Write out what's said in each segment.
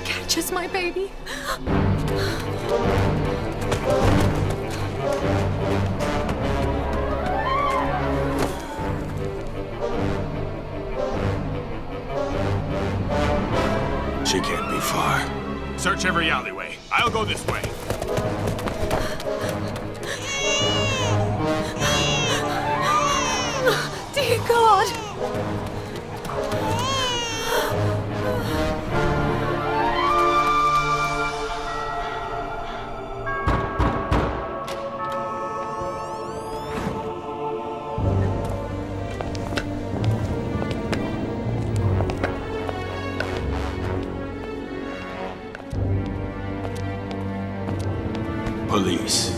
Catch us, my baby. She can't be far. Search every alleyway. I'll go this way. Dear God! Police.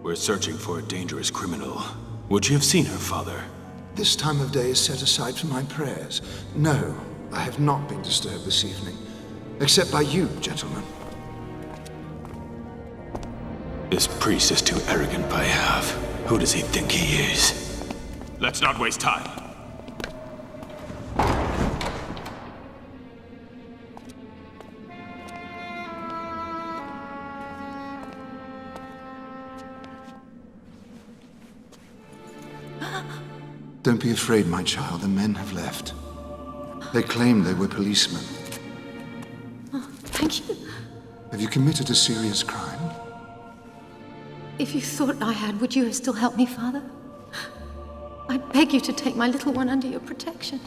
We're searching for a dangerous criminal. Would you have seen her, Father? This time of day is set aside for my prayers. No, I have not been disturbed this evening. Except by you, gentlemen. This priest is too arrogant by half. Who does he think he is? Let's not waste time. Don't be afraid, my child. The men have left. They claim they were policemen. Oh, thank you. Have you committed a serious crime? If you thought I had, would you have still helped me, Father? I beg you to take my little one under your protection.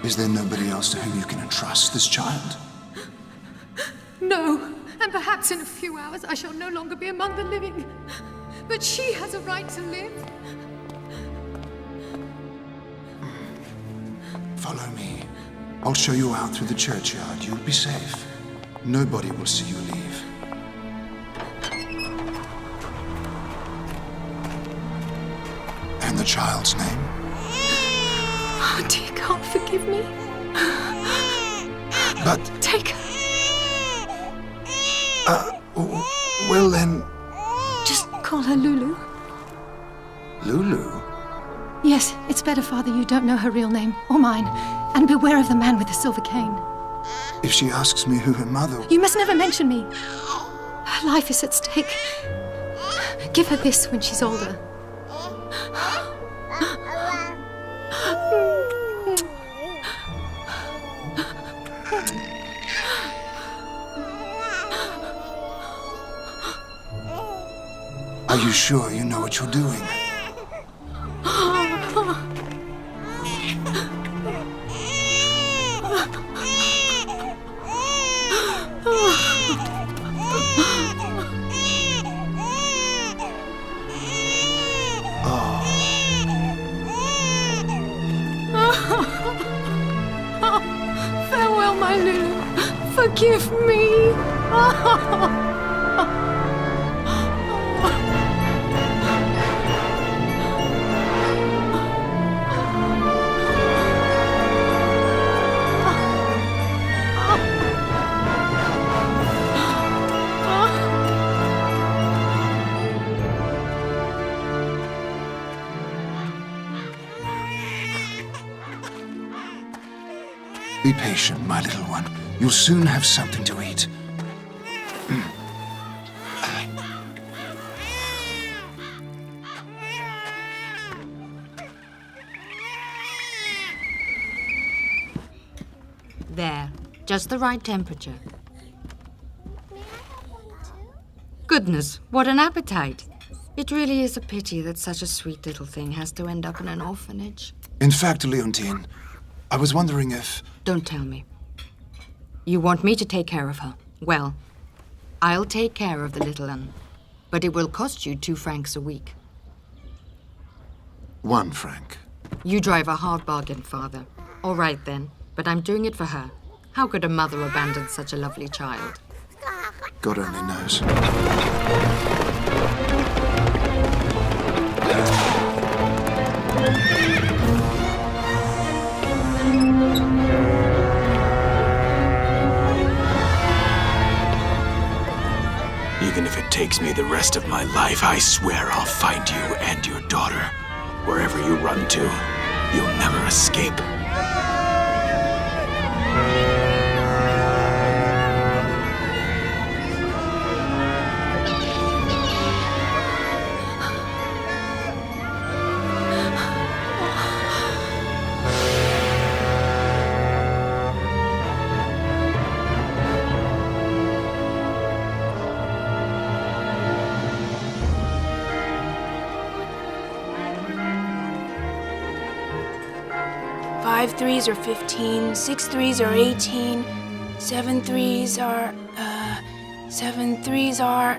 Is there nobody else to whom you can entrust this child? No, and perhaps in a few hours I shall no longer be among the living. But she has a right to live. Follow me. I'll show you out through the churchyard. You'll be safe. Nobody will see you leave. And the child's name? Oh, dear God, forgive me. But... Take her. Well then... Just call her Loulou. Loulou? Yes, it's better, Father, you don't know her real name, or mine. And beware of the man with the silver cane. If she asks me who her mother... You must never mention me. Her life is at stake. Give her this when she's older. Are you sure you know what you're doing? Farewell, my Loulou. Forgive me. Be patient, my little one. You'll soon have something to eat. There, just the right temperature. Goodness, what an appetite. It really is a pity that such a sweet little thing has to end up in an orphanage. In fact, Leontine, I was wondering if... Don't tell me. You want me to take care of her? Well, I'll take care of the little one, but it will cost you 2 francs a week. 1 franc. You drive a hard bargain, Father. All right then, but I'm doing it for her. How could a mother abandon such a lovely child? God only knows. Even if it takes me the rest of my life, I swear I'll find you and your daughter. Wherever you run to, you'll never escape. Five threes are 15, 6 threes are 18, 7 threes are, 7 threes are...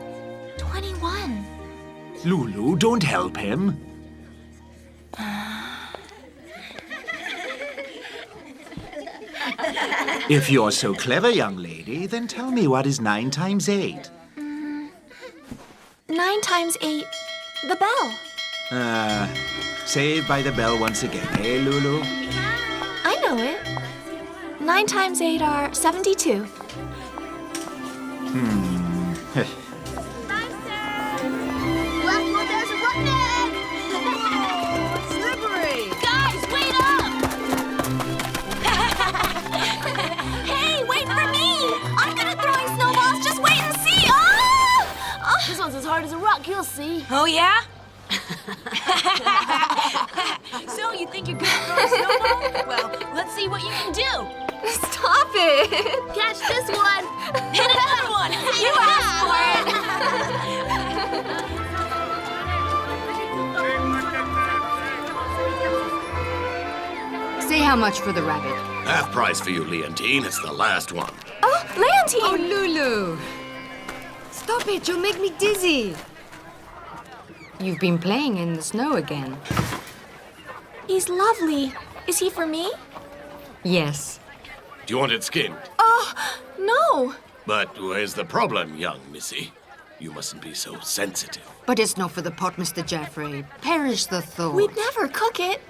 21. Loulou, don't help him. If you're so clever, young lady, then tell me what is 9 times 8? 9 times 8. The bell. Saved by the bell once again, eh, Loulou? I know it. 9 times 8 are 72. Left one, there's a rotten! Slippery! Guys, wait up! Hey, wait for me! I'm good at throwing snowballs. Just wait and see. Oh! This one's as hard as a rock, you'll see. Oh, yeah? So, you think you're good at throwing snowballs? Well, let's see what you can do. Stop it! Catch this one! Hit another one! You asked for it! Say how much for the rabbit. Half price for you, Leontine. It's the last one. Oh, Leontine! Oh, Loulou! Stop it, you'll make me dizzy. You've been playing in the snow again. He's lovely. Is he for me? Yes. Do you want it skinned? Oh, no. But where's the problem, young missy? You mustn't be so sensitive. But it's not for the pot, Mr. Jaffrey. Perish the thought. We'd never cook it.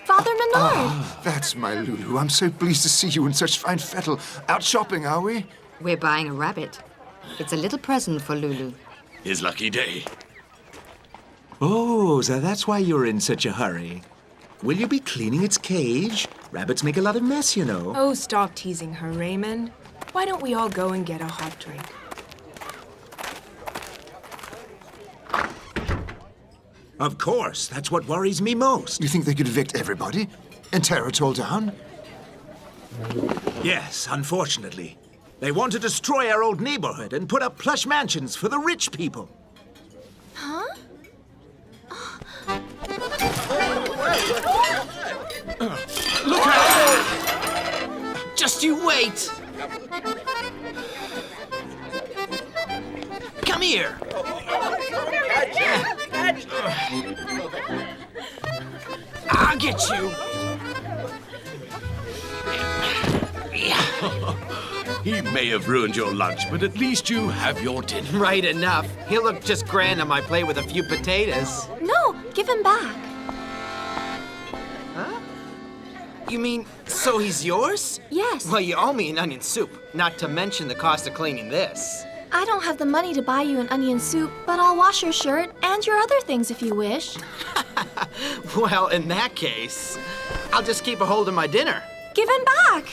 Father Menard. That's my Loulou. I'm so pleased to see you in such fine fettle. Out shopping, are we? We're buying a rabbit. It's a little present for Loulou. His lucky day. Oh, so that's why you're in such a hurry. Will you be cleaning its cage? Rabbits make a lot of mess, you know. Oh, stop teasing her, Raymond. Why don't we all go and get a hot drink? Of course, that's what worries me most. You think they could evict everybody? And tear it all down? Yes, unfortunately. They want to destroy our old neighborhood and put up plush mansions for the rich people. Huh? Look out! Just you wait! Come here! I'll get you! He may have ruined your lunch, but at least you have your dinner. Right enough. He'll look just grand on my plate with a few potatoes. No, give him back. Huh? You mean, so he's yours? Yes. Well, you owe me an onion soup, not to mention the cost of cleaning this. I don't have the money to buy you an onion soup, but I'll wash your shirt and your other things if you wish. Well, in that case, I'll just keep a hold of my dinner. Give him back.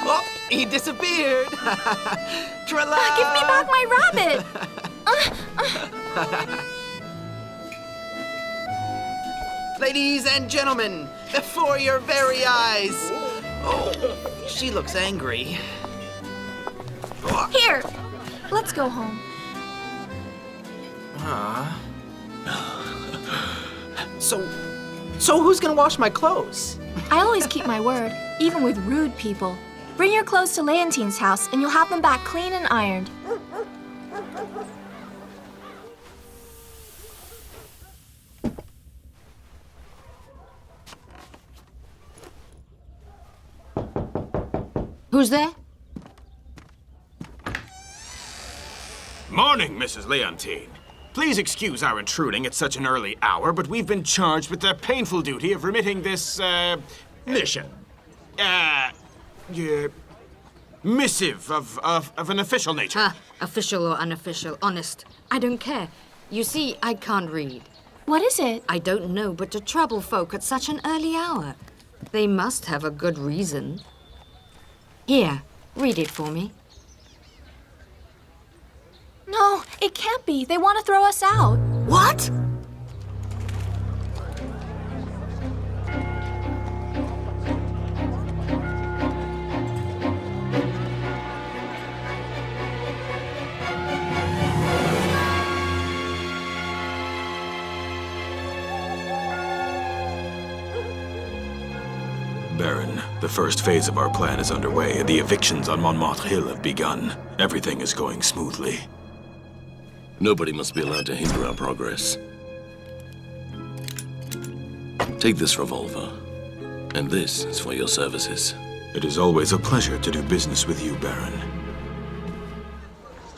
Oh, he disappeared. Tra-la! Give me back my rabbit. Ladies and gentlemen, before your very eyes. Oh, she looks angry. Here, let's go home. So who's gonna wash my clothes? I always keep my word, even with rude people. Bring your clothes to Leontine's house and you'll have them back clean and ironed. Who's there? Morning, Mrs. Leontine. Please excuse our intruding at such an early hour, but we've been charged with the painful duty of remitting this, Mission. missive of an official nature. Official or unofficial, honest. I don't care. You see, I can't read. What is it? I don't know, but to trouble folk at such an early hour. They must have a good reason. Here, read it for me. No, it can't be. They want to throw us out. What? Baron, the first phase of our plan is underway. The evictions on Montmartre Hill have begun. Everything is going smoothly. Nobody must be allowed to hinder our progress. Take this revolver, and this is for your services. It is always a pleasure to do business with you, Baron.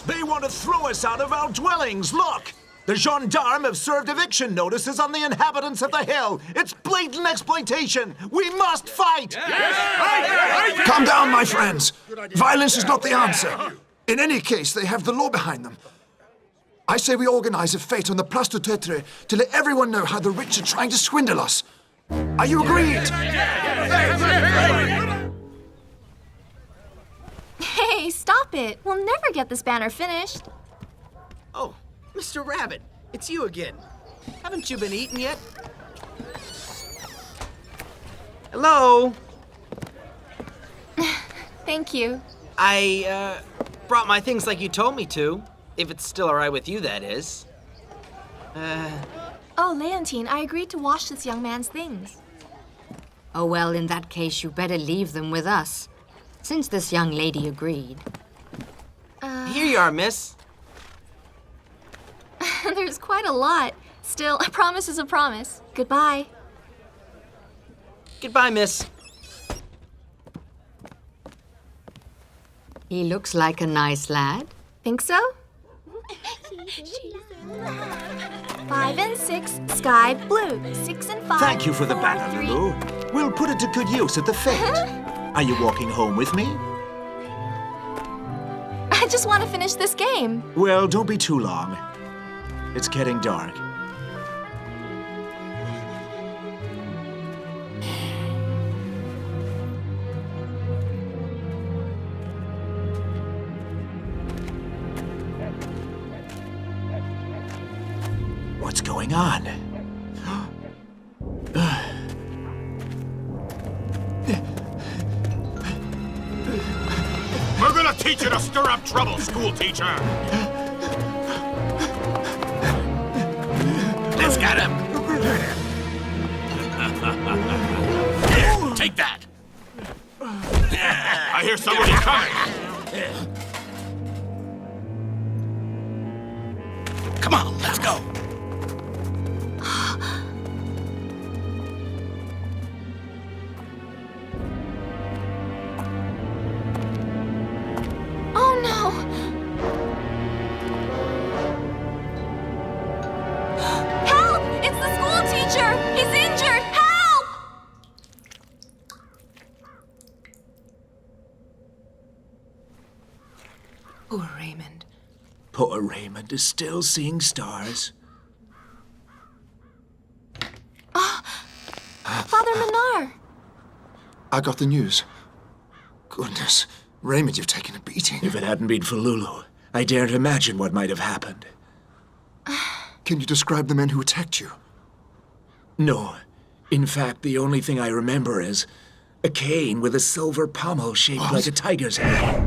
They want to throw us out of our dwellings, look! The gendarmes have served eviction notices on the inhabitants of the hill. It's blatant exploitation. We must fight! Calm down, my friends. Violence is not the answer. In any case, they have the law behind them. I say we organize a fete on the Place du Tetre to let everyone know how the rich are trying to swindle us. Are you agreed? Hey, stop it. We'll never get this banner finished. Oh, Mr. Rabbit, it's you again. Haven't you been eating yet? Hello? Thank you. I, brought my things like you told me to. If it's still all right with you, that is. Oh, Leontine, I agreed to wash this young man's things. Oh, well, in that case, you better leave them with us, since this young lady agreed. Here you are, miss. There's quite a lot. Still, a promise is a promise. Goodbye. Goodbye, miss. He looks like a nice lad. Think so? 5 and 6, sky blue. 6 and 5. Thank you for the 4, banner, 3. Loulou. We'll put it to good use at the fete. Are you walking home with me? I just want to finish this game. Well, don't be too long. It's getting dark. What's going on? teach you to stir up trouble, school teacher! Let's get him! Take that! I hear somebody coming! Come on, let's go! Oh no! Help! It's the school teacher! He's injured! Help! Poor Raymond. Poor Raymond is still seeing stars. Father Menard! I got the news. Goodness. Raymond, you've taken a beating. If it hadn't been for Loulou, I daren't imagine what might have happened. Can you describe the men who attacked you? No. In fact, the only thing I remember is a cane with a silver pommel shaped like a tiger's head.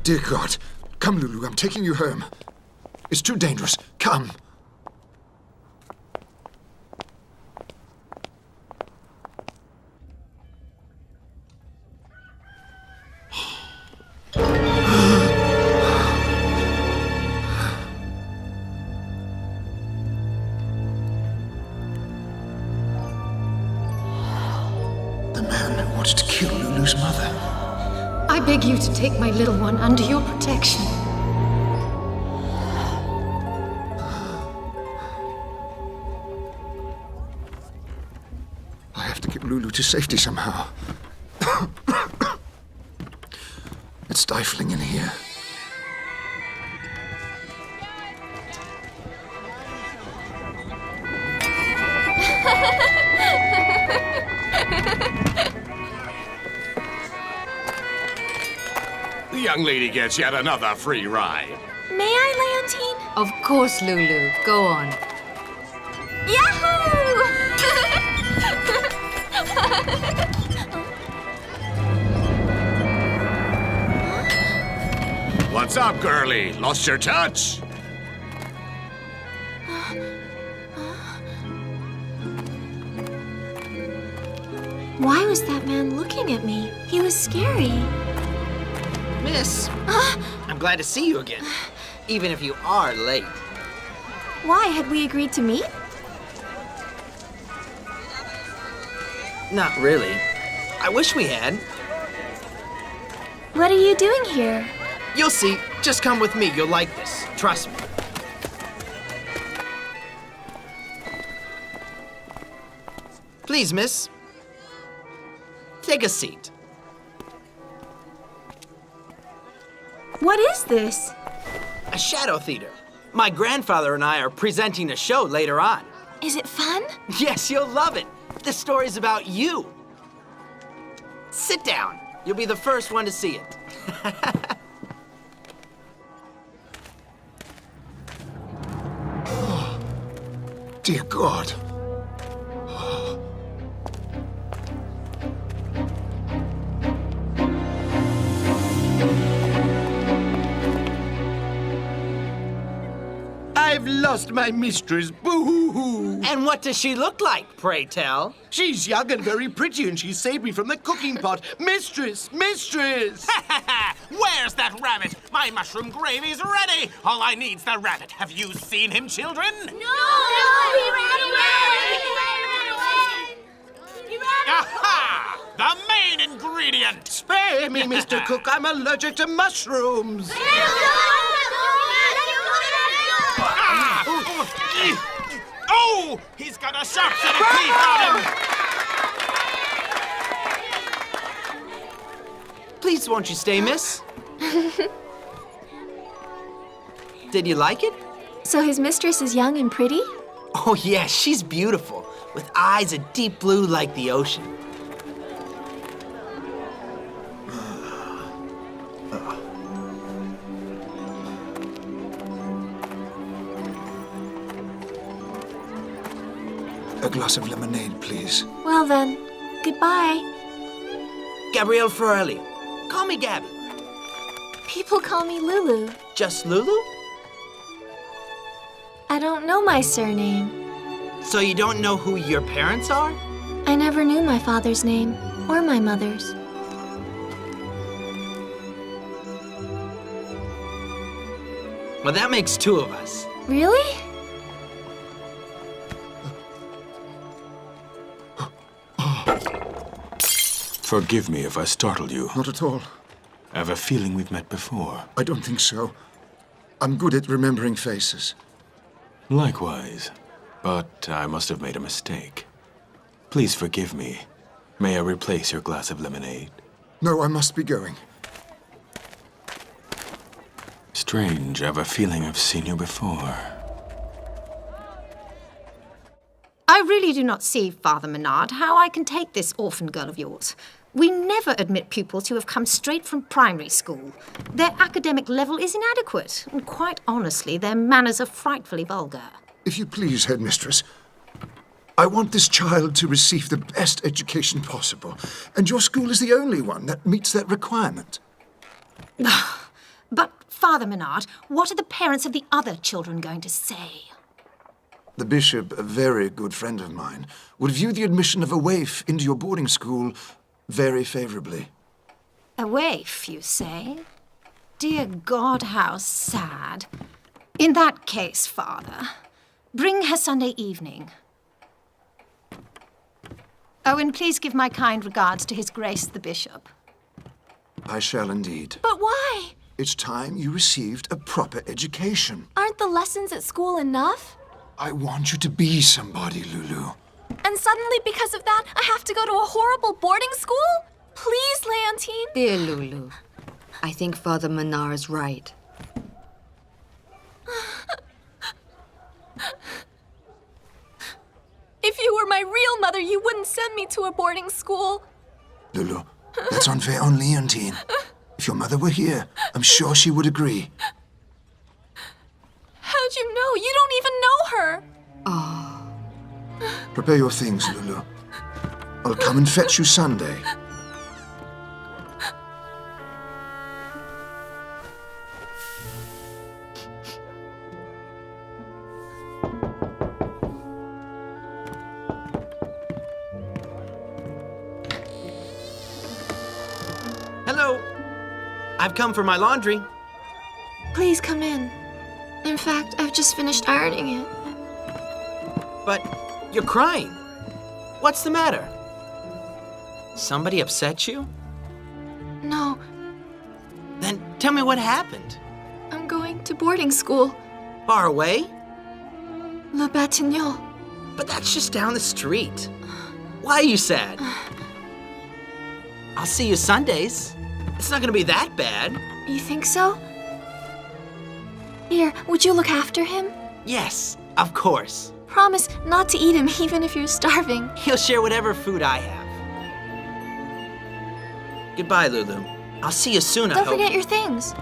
Dear God. Come, Loulou, I'm taking you home. It's too dangerous. Come. The man who wanted to kill Loulou's mother. I beg you to take my little one under your protection. I have to get Loulou to safety somehow. It's stifling in here. The young lady gets yet another free ride. May I, Leontine? Of course, Loulou. Go on. Yahoo! What's up, girlie? Lost your touch? Why was that man looking at me? He was scary. Miss, I'm glad to see you again, even if you are late. Why, had we agreed to meet? Not really. I wish we had. What are you doing here? You'll see. Just come with me. You'll like this. Trust me. Please, miss. Take a seat. What is this? A shadow theater. My grandfather and I are presenting a show later on. Is it fun? Yes, you'll love it. This story's about you. Sit down. You'll be the first one to see it. Dear God. I've lost my mistress. Boo-hoo-hoo. And what does she look like, pray tell? She's young and very pretty, and she saved me from the cooking pot. Mistress! Mistress! Where's that rabbit? My mushroom gravy's ready. All I need's the rabbit. Have you seen him, children? No! He ran away! Aha! The main ingredient! Spare me, Mr. Cook. I'm allergic to mushrooms. Oh! He's got a sharp set of teeth on him! Please, won't you stay, miss? Did you like it? So his mistress is young and pretty? Oh, yes, she's beautiful, with eyes a deep blue like the ocean. A glass of lemonade, please. Well then, goodbye. Gabrielle Ferrelli, Call me Gabby. People call me Loulou. Just Loulou? I don't know my surname. So you don't know who your parents are? I never knew my father's name, or my mother's. Well, that makes two of us. Really? Forgive me if I startled you. Not at all. I have a feeling we've met before. I don't think so. I'm good at remembering faces. Likewise. But I must have made a mistake. Please forgive me. May I replace your glass of lemonade? No, I must be going. Strange, I have a feeling I've seen you before. I really do not see, Father Menard, how I can take this orphan girl of yours. We never admit pupils who have come straight from primary school. Their academic level is inadequate, and quite honestly, their manners are frightfully vulgar. If you please, headmistress, I want this child to receive the best education possible, and your school is the only one that meets that requirement. But, Father Menard, what are the parents of the other children going to say? The bishop, a very good friend of mine, would view the admission of a waif into your boarding school very favorably. A waif, you say? Dear God, how sad. In that case, Father, bring her Sunday evening. Oh, and please give my kind regards to His Grace the Bishop. I shall indeed. But why? It's time you received a proper education. Aren't the lessons at school enough? I want you to be somebody, Loulou. And suddenly, because of that, I have to go to a horrible boarding school? Please, Leontine. Dear Loulou, I think Father Menard is right. If you were my real mother, you wouldn't send me to a boarding school. Loulou, that's unfair on Leontine. If your mother were here, I'm sure she would agree. How'd you know? You don't even know her. Oh. Prepare your things, Loulou. I'll come and fetch you Sunday. Hello. I've come for my laundry. Please come in. In fact, I've just finished ironing it. But you're crying. What's the matter? Somebody upset you? No, Then tell me what happened. I'm going to boarding school. Far away? Le Batignolles. But that's just down the street. Why are you sad? I'll see you Sundays. It's not gonna be that bad. You think so? Here, would you look after him? Yes, of course. Promise not to eat him even if you're starving. He'll share whatever food I have. Goodbye, Loulou. I'll see you soon, I Don't hope. forget your things.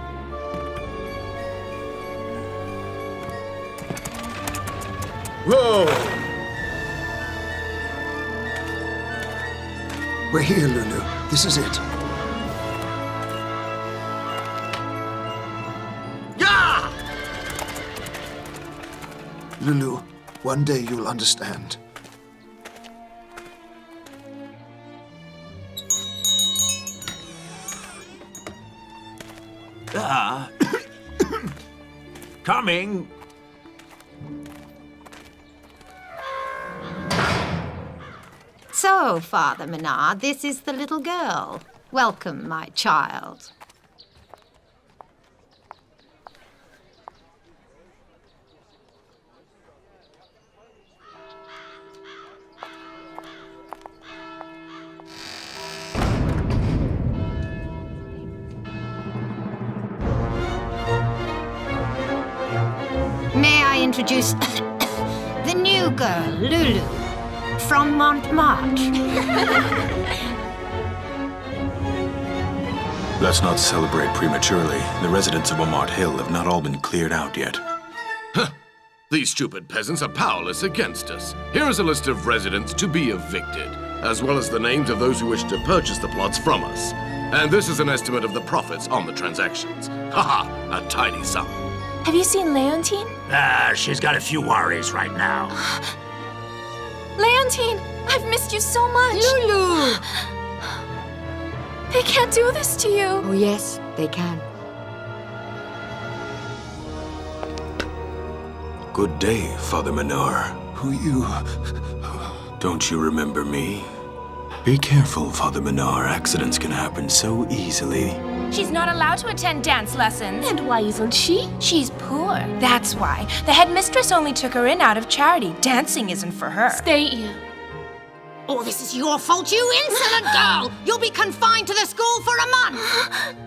Whoa! We're here, Loulou. This is it. Yeah! Loulou, one day you'll understand. Coming. So, Father Menard, this is the little girl. Welcome, my child. May I introduce the new girl, Loulou, from Montmartre. Let's not celebrate prematurely. The residents of Montmartre Hill have not all been cleared out yet. These stupid peasants are powerless against us. Here is a list of residents to be evicted, as well as the names of those who wish to purchase the plots from us. And this is an estimate of the profits on the transactions. Haha, a tiny sum. Have you seen Leontine? She's got a few worries right now. Leontine, I've missed you so much. Loulou! They can't do this to you. Oh, yes, they can. Good day, Father Menard. Who you? Don't you remember me? Be careful, Father Menard. Accidents can happen so easily. She's not allowed to attend dance lessons. And why isn't she? She's poor. That's why. The headmistress only took her in out of charity. Dancing isn't for her. Stay here. Oh, this is your fault, you insolent girl! You'll be confined to the school for a month!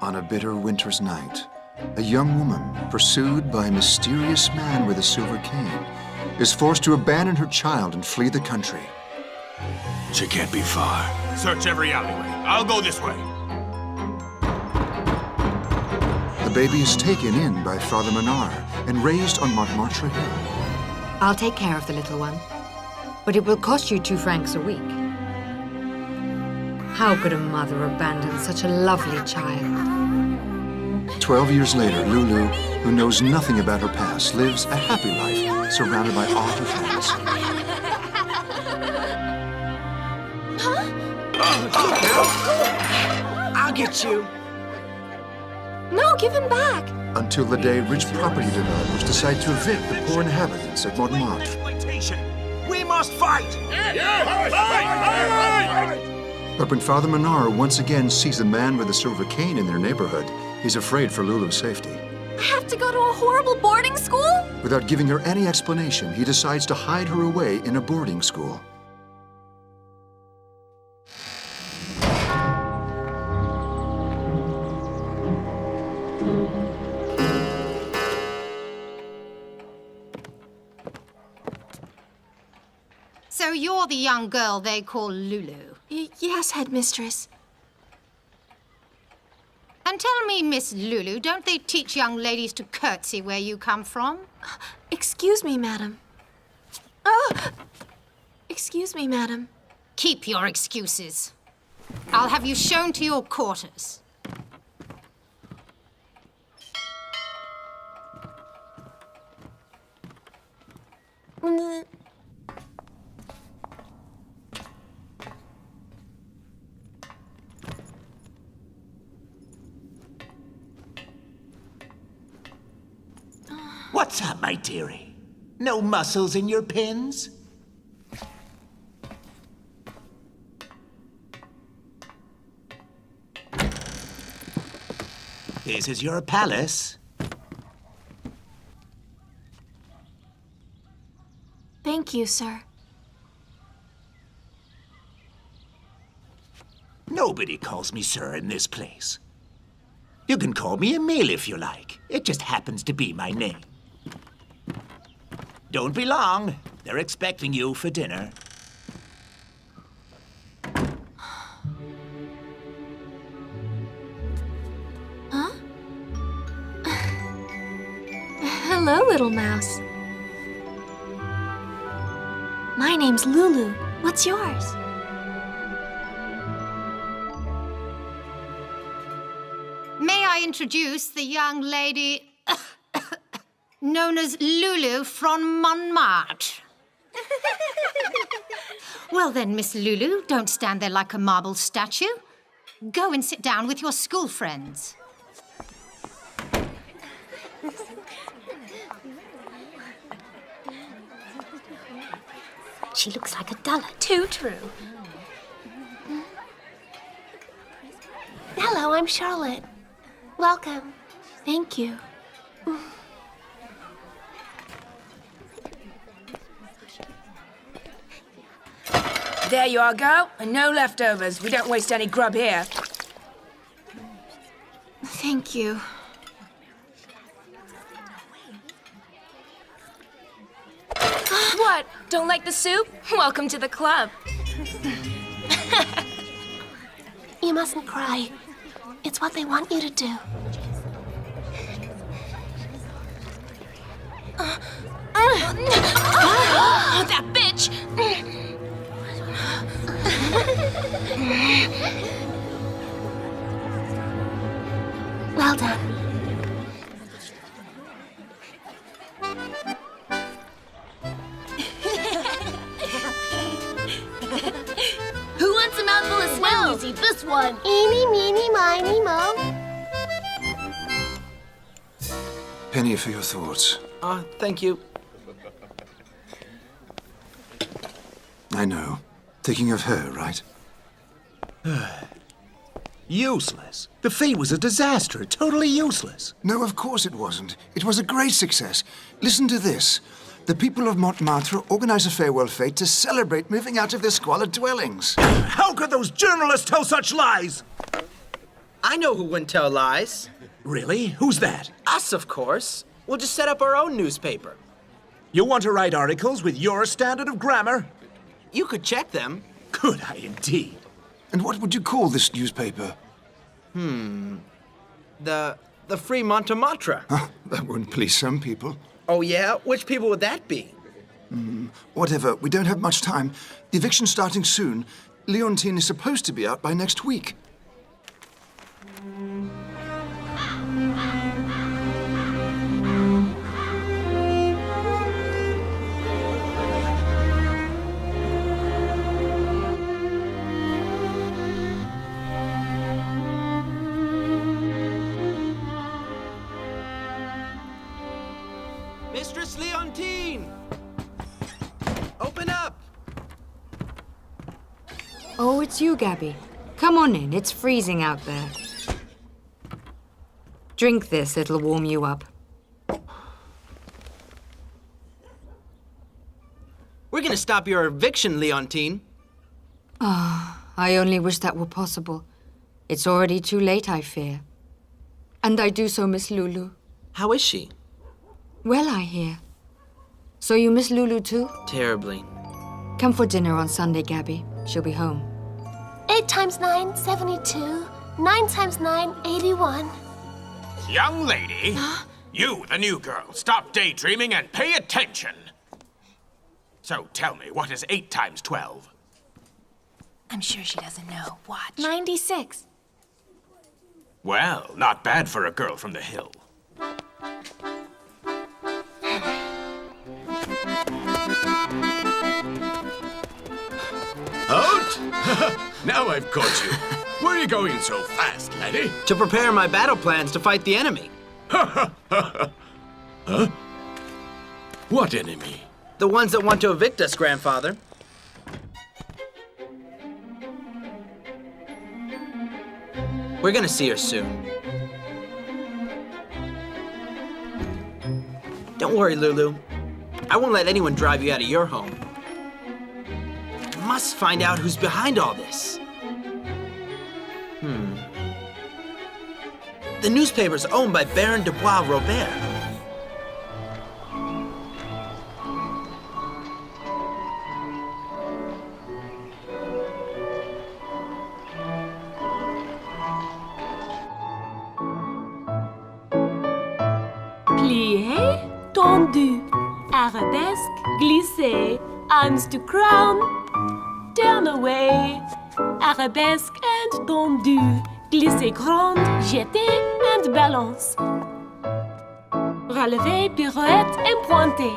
On a bitter winter's night, a young woman, pursued by a mysterious man with a silver cane, is forced to abandon her child and flee the country. She can't be far. Search every alleyway. I'll go this way. The baby is taken in by Father Menard and raised on Montmartre Hill. I'll take care of the little one, but it will cost you 2 francs a week. How could a mother abandon such a lovely child? 12 years later, Loulou, who knows nothing about her past, lives a happy life surrounded by all her friends. I'll get you. No, give him back. Until the day rich property developers decide to evict the poor inhabitants of Montmartre. Exploitation. We must fight! But when Father Menard once again sees the man with the silver cane in their neighborhood, he's afraid for Loulou's safety. I have to go to a horrible boarding school? Without giving her any explanation, he decides to hide her away in a boarding school. So you're the young girl they call Loulou. Yes, headmistress. And And tell me, Miss Loulou, don't they teach young ladies to curtsy where you come from? Excuse me, madam. Oh! Excuse me, madam. Keep your excuses. I'll have you shown to your quarters. What's up, my dearie? No muscles in your pins? This is your palace. Thank you, sir. Nobody calls me sir in this place. You can call me Emile if you like. It just happens to be my name. Don't be long. They're expecting you for dinner. Huh? Hello, little mouse. My name's Loulou. What's yours? May I introduce the young lady known as Loulou from Montmartre? Well then, Miss Loulou, don't stand there like a marble statue. Go and sit down with your school friends. She looks like a dullard. Too true. Hello, I'm Charlotte. Welcome. Thank you. There you are, girl. And no leftovers. We don't waste any grub here. Thank you. What? Don't like the soup? Welcome to the club. You mustn't cry. It's what they want you to do. That bitch! Well done. Who wants a mouthful of snow? You see this one. Eeny, meeny, miny, mo. Penny for your thoughts. Thank you. I know. Thinking of her, right? Useless. The fete was a disaster. Totally useless. No, of course it wasn't. It was a great success. Listen to this. The people of Montmartre organize a farewell fete to celebrate moving out of their squalid dwellings. How could those journalists tell such lies? I know who wouldn't tell lies. Really? Who's that? Us, of course. We'll just set up our own newspaper. You want to write articles with your standard of grammar? You could check them. Could I indeed? And what would you call this newspaper? The Free Montmartre. That wouldn't please some people. Oh, yeah? Which people would that be? Whatever, we don't have much time. The eviction's starting soon. Leontine is supposed to be out by next week. Mistress Leontine! Open up! Oh, it's you, Gabby. Come on in. It's freezing out there. Drink this. It'll warm you up. We're gonna stop your eviction, Leontine. I only wish that were possible. It's already too late, I fear. And I do so miss Loulou. How is she? Well, I hear. So you miss Loulou too? Terribly. Come for dinner on Sunday, Gabby. She'll be home. 8 times 9, 72. 9 times 9, 81. Young lady, you, the new girl, stop daydreaming and pay attention. So tell me, what is 8 times 12? I'm sure she doesn't know. Watch. 96. Well, not bad for a girl from the hill. Out! Now I've caught you. Where are you going so fast, laddie? To prepare my battle plans to fight the enemy. Huh? What enemy? The ones that want to evict us, grandfather. We're gonna see her soon. Don't worry, Loulou. I won't let anyone drive you out of your home. I must find out who's behind all this. The newspaper's owned by Baron de Bois-Robert. Plié, tendu, arabesque, glissé, arms to crown, turn away, arabesque and tendu, glissé grande, jeté and balance. Relevé, pirouette et pointé.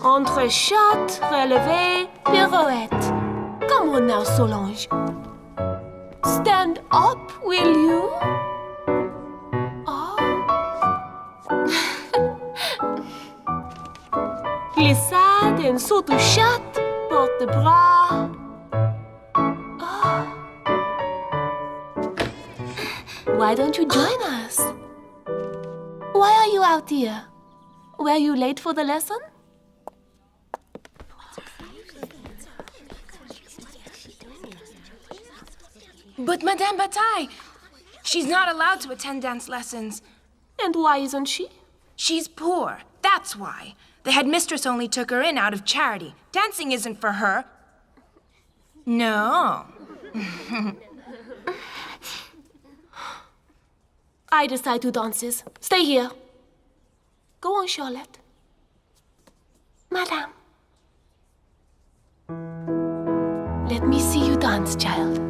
Entre-shot, relevé, pirouette. Come on now, Solange. Stand up, will you? Oh. Glissade and saut ou shot, porte-bras. Oh. Why don't you join us? Why are you out here? Were you late for the lesson? But Madame Bataille, she's not allowed to attend dance lessons. And why isn't she? She's poor, that's why. The headmistress only took her in out of charity. Dancing isn't for her. No. I decide who dances. Stay here. Go on, Charlotte. Madame. Let me see you dance, child.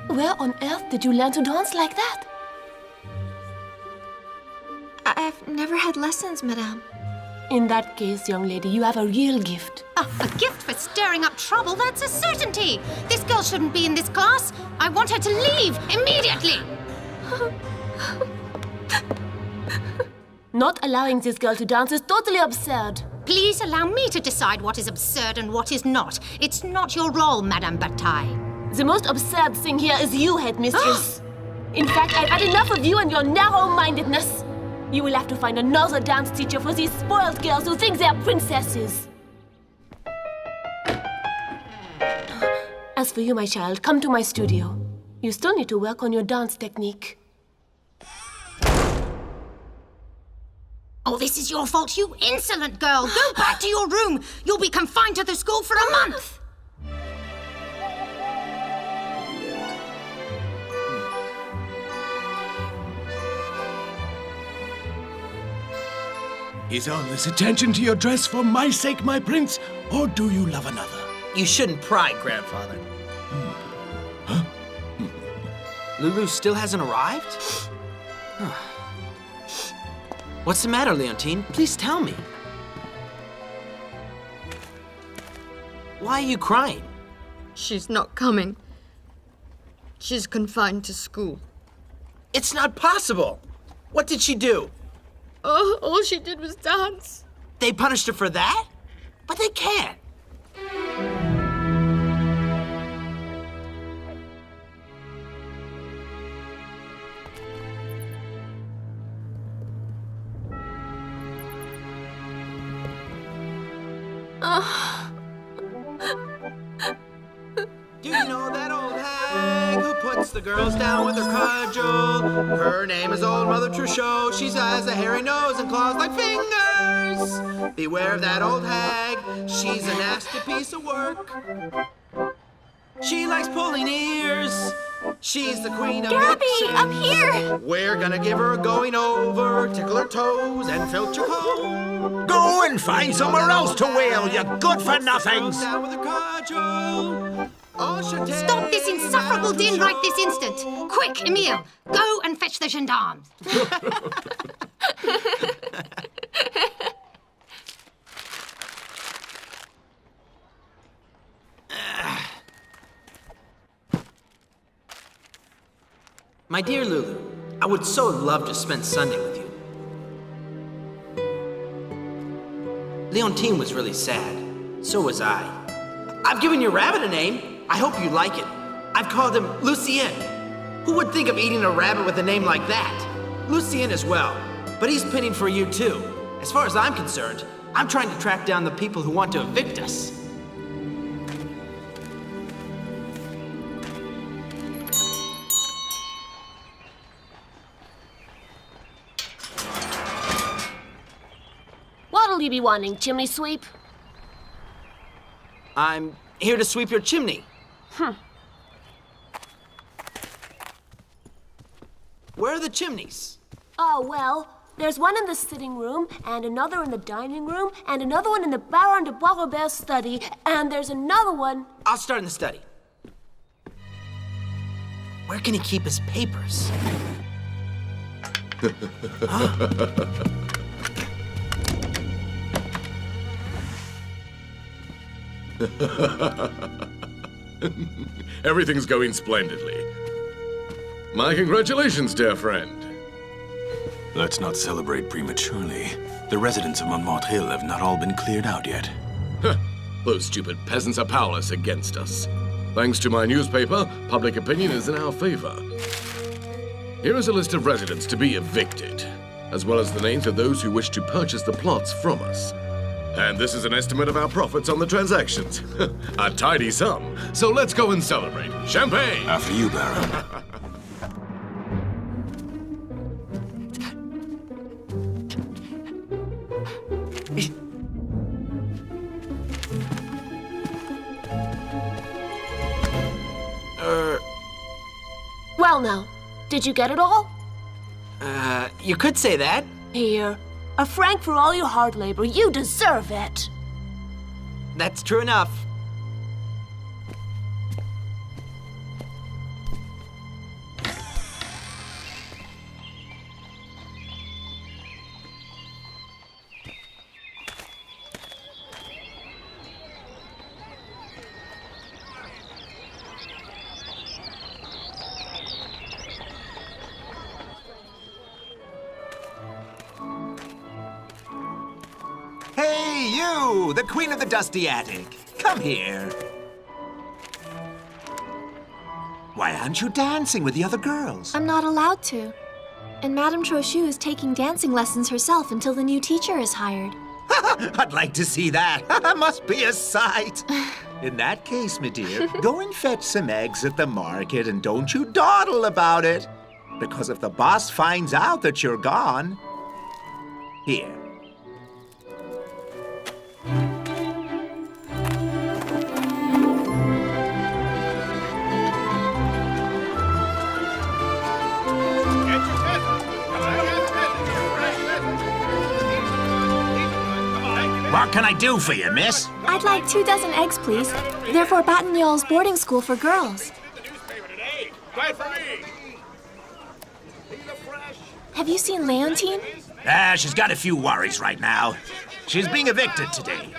Where on earth did you learn to dance like that? I've never had lessons, Madame. In that case, young lady, you have a real gift. Oh, a gift for stirring up trouble, that's a certainty. This girl shouldn't be in this class. I want her to leave immediately. Not allowing this girl to dance is totally absurd. Please allow me to decide what is absurd and what is not. It's not your role, Madame Bataille. The most absurd thing here is you, headmistress. In fact, I've had enough of you and your narrow-mindedness. You will have to find another dance teacher for these spoiled girls who think they're princesses. As for you, my child, come to my studio. You still need to work on your dance technique. Oh, this is your fault, you insolent girl. Go back to your room. You'll be confined to the school for a month. Is all this attention to your dress for my sake, my prince, or do you love another? You shouldn't pry, grandfather. Huh? Loulou still hasn't arrived? What's the matter, Leontine? Please tell me. Why are you crying? She's not coming. She's confined to school. It's not possible. What did she do? Oh, all she did was dance. They punished her for that? But they can't. Do you know that old hag who puts the girls down with her cudgel? Her name is old Mother Trochu. She has a hairy nose and claws like fingers. Beware of that old hag. She's a nasty piece of work. She likes pulling ears. She's the queen of Gabby, vixen. up here! We're gonna give her a going over, tickle her toes, and filch her comb. Go and find somewhere else to wail, you good-for-nothings! Down with her cudgel. Stop this insufferable din right this instant! Quick, Emile, go and fetch the gendarmes. My dear Loulou, I would so love to spend Sunday with you. Leontine was really sad. So was I. I've given your rabbit a name. I hope you like it. I've called him Lucien. Who would think of eating a rabbit with a name like that? Lucien as well. But he's pinning for you too. As far as I'm concerned, I'm trying to track down the people who want to evict us. What'll you be wanting, chimney sweep? I'm here to sweep your chimney. Where are the chimneys? Oh, well, there's one in the sitting room, and another in the dining room, and another one in the Baron de Bois Robert's study, and there's another one... I'll start in the study. Where can he keep his papers? Everything's going splendidly. My congratulations, dear friend. Let's not celebrate prematurely. The residents of Montmartre have not all been cleared out yet. Those stupid peasants are powerless against us. Thanks to my newspaper, public opinion is in our favor. Here is a list of residents to be evicted, as well as the names of those who wish to purchase the plots from us. And this is an estimate of our profits on the transactions. A tidy sum. So let's go and celebrate. Champagne! After you, Baron. Well now, did you get it all? You could say that. Here, a franc for all your hard labor. You deserve it. That's true enough. Hey, you! The queen of the dusty attic. Come here. Why aren't you dancing with the other girls? I'm not allowed to. And Madame Trochu is taking dancing lessons herself until the new teacher is hired. I'd like to see that. Must be a sight. In that case, my dear, go and fetch some eggs at the market and don't you dawdle about it. Because if the boss finds out that you're gone... Here. What can I do for you, miss? I'd like 2 dozen eggs, please. They're for Batignolles boarding school for girls. Have you seen Leontine? She's got a few worries right now. She's being evicted today.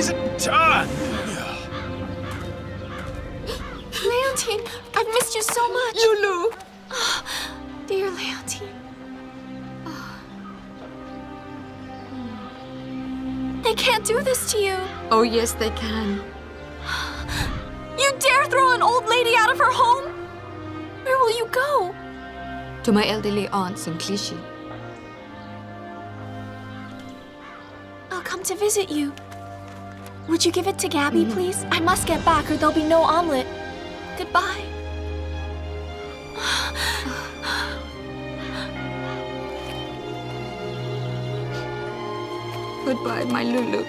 isn't done. Leontine, I've missed you so much. Loulou! Oh, dear Leontine. Oh. They can't do this to you. Oh, yes, they can. You dare throw an old lady out of her home? Where will you go? To my elderly aunts in Clichy. I'll come to visit you. Would you give it to Gabby, please? I must get back or there'll be no omelet. Goodbye. Goodbye, my Loulou.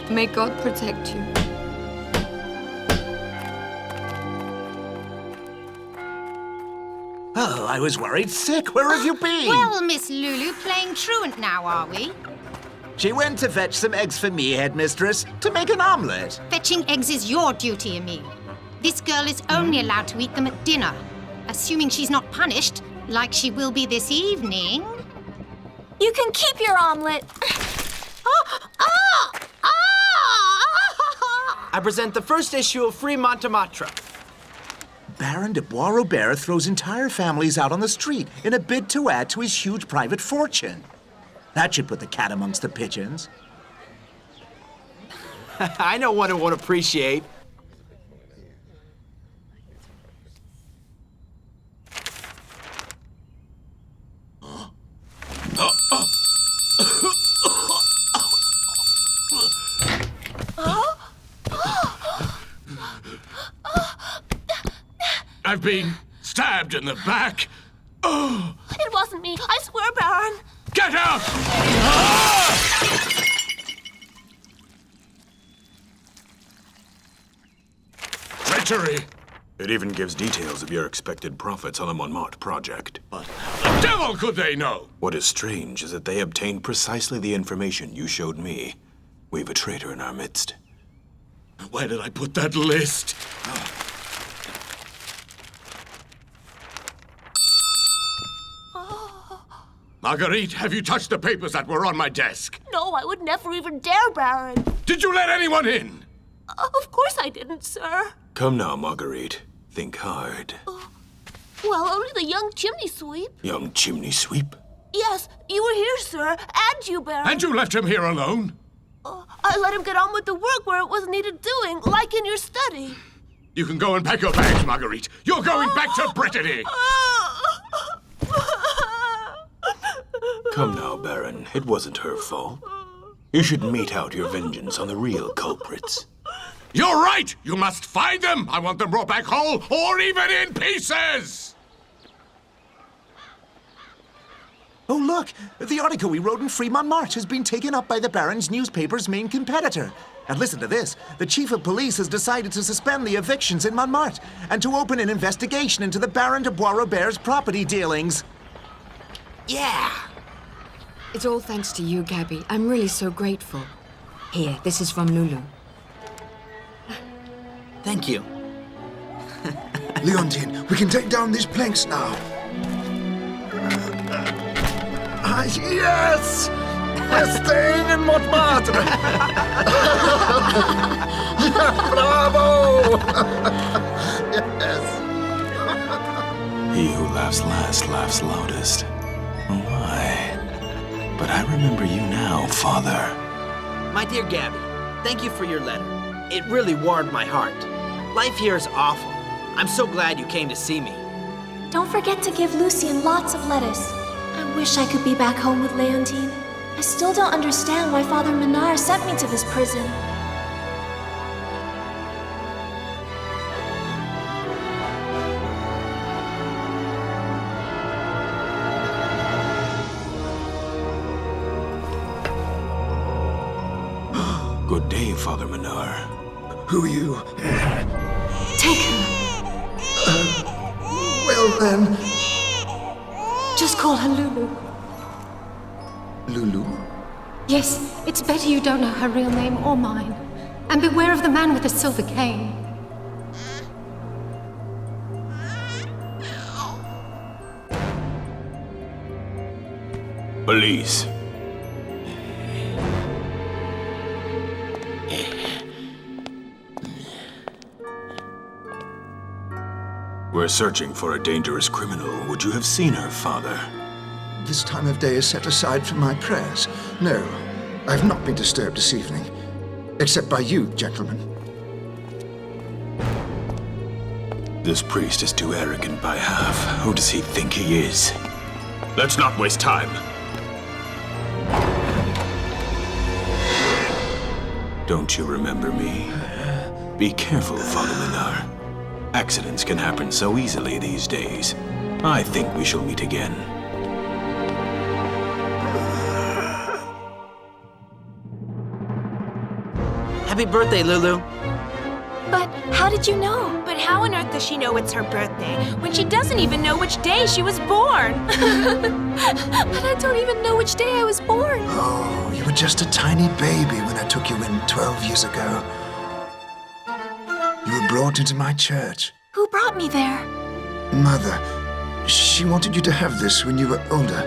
May God protect you. Oh, I was worried sick. Where have you been? Well, Miss Loulou, playing truant now, are we? She went to fetch some eggs for me, headmistress, to make an omelette. Fetching eggs is your duty, Emile. This girl is only allowed to eat them at dinner. Assuming she's not punished, like she will be this evening. You can keep your omelet. I present the first issue of Free Montmartre. Baron de Bois-Robert throws entire families out on the street in a bid to add to his huge private fortune. That should put the cat amongst the pigeons. I know one who won't appreciate. I've been stabbed in the back. Oh! It wasn't me, I swear, Baron. Get out! Treachery! It even gives details of your expected profits on the Montmartre project. But the devil could they know? What is strange is that they obtained precisely the information you showed me. We've a traitor in our midst. Where did I put that list? Marguerite, have you touched the papers that were on my desk? No, I would never even dare, Baron. Did you let anyone in? Of course I didn't, sir. Come now, Marguerite. Think hard. Well, only the young chimney sweep. Young chimney sweep? Yes, you were here, sir, and you, Baron. And you left him here alone? I let him get on with the work where it was needed doing, like in your study. You can go and pack your bags, Marguerite. You're going back to Brittany. Come now, Baron. It wasn't her fault. You should mete out your vengeance on the real culprits. You're right! You must find them! I want them brought back whole or even in pieces! Oh, look! The article we wrote in Free Montmartre has been taken up by the Baron's newspaper's main competitor. And listen to this. The chief of police has decided to suspend the evictions in Montmartre and to open an investigation into the Baron de Bois-Robert's property dealings. Yeah! It's all thanks to you, Gabby. I'm really so grateful. Here, this is from Loulou. Thank you. Leontine, we can take down these planks now. Yes! We're staying in Montmartre! Bravo! Yes! He who laughs last laughs loudest. Oh my. But I remember you now, Father. My dear Gabby, thank you for your letter. It really warmed my heart. Life here is awful. I'm so glad you came to see me. Don't forget to give Lucien lots of lettuce. I wish I could be back home with Leontine. I still don't understand why Father Menard sent me to this prison. Good day, Father Menard. Who are you? Take her. Well then... Just call her Loulou. Loulou? Yes, it's better you don't know her real name or mine. And beware of the man with the silver cane. Police. We're searching for a dangerous criminal. Would you have seen her, Father? This time of day is set aside for my prayers. No, I've not been disturbed this evening. Except by you, gentlemen. This priest is too arrogant by half. Who does he think he is? Let's not waste time. Don't you remember me? Be careful, Father Menard. Accidents can happen so easily these days. I think we shall meet again. Happy birthday, Loulou. But how did you know? But how on earth does she know it's her birthday when she doesn't even know which day she was born? But I don't even know which day I was born. Oh, you were just a tiny baby when I took you in 12 years ago. You were brought into my church. Who brought me there? Mother. She wanted you to have this when you were older.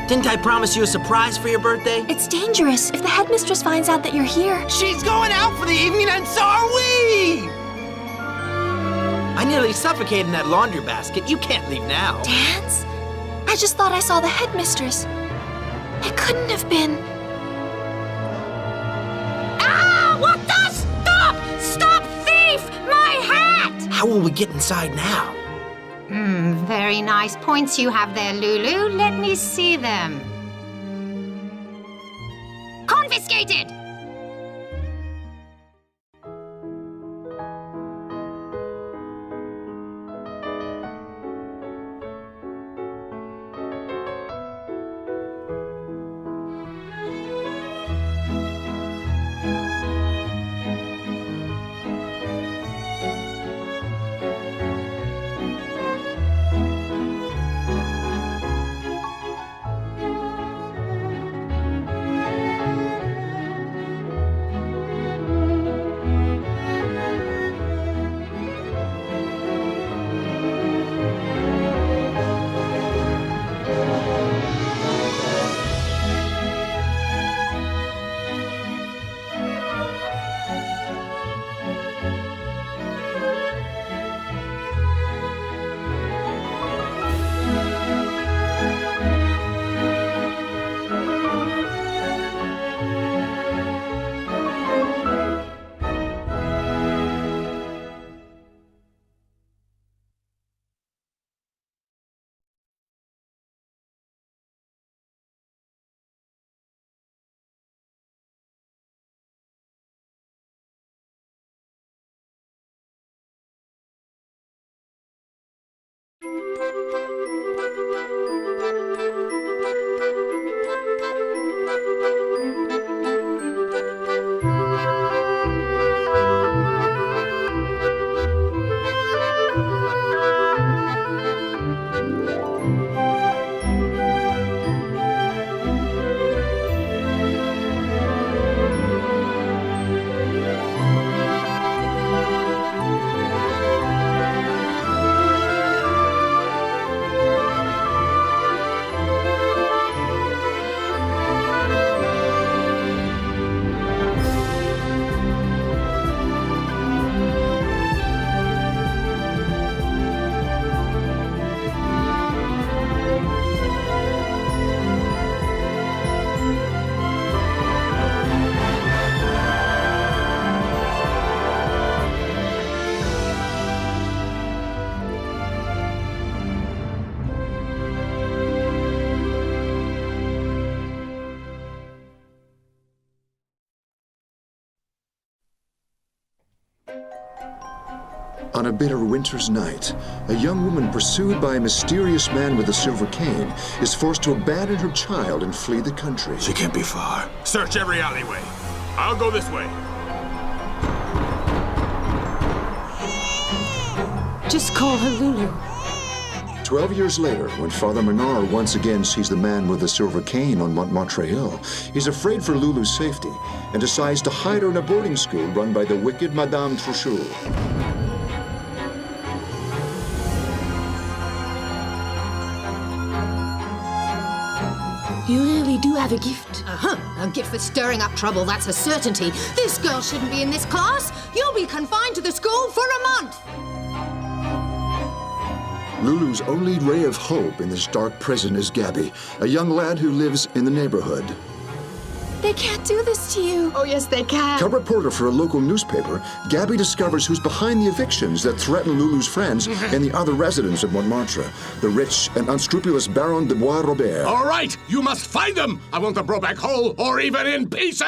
Didn't I promise you a surprise for your birthday? It's dangerous if the headmistress finds out that you're here. She's going out for the evening, and so are we! I nearly suffocated in that laundry basket. You can't leave now. Dance? I just thought I saw the headmistress. It couldn't have been. Ah! What the? Stop! Stop, thief! My hat! How will we get inside now? Very nice points you have there, Loulou. Let me see them. Confiscated! On a bitter winter's night, a young woman pursued by a mysterious man with a silver cane is forced to abandon her child and flee the country. She can't be far. Search every alleyway. I'll go this way. Just call her Loulou. 12 years later, when Father Menard once again sees the man with the silver cane on Montmartre Hill, he's afraid for Loulou's safety and decides to hide her in a boarding school run by the wicked Madame Trochu. You really do have a gift. A gift for stirring up trouble, that's a certainty. This girl shouldn't be in this class. You'll be confined to the school for a month. Loulou's only ray of hope in this dark prison is Gabby, a young lad who lives in the neighborhood. They can't do this to you. Oh, yes, they can. A reporter for a local newspaper, Gabby discovers who's behind the evictions that threaten Loulou's friends and the other residents of Montmartre, the rich and unscrupulous Baron de Bois-Robert. All right, you must find them. I want them brought back whole or even in pieces.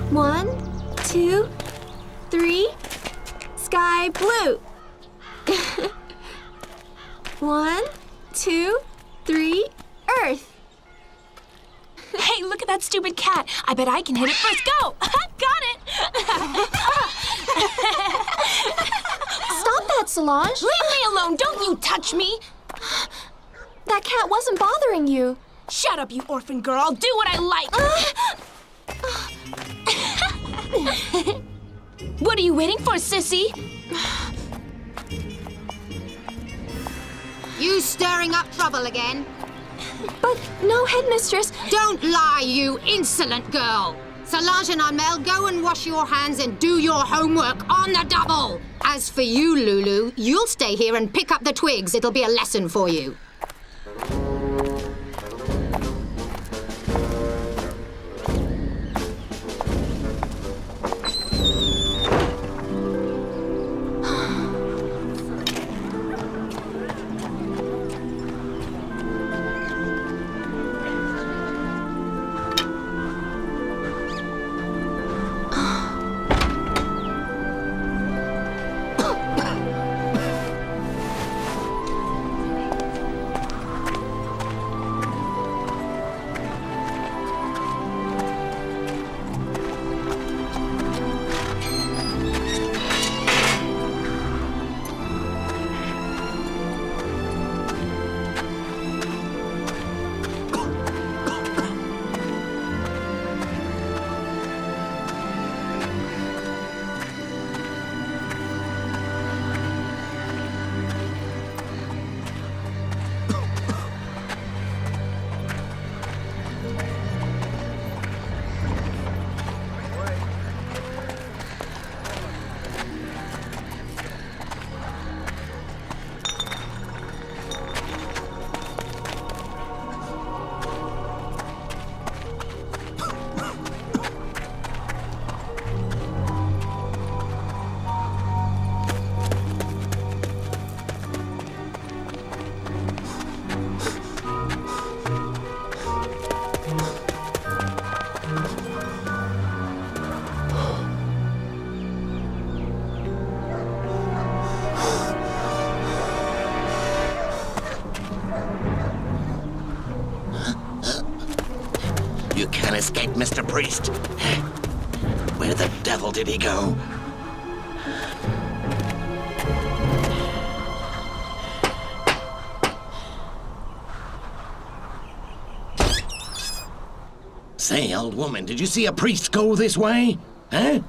1, 2, 3. Sky blue. 1, 2, 3. Earth. Hey, look at that stupid cat. I bet I can hit it first. Go! Got it! Stop that, Solange. Leave me alone. Don't you touch me. That cat wasn't bothering you. Shut up, you orphan girl. I'll do what I like. What are you waiting for, sissy? You stirring up trouble again? But no, headmistress. Don't lie, you insolent girl. Solange and Armel, go and wash your hands and do your homework on the double. As for you, Loulou, you'll stay here and pick up the twigs. It'll be a lesson for you. You can't escape, Mr. Priest. Where the devil did he go? Say, old woman, did you see a priest go this way? Huh?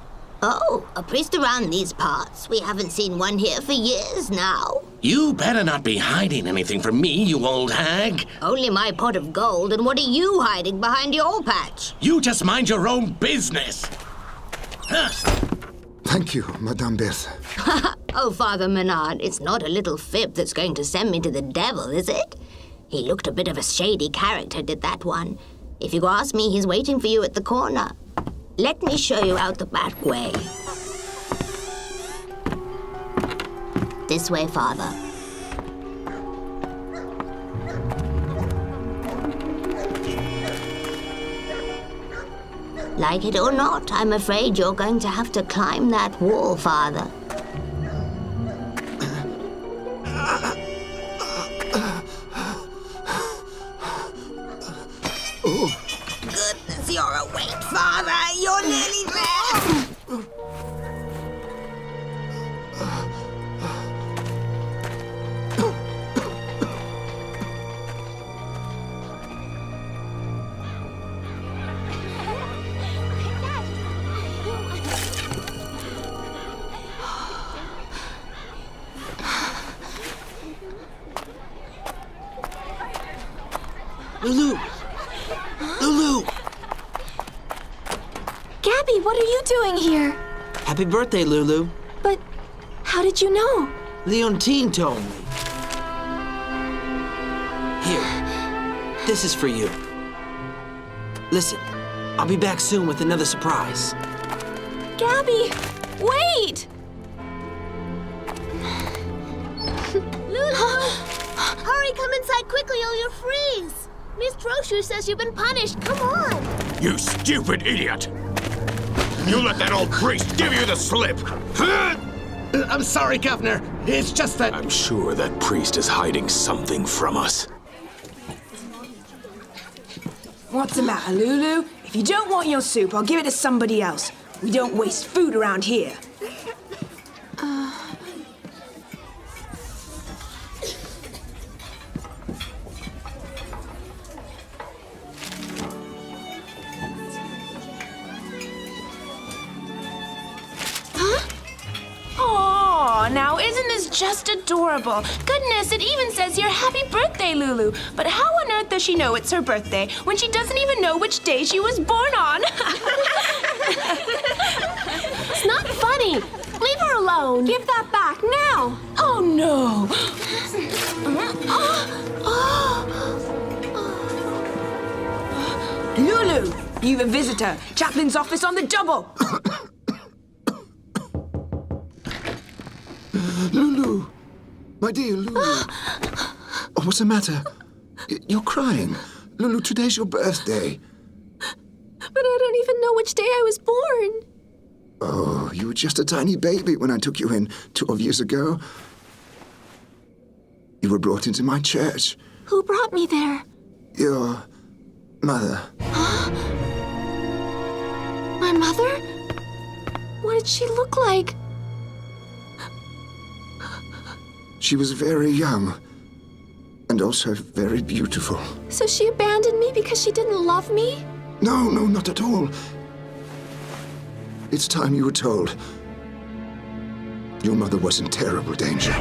Oh, a priest around these parts. We haven't seen one here for years now. You better not be hiding anything from me, you old hag. Only my pot of gold, and what are you hiding behind your patch? You just mind your own business. Huh. Thank you, Madame Beth. Oh, Father Menard, it's not a little fib that's going to send me to the devil, is it? He looked a bit of a shady character, did that one. If you ask me, he's waiting for you at the corner. Let me show you out the back way. This way, Father. Like it or not, I'm afraid you're going to have to climb that wall, Father. Goodness, you're awake, Father! You're nearly there! Loulou! Loulou! Gabby, what are you doing here? Happy birthday, Loulou. But did you know? Leontine told me. Here, this is for you. Listen, I'll be back soon with another surprise. Gabby, wait! Loulou! Hurry, come inside quickly or you'll freeze! Miss Trochu says you've been punished. Come on! You stupid idiot! You let that old priest give you the slip! I'm sorry, Governor. It's just that... I'm sure that priest is hiding something from us. What's the matter, Loulou? If you don't want your soup, I'll give it to somebody else. We don't waste food around here. Now, isn't this just adorable? Goodness, it even says here, happy birthday, Loulou. But how on earth does she know it's her birthday when she doesn't even know which day she was born on? It's not funny. Leave her alone. Give that back now. Oh, no. Loulou, you've a visitor. Chaplain's office on the double. Loulou! My dear Loulou! Oh, what's the matter? You're crying. Loulou, today's your birthday. But I don't even know which day I was born. Oh, you were just a tiny baby when I took you in 12 years ago. You were brought into my church. Who brought me there? Your mother. My mother? What did she look like? She was very young, and also very beautiful. So she abandoned me because she didn't love me? No, not at all. It's time you were told. Your mother was in terrible danger.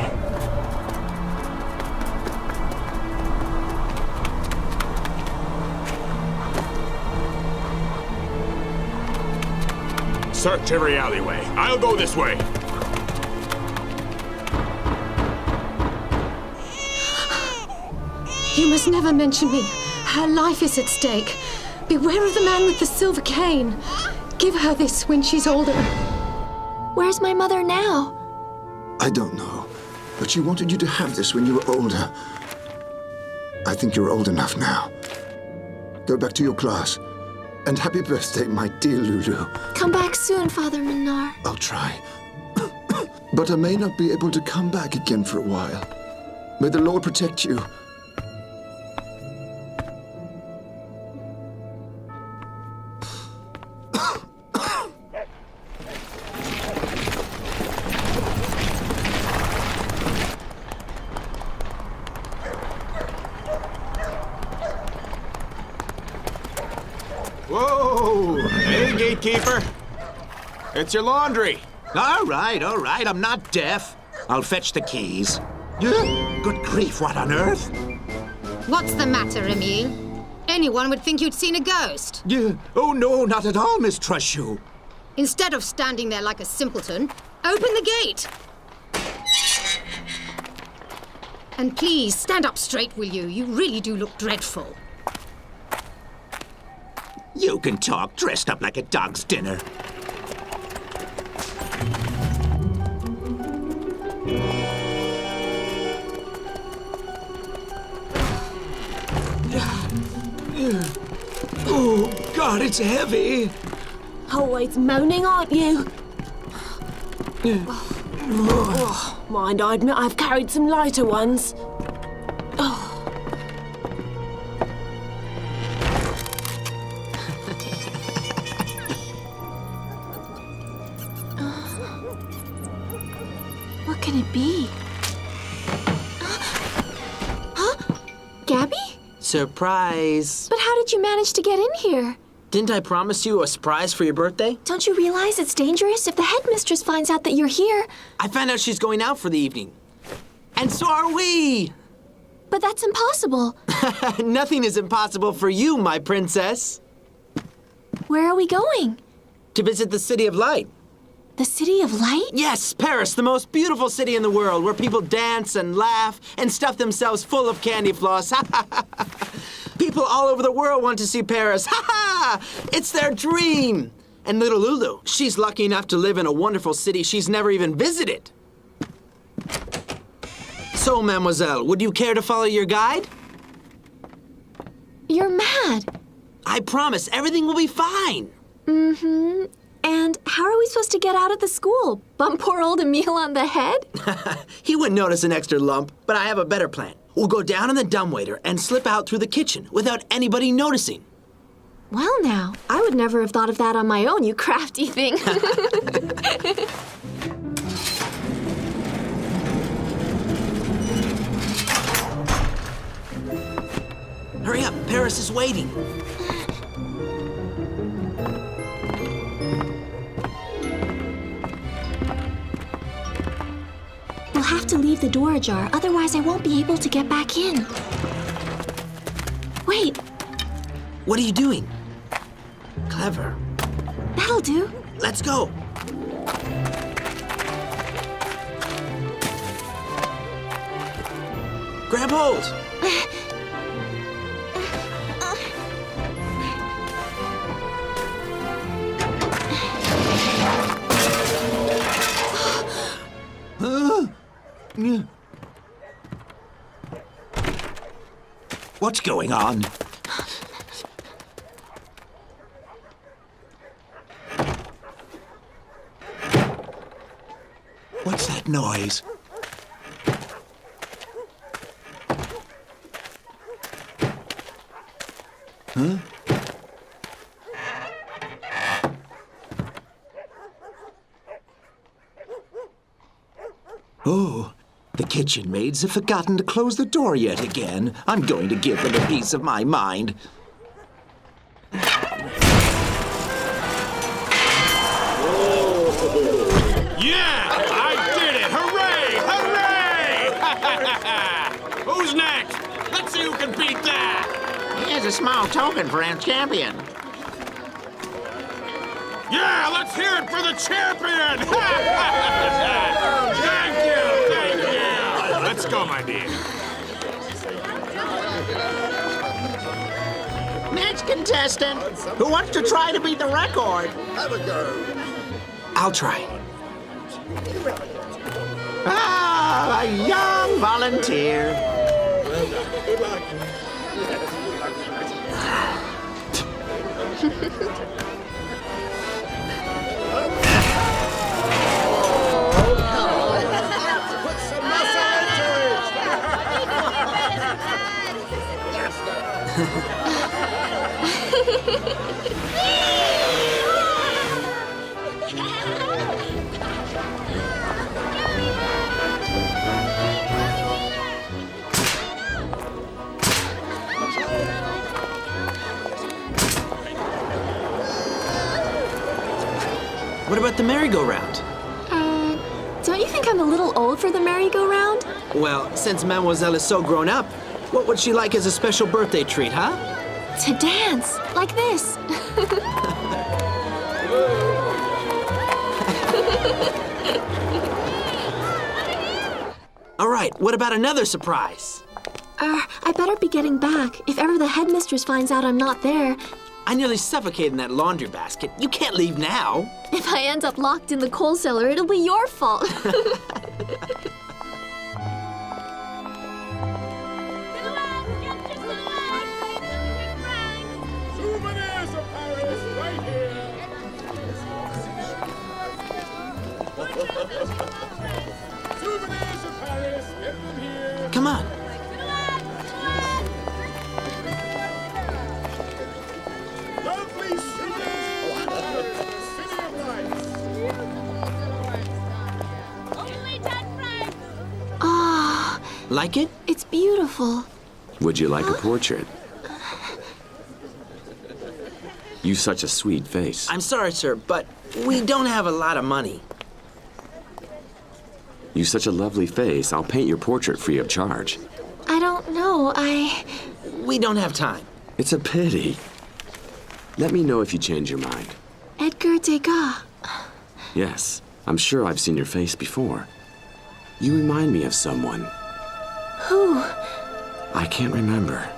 Search every alleyway. I'll go this way. You must never mention me. Her life is at stake. Beware of the man with the silver cane. Give her this when she's older. Where's my mother now? I don't know, but she wanted you to have this when you were older. I think you're old enough now. Go back to your class. And happy birthday, my dear Loulou. Come back soon, Father Menard. I'll try. But I may not be able to come back again for a while. May the Lord protect you. Whoa! Hey, gatekeeper. It's your laundry. All right. I'm not deaf. I'll fetch the keys. Good grief, what on earth? What's the matter, Emile? Anyone would think you'd seen a ghost. Oh, no, not at all, Miss Trochu. Instead of standing there like a simpleton, open the gate. And please, stand up straight, will you? You really do look dreadful. You can talk dressed up like a dog's dinner. Oh, God, it's heavy. Always moaning, aren't you? Oh, mind, I admit I've carried some lighter ones. What can it be? Huh? Gabby? Surprise. But how did you manage to get in here? Didn't I promise you a surprise for your birthday? Don't you realize it's dangerous if the headmistress finds out that you're here? I found out she's going out for the evening. And so are we! But that's impossible. Nothing is impossible for you, my princess. Where are we going? To visit the City of Light. The City of Light? Yes, Paris, the most beautiful city in the world, where people dance and laugh and stuff themselves full of candy floss. People all over the world want to see Paris. It's their dream. And little Loulou, she's lucky enough to live in a wonderful city she's never even visited. So, mademoiselle, would you care to follow your guide? You're mad. I promise, everything will be fine. Mm-hmm. And how are we supposed to get out of the school? Bump poor old Emile on the head? He wouldn't notice an extra lump, but I have a better plan. We'll go down in the dumbwaiter and slip out through the kitchen without anybody noticing. Well now, I would never have thought of that on my own, you crafty thing. Hurry up, Paris is waiting. We'll have to leave the door ajar, otherwise I won't be able to get back in. Wait. What are you doing? Clever. That'll do. Let's go. Grab hold. What's going on? What's that noise? Huh? Oh, the kitchen maids have forgotten to close the door yet again. I'm going to give them a piece of my mind. Yeah! I did it! Hooray! Hooray! Who's next? Let's see who can beat that! Here's a small token for our champion. Yeah, let's hear it for the champion! Thank you! Thank you! Let's go, my dear. Next contestant, who wants to try to beat the record? Have a go. I'll try. Ah, a young volunteer. Good luck. Put some muscle into What about the merry-go-round? Don't you think I'm a little old for the merry-go-round? Well, since Mademoiselle is so grown up, what would she like as a special birthday treat, huh? To dance, like this. All right, what about another surprise? I better be getting back. If ever the headmistress finds out I'm not there. I nearly suffocated in that laundry basket. You can't leave now. If I end up locked in the coal cellar, it'll be your fault. Souvenirs of Paris, right here. Souvenirs of Paris, get them here. Come on. Lovely souvenirs of Paris, City of Lights. Only 10 francs. Ah, Like it? it's beautiful. Would you like a portrait? You such a sweet face. I'm sorry, sir, but we don't have a lot of money. You such a lovely face. I'll paint your portrait free of charge. I don't know, We don't have time. It's a pity. Let me know if you change your mind. Edgar Degas. Yes, I'm sure I've seen your face before. You remind me of someone. Who? I can't remember.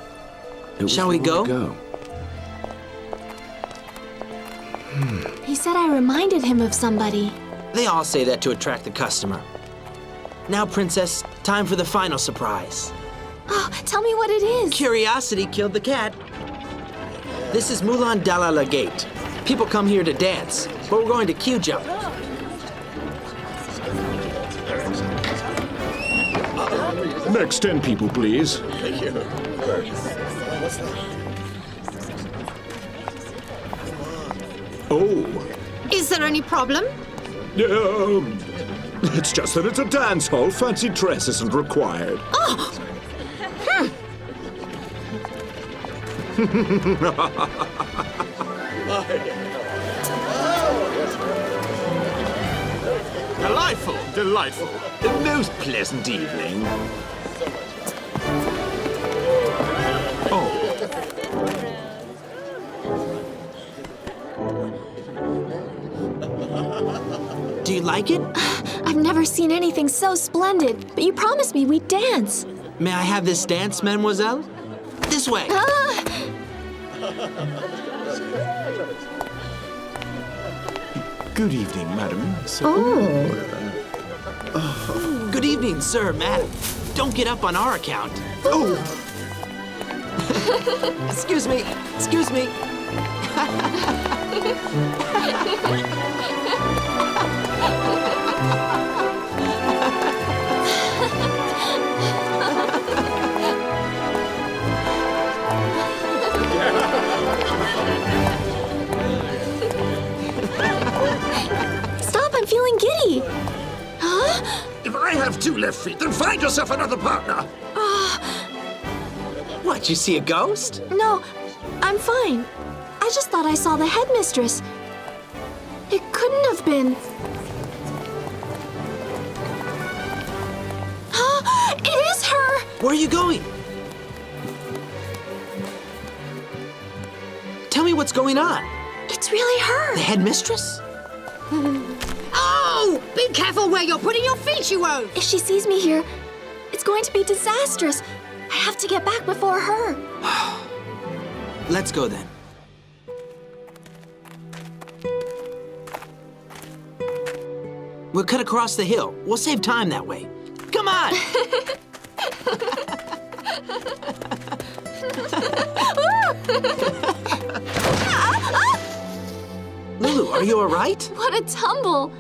Shall we go? He said I reminded him of somebody. They all say that to attract the customer. Now, Princess, time for the final surprise. Oh, tell me what it is. Curiosity killed the cat. This is Moulin de la Gate. People come here to dance, but we're going to queue jump. Next 10 people, please. Thank you. Oh. Is there any problem? It's just that it's a dance hall. Fancy dress isn't required. Oh! Delightful, delightful. A most pleasant evening. Do you like it? I've never seen anything so splendid, but you promised me we'd dance. May I have this dance, mademoiselle? This way. Good evening, madam. Good evening, sir, madam. Don't get up on our account. Oh! Excuse me. Excuse me. Stop, I'm feeling giddy. Huh? If I have 2 left feet, then find yourself another partner. What, you see a ghost? No, I'm fine. I just thought I saw the headmistress. It couldn't have been. It is her! Where are you going? Tell me what's going on. It's really her. The headmistress? Oh! Be careful where you're putting your feet, you oaf! If she sees me here, it's going to be disastrous. I have to get back before her. Let's go then. We'll cut across the hill. We'll save time that way. Come on! Loulou, are you all right? What a tumble.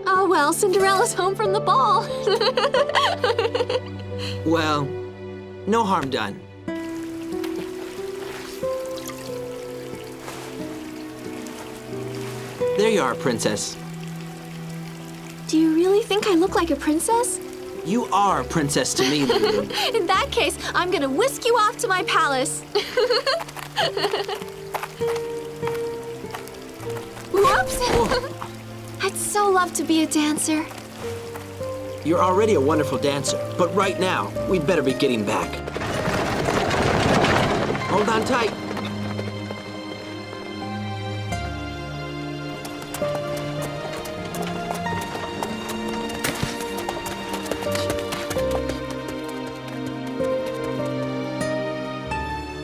Oh well, Cinderella's home from the ball. Well, no harm done. There you are, Princess. Do you really think I look like a princess? You are a princess to me, Loulou. In that case, I'm gonna whisk you off to my palace. Whoops! I'd so love to be a dancer. You're already a wonderful dancer, but right now, we'd better be getting back. Hold on tight.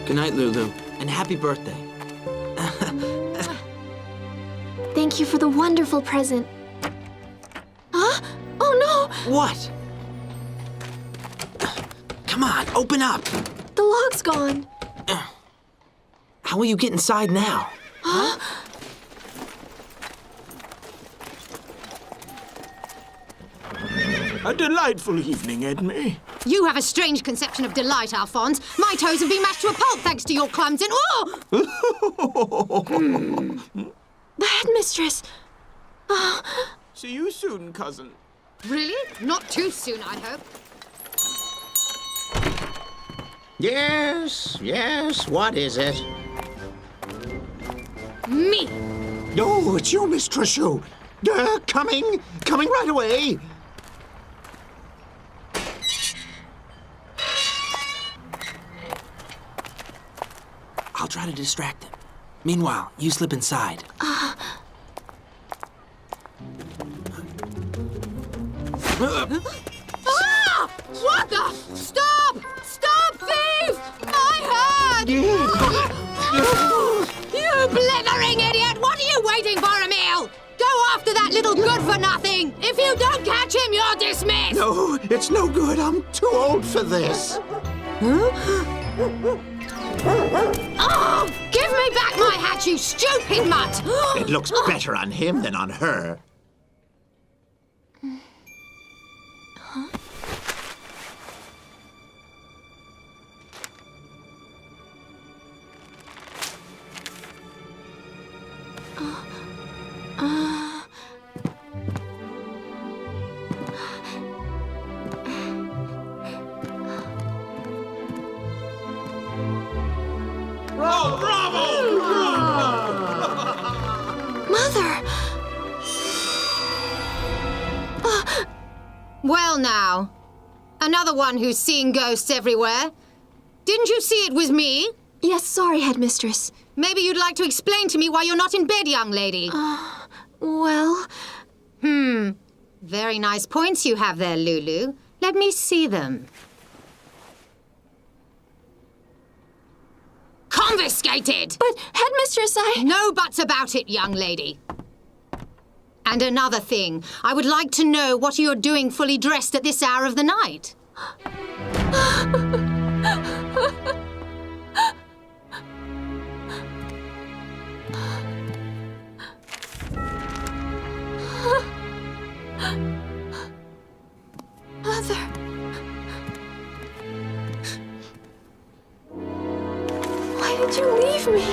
Good night, Loulou, and happy birthday. Thank you for the wonderful present. Huh? Oh no! What? Come on, open up. The log's gone. How will you get inside now? Huh? A delightful evening, Edme. You have a strange conception of delight, Alphonse. My toes have been mashed to a pulp thanks to your clumsy. Oh! The headmistress. Oh. See you soon, cousin. Really? Not too soon, I hope. Yes, what is it? Me! No, it's you, Miss Trochu. Coming right away. I'll try to distract them. Meanwhile, you slip inside. Ah! What the? Stop! Stop, thief! My hand! You blithering idiot! What are you waiting for, Emil? Go after that little good-for-nothing! If you don't catch him, you're dismissed! No, it's no good. I'm too old for this. Oh! Give me back my hat, you stupid mutt! It looks better on him than on her. Well now, another one who's seeing ghosts everywhere. Didn't you see it was me? Yes, sorry, headmistress. Maybe you'd like to explain to me why you're not in bed, young lady. Well... Very nice points you have there, Loulou. Let me see them. Confiscated! But, headmistress, No buts about it, young lady. And another thing, I would like to know what you're doing fully dressed at this hour of the night. Mother... Why did you leave me?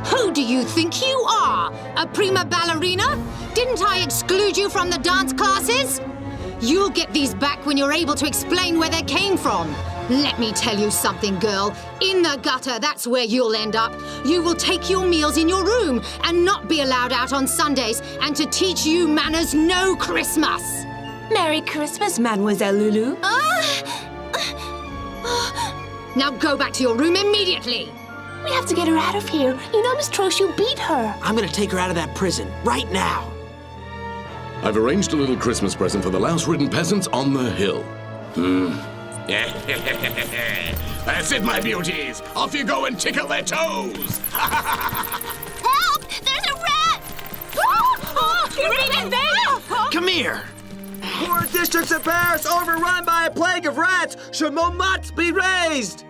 Who do you think you are? A prima ballerina? Didn't I exclude you from the dance classes? You'll get these back when you're able to explain where they came from. Let me tell you something, girl. In the gutter, that's where you'll end up. You will take your meals in your room and not be allowed out on Sundays. And to teach you manners, no Christmas. Merry Christmas, Mademoiselle Loulou. Now go back to your room immediately. We have to get her out of here. You know Miss Trochu beat her. I'm gonna take her out of that prison, right now. I've arranged a little Christmas present for the louse-ridden peasants on the hill. That's it, my beauties. Off you go and tickle their toes. Help! There's a rat! Come here. Poor districts of Paris overrun by a plague of rats. Should Montmartre be raised?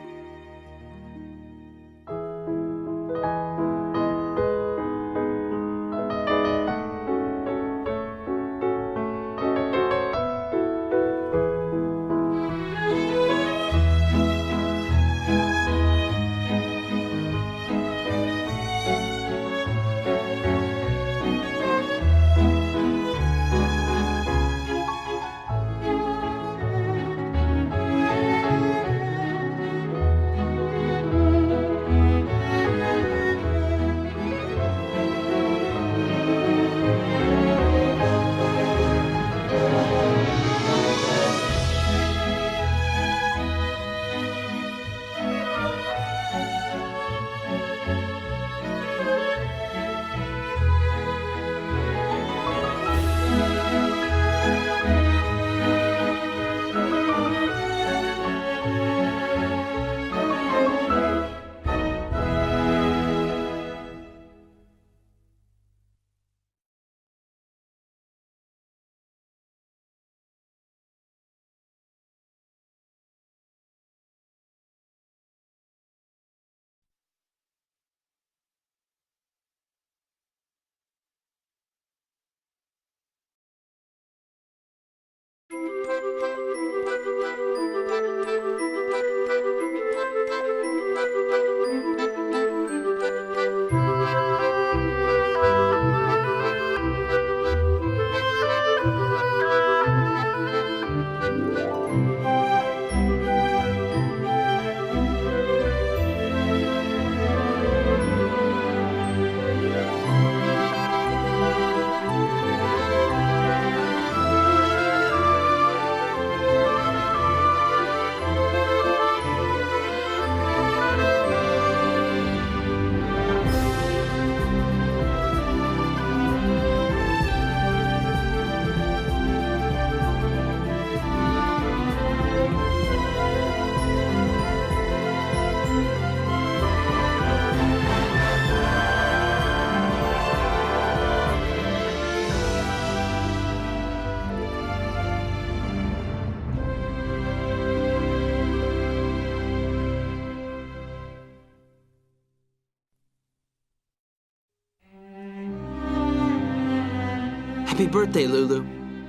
Happy birthday, Loulou.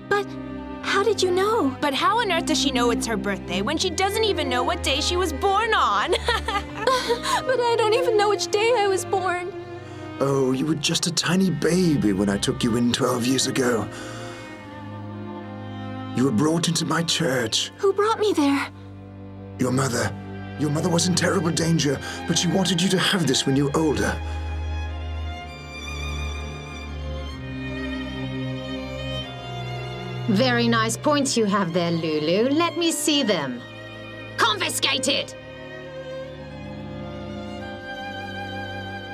But how did you know? But how on earth does she know it's her birthday when she doesn't even know what day she was born on? But I don't even know which day I was born. Oh, you were just a tiny baby when I took you in 12 years ago. You were brought into my church. Who brought me there? Your mother. Your mother was in terrible danger, but she wanted you to have this when you were older. Very nice points you have there, Loulou. Let me see them. Confiscated!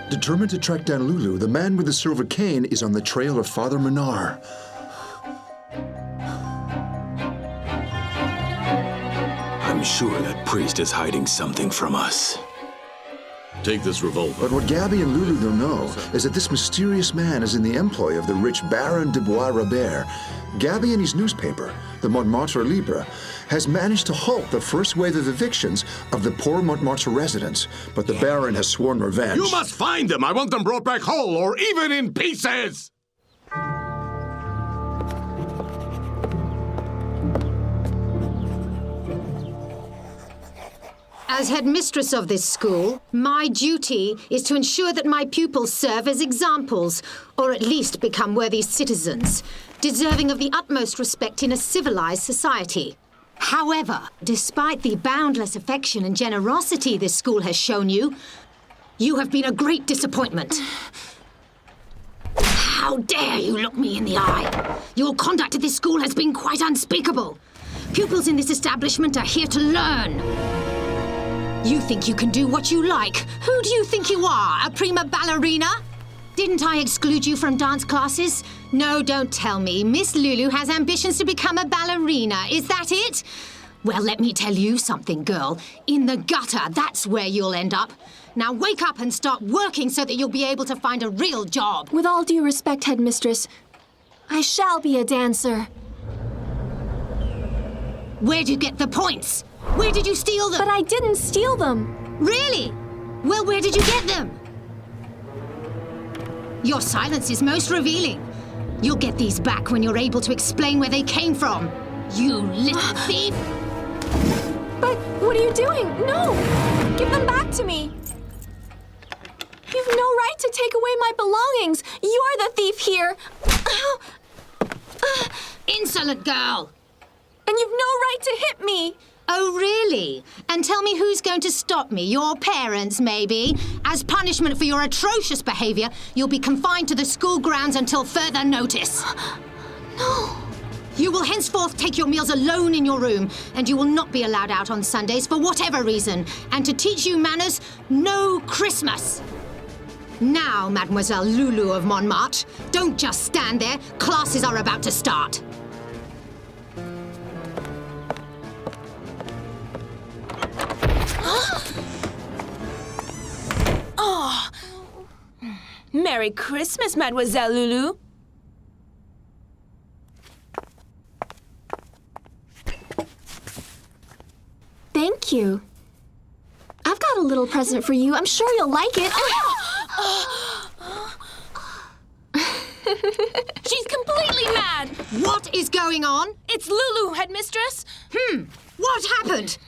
Determined to track down Loulou, the man with the silver cane is on the trail of Father Menard. I'm sure that priest is hiding something from us. Take this revolver. But what Gabby and Loulou don't know is that this mysterious man is in the employ of the rich Baron de Bois-Robert. Gabby and his newspaper, the Montmartre Libre, has managed to halt the first wave of evictions of the poor Montmartre residents. But the Baron has sworn revenge. You must find them! I want them brought back whole or even in pieces! As headmistress of this school, my duty is to ensure that my pupils serve as examples, or at least become worthy citizens, deserving of the utmost respect in a civilized society. However, despite the boundless affection and generosity this school has shown you, you have been a great disappointment. How dare you look me in the eye? Your conduct at this school has been quite unspeakable. Pupils in this establishment are here to learn. You think you can do what you like. Who do you think you are, a prima ballerina? Didn't I exclude you from dance classes? No, don't tell me. Miss Loulou has ambitions to become a ballerina. Is that it? Well, let me tell you something, girl. In the gutter, that's where you'll end up. Now wake up and start working so that you'll be able to find a real job. With all due respect, headmistress, I shall be a dancer. Where'd you get the points? Where did you steal them? But I didn't steal them. Really? Well, where did you get them? Your silence is most revealing. You'll get these back when you're able to explain where they came from. You little thief! But what are you doing? No! Give them back to me! You've no right to take away my belongings! You're the thief here! Insolent girl! And you've no right to hit me! Oh, really? And tell me who's going to stop me? Your parents, maybe? As punishment for your atrocious behavior, you'll be confined to the school grounds until further notice. No. You will henceforth take your meals alone in your room, and you will not be allowed out on Sundays for whatever reason. And to teach you manners, no Christmas. Now, Mademoiselle Loulou of Montmartre, don't just stand there. Classes are about to start. Oh. Merry Christmas, Mademoiselle Loulou. Thank you. I've got a little present for you. I'm sure you'll like it. She's completely mad. What is going on? It's Loulou, headmistress. What happened?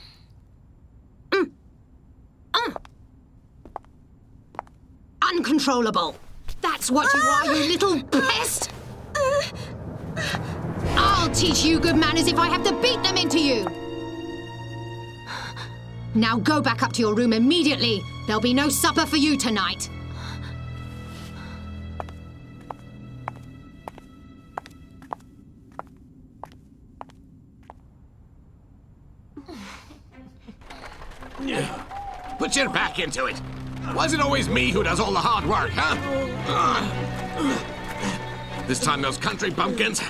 Uncontrollable. That's what you are, you little pest. I'll teach you good manners if I have to beat them into you. Now go back up to your room immediately. There'll be no supper for you tonight. Put your back into it. Was it always me who does all the hard work, huh? This time those country bumpkins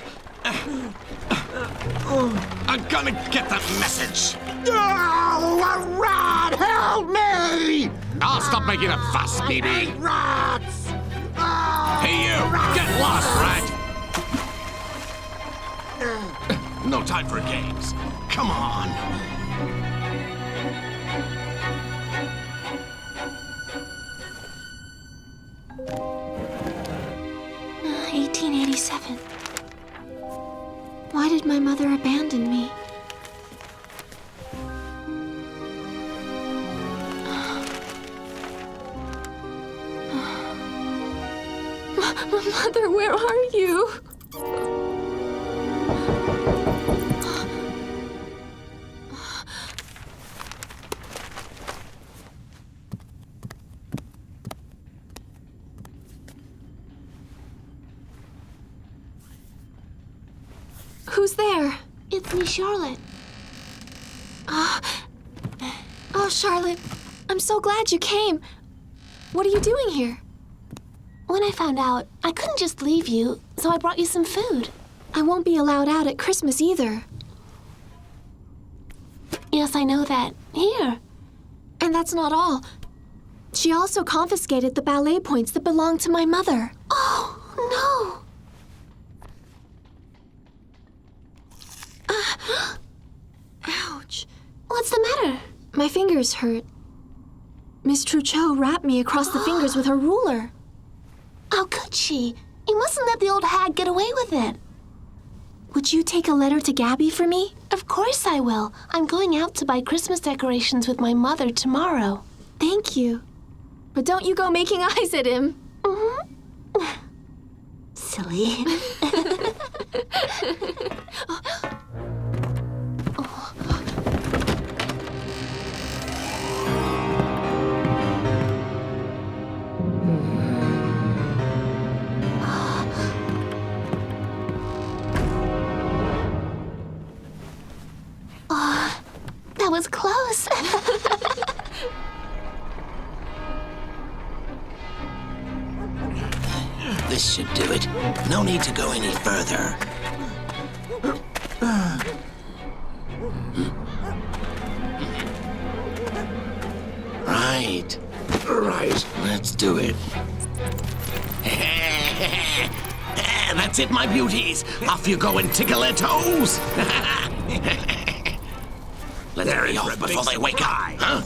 are gonna get the message. Oh, a rat! Help me! I'll stop making a fuss, BB. Rats! Hey, you! Get lost, rat! No time for games. Come on. 1887. Why did my mother abandon me? Mother, where are you? Who's there? It's me, Charlotte. Oh, Charlotte, I'm so glad you came. What are you doing here? When I found out, I couldn't just leave you, so I brought you some food. I won't be allowed out at Christmas either. Yes, I know that. Here. And that's not all. She also confiscated the ballet points that belonged to my mother. Oh, no. Ouch. What's the matter? My fingers hurt. Miss Trochu rapped me across the fingers with her ruler. How could she? You mustn't let the old hag get away with it. Would you take a letter to Gabby for me? Of course I will. I'm going out to buy Christmas decorations with my mother tomorrow. Thank you. But don't you go making eyes at him. Mm-hmm. Silly. That was close. This should do it. No need to go any further. Right. Right. Let's do it. That's it, my beauties. Off you go and tickle their toes. Let's be off before they wake up, huh?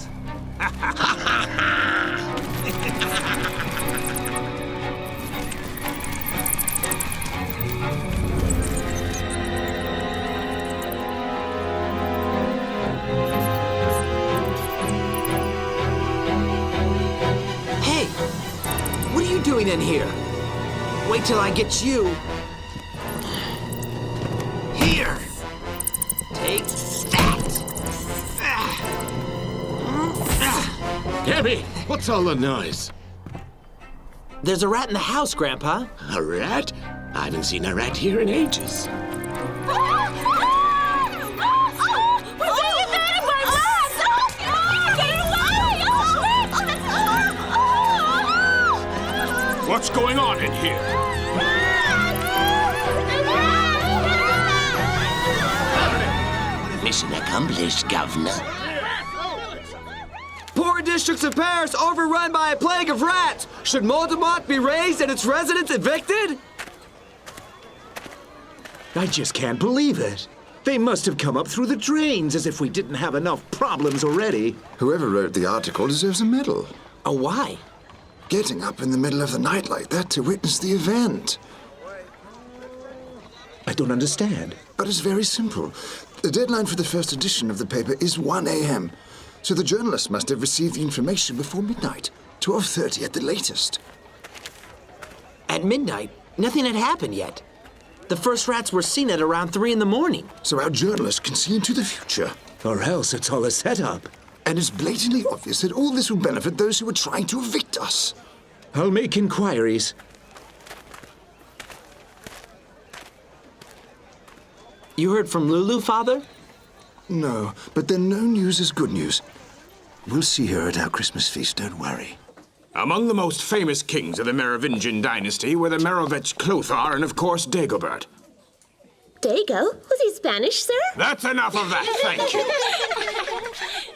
Hey, what are you doing in here? Wait till I get you. Here. Take that. Gabby, what's all the noise? There's a rat in the house, Grandpa. A rat? I haven't seen a rat here in ages. What's going on in here? Mission accomplished, Governor. Poor districts of Paris overrun by a plague of rats. Should Montmartre be razed and its residents evicted? I just can't believe it. They must have come up through the drains, as if we didn't have enough problems already. Whoever wrote the article deserves a medal. Oh, why? Getting up in the middle of the night like that to witness the event. I don't understand. But it's very simple. The deadline for the first edition of the paper is 1 a.m., so the journalists must have received the information before midnight, 12:30 at the latest. At midnight, nothing had happened yet. The first rats were seen at around 3 in the morning. So our journalists can see into the future. Or else it's all a setup. And it's blatantly obvious that all this will benefit those who are trying to evict us. I'll make inquiries. You heard from Loulou, Father? No, but then no news is good news. We'll see her at our Christmas feast, don't worry. Among the most famous kings of the Merovingian dynasty were the Merovech Clothar and, of course, Dagobert. Dago? Was he Spanish, sir? That's enough of that, thank you.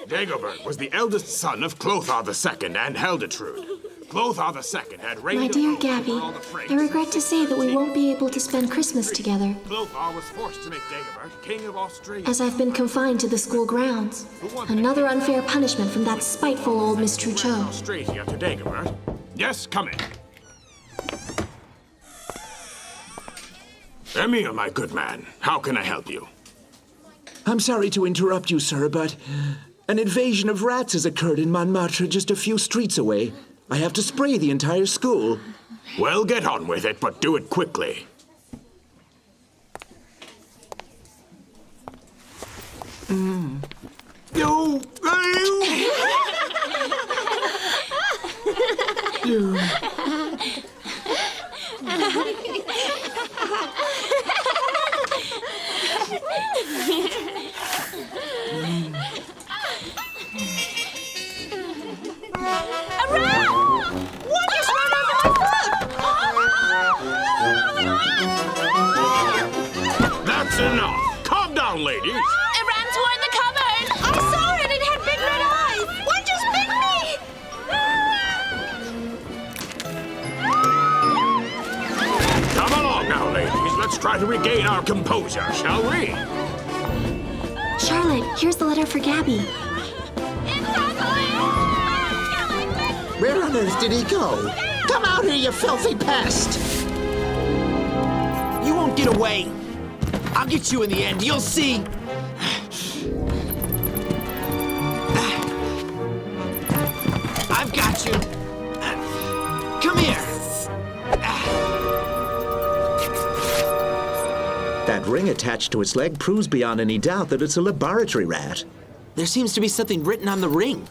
Dagobert was the eldest son of Clothar II and Helgetrude. Clothar II had reigned My dear over Gabby, all the Franks. I regret to say that we won't be able to spend Christmas together, Clothar was forced to make Dagobert king of Australia. as I've been confined to the school grounds. Another unfair punishment from that spiteful old Miss Trochu. Australia to Dagobert. Yes, come in. Emile, my good man, how can I help you? I'm sorry to interrupt you, sir, but an invasion of rats has occurred in Montmartre just a few streets away. I have to spray the entire school. Well, get on with it, but do it quickly. You... That's enough! Calm down, ladies! It ran toward the cupboard! I saw it! It had big red eyes! One just bit me! Come along now, ladies. Let's try to regain our composure, shall we? Charlotte, here's the letter for Gabby. Where on earth did he go? Come out here, you filthy pest! You won't get away. I'll get you in the end. You'll see. I've got you. Come here. That ring attached to its leg proves beyond any doubt that it's a laboratory rat. There seems to be something written on the ring.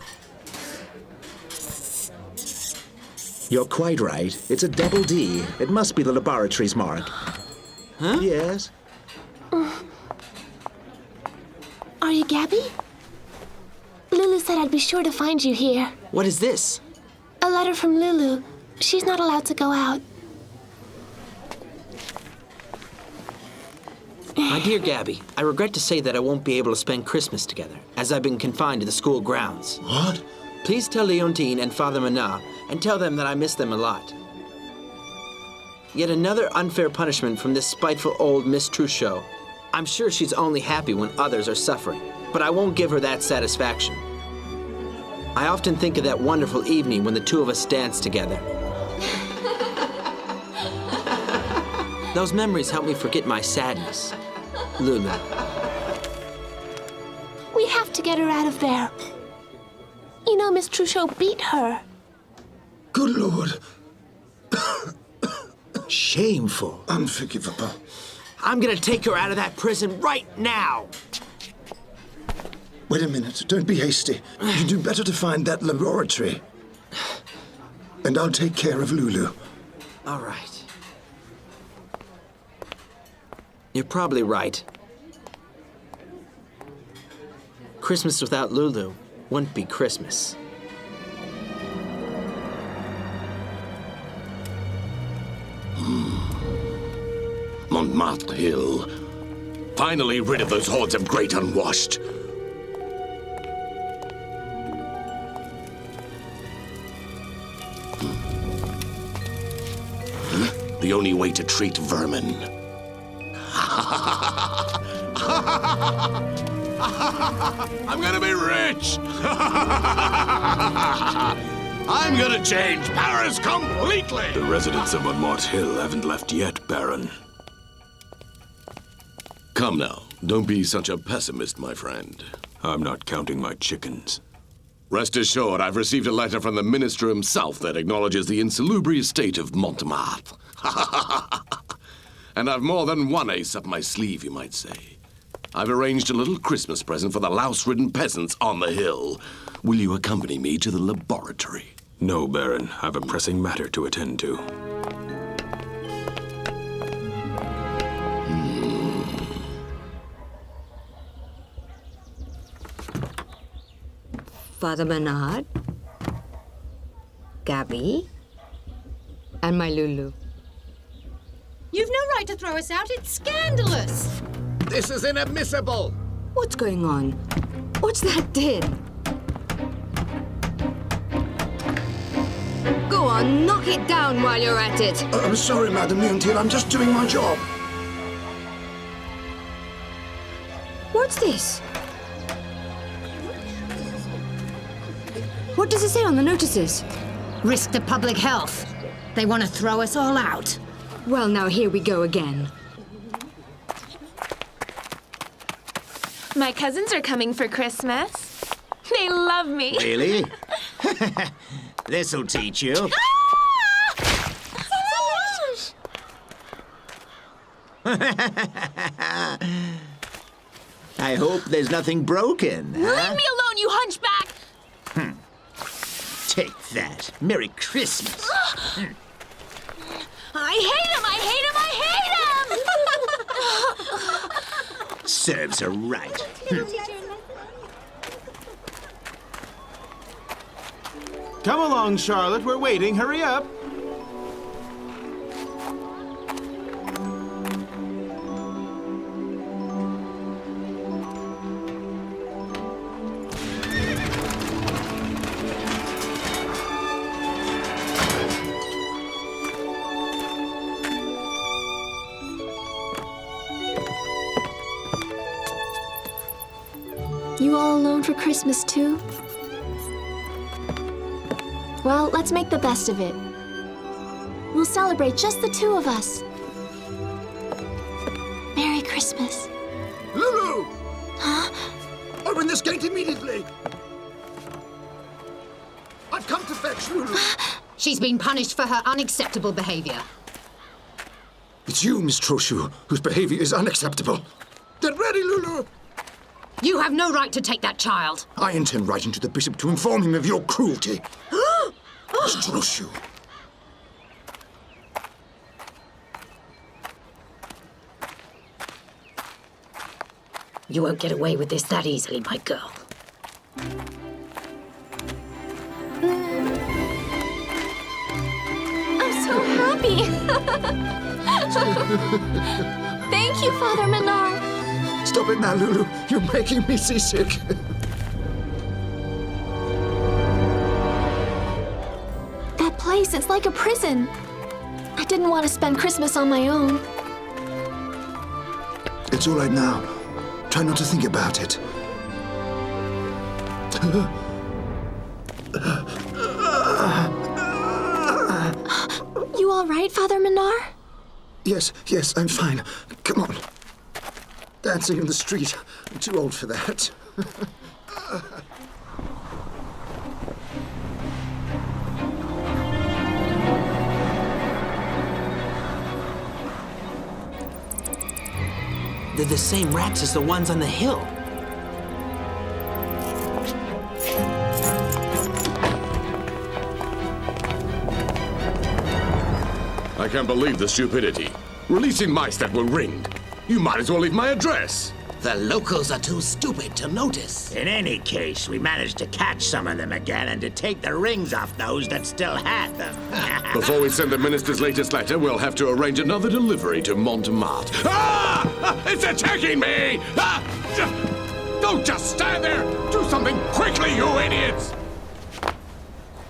You're quite right. It's a double D. It must be the laboratory's mark. Huh? Yes. Are you Gabby? Loulou said I'd be sure to find you here. What is this? A letter from Loulou. She's not allowed to go out. My dear Gabby, I regret to say that I won't be able to spend Christmas together, as I've been confined to the school grounds. What? Please tell Leontine and Father Menard, and tell them that I miss them a lot. Yet another unfair punishment from this spiteful old Miss Trochu. I'm sure she's only happy when others are suffering, but I won't give her that satisfaction. I often think of that wonderful evening when the two of us danced together. Those memories help me forget my sadness. Loulou. We have to get her out of there. You know, Miss Trochu beat her. Good Lord. Shameful. Unforgivable. I'm gonna take her out of that prison right now. Wait a minute. Don't be hasty. You do better to find that laboratory. And I'll take care of Loulou. All right. You're probably right. Christmas without Loulou wouldn't be Christmas. Montmartre Hill. Finally rid of those hordes of great unwashed. The only way to treat vermin. I'm gonna be rich! I'm gonna change Paris completely! The residents of Montmartre Hill haven't left yet, Baron. Come now, don't be such a pessimist, my friend. I'm not counting my chickens. Rest assured, I've received a letter from the minister himself that acknowledges the insalubrious state of Montmartre. And I've more than one ace up my sleeve, you might say. I've arranged a little Christmas present for the louse-ridden peasants on the hill. Will you accompany me to the laboratory? No, Baron. I've a pressing matter to attend to. Father Menard, Gabby, and my Loulou. You've no right to throw us out. It's scandalous. This is inadmissible. What's going on? What's that din? Go on, knock it down while you're at it. I'm sorry, Madame Leontine. I'm just doing my job. What's this? What does it say on the notices? Risk to public health. They want to throw us all out. Well, now here we go again. My cousins are coming for Christmas. They love me. Really? This'll teach you. I hope there's nothing broken. Leave me alone, you hunchback! Take that. Merry Christmas. I hate him! I hate him! I hate him! Serves her right. Come along, Charlotte. We're waiting. Hurry up. You all alone for Christmas, too? Well, let's make the best of it. We'll celebrate just the two of us. Merry Christmas. Loulou! Huh? Open this gate immediately! I've come to fetch Loulou. She's been punished for her unacceptable behavior. It's you, Miss Trochu, whose behavior is unacceptable. Get ready, Loulou! You have no right to take that child. I intend writing to the bishop to inform him of your cruelty. Miss Trochu. You won't get away with this that easily, my girl. I'm so happy. Thank you, Father Menard. Stop it now, Loulou. You're making me seasick. That place, it's like a prison. I didn't want to spend Christmas on my own. It's all right now. Try not to think about it. You all right, Father Menard? Yes, I'm fine. Come on. Dancing in the street. I'm too old for that. They're the same rats as the ones on the hill. I can't believe the stupidity. Releasing mice that were ringed. You might as well leave my address. The locals are too stupid to notice. In any case, we managed to catch some of them again and to take the rings off those that still had them. Before we send the minister's latest letter, we'll have to arrange another delivery to Montmartre. Ah! It's attacking me! Ah! Don't just stand there! Do something quickly, you idiots!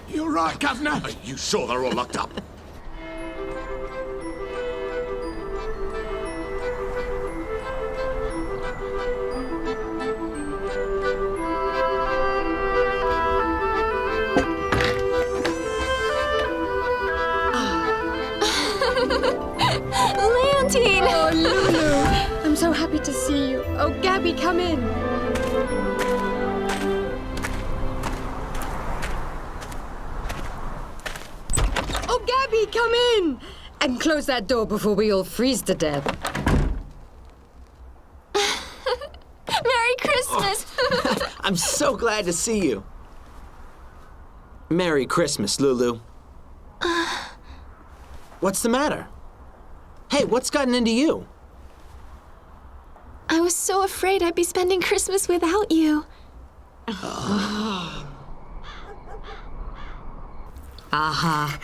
You're right, Governor. Are you sure they're all locked up? Leontine! Oh, Loulou! I'm so happy to see you. Oh, Gabby, come in. Oh, Gabby, come in! And close that door before we all freeze to death. Merry Christmas! I'm so glad to see you. Merry Christmas, Loulou. What's the matter? Hey, what's gotten into you? I was so afraid I'd be spending Christmas without you. Aha.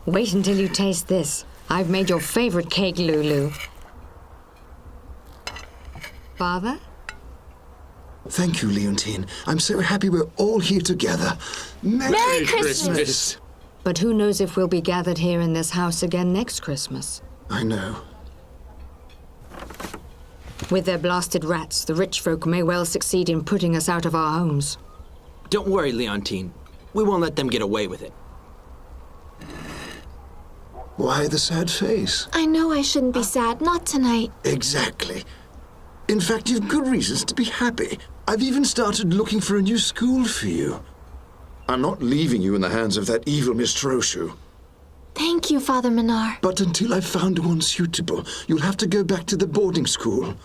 Wait until you taste this. I've made your favorite cake, Loulou. Father? Thank you, Leontine. I'm so happy we're all here together. Merry Christmas! But who knows if we'll be gathered here in this house again next Christmas? I know. With their blasted rats, the rich folk may well succeed in putting us out of our homes. Don't worry, Leontine. We won't let them get away with it. Why the sad face? I know I shouldn't be sad. Not tonight. Exactly. In fact, you've good reasons to be happy. I've even started looking for a new school for you. I'm not leaving you in the hands of that evil Miss Trochu. Thank you, Father Menard. But until I've found one suitable, you'll have to go back to the boarding school.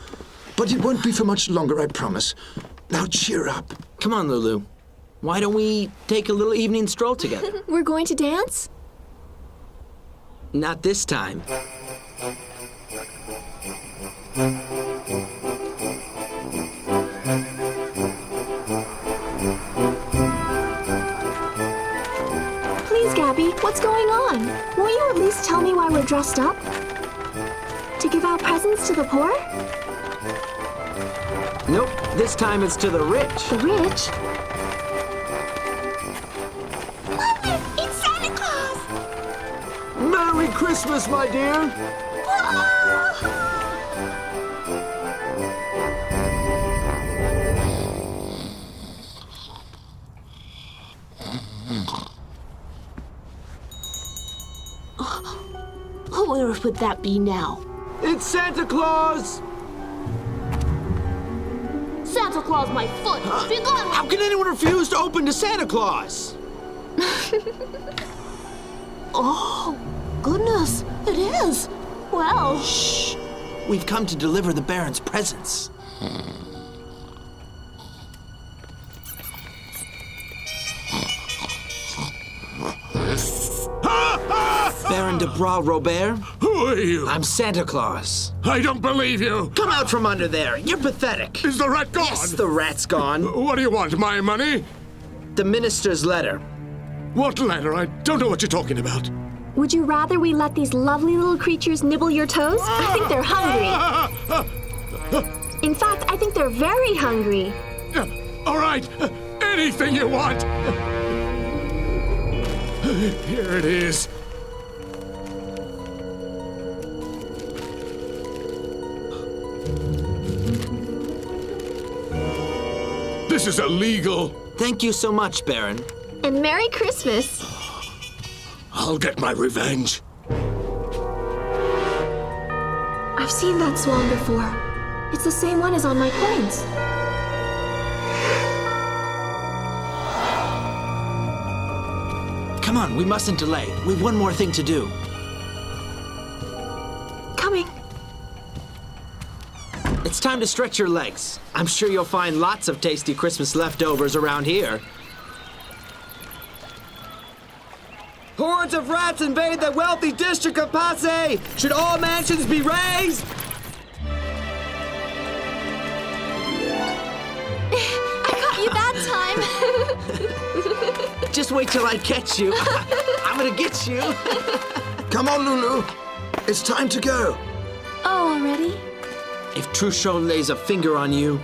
But it won't be for much longer, I promise. Now cheer up. Come on, Loulou. Why don't we take a little evening stroll together? We're going to dance? Not this time. Please, Gabby, what's going on? Won't you at least tell me why we're dressed up? To give out presents to the poor? Nope, this time it's to the rich. The rich? It's Santa Claus! Merry Christmas, my dear! Who on earth would that be now? It's Santa Claus! Santa Claus, my foot! Be gone! How can anyone refuse to open to Santa Claus? Oh, goodness, it is. Well... Shh! We've come to deliver the Baron's presents. Baron de Bois-Robert? Who are you? I'm Santa Claus. I don't believe you. Come out from under there. You're pathetic. Is the rat gone? Yes, the rat's gone. What do you want, my money? The minister's letter. What letter? I don't know what you're talking about. Would you rather we let these lovely little creatures nibble your toes? I think they're hungry. In fact, I think they're very hungry. All right, anything you want. Here it is. This is illegal. Thank you so much, Baron. And Merry Christmas. I'll get my revenge. I've seen that swan before. It's the same one as on my coins. Come on, we mustn't delay. We've one more thing to do. Coming. It's time to stretch your legs. I'm sure you'll find lots of tasty Christmas leftovers around here. Hordes of rats invade the wealthy district of Passy! Should all mansions be razed? I caught you that time. Just wait till I catch you. I'm gonna get you. Come on, Loulou. It's time to go. Oh, already? If Trochu lays a finger on you...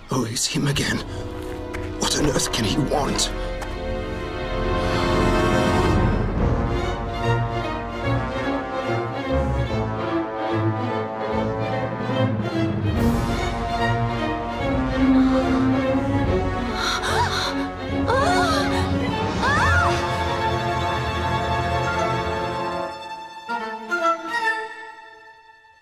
Oh, it's him again. What on earth can he want?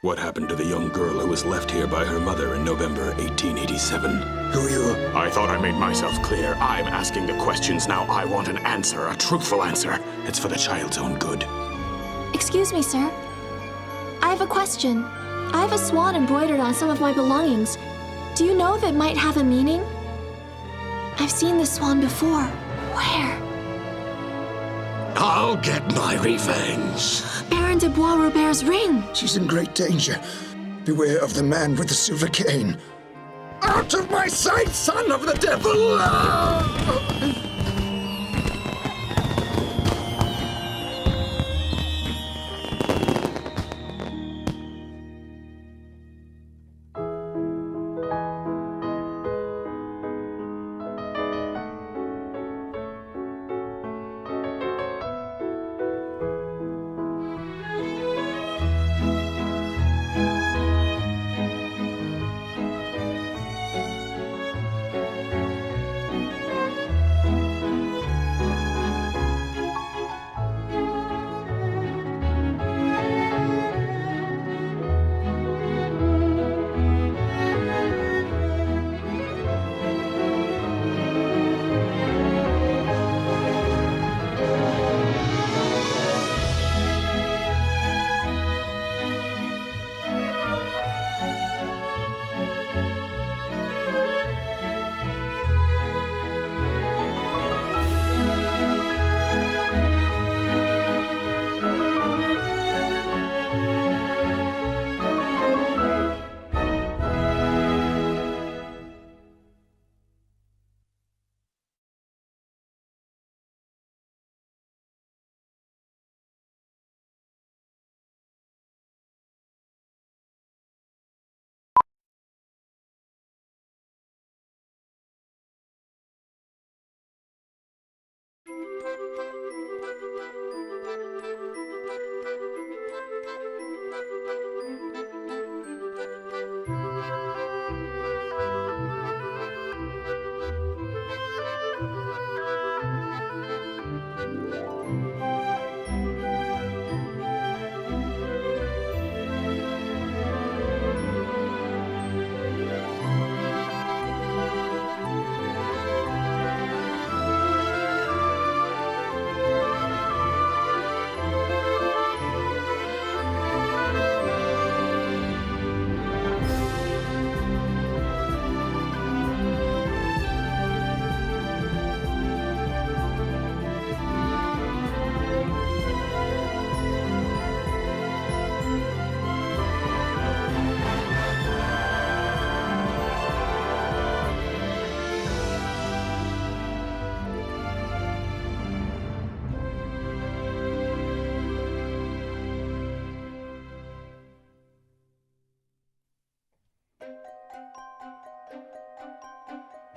What happened to the young girl who was left here by her mother in November 1887? Who are you? I thought I made myself clear. I'm asking the questions now. I want an answer, a truthful answer. It's for the child's own good. Excuse me, sir. I have a question. I have a swan embroidered on some of my belongings. Do you know if it might have a meaning? I've seen this swan before. Where? I'll get my revenge. Baron de Bois-Robert's ring. She's in great danger. Beware of the man with the silver cane. Out of my sight, son of the devil!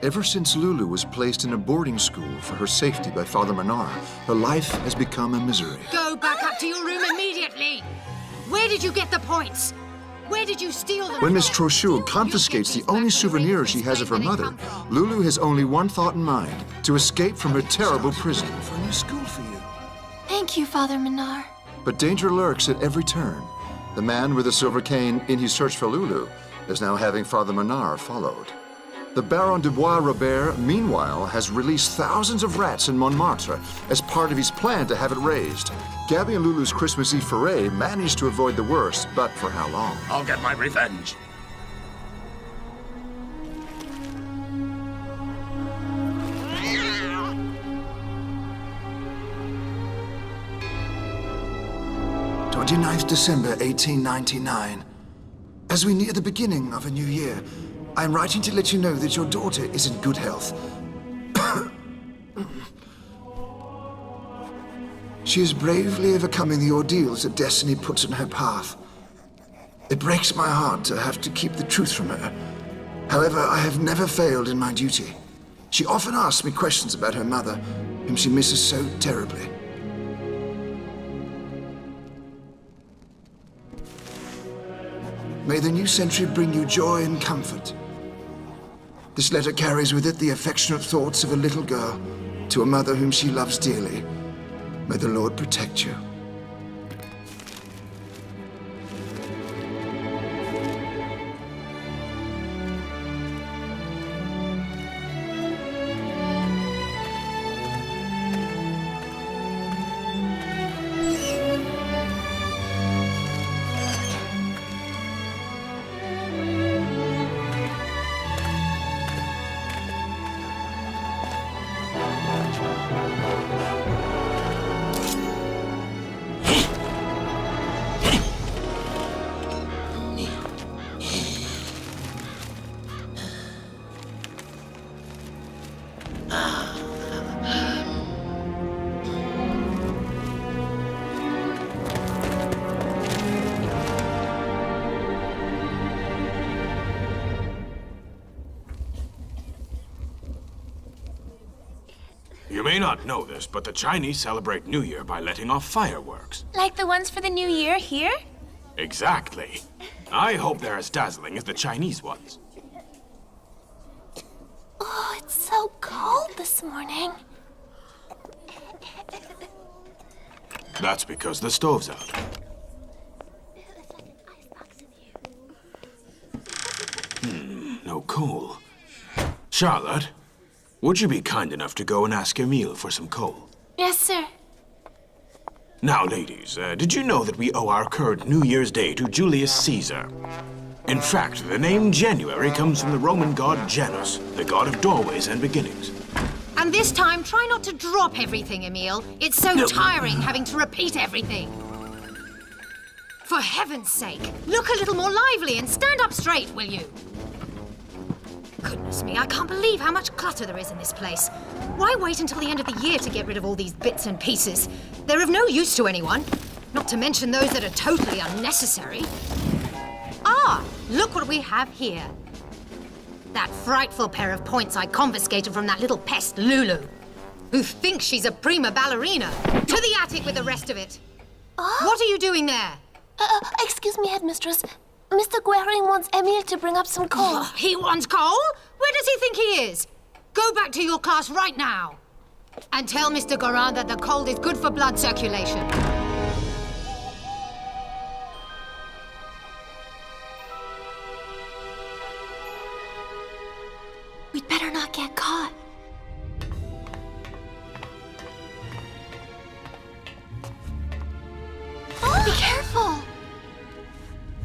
Ever since Loulou was placed in a boarding school for her safety by Father Menard, her life has become a misery. Go back up to your room immediately! Where did you get the points? Where did you steal them When Miss from? Trochu confiscates the only souvenir she has of her mother, Loulou has only one thought in mind: to escape from her terrible prison. For a new school for you. Thank you, Father Menard. But danger lurks at every turn. The man with the silver cane in his search for Loulou is now having Father Menard followed. The Baron de Bois-Robert, meanwhile, has released thousands of rats in Montmartre as part of his plan to have it raised. Gabby and Loulou's Christmas Eve foray managed to avoid the worst, but for how long? I'll get my revenge. December 1899. As we near the beginning of a new year, I am writing to let you know that your daughter is in good health. She is bravely overcoming the ordeals that destiny puts in her path. It breaks my heart to have to keep the truth from her. However, I have never failed in my duty. She often asks me questions about her mother, whom she misses so terribly. May the new century bring you joy and comfort. This letter carries with it the affectionate thoughts of a little girl to a mother whom she loves dearly. May the Lord protect you. You may not know this, but the Chinese celebrate New Year by letting off fireworks. Like the ones for the new year here? Exactly. I hope they're as dazzling as the Chinese ones. Oh, it's so cold this morning. That's because the stove's out. No coal. Charlotte, would you be kind enough to go and ask Emile for some coal? Yes, sir. Now, ladies, did you know that we owe our current New Year's Day to Julius Caesar? In fact, the name January comes from the Roman god Janus, the god of doorways and beginnings. And this time, try not to drop everything, Emile. It's so tiring having to repeat everything. For heaven's sake, look a little more lively and stand up straight, will you? Goodness me, I can't believe how much clutter there is in this place. Why wait until the end of the year to get rid of all these bits and pieces? They're of no use to anyone, not to mention those that are totally unnecessary. Ah, look what we have here. That frightful pair of points I confiscated from that little pest, Loulou, who thinks she's a prima ballerina. To the attic with the rest of it. What are you doing there? Excuse me, headmistress. Mr. Guerin wants Emile to bring up some coal. He wants coal? Where does he think he is? Go back to your class right now. And tell Mr. Guerin that the cold is good for blood circulation. We'd better not get caught. Be careful.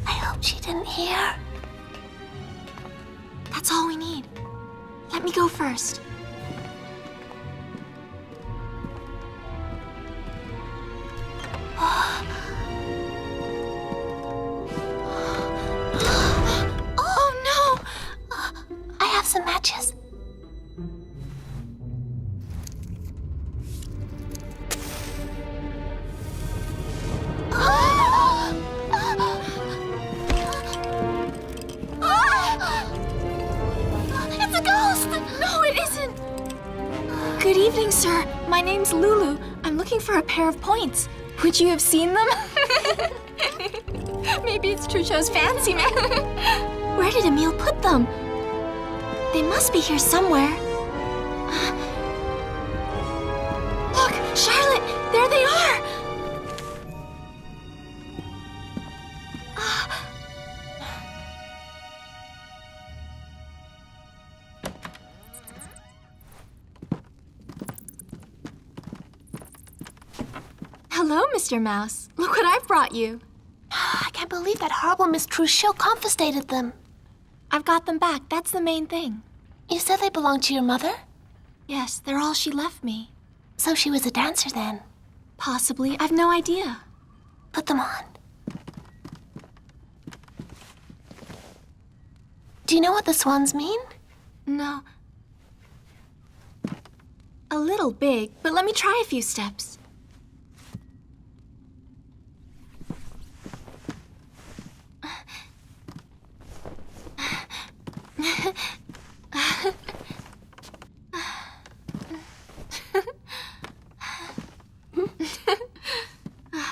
I hope she didn't hear. That's all we need. Let me go first. Oh no! I have some matches. It's a ghost! No, Good evening, sir. My name's Loulou. I'm looking for a pair of points. Would you have seen them? Maybe it's Trochu's fancy man. Where did Emile put them? They must be here somewhere. Look, Charlotte, there they are. Hello, Mr. Mouse. Look what I've brought you. I can't believe that horrible Miss Trochu confiscated them. I've got them back. That's the main thing. You said they belonged to your mother? Yes, they're all she left me. So she was a dancer then? Possibly. I've no idea. Put them on. Do you know what the swans mean? No. A little big, but let me try a few steps.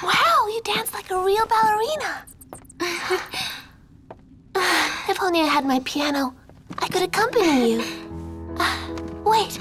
Wow, you dance like a real ballerina. If only I had my piano, I could accompany you. Wait.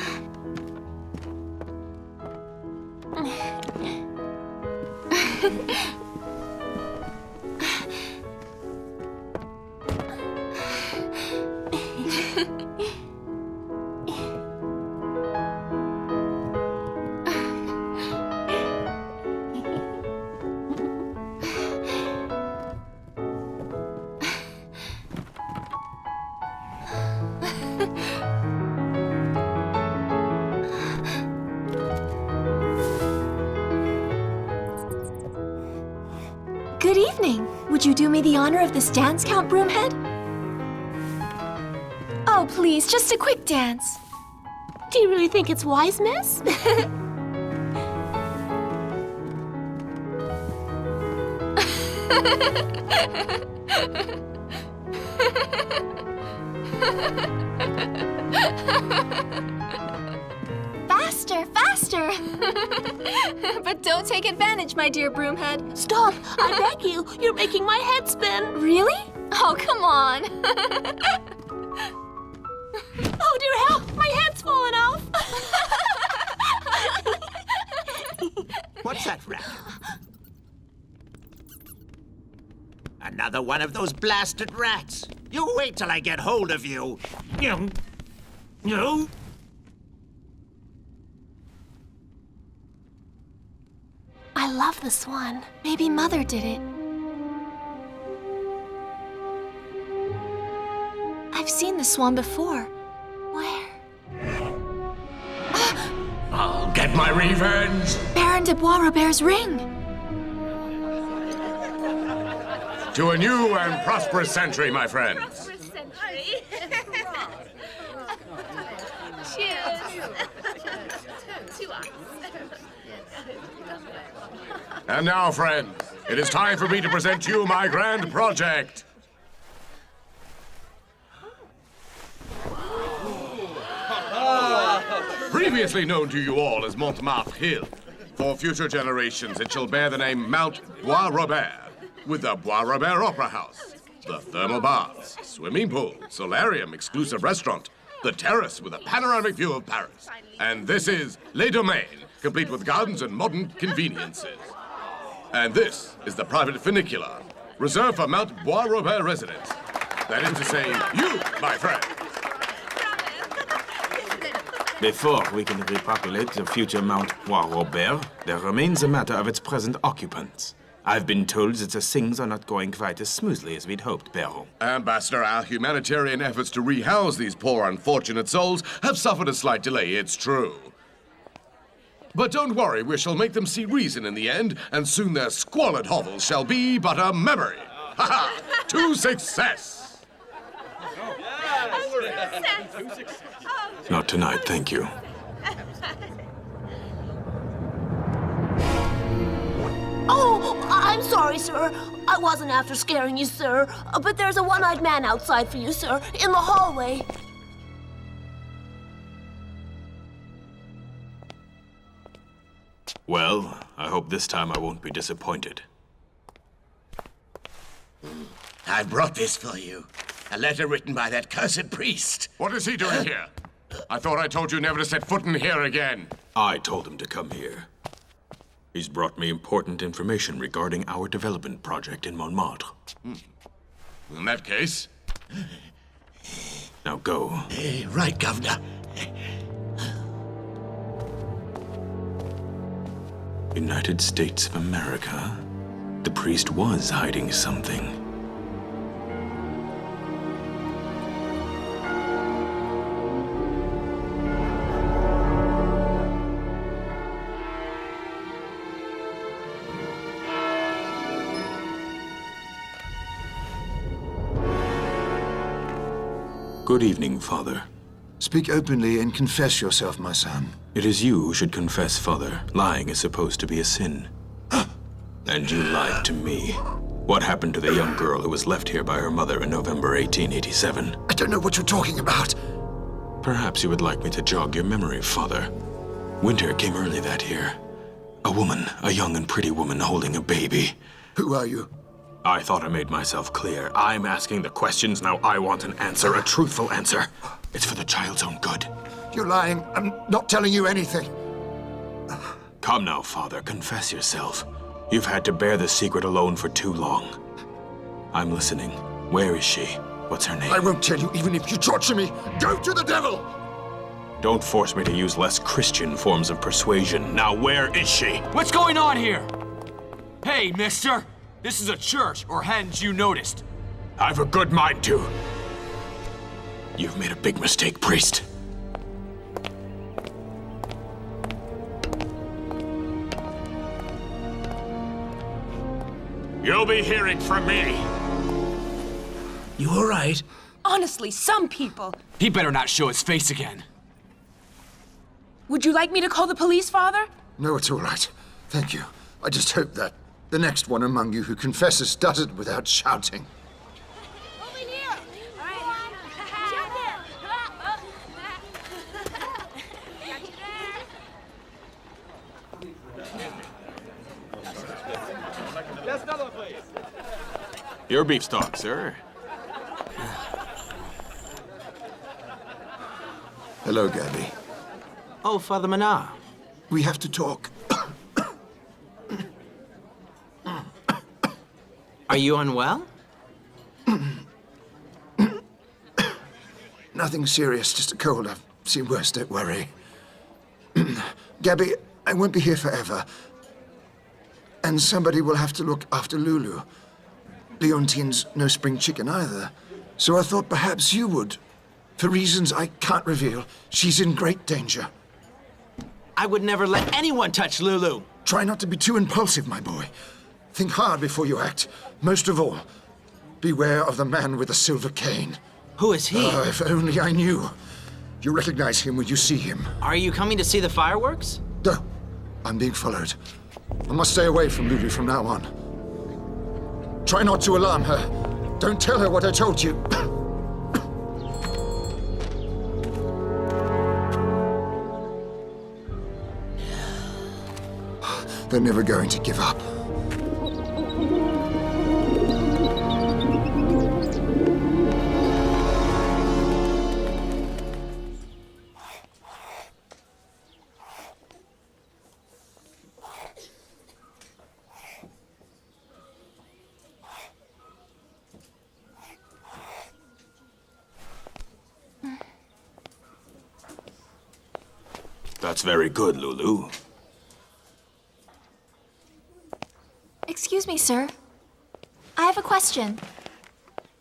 Good evening. Would you do me the honor of this dance, Count Broomhead? Oh, please, just a quick dance. Do you really think it's wise, miss? Faster, faster! But don't take advantage, my dear Broomhead. Stop! I beg you! You're making my head spin! Really? Oh, come on! Oh, dear help! My head's fallen off! What's that racket? Another one of those blasted rats. You wait till I get hold of you. You. I love the swan. Maybe Mother did it. I've seen the swan before. Where? I'll get my revenge. Baron de Bois Robert's ring. To a new and prosperous century, my friends. And now, friends, it is time for me to present you my grand project. Previously known to you all as Montmartre Hill, for future generations it shall bear the name Mount Bois Robert, with the Bois Robert Opera House, the thermal baths, swimming pool, solarium, exclusive restaurant, the terrace with a panoramic view of Paris. And this is Les Domaines, complete with gardens and modern conveniences. And this is the private funicular, reserved for Mount Bois Robert residents. That is to say, you, my friend. Before we can repopulate the future Mount Bois Robert, there remains a matter of its present occupants. I've been told that the things are not going quite as smoothly as we'd hoped, Baron. Ambassador, our humanitarian efforts to rehouse these poor, unfortunate souls have suffered a slight delay, it's true. But don't worry, we shall make them see reason in the end, and soon their squalid hovels shall be but a memory. Ha-ha! To success! Not tonight, thank you. Oh, I'm sorry, sir. I wasn't after scaring you, sir. But there's a one-eyed man outside for you, sir, in the hallway. Well, I hope this time I won't be disappointed. I brought this for you. A letter written by that cursed priest. What is he doing here? I thought I told you never to set foot in here again. I told him to come here. He's brought me important information regarding our development project in Montmartre. In that case... Now go. Right, Governor. United States of America? The priest was hiding something. Good evening, Father. Speak openly and confess yourself, my son. It is you who should confess, Father. Lying is supposed to be a sin. And you lied to me. What happened to the young girl who was left here by her mother in November 1887? I don't know what you're talking about. Perhaps you would like me to jog your memory, Father. Winter came early that year. A woman, a young and pretty woman holding a baby. Who are you? I thought I made myself clear. I'm asking the questions, now I want an answer, a truthful answer. It's for the child's own good. You're lying. I'm not telling you anything. Come now, Father, confess yourself. You've had to bear the secret alone for too long. I'm listening. Where is she? What's her name? I won't tell you even if you torture me. Go to the devil! Don't force me to use less Christian forms of persuasion. Now, where is she? What's going on here? Hey, mister! This is a church, or hadn't you noticed? I've a good mind to. You've made a big mistake, priest. You'll be hearing from me. You all right? Honestly, some people. He better not show his face again. Would you like me to call the police, Father? No, it's all right. Thank you. I just hope that the next one among you who confesses does it without shouting. Your beef stock, sir. Hello, Gabby. Oh, Father Menard. We have to talk. Are you unwell? Nothing serious, just a cold. I've seen worse, don't worry. Gabby, I won't be here forever. And somebody will have to look after Loulou. Leontine's no spring chicken either. So I thought perhaps you would. For reasons I can't reveal, she's in great danger. I would never let anyone touch Loulou. Try not to be too impulsive, my boy. Think hard before you act. Most of all, beware of the man with the silver cane. Who is he? If only I knew. You recognize him when you see him. Are you coming to see the fireworks? No, I'm being followed. I must stay away from Loulou from now on. Try not to alarm her. Don't tell her what I told you. They're never going to give up. That's very good, Loulou. Excuse me, sir. I have a question.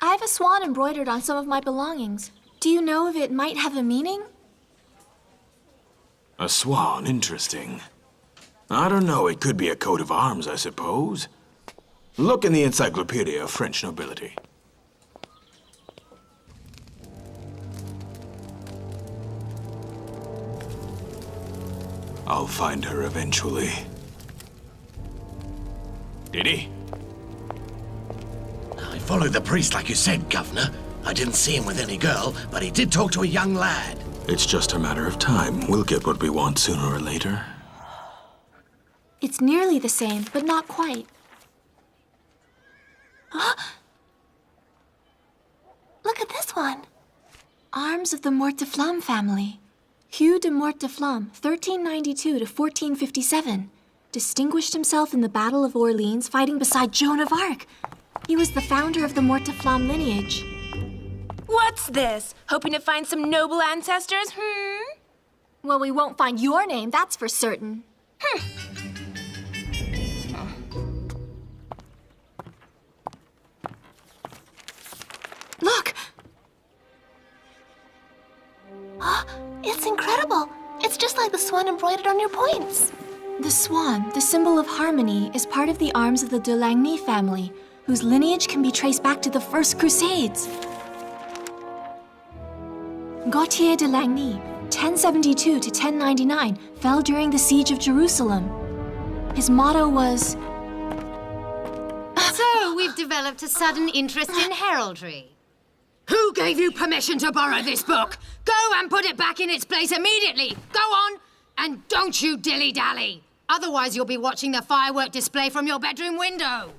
I have a swan embroidered on some of my belongings. Do you know if it might have a meaning? A swan, interesting. I don't know, it could be a coat of arms, I suppose. Look in the Encyclopedia of French Nobility. I'll find her eventually. Did he? I followed the priest like you said, Governor. I didn't see him with any girl, but he did talk to a young lad. It's just a matter of time. We'll get what we want sooner or later. It's nearly the same, but not quite. Look at this one. Arms of the Mort de Flamme family. Hugh de Mort de Flamme, 1392 to 1457. Distinguished himself in the Battle of Orleans fighting beside Joan of Arc. He was the founder of the Mort de Flamme lineage. What's this? Hoping to find some noble ancestors, Well, we won't find your name, that's for certain. Look! It's incredible. It's just like the swan embroidered on your points. The swan, the symbol of harmony, is part of the arms of the de Lagny family, whose lineage can be traced back to the First Crusades. Gautier de Lagny, 1072 to 1099, fell during the siege of Jerusalem. His motto was... So, we've developed a sudden interest in heraldry. Who gave you permission to borrow this book? Go and put it back in its place immediately! Go on! And don't you dilly-dally! Otherwise you'll be watching the firework display from your bedroom window.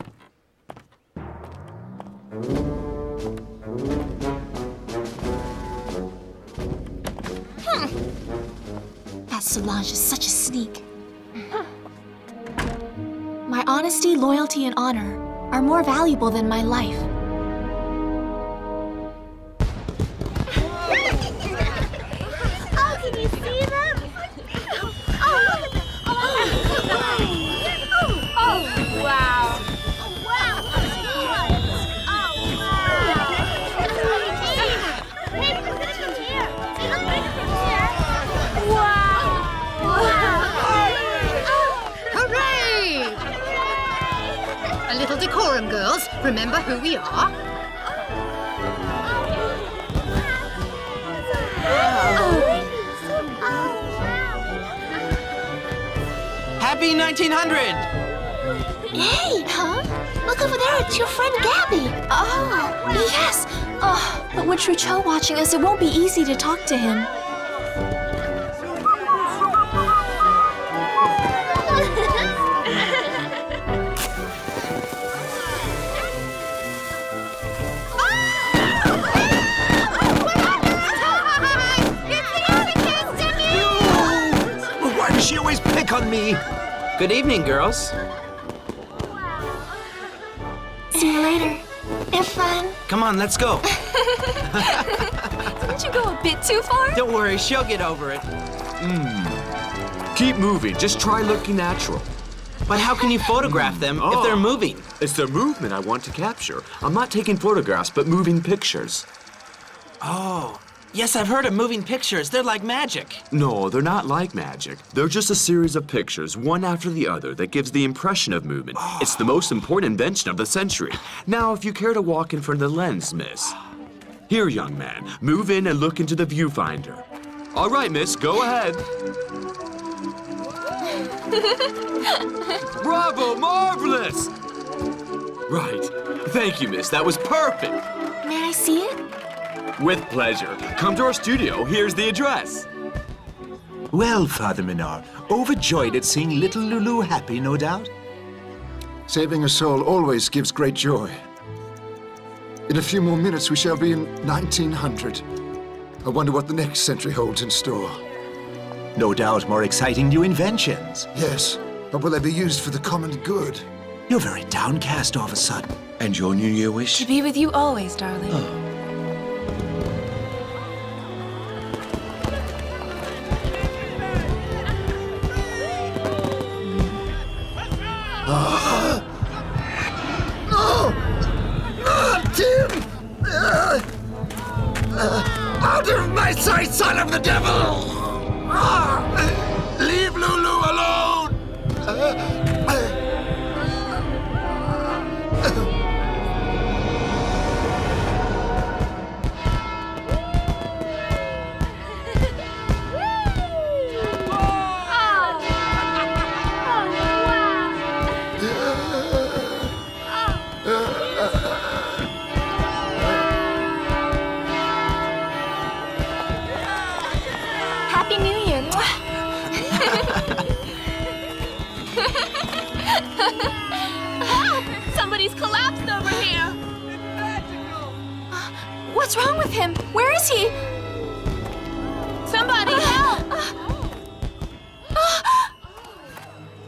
That Solange is such a sneak. My honesty, loyalty, and honor are more valuable than my life. Oh, can you see them? Oh, look at them. Oh, wow. Oh, wow. Hooray! A little decorum, girls. Remember who we are. Happy 1900! Hey! Huh? Look over there, it's your friend Gabby. Oh, yes! Oh, but with Trochu watching us, it won't be easy to talk to him. Why does she always pick on me? Good evening, girls. See you later. Have fun. Come on, let's go. Didn't you go a bit too far? Don't worry, she'll get over it. Keep moving. Just try looking natural. But how can you photograph them if they're moving? It's their movement I want to capture. I'm not taking photographs, but moving pictures. Oh, yes, I've heard of moving pictures. They're like magic. No, they're not like magic. They're just a series of pictures, one after the other, that gives the impression of movement. It's the most important invention of the century. Now, if you care to walk in front of the lens, miss. Here, young man, move in and look into the viewfinder. All right, miss, go ahead. Bravo, marvelous! Right. Thank you, miss. That was perfect. May I see it? With pleasure. Come to our studio. Here's the address. Well, Father Menard, overjoyed at seeing little Loulou happy, no doubt? Saving a soul always gives great joy. In a few more minutes, we shall be in 1900. I wonder what the next century holds in store. No doubt more exciting new inventions. Yes, but will they be used for the common good? You're very downcast all of a sudden. And your New Year wish? To be with you always, darling. Tim! Out of my sight, son of the devil! Leave Loulou alone! What's wrong with him? Where is he? Somebody help!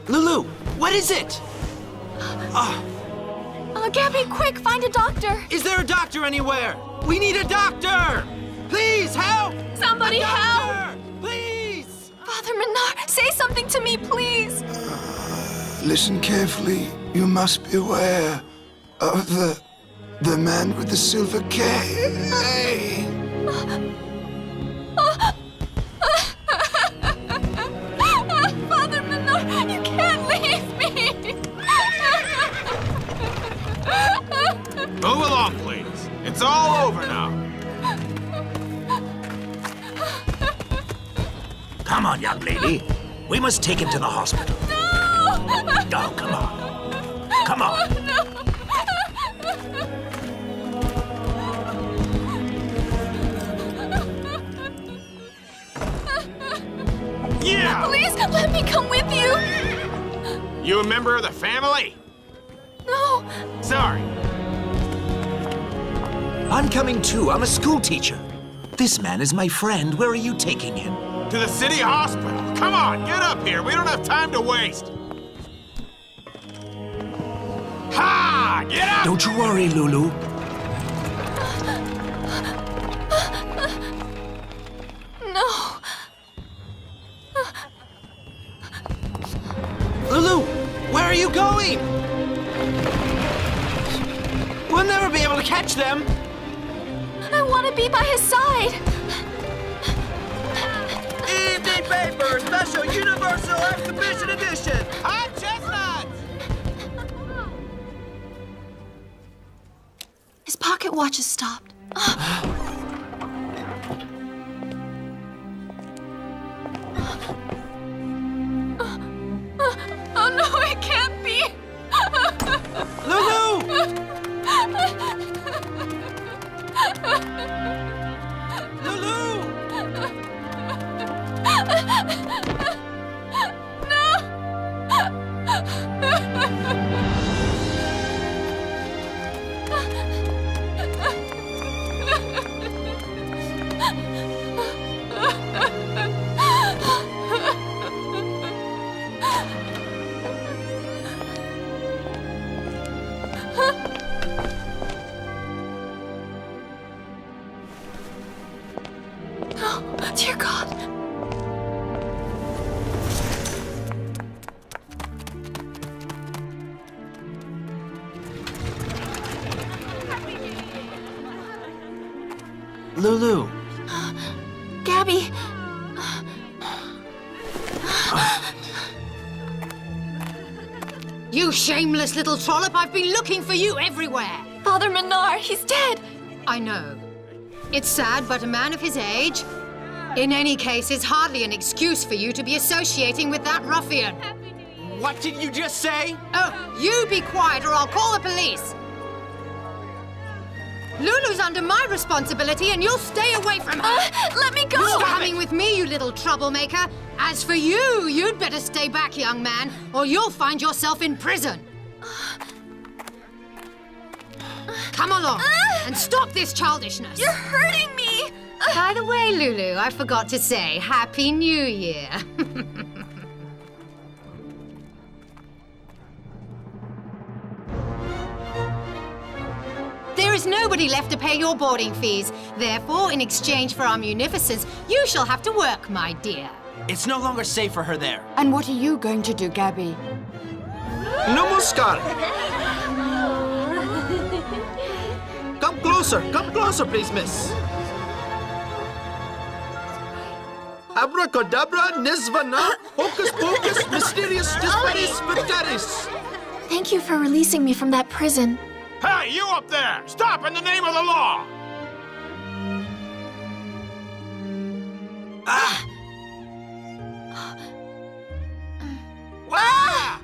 Loulou, what is it? Gabby, quick, find a doctor. Is there a doctor anywhere? We need a doctor! Please, help! Somebody help! Please! Father Menard, say something to me, please. Listen carefully. You must beware of the man with the silver cane. Father Menard, you can't leave me. Move along, please. It's all over now. Come on, young lady. We must take him to the hospital. No! Oh, come on. Come on. Yeah! Please, let me come with you. You a member of the family? No. Sorry. I'm coming too. I'm a school teacher. This man is my friend. Where are you taking him? To the city hospital. Come on, get up here. We don't have time to waste. Ha! Get up! Don't you worry, Loulou. No. Loulou, where are you going? We'll never be able to catch them. I want to be by his side. Evening paper, special Universal Exhibition Edition. Hot chestnuts! His pocket watch has stopped. Oh no, it can't be! Loulou! Oh, dear God. Loulou. Gabby. You shameless little trollop, I've been looking for you everywhere. Father Menard, he's dead. I know. It's sad, but a man of his age. In any case, it's hardly an excuse for you to be associating with that ruffian. What did you just say? Oh, you be quiet or I'll call the police. Loulou's under my responsibility and you'll stay away from her. Let me go! You're coming with me, you little troublemaker. As for you, you'd better stay back, young man, or you'll find yourself in prison. Come along and stop this childishness. You're hurting me! By the way, Loulou, I forgot to say Happy New Year. There is nobody left to pay your boarding fees. Therefore, in exchange for our munificence, you shall have to work, my dear. It's no longer safe for her there. And what are you going to do, Gabby? Namaskar. Come closer, please, miss. Abracadabra, Nizvana, Hocus Pocus, Mysterious Disparis Victaris. Thank you for releasing me from that prison. Hey, you up there! Stop in the name of the law! Ah! Ah!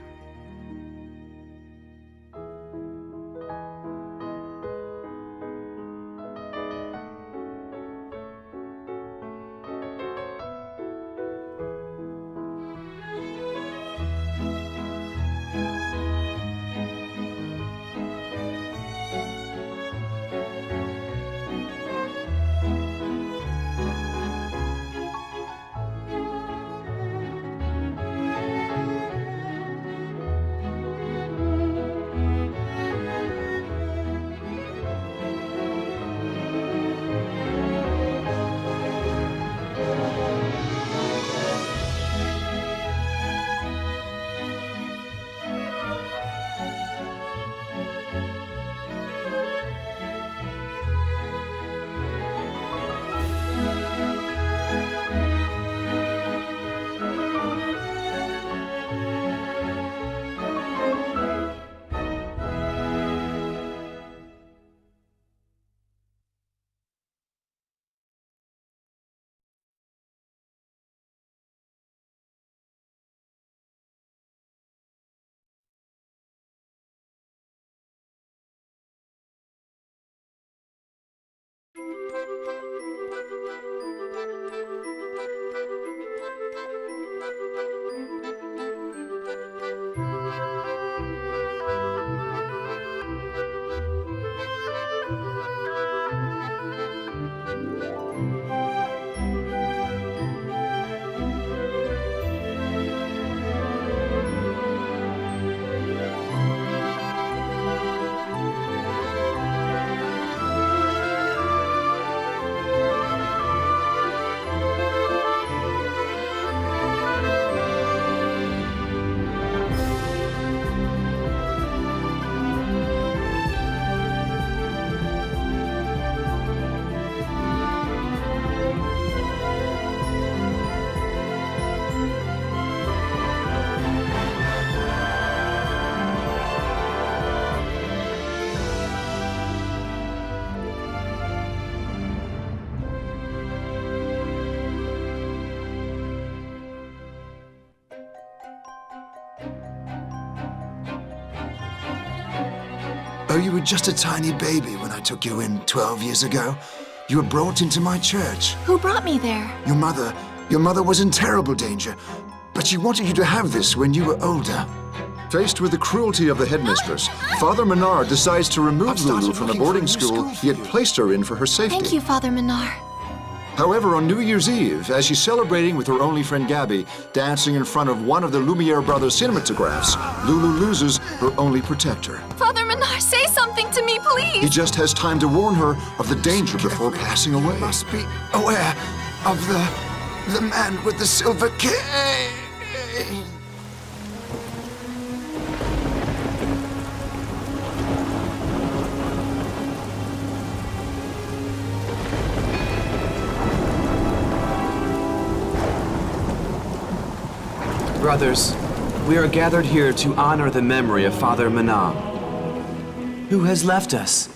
Oh, you were just a tiny baby when I took you in 12 years ago. You were brought into my church. Who brought me there? Your mother was in terrible danger, but she wanted you to have this when you were older. Faced with the cruelty of the headmistress, Father Menard decides to remove Loulou from the boarding school he had placed her in for her safety. Thank you, Father Menard. However, on New Year's Eve, as she's celebrating with her only friend Gabby, dancing in front of one of the Lumiere brothers' cinematographs, Loulou loses her only protector. Father Menard, say something to me, please! He just has time to warn her of the danger before passing away. You must be aware of the man with the silver cane. Brothers, we are gathered here to honor the memory of Father Menard, who has left us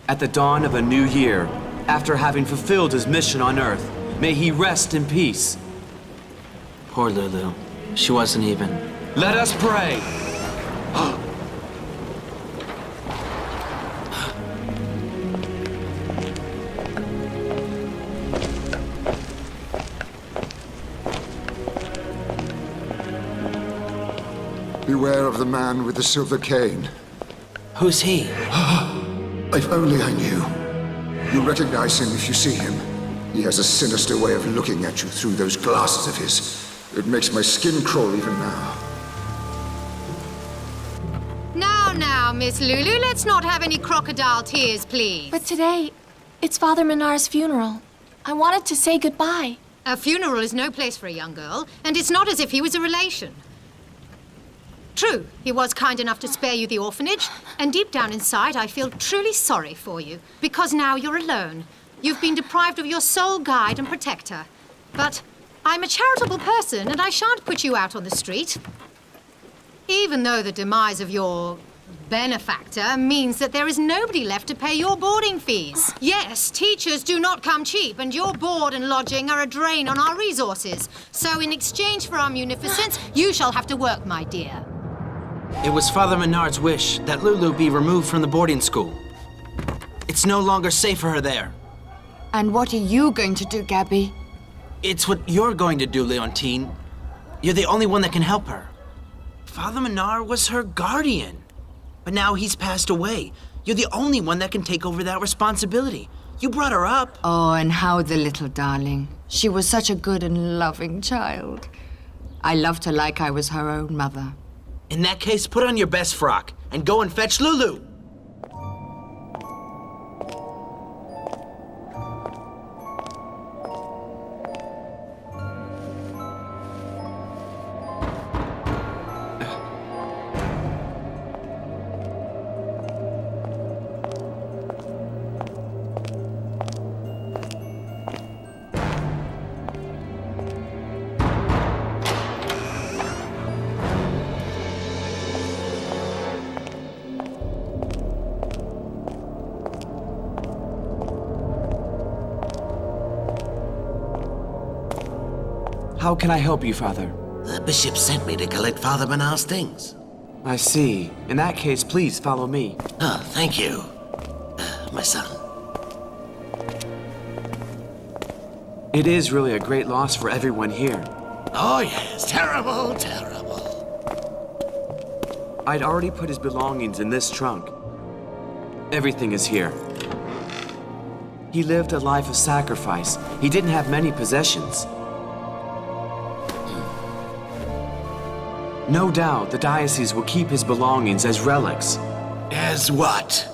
at the dawn of a new year after having fulfilled his mission on Earth. May he rest in peace. Poor Loulou. She wasn't even. Let us pray. Beware of the man with the silver cane. Who's he? If only I knew. You'll recognize him if you see him. He has a sinister way of looking at you through those glasses of his. It makes my skin crawl even now. Now, Miss Loulou, let's not have any crocodile tears, please. But today, it's Father Menard's funeral. I wanted to say goodbye. A funeral is no place for a young girl, and it's not as if he was a relation. True, he was kind enough to spare you the orphanage, and deep down inside I feel truly sorry for you, because now you're alone. You've been deprived of your sole guide and protector. But I'm a charitable person, and I shan't put you out on the street. Even though the demise of your benefactor means that there is nobody left to pay your boarding fees. Yes, teachers do not come cheap, and your board and lodging are a drain on our resources. So in exchange for our munificence, you shall have to work, my dear. It was Father Menard's wish that Loulou be removed from the boarding school. It's no longer safe for her there. And what are you going to do, Gabby? It's what you're going to do, Leontine. You're the only one that can help her. Father Menard was her guardian. But now he's passed away. You're the only one that can take over that responsibility. You brought her up. Oh, and how the little darling. She was such a good and loving child. I loved her like I was her own mother. In that case, put on your best frock and go and fetch Loulou. How can I help you, Father? The bishop sent me to collect Father Menard's things. I see. In that case, please follow me. Oh, thank you, my son. It is really a great loss for everyone here. Oh, yes. Terrible, terrible. I'd already put his belongings in this trunk. Everything is here. He lived a life of sacrifice. He didn't have many possessions. No doubt the diocese will keep his belongings as relics. As what?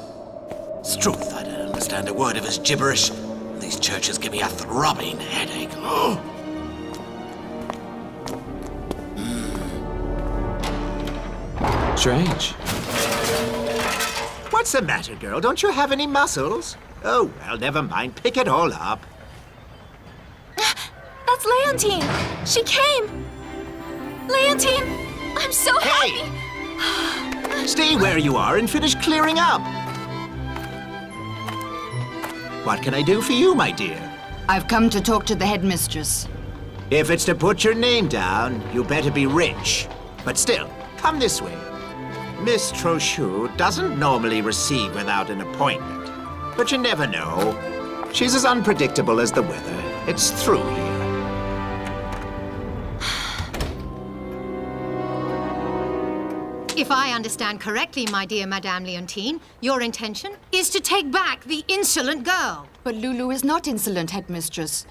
It's truth, I don't understand a word of his gibberish. These churches give me a throbbing headache. Oh. Strange. What's the matter, girl? Don't you have any muscles? Oh, well, never mind. Pick it all up. That's Leontine! She came! Leontine! I'm so happy! Stay where you are and finish clearing up. What can I do for you, my dear? I've come to talk to the headmistress. If it's to put your name down, you better be rich. But still, come this way. Miss Trochu doesn't normally receive without an appointment. But you never know. She's as unpredictable as the weather. It's through here. If I understand correctly, my dear Madame Leontine, your intention is to take back the insolent girl. But Loulou is not insolent, headmistress.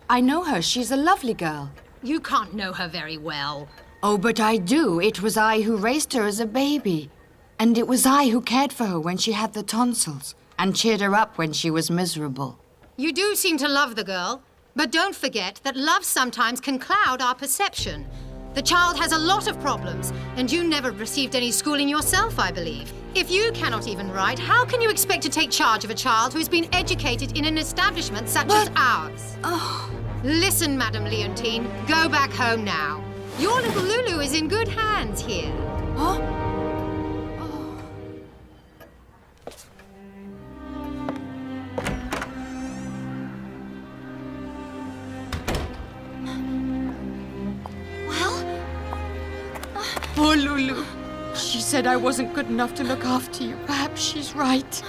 I know her. She's a lovely girl. You can't know her very well. Oh, but I do. It was I who raised her as a baby. And it was I who cared for her when she had the tonsils and cheered her up when she was miserable. You do seem to love the girl, but don't forget that love sometimes can cloud our perception. The child has a lot of problems, and you never received any schooling yourself, I believe. If you cannot even write, how can you expect to take charge of a child who's been educated in an establishment such as ours? Oh. Listen, Madame Leontine, go back home now. Your little Loulou is in good hands here. Huh? Poor Loulou. She said I wasn't good enough to look after you. Perhaps she's right.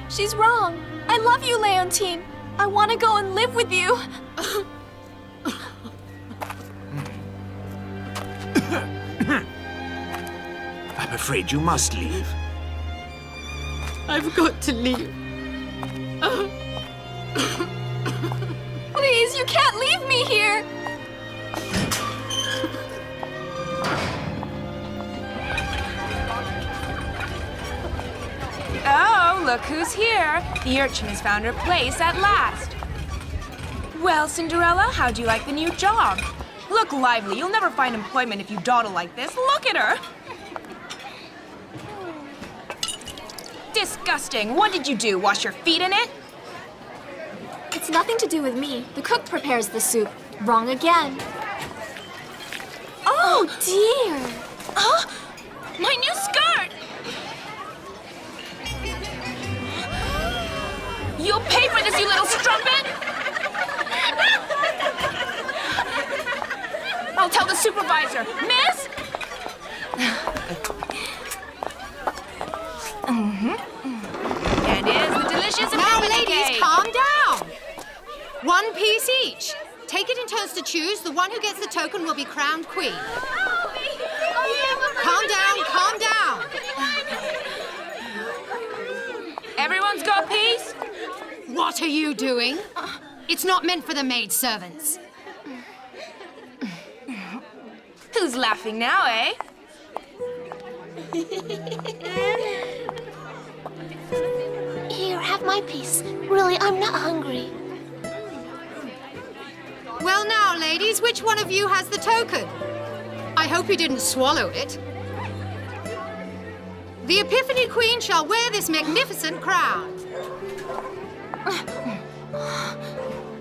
She's wrong. I love you, Leontine. I want to go and live with you. I'm afraid you must leave. I've got to leave. Please, you can't leave me here. Oh, look who's here. The urchin has found her place at last. Well, Cinderella, how'd you like the new job? Look lively. You'll never find employment if you dawdle like this. Look at her. Disgusting. What did you do? Wash your feet in it? It's nothing to do with me. The cook prepares the soup. Wrong again. Oh, dear. Huh? My new skirt! You'll pay for this, you little strumpet! I'll tell the supervisor. Miss? And is the delicious Now, epiphany ladies, cake. calm down. 1 piece each. Take it in turns to choose. The one who gets the token will be crowned queen. Calm down, calm down. Everyone's got a piece? What are you doing? It's not meant for the maidservants. Who's laughing now, eh? Here, have my piece. Really, I'm not hungry. Well now, ladies, which one of you has the token? I hope you didn't swallow it. The Epiphany Queen shall wear this magnificent crown.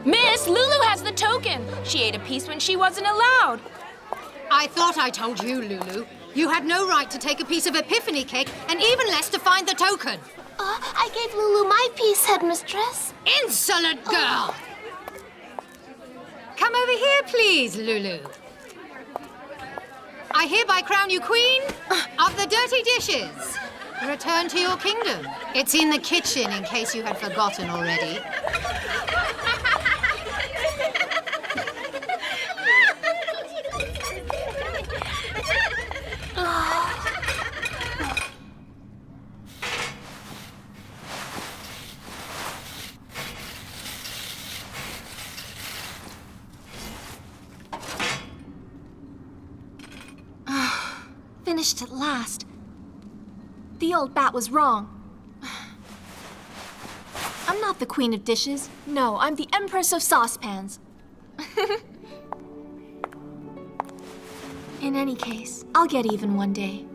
Miss, Loulou has the token. She ate a piece when she wasn't allowed. I thought I told you, Loulou. You had no right to take a piece of Epiphany cake, and even less to find the token. I gave Loulou my piece, headmistress. Insolent girl! Come over here, please, Loulou. I hereby crown you queen of the dirty dishes. Return to your kingdom. It's in the kitchen, in case you had forgotten already. finished at last. The old bat was wrong. I'm not the queen of dishes. No, I'm the empress of saucepans. In any case, I'll get even one day.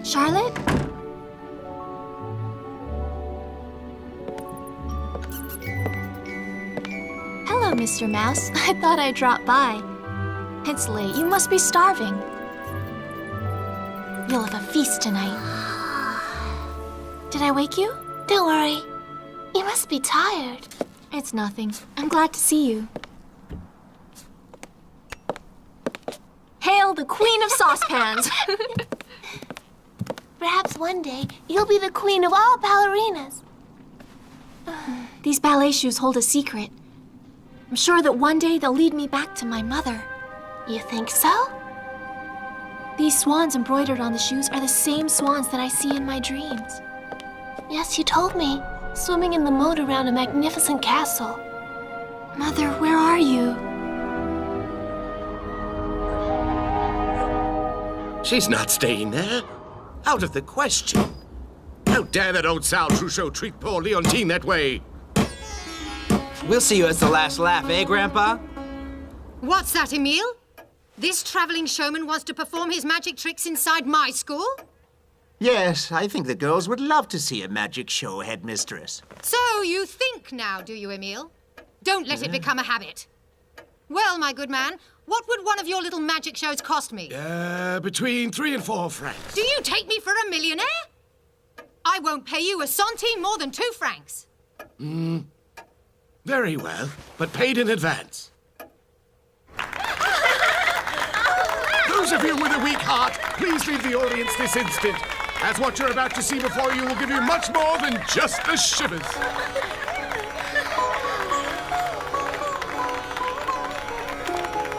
Charlotte? Hello, Mr. Mouse. I thought I'd drop by. It's late. You must be starving. You'll have a feast tonight. Did I wake you? Don't worry. You must be tired. It's nothing. I'm glad to see you. Hail the queen of saucepans! Perhaps one day you'll be the queen of all ballerinas. These ballet shoes hold a secret. I'm sure that one day they'll lead me back to my mother. You think so? These swans embroidered on the shoes are the same swans that I see in my dreams. Yes, you told me. Swimming in the moat around a magnificent castle. Mother, where are you? She's not staying there. Out of the question. How dare that old Sal Trochu treat poor Leontine that way? We'll see you as the last laugh, eh, Grandpa? What's that, Emile? This traveling showman wants to perform his magic tricks inside my school? Yes, I think the girls would love to see a magic show, headmistress. So you think now, do you, Emile? Don't let it become a habit. Well, my good man, what would one of your little magic shows cost me? Between 3 and 4 francs. Do you take me for a millionaire? I won't pay you a centime more than 2 francs. Very well, but paid in advance. Those of you with a weak heart, please leave the audience this instant, as what you're about to see before you will give you much more than just the shivers.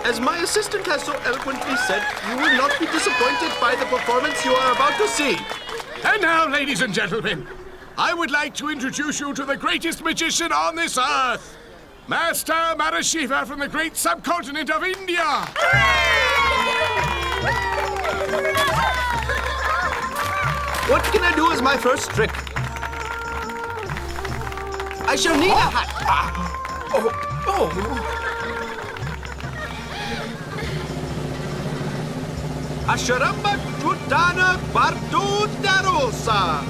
As my assistant has so eloquently said, you will not be disappointed by the performance you are about to see. And now, ladies and gentlemen, I would like to introduce you to the greatest magician on this earth, Master Madashiva from the great subcontinent of India. What can I do as my first trick? I shall need a hat. Asharamba Tutana Bardu Darosa.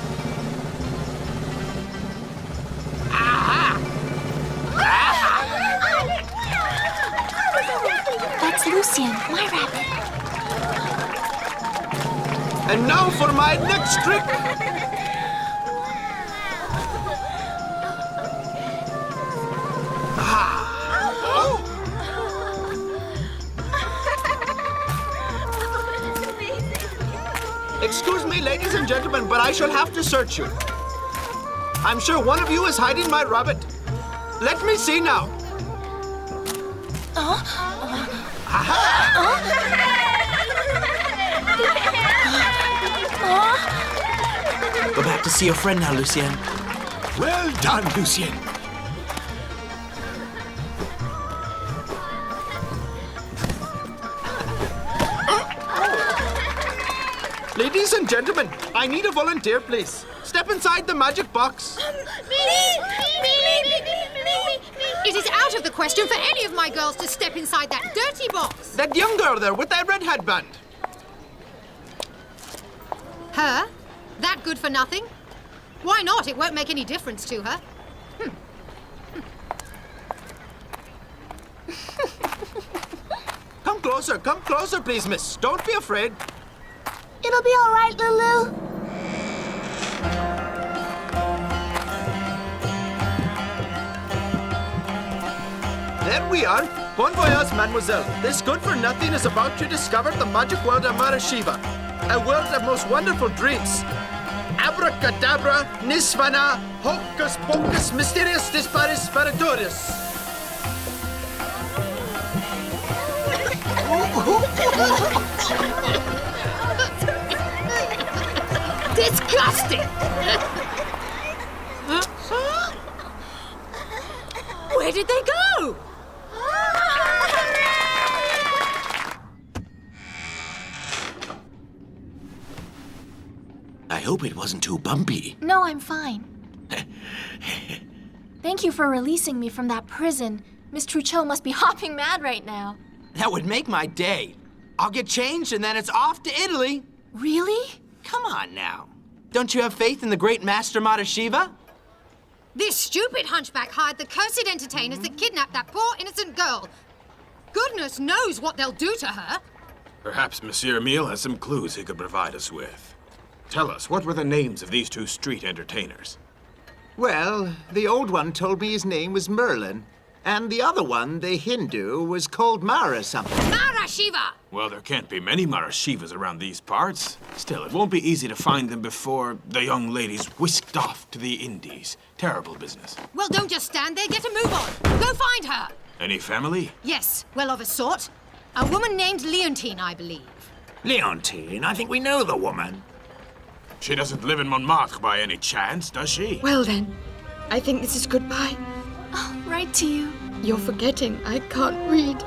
That's Lucien, my rabbit. And now for my next trick. Excuse me, ladies and gentlemen, but I shall have to search you. I'm sure one of you is hiding my rabbit. Let me see now. Go back to see your friend now, Lucien. Well done, Lucien. Ladies and gentlemen, I need a volunteer, please. Step inside the magic box. It is out of the question for any of my girls to step inside that dirty box. That young girl there with that red headband. Her? That good for nothing? Why not? It won't make any difference to her. Come closer, please, miss. Don't be afraid. It'll be all right, Loulou. There we are. Bon voyage, mademoiselle. This good-for-nothing is about to discover the magic world of Madashiva. A world of most wonderful dreams. Abracadabra, nisvana, hocus pocus, mysterious disparis spiritorius. Disgusting! did they go? I hope it wasn't too bumpy. No, I'm fine. Thank you for releasing me from that prison. Miss Trochu must be hopping mad right now. That would make my day. I'll get changed and then it's off to Italy. Really? Come on now. Don't you have faith in the great master Madashiva? This stupid hunchback hired the cursed entertainers that kidnapped that poor innocent girl. Goodness knows what they'll do to her. Perhaps Monsieur Emile has some clues he could provide us with. Tell us, what were the names of these two street entertainers? Well, the old one told me his name was Merlin, and the other one, the Hindu, was called Mara something. Madashiva! Well, there can't be many Marashivas around these parts. Still, it won't be easy to find them before the young lady's whisked off to the Indies. Terrible business. Well, don't just stand there. Get a move on. Go find her. Any family? Yes, well, of a sort. A woman named Leontine, I believe. Leontine? I think we know the woman. She doesn't live in Montmartre by any chance, does she? Well then, I think this is goodbye. Oh, right to you. You're forgetting I can't read.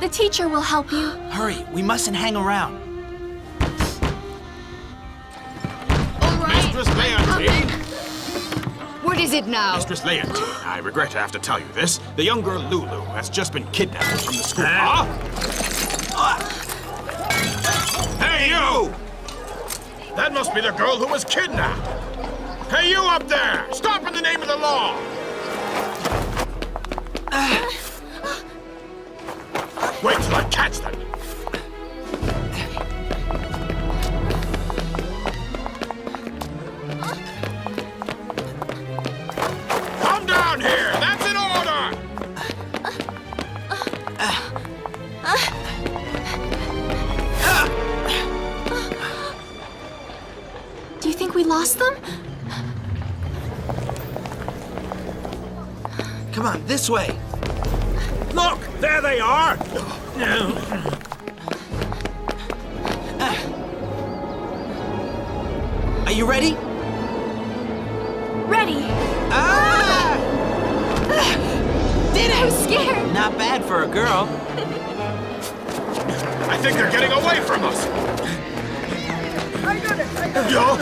The teacher will help you. Hurry, we mustn't hang around. All right. Mistress Leontine! What is it now? Mistress Leontine, I regret to have to tell you this. The young girl Loulou has just been kidnapped from the school. Hey, you! That must be the girl who was kidnapped. Hey, you up there! Stop in the name of the law! Wait till I catch them. Come down here! That's in order! Do you think we lost them? Come on, this way. Look, there they are. Are you ready? Ready. Did it! I'm scared. Not bad for a girl. I think they're getting away from us. I got it. Yo!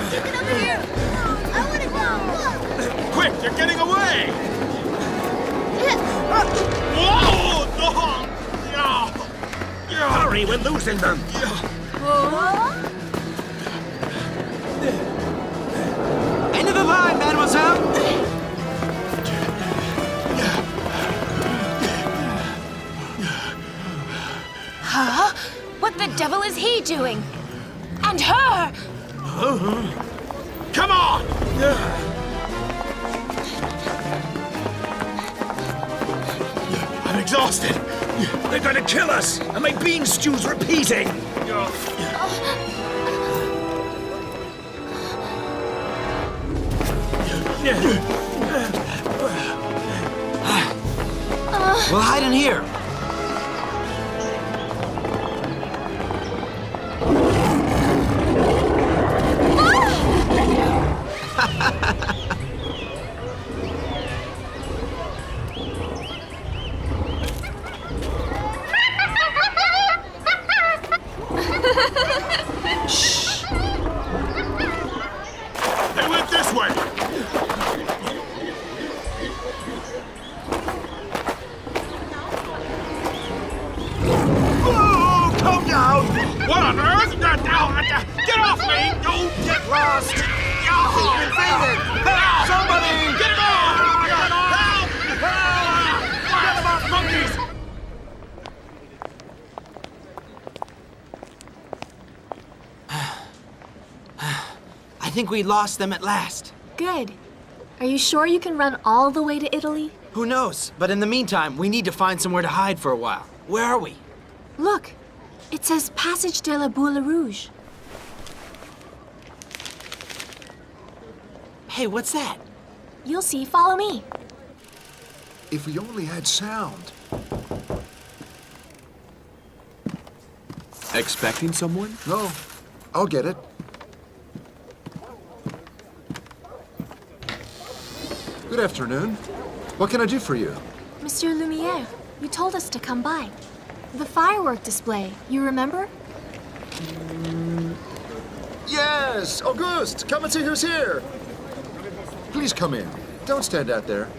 Get over here. I want to go. Quick, they're getting away! Hurry, we're losing them. End of the line, mademoiselle. Huh? What the devil is he doing? And her! Come on! I'm exhausted. They're going to kill us, and my bean stew's repeating. We'll hide in here. Shh. They went this way. Oh, calm down. What on earth? Get off me! Don't Get lost. He's been faded. Help! Somebody! Get him off! Help! Get him off, monkeys! I think we lost them at last. Good. Are you sure you can run all the way to Italy? Who knows? But in the meantime, we need to find somewhere to hide for a while. Where are we? Look, it says Passage de la Boule Rouge. Hey, what's that? You'll see. Follow me. If we only had sound. Expecting someone? No, I'll get it. Good afternoon. What can I do for you? Monsieur Lumiere, you told us to come by. The firework display, you remember? Yes, Auguste, come and see who's here. Please come in. Don't stand out there.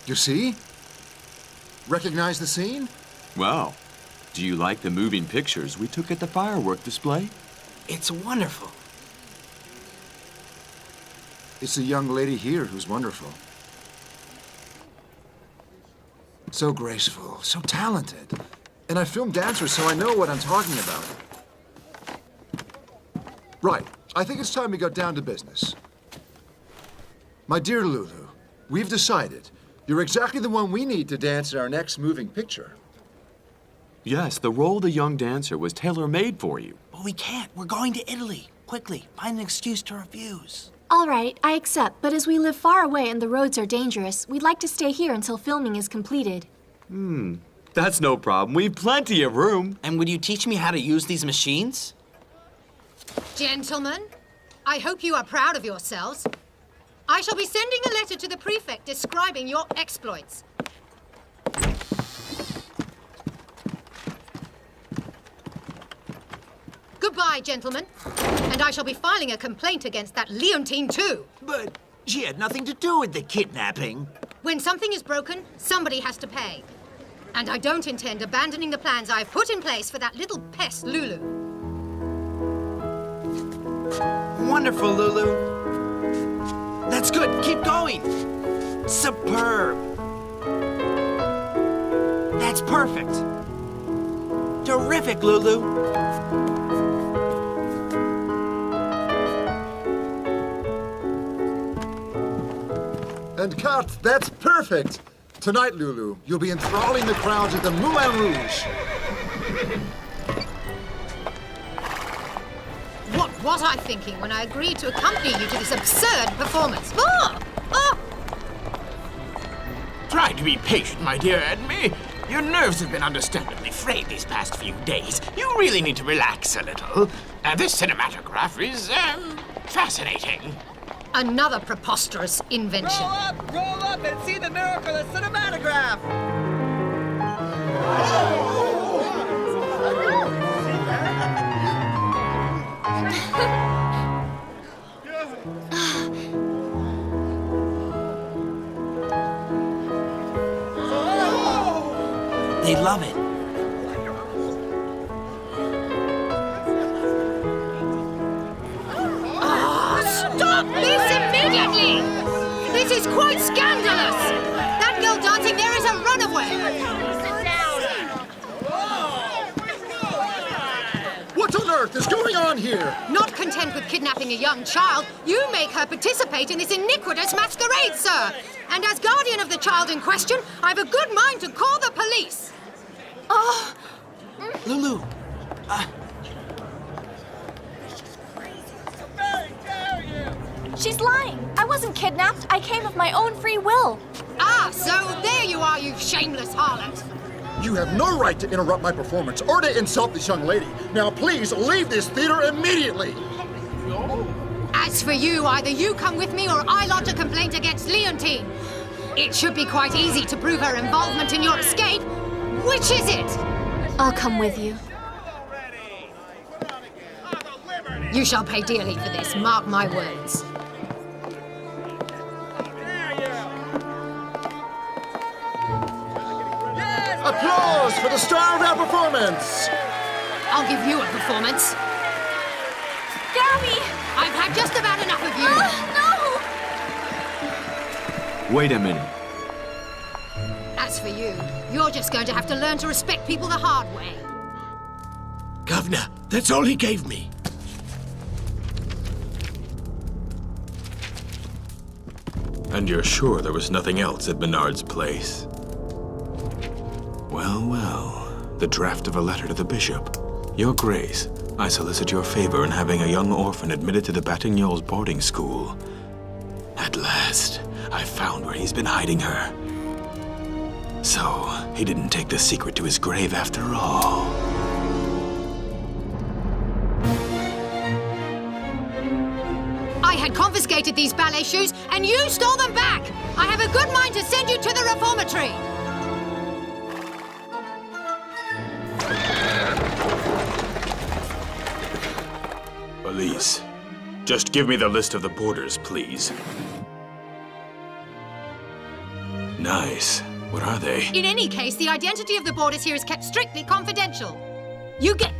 You see? Recognize the scene? Well, do you like the moving pictures we took at the firework display? It's wonderful. It's the young lady here who's wonderful. So graceful, so talented. And I film dancers, so I know what I'm talking about. Right, I think it's time we got down to business. My dear Loulou, we've decided you're exactly the one we need to dance in our next moving picture. Yes, the role of the young dancer was tailor-made for you. But we can't. We're going to Italy. Quickly, find an excuse to refuse. All right, I accept, but as we live far away and the roads are dangerous, we'd like to stay here until filming is completed. That's no problem. We've plenty of room. And would you teach me how to use these machines? Gentlemen, I hope you are proud of yourselves. I shall be sending a letter to the prefect describing your exploits. Goodbye, gentlemen. And I shall be filing a complaint against that Leontine, too. But she had nothing to do with the kidnapping. When something is broken, somebody has to pay. And I don't intend abandoning the plans I've put in place for that little pest, Loulou. Wonderful, Loulou. That's good. Keep going. Superb. That's perfect. Terrific, Loulou. And cut, that's perfect. Tonight, Loulou, you'll be enthralling the crowds at the Moulin Rouge. What was I thinking when I agreed to accompany you to this absurd performance? Oh! Oh! Try to be patient, my dear Edme. Your nerves have been understandably frayed these past few days. You really need to relax a little. This cinematograph is, fascinating. Another preposterous invention. Roll up and see the miracle of cinematograph! They love it. Stop this immediately! This is quite scandalous! That girl dancing there is a runaway! What on earth is going on here? Not content with kidnapping a young child, you make her participate in this iniquitous masquerade, sir! And as guardian of the child in question, I've a good mind to call the police! Oh! Loulou, She's lying. I wasn't kidnapped. I came of my own free will. Ah, so there you are, you shameless harlot! You have no right to interrupt my performance or to insult this young lady. Now, please leave this theater immediately. As for you, either you come with me or I lodge a complaint against Leontine. It should be quite easy to prove her involvement in your escape. Which is it? I'll come with you. You shall pay dearly for this, mark my words. Applause for the star of our performance. I'll give you a performance. Gabby! I've had just about enough of you. No! Wait a minute. As for you, you're just going to have to learn to respect people the hard way. Governor, that's all he gave me. And you're sure there was nothing else at Menard's place? Well, well, the draft of a letter to the bishop. Your Grace, I solicit your favor in having a young orphan admitted to the Batignolles boarding school. At last, I found where he's been hiding her. So, he didn't take the secret to his grave after all. I had confiscated these ballet shoes, and you stole them back! I have a good mind to send you to the reformatory! Elise, just give me the list of the boarders, please. Nice. What are they? In any case, the identity of the boarders here is kept strictly confidential. You get...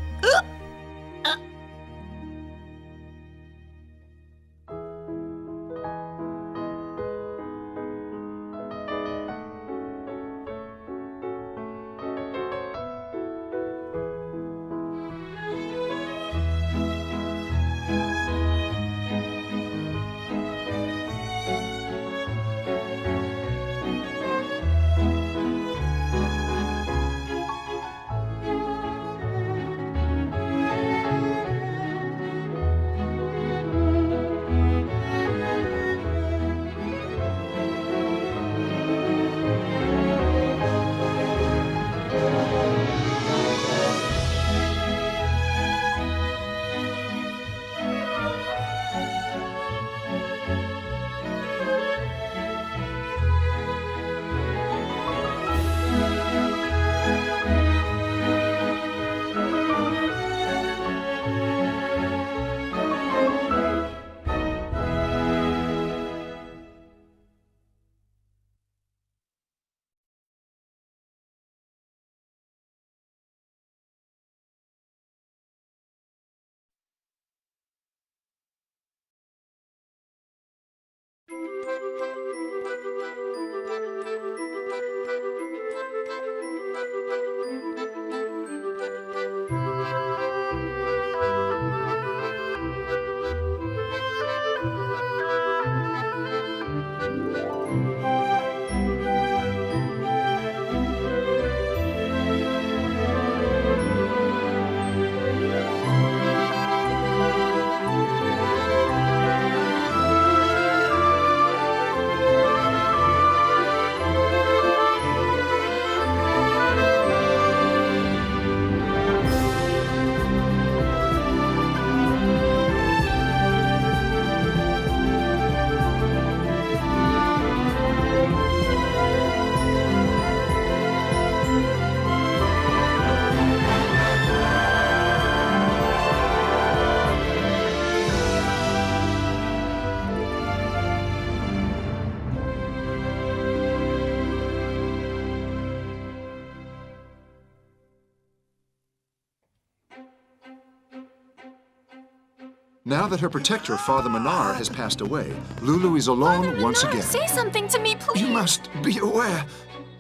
Now that her protector, Father Menard, has passed away, Loulou is alone once again. Say something to me, please. You must be aware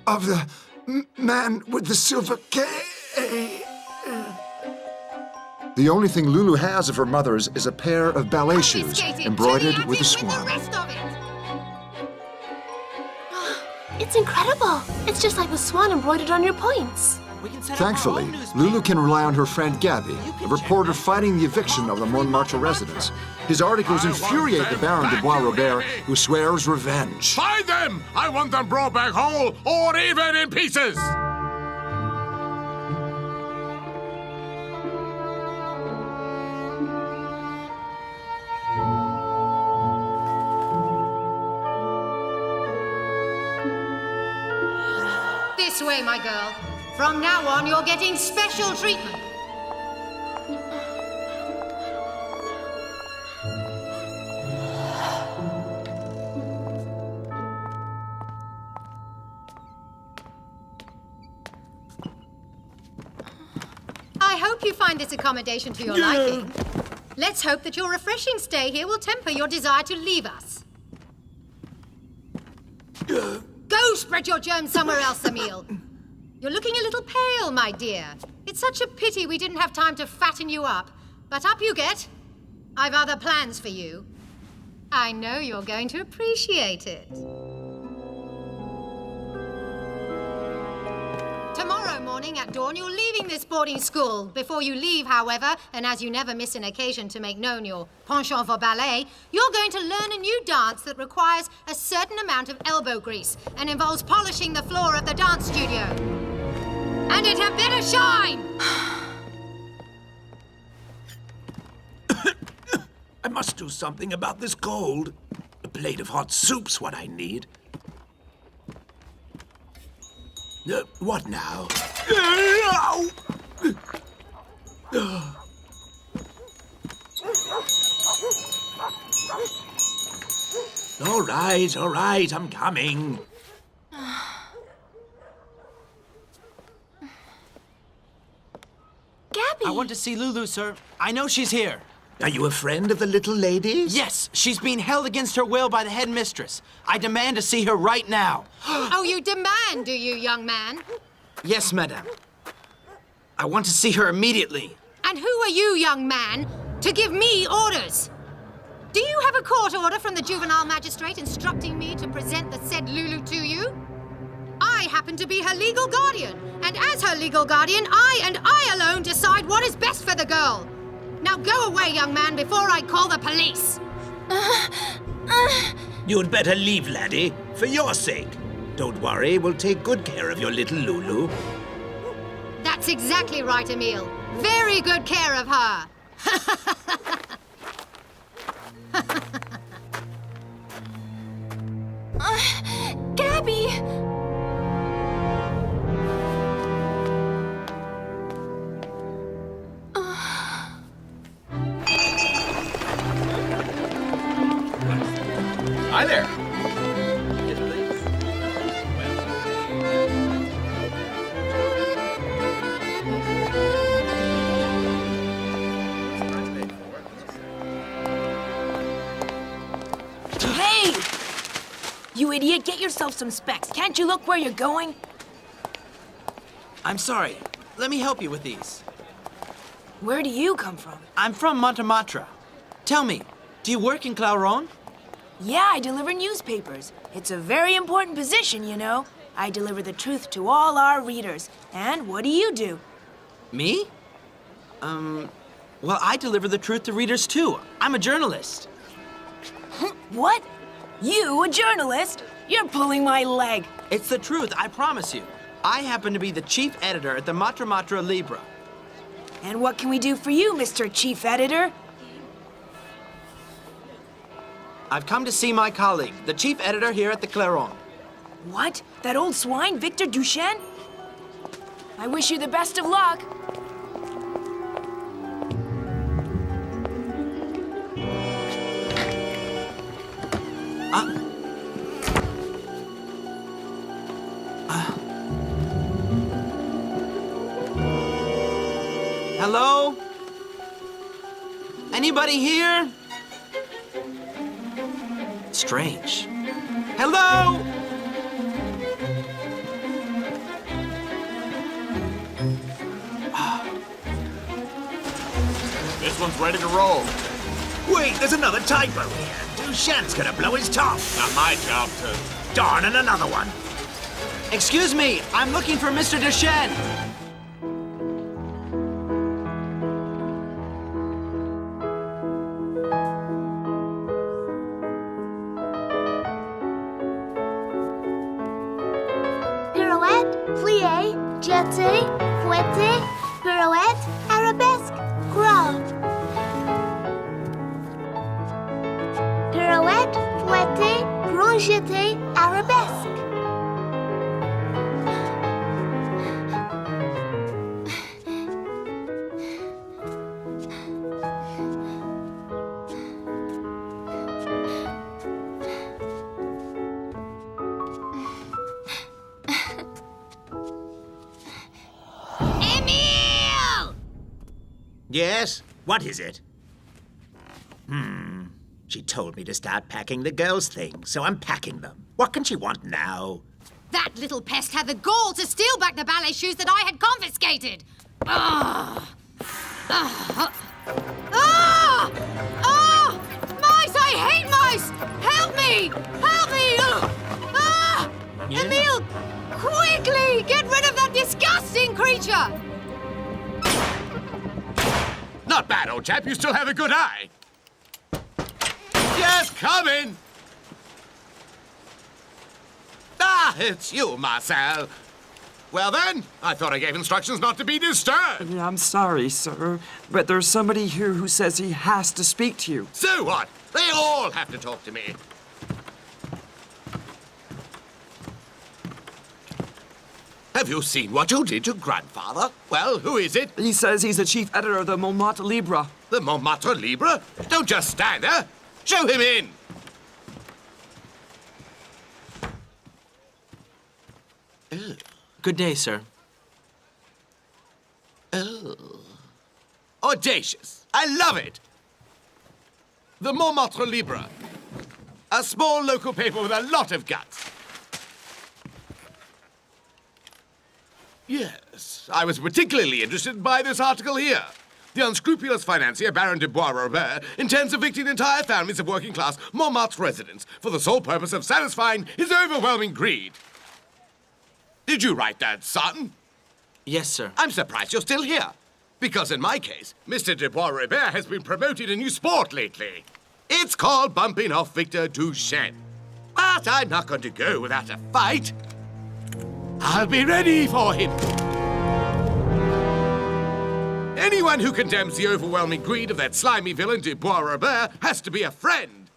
of the man with the silver K. The only thing Loulou has of her mother's is a pair of ballet shoes embroidered with a swan. It's incredible. It's just like the swan embroidered on your points. Thankfully, Loulou can rely on her friend Gabby, a reporter fighting the eviction of the Montmartre residents. His articles infuriate the Baron de Bois-Robert, who swears revenge. Find them! I want them brought back whole or even in pieces! This way, my girl. From now on, you're getting special treatment. I hope you find this accommodation to your liking. Let's hope that your refreshing stay here will temper your desire to leave us. Go spread your germs somewhere else, Emile. You're looking a little pale, my dear. It's such a pity we didn't have time to fatten you up. But up you get. I've other plans for you. I know you're going to appreciate it. Tomorrow morning at dawn, you're leaving this boarding school. Before you leave, however, and as you never miss an occasion to make known your penchant for ballet, you're going to learn a new dance that requires a certain amount of elbow grease and involves polishing the floor of the dance studio. And it had better shine! I must do something about this cold. A plate of hot soup's what I need. What now? All right, I'm coming. Gabby! I want to see Loulou, sir. I know she's here. Are you a friend of the little lady's? Yes, she's being held against her will by the headmistress. I demand to see her right now. Oh, you demand, do you, young man? Yes, madame. I want to see her immediately. And who are you, young man, to give me orders? Do you have a court order from the juvenile magistrate instructing me to present the said Loulou to you? I happen to be her legal guardian, and as her legal guardian, I and I alone decide what is best for the girl. Now go away, young man, before I call the police. You'd better leave, laddie, for your sake. Don't worry, we'll take good care of your little Loulou. That's exactly right, Emile. Very good care of her. Gabby! Hi there. Hey! You idiot, get yourself some specs. Can't you look where you're going? I'm sorry. Let me help you with these. Where do you come from? I'm from Montmartre. Tell me, do you work in Clairon? Yeah, I deliver newspapers. It's a very important position, you know. I deliver the truth to all our readers. And what do you do? Me? Well, I deliver the truth to readers too. I'm a journalist. What? You, a journalist? You're pulling my leg. It's the truth, I promise you. I happen to be the chief editor at the Montmartre Libre. And what can we do for you, Mr. Chief Editor? I've come to see my colleague, the chief editor here at the Clairon. What? That old swine, Victor Duchesne? I wish you the best of luck. Hello? Anybody here? Strange. Hello? This one's ready to roll. Wait, there's another typo here. Duchenne's gonna blow his top. Not my job to... Darn, and another one. Excuse me, I'm looking for Mr. Duchesne. Pirouette, plie, jeté, fouetté, pirouette, arabesque, grand. Pirouette, fouetté, grand jeté, arabesque. Yes? What is it? She told me to start packing the girls' things, so I'm packing them. What can she want now? That little pest had the gall to steal back the ballet shoes that I had confiscated. Mice! I hate mice! Help me! Help me! Emile, quickly! Get rid of that disgusting creature! Not bad, old chap. You still have a good eye. Yes, coming. Ah, it's you, Marcel. Well then, I thought I gave instructions not to be disturbed. I'm sorry, sir, but there's somebody here who says he has to speak to you. So what? They all have to talk to me. Have you seen what you did to grandfather? Well, who is it? He says he's the chief editor of the Montmartre Libre. The Montmartre Libre? Don't just stand there. Show him in. Good day, sir. Oh. Audacious. I love it. The Montmartre Libre. A small local paper with a lot of guts. Yes, I was particularly interested by this article here. The unscrupulous financier Baron de Bois-Robert intends evicting entire families of working-class Montmartre residents for the sole purpose of satisfying his overwhelming greed. Did you write that, son? Yes, sir. I'm surprised you're still here. Because in my case, Mr. de Bois-Robert has been promoted a new sport lately. It's called bumping off Victor Duchesne. But I'm not going to go without a fight. I'll be ready for him. Anyone who condemns the overwhelming greed of that slimy villain de Bois-Robert has to be a friend.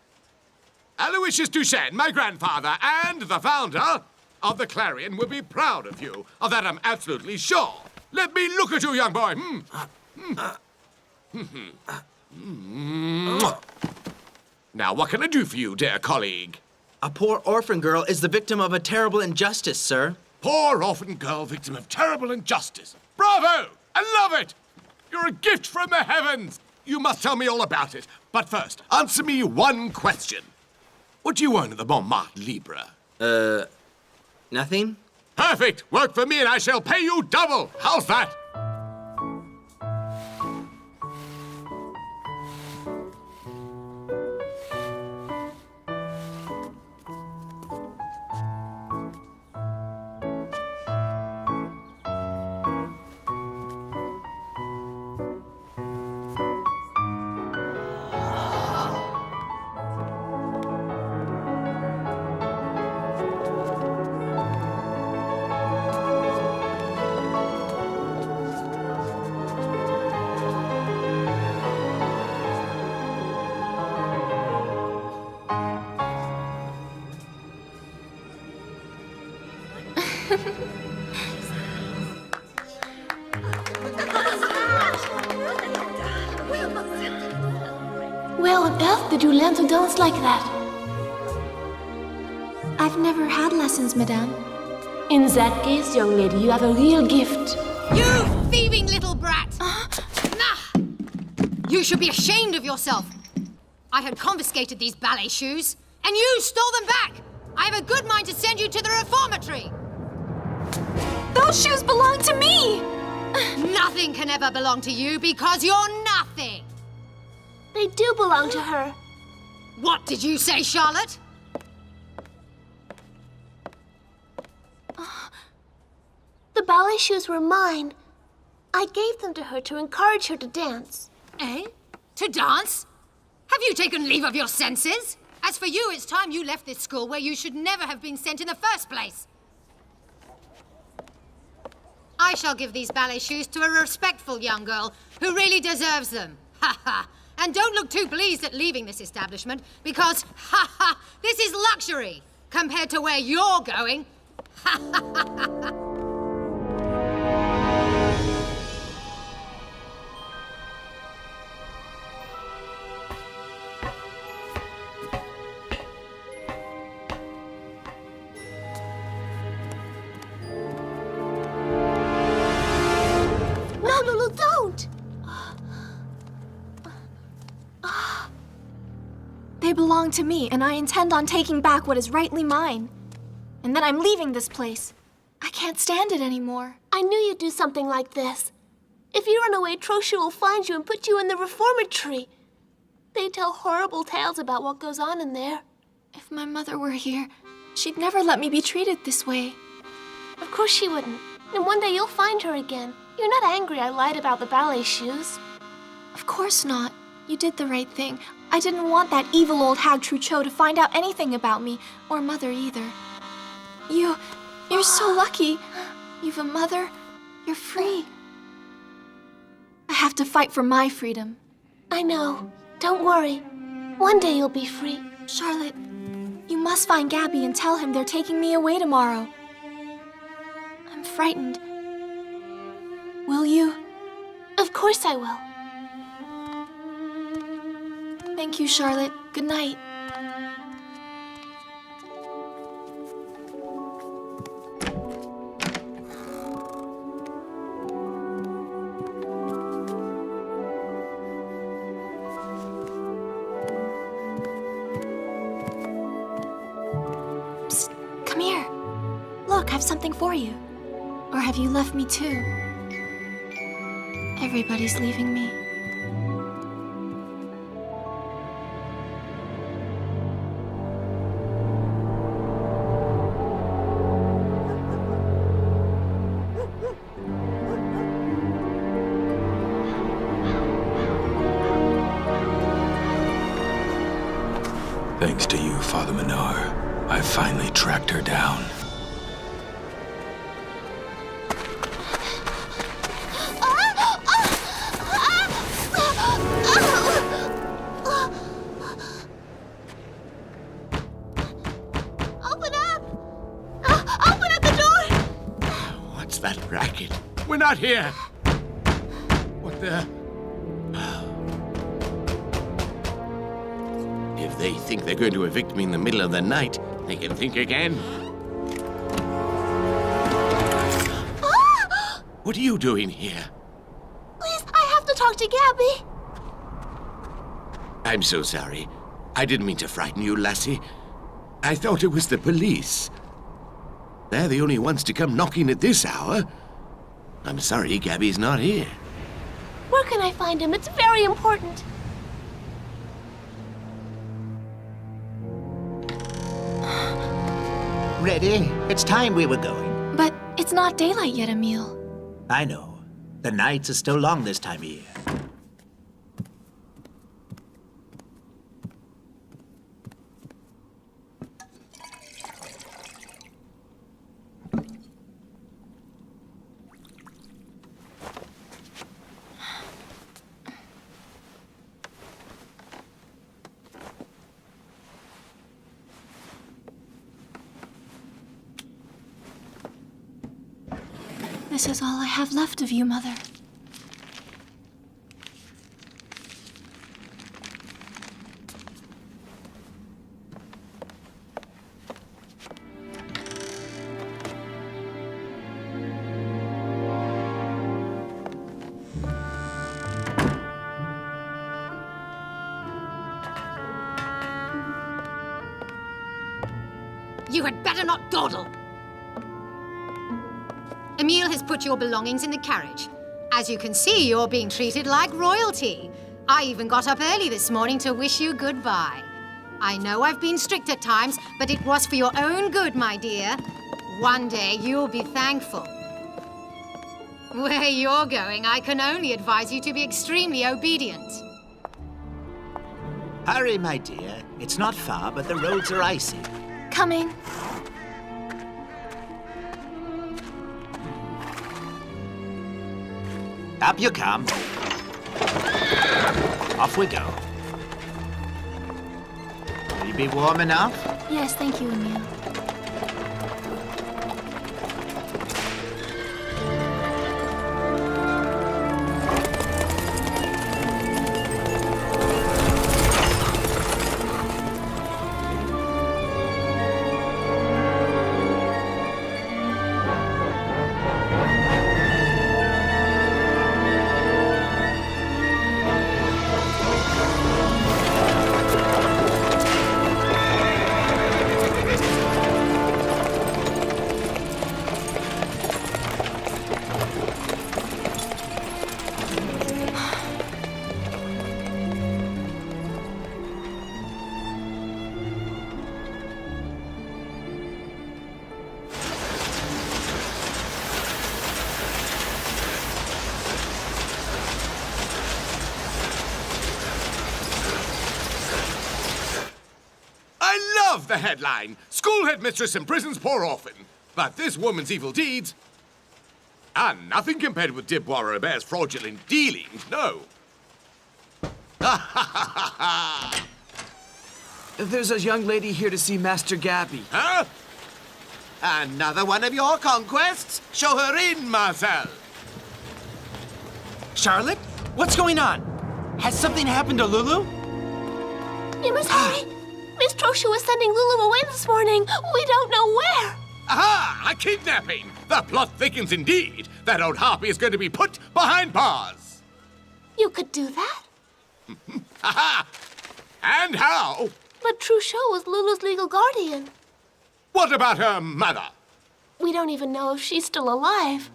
Aloysius Duchesne, my grandfather, and the founder of the Clarion will be proud of you. Of that I'm absolutely sure. Let me look at you, young boy. Now, what can I do for you, dear colleague? A poor orphan girl is the victim of a terrible injustice, sir. Poor orphan girl, victim of terrible injustice. Bravo! I love it! You're a gift from the heavens! You must tell me all about it. But first, answer me one question. What do you own at the Montmartre Libre? Nothing? Perfect! Work for me and I shall pay you double! How's that? Where on earth did you learn to dance like that? I've never had lessons, madame. In that case, young lady, you have a real gift. You thieving little brat! Nah! You should be ashamed of yourself. I had confiscated these ballet shoes, and you stole them back! I have a good mind to send you to the reformatory! Those shoes belong to me! Nothing can ever belong to you because you're nothing! They do belong to her. What did you say, Charlotte? The ballet shoes were mine. I gave them to her to encourage her to dance. Eh? To dance? Have you taken leave of your senses? As for you, it's time you left this school where you should never have been sent in the first place. I shall give these ballet shoes to a respectful young girl who really deserves them. Ha ha! And don't look too pleased at leaving this establishment because, ha ha, this is luxury compared to where you're going. Ha ha ha ha! No, Loulou, don't! They belong to me, and I intend on taking back what is rightly mine. And then I'm leaving this place. I can't stand it anymore. I knew you'd do something like this. If you run away, Trochu will find you and put you in the reformatory. They tell horrible tales about what goes on in there. If my mother were here, she'd never let me be treated this way. Of course she wouldn't. And one day you'll find her again. You're not angry I lied about the ballet shoes. Of course not. You did the right thing. I didn't want that evil old hag Trochu to find out anything about me, or Mother either. You're so lucky. You've a mother. You're free. I have to fight for my freedom. I know. Don't worry. One day you'll be free. Charlotte, you must find Gabby and tell him they're taking me away tomorrow. I'm frightened. Will you? Of course I will. Thank you, Charlotte. Good night. Psst, come here. Look, I've something for you. Or have you left me too? Everybody's leaving me. Thanks to you, Father Menard, I finally tracked her down. Open up! Open up the door! What's that racket? We're not here! What the... If they think they're going to evict me in the middle of the night, they can think again. What are you doing here? Please, I have to talk to Gabby. I'm so sorry. I didn't mean to frighten you, lassie. I thought it was the police. They're the only ones to come knocking at this hour. I'm sorry Gabby's not here. Where can I find him? It's very important. Ready? It's time we were going. But it's not daylight yet, Emile. I know. The nights are still long this time of year. This is all I have left of you, Mother. You had better not dawdle. Emile has put your belongings in the carriage. As you can see, you're being treated like royalty. I even got up early this morning to wish you goodbye. I know I've been strict at times, but it was for your own good, my dear. One day you'll be thankful. Where you're going, I can only advise you to be extremely obedient. Hurry, my dear. It's not far, but the roads are icy. Coming. Up you come. Off we go. Will you be warm enough? Yes, thank you, Emile. The headline, School Headmistress imprisons poor orphan. But this woman's evil deeds Nothing compared with de Bois Robert's fraudulent dealings, no. There's a young lady here to see Master Gabby. Huh? Another one of your conquests? Show her in, Marcel. Charlotte, what's going on? Has something happened to Loulou? You must hurry. Miss Trochu was sending Loulou away this morning. We don't know where. Aha! A kidnapping! The plot thickens indeed. That old harpy is going to be put behind bars. You could do that? Aha! And how? But Trochu was Loulou's legal guardian. What about her mother? We don't even know if she's still alive.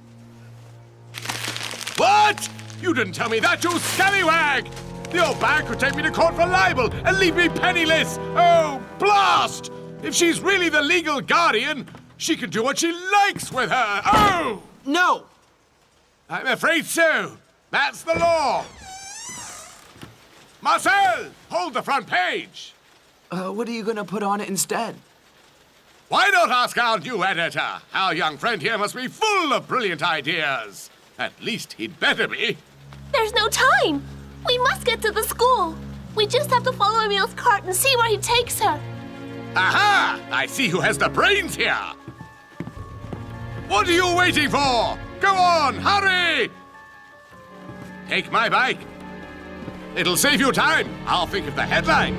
What? You didn't tell me that, you scallywag! The old bag could take me to court for libel and leave me penniless! Oh, blast! If she's really the legal guardian, she can do what she likes with her! Oh! No! I'm afraid so. That's the law. Marcel, hold the front page. What are you gonna put on it instead? Why not ask our new editor? Our young friend here must be full of brilliant ideas. At least he'd better be. There's no time. We must get to the school. We just have to follow Emil's cart and see where he takes her. Aha! I see who has the brains here. What are you waiting for? Go on, hurry! Take my bike. It'll save you time. I'll think of the headline.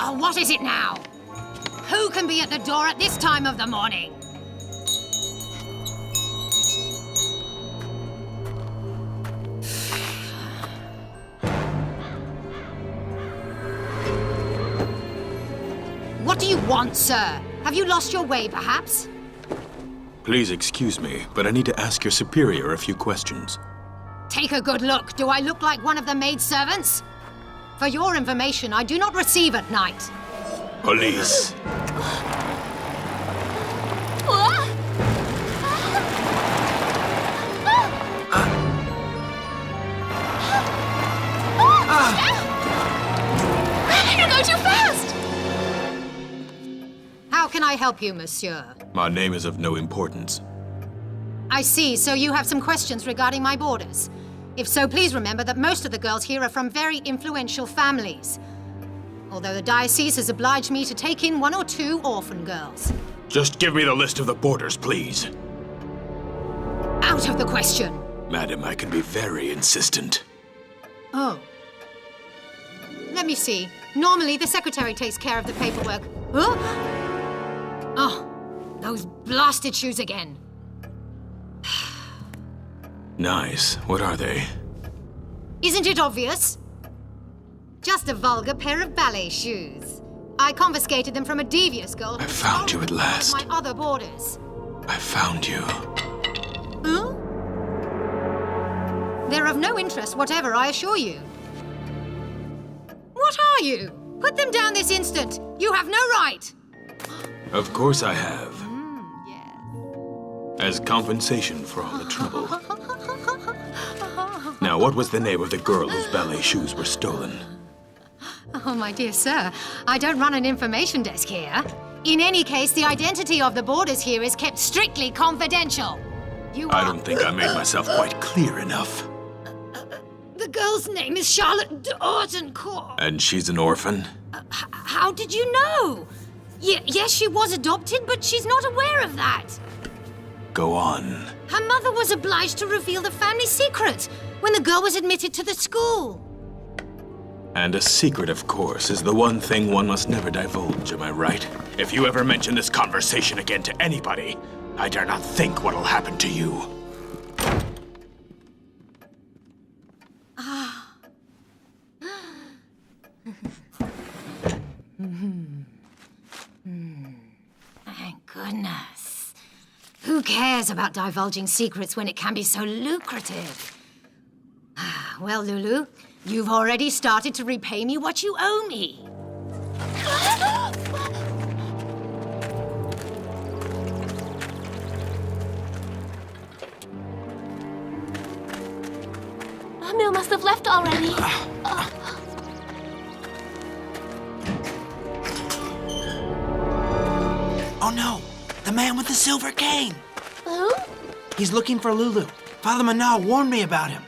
Oh, what is it now? Who can be at the door at this time of the morning? What do you want, sir? Have you lost your way, perhaps? Please excuse me, but I need to ask your superior a few questions. Take a good look. Do I look like one of the maidservants? For your information, I do not receive at night. Police. What? You're going too fast! How can I help you, monsieur? My name is of no importance. I see, so you have some questions regarding my boarders. If so, please remember that most of the girls here are from very influential families. Although the diocese has obliged me to take in 1 or 2 orphan girls. Just give me the list of the boarders, please. Out of the question. Madam, I can be very insistent. Oh. Let me see. Normally, the secretary takes care of the paperwork. Huh? Oh, those blasted shoes again. Nice. What are they? Isn't it obvious? Just a vulgar pair of ballet shoes. I confiscated them from a devious girl. I found you at last. My other boarders. I found you. Huh? They're of no interest whatever, I assure you. What are you? Put them down this instant. You have no right. Of course I have. As compensation for all the trouble. Now, what was the name of the girl whose ballet shoes were stolen? Oh, my dear sir, I don't run an information desk here. In any case, the identity of the boarders here is kept strictly confidential. I don't think I made myself quite clear enough. The girl's name is Charlotte d'Autencourt. And she's an orphan? How did you know? Yes, she was adopted, but she's not aware of that. Go on. Her mother was obliged to reveal the family secret when the girl was admitted to the school. And a secret, of course, is the one thing one must never divulge, am I right? If you ever mention this conversation again to anybody, I dare not think what'll happen to you. Thank goodness. Who cares about divulging secrets when it can be so lucrative? Well, Loulou, you've already started to repay me what you owe me. Emil must have left already. no, the man with the silver cane. Who? He's looking for Loulou. Father Menard warned me about him.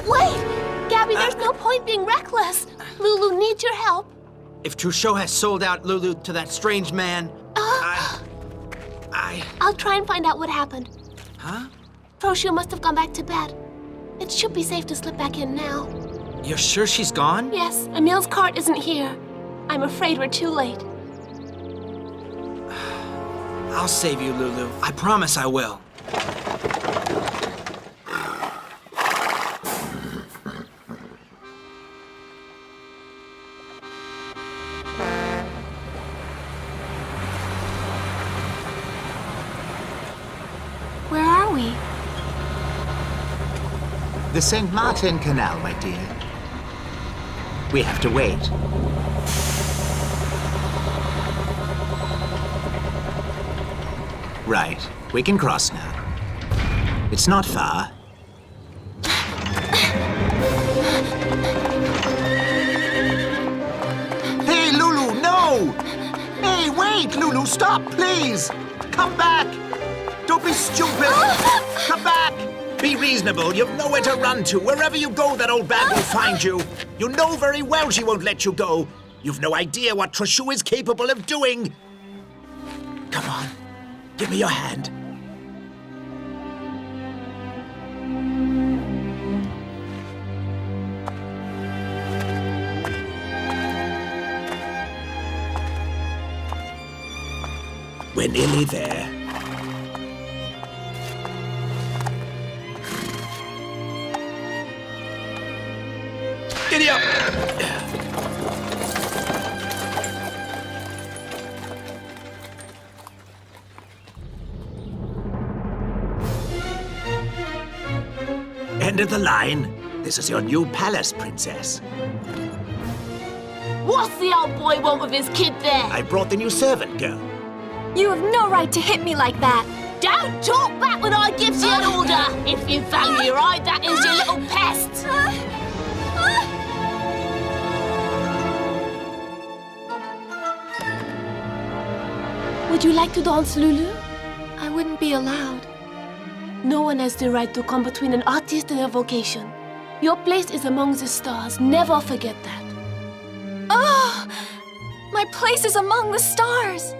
Wait! Gabby, there's no point being reckless. Loulou needs your help. If Trochu has sold out Loulou to that strange man, I'll try and find out what happened. Huh? Trochu must have gone back to bed. It should be safe to slip back in now. You're sure she's gone? Yes, Emil's cart isn't here. I'm afraid we're too late. I'll save you, Loulou. I promise I will. Where are we? The St. Martin Canal, my dear. We have to wait. Right. We can cross now. It's not far. Hey, Loulou, no! Hey, wait, Loulou, stop, please! Come back! Don't be stupid! Come back! Be reasonable. You've nowhere to run to. Wherever you go, that old bag will find you. You know very well she won't let you go. You've no idea what Trochu is capable of doing. Come on. Give me your hand. We're nearly there. Giddy up! End of the line. This is your new palace, princess. What's the old boy want with his kid there? I brought the new servant girl. You have no right to hit me like that. Don't talk back when I gives you an order. If you value your eye, that is your little pest. Would you like to dance, Loulou? I wouldn't be allowed. No one has the right to come between an artist and a vocation. Your place is among the stars. Never forget that. Oh! My place is among the stars!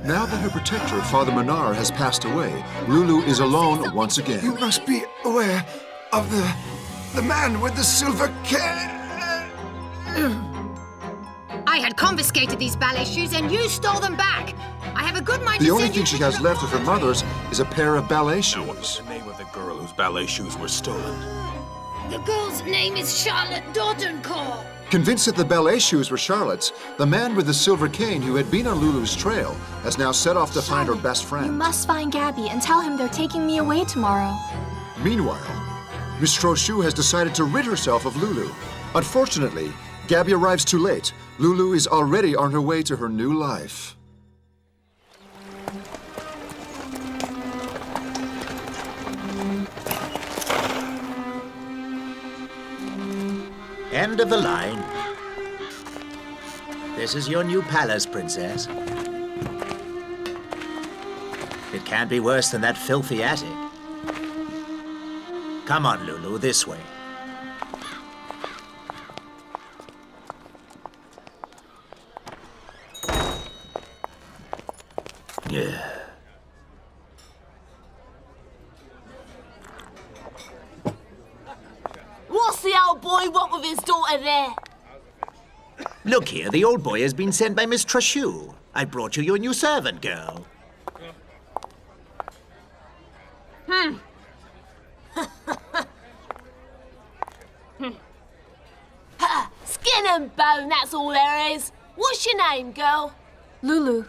Now that her protector, Father Menard, has passed away, Loulou is alone once again. You must be aware of the man with the silver cane. I had confiscated these ballet shoes and you stole them back. I have a good mind The to only send thing you she to has the- left of her mother's is a pair of ballet shoes. What's the name of the girl whose ballet shoes were stolen? The girl's name is Charlotte Dordencourt. Convinced that the ballet shoes were Charlotte's, the man with the silver cane who had been on Lulu's trail has now set off to find her best You friend. must find Gabby and tell him they're taking me away tomorrow. Meanwhile, Miss Trochu has decided to rid herself of Loulou. Unfortunately, Gabby arrives too late. Loulou is already on her way to her new life. End of the line. This is your new palace, princess. It can't be worse than that filthy attic. Come on, Loulou, this way. Yeah. What's the old boy want with his daughter there? Look here, the old boy has been sent by Miss Trochu. I brought you your new servant girl. Ha! Skin and bone, that's all there is. What's your name, girl? Loulou.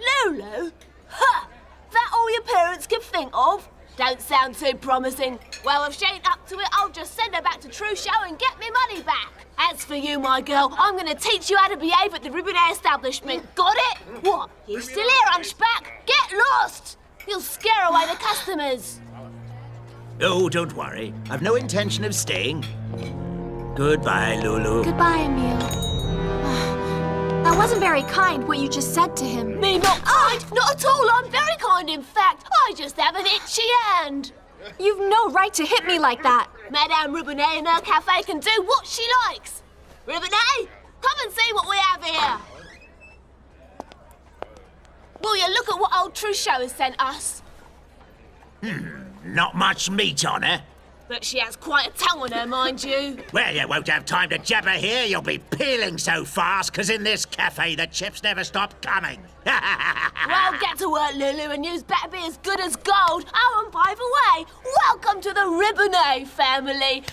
Loulou? Ha! That all your parents could think of? Don't sound too promising. Well, if she ain't up to it, I'll just send her back to Trochu and get me money back. As for you, my girl, I'm gonna teach you how to behave at the Ribonnet establishment. Got it? What? You still here, hunchback? Get lost! You'll scare away the customers. Oh, don't worry. I've no intention of staying. Goodbye, Loulou. Goodbye, Emile. That wasn't very kind, what you just said to him. Me not kind? Not at all. I'm very kind, in fact. I just have an itchy hand. You've no right to hit me like that. Madame Ribonnet in her cafe can do what she likes. Ribonnet, come and see what we have here. Will you look at what old Trochu has sent us? Not much meat on her. But she has quite a tongue on her, mind you. Well, you won't have time to jabber here. You'll be peeling so fast, 'cause in this cafe the chips never stop coming. Well, get to work, Loulou, and you's better be as good as gold. Oh, and by the way, welcome to the Ribonnet family.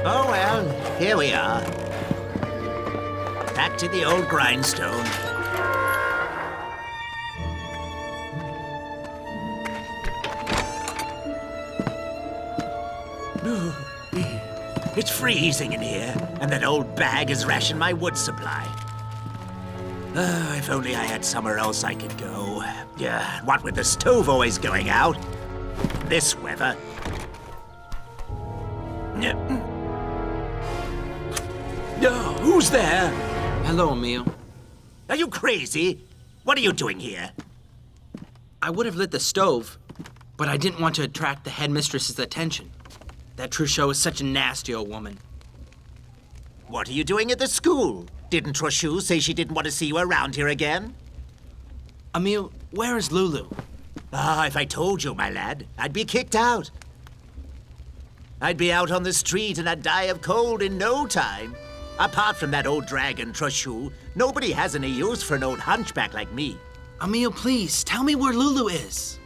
Oh, well, here we are. Back to the old grindstone. It's freezing in here, and that old bag has rationed my wood supply. If only I had somewhere else I could go. Yeah, what with the stove always going out. This weather. Who's there? Hello, Emile. Are you crazy? What are you doing here? I would have lit the stove, but I didn't want to attract the headmistress's attention. That Trochu is such a nasty old woman. What are you doing at the school? Didn't Trochu say she didn't want to see you around here again? Emile, where is Loulou? Ah, if I told you, my lad, I'd be kicked out. I'd be out on the street and I'd die of cold in no time. Apart from that old dragon, Trochu, nobody has any use for an old hunchback like me. Emile, please, tell me where Loulou is.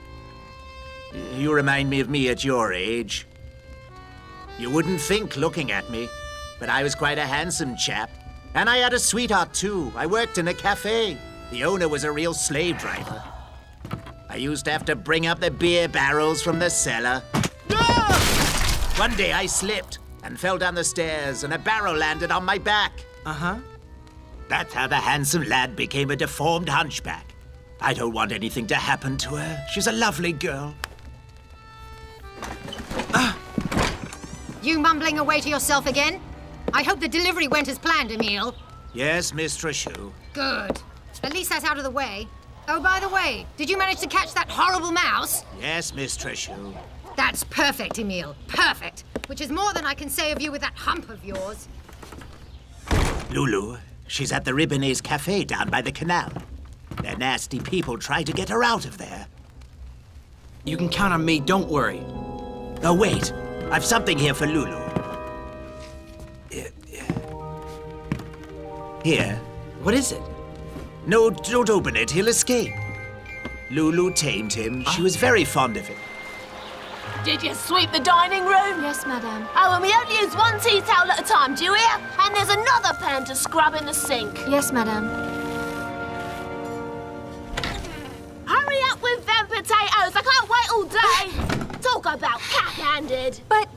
You remind me of me at your age. You wouldn't think looking at me, but I was quite a handsome chap. And I had a sweetheart, too. I worked in a cafe. The owner was a real slave driver. I used to have to bring up the beer barrels from the cellar. One day I slipped and fell down the stairs, and a barrel landed on my back. Uh-huh. That's how the handsome lad became a deformed hunchback. I don't want anything to happen to her. She's a lovely girl. You mumbling away to yourself again? I hope the delivery went as planned, Emile. Yes, Miss Trochu. Good. At least that's out of the way. Oh, by the way, did you manage to catch that horrible mouse? Yes, Miss Trochu. That's perfect, Emile. Perfect. Which is more than I can say of you with that hump of yours. Loulou, she's at the Ribonet's Cafe down by the canal. They're nasty people trying to get her out of there. You can count on me, don't worry. Oh, wait. I've something here for Loulou. Here. What is it? No, don't open it. He'll escape. Loulou tamed him. She was very fond of him. Did you sweep the dining room? Yes, madame. Oh, and we only use one tea towel at a time, do you hear? And there's another pan to scrub in the sink. Yes, madame. Hurry up with them potatoes. I can't wait all day. Talk about cat-handed. But...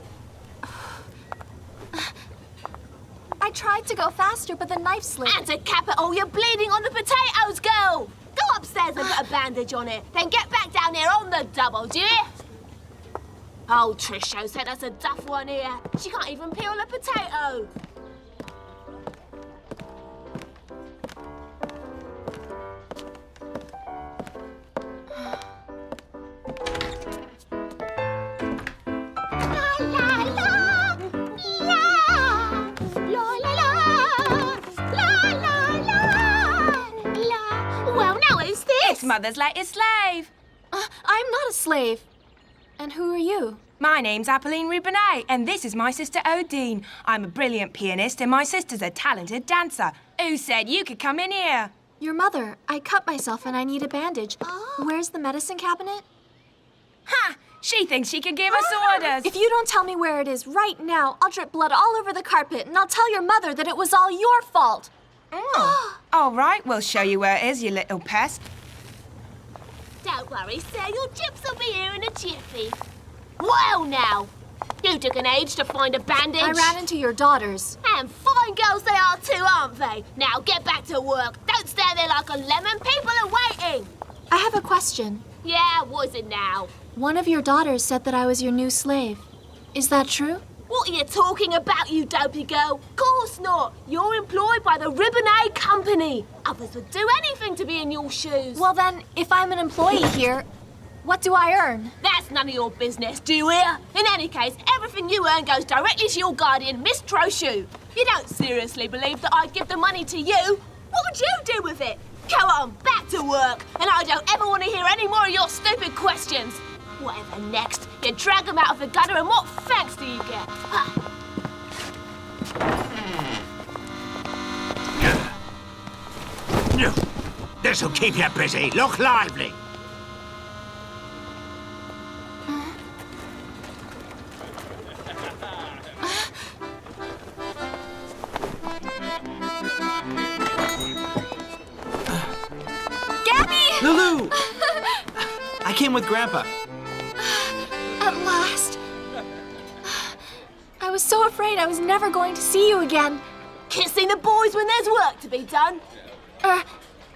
I tried to go faster, but the knife slipped. And to cap it all, you're bleeding on the potatoes, girl. Go upstairs and put a bandage on it. Then get back down here on the double, do you hear? Old Trisho sent us a duff one here. She can't even peel a potato. Mother's latest slave. I'm not a slave. And who are you? My name's Apolline Rubinet, and this is my sister Odine. I'm a brilliant pianist, and my sister's a talented dancer. Who said you could come in here? Your mother. I cut myself and I need a bandage. Where's the medicine cabinet? Ha! She thinks she can give us orders. If you don't tell me where it is right now, I'll drip blood all over the carpet, and I'll tell your mother that it was all your fault. All right, we'll show you where it is, you little pest. Don't worry, sir. Your chips will be here in a jiffy. Well, now. You took an age to find a bandage. I ran into your daughters. And fine girls they are too, aren't they? Now get back to work. Don't stand there like a lemon. People are waiting. I have a question. Yeah, what is it now? One of your daughters said that I was your new slave. Is that true? What are you talking about, you dopey girl? Course not. You're employed by the Ribbonet Company. Others would do anything to be in your shoes. Well then, if I'm an employee here, what do I earn? That's none of your business, do you hear? In any case, everything you earn goes directly to your guardian, Miss Trochu. You don't seriously believe that I'd give the money to you? What would you do with it? Go on, back to work. And I don't ever want to hear any more of your stupid questions. Whatever next, you drag them out of the gutter and what thanks do you get? This'll keep you busy. Look lively. Gabby! Loulou! I came with Grandpa. At last. I was so afraid I was never going to see you again. Kissing the boys when there's work to be done.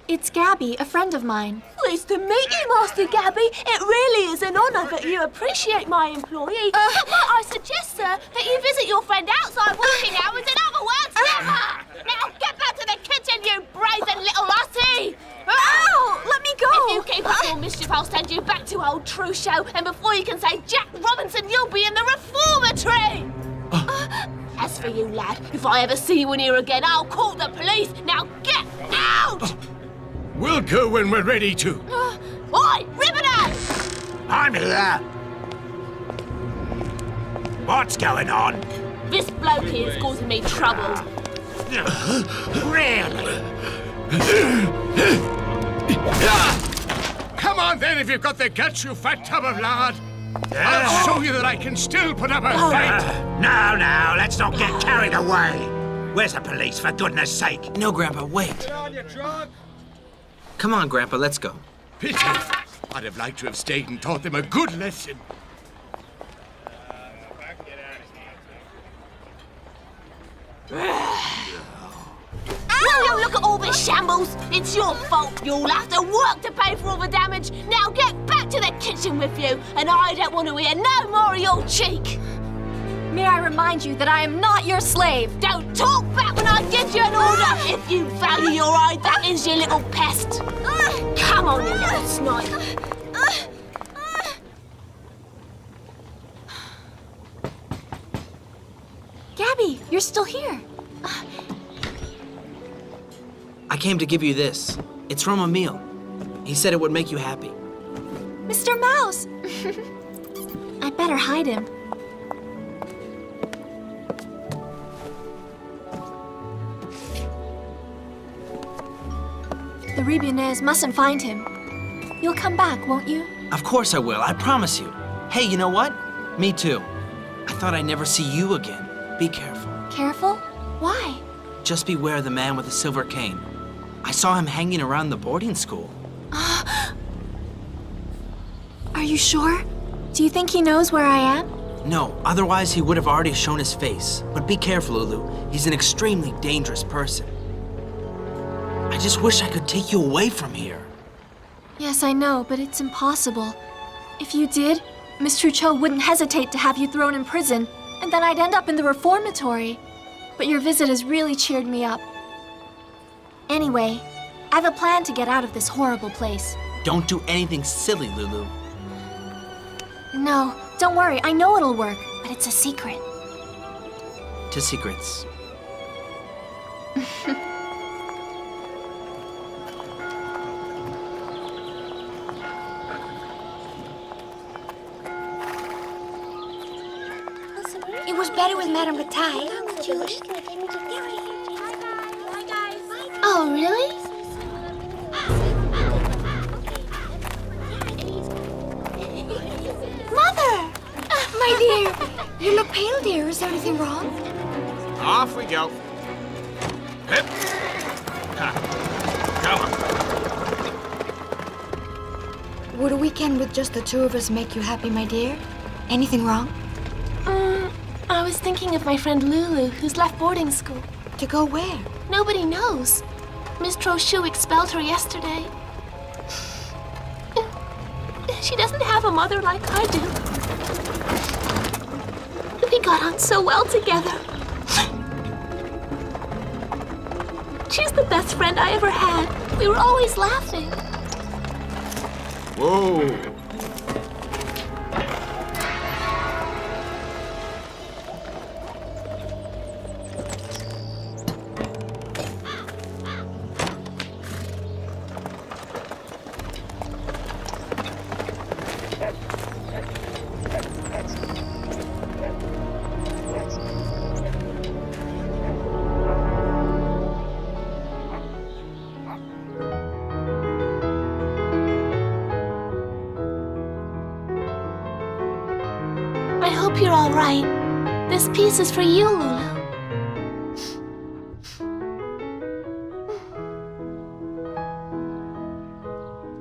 It's Gabby, a friend of mine. Pleased to meet you, Master Gabby. It really is an honour that you appreciate my employee. But might I suggest, sir, that you visit your friend outside working hours? In other words, never! Now get back to the kitchen, you brazen little hussy! Ow! Let me go! If you keep up your mischief, I'll send you back to old Trochu, and before you can say Jack Robinson, you'll be in the reformatory! As for you, lad, if I ever see you in here again, I'll call the police. Now get out! We'll go when we're ready to. Oi, Ribbonet! I'm here. What's going on? This bloke here is causing me trouble. Really? Come on then, if you've got the guts, you fat tub of lard. I'll show you that I can still put up a fight. Now, let's not get carried away. Where's the police, for goodness sake? No, Grandpa, wait. Come on, Grandpa, let's go. Pity. I'd have liked to have stayed and taught them a good lesson. Will you look at all this shambles? It's your fault. You'll have to work to pay for all the damage. Now get back to the kitchen with you, and I don't want to hear no more of your cheek. May I remind you that I am not your slave. Don't talk back when I give you an order! If you value your eye, that is your little pest. Come on, you little snipe. Gabby, you're still here. I came to give you this. It's from Emil. He said it would make you happy. Mr. Mouse! I better hide him. The Ribionnaise mustn't find him. You'll come back, won't you? Of course I will, I promise you. Hey, you know what? Me too. I thought I'd never see you again. Be careful. Careful? Why? Just beware the man with the silver cane. I saw him hanging around the boarding school. Are you sure? Do you think he knows where I am? No, otherwise he would have already shown his face. But be careful, Loulou. He's an extremely dangerous person. I just wish I could take you away from here. Yes, I know, but it's impossible. If you did, Miss Trochu wouldn't hesitate to have you thrown in prison, and then I'd end up in the reformatory. But your visit has really cheered me up. Anyway, I have a plan to get out of this horrible place. Don't do anything silly, Loulou. No, don't worry, I know it'll work, but it's a secret. To secrets. It was better with Madame Bataille. Oh, really? Mother! My dear, you look pale, dear. Is there anything wrong? Off we go. Hip. Come on. Would a weekend with just the two of us make you happy, my dear? Anything wrong? I was thinking of my friend Loulou, who's left boarding school. To go where? Nobody knows. Miss Trochu expelled her yesterday. She doesn't have a mother like I do. We got on so well together. She's the best friend I ever had. We were always laughing. Whoa. I hope you're all right. This piece is for you, Loulou.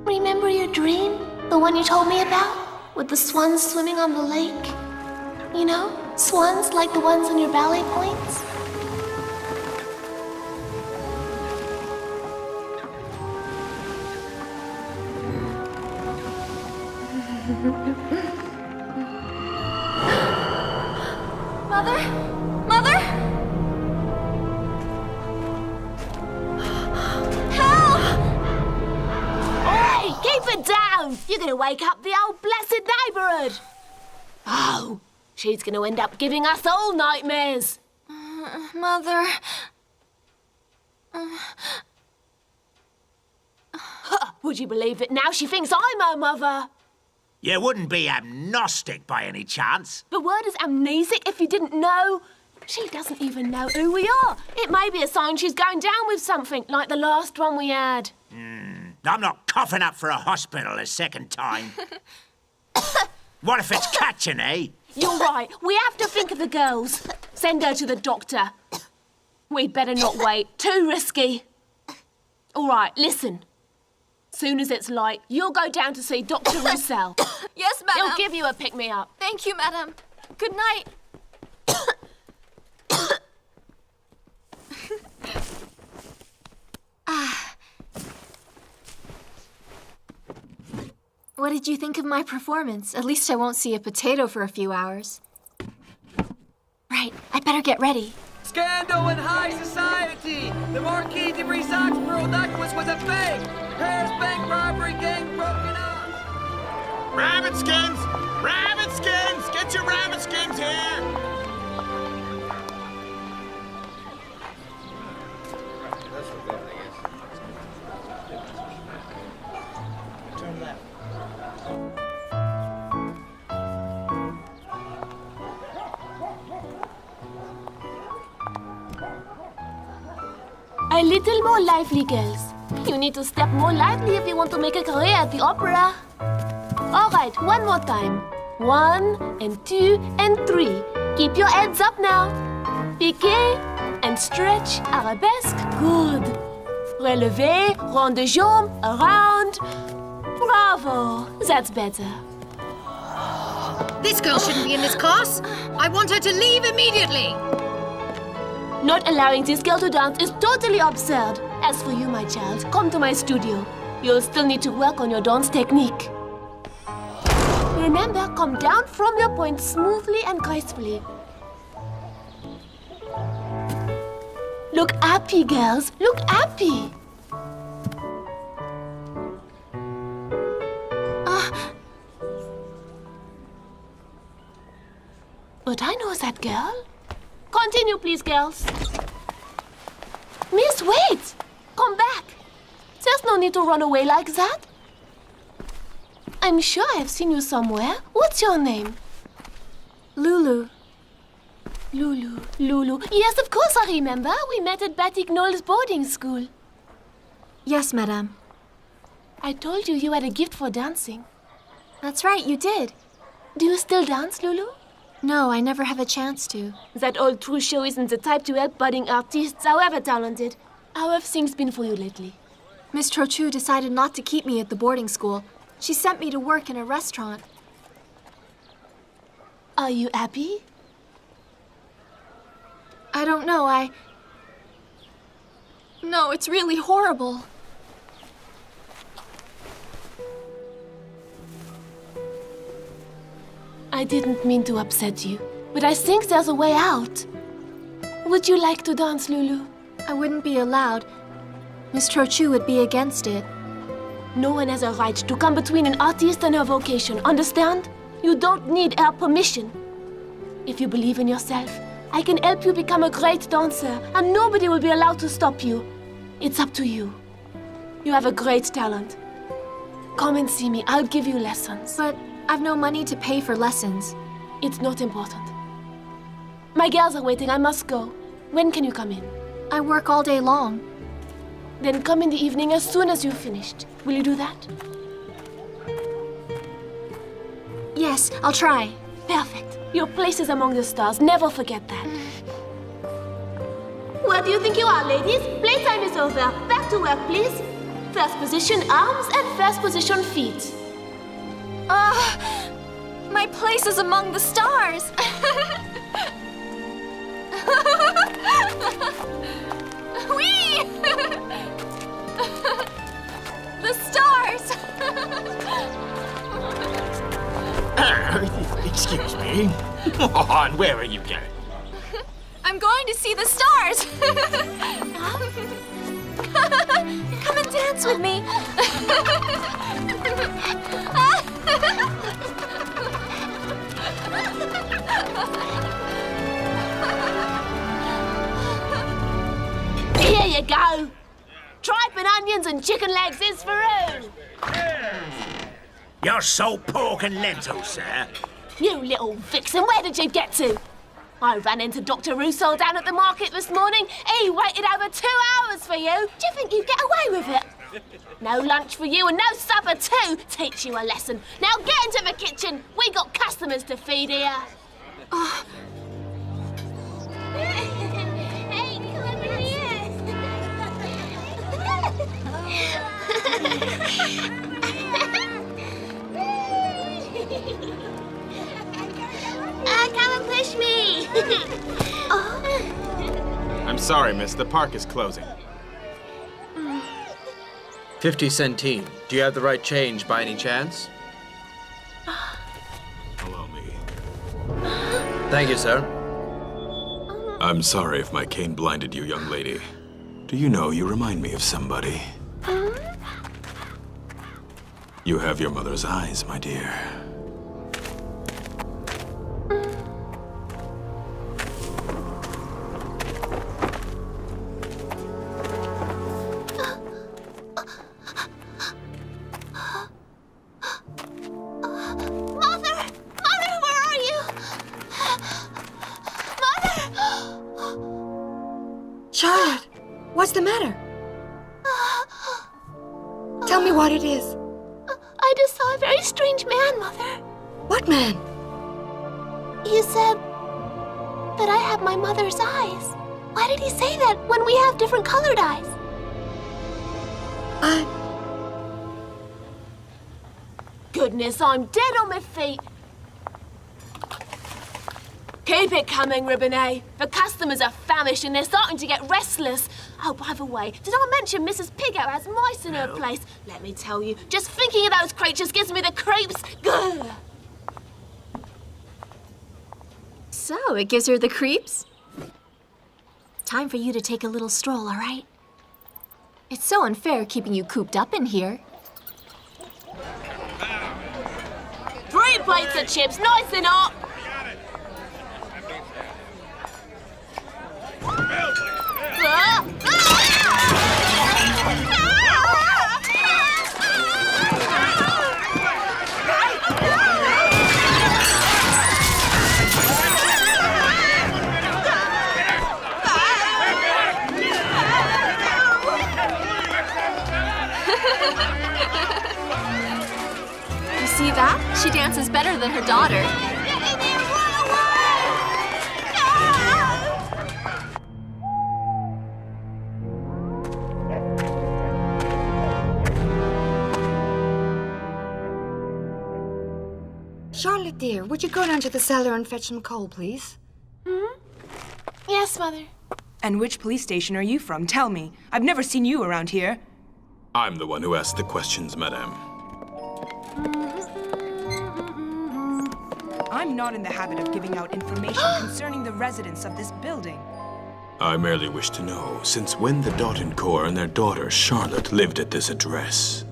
Remember your dream? The one you told me about? With the swans swimming on the lake? You know, swans like the ones on your ballet points? Mother? Mother? Help! Oi! Keep it down! You're gonna wake up the old blessed neighborhood! Oh, she's gonna end up giving us all nightmares! Mother... Would you believe it now? She thinks I'm her mother! You wouldn't be agnostic by any chance? The word is amnesic if you didn't know. She doesn't even know who we are. It may be a sign she's going down with something, like the last one we had. I'm not coughing up for a hospital a second time. What if it's catching, eh? You're right. We have to think of the girls. Send her to the doctor. We'd better not wait. Too risky. All right, listen. Soon as it's light, you'll go down to see Dr. Roussel. Yes, madam. He'll give you a pick-me-up. Thank you, madam. Good night. What did you think of my performance? At least I won't see a potato for a few hours. better get ready. Scandal in high society! The Marquis de Brisac's product was a fake! Paris bank robbery gang broken up! Rabbit skins! Rabbit skins! Get your rabbit skins here! Turn left. A little more lively, girls. You need to step more lively if you want to make a career at the opera. All right, one more time. 1 and 2 and 3. Keep your heads up now. Piqué and stretch. Arabesque. Good. Relevé, rond de jambe, around. Bravo. That's better. This girl shouldn't be in this class. I want her to leave immediately. Not allowing this girl to dance is totally absurd. As for you, my child, come to my studio. You'll still need to work on your dance technique. Remember, come down from your point smoothly and gracefully. Look happy, girls. Look happy. But I know that girl. Continue, please, girls. Miss, wait! Come back. There's no need to run away like that. I'm sure I've seen you somewhere. What's your name? Loulou. Loulou. Yes, of course I remember. We met at Batignolles boarding school. Yes, madame. I told you had a gift for dancing. That's right, you did. Do you still dance, Loulou? No, I never have a chance to. That old Trochu isn't the type to help budding artists, however talented. How have things been for you lately? Miss Trochu decided not to keep me at the boarding school. She sent me to work in a restaurant. Are you happy? I don't know, No, it's really horrible. I didn't mean to upset you, but I think there's a way out. Would you like to dance, Loulou? I wouldn't be allowed. Miss Trochu would be against it. No one has a right to come between an artist and her vocation, understand? You don't need our permission. If you believe in yourself, I can help you become a great dancer, and nobody will be allowed to stop you. It's up to you. You have a great talent. Come and see me, I'll give you lessons. But I've no money to pay for lessons. It's not important. My girls are waiting, I must go. When can you come in? I work all day long. Then come in the evening as soon as you've finished. Will you do that? Yes, I'll try. Perfect. Your place is among the stars. Never forget that. Where do you think you are, ladies? Playtime is over. Back to work, please. First position arms and first position feet. My place is among the stars. Whee! The stars! Excuse me. And where are you going? I'm going to see the stars. Come and dance with me. Here you go. Tripe and onions and chicken legs is for who? You're so pork and lentils, sir. You little vixen, where did you get to? I ran into Dr. Rousseau down at the market this morning. He waited over 2 hours for you. Do you think you'd get away with it? No lunch for you and no supper too. Teach you a lesson. Now get into the kitchen. We got customers to feed here. Hey, come over here. Come and push me. I'm sorry, miss. The park is closing. 50 centime. Do you have the right change by any chance? Allow me. Thank you, sir. I'm sorry if my cane blinded you, young lady. Do you know you remind me of somebody? You have your mother's eyes, my dear. Charlotte, what's the matter? Tell me what it is. I just saw a very strange man, Mother. What man? He said that I have my mother's eyes. Why did he say that when we have different colored eyes? Goodness, I'm dead on my feet. Keep it coming, Ribbonet. The customers are famished and they're starting to get restless. Oh, by the way, did I mention Mrs. Piggo has mice in her place? Let me tell you, just thinking of those creatures gives me the creeps. Gah! So, it gives her the creeps? Time for you to take a little stroll, all right? It's so unfair keeping you cooped up in here. 3 plates of chips, nice and hot. You see that? She dances better than her daughter. Charlotte, dear, would you go down to the cellar and fetch some coal, please? Yes, Mother. And which police station are you from? Tell me. I've never seen you around here. I'm the one who asked the questions, madame. I'm not in the habit of giving out information concerning the residents of this building. I merely wish to know, since when the Daughton-Corps and their daughter, Charlotte, lived at this address.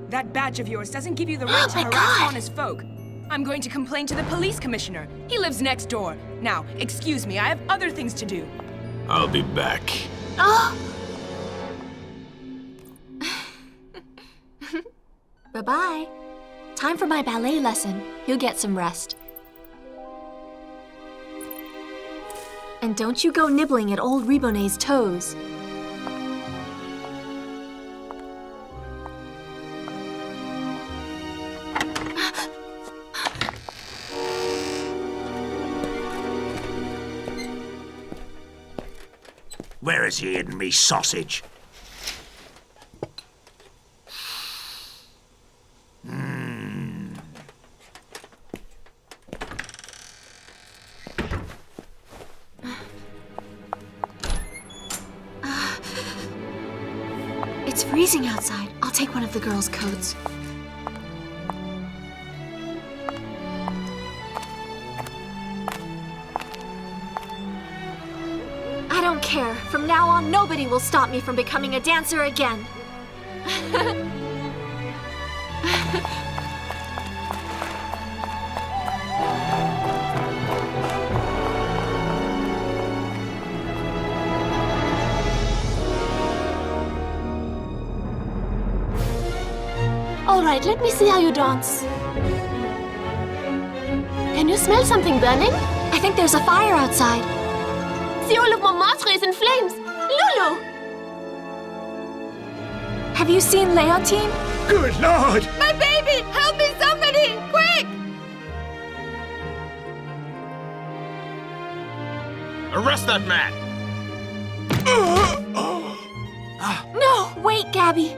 That badge of yours doesn't give you the right to harass honest folk. I'm going to complain to the police commissioner. He lives next door. Now, excuse me, I have other things to do. I'll be back. Bye-bye. Time for my ballet lesson. You'll get some rest. And don't you go nibbling at old Ribonet's toes. Where is he hidden me sausage? It's freezing outside. I'll take one of the girls' coats. I don't care. From now on, nobody will stop me from becoming a dancer again. All right, let me see how you dance. Can you smell something burning? I think there's a fire outside. See, all of Montmartre is in flames. Loulou! Have you seen Leontine? Good Lord! My baby! Help me, somebody! Quick! Arrest that man! No! Wait, Gabby.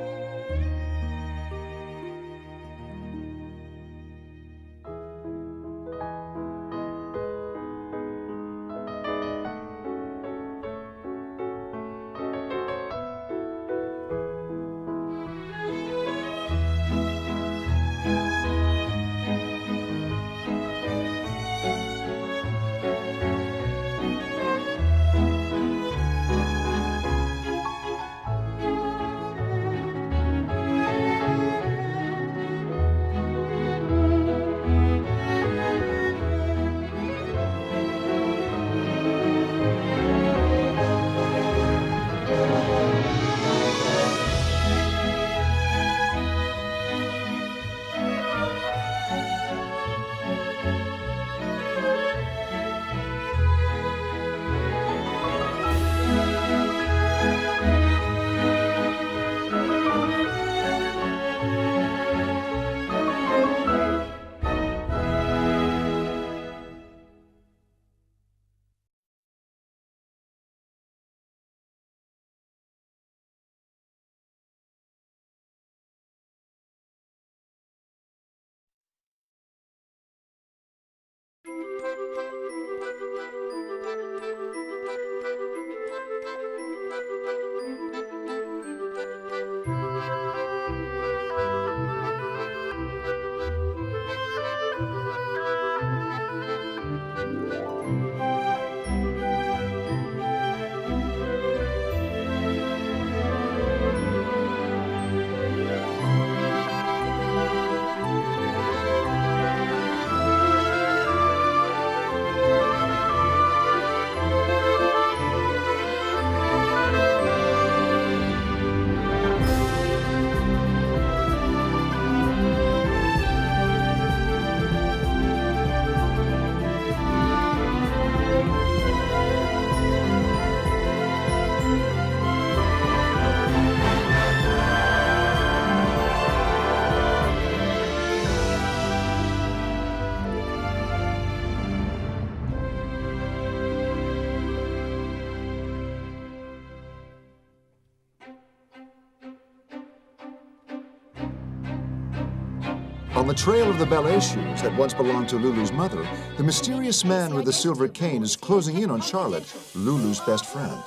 On the trail of the ballet shoes that once belonged to Loulou's mother, the mysterious man with the silver cane is closing in on Charlotte, Loulou's best friend.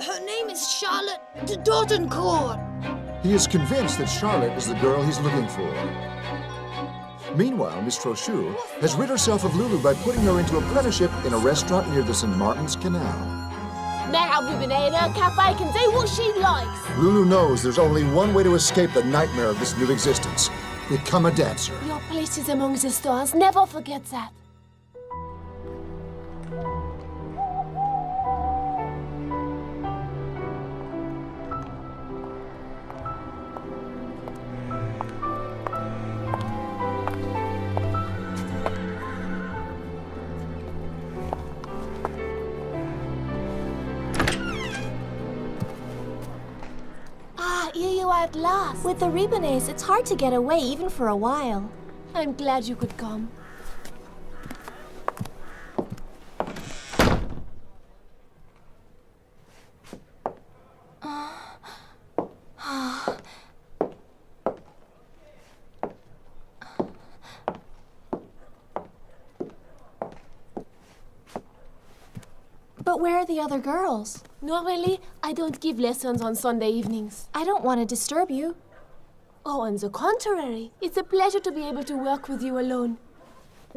Her name is Charlotte de Dordencourt. He is convinced that Charlotte is the girl he's looking for. Meanwhile, Miss Trochu has rid herself of Loulou by putting her into apprenticeship in a restaurant near the St. Martin's Canal. Now Rubenator Cafe can do what she likes. Loulou knows there's only one way to escape the nightmare of this new existence. Become a dancer. Your place is among the stars. Never forget that. Here you are at last. With the Ribonets, it's hard to get away even for a while. I'm glad you could come. But where are the other girls? Normally, I don't give lessons on Sunday evenings. I don't want to disturb you. Oh, on the contrary. It's a pleasure to be able to work with you alone.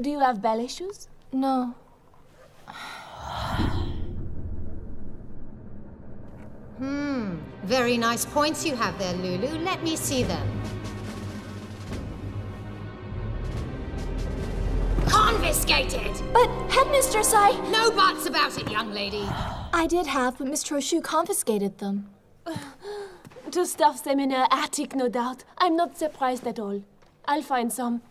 Do you have ballet shoes? No. Very nice points you have there, Loulou. Let me see them. Confiscated! But, Headmistress, No buts about it, young lady. I did have, but Miss Trochu confiscated them. To stuff them in her attic, no doubt. I'm not surprised at all. I'll find some.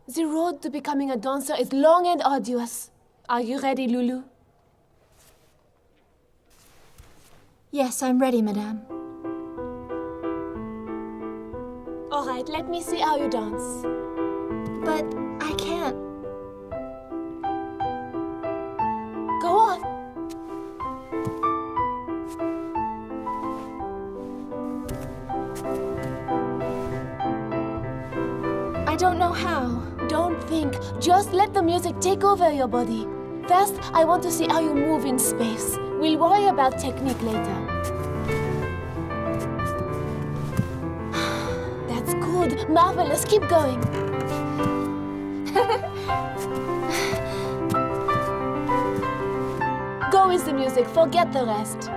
The road to becoming a dancer is long and arduous. Are you ready, Loulou? Yes, I'm ready, Madame. All right, let me see how you dance. But I can't. Go on. I don't know how. Don't think. Just let the music take over your body. First, I want to see how you move in space. We'll worry about technique later. That's good. Marvelous. Keep going. Go with the music. Forget the rest.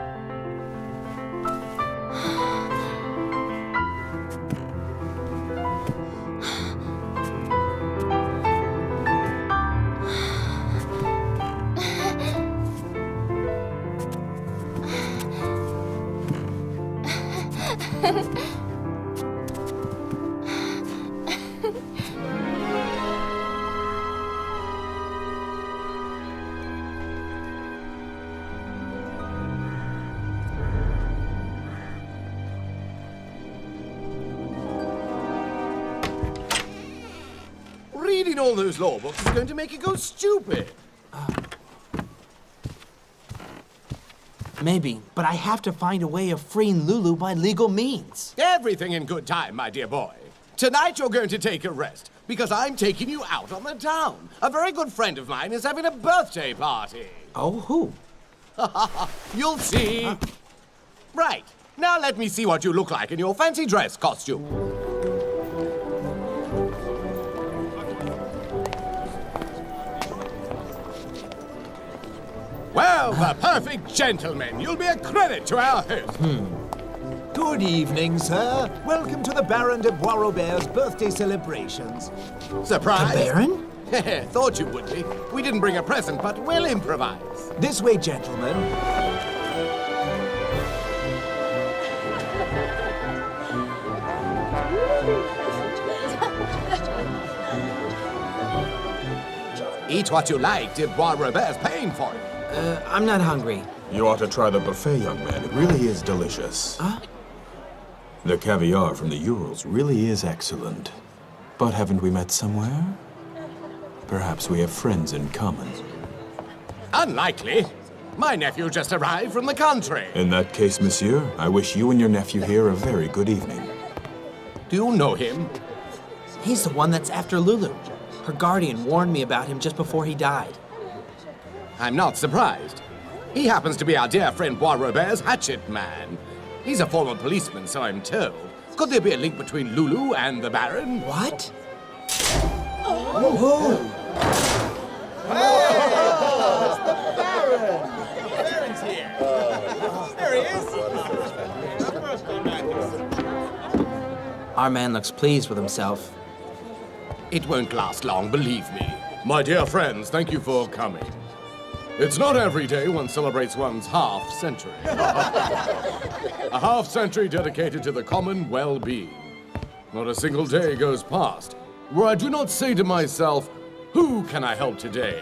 Reading all those law books is going to make you go stupid. Maybe, but I have to find a way of freeing Loulou by legal means. Everything in good time, my dear boy. Tonight you're going to take a rest, because I'm taking you out on the town. A very good friend of mine is having a birthday party. Oh, who? You'll see. Right. Now let me see what you look like in your fancy dress costume. Well, the perfect gentleman. You'll be a credit to our host. Good evening, sir. Welcome to the Baron de Bois-Robert's birthday celebrations. Surprise? The Baron? Thought you would be. We didn't bring a present, but we'll improvise. This way, gentlemen. Eat what you like. De Bois-Robert's paying for it. I'm not hungry. You ought to try the buffet, young man. It really is delicious. Huh? The caviar from the Urals really is excellent. But haven't we met somewhere? Perhaps we have friends in common. Unlikely. My nephew just arrived from the country. In that case, monsieur, I wish you and your nephew here a very good evening. Do you know him? He's the one that's after Loulou. Her guardian warned me about him just before he died. I'm not surprised. He happens to be our dear friend Bois Robert's hatchet man. He's a former policeman, so I'm told. Could there be a link between Loulou and the Baron? What? Oh. It's the Baron! The Baron's here! There he is! Our man looks pleased with himself. It won't last long, believe me. My dear friends, thank you for coming. It's not every day one celebrates one's half-century. A half-century dedicated to the common well-being. Not a single day goes past where I do not say to myself, who can I help today?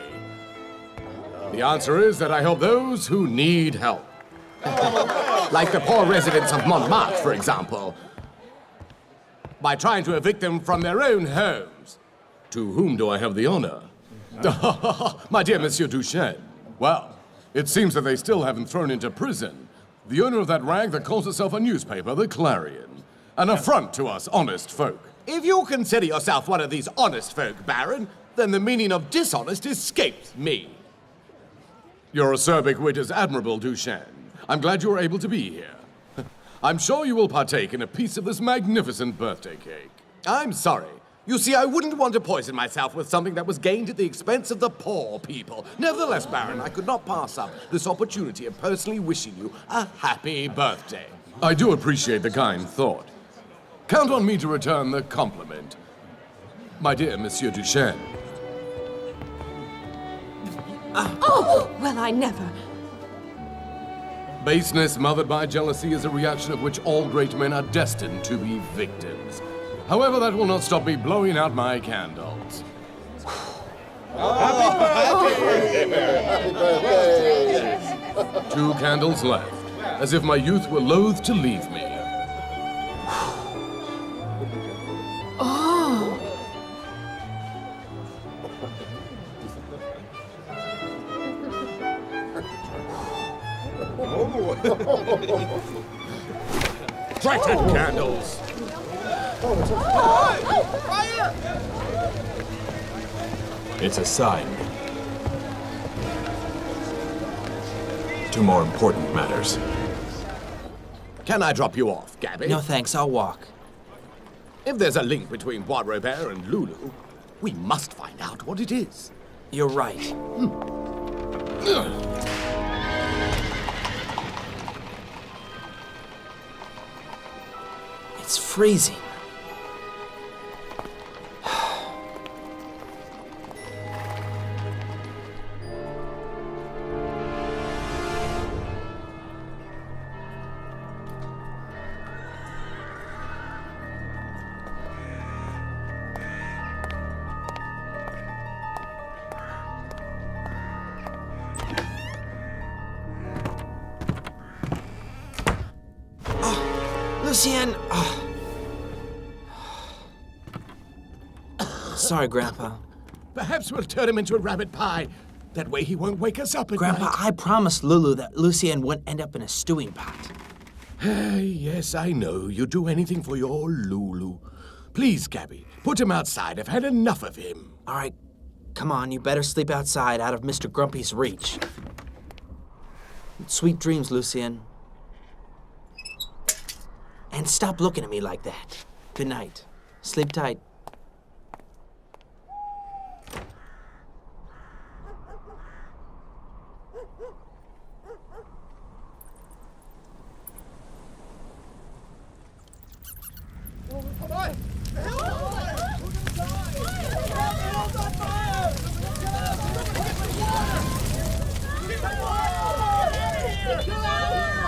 The answer is that I help those who need help. Like the poor residents of Montmartre, for example. By trying to evict them from their own homes. To whom do I have the honor? My dear Monsieur Duchesne. Well, it seems that they still haven't thrown into prison the owner of that rag that calls itself a newspaper, the Clarion. An affront to us honest folk. If you consider yourself one of these honest folk, Baron, then the meaning of dishonest escapes me. Your acerbic wit is admirable, Duchesne. I'm glad you were able to be here. I'm sure you will partake in a piece of this magnificent birthday cake. I'm sorry. You see, I wouldn't want to poison myself with something that was gained at the expense of the poor people. Nevertheless, Baron, I could not pass up this opportunity of personally wishing you a happy birthday. I do appreciate the kind thought. Count on me to return the compliment. My dear Monsieur Duchesne. Well, I never. Baseness mothered by jealousy is a reaction of which all great men are destined to be victims. However, that will not stop me blowing out my candles. Happy birthday! 2 candles left, as if my youth were loath to leave me. Oh. Frightened candles! It's a sign. To more important matters. Can I drop you off, Gabby? No thanks, I'll walk. If there's a link between Bois Robert and Loulou, we must find out what it is. You're right. It's freezing. Lucien! Sorry, Grandpa. Perhaps we'll turn him into a rabbit pie. That way he won't wake us up at Grandpa, night. I promised Loulou that Lucien wouldn't end up in a stewing pot. Yes, I know. You'd do anything for your Loulou. Please, Gabby, put him outside. I've had enough of him. All right, come on. You better sleep outside, out of Mr. Grumpy's reach. Sweet dreams, Lucien. And stop looking at me like that. Good night. Sleep tight.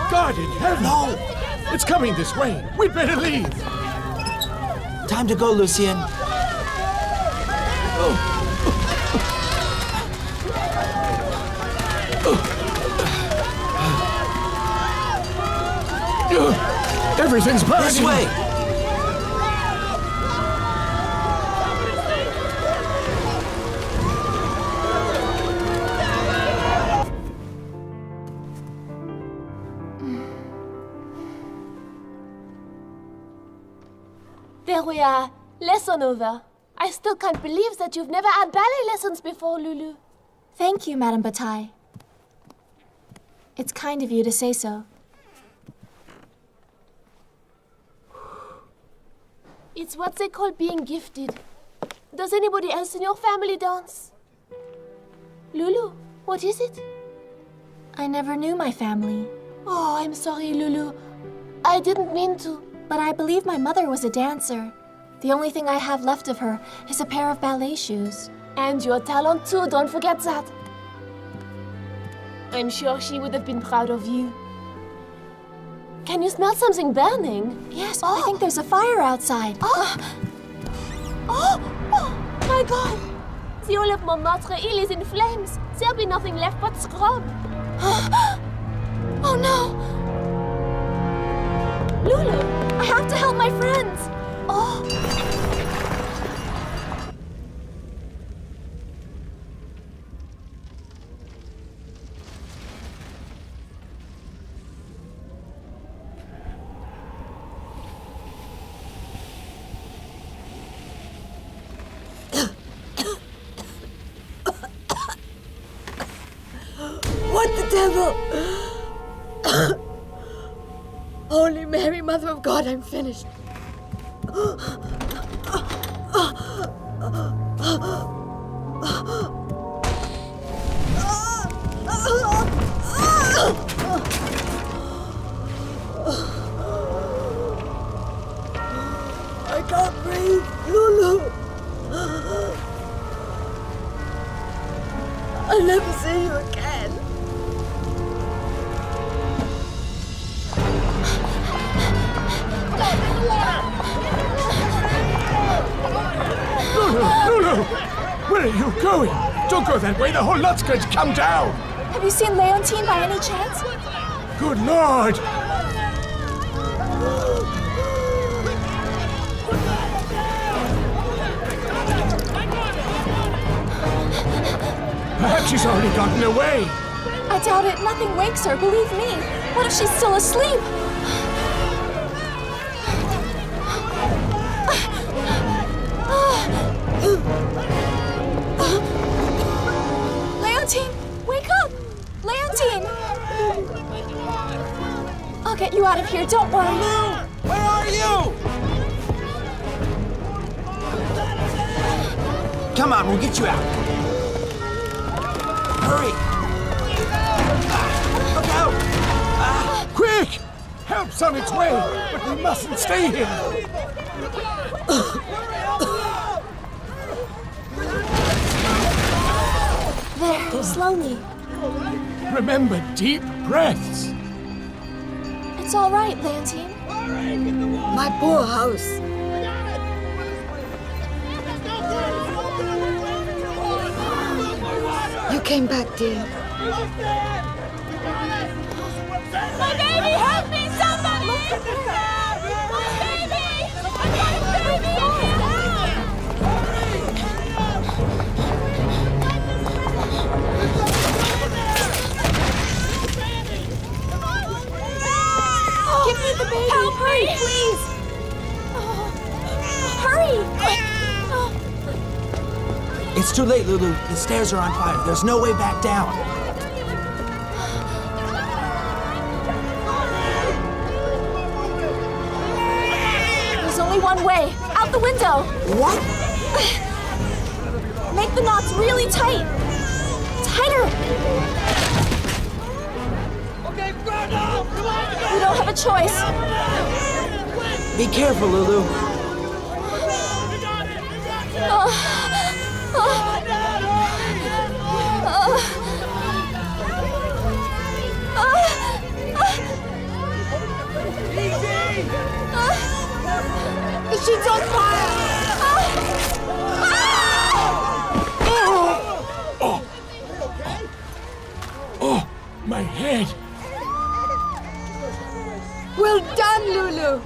God in heaven! No! It's coming this way. We'd better leave. Time to go, Lucien. Everything's burning. This way. There we are. Lesson over. I still can't believe that you've never had ballet lessons before, Loulou. Thank you, Madame Bataille. It's kind of you to say so. It's what they call being gifted. Does anybody else in your family dance? Loulou, what is it? I never knew my family. Oh, I'm sorry, Loulou. I didn't mean to. But I believe my mother was a dancer. The only thing I have left of her is a pair of ballet shoes. And your talent too, don't forget that. I'm sure she would have been proud of you. Can you smell something burning? Yes, I think there's a fire outside. Oh my God! The whole of Montmartre is in flames. There'll be nothing left but scrub. Oh no! Loulou, I have to help my friends! Oh! What the devil? Holy Mary, Mother of God, I'm finished. I can't breathe, Loulou. I'll never see you again. Loulou! Where are you going? Don't go that way. The whole lot's going to come down. Have you seen Leontine by any chance? Good Lord! Perhaps she's already gotten away. I doubt it. Nothing wakes her, believe me. What if she's still asleep? Leontine, wake up! Leontine! I'll get you out of here, don't worry. Where are you? Come on, we'll get you out. Hurry! Look out! Quick! Help's on its way, but we mustn't stay here. There, slowly. Remember, deep breaths. It's all right, Leontine. My poor house. You came back, dear. My baby, help me, somebody! My baby! Give me the baby! Help Hurry, me! please! Hurry! Quick! It's too late, Loulou. The stairs are on fire. There's no way back down. There's only one way. Out the window! What? Make the knots really tight! Tighter! We don't have a choice. Be careful, Loulou. The sheet's on fire! Oh, my head. Well done, Loulou.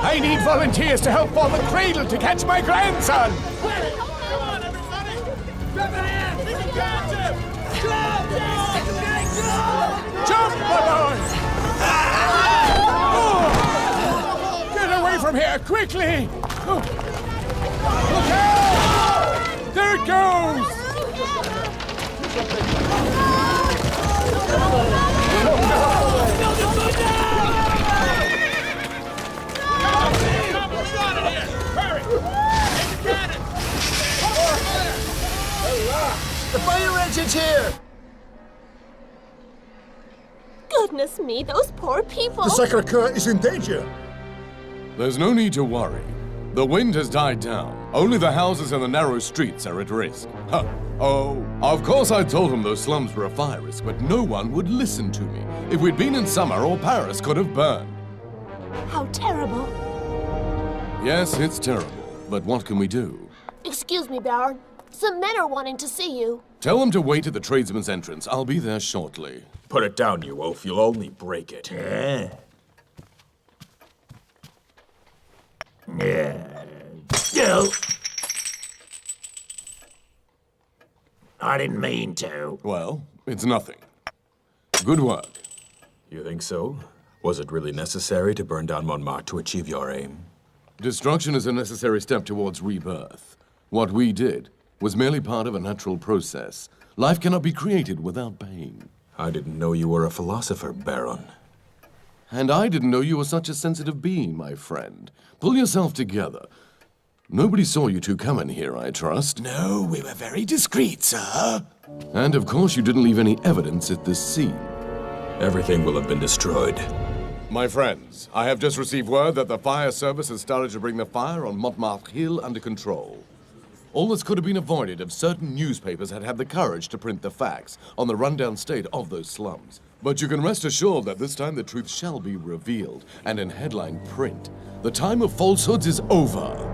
I need volunteers to help form a cradle to catch my grandson. Jump! There, quickly! Oh. Look out! There it goes! The fire engine's here! Goodness me, those poor people! The Sacre-Cœur is in danger. There's no need to worry. The wind has died down. Only the houses and the narrow streets are at risk. Huh. Oh, of course I told them those slums were a fire risk, but no one would listen to me. If we'd been in summer, all Paris could have burned. How terrible. Yes, it's terrible, but what can we do? Excuse me, Baron. Some men are wanting to see you. Tell them to wait at the tradesman's entrance. I'll be there shortly. Put it down, you oaf. You'll only break it. Yo. I didn't mean to. Well, it's nothing. Good work. You think so? Was it really necessary to burn down Montmartre to achieve your aim? Destruction is a necessary step towards rebirth. What we did was merely part of a natural process. Life cannot be created without pain. I didn't know you were a philosopher, Baron. And I didn't know you were such a sensitive being, my friend. Pull yourself together. Nobody saw you two come in here, I trust. No, we were very discreet, sir. And of course you didn't leave any evidence at this scene. Everything will have been destroyed. My friends, I have just received word that the fire service has started to bring the fire on Montmartre Hill under control. All this could have been avoided if certain newspapers had had the courage to print the facts on the rundown state of those slums. But you can rest assured that this time the truth shall be revealed, and in headline print. The time of falsehoods is over.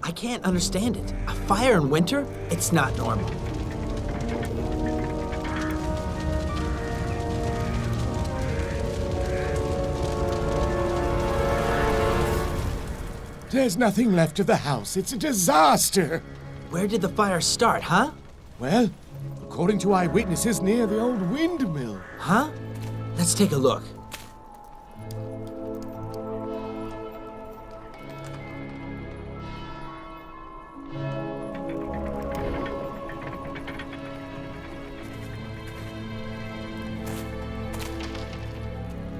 I can't understand it. A fire in winter? It's not normal. There's nothing left of the house. It's a disaster. Where did the fire start, huh? Well, according to eyewitnesses, near the old windmill. Huh? Let's take a look.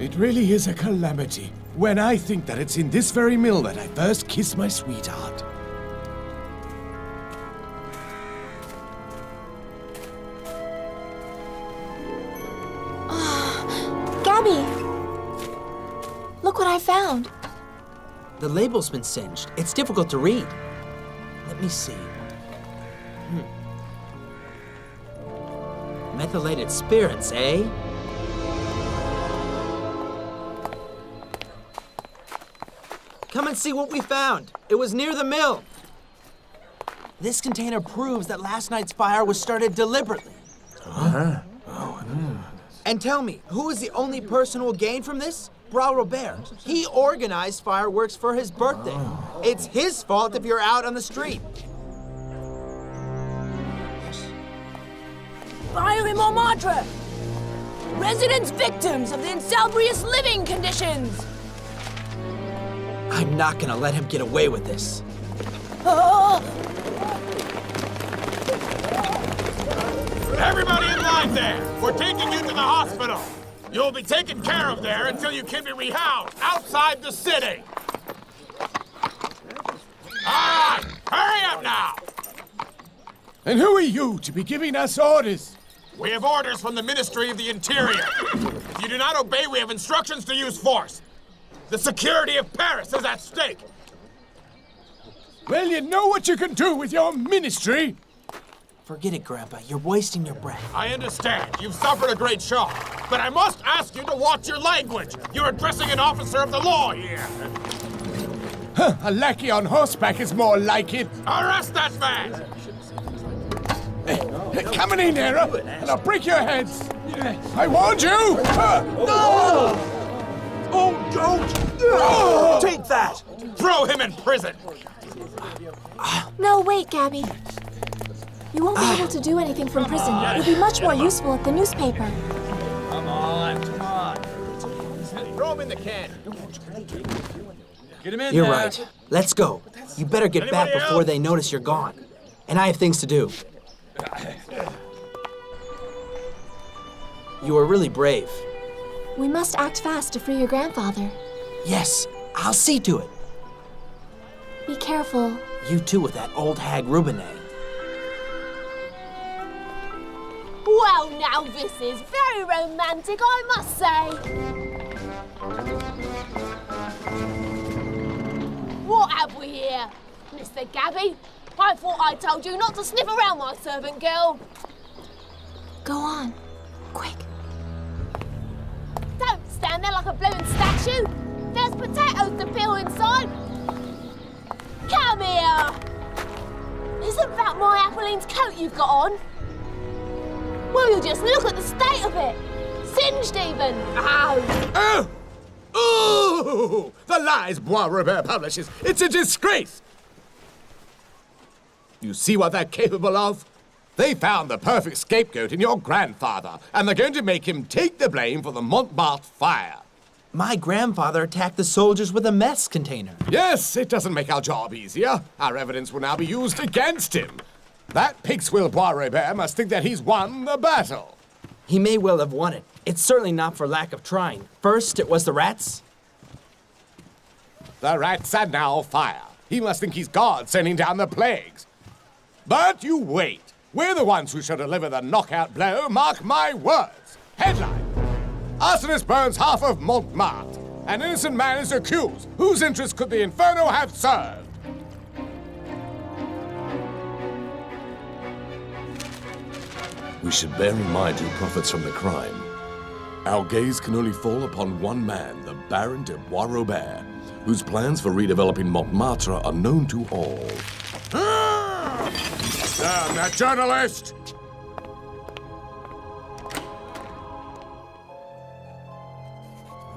It really is a calamity when I think that it's in this very mill that I first kissed my sweetheart. Gabby! Look what I found. The label's been singed. It's difficult to read. Let me see. Methylated spirits, eh? Come and see what we found. It was near the mill. This container proves that last night's fire was started deliberately. Huh? And tell me, who is the only person who will gain from this? Bras Robert. He organized fireworks for his birthday. It's his fault if you're out on the street. Fire in Montmartre! Residents victims of the insalubrious living conditions! I'm not gonna let him get away with this. Everybody in line there! We're taking you to the hospital! You'll be taken care of there until you can be rehoused outside the city! All right, hurry up now! And who are you to be giving us orders? We have orders from the Ministry of the Interior. If you do not obey, we have instructions to use force. The security of Paris is at stake. Well, you know what you can do with your ministry. Forget it, Grandpa. You're wasting your breath. I understand. You've suffered a great shock. But I must ask you to watch your language. You're addressing an officer of the law here. Huh, a lackey on horseback is more like it. Arrest that man! Come in, Nero, and I'll break your heads. I warned you! No! Oh, don't! Take that! Throw him in prison! No, wait, Gabby. You won't be able to do anything from prison. You'll be much more useful at the newspaper. Come on, come on. Throw him in the can. Get him in You're there. right. Let's go. You better get back before they notice you're gone. And I have things to do. You are really brave. We must act fast to free your grandfather. Yes, I'll see to it. Be careful. You too with that old hag Rubinay. Well, now this is very romantic, I must say. What have we here? Mr. Gabby? I thought I told you not to sniff around my servant girl. Go on. Quick. Don't stand there like a blooming statue. There's potatoes to peel inside. Come here. Isn't that my Appeline's coat you've got on? Well, you just look at the state of it. Singed even. Oh! Oh! The lies Bois Robert publishes. It's a disgrace. You see what they're capable of? They found the perfect scapegoat in your grandfather, and they're going to make him take the blame for the Montmartre fire. My grandfather attacked the soldiers with a mess container. Yes, it doesn't make our job easier. Our evidence will now be used against him. That pig-swill Bois Robert must think that he's won the battle. He may well have won it. It's certainly not for lack of trying. First, it was the rats. The rats are now fire. He must think he's God sending down the plagues. But you wait. We're the ones who shall deliver the knockout blow, mark my words. Headline: Arsonist burns half of Montmartre. An innocent man is accused. Whose interest could the Inferno have served? We should bear in mind who profits from the crime. Our gaze can only fall upon one man, the Baron de Bois Robert, whose plans for redeveloping Montmartre are known to all. Damn that journalist!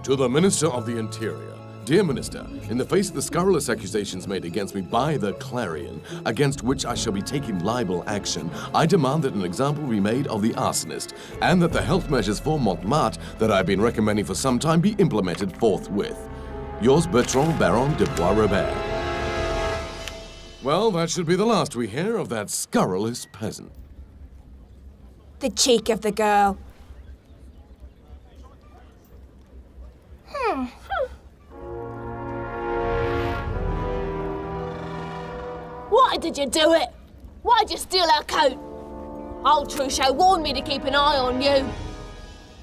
To the Minister of the Interior. Dear Minister, in the face of the scurrilous accusations made against me by the Clarion, against which I shall be taking libel action, I demand that an example be made of the arsonist, and that the health measures for Montmartre that I've been recommending for some time be implemented forthwith. Yours, Bertrand Baron de Bois Robert. Well, that should be the last we hear of that scurrilous peasant. The cheek of the girl. Why did you do it? Why'd you steal our coat? Old Trochu warned me to keep an eye on you.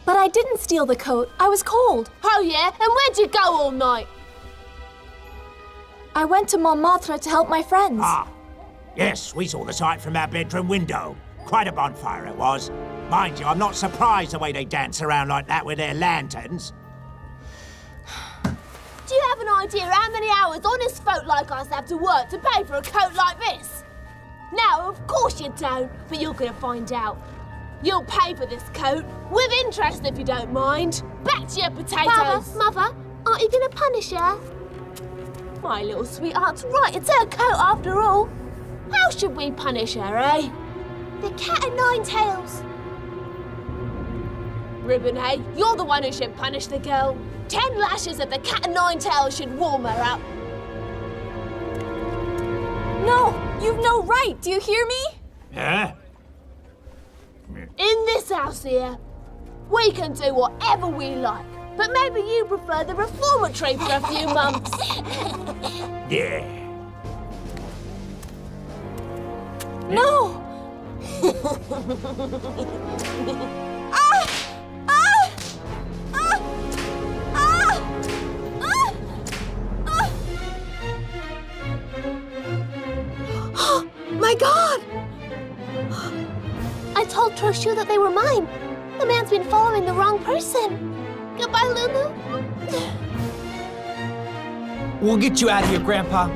But I didn't steal the coat. I was cold. Oh, yeah? And where'd you go all night? I went to Montmartre to help my friends. Ah, yes, we saw the sight from our bedroom window. Quite a bonfire it was. Mind you, I'm not surprised the way they dance around like that with their lanterns. Do you have an idea how many hours honest folk like us have to work to pay for a coat like this? No, of course you don't, but you're gonna find out. You'll pay for this coat, with interest if you don't mind. Back to your potatoes. Mother, aren't you gonna punish her? My little sweetheart's right, it's her coat after all. How should we punish her, eh? The cat o' nine tails. Rubinay, you're the one who should punish the girl. 10 lashes of the cat o' nine tails should warm her up. No, you've no right, do you hear me? Huh? In this house here, we can do whatever we like. But maybe you prefer the reformatory for a few months. Yeah. No! Ah! Ah! Ah! Ah! Ah! Ah! My God! I told Trochu that they were mine. The man's been following the wrong person. Goodbye, Loulou. We'll get you out of here, Grandpa.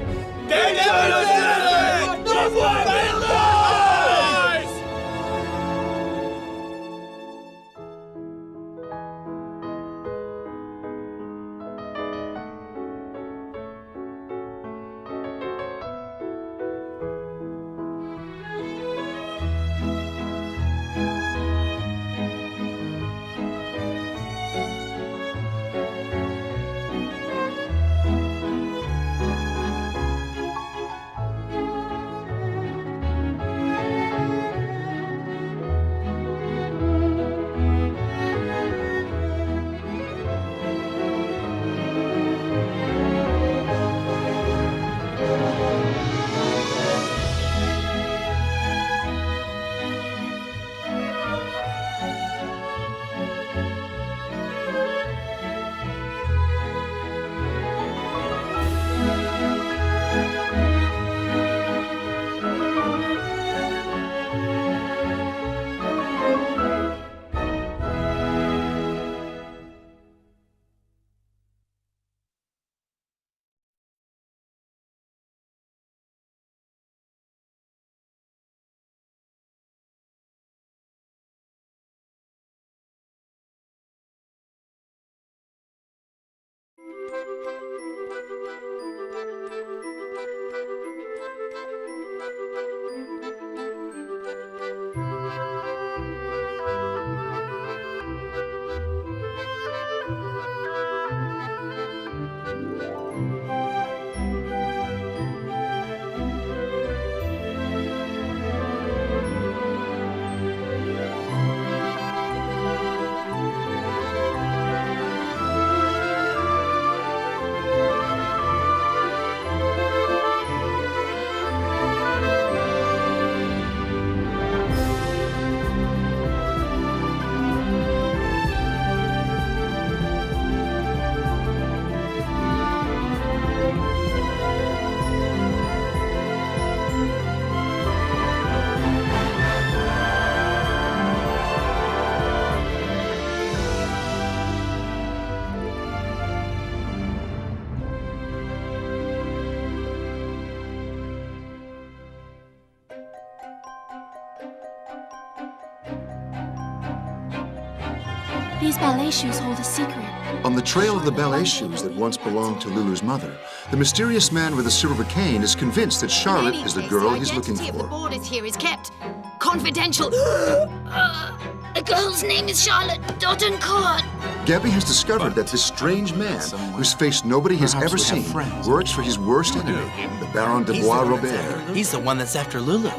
These ballet shoes hold a secret. On the trail of the ballet shoes that once belonged to Loulou's mother, the mysterious man with the silver cane is convinced that Charlotte is the girl he's looking The for. boarders here is kept confidential. The girl's name is Charlotte Dottencourt. Gabby has discovered that this strange man, whose face nobody has ever seen, works for his worst enemy, the Baron de Bois-Robert. He's the one that's after Loulou.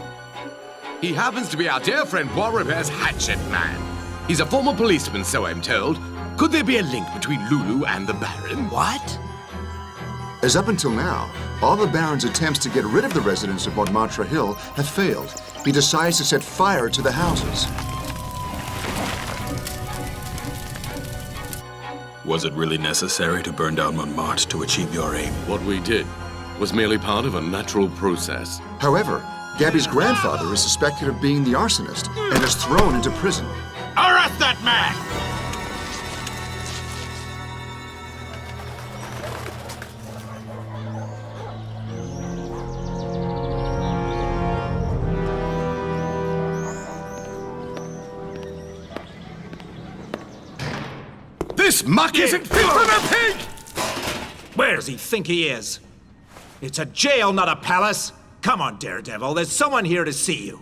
He happens to be our dear friend Bois-Robert's hatchet man. He's a former policeman, so I'm told. Could there be a link between Loulou and the Baron? What? As up until now, all the Baron's attempts to get rid of the residents of Montmartre Hill have failed. He decides to set fire to the houses. Was it really necessary to burn down Montmartre to achieve your aim? What we did was merely part of a natural process. However, Gabby's grandfather is suspected of being the arsonist and is thrown into prison. Arrest that man! This muck isn't fit for a pig! Where does he think he is? It's a jail, not a palace. Come on, Daredevil. There's someone here to see you.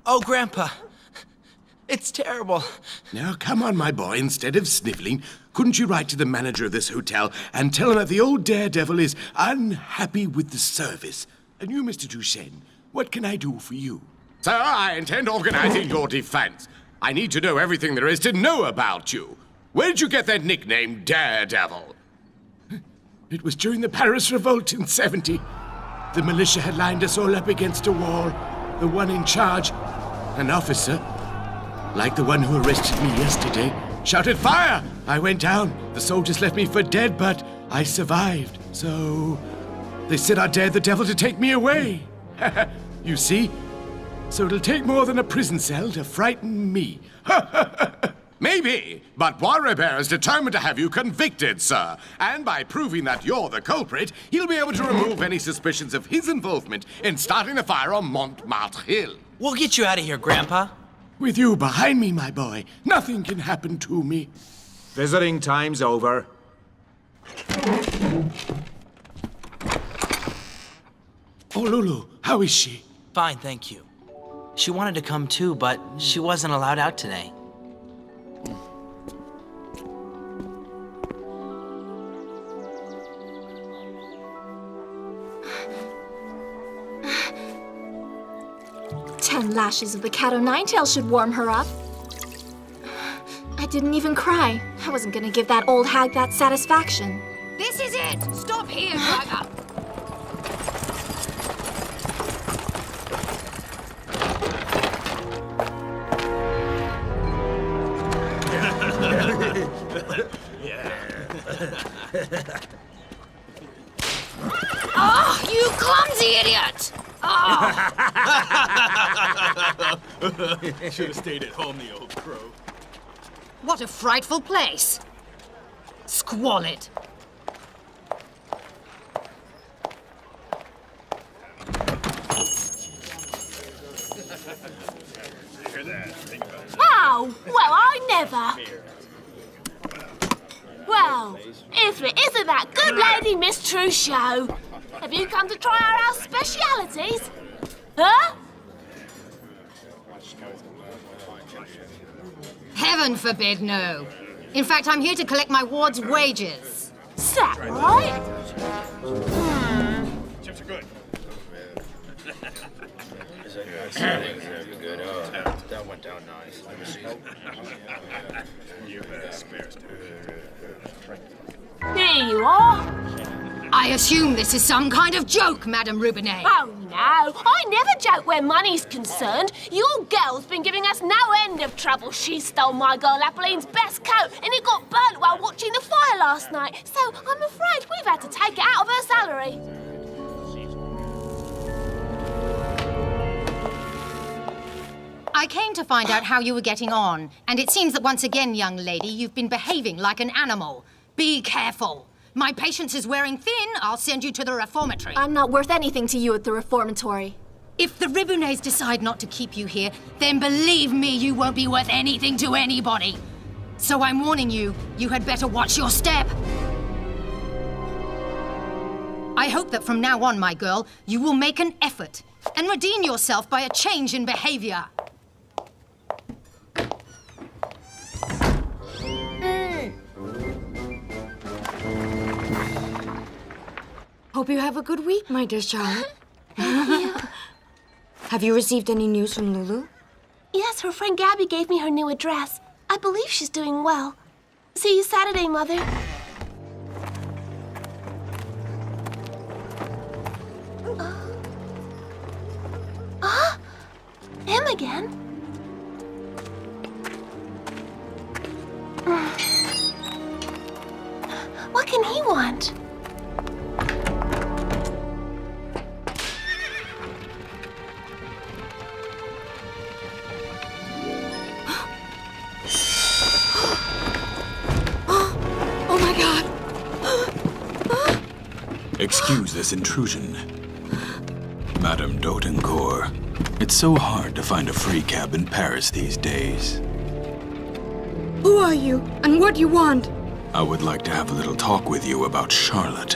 Oh, Grandpa. It's terrible. Now, come on, my boy. Instead of sniveling, couldn't you write to the manager of this hotel and tell him that the old daredevil is unhappy with the service? And you, Mr. Duchesne, what can I do for you? Sir, I intend organizing your defense. I need to know everything there is to know about you. Where did you get that nickname, Daredevil? It was during the Paris Revolt in '70. The militia had lined us all up against a wall. The one in charge, an officer, like the one who arrested me yesterday, shouted fire! I went down. The soldiers left me for dead, but I survived. So they said I dared the devil to take me away. You see? So it'll take more than a prison cell to frighten me. Maybe, but Bois-Robert is determined to have you convicted, sir. And by proving that you're the culprit, he'll be able to remove any suspicions of his involvement in starting the fire on Montmartre Hill. We'll get you out of here, Grandpa. With you behind me, my boy, nothing can happen to me. Visiting time's over. Oh, Loulou, how is she? Fine, thank you. She wanted to come too, but she wasn't allowed out today. "10 lashes of the cat-o'-nine-tails should warm her up." I didn't even cry. I wasn't gonna give that old hag that satisfaction. This is it! Stop here, driver! Oh, you clumsy idiot! Oh. Should have stayed at home, the old crow. What a frightful place. Squalid. Oh, well, I never. Well, if it isn't that good lady, Miss Trochu. Have you come to try our house specialities? Huh? Heaven forbid, no. In fact, I'm here to collect my ward's wages. Is that right? Chips are good. Good. That went down nice. You better spare us. Here you are. I assume this is some kind of joke, Madame Rubinet. Oh, no. I never joke where money's concerned. Your girl's been giving us no end of trouble. She stole my girl Appeline's best coat and it got burnt while watching the fire last night. So I'm afraid we've had to take it out of her salary. I came to find out how you were getting on, and it seems that once again, young lady, you've been behaving like an animal. Be careful. My patience is wearing thin. I'll send you to the reformatory. I'm not worth anything to you at the reformatory. If the Ribonets decide not to keep you here, then believe me, you won't be worth anything to anybody. So I'm warning you, you had better watch your step. I hope that from now on, my girl, you will make an effort and redeem yourself by a change in behavior. Hope you have a good week, my dear Charlotte. Have you received any news from Loulou? Yes, her friend Gabby gave me her new address. I believe she's doing well. See you Saturday, Mother. Him again? What can he want? Oh my God! Excuse this intrusion. Madame Dautencourt, it's so hard to find a free cab in Paris these days. Who are you, and what do you want? I would like to have a little talk with you about Charlotte.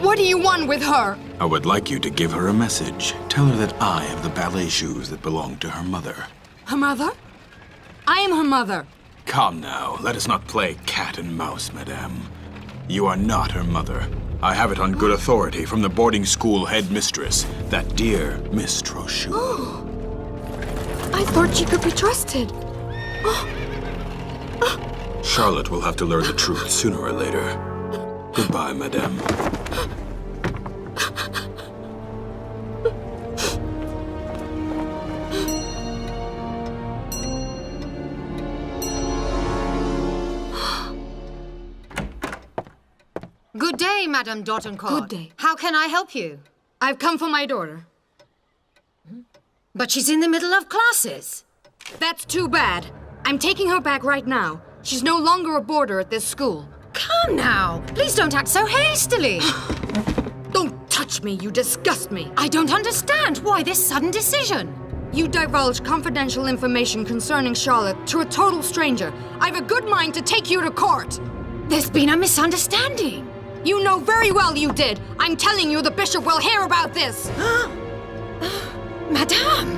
What do you want with her? I would like you to give her a message. Tell her that I have the ballet shoes that belong to her mother. Her mother? I am her mother. Come now, let us not play cat and mouse, madame. You are not her mother. I have it on good authority from the boarding school headmistress, that dear Miss Trochu. Oh, I thought she could be trusted. Charlotte will have to learn the truth sooner or later. Goodbye, madame. Good day, Madame Dautencourt. Good day. How can I help you? I've come for my daughter. But she's in the middle of classes. That's too bad. I'm taking her back right now. She's no longer a boarder at this school. Come now. Please don't act so hastily. Don't touch me. You disgust me. I don't understand. Why this sudden decision? You divulged confidential information concerning Charlotte to a total stranger. I've a good mind to take you to court. There's been a misunderstanding. You know very well you did. I'm telling you the bishop will hear about this. Madame!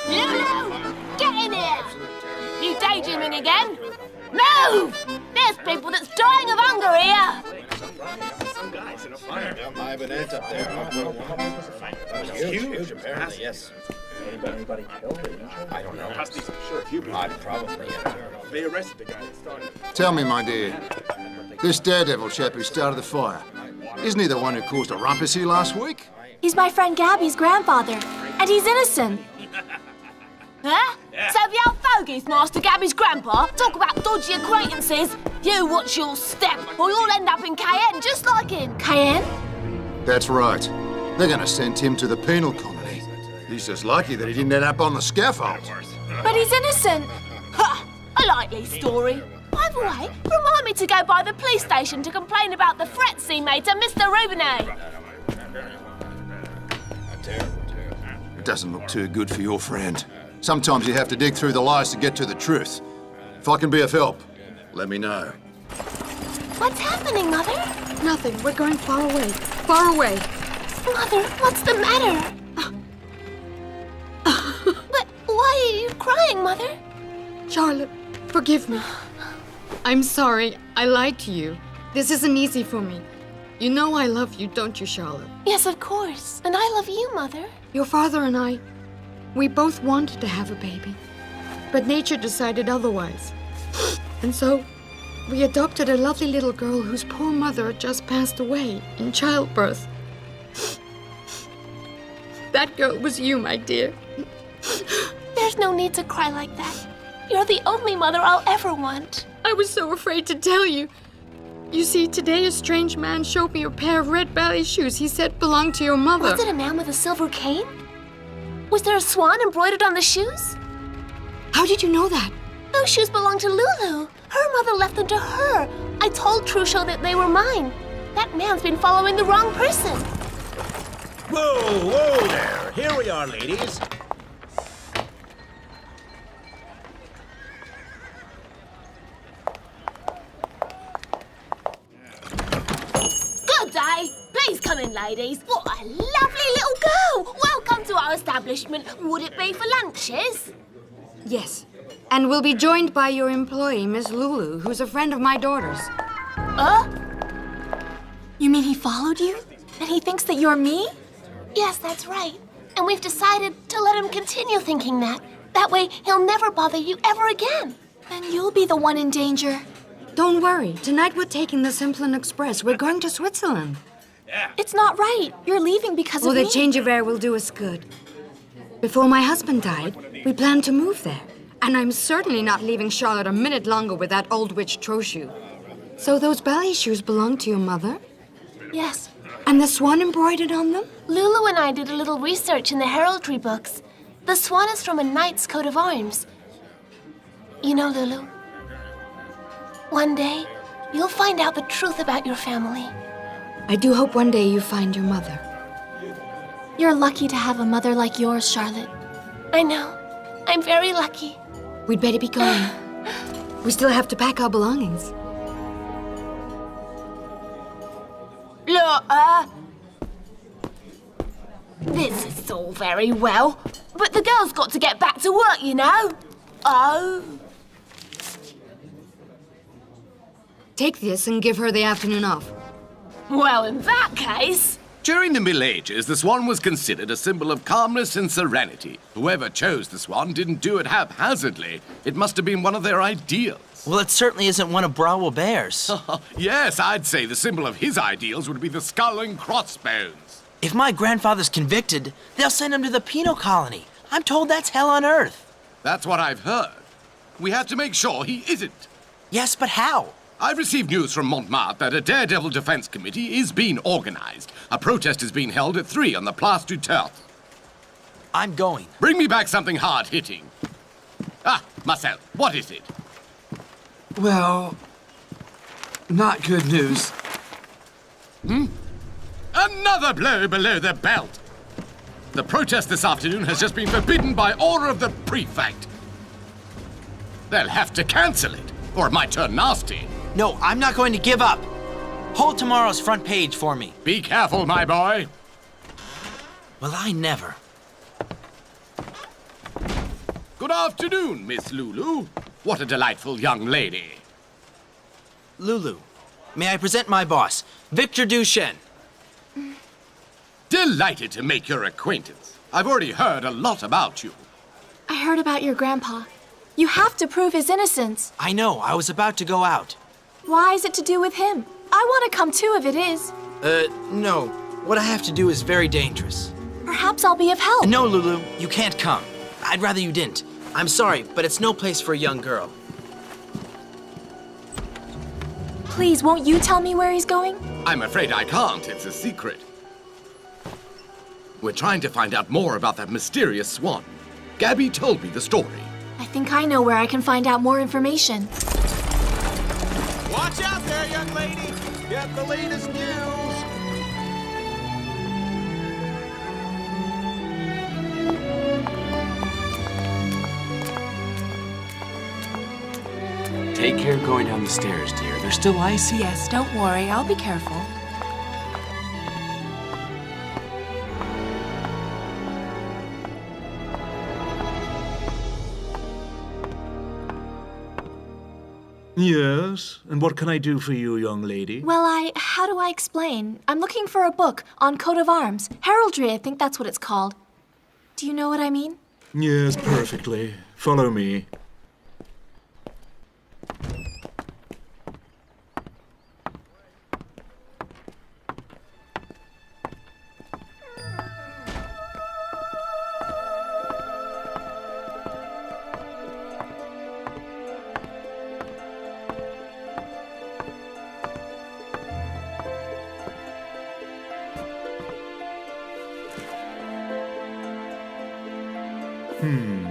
Loulou! Get in here! You daydreaming again? Move! There's people that's dying of hunger here! Some guys in a fire. I've been up there. Huge, apparently, yes. Anybody killed it? I don't know. Sure, a few people. I'd probably. They arrested the guy that started. Tell me, my dear, this daredevil chap who started the fire, isn't he the one who caused a rumpus here last week? He's my friend Gabby's grandfather, and he's innocent. Huh? So the old fogey's Master Gabby's grandpa? Talk about dodgy acquaintances. You watch your step, or you'll end up in Cayenne just like him. Cayenne? That's right. They're going to send him to the penal colony. He's just lucky that he didn't end up on the scaffold. But he's innocent. Ha! A likely story. By the way, remind me to go by the police station to complain about the threats he made to Mr. Rubenet. It doesn't look too good for your friend. Sometimes you have to dig through the lies to get to the truth. If I can be of help, let me know. What's happening, Mother? Nothing. We're going far away. Far away. Mother, what's the matter? But why are you crying, Mother? Charlotte, forgive me. I'm sorry. I lied to you. This isn't easy for me. You know I love you, don't you, Charlotte? Yes, of course. And I love you, Mother. Your father and I, we both wanted to have a baby. But nature decided otherwise. And so, we adopted a lovely little girl whose poor mother had just passed away in childbirth. That girl was you, my dear. There's no need to cry like that. You're the only mother I'll ever want. I was so afraid to tell you. You see, today a strange man showed me a pair of red ballet shoes he said belonged to your mother. Was it a man with a silver cane? Was there a swan embroidered on the shoes? How did you know that? Those shoes belong to Loulou. Her mother left them to her. I told Trochu that they were mine. That man's been following the wrong person. Whoa there. Here we are, ladies. Good day. Please come in, ladies. What a lovely little girl. Welcome to our establishment. Would it be for lunches? Yes. And we'll be joined by your employee, Miss Loulou, who's a friend of my daughter's. You mean he followed you? And he thinks that you're me? Yes, that's right. And we've decided to let him continue thinking that. That way, he'll never bother you ever again. And you'll be the one in danger. Don't worry. Tonight we're taking the Simplon Express. We're going to Switzerland. It's not right. You're leaving because of me. The change of air will do us good. Before my husband died, we planned to move there. And I'm certainly not leaving Charlotte a minute longer with that old witch Trochu. So those ballet shoes belong to your mother? Yes. And the swan embroidered on them? Loulou and I did a little research in the heraldry books. The swan is from a knight's coat of arms. You know, Loulou, one day you'll find out the truth about your family. I do hope one day you find your mother. You're lucky to have a mother like yours, Charlotte. I know. I'm very lucky. We'd better be going. We still have to pack our belongings. Look, this is all very well, but the girl's got to get back to work, you know. Oh. Take this and give her the afternoon off. Well, in that case... During the Middle Ages, the swan was considered a symbol of calmness and serenity. Whoever chose the swan didn't do it haphazardly. It must have been one of their ideals. Well, it certainly isn't one of Bras Robert's. Yes, I'd say the symbol of his ideals would be the skull and crossbones. If my grandfather's convicted, they'll send him to the penal colony. I'm told that's hell on earth. That's what I've heard. We have to make sure he isn't. Yes, but how? I've received news from Montmartre that a daredevil defense committee is being organized. A protest is being held at 3 on the Place du Tertre. I'm going. Bring me back something hard-hitting. Ah, Marcel, what is it? Well, not good news. Another blow below the belt. The protest this afternoon has just been forbidden by order of the prefect. They'll have to cancel it, or it might turn nasty. No, I'm not going to give up. Hold tomorrow's front page for me. Be careful, my boy. Well, I never. Good afternoon, Miss Loulou. What a delightful young lady. Loulou, may I present my boss, Victor Duchesne. Delighted to make your acquaintance. I've already heard a lot about you. I heard about your grandpa. You have to prove his innocence. I know, I was about to go out. Why is it to do with him? I want to come too if it is. No. What I have to do is very dangerous. Perhaps I'll be of help. No, Loulou, you can't come. I'd rather you didn't. I'm sorry, but it's no place for a young girl. Please, won't you tell me where he's going? I'm afraid I can't. It's a secret. We're trying to find out more about that mysterious swan. Gabby told me the story. I think I know where I can find out more information. Watch out there, young lady! Get the latest news! Take care going down the stairs, dear. They're still icy. Yes, don't worry. I'll be careful. Yes? And what can I do for you, young lady? Well, how do I explain? I'm looking for a book on coat of arms. Heraldry, I think that's what it's called. Do you know what I mean? Yes, perfectly. Follow me.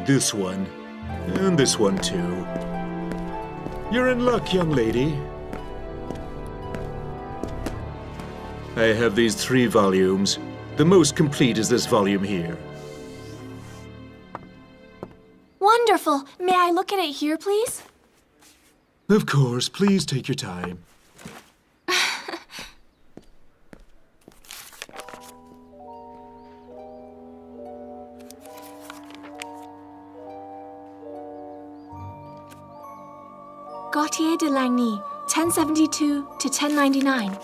This one. And this one, too. You're in luck, young lady. I have these 3 volumes. The most complete is this volume here. Wonderful. May I look at it here, please? Of course, please take your time. Gautier de Lagny, 1072 to 1099.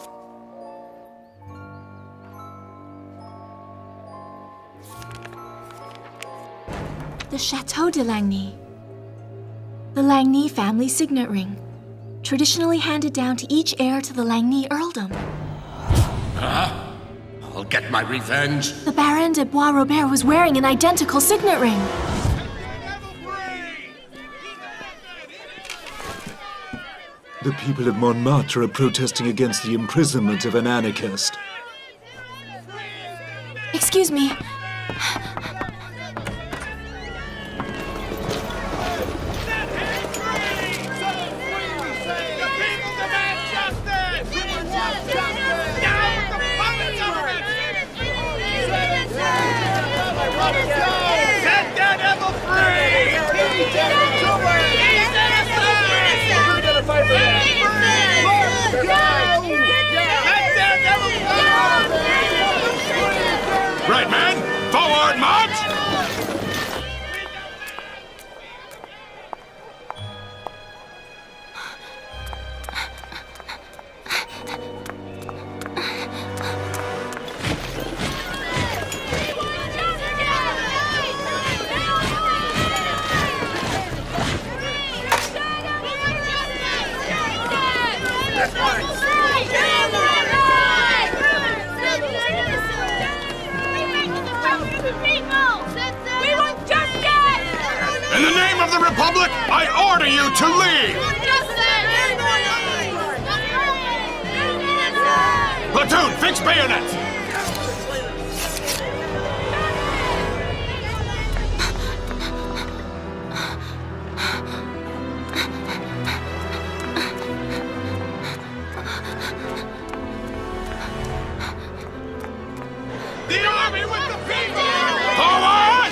The Chateau de Lagny. The Lagny family signet ring, traditionally handed down to each heir to the Lagny earldom. Huh? I'll get my revenge. The Baron de Bois-Robert was wearing an identical signet ring. The people of Montmartre are protesting against the imprisonment of an anarchist. Excuse me. Right, man! Forward, march! In the name of the Republic, I order you to leave! Platoon, fix bayonets! The army with the people! Forward!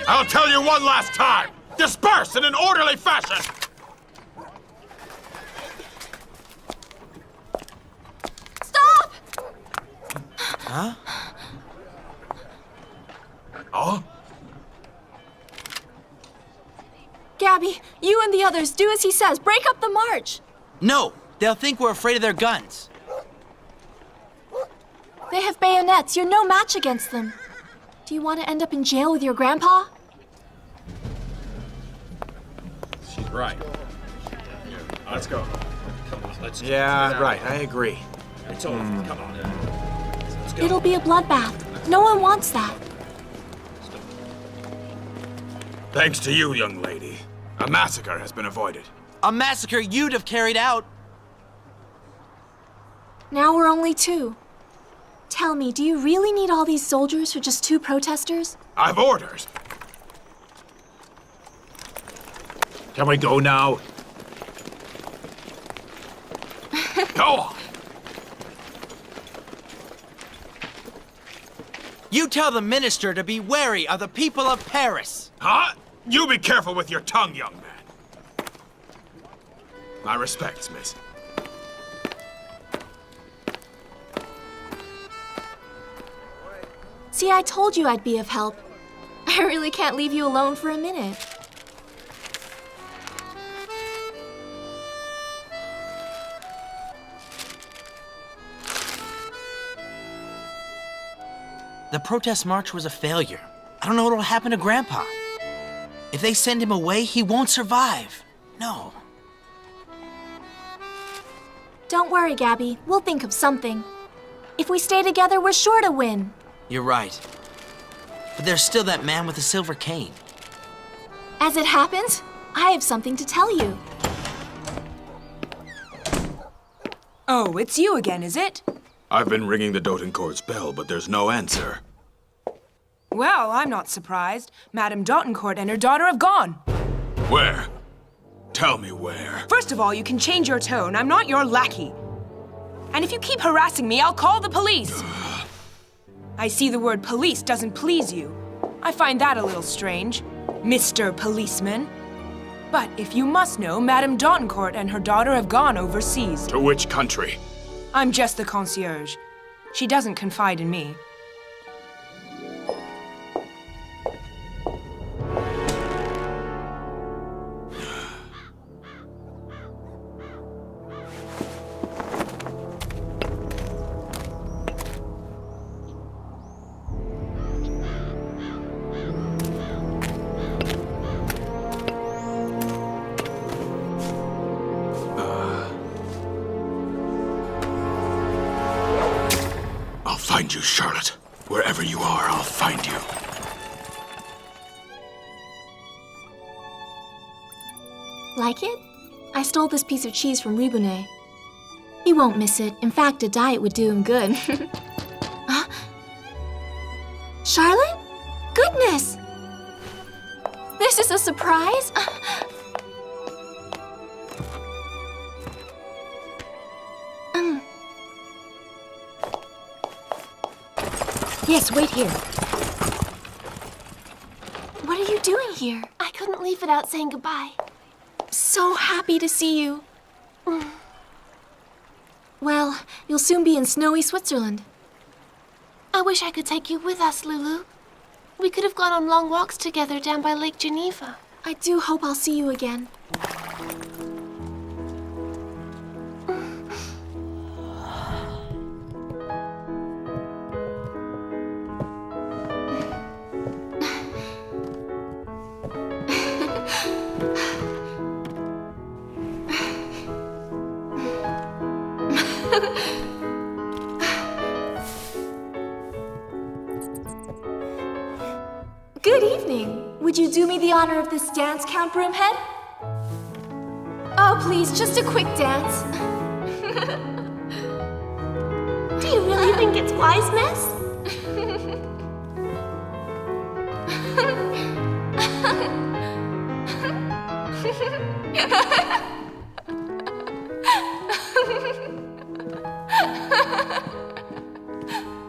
I'll tell you one last time! Disperse in an orderly fashion! Stop! Huh? Oh? Gabby, you and the others, do as he says. Break up the march. No, they'll think we're afraid of their guns. They have bayonets. You're no match against them. Do you want to end up in jail with your grandpa? She's right. Let's go. Let's Yeah, right. I agree. It's over. Come on. Let's It'll be a bloodbath. No one wants that. Thanks to you, young lady, a massacre has been avoided. A massacre you'd have carried out. Now we're only 2. Tell me, do you really need all these soldiers for just 2 protesters? I've orders. Can we go now? Go on. You tell the minister to be wary of the people of Paris. Huh? You be careful with your tongue, young man. My respects, miss. See, I told you I'd be of help. I really can't leave you alone for a minute. The protest march was a failure. I don't know what'll happen to Grandpa. If they send him away, he won't survive. No. Don't worry, Gabby. We'll think of something. If we stay together, we're sure to win. You're right. But there's still that man with the silver cane. As it happens, I have something to tell you. Oh, it's you again, is it? I've been ringing the Dotencourt's bell, but there's no answer. Well, I'm not surprised. Madame Dotencourt and her daughter have gone. Where? Tell me where. First of all, you can change your tone. I'm not your lackey. And if you keep harassing me, I'll call the police. I see the word police doesn't please you. I find that a little strange, Mr. Policeman. But if you must know, Madame Dotencourt and her daughter have gone overseas. To which country? I'm just the concierge. She doesn't confide in me. I'll find you, Charlotte. Wherever you are, I'll find you. Like it? I stole this piece of cheese from Ribounet. He won't miss it. In fact, a diet would do him good. Huh? Charlotte? Goodness! This is a surprise? Yes, wait here. What are you doing here? I couldn't leave without saying goodbye. So happy to see you. Well, you'll soon be in snowy Switzerland. I wish I could take you with us, Loulou. We could have gone on long walks together down by Lake Geneva. I do hope I'll see you again. Good evening. Would you do me the honor of this dance, Count Broomhead? Oh, please, just a quick dance. Do you really think it's wise, miss?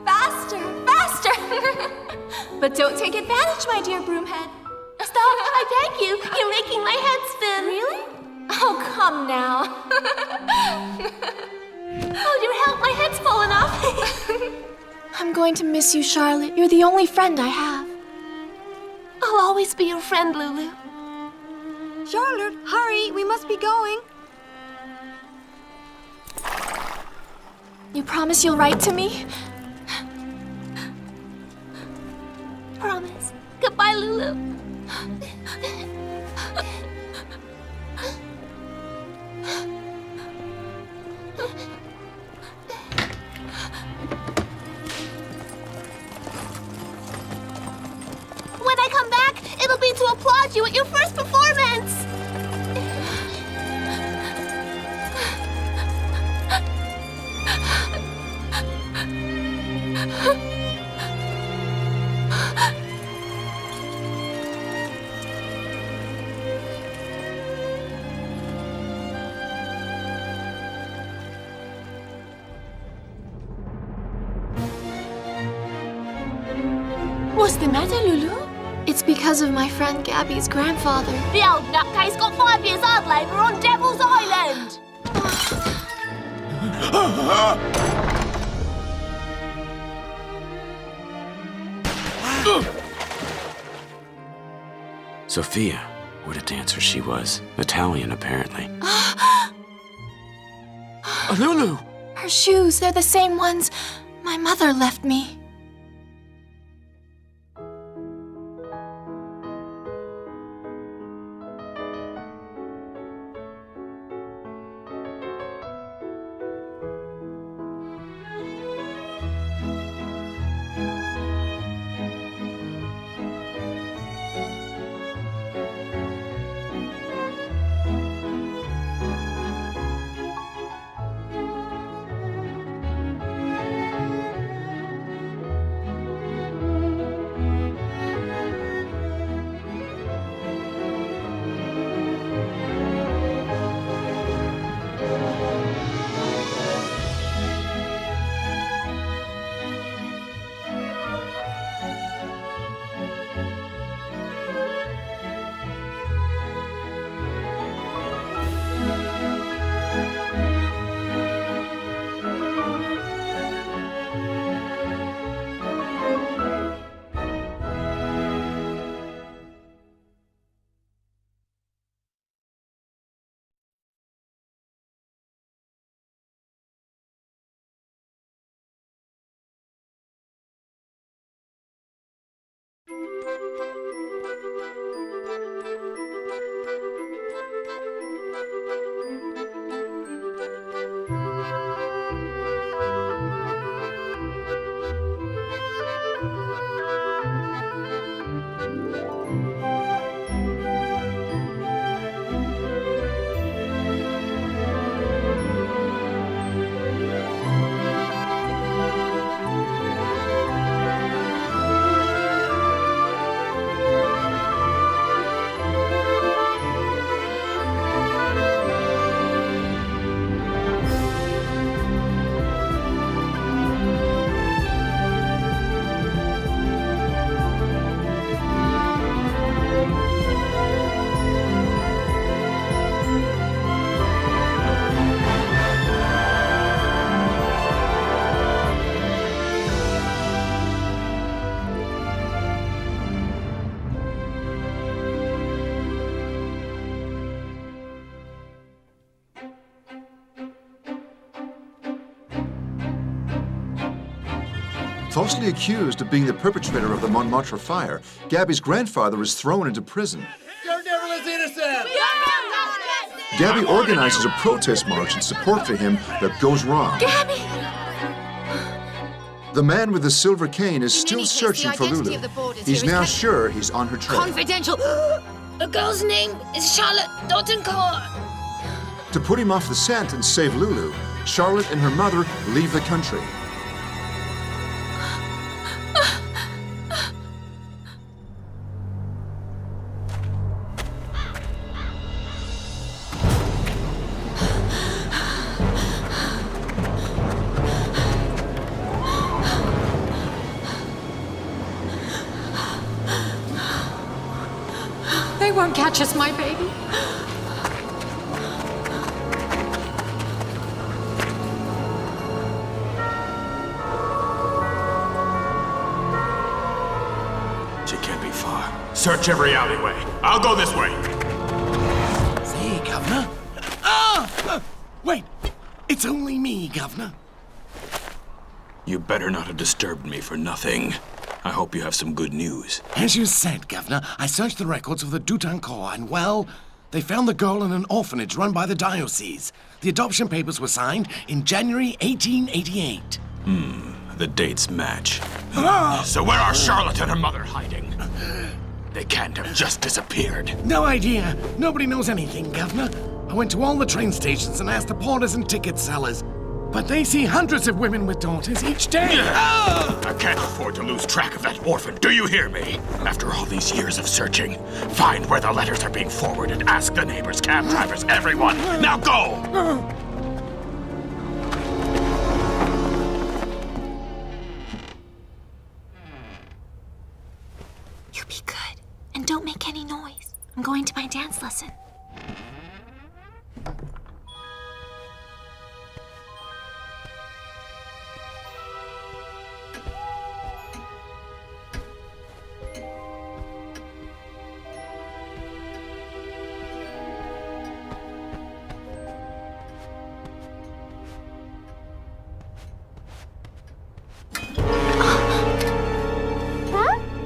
Faster, faster! But don't take advantage, my dear Broomhead. Stop, I beg you. You're making my head spin. Really? Oh, come now. Oh, dear help, my head's falling off. I'm going to miss you, Charlotte. You're the only friend I have. I'll always be your friend, Loulou. Charlotte, hurry, we must be going. You promise you'll write to me? Promise. Goodbye, Loulou. you at your first performance! What's the matter, Loulou? It's because of my friend Gabby's grandfather. The old nutcase got 5 years hard labour on Devil's Island! Sophia, what a dancer she was. Italian, apparently. Loulou! Her shoes, they're the same ones my mother left me. Falsely accused of being the perpetrator of the Montmartre fire, Gabby's grandfather is thrown into prison. Your devil is innocent! Gabby organizes a protest march in support for him that goes wrong. Gabby! The man with the silver cane is still searching for Loulou. He's now sure he's on her trail. Confidential. The girl's name is Charlotte Dottencourt. To put him off the scent and save Loulou, Charlotte and her mother leave the country. They won't catch us, my baby. She can't be far. Search every alleyway. I'll go this way. Say, Governor. Wait. It's only me, Governor. You better not have disturbed me for nothing. I hope you have some good news. As you said, Governor, I searched the records of the Duttancourt, and, well, they found the girl in an orphanage run by the diocese. The adoption papers were signed in January 1888. The dates match. So where are Charlotte and her mother hiding? They can't have just disappeared. No idea. Nobody knows anything, Governor. I went to all the train stations and asked the porters and ticket sellers. But they see hundreds of women with daughters each day. I can't afford to lose track of that orphan. Do you hear me? After all these years of searching, find where the letters are being forwarded. Ask the neighbors, cab drivers, everyone. Now go! You be good, and don't make any noise. I'm going to my dance lesson.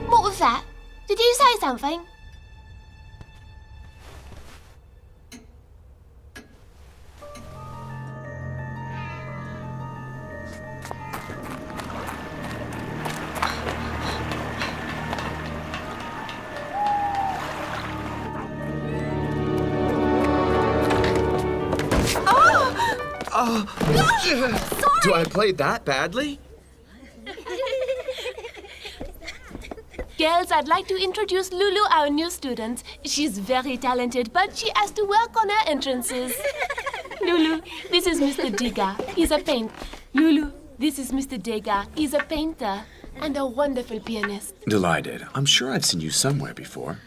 What was that? Did you say something? Do I play that badly? Girls, I'd like to introduce Loulou, our new student. She's very talented, but she has to work on her entrances. Loulou, this is Mr. Degas. He's a painter. Loulou, this is Mr. Degas. He's a painter and a wonderful pianist. Delighted. I'm sure I've seen you somewhere before.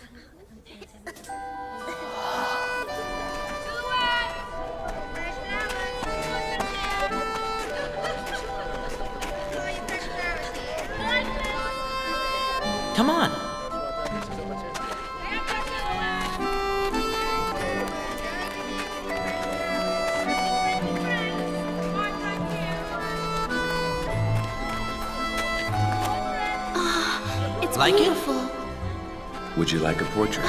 Come on. It's Like it? beautiful. Would you like a portrait?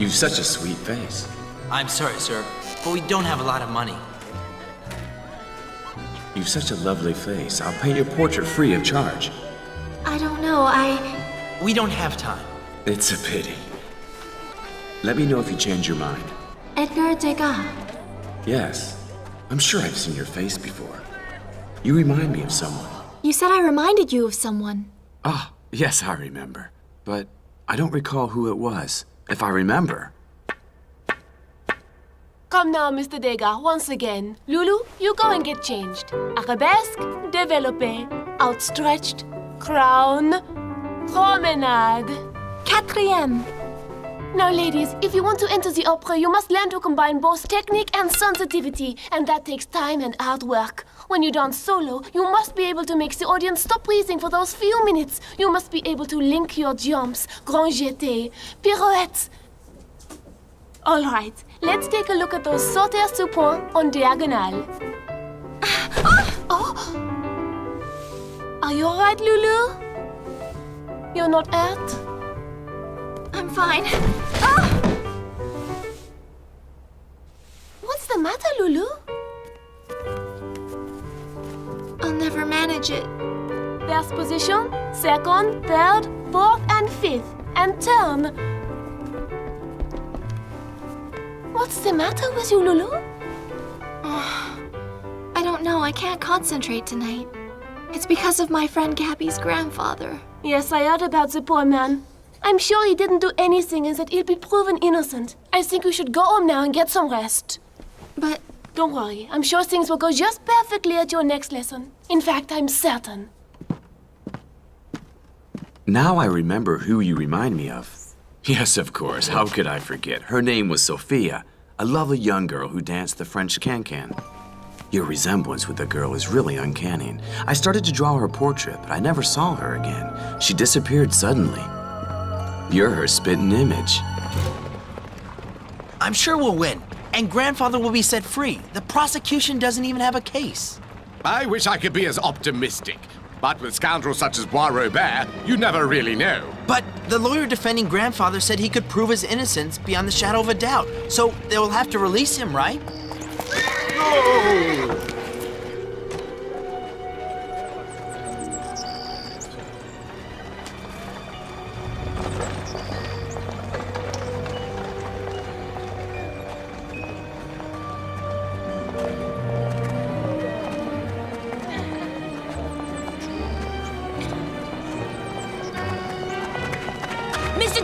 You've such a sweet face. I'm sorry, sir, but we don't have a lot of money. You've such a lovely face. I'll paint your portrait free of charge. I don't know, We don't have time. It's a pity. Let me know if you change your mind. Edgar Degas. Yes. I'm sure I've seen your face before. You remind me of someone. You said I reminded you of someone. Ah, yes, I remember. But I don't recall who it was. If I remember. Come now, Mr. Degas, once again. Loulou, you go and get changed. Arabesque, développé, outstretched, crown, promenade. Quatrième. Now, ladies, if you want to enter the opera, you must learn to combine both technique and sensitivity, and that takes time and hard work. When you dance solo, you must be able to make the audience stop breathing for those few minutes. You must be able to link your jumps, grand jeté, pirouettes. All right, let's take a look at those sauteurs sous point en diagonale. Are you all right, Loulou? You're not hurt? I'm fine. What's the matter, Loulou? I'll never manage it. First position, second, third, fourth, and fifth. And turn. What's the matter with you, Loulou? I don't know. I can't concentrate tonight. It's because of my friend Gabby's grandfather. Yes, I heard about the poor man. I'm sure he didn't do anything and that he'll be proven innocent. I think we should go home now and get some rest. But... Don't worry. I'm sure things will go just perfectly at your next lesson. In fact, I'm certain. Now I remember who you remind me of. Yes, of course. How could I forget? Her name was Sophia, a lovely young girl who danced the French can-can. Your resemblance with the girl is really uncanny. I started to draw her portrait, but I never saw her again. She disappeared suddenly. You're her spitting image. I'm sure we'll win, and Grandfather will be set free. The prosecution doesn't even have a case. I wish I could be as optimistic. But with scoundrels such as Bois-Robert, you never really know. But the lawyer defending Grandfather said he could prove his innocence beyond the shadow of a doubt. So they will have to release him, right? No!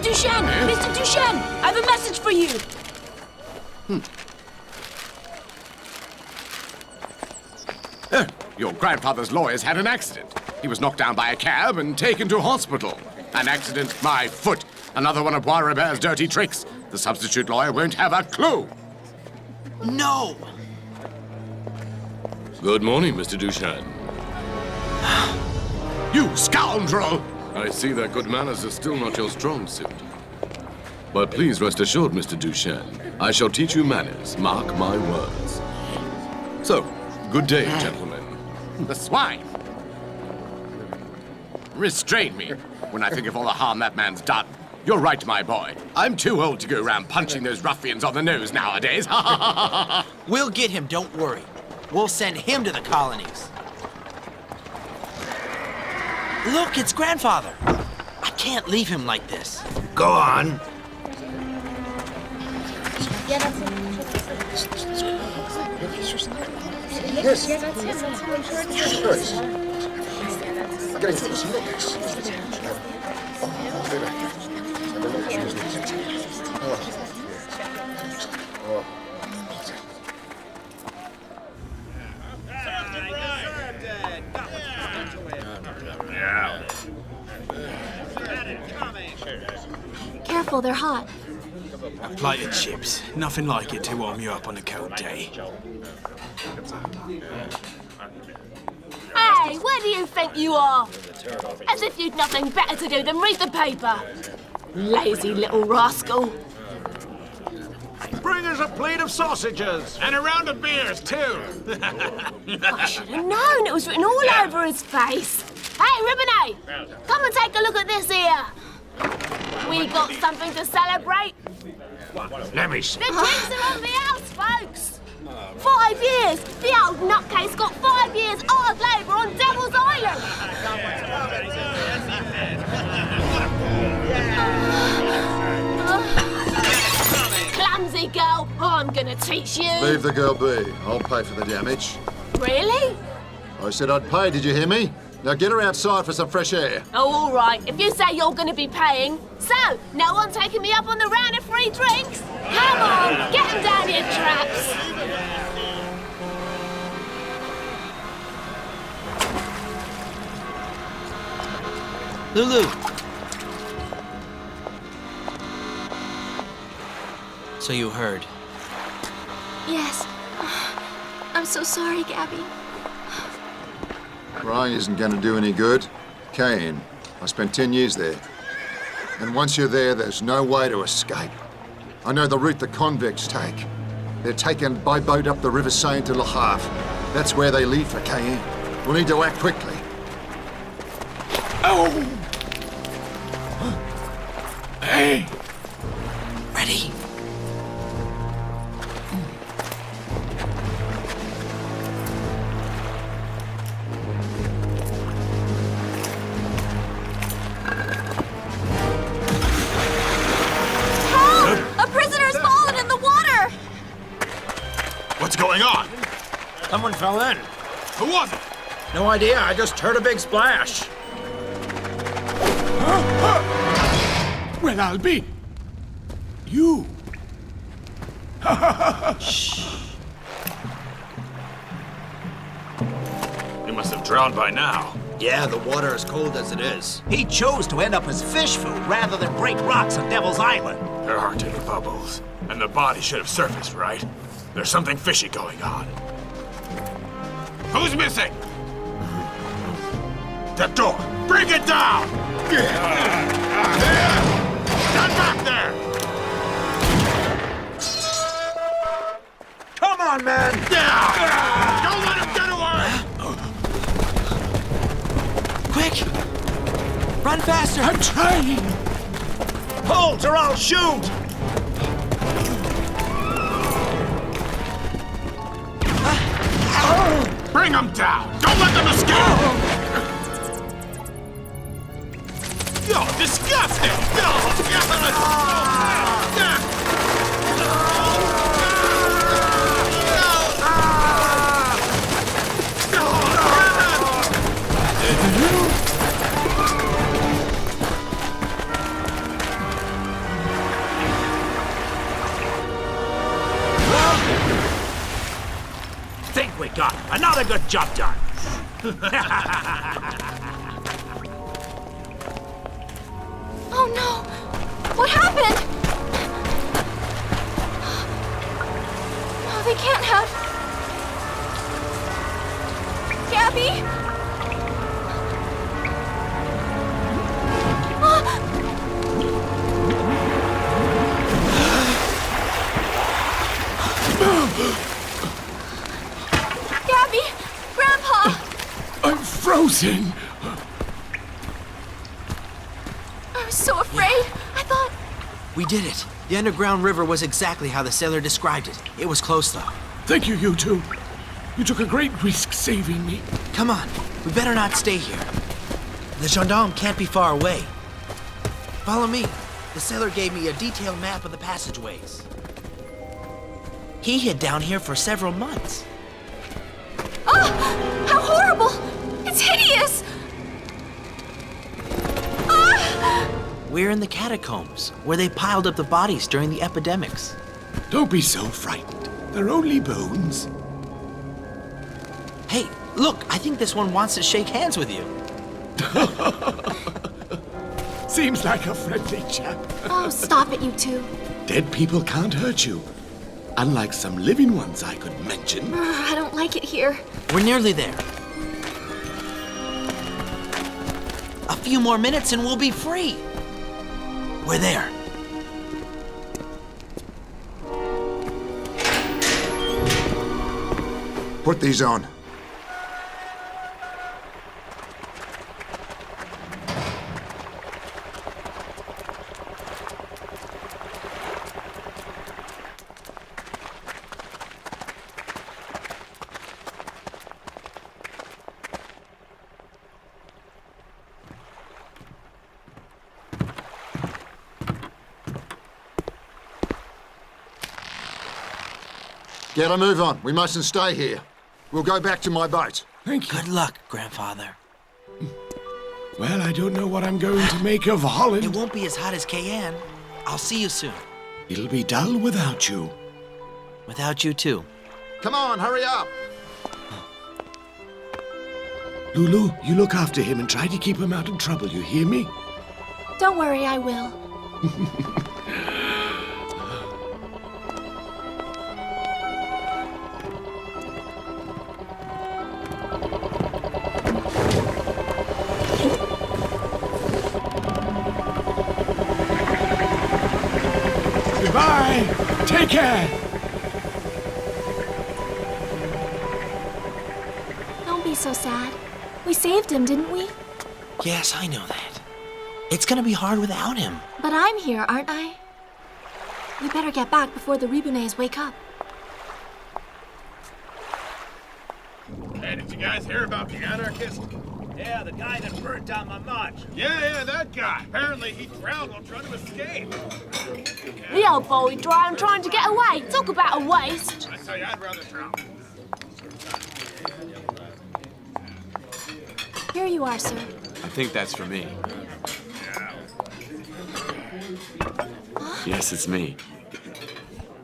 Duchenne! Mr. Duchenne! I have a message for you! Your grandfather's lawyers had an accident. He was knocked down by a cab and taken to hospital. An accident, my foot. Another one of Bois Robert's dirty tricks. The substitute lawyer won't have a clue. No! Good morning, Mr. Duchenne. You scoundrel! I see that good manners are still not your strong suit. But please rest assured, Mr. Duchenne, I shall teach you manners, mark my words. So, good day, gentlemen. The swine! Restrain me when I think of all the harm that man's done. You're right, my boy. I'm too old to go around punching those ruffians on the nose nowadays. We'll get him, don't worry. We'll send him to the colonies. Look, it's Grandfather. I can't leave him like this. Go on. Careful, they're hot. A plate of chips. Nothing like it to warm you up on a cold day. Hey, where do you think you are? As if you'd nothing better to do than read the paper. Lazy little rascal. Bring us a plate of sausages. And a round of beers, too. I should have known it was written all over his face. Hey, Ribbonet, come and take a look at this here. We got something to celebrate. Let me see. The drinks are on the house, folks. 5 years. The old nutcase got 5 years hard labour on Devil's Island. Clumsy girl, I'm gonna teach you. Leave the girl be. I'll pay for the damage. Really? I said I'd pay, did you hear me? Now get her outside for some fresh air. Oh, all right. If you say you're going to be paying. So, no one taking me up on the round of free drinks? Come on, get them down your traps. Loulou. So you heard. Yes. I'm so sorry, Gabby. Crying isn't going to do any good. Cayenne. I spent 10 years there. And once you're there, there's no way to escape. I know the route the convicts take. They're taken by boat up the River Seine to Le Havre. That's where they leave for Cayenne. We'll need to act quickly. Oh! Hey! Ready? What's going on? Someone fell in. Who was it? No idea. I just heard a big splash. Well, I'll be. You. Shh. You must have drowned by now. Yeah, the water is cold as it is. He chose to end up as fish food rather than break rocks on Devil's Island. There aren't any bubbles, and the body should have surfaced, right? There's something fishy going on. Who's missing? That door! Bring it down! Stand back there! Come on, man! Don't let him get away! Quick! Run faster! I'm trying! Hold or I'll shoot! Bring him down! Don't let them escape! You're disgusting! think we got another good job done. Oh no! What happened? No, they can't have... Gabby? Gabby! Grandpa! I'm frozen. I was so afraid. I thought... We did it. The underground river was exactly how the sailor described it. It was close, though. Thank you, you two. You took a great risk saving me. Come on. We better not stay here. The gendarme can't be far away. Follow me. The sailor gave me a detailed map of the passageways. He hid down here for several months. Oh! How horrible! It's hideous! Ah! We're in the catacombs, where they piled up the bodies during the epidemics. Don't be so frightened. They're only bones. Hey, look, I think this one wants to shake hands with you. Seems like a friendly chap. Oh, stop it, you two. Dead people can't hurt you. Unlike some living ones I could mention. I don't like it here. We're nearly there. A few more minutes and we'll be free. We're there. Put these on. Get a move on. We mustn't stay here. We'll go back to my boat. Thank you. Good luck, Grandfather. Well, I don't know what I'm going to make of Holland. It won't be as hot as Cayenne. I'll see you soon. It'll be dull without you. Without you, too. Come on, hurry up. Loulou, you look after him and try to keep him out of trouble, you hear me? Don't worry, I will. Goodbye. Take care. Don't be so sad. We saved him, didn't we? Yes, I know that. It's gonna be hard without him. But I'm here, aren't I? We better get back before the Ribonets wake up. Hey, did you guys hear about the anarchist? Yeah, the guy that burnt down Montmartre. Yeah, that guy. Apparently he drowned while trying to escape. The old boy drowned trying to get away. Talk about a waste. I tell you, I'd rather drown. Here you are, sir. I think that's for me. Yes, it's me.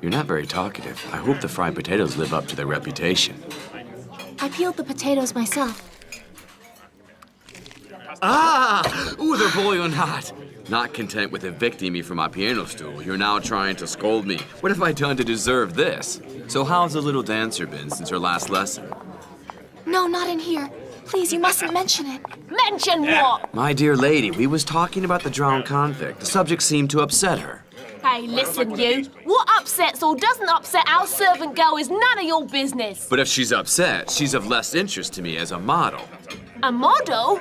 You're not very talkative. I hope the fried potatoes live up to their reputation. I peeled the potatoes myself. Ah! Ooh, they're boiling hot. Not content with evicting me from my piano stool, you're now trying to scold me. What have I done to deserve this? So how's the little dancer been since her last lesson? No, not in here. Please, you mustn't mention it. Mention what? My dear lady, we was talking about the drowned convict. The subject seemed to upset her. Hey, listen, you. What upsets or doesn't upset our servant girl is none of your business. But if she's upset, she's of less interest to me as a model. A model?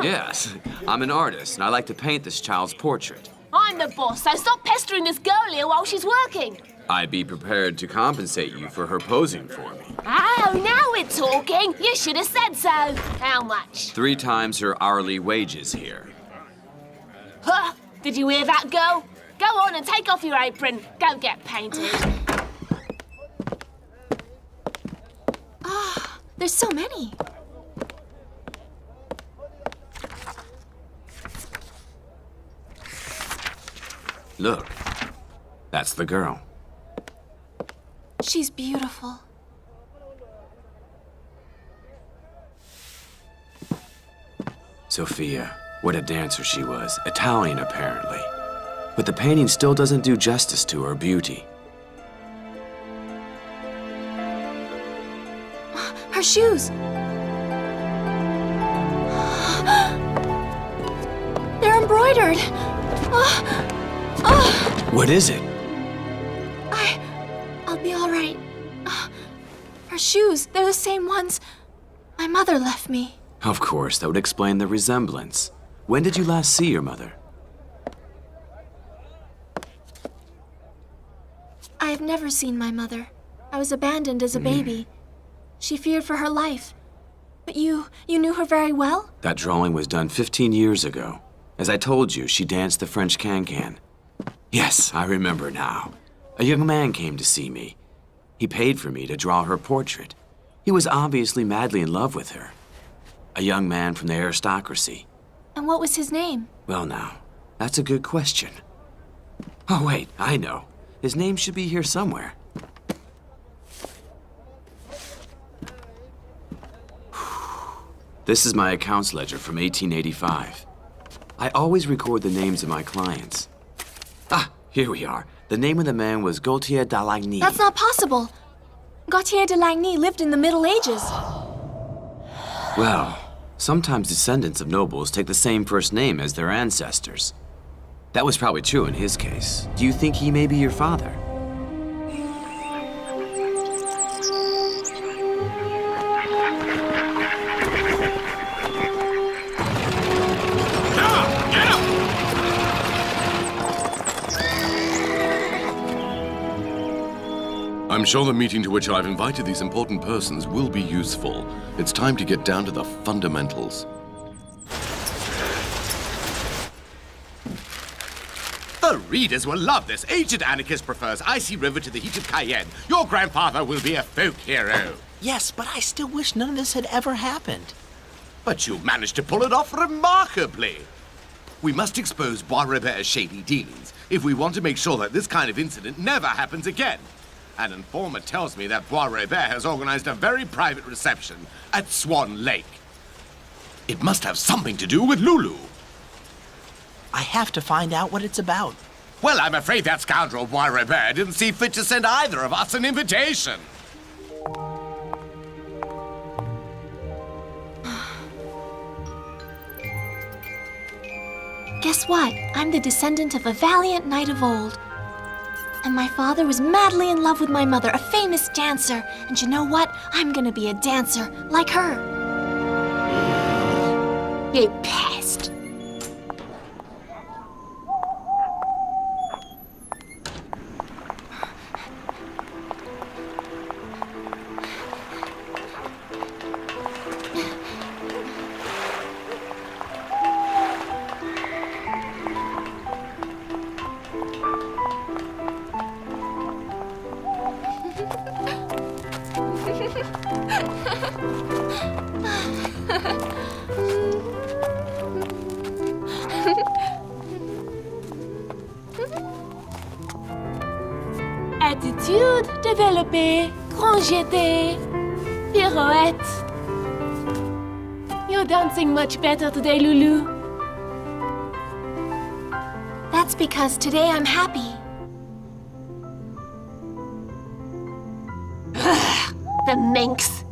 Yes, I'm an artist, and I like to paint this child's portrait. I'm the boss, so stop pestering this girl here while she's working. I'd be prepared to compensate you for her posing for me. Oh, now we're talking. You should have said so. How much? 3 times her hourly wages here. Huh? Did you hear that, girl? Go on and take off your apron. Go get painted. Ah, there's so many. Look, that's the girl. She's beautiful. Sophia, what a dancer she was. Italian, apparently. But the painting still doesn't do justice to her beauty. Her shoes! They're embroidered! What is it? I'll be all right. Her shoes, they're the same ones my mother left me. Of course, that would explain the resemblance. When did you last see your mother? I have never seen my mother. I was abandoned as a baby. She feared for her life. But you knew her very well? That drawing was done 15 years ago. As I told you, she danced the French can-can. Yes, I remember now. A young man came to see me. He paid for me to draw her portrait. He was obviously madly in love with her. A young man from the aristocracy. And what was his name? Well now, that's a good question. Oh wait, I know. His name should be here somewhere. This is my accounts ledger from 1885. I always record the names of my clients. Ah, here we are. The name of the man was Gaultier de Lagny. That's not possible. Gaultier de Lagny lived in the Middle Ages. Well, sometimes descendants of nobles take the same first name as their ancestors. That was probably true in his case. Do you think he may be your father? I'm sure the meeting to which I've invited these important persons will be useful. It's time to get down to the fundamentals. The readers will love this. Aged anarchist prefers icy river to the heat of Cayenne. Your grandfather will be a folk hero. Yes, but I still wish none of this had ever happened. But you managed to pull it off remarkably. We must expose Bois Robert's shady dealings if we want to make sure that this kind of incident never happens again. An informant tells me that Bois Robert has organized a very private reception at Swan Lake. It must have something to do with Loulou. I have to find out what it's about. Well, I'm afraid that scoundrel Bois Robert didn't see fit to send either of us an invitation. Guess what? I'm the descendant of a valiant knight of old. And my father was madly in love with my mother, a famous dancer. And you know what? I'm gonna be a dancer like her. You pest. Attitude développée, grand jeté, pirouette. You're dancing much better today, Loulou. That's because today I'm happy. The minx.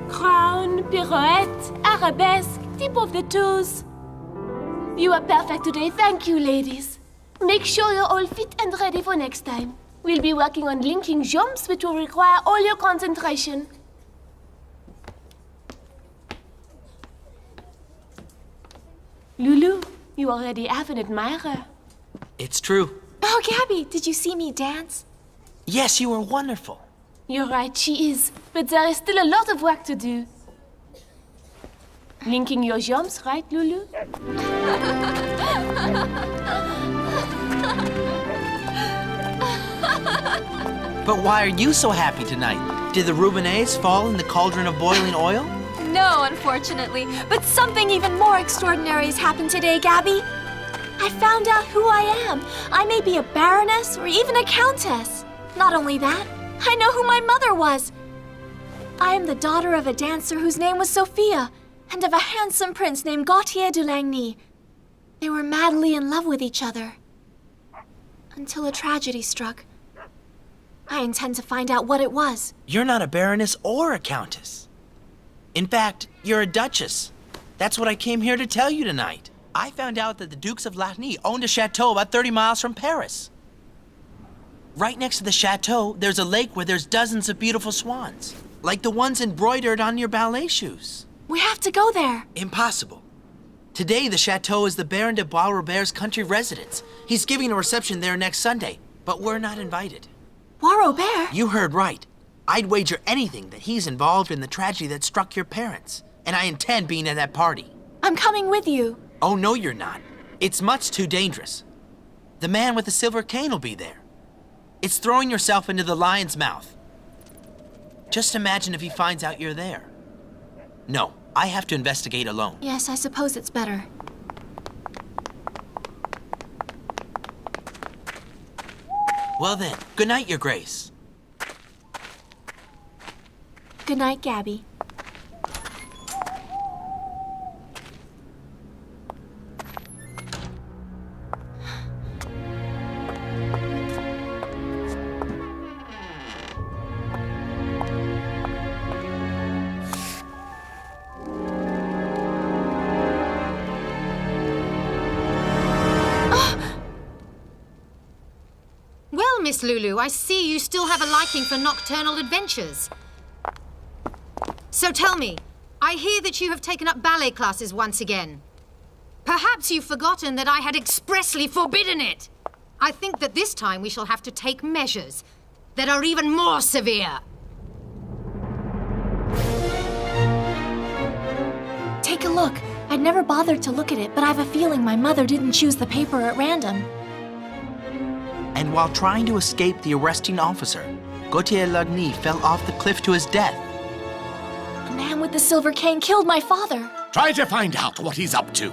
Crown, pirouette, arabesque, tip of the toes. You are perfect today, thank you, ladies. Make sure you're all fit and ready for next time. We'll be working on linking jumps, which will require all your concentration. Loulou, you already have an admirer. It's true. Oh, Gabby, did you see me dance? Yes, you were wonderful. You're right, she is. But there is still a lot of work to do. Linking your jumps, right, Loulou? But why are you so happy tonight? Did the Rubinets fall in the cauldron of boiling oil? No, unfortunately. But something even more extraordinary has happened today, Gabby. I found out who I am. I may be a baroness or even a countess. Not only that, I know who my mother was. I am the daughter of a dancer whose name was Sophia, and of a handsome prince named Gautier de Lagny. They were madly in love with each other. Until a tragedy struck. I intend to find out what it was. You're not a baroness or a countess. In fact, you're a duchess. That's what I came here to tell you tonight. I found out that the Dukes of Lagny owned a chateau about 30 miles from Paris. Right next to the chateau, there's a lake where there's dozens of beautiful swans, like the ones embroidered on your ballet shoes. We have to go there. Impossible. Today, the chateau is the Baron de Bois-Robert's country residence. He's giving a reception there next Sunday, but we're not invited. Bois-Robert? You heard right. I'd wager anything that he's involved in the tragedy that struck your parents, and I intend being at that party. I'm coming with you. Oh, no, you're not. It's much too dangerous. The man with the silver cane will be there. It's throwing yourself into the lion's mouth. Just imagine if he finds out you're there. No, I have to investigate alone. Yes, I suppose it's better. Well then, good night, Your Grace. Good night, Gabby. Well, Miss Loulou, I see you still have a liking for nocturnal adventures. So tell me, I hear that you have taken up ballet classes once again. Perhaps you've forgotten that I had expressly forbidden it. I think that this time we shall have to take measures that are even more severe. Take a look. I'd never bothered to look at it, but I've a feeling my mother didn't choose the paper at random. And while trying to escape the arresting officer, Gautier Lagny fell off the cliff to his death. The man with the silver cane killed my father. Try to find out what he's up to.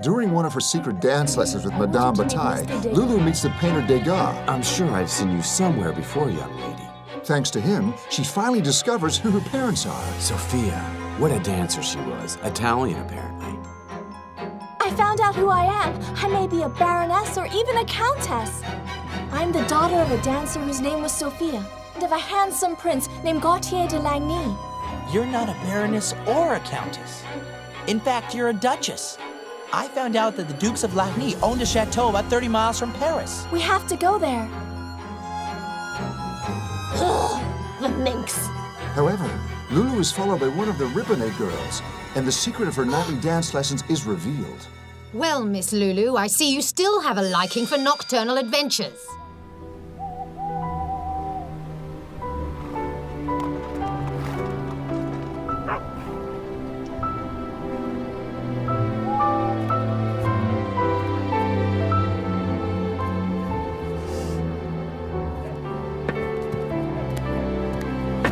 During one of her secret dance lessons with Madame Bataille, Loulou meets the painter Degas. I'm sure I've seen you somewhere before, young lady. Thanks to him, she finally discovers who her parents are. Sophia, what a dancer she was. Italian, apparently. I found out who I am. I may be a baroness or even a countess. I'm the daughter of a dancer whose name was Sophia, and of a handsome prince named Gautier de Lagny. You're not a baroness or a countess. In fact, you're a duchess. I found out that the Dukes of Lagny owned a chateau about 30 miles from Paris. We have to go there. Ugh, the minx. However, Loulou is followed by one of the Ribonnet girls, and the secret of her nightly dance lessons is revealed. Well, Miss Loulou, I see you still have a liking for nocturnal adventures.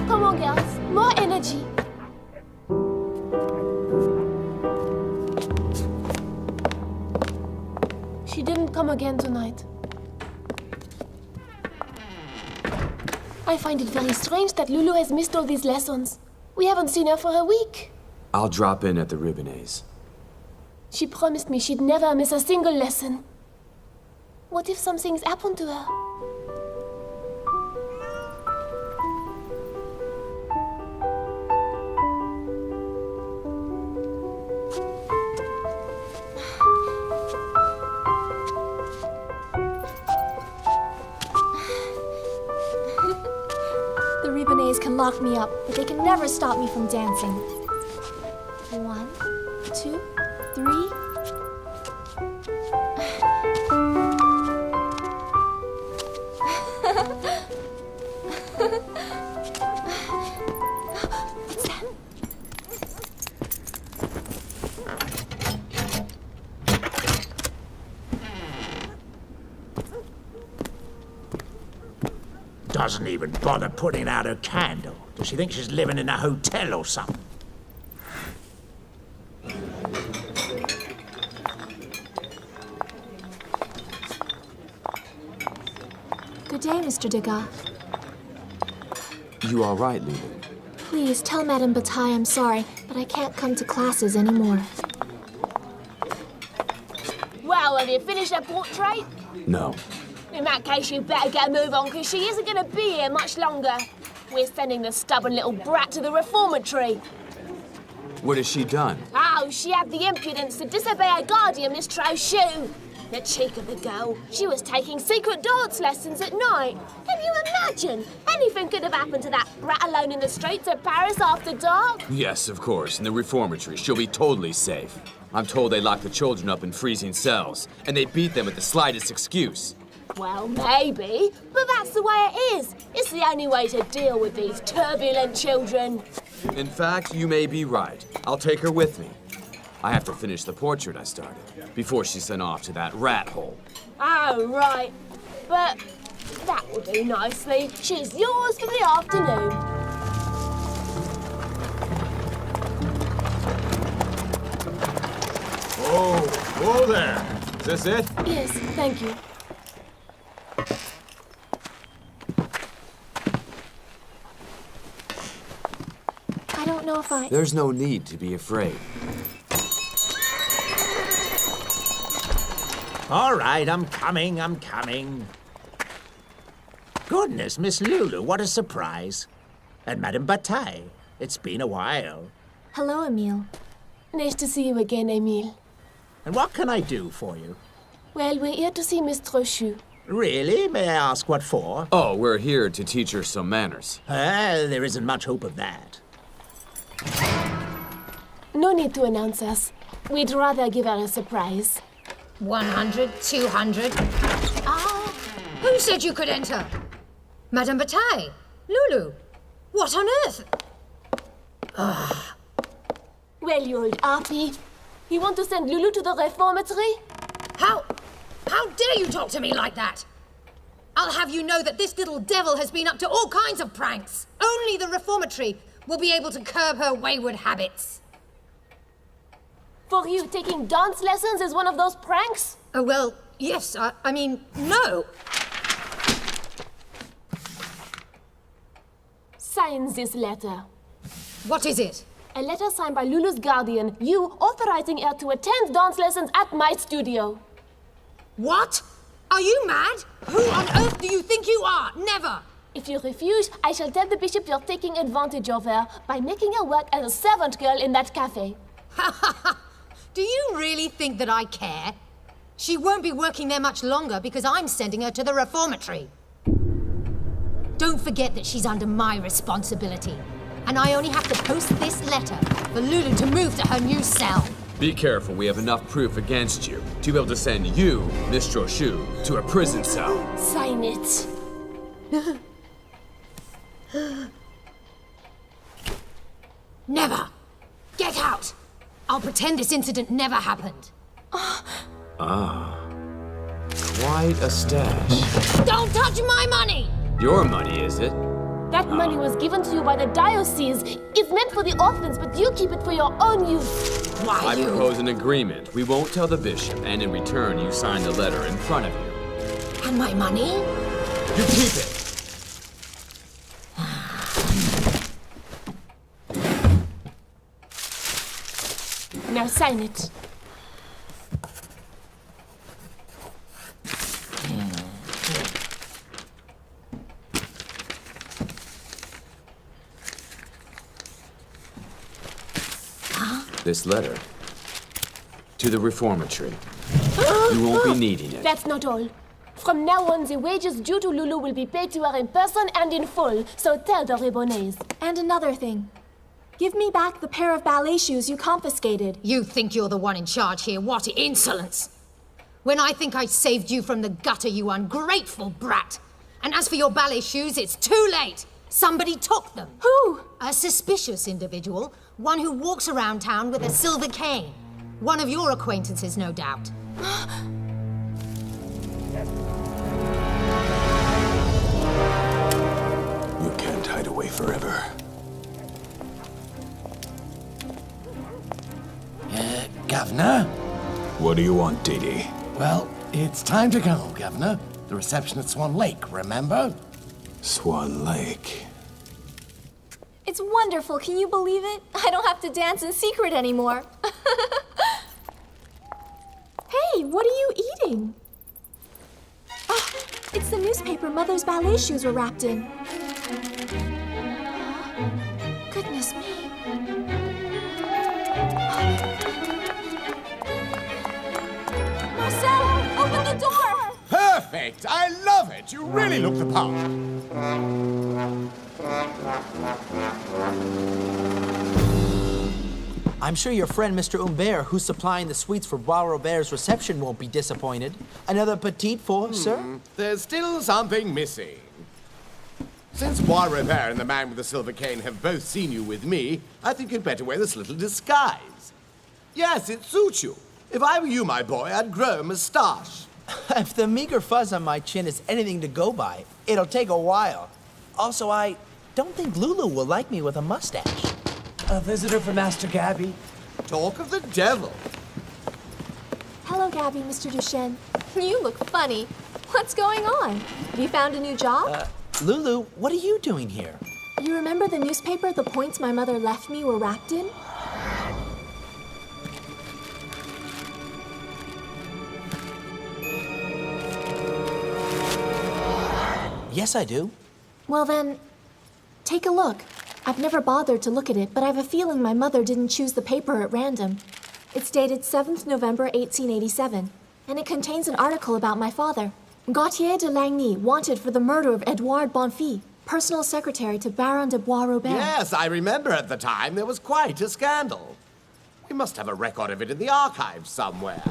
Come on, girls. More energy. She didn't come again tonight. I find it very strange that Loulou has missed all these lessons. We haven't seen her for a week. I'll drop in at the Ribonnets. She promised me she'd never miss a single lesson. What if something's happened to her? The Ribonnets can lock me up, but they can never stop me from dancing. 1, 2, 3. What's that? Doesn't even bother putting out her candle. Does she think she's living in a hotel or something? Good day, Mr. Degas. You all right, Loulou? Please tell Madame Bataille I'm sorry, but I can't come to classes anymore. Well, have you finished her portrait? No. In that case, you better get a move on, because she isn't going to be here much longer. We're sending the stubborn little brat to the reformatory. What has she done? Oh, she had the impudence to disobey her guardian, Miss Trochu. The cheek of the girl. She was taking secret dance lessons at night. Can you imagine? Anything could have happened to that brat alone in the streets of Paris after dark. Yes, of course. In the reformatory, she'll be totally safe. I'm told they lock the children up in freezing cells, and they beat them at the slightest excuse. Well, maybe, but that's the way it is. It's the only way to deal with these turbulent children. In fact, you may be right. I'll take her with me. I have to finish the portrait I started before she's sent off to that rat hole. Oh, right. But that will do nicely. She's yours for the afternoon. Whoa there. Is this it? Yes, thank you. I don't know if I... There's no need to be afraid. All right, I'm coming. Goodness, Miss Loulou, what a surprise. And Madame Bataille, it's been a while. Hello, Emile. Nice to see you again, Emile. And what can I do for you? Well, we're here to see Miss Trochu. Really? May I ask what for? Oh, we're here to teach her some manners. Well, there isn't much hope of that. No need to announce us. We'd rather give her a surprise. 100, 200. Ah, who said you could enter? Madame Bataille? Loulou? What on earth? Ah. Well, you old harpy. You want to send Loulou to the reformatory? How dare you talk to me like that? I'll have you know that this little devil has been up to all kinds of pranks. Only the reformatory will be able to curb her wayward habits. For you, taking dance lessons is one of those pranks? Oh, well, yes, I mean, no. Sign this letter. What is it? A letter signed by Loulou's guardian, you authorizing her to attend dance lessons at my studio. What? Are you mad? Who on earth do you think you are? Never! If you refuse, I shall tell the bishop you're taking advantage of her by making her work as a servant girl in that cafe. Do you really think that I care? She won't be working there much longer because I'm sending her to the reformatory. Don't forget that she's under my responsibility. And I only have to post this letter for Loulou to move to her new cell. Be careful, we have enough proof against you to be able to send you, Miss Trochu, to a prison cell. Sign it. Never! Get out! I'll pretend this incident never happened. Ah. Quite a stash. Don't touch my money! Your money, is it? That money was given to you by the diocese. It's meant for the orphans, but you keep it for your own use. I propose an agreement. We won't tell the bishop, and in return, you sign the letter in front of you. And my money? You keep it. Now sign it. This letter to the reformatory. You won't be needing it. That's not all. From now on, the wages due to Loulou will be paid to her in person and in full, so tell the Ribonnets. And another thing. Give me back the pair of ballet shoes you confiscated. You think you're the one in charge here? What insolence! When I think I saved you from the gutter, you ungrateful brat. And as for your ballet shoes, it's too late. Somebody took them. Who? A suspicious individual. One who walks around town with a silver cane. One of your acquaintances, no doubt. You can't hide away forever. Governor? What do you want, Dee? Well, it's time to go, Governor. The reception at Swan Lake, remember? Swan Lake. It's wonderful, can you believe it? I don't have to dance in secret anymore. Hey, what are you eating? Oh, it's the newspaper Mother's ballet shoes were wrapped in. Goodness me. Marcel, open the door! Perfect! I love it! You really look the part. I'm sure your friend Mr. Humbert, who's supplying the sweets for Bois Robert's reception, won't be disappointed. Another petite for, sir? There's still something missing. Since Bois Robert and the man with the silver cane have both seen you with me, I think you'd better wear this little disguise. Yes, it suits you. If I were you, my boy, I'd grow a moustache. If the meager fuzz on my chin is anything to go by, it'll take a while. Also, I don't think Loulou will like me with a mustache. A visitor for Master Gabby. Talk of the devil. Hello, Gabby, Mr. Duchesne. You look funny. What's going on? Have you found a new job? Loulou, what are you doing here? You remember the newspaper the points my mother left me were wrapped in? Yes, I do. Well then, take a look. I've never bothered to look at it, but I have a feeling my mother didn't choose the paper at random. It's dated 7th November 1887, and it contains an article about my father. Gautier de Lagny, wanted for the murder of Edouard Bonfils, personal secretary to Baron de Bois Robert. Yes, I remember at the time there was quite a scandal. We must have a record of it in the archives somewhere.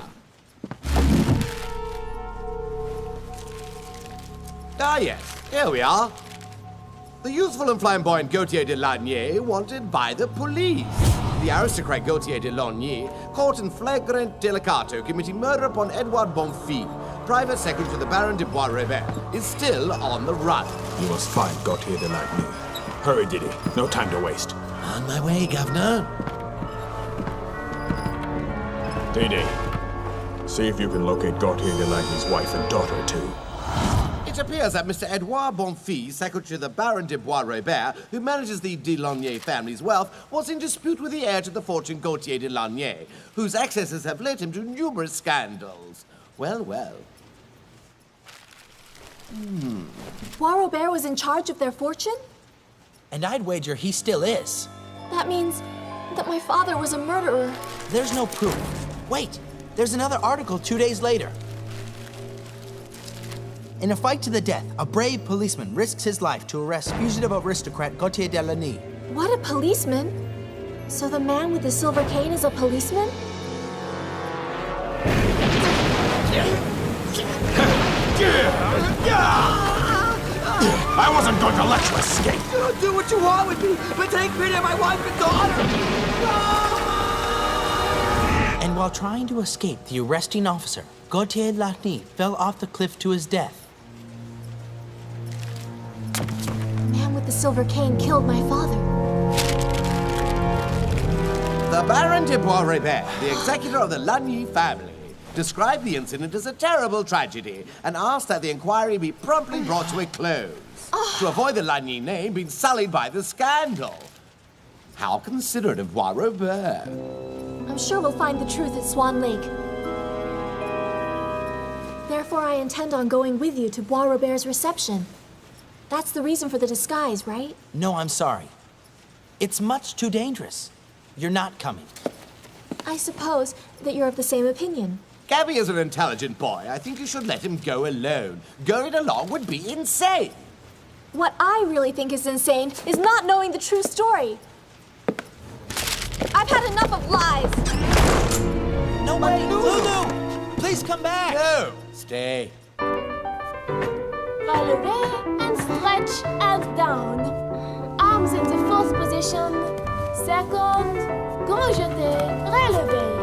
Ah, yes. Here we are. The youthful and flamboyant Gautier de Lagny wanted by the police. The aristocrat Gautier de Lagny, caught in flagrant delicato committing murder upon Edouard Bonfils, private secretary to the Baron de Bois Robert, is still on the run. You must find Gautier de Lagny. Hurry, Didi. No time to waste. On my way, Governor. Dede, see if you can locate Gautier de Lagny's wife and daughter, too. It appears that Mr. Edouard Bonfils, secretary to the Baron de Bois-Robert, who manages the de Lagny family's wealth, was in dispute with the heir to the fortune, Gautier de Lagny, whose excesses have led him to numerous scandals. Well, well. Bois-Robert was in charge of their fortune? And I'd wager he still is. That means that my father was a murderer. There's no proof. Wait, there's another article 2 days later. In a fight to the death, a brave policeman risks his life to arrest fugitive aristocrat Gautier de Lagny. What, a policeman? So the man with the silver cane is a policeman? I wasn't going to let you escape. Do what you want with me, but take me to my wife and daughter! And while trying to escape the arresting officer, Gautier de Lagny fell off the cliff to his death. The man with the silver cane killed my father. The Baron de Bois-Robert, the executor of the Lagny family, described the incident as a terrible tragedy and asked that the inquiry be promptly brought to a close, to avoid the Lagny name being sullied by the scandal. How considerate of Bois-Robert. I'm sure we'll find the truth at Swan Lake. Therefore, I intend on going with you to Bois-Robert's reception. That's the reason for the disguise, right? No, I'm sorry. It's much too dangerous. You're not coming. I suppose that you're of the same opinion. Gabby is an intelligent boy. I think you should let him go alone. Going along would be insane. What I really think is insane is not knowing the true story. I've had enough of lies. No, wait, Loulou! Please come back! No, stay. Relevez and stretch and down. Arms into fourth position. Second, grand jeté, relevez.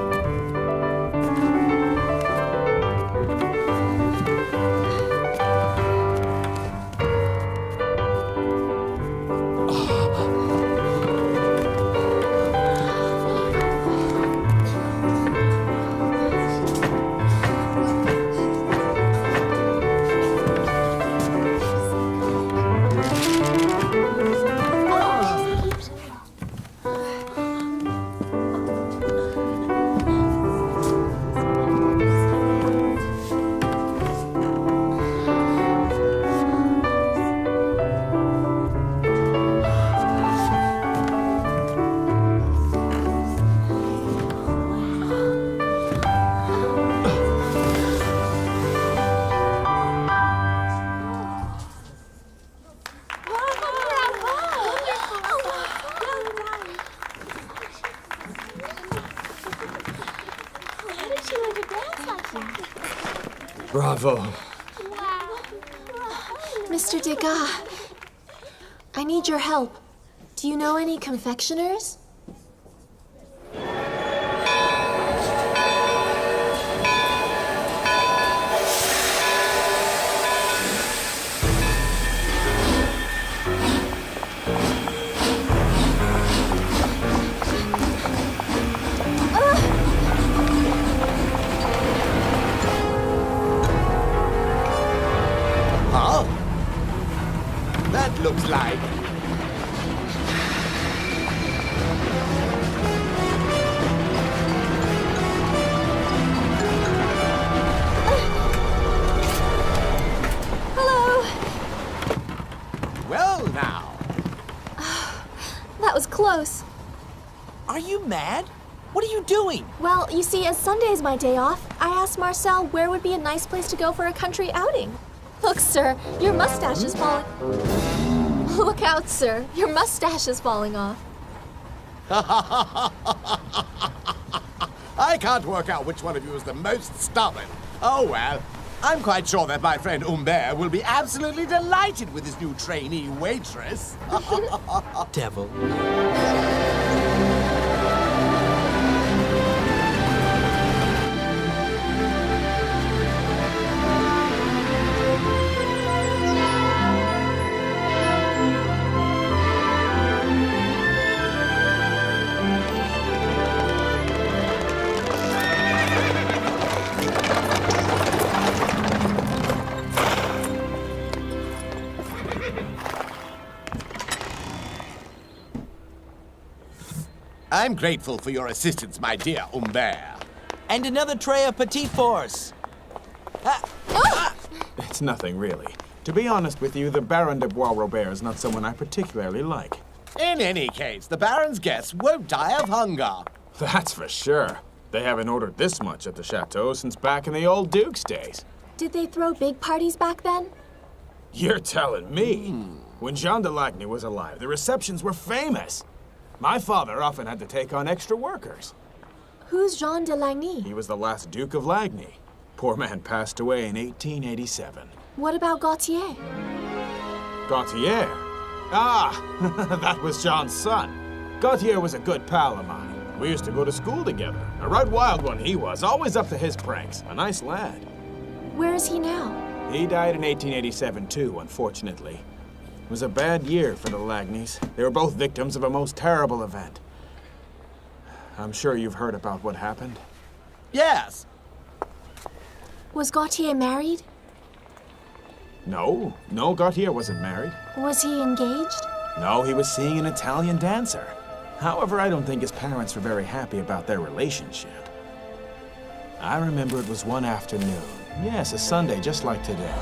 Bravo. Mr. Degas, I need your help. Do you know any confectioners? That looks like... Hello. Well, now. That was close. Are you mad? What are you doing? Well, you see, as Sunday is my day off, I asked Marcel where would be a nice place to go for a country outing. Look, sir, your mustache is falling... Look out, sir. Your mustache is falling off. I can't work out which one of you is the most stubborn. Oh, well. I'm quite sure that my friend Humbert will be absolutely delighted with his new trainee waitress. Devil. I'm grateful for your assistance, my dear Humbert. And another tray of petit fours. It's nothing, really. To be honest with you, the Baron de Bois-Robert is not someone I particularly like. In any case, the Baron's guests won't die of hunger. That's for sure. They haven't ordered this much at the chateau since back in the old Duke's days. Did they throw big parties back then? You're telling me? When Jean de Lagny was alive, the receptions were famous. My father often had to take on extra workers. Who's Jean de Lagny? He was the last Duke of Lagny. Poor man passed away in 1887. What about Gautier? Gautier? Ah, that was Jean's son. Gautier was a good pal of mine. We used to go to school together. A right wild one he was, always up to his pranks. A nice lad. Where is he now? He died in 1887 too, unfortunately. It was a bad year for the Lagnys. They were both victims of a most terrible event. I'm sure you've heard about what happened. Yes. Was Gautier married? No, Gautier wasn't married. Was he engaged? No, he was seeing an Italian dancer. However, I don't think his parents were very happy about their relationship. I remember it was one afternoon. Yes, a Sunday, just like today.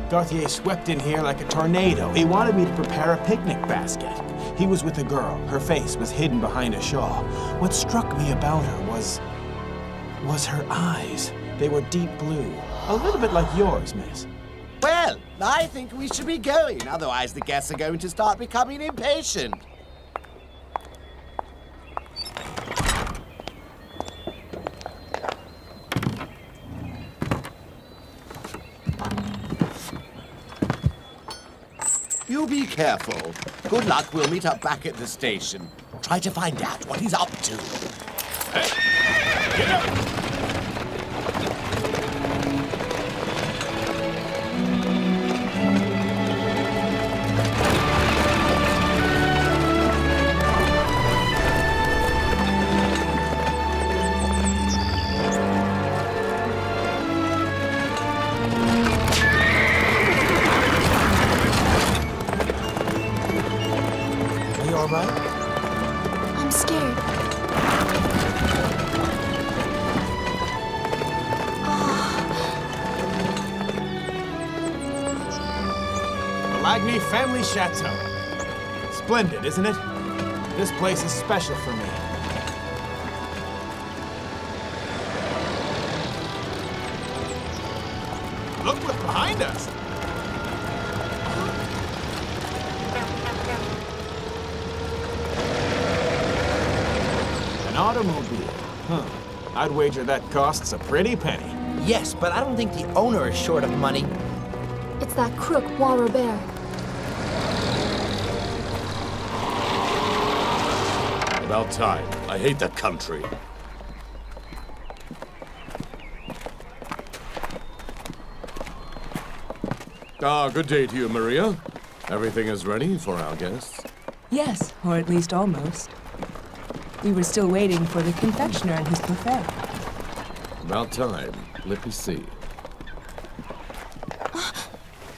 Gautier swept in here like a tornado. He wanted me to prepare a picnic basket. He was with a girl. Her face was hidden behind a shawl. What struck me about her was her eyes. They were deep blue. A little bit like yours, miss. Well, I think we should be going. Otherwise, the guests are going to start becoming impatient. You be careful. Good luck. We'll meet up back at the station. Try to find out what he's up to. Hey, get up! I'm scared. The Lagny family chateau. Splendid, isn't it? This place is special for me. Look what's behind us. An automobile. Huh. I'd wager that costs a pretty penny. Yes, but I don't think the owner is short of money. It's that crook, Bois-Robert. About time. I hate the country. Good day to you, Maria. Everything is ready for our guests? Yes, or at least almost. We were still waiting for the confectioner and his buffet. About time. Let me see.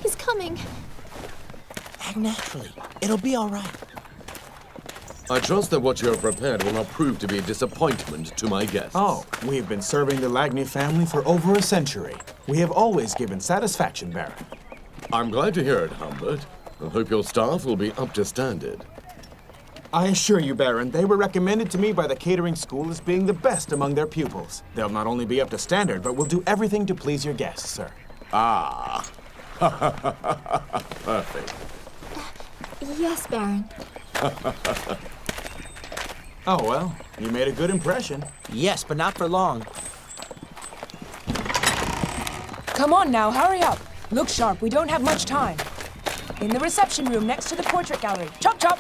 He's coming. Act naturally. It'll be all right. I trust that what you have prepared will not prove to be a disappointment to my guests. Oh, we've been serving the Lagny family for over a century. We have always given satisfaction, Baron. I'm glad to hear it, Humbert. I hope your staff will be up to standard. I assure you, Baron, they were recommended to me by the catering school as being the best among their pupils. They'll not only be up to standard, but will do everything to please your guests, sir. Ah. Perfect. Yes, Baron. Oh, well, you made a good impression. Yes, but not for long. Come on now, hurry up. Look sharp, we don't have much time. In the reception room next to the portrait gallery. Chop, chop!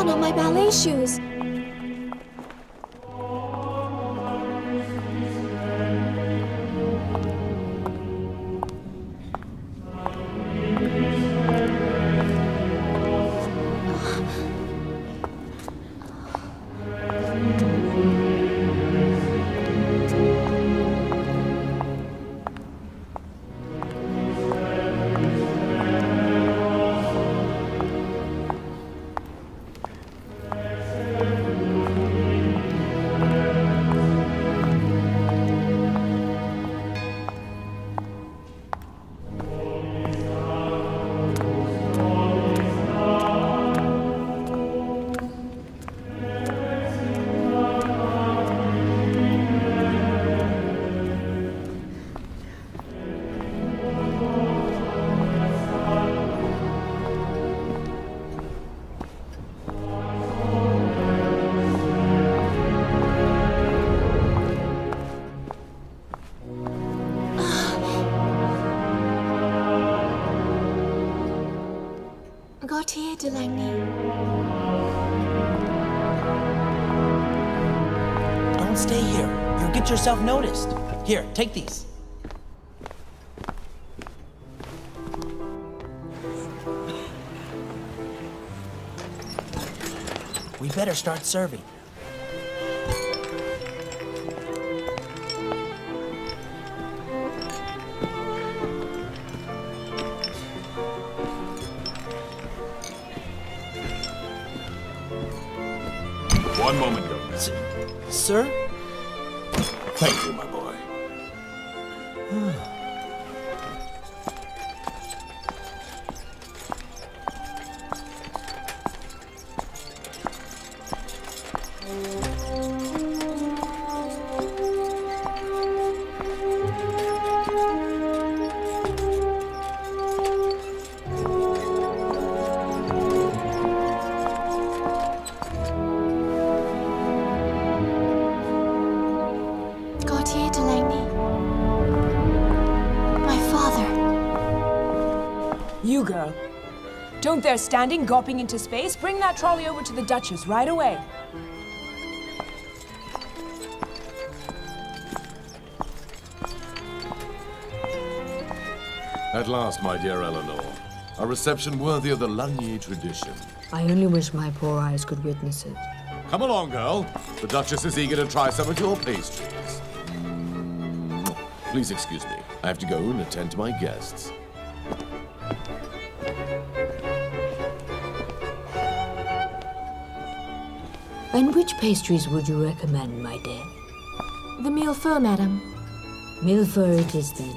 on my ballet shoes. Gautier de Lagny. Don't stay here. You'll get yourself noticed. Here, take these. We better start serving. One moment, Governor. Sir? Thank you, my boy. Gautier de Lagny. My father. You girl. Don't there standing gawping into space. Bring that trolley over to the Duchess right away. At last, my dear Eleanor. A reception worthy of the Lagny tradition. I only wish my poor eyes could witness it. Come along, girl. The Duchess is eager to try some of your pastries. Please excuse me. I have to go and attend to my guests. And which pastries would you recommend, my dear? The millefeuille, madam. Millefeuille it is then.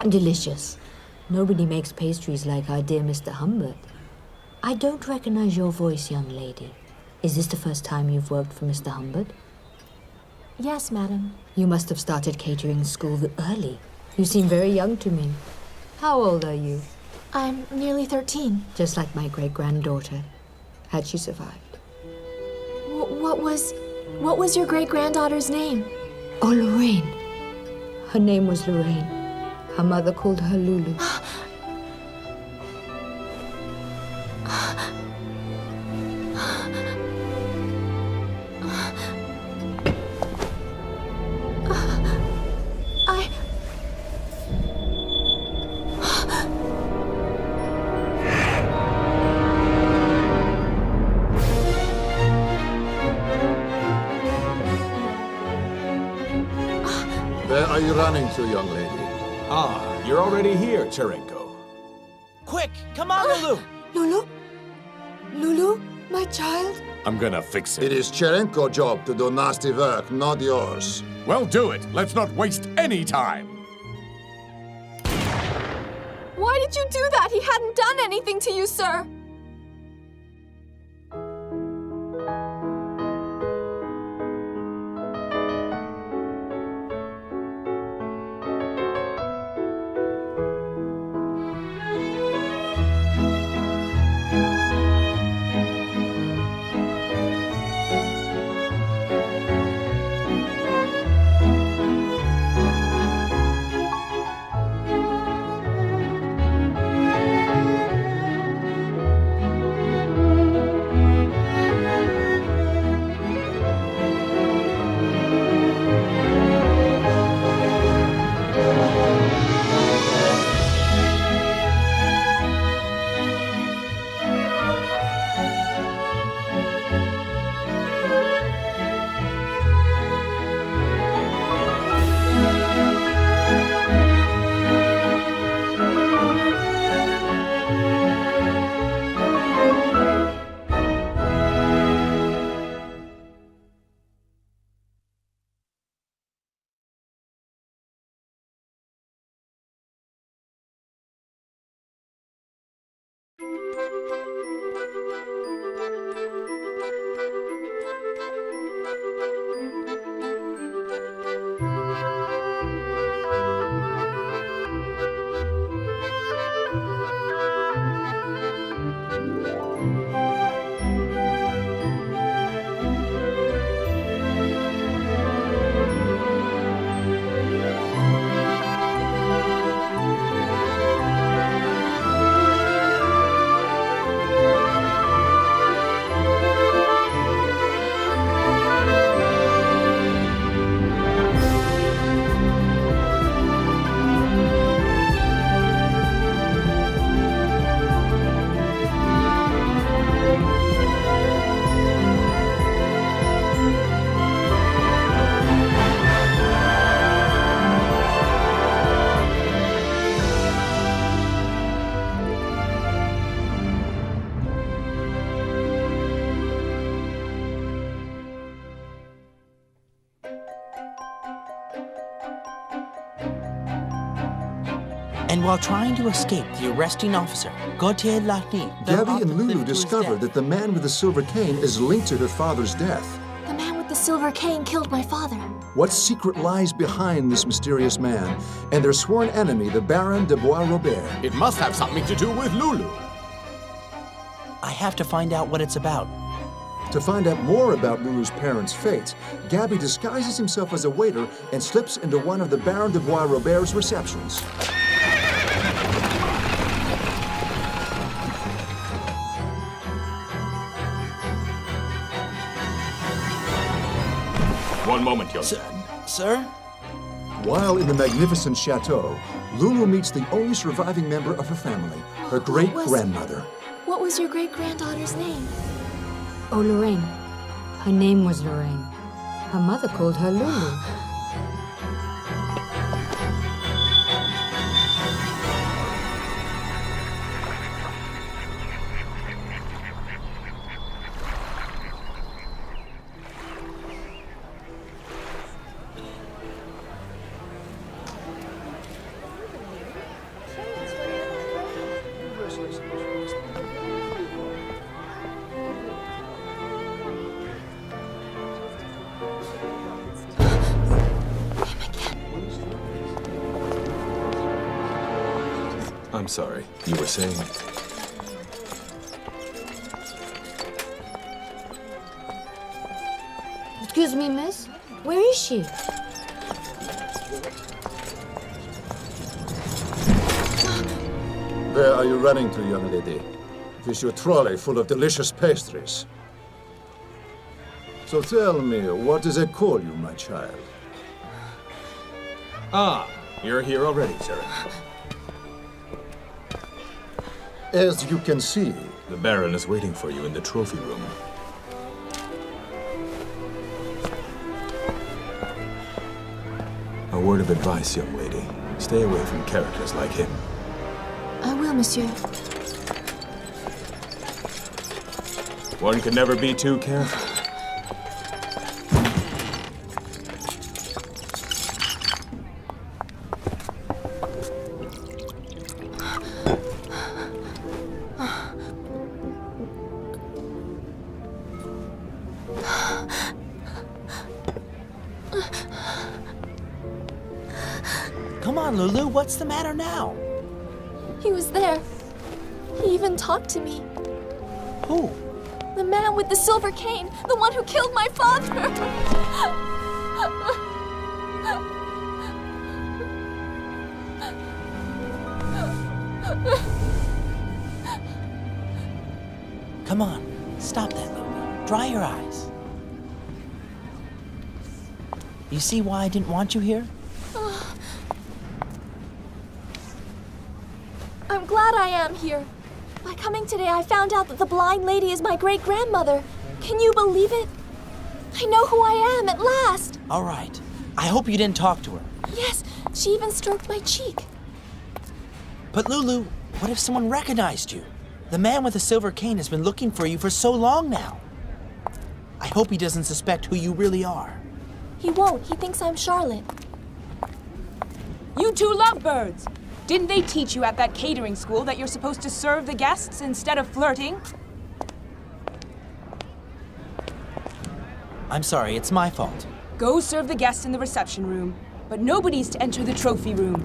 Delicious. Nobody makes pastries like our dear Mr. Humbert. I don't recognize your voice, young lady. Is this the first time you've worked for Mr. Humbert? Yes, madam. You must have started catering school early. You seem very young to me. How old are you? I'm nearly 13. Just like my great-granddaughter. Had she survived? What was your great-granddaughter's name? Oh, Lorraine. Her name was Lorraine. Her mother called her Loulou. Where are you running to, young lady? Ah, you're already here, Cherenko. Quick, come on, Loulou! Loulou? Loulou, my child? I'm gonna fix it. It is Cherenko's job to do nasty work, not yours. Well, do it. Let's not waste any time. Why did you do that? He hadn't done anything to you, sir. And while trying to escape the arresting officer, Gautier Lachny... Gabby and Loulou discovered that the man with the silver cane is linked to her father's death. The man with the silver cane killed my father. What secret lies behind this mysterious man and their sworn enemy, the Baron de Bois-Robert? It must have something to do with Loulou. I have to find out what it's about. To find out more about Loulou's parents' fate, Gabby disguises himself as a waiter and slips into one of the Baron de Bois-Robert's receptions. One moment, young man. Sir? While in the magnificent chateau, Loulou meets the only surviving member of her family, her great-grandmother. What was your great-granddaughter's name? Oh, Lorraine. Her name was Lorraine. Her mother called her Loulou. I'm sorry. You were saying? Excuse me, miss. Where is she? Where are you running to, young lady? It is your trolley full of delicious pastries. So tell me, what does it call you, my child? Ah, you're here already, sir. As you can see, the Baron is waiting for you in the trophy room. A word of advice, young lady. Stay away from characters like him. I will, monsieur. One can never be too careful. Come on, Loulou, what's the matter now? He was there. He even talked to me. Who? The man with the silver cane, the one who killed my father. Come on, stop that, Loulou. Dry your eyes. You see why I didn't want you here? I'm glad I am here. By coming today, I found out that the blind lady is my great-grandmother. Can you believe it? I know who I am at last. All right. I hope you didn't talk to her. Yes, she even stroked my cheek. But Loulou, what if someone recognized you? The man with the silver cane has been looking for you for so long now. I hope he doesn't suspect who you really are. He won't. He thinks I'm Charlotte. You two lovebirds! Didn't they teach you at that catering school that you're supposed to serve the guests instead of flirting? I'm sorry, it's my fault. Go serve the guests in the reception room, but nobody's to enter the trophy room.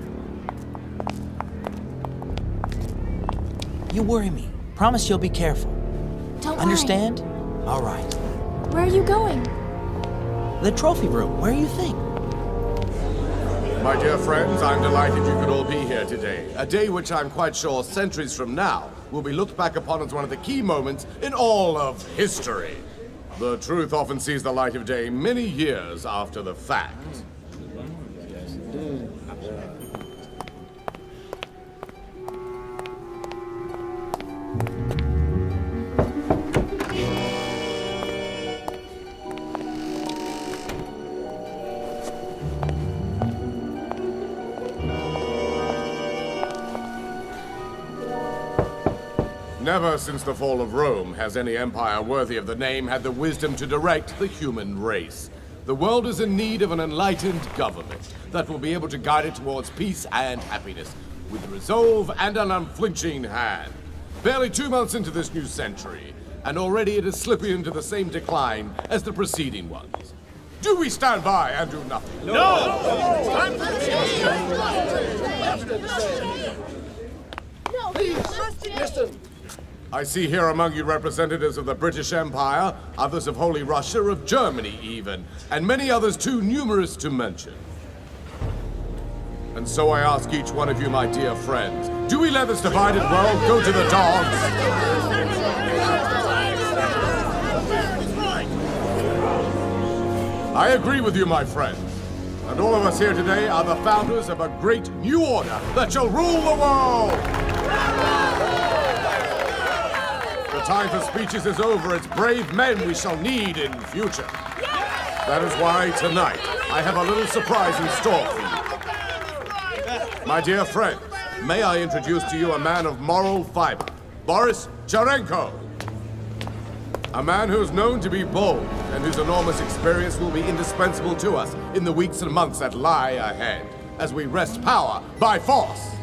You worry me. Promise you'll be careful. Don't Understand? All right. Where are you going? The trophy room. Where do you think? My dear friends, I'm delighted you could all be here today. A day which I'm quite sure centuries from now will be looked back upon as one of the key moments in all of history. The truth often sees the light of day many years after the fact. Never since the fall of Rome has any empire worthy of the name had the wisdom to direct the human race. The world is in need of an enlightened government that will be able to guide it towards peace and happiness. with resolve and an unflinching hand. Barely 2 months into this new century, and already it is slipping into the same decline as the preceding ones. Do we stand by and do nothing? Listen. I see here among you representatives of the British Empire, others of Holy Russia, of Germany even, and many others too numerous to mention. And so I ask each one of you, my dear friends, do we let this divided world go to the dogs? I agree with you, my friends. And all of us here today are the founders of a great new order that shall rule the world! The time for speeches is over. It's brave men we shall need in future. That is why tonight I have a little surprise in store for you. My dear friends, may I introduce to you a man of moral fiber, Boris Charenko. A man who is known to be bold and whose enormous experience will be indispensable to us in the weeks and months that lie ahead as we wrest power by force.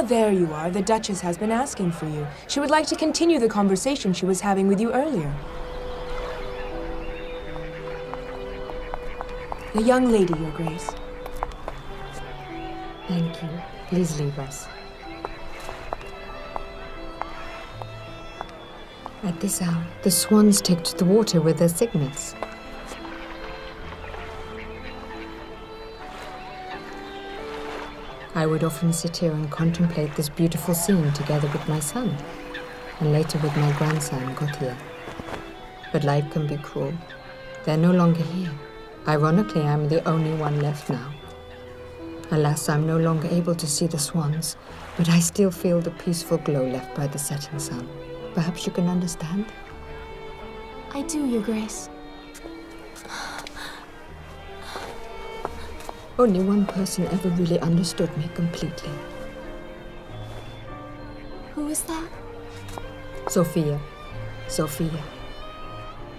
There you are. The Duchess has been asking for you. She would like to continue the conversation she was having with you earlier. The young lady, Your Grace. Thank you. Please leave us. At this hour, the swans take to the water with their cygnets. I would often sit here and contemplate this beautiful scene together with my son, and later with my grandson, Gautier. But life can be cruel. They're no longer here. Ironically, I'm the only one left now. Alas, I'm no longer able to see the swans, but I still feel the peaceful glow left by the setting sun. Perhaps you can understand? I do, Your Grace. Only one person ever really understood me completely. Who is that? Sophia. Sophia.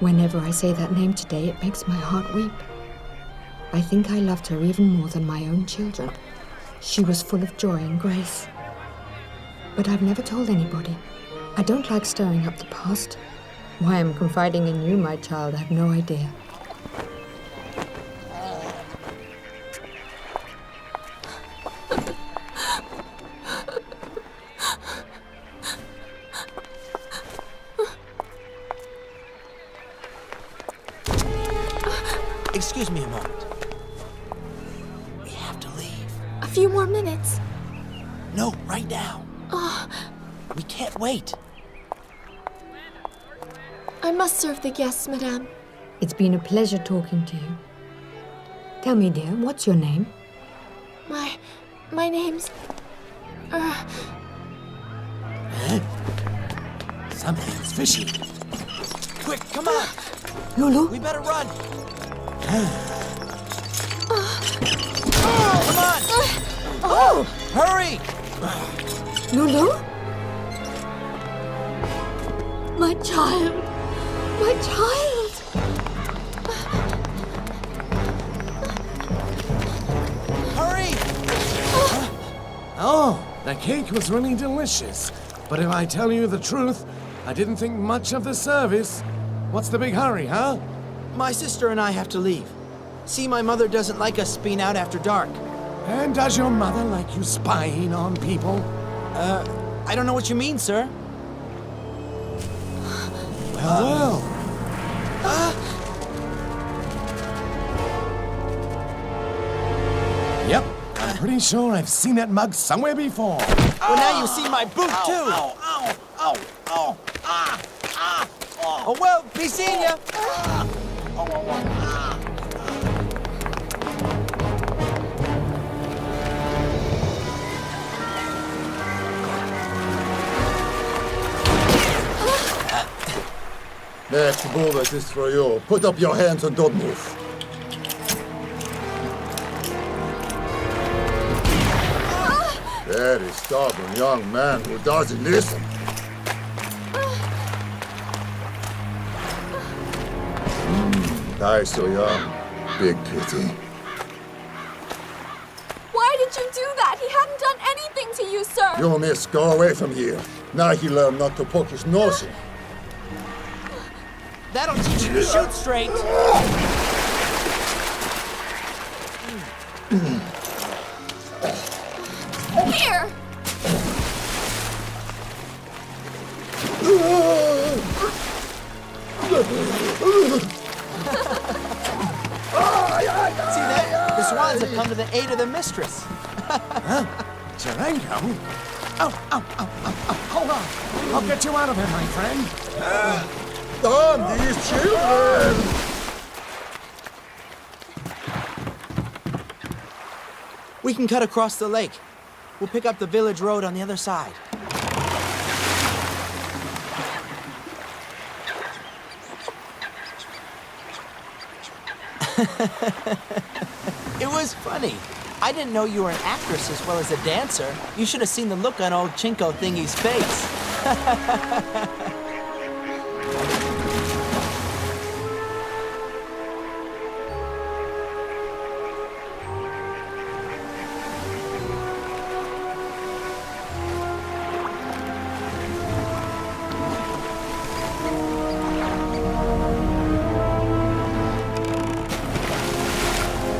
Whenever I say that name today, it makes my heart weep. I think I loved her even more than my own children. She was full of joy and grace. But I've never told anybody. I don't like stirring up the past. Why I'm confiding in you, my child, I have no idea. Excuse me a moment. We have to leave. A few more minutes. No, right now. Oh, We can't wait. I must serve the guests, Madame. It's been a pleasure talking to you. Tell me, dear, what's your name? My name's... Something's fishy. Quick, come on. Loulou? We better run. Come on. Oh! Hurry. Loulou? My child. My child. Hurry. Oh, the cake was really delicious. But if I tell you the truth, I didn't think much of the service. What's the big hurry, huh? My sister and I have to leave. See, my mother doesn't like us being out after dark. And does your mother like you spying on people? I don't know what you mean, sir. Well. Yep, I'm pretty sure I've seen that mug somewhere before. Well, now you see my boot, too. Oh, well, be seeing ya. Next bullet is for you. Put up your hands and don't move. Very stubborn young man who doesn't listen. Die so young. Big pity. Why did you do that? He hadn't done anything to you, sir. You miss, go away from here. Now he learned not to poke his nose in. That'll teach you to shoot straight. Here! See that? The swans have come to the aid of the mistress. Jerenko? Hold on. I'll get you out of here, my friend. Damn these children! We can cut across the lake. We'll pick up the village road on the other side. It was funny. I didn't know you were an actress as well as a dancer. You should have seen the look on old Chinko Thingy's face.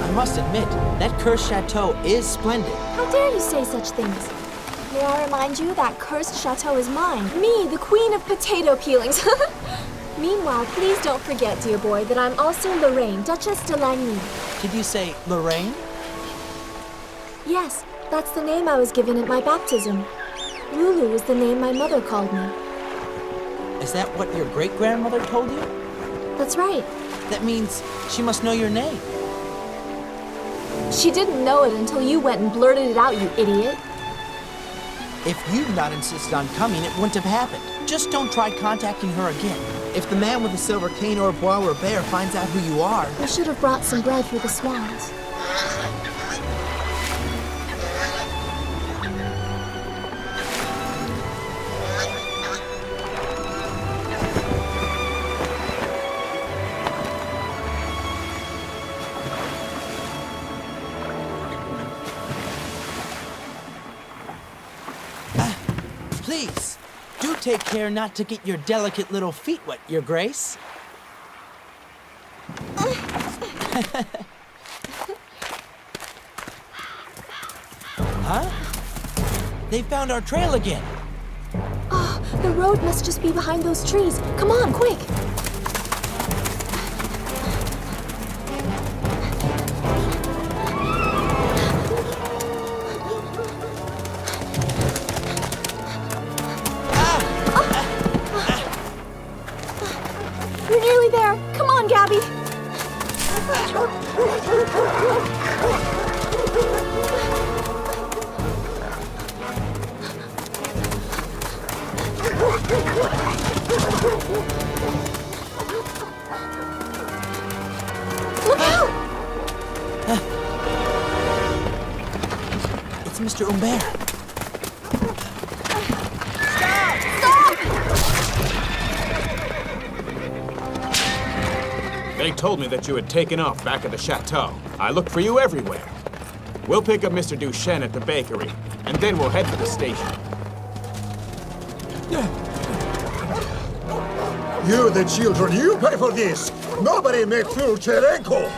I must admit, that cursed chateau is splendid. How dare you say such things? May I remind you that cursed chateau is mine. Me, the queen of potato peelings. Meanwhile, please don't forget, dear boy, that I'm also Lorraine, Duchess de Lagny. Did you say Lorraine? Yes, that's the name I was given at my baptism. Loulou is the name my mother called me. Is that what your great-grandmother told you? That's right. That means she must know your name. She didn't know it until you went and blurted it out, you idiot. If you'd not insisted on coming, it wouldn't have happened. Just don't try contacting her again. If the man with the silver cane or Bois Robert finds out who you are... I should have brought some bread for the swans. Please, do take care not to get your delicate little feet wet, Your Grace. Huh? They found our trail again. Oh, the road must just be behind those trees. Come on, quick! We're nearly there. Come on, Gabby. Look out! It's Mr. Humbert. They told me that you had taken off back at the chateau. I looked for you everywhere. We'll pick up Mr. Duchesne at the bakery, and then we'll head for the station. You, the children, you pay for this! Nobody made fool Cherenko!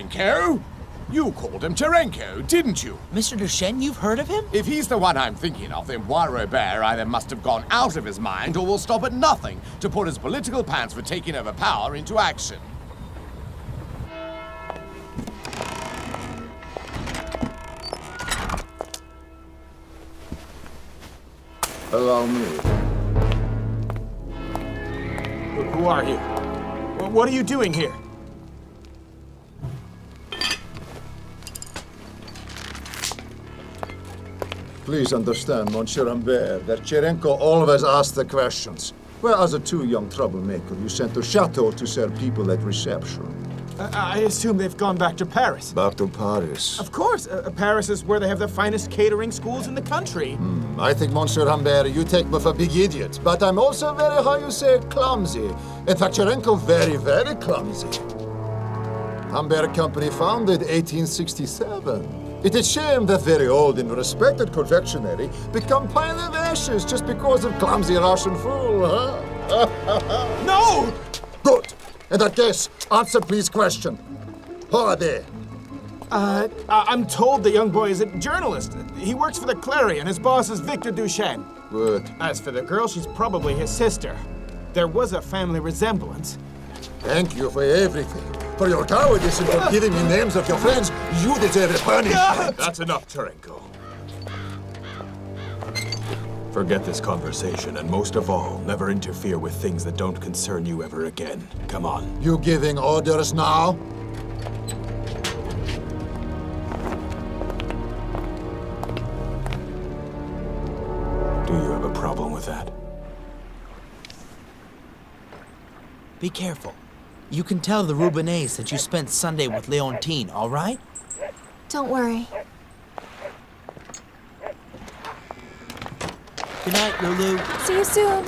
Cherenko? You called him Cherenko, didn't you? Mr. Duchesne, you've heard of him? If he's the one I'm thinking of, then Bois-Robert either must have gone out of his mind or will stop at nothing to put his political plans for taking over power into action. Allow me. Who are you? What are you doing here? Please understand, Monsieur Humbert, that Cherenko always asks the questions. Whereas a too young troublemaker you sent to Chateau to serve people at reception. I assume they've gone back to Paris. Back to Paris. Of course. Paris is where they have the finest catering schools in the country. I think, Monsieur Humbert, you take me for a big idiot, but I'm also very, how you say, clumsy. In fact, Cherenko very, very clumsy. Humbert Company founded 1867. It is shame that very old and respected confectionery become pile of ashes just because of clumsy Russian fool, huh? No! Good. In that case, answer please question. Who are they? I'm told the young boy is a journalist. He works for the Clarion. His boss is Victor Duchesne. Good. As for the girl, she's probably his sister. There was a family resemblance. Thank you for everything. For your cowardice and for giving me names of your friends, you deserve a punishment. That's enough, Cherenko. Forget this conversation, and most of all, never interfere with things that don't concern you ever again. Come on. You giving orders now? Do you have a problem with that? Be careful. You can tell the Roubenets that you spent Sunday with Leontine, all right? Don't worry. Good night, Loulou. See you soon.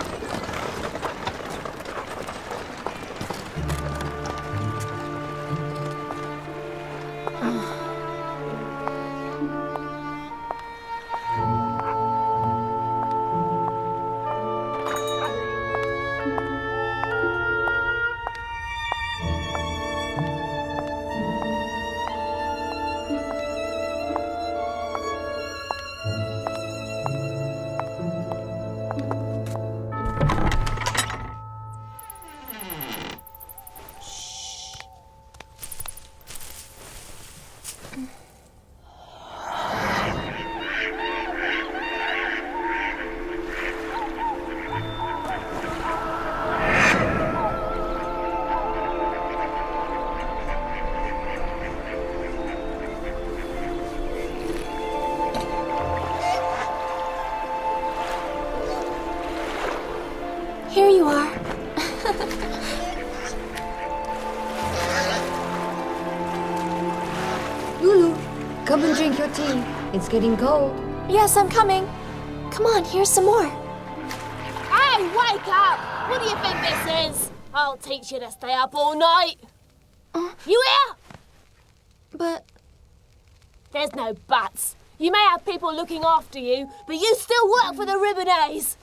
Here you are. Loulou, come and drink your tea. It's getting cold. Yes, I'm coming. Come on, here's some more. Hey, wake up! What do you think this is? I'll teach you to stay up all night. You hear? But... There's no buts. You may have people looking after you, but you still work for the Ribonets.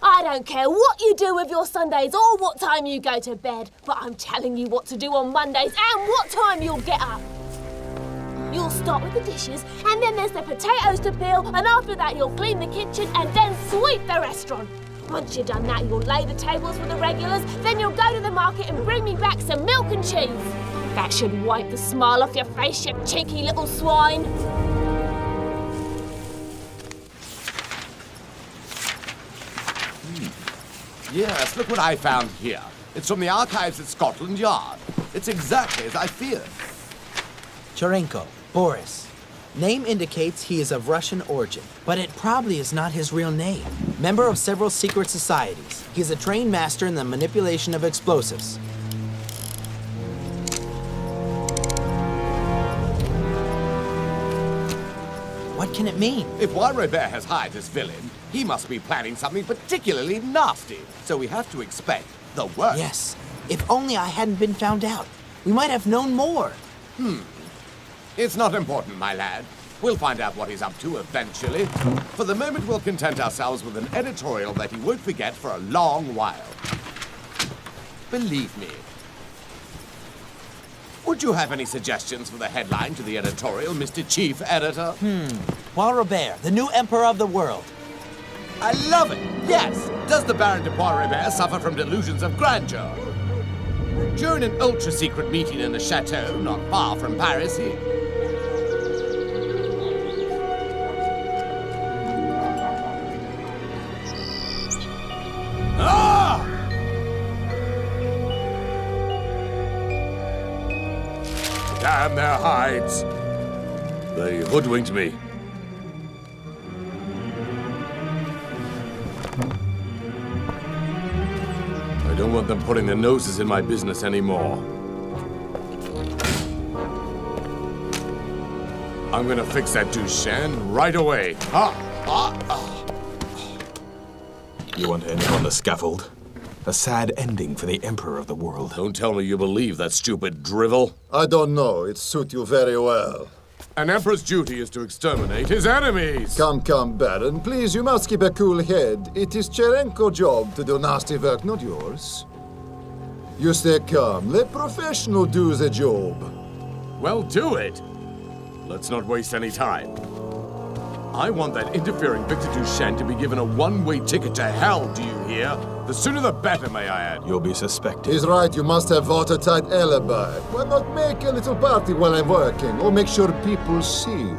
I don't care what you do with your Sundays or what time you go to bed, but I'm telling you what to do on Mondays and what time you'll get up. You'll start with the dishes, and then there's the potatoes to peel, and after that you'll clean the kitchen and then sweep the restaurant. Once you've done that, you'll lay the tables for the regulars, then you'll go to the market and bring me back some milk and cheese. That should wipe the smile off your face, you cheeky little swine. Yes, look what I found here. It's from the archives at Scotland Yard. It's exactly as I feared. Cherenko, Boris. Name indicates he is of Russian origin, but it probably is not his real name. Member of several secret societies. He's a trained master in the manipulation of explosives. What can it mean? If Bois-Robert has hired this villain, he must be planning something particularly nasty. So we have to expect the worst. Yes. If only I hadn't been found out. We might have known more. It's not important, my lad. We'll find out what he's up to eventually. For the moment, we'll content ourselves with an editorial that he won't forget for a long while. Believe me, Would you have any suggestions for the headline to the editorial, Mr. Chief Editor? Bois Robert, the new emperor of the world. I love it! Yes! Does the Baron de Bois Robert suffer from delusions of grandeur? During an ultra-secret meeting in the chateau not far from Paris, he... Ah! Damn their hides! They hoodwinked me. I don't want them putting their noses in my business anymore. I'm gonna fix that Duchenne right away. You want to end on the scaffold? A sad ending for the Emperor of the world. Don't tell me you believe that stupid drivel. I don't know. It suits you very well. An emperor's duty is to exterminate his enemies. Come, Baron. Please, you must keep a cool head. It is Cherenko's job to do nasty work, not yours. You stay calm. Let professional do the job. Well, do it. Let's not waste any time. I want that interfering Victor Duchenne to be given a one-way ticket to hell, do you hear? The sooner the better, may I add. You'll be suspected. He's right, you must have watertight alibi. Why not make a little party while I'm working, or make sure people see you?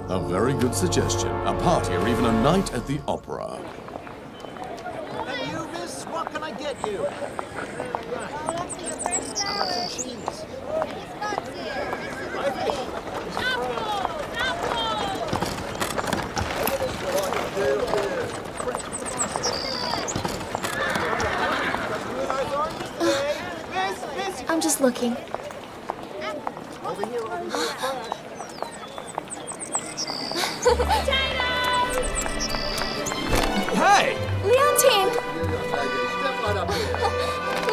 A very good suggestion. A party or even a night at the opera. And you, miss, what can I get you? How about some cheese? I'm just looking. Hey! Leontine!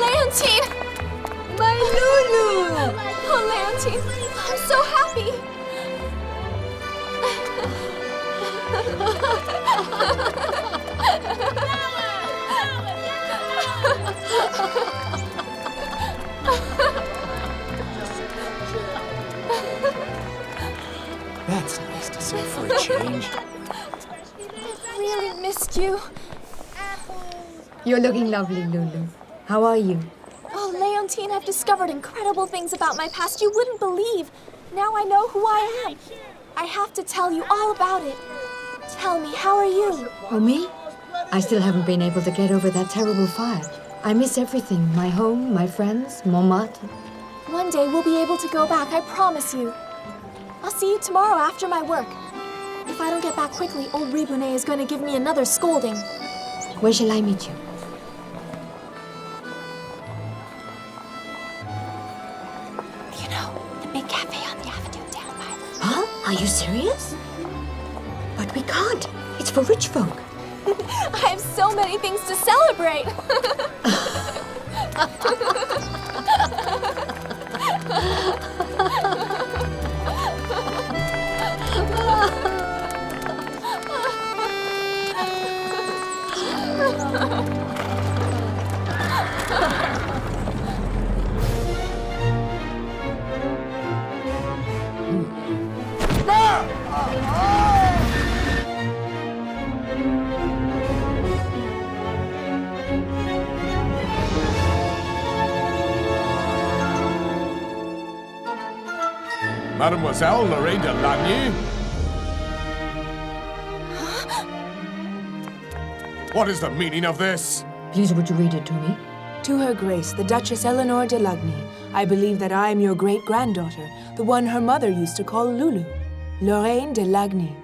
Leontine! My Loulou! Oh, Leontine, I'm so happy! That's nice to see for a change. I really missed you. You're looking lovely, Loulou. How are you? Oh, Leontine, I've discovered incredible things about my past you wouldn't believe. Now I know who I am. I have to tell you all about it. Tell me, how are you? Oh, me? I still haven't been able to get over that terrible fire. I miss everything. My home, my friends, Montmartre. One day we'll be able to go back, I promise you. I'll see you tomorrow after my work. If I don't get back quickly, old Ribounet is going to give me another scolding. Where shall I meet you? You know, the big cafe on the avenue down by the... Huh? Are you serious? But we can't. It's for rich folk. I have so many things to celebrate. Mademoiselle Lorraine de Lagny? What is the meaning of this? Please, would you read it to me? To Her Grace, the Duchess Eleanor de Lagny, I believe that I am your great-granddaughter, the one her mother used to call Loulou, Lorraine de Lagny.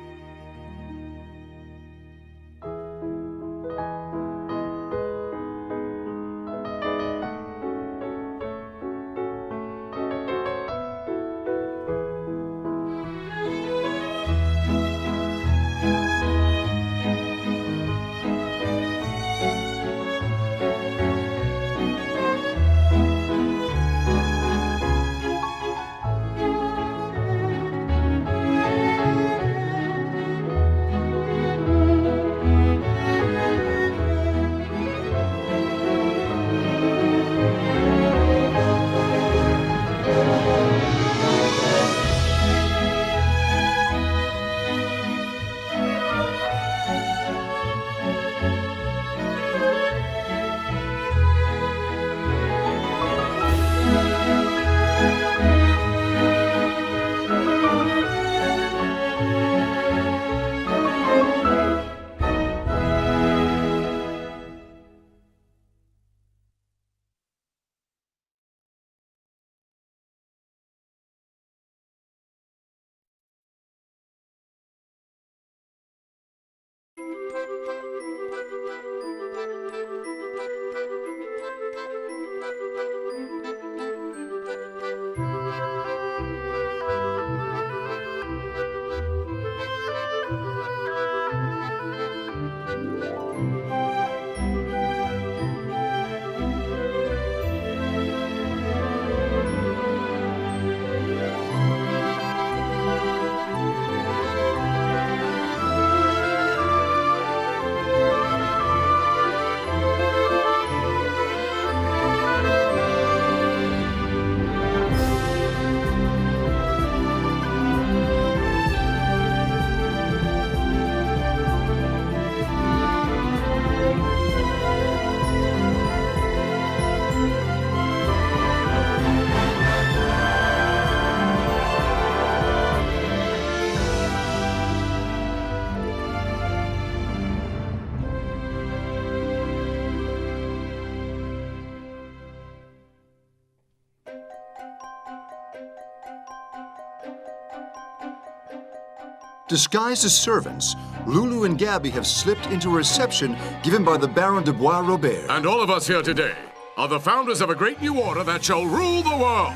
Disguised as servants, Loulou and Gabby have slipped into a reception given by the Baron de Bois-Robert. And all of us here today are the founders of a great new order that shall rule the world.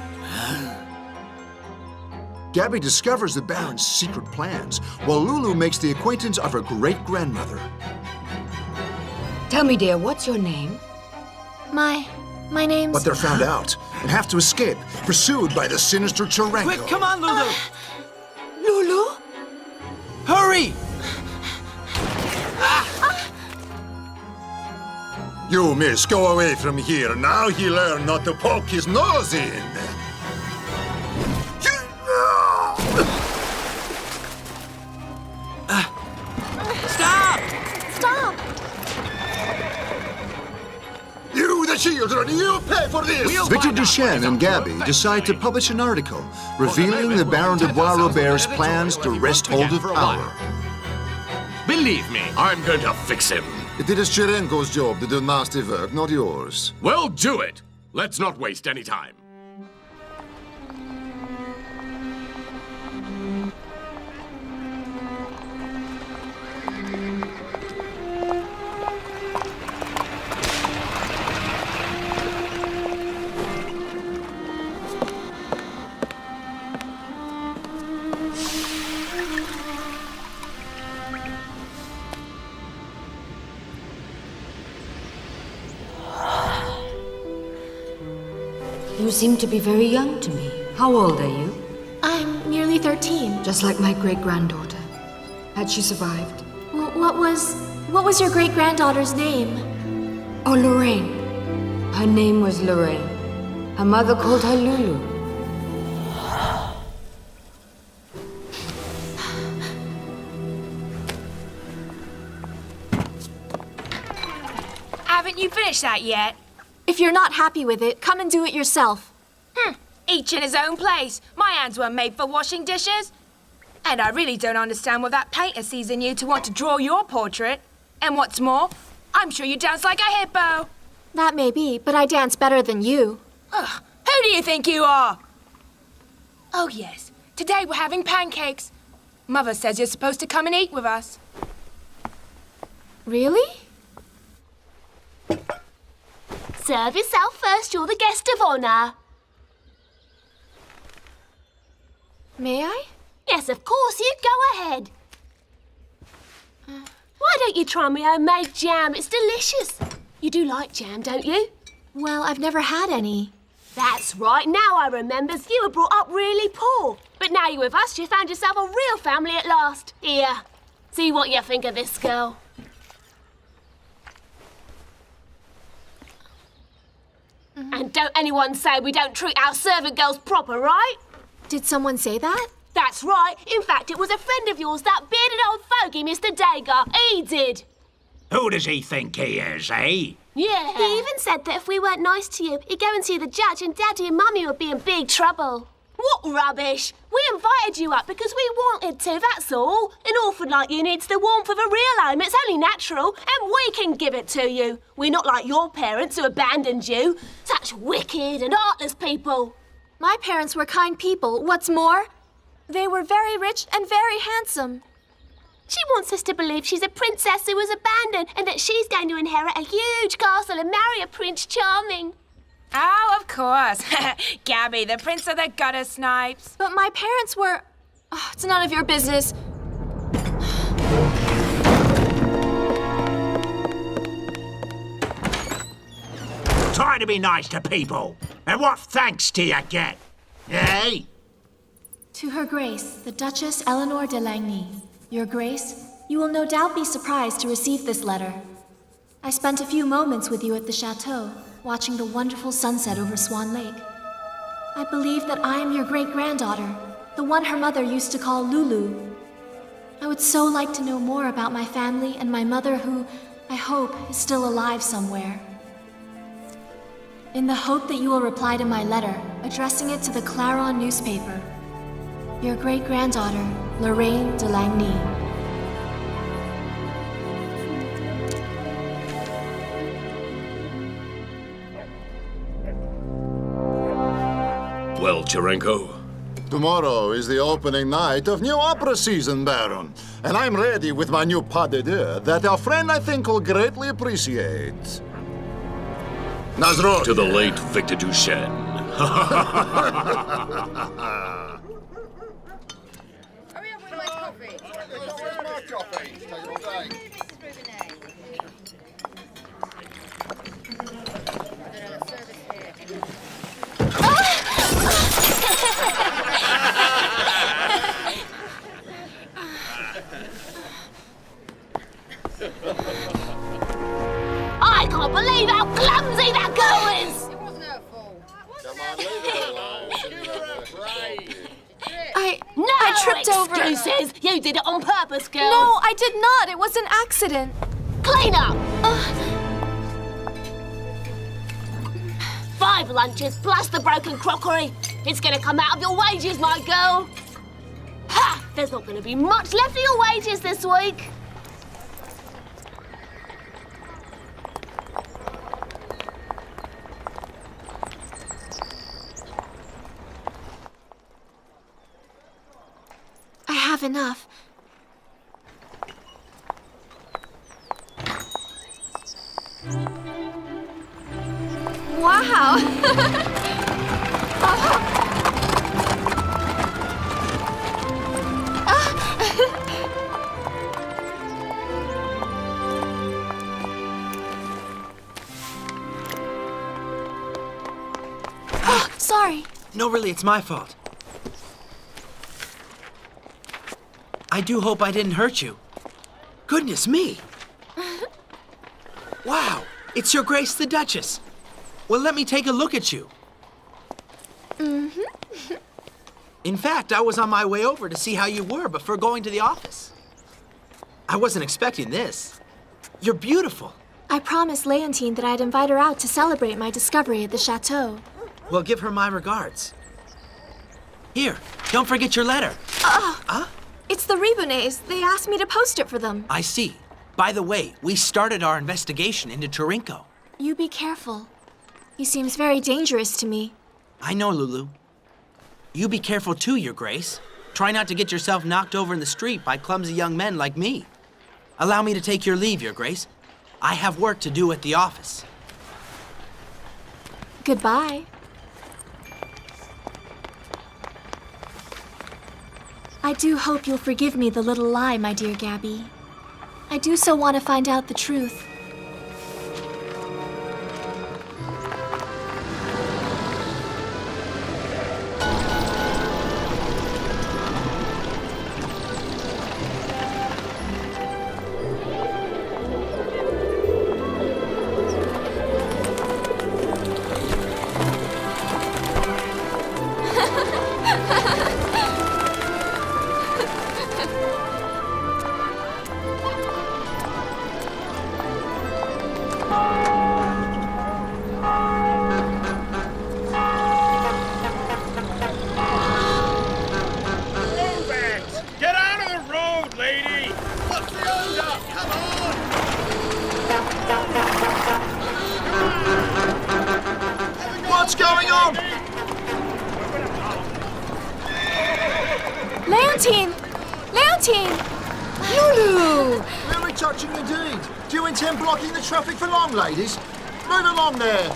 Gabby discovers the Baron's secret plans, while Loulou makes the acquaintance of her great-grandmother. Tell me, dear, what's your name? My name's... But they're found out and have to escape, pursued by the sinister Charanko. Quick, come on, Loulou! Loulou? Hurry! You, miss, go away from here. Now he learned not to poke his nose in. Stop! Stop! You, the children, you pay for this! Victor Duchesne and Gabby decide to publish an article revealing the Baron de Bois-Robert's plans to wrest hold of power. Believe me, I'm going to fix him. It is Charenko's job to do nasty work, not yours. Well, do it. Let's not waste any time. You seem to be very young to me. How old are you? I'm nearly 13. Just like my great-granddaughter. Had she survived? What was your great-granddaughter's name? Oh, Lorraine. Her name was Lorraine. Her mother called her Loulou. Haven't you finished that yet? If you're not happy with it, come and do it yourself. Each in his own place. My hands weren't made for washing dishes. And I really don't understand what that painter sees in you to want to draw your portrait. And what's more, I'm sure you dance like a hippo. That may be, but I dance better than you. Ugh, who do you think you are? Oh, yes. Today we're having pancakes. Mother says you're supposed to come and eat with us. Really? Serve yourself first, you're the guest of honor. May I? Yes, of course, you go ahead. Why don't you try my homemade jam? It's delicious. You do like jam, don't you? Well, I've never had any. That's right, now I remembers you were brought up really poor. But now you're with us, you found yourself a real family at last. Here, see what you think of this girl. And don't anyone say we don't treat our servant girls proper, right? Did someone say that? That's right. In fact, it was a friend of yours, that bearded old fogey, Mr. Dager. He did. Who does he think he is, eh? Yeah. He even said that if we weren't nice to you, he'd go and see the judge and Daddy and Mummy would be in big trouble. What rubbish! We invited you up because we wanted to, that's all. An orphan like you needs the warmth of a real home. It's only natural, and we can give it to you. We're not like your parents who abandoned you. Such wicked and heartless people. My parents were kind people. What's more, they were very rich and very handsome. She wants us to believe she's a princess who was abandoned and that she's going to inherit a huge castle and marry a Prince Charming. Oh, of course. Gabby, the prince of the gutter snipes. But my parents were... Oh, it's none of your business. Try to be nice to people. And what thanks do you get? Eh? To Her Grace, the Duchess Eleanor de Langny. Your Grace, you will no doubt be surprised to receive this letter. I spent a few moments with you at the chateau, watching the wonderful sunset over Swan Lake. I believe that I am your great-granddaughter, the one her mother used to call Loulou. I would so like to know more about my family and my mother who, I hope, is still alive somewhere. In the hope that you will reply to my letter, addressing it to the Claron newspaper. Your great-granddaughter, Lorraine de Langny. Well, Cherenko? Tomorrow is the opening night of new opera season, Baron. And I'm ready with my new pas de deux that our friend, I think, will greatly appreciate. Nazro! To the late Victor Duchesne. I can't believe how clumsy that girl is! I tripped over. Excuses! You did it on purpose, girl! No, I did not. It was an accident. Clean up! 5 lunches plus the broken crockery. It's gonna come out of your wages, my girl. Ha! There's not gonna be much left of your wages this week. I have enough. Wow. Sorry. No, really, it's my fault. I do hope I didn't hurt you. Goodness me! Wow, it's Your Grace the Duchess. Well, let me take a look at you. In fact, I was on my way over to see how you were before going to the office. I wasn't expecting this. You're beautiful. I promised Leontine that I'd invite her out to celebrate my discovery at the chateau. Well, give her my regards. Here, don't forget your letter. It's the Ribonets. They asked me to post it for them. I see. By the way, we started our investigation into Cherenko. You be careful. He seems very dangerous to me. I know, Loulou. You be careful too, Your Grace. Try not to get yourself knocked over in the street by clumsy young men like me. Allow me to take your leave, Your Grace. I have work to do at the office. Goodbye. I do hope you'll forgive me the little lie, my dear Gabby. I do so want to find out the truth. What's going on? Leontine! Leontine! Loulou! Very touching indeed. Do you intend blocking the traffic for long, ladies? Move along there.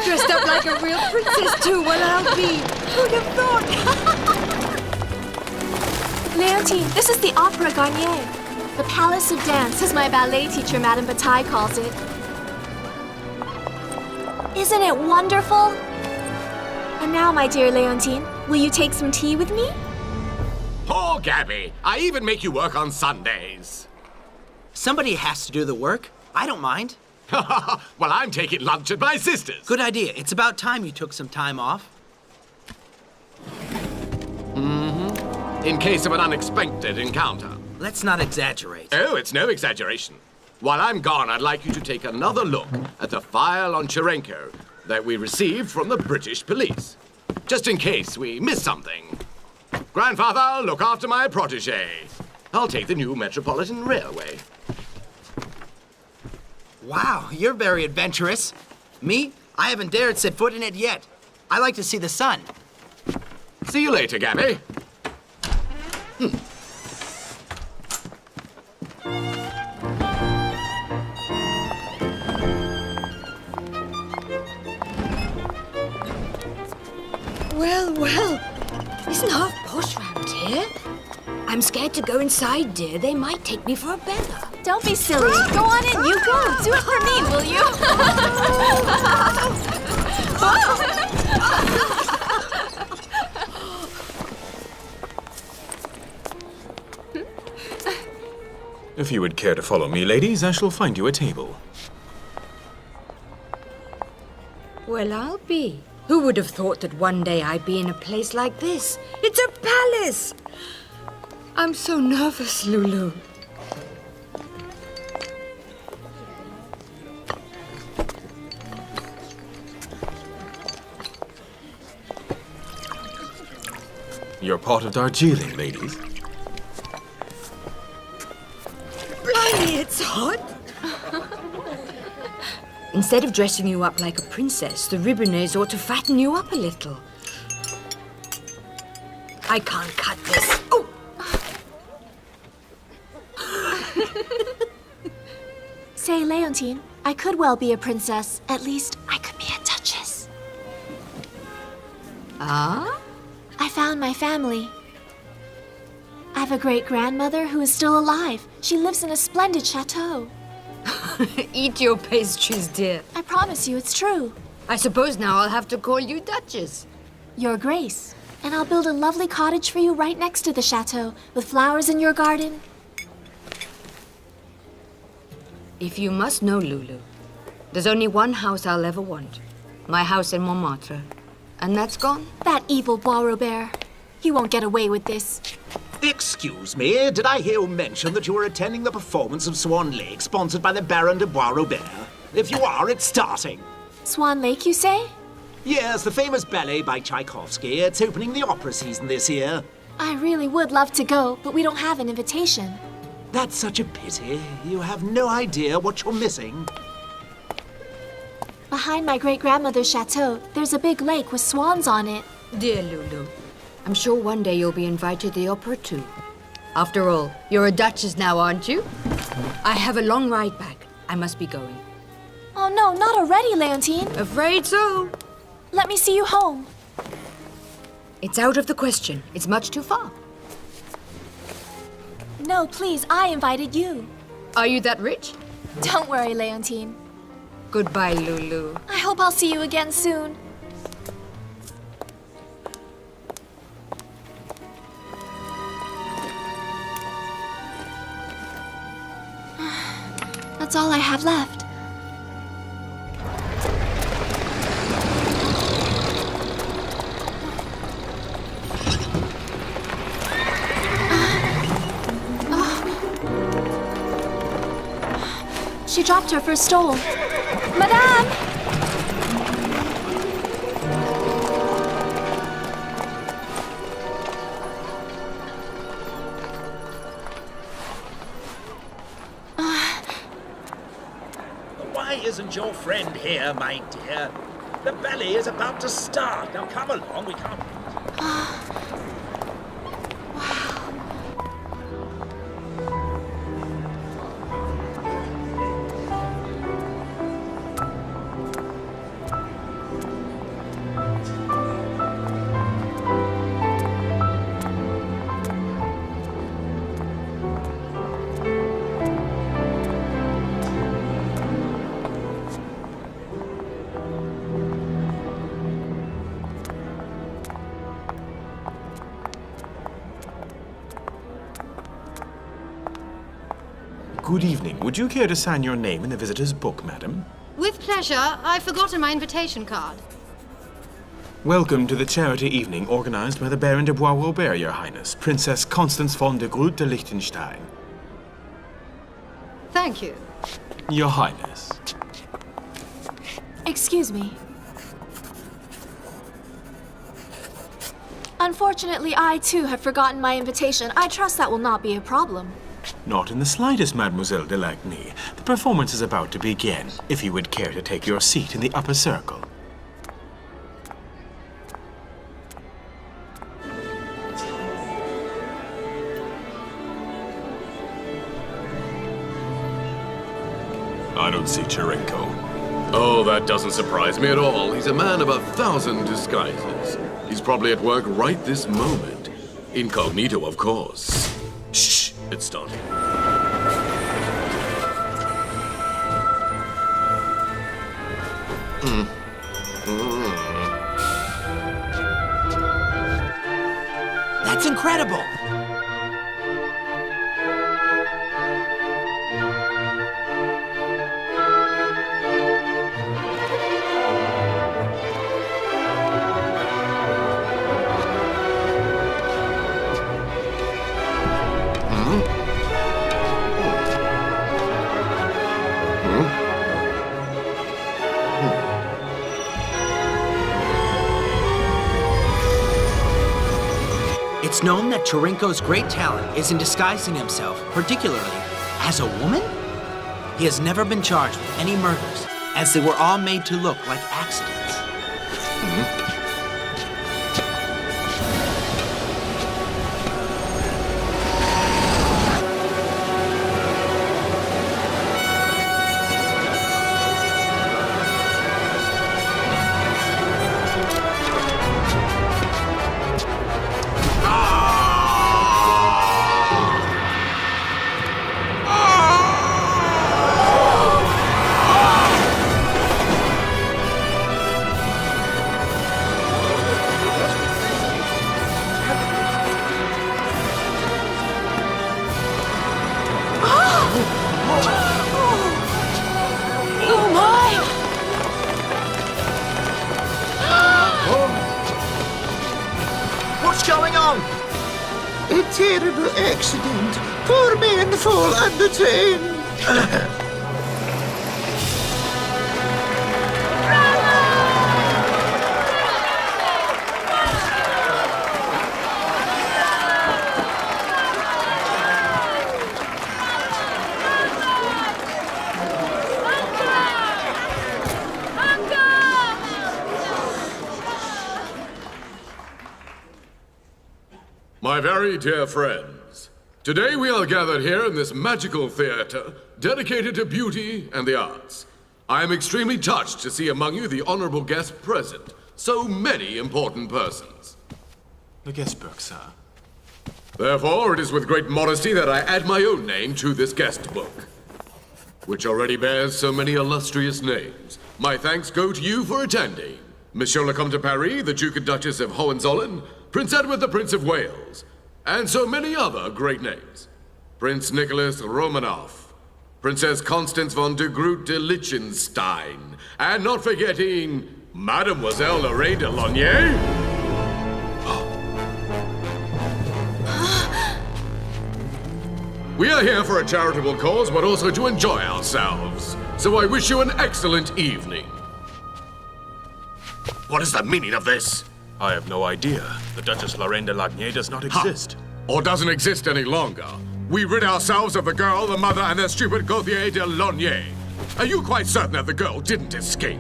Dressed up like a real princess too, well I'll be. Who'd have thought? Leontine, this is the Opera Garnier. The Palace of Dance, as my ballet teacher, Madame Bataille, calls it. Isn't it wonderful? And now, my dear Leontine, will you take some tea with me? Poor Gabby. I even make you work on Sundays. Somebody has to do the work. I don't mind. Well, I'm taking lunch at my sister's. Good idea. It's about time you took some time off. In case of an unexpected encounter. Let's not exaggerate. Oh, it's no exaggeration. While I'm gone, I'd like you to take another look at the file on Cherenko that we received from the British police. Just in case we miss something. Grandfather, look after my protégé. I'll take the new Metropolitan Railway. Wow, you're very adventurous. Me? I haven't dared set foot in it yet. I like to see the sun. See you later, Gabby. Well, isn't half posh round here? I'm scared to go inside, dear. They might take me for a beggar. Don't be silly. Go on in, you go. Do it for me, will you? If you would care to follow me, ladies, I shall find you a table. Well, I'll be. Who would have thought that one day I'd be in a place like this? It's a palace! I'm so nervous, Loulou. Your pot of Darjeeling, ladies. Blimey, it's hot! Instead of dressing you up like a princess, the Ribonets ought to fatten you up a little. I can't cut this. Oh! Say, Leontine, I could well be a princess. At least, I could be a duchess. Ah? I found my family. I have a great-grandmother who is still alive. She lives in a splendid chateau. Eat your pastries, dear. I promise you it's true. I suppose now I'll have to call you Duchess. Your Grace. And I'll build a lovely cottage for you right next to the chateau, with flowers in your garden. If you must know, Loulou, there's only one house I'll ever want. My house in Montmartre. And that's gone? That evil Bois Robert. He won't get away with this. Excuse me, did I hear you mention that you were attending the performance of Swan Lake, sponsored by the Baron de Bois Robert? If you are, it's starting. Swan Lake, you say? Yes, the famous ballet by Tchaikovsky. It's opening the opera season this year. I really would love to go, but we don't have an invitation. That's such a pity. You have no idea what you're missing. Behind my great-grandmother's chateau, there's a big lake with swans on it. Dear Loulou, I'm sure one day you'll be invited to the opera too. After all, you're a duchess now, aren't you? I have a long ride back. I must be going. Oh no, not already, Leontine. Afraid so. Let me see you home. It's out of the question. It's much too far. No, please, I invited you. Are you that rich? Don't worry, Leontine. Goodbye, Loulou. I hope I'll see you again soon. That's all I have left. She dropped her first stole. Madame! Why isn't your friend here, my dear? The ballet is about to start. Now come along, we can't... Good evening. Would you care to sign your name in the visitor's book, madam? With pleasure. I've forgotten my invitation card. Welcome to the charity evening organized by the Baron de Bois-Robert, Your Highness, Princess Constance von de Groot de Liechtenstein. Thank you. Your Highness. Excuse me. Unfortunately, I too have forgotten my invitation. I trust that will not be a problem. Not in the slightest, Mademoiselle de Lagny. The performance is about to begin, if you would care to take your seat in the upper circle. I don't see Cherenko. Oh, that doesn't surprise me at all. He's a man of 1,000 disguises. He's probably at work right this moment. Incognito, of course. Shh, it's starting. That's incredible! It's known that Cherenko's great talent is in disguising himself, particularly as a woman? He has never been charged with any murders, as they were all made to look like accidents. A terrible accident. Poor man fall on the train. My very dear friends, today we are gathered here in this magical theater dedicated to beauty and the arts. I am extremely touched to see among you the honorable guests present. So many important persons. The guest book, sir. Therefore, it is with great modesty that I add my own name to this guest book, which already bears so many illustrious names. My thanks go to you for attending. Monsieur le Comte de Paris, the Duke and Duchess of Hohenzollern, Prince Edward the Prince of Wales, and so many other great names. Prince Nicholas Romanov, Princess Constance von de Groot de Liechtenstein, and not forgetting Mademoiselle Lorraine de Launay. We are here for a charitable cause, but also to enjoy ourselves. So I wish you an excellent evening. What is the meaning of this? I have no idea. The Duchess Lorraine de Launay does not exist. Or doesn't exist any longer. We rid ourselves of the girl, the mother, and the stupid Gauthier de Launay. Are you quite certain that the girl didn't escape?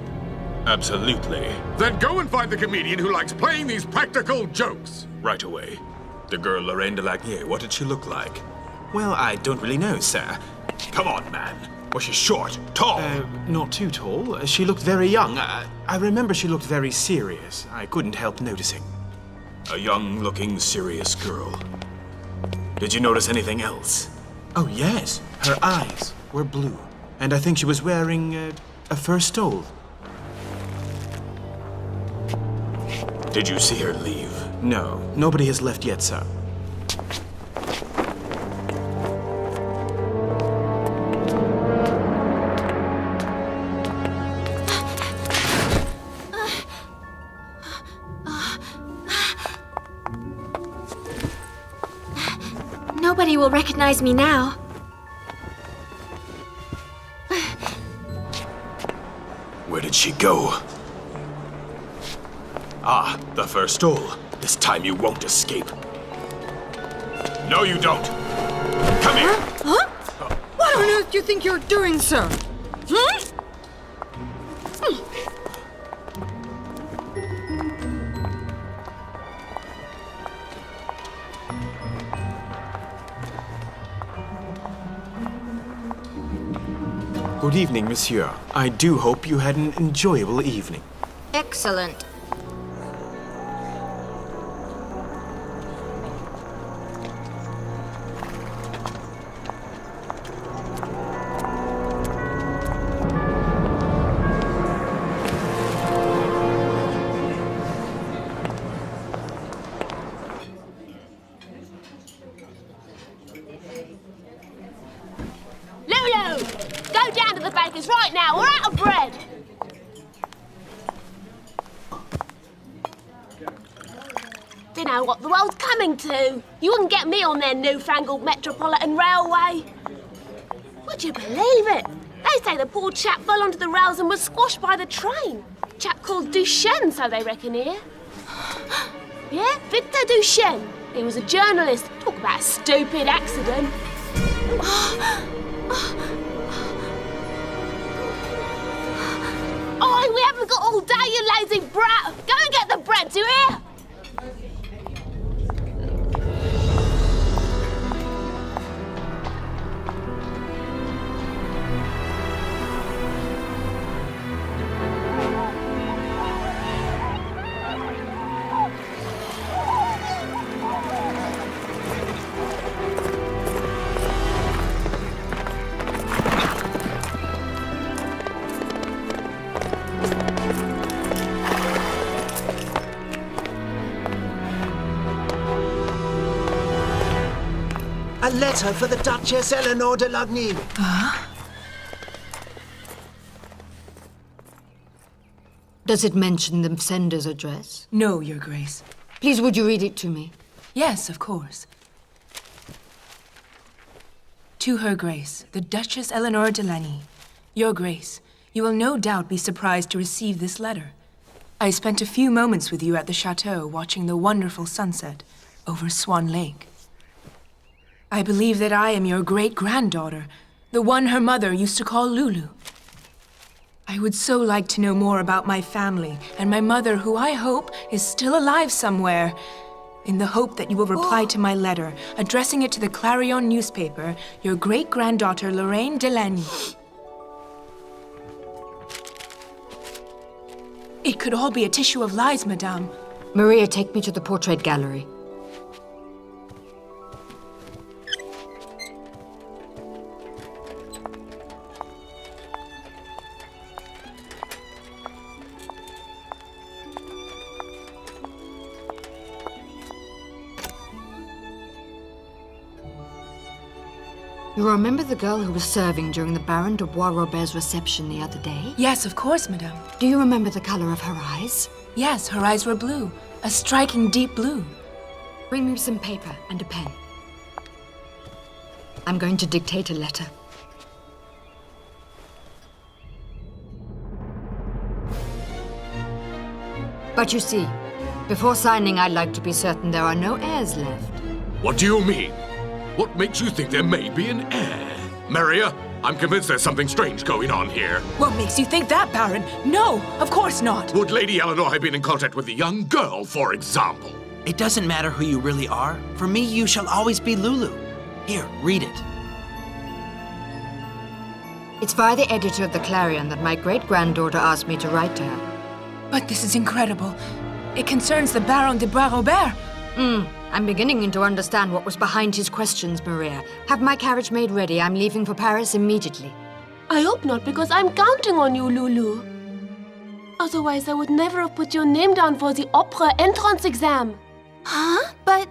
Absolutely. Then go and find the comedian who likes playing these practical jokes. Right away. The girl Lorraine de Launay, what did she look like? Well, I don't really know, sir. Come on, man. Was she short? Tall? Not too tall. She looked very young. I remember she looked very serious. I couldn't help noticing. A young-looking, serious girl. Did you notice anything else? Oh, yes. Her eyes were blue. And I think she was wearing a fur stole. Did you see her leave? No, nobody has left yet, sir. will recognize me now. Where did she go? Ah, the first stall. This time you won't escape. No, you don't. Come here. Huh? What on earth do you think you're doing, sir? Hmm? Good evening, monsieur. I do hope you had an enjoyable evening. Excellent. Loulou! Go down to the baker's right now. We're out of bread. Do you know what the world's coming to? You wouldn't get me on their newfangled metropolitan railway. Would you believe it? They say the poor chap fell onto the rails and was squashed by the train. Chap called Duchesne, so they reckon here. Yeah, Victor Duchesne. He was a journalist. Talk about a stupid accident. Oh, we haven't got all day, you lazy brat. Go and get the bread, do you hear? A letter for the Duchess Eleanor de Lagny. Does it mention the sender's address? No, Your Grace. Please, would you read it to me? Yes, of course. To Her Grace, the Duchess Eleanor de Lagny. Your Grace, you will no doubt be surprised to receive this letter. I spent a few moments with you at the chateau watching the wonderful sunset over Swan Lake. I believe that I am your great-granddaughter, the one her mother used to call Loulou. I would so like to know more about my family and my mother, who I hope is still alive somewhere, in the hope that you will reply to my letter, addressing it to the Clarion newspaper, your great-granddaughter Lorraine de Lagny. It could all be a tissue of lies, Madame. Maria, take me to the portrait gallery. You remember the girl who was serving during the Baron de Bois-Robert's reception the other day? Yes, of course, Madame. Do you remember the color of her eyes? Yes, her eyes were blue. A striking deep blue. Bring me some paper and a pen. I'm going to dictate a letter. But you see, before signing, I'd like to be certain there are no heirs left. What do you mean? What makes you think there may be an heir? Maria, I'm convinced there's something strange going on here. What makes you think that, Baron? No, of course not. Would Lady Eleanor have been in contact with a young girl, for example? It doesn't matter who you really are. For me, you shall always be Loulou. Here, read it. It's via the editor of the Clarion that my great-granddaughter asked me to write to her. But this is incredible. It concerns the Baron de Bois-Robert. I'm beginning to understand what was behind his questions, Maria. Have my carriage made ready. I'm leaving for Paris immediately. I hope not, because I'm counting on you, Loulou. Otherwise, I would never have put your name down for the opera entrance exam. Huh? But...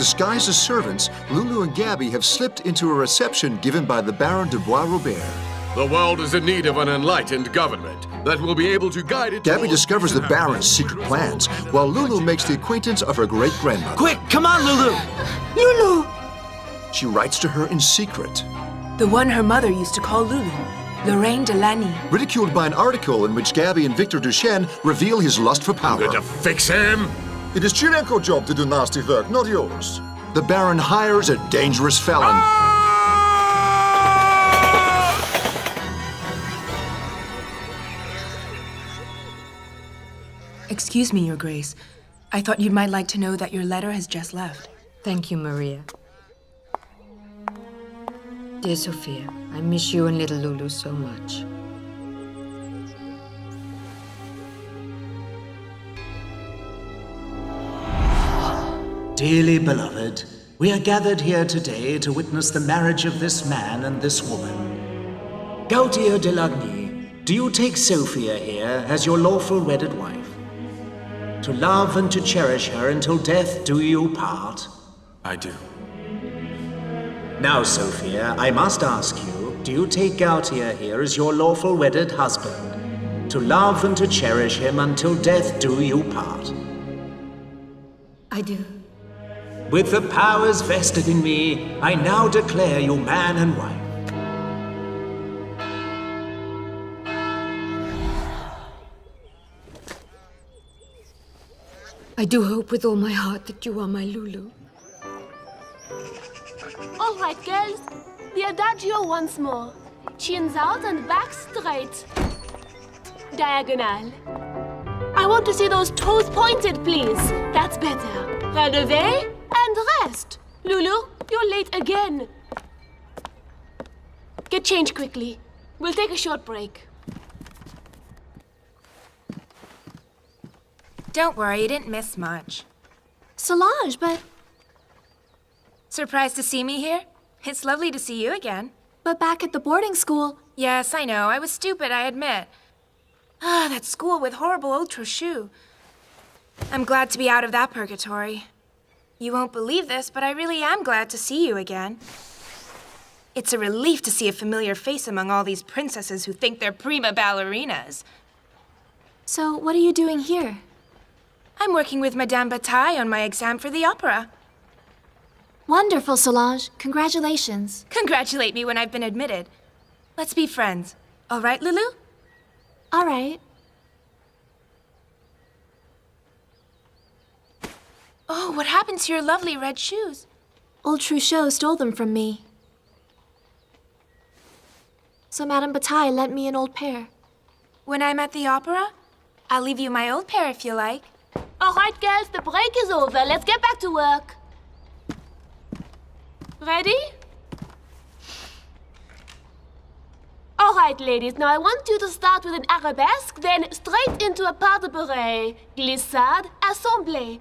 Disguised as servants, Loulou and Gabby have slipped into a reception given by the Baron de Bois-Robert. The world is in need of an enlightened government that will be able to guide it. Gabby discovers the Baron's secret plans, while Loulou makes the acquaintance of her great-grandmother. Quick, come on, Loulou! Loulou! She writes to her in secret. The one her mother used to call Loulou, Lorraine de Lagny. Ridiculed by an article in which Gabby and Victor Duchesne reveal his lust for power. I'm going to fix him! It is Chirenko's job to do nasty work, not yours. The Baron hires a dangerous felon. Excuse me, Your Grace. I thought you might like to know that your letter has just left. Thank you, Maria. Dear Sophia, I miss you and little Loulou so much. Dearly beloved, we are gathered here today to witness the marriage of this man and this woman. Gautier de Lagny, do you take Sophia here as your lawful wedded wife? To love and to cherish her until death do you part? I do. Now, Sophia, I must ask you, do you take Gautier here as your lawful wedded husband? To love and to cherish him until death do you part? I do. With the powers vested in me, I now declare you man and wife. I do hope with all my heart that you are my Loulou. All right, girls. The adagio once more. Chins out and back straight. Diagonal. I want to see those toes pointed, please. That's better. Relevez and rest. Loulou, you're late again. Get changed quickly. We'll take a short break. Don't worry, you didn't miss much. Solange, but... Surprised to see me here? It's lovely to see you again. But back at the boarding school... Yes, I know. I was stupid, I admit. Ah, that school with horrible old Trochu. I'm glad to be out of that purgatory. You won't believe this, but I really am glad to see you again. It's a relief to see a familiar face among all these princesses who think they're prima ballerinas. So, what are you doing here? I'm working with Madame Bataille on my exam for the opera. Wonderful, Solange. Congratulations. Congratulate me when I've been admitted. Let's be friends. All right, Loulou? All right. Oh, what happened to your lovely red shoes? Old Trochu stole them from me. So Madame Bataille lent me an old pair. When I'm at the opera, I'll leave you my old pair if you like. All right, girls, the break is over. Let's get back to work. Ready? All right, ladies. Now I want you to start with an arabesque, then straight into a pas de bourrée, glissade, assemblée.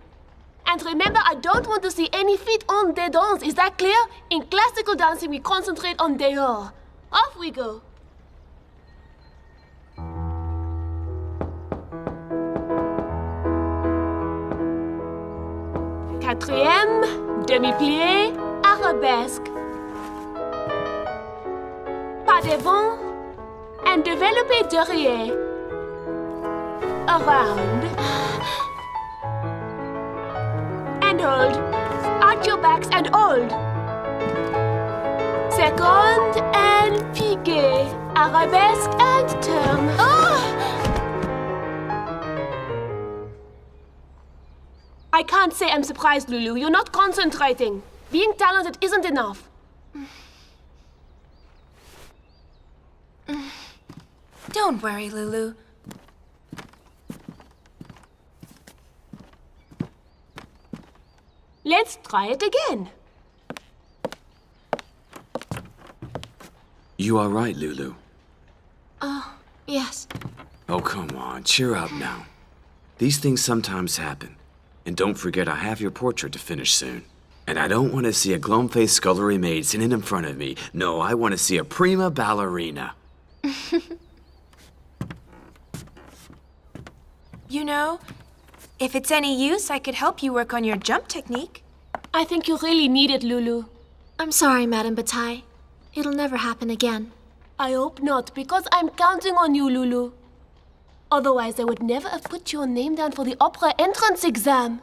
And remember, I don't want to see any feet on des danses. Is that clear? In classical dancing, we concentrate on dehors. Off we go. Quatrième, demi-plié, arabesque. Pas devant and développé derrière. Around. And hold. Arch your backs and hold. Second and piqué. Arabesque and turn. I can't say I'm surprised, Loulou. You're not concentrating. Being talented isn't enough. Don't worry, Loulou. Let's try it again. You all right, Loulou? Oh, yes. Oh, come on. Cheer up now. These things sometimes happen. And don't forget, I have your portrait to finish soon. And I don't want to see a glum-faced scullery maid sitting in front of me. No, I want to see a prima ballerina. You know, if it's any use, I could help you work on your jump technique. I think you really need it, Loulou. I'm sorry, Madame Bataille. It'll never happen again. I hope not, because I'm counting on you, Loulou. Otherwise, I would never have put your name down for the opera entrance exam.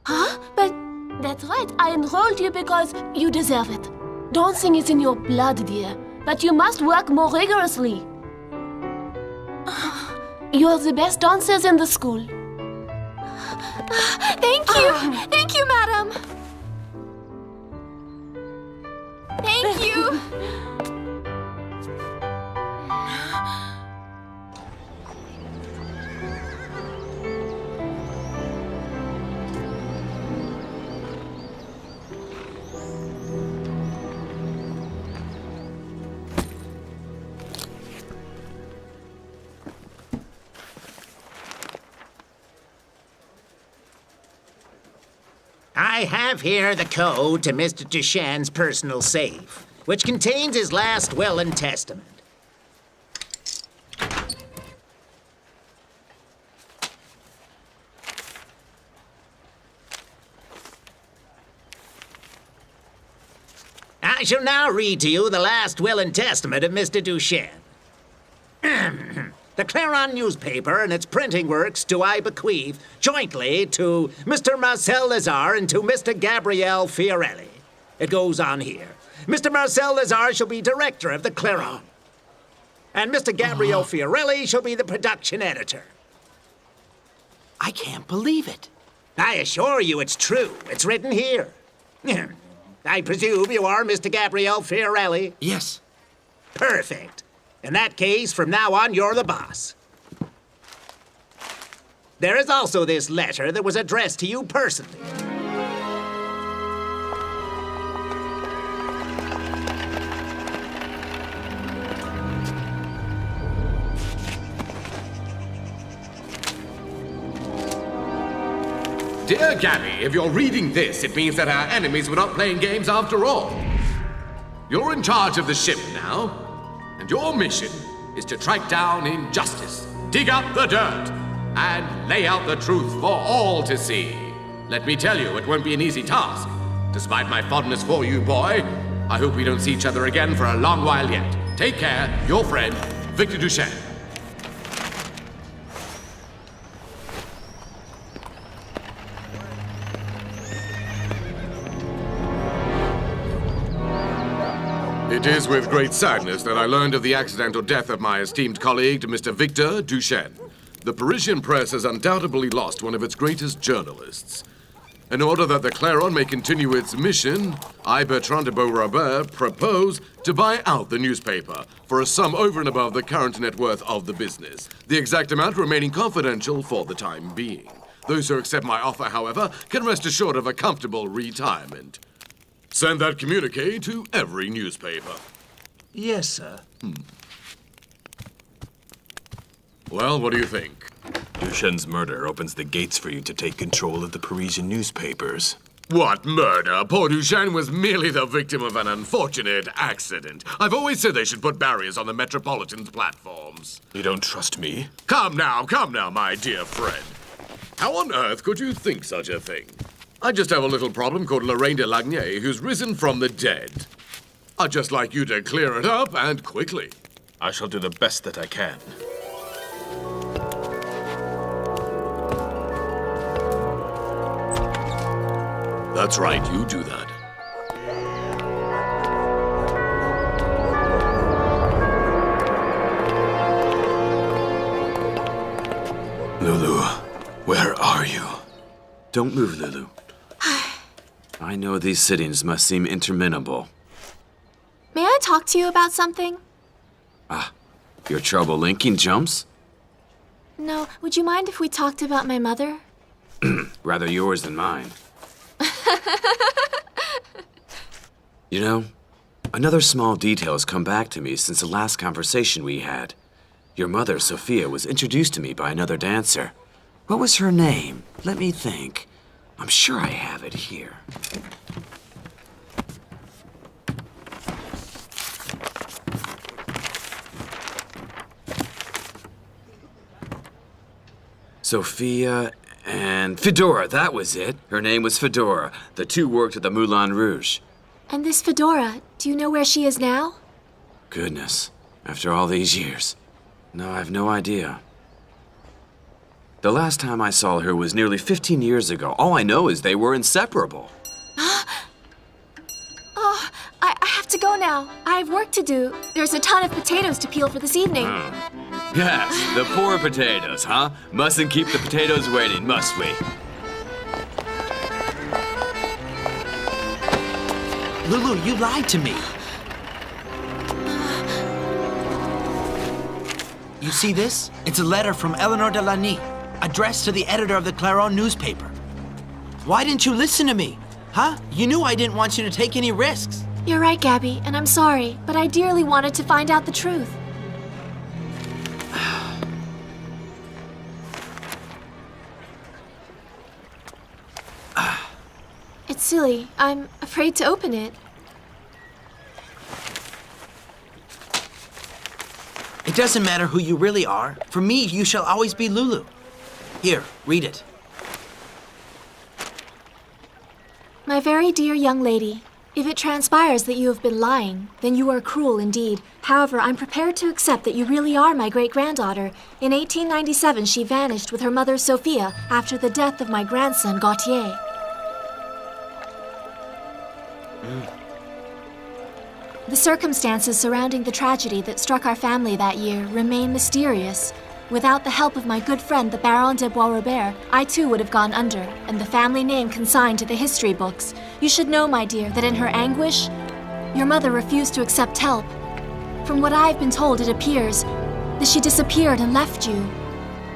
Huh? But... That's right. I enrolled you because you deserve it. Dancing is in your blood, dear. But you must work more rigorously. You're the best dancers in the school. Thank you! Thank you, Madam! Thank you! I have here the code to Mr. Duchenne's personal safe, which contains his last will and testament. I shall now read to you the last will and testament of Mr. Duchenne. The Clairon newspaper and its printing works do I bequeath jointly to Mr. Marcel Lazare and to Mr. Gabriel Fiorelli. It goes on here. Mr. Marcel Lazare shall be director of the Clairon, and Mr. Gabriel Fiorelli shall be the production editor. I can't believe it. I assure you it's true. It's written here. I presume you are Mr. Gabriel Fiorelli? Yes. Perfect. In that case, from now on, you're the boss. There is also this letter that was addressed to you personally. Dear Gabby, if you're reading this, it means that our enemies were not playing games after all. You're in charge of the ship now. And your mission is to track down injustice, dig up the dirt, and lay out the truth for all to see. Let me tell you, it won't be an easy task. Despite my fondness for you, boy, I hope we don't see each other again for a long while yet. Take care, your friend, Victor Duchenne. It is with great sadness that I learned of the accidental death of my esteemed colleague, Mr. Victor Duchenne. The Parisian press has undoubtedly lost one of its greatest journalists. In order that the Clairon may continue its mission, I, Bertrand de Beaurobert, propose to buy out the newspaper for a sum over and above the current net worth of the business, the exact amount remaining confidential for the time being. Those who accept my offer, however, can rest assured of a comfortable retirement. Send that communique to every newspaper. Yes, sir. Well, what do you think? Duchenne's murder opens the gates for you to take control of the Parisian newspapers. What murder? Poor Duchenne was merely the victim of an unfortunate accident. I've always said they should put barriers on the Metropolitan's platforms. You don't trust me? Come now, my dear friend. How on earth could you think such a thing? I just have a little problem called Lorraine de Lagny, who's risen from the dead. I'd just like you to clear it up, and quickly. I shall do the best that I can. That's right, you do that. Loulou, where are you? Don't move, Loulou. I know these sittings must seem interminable. May I talk to you about something? Your trouble linking jumps? No, would you mind if we talked about my mother? Rather yours than mine. You know, another small detail has come back to me since the last conversation we had. Your mother, Sophia, was introduced to me by another dancer. What was her name? Let me think. I'm sure I have it here. Sophia And Fedora, that was it. Her name was Fedora. The two worked at the Moulin Rouge. And this Fedora, do you know where she is now? Goodness, after all these years. No, I've no idea. The last time I saw her was nearly 15 years ago. All I know is they were inseparable. Oh, I have to go now. I have work to do. There's a ton of potatoes to peel for this evening. Yes, the poor potatoes, huh? Mustn't keep the potatoes waiting, must we? Loulou, you lied to me. You see this? It's a letter from Eleanor de Lagny, addressed to the editor of the Clairon newspaper. Why didn't you listen to me? Huh? You knew I didn't want you to take any risks. You're right, Gabby, and I'm sorry, but I dearly wanted to find out the truth. It's silly. I'm afraid to open it. It doesn't matter who you really are. For me, you shall always be Loulou. Here, read it. My very dear young lady, if it transpires that you have been lying, then you are cruel indeed. However, I'm prepared to accept that you really are my great-granddaughter. In 1897, she vanished with her mother, Sophia, after the death of my grandson, Gautier. The circumstances surrounding the tragedy that struck our family that year remain mysterious. Without the help of my good friend, the Baron de Bois-Robert, I too would have gone under, and the family name consigned to the history books. You should know, my dear, that in her anguish, your mother refused to accept help. From what I have been told, it appears that she disappeared and left you.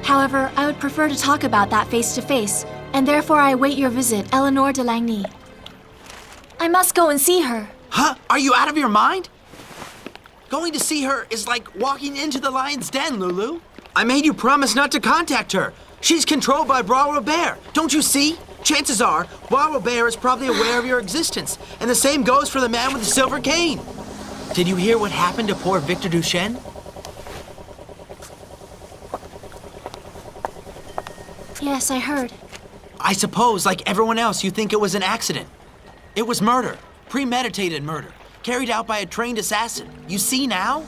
However, I would prefer to talk about that face to face, and therefore I await your visit, Eleanor de Lagny. I must go and see her. Huh? Are you out of your mind? Going to see her is like walking into the lion's den, Loulou. I made you promise not to contact her. She's controlled by Bois-Robert. Don't you see? Chances are, Bois-Robert is probably aware of your existence, and the same goes for the man with the silver cane. Did you hear what happened to poor Victor Duchesne? Yes, I heard. I suppose, like everyone else, you think it was an accident. It was murder. Premeditated murder. Carried out by a trained assassin. You see now?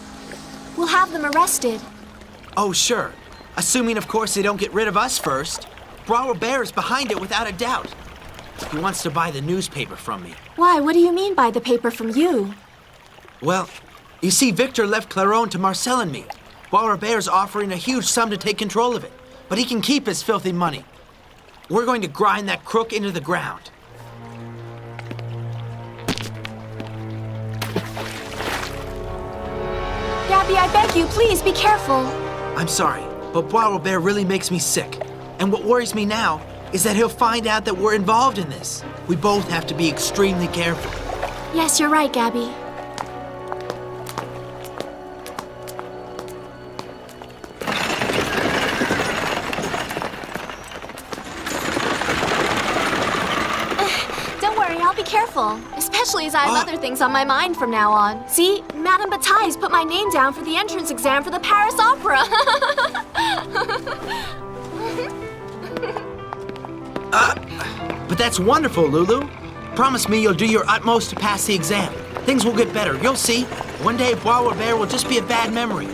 We'll have them arrested. Oh, sure. Assuming, of course, they don't get rid of us first. Bois-Robert is behind it without a doubt. He wants to buy the newspaper from me. Why? What do you mean by the paper from you? Well, you see, Victor left Clairon to Marcel and me. Bois-Robert's offering a huge sum to take control of it, but he can keep his filthy money. We're going to grind that crook into the ground. Gabby, I beg you, please be careful. I'm sorry, but Bois-Robert really makes me sick. And what worries me now is that he'll find out that we're involved in this. We both have to be extremely careful. Yes, you're right, Gabby. Don't worry, I'll be careful. Especially as I have other things on my mind from now on. See, Madame Bataille's put my name down for the entrance exam for the Paris Opera. But that's wonderful, Loulou. Promise me you'll do your utmost to pass the exam. Things will get better, you'll see. One day Bois-Robert will just be a bad memory.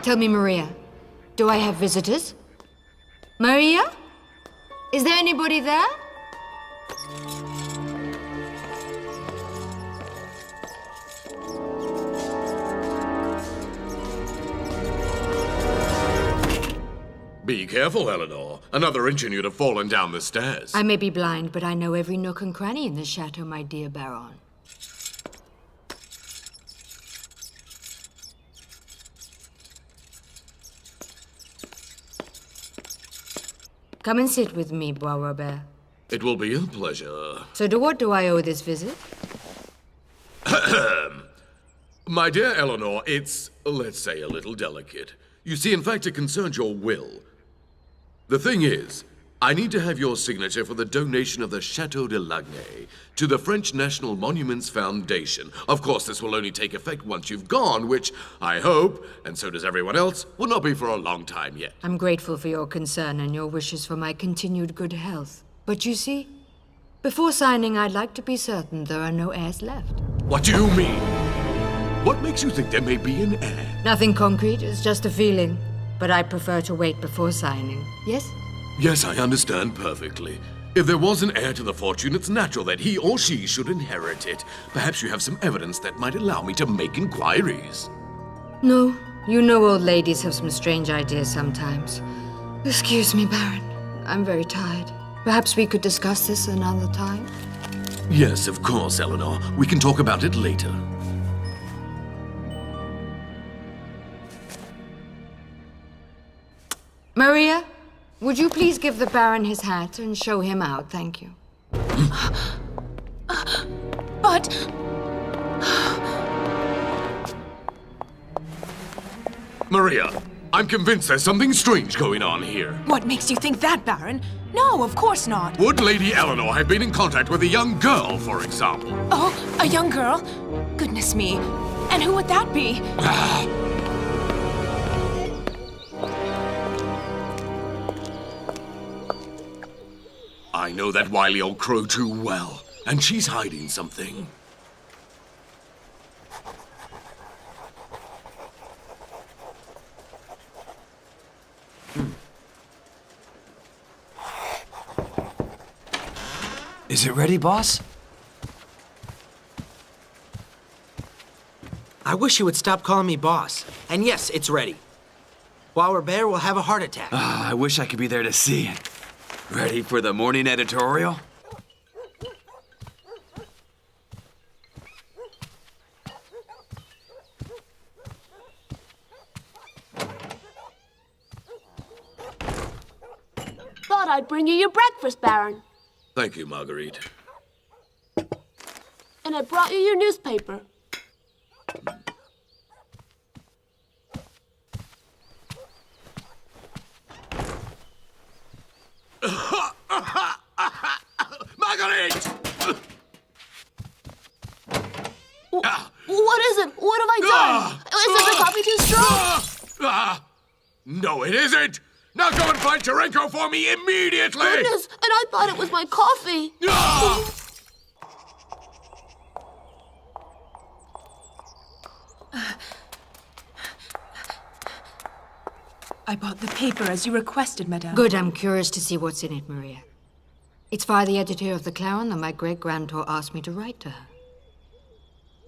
Tell me, Maria, do I have visitors? Maria? Is there anybody there? Be careful, Eleanor. Another inch and you'd have fallen down the stairs. I may be blind, but I know every nook and cranny in this chateau, my dear Baron. Come and sit with me, Bois-Robert. It will be a pleasure. So to what do I owe this visit? My dear Eleanor, it's, let's say, a little delicate. You see, in fact, it concerns your will. The thing is, I need to have your signature for the donation of the Château de Lagny to the French National Monuments Foundation. Of course, this will only take effect once you've gone, which I hope, and so does everyone else, will not be for a long time yet. I'm grateful for your concern and your wishes for my continued good health. But you see, before signing, I'd like to be certain there are no heirs left. What do you mean? What makes you think there may be an heir? Nothing concrete, it's just a feeling. But I prefer to wait before signing. Yes? Yes, I understand perfectly. If there was an heir to the fortune, it's natural that he or she should inherit it. Perhaps you have some evidence that might allow me to make inquiries. No, you know old ladies have some strange ideas sometimes. Excuse me, Baron. I'm very tired. Perhaps we could discuss this another time? Yes, of course, Eleanor. We can talk about it later. Maria, would you please give the Baron his hat and show him out? Thank you. But... Maria, I'm convinced there's something strange going on here. What makes you think that, Baron? No, of course not. Would Lady Eleanor have been in contact with a young girl, for example? Oh, a young girl? Goodness me. And who would that be? I know that wily old crow too well, and she's hiding something. Is it ready, boss? I wish you would stop calling me boss. And yes, it's ready. Bois Bear will have a heart attack. I wish I could be there to see it. Ready for the morning editorial? Thought I'd bring you your breakfast, Baron. Thank you, Marguerite. And I brought you your newspaper. Marguerite! What is it? What have I done? Is the coffee too strong? No, it isn't! Now go and find Cherenko for me immediately! Goodness, and I thought it was my coffee. I bought the paper as you requested, Madame. Good, I'm curious to see what's in it, Maria. It's by the editor of the Clarion that my great-grandaughter asked me to write to her.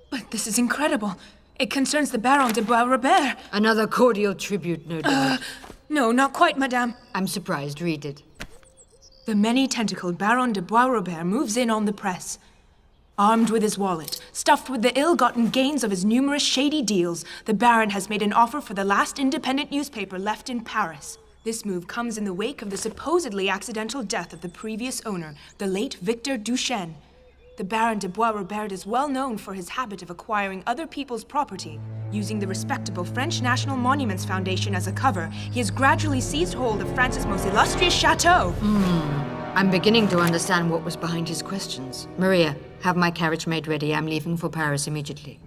But this is incredible. It concerns the Baron de Bois Robert. Another cordial tribute, no doubt. No, not quite, Madame. I'm surprised. Read it. The many-tentacled Baron de Bois Robert moves in on the press. Armed with his wallet, stuffed with the ill-gotten gains of his numerous shady deals, the Baron has made an offer for the last independent newspaper left in Paris. This move comes in the wake of the supposedly accidental death of the previous owner, the late Victor Duchesne. The Baron de Bois Robert is well known for his habit of acquiring other people's property. Using the respectable French National Monuments Foundation as a cover, he has gradually seized hold of France's most illustrious chateau. I'm beginning to understand what was behind his questions. Maria, have my carriage made ready. I'm leaving for Paris immediately.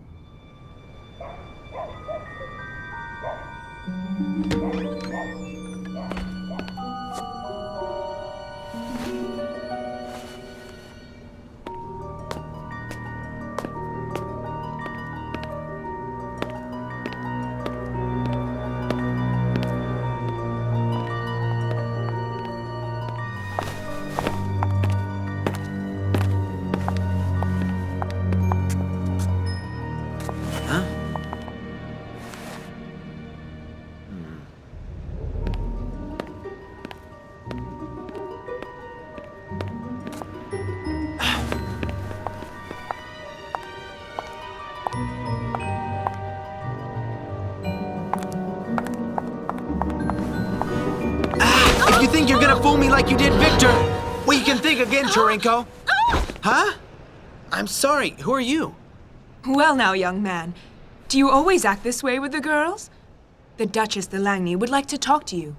You think you're gonna fool me like you did Victor? Well, you can think again, Cherenko. Huh? I'm sorry. Who are you? Well now, young man. Do you always act this way with the girls? The Duchess de Langny would like to talk to you.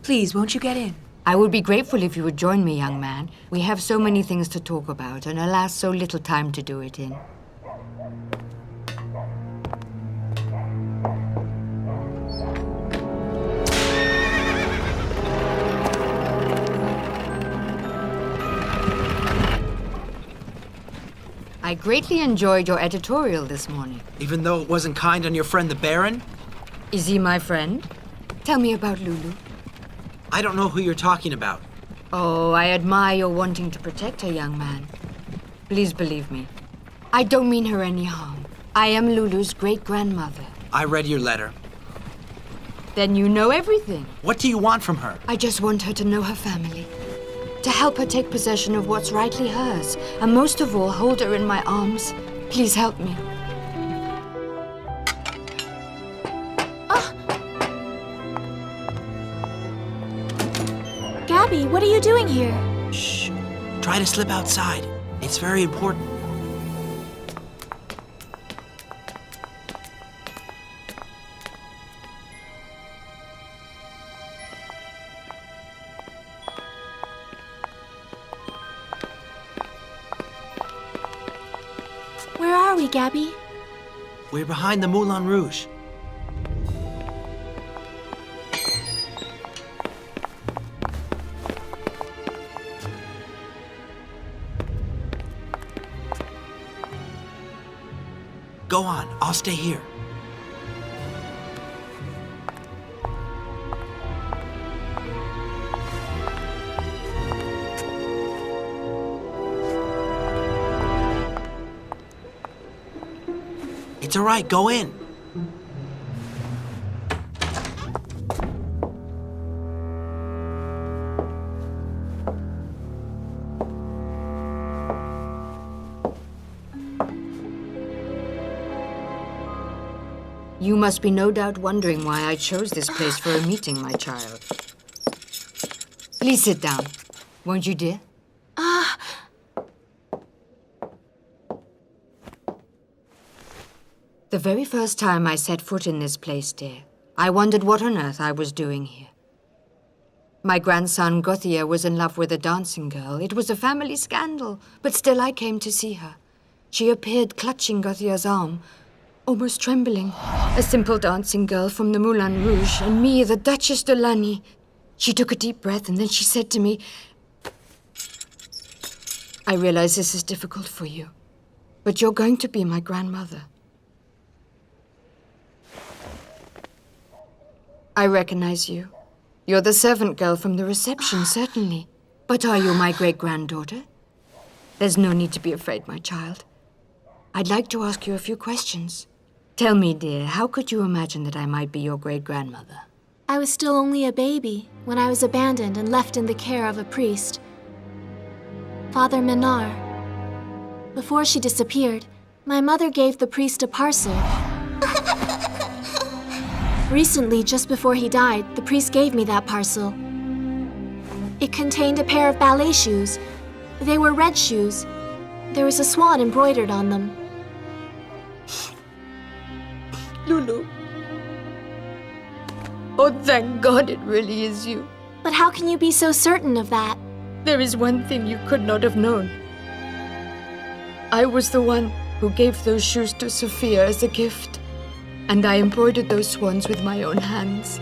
Please, won't you get in? I would be grateful if you would join me, young man. We have so many things to talk about, and alas, so little time to do it in. I greatly enjoyed your editorial this morning. Even though it wasn't kind on your friend the Baron? Is he my friend? Tell me about Loulou. I don't know who you're talking about. Oh, I admire your wanting to protect her, young man. Please believe me. I don't mean her any harm. I am Loulou's great-grandmother. I read your letter. Then you know everything. What do you want from her? I just want her to know her family. To help her take possession of what's rightly hers. And most of all, hold her in my arms. Please help me. Gabby, what are you doing here? Shh. Try to slip outside. It's very important. Where are we, Gabby? We're behind the Moulin Rouge. Go on, I'll stay here. It's all right, go in. You must be no doubt wondering why I chose this place for a meeting, my child. Please sit down, won't you, dear? The very first time I set foot in this place, dear, I wondered what on earth I was doing here. My grandson, Gauthier, was in love with a dancing girl. It was a family scandal, but still I came to see her. She appeared clutching Gauthier's arm, almost trembling. A simple dancing girl from the Moulin Rouge, and me, the Duchess de Langny. She took a deep breath, and then she said to me, I realize this is difficult for you, but you're going to be my grandmother. I recognize you. You're the servant girl from the reception, certainly. But are you my great-granddaughter? There's no need to be afraid, my child. I'd like to ask you a few questions. Tell me, dear, how could you imagine that I might be your great-grandmother? I was still only a baby when I was abandoned and left in the care of a priest, Father Menard. Before she disappeared, my mother gave the priest a parcel. Recently, just before he died, the priest gave me that parcel. It contained a pair of ballet shoes. They were red shoes. There was a swan embroidered on them. Loulou. Oh, thank God it really is you. But how can you be so certain of that? There is one thing you could not have known. I was the one who gave those shoes to Sophia as a gift. And I embroidered those swans with my own hands.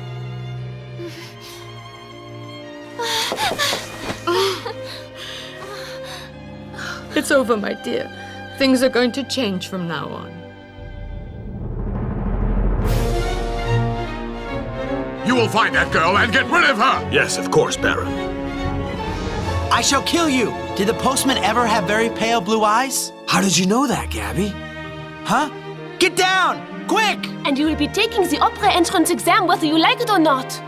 It's over, my dear. Things are going to change from now on. You will find that girl and get rid of her! Yes, of course, Baron. I shall kill you! Did the postman ever have very pale blue eyes? How did you know that, Gabby? Huh? Get down! Quick! And you will be taking the opera entrance exam whether you like it or not.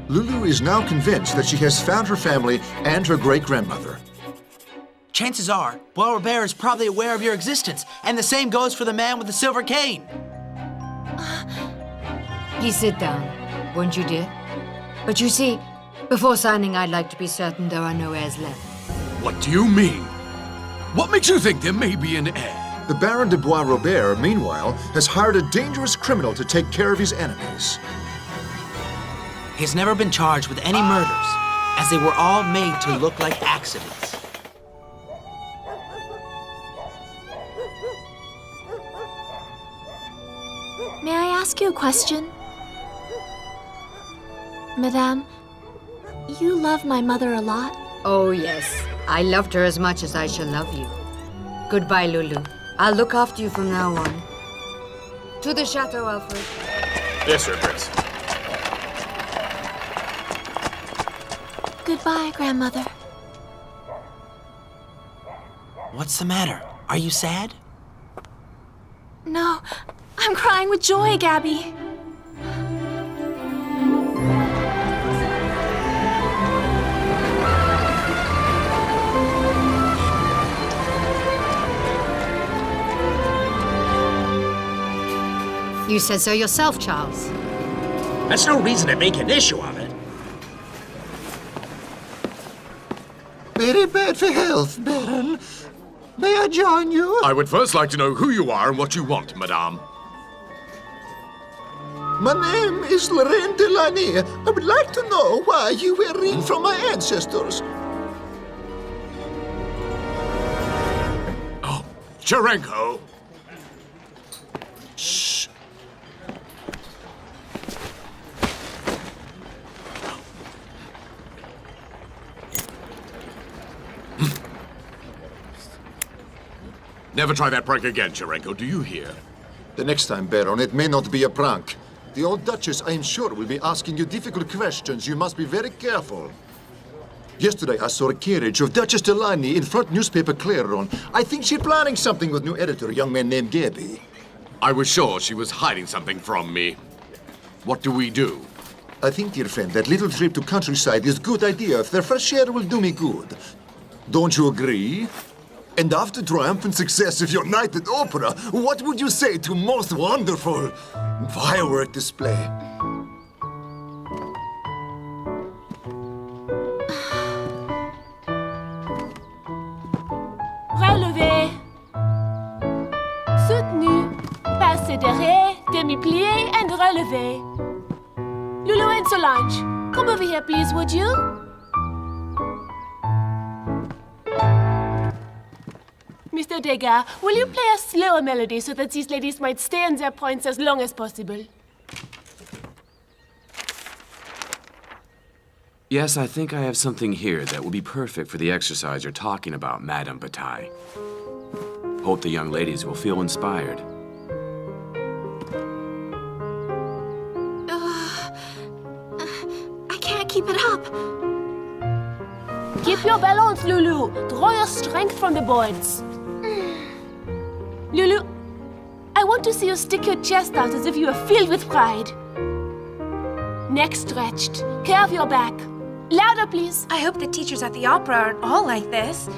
Loulou is now convinced that she has found her family and her great-grandmother. Chances are, Bois Robert is probably aware of your existence, and the same goes for the man with the silver cane. Please sit down, won't you, dear? But you see, before signing, I'd like to be certain there are no heirs left. What do you mean? What makes you think there may be an heir? The Baron de Bois Robert, meanwhile, has hired a dangerous criminal to take care of his enemies. He's never been charged with any murders, as they were all made to look like accidents. May I ask you a question? Madame, you love my mother a lot? Oh, yes. I loved her as much as I shall love you. Goodbye, Loulou. I'll look after you from now on. To the chateau, Alfred. Yes, sir, Prince. Goodbye, Grandmother. What's the matter? Are you sad? No, I'm crying with joy, Gabby. You said so yourself, Charles. That's no reason to make an issue of it. Very bad for health, Baron. May I join you? I would first like to know who you are and what you want, Madame. My name is Lorraine Delany. I would like to know why you were reading from my ancestors. Oh, Cherenko. Shh. Never try that prank again, Cherenko. Do you hear? The next time, Baron, it may not be a prank. The old Duchess, I am sure, will be asking you difficult questions. You must be very careful. Yesterday, I saw a carriage of Duchess Delany in front newspaper Clairon. I think she's planning something with new editor, a young man named Gabby. I was sure she was hiding something from me. What do we do? I think, dear friend, that little trip to countryside is a good idea. If their fresh air will do me good. Don't you agree? And after triumphant success of your night at opera, what would you say to most wonderful firework display? Relevé. Soutenu. Passé derrière, demi-plié and relevé. Loulou and Solange, come over here, please, would you? Mr. Degas, will you play a slower melody so that these ladies might stay on their points as long as possible? Yes, I think I have something here that will be perfect for the exercise you're talking about, Madame Bataille. Hope the young ladies will feel inspired. I can't keep it up. Keep your balance, Loulou. Draw your strength from the boards. Loulou, I want to see you stick your chest out as if you were filled with pride. Neck stretched. Curve your back. Louder, please. I hope the teachers at the opera aren't all like this.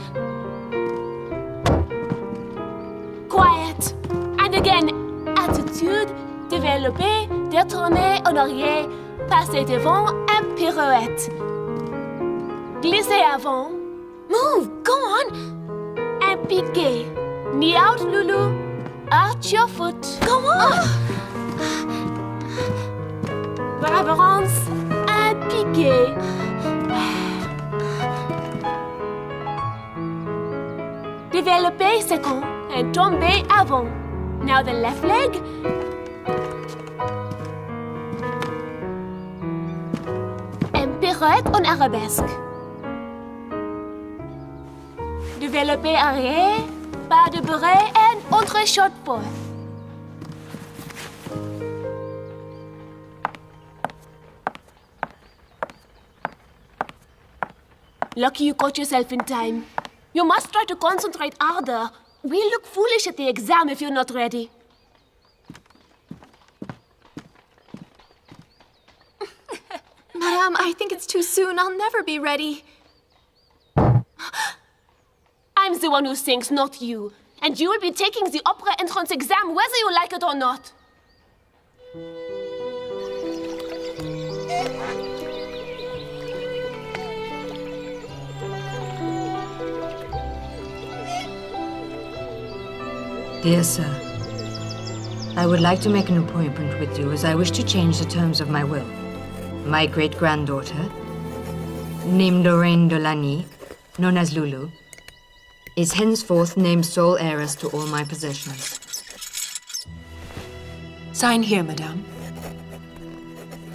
Quiet. And again, attitude, développer, détourner en arrière, passer devant, un pirouette. Glisser avant. Move, go on. Un piqué. Knee out, Loulou. Arch your foot. Go on. Reverence, un piqué. Développer second and tomber avant. Now the left leg. Un pirouette en arabesque. Développer arrière, pas de beret and entre short foot. Lucky you caught yourself in time. You must try to concentrate harder. We'll look foolish at the exam if you're not ready. Madame, I think it's too soon. I'll never be ready. I'm the one who sings, not you. And you will be taking the opera entrance exam whether you like it or not. Dear sir, I would like to make an appointment with you as I wish to change the terms of my will. My great-granddaughter, named Lorraine de Lagny, known as Loulou, is henceforth named sole heiress to all my possessions. Sign here, madame.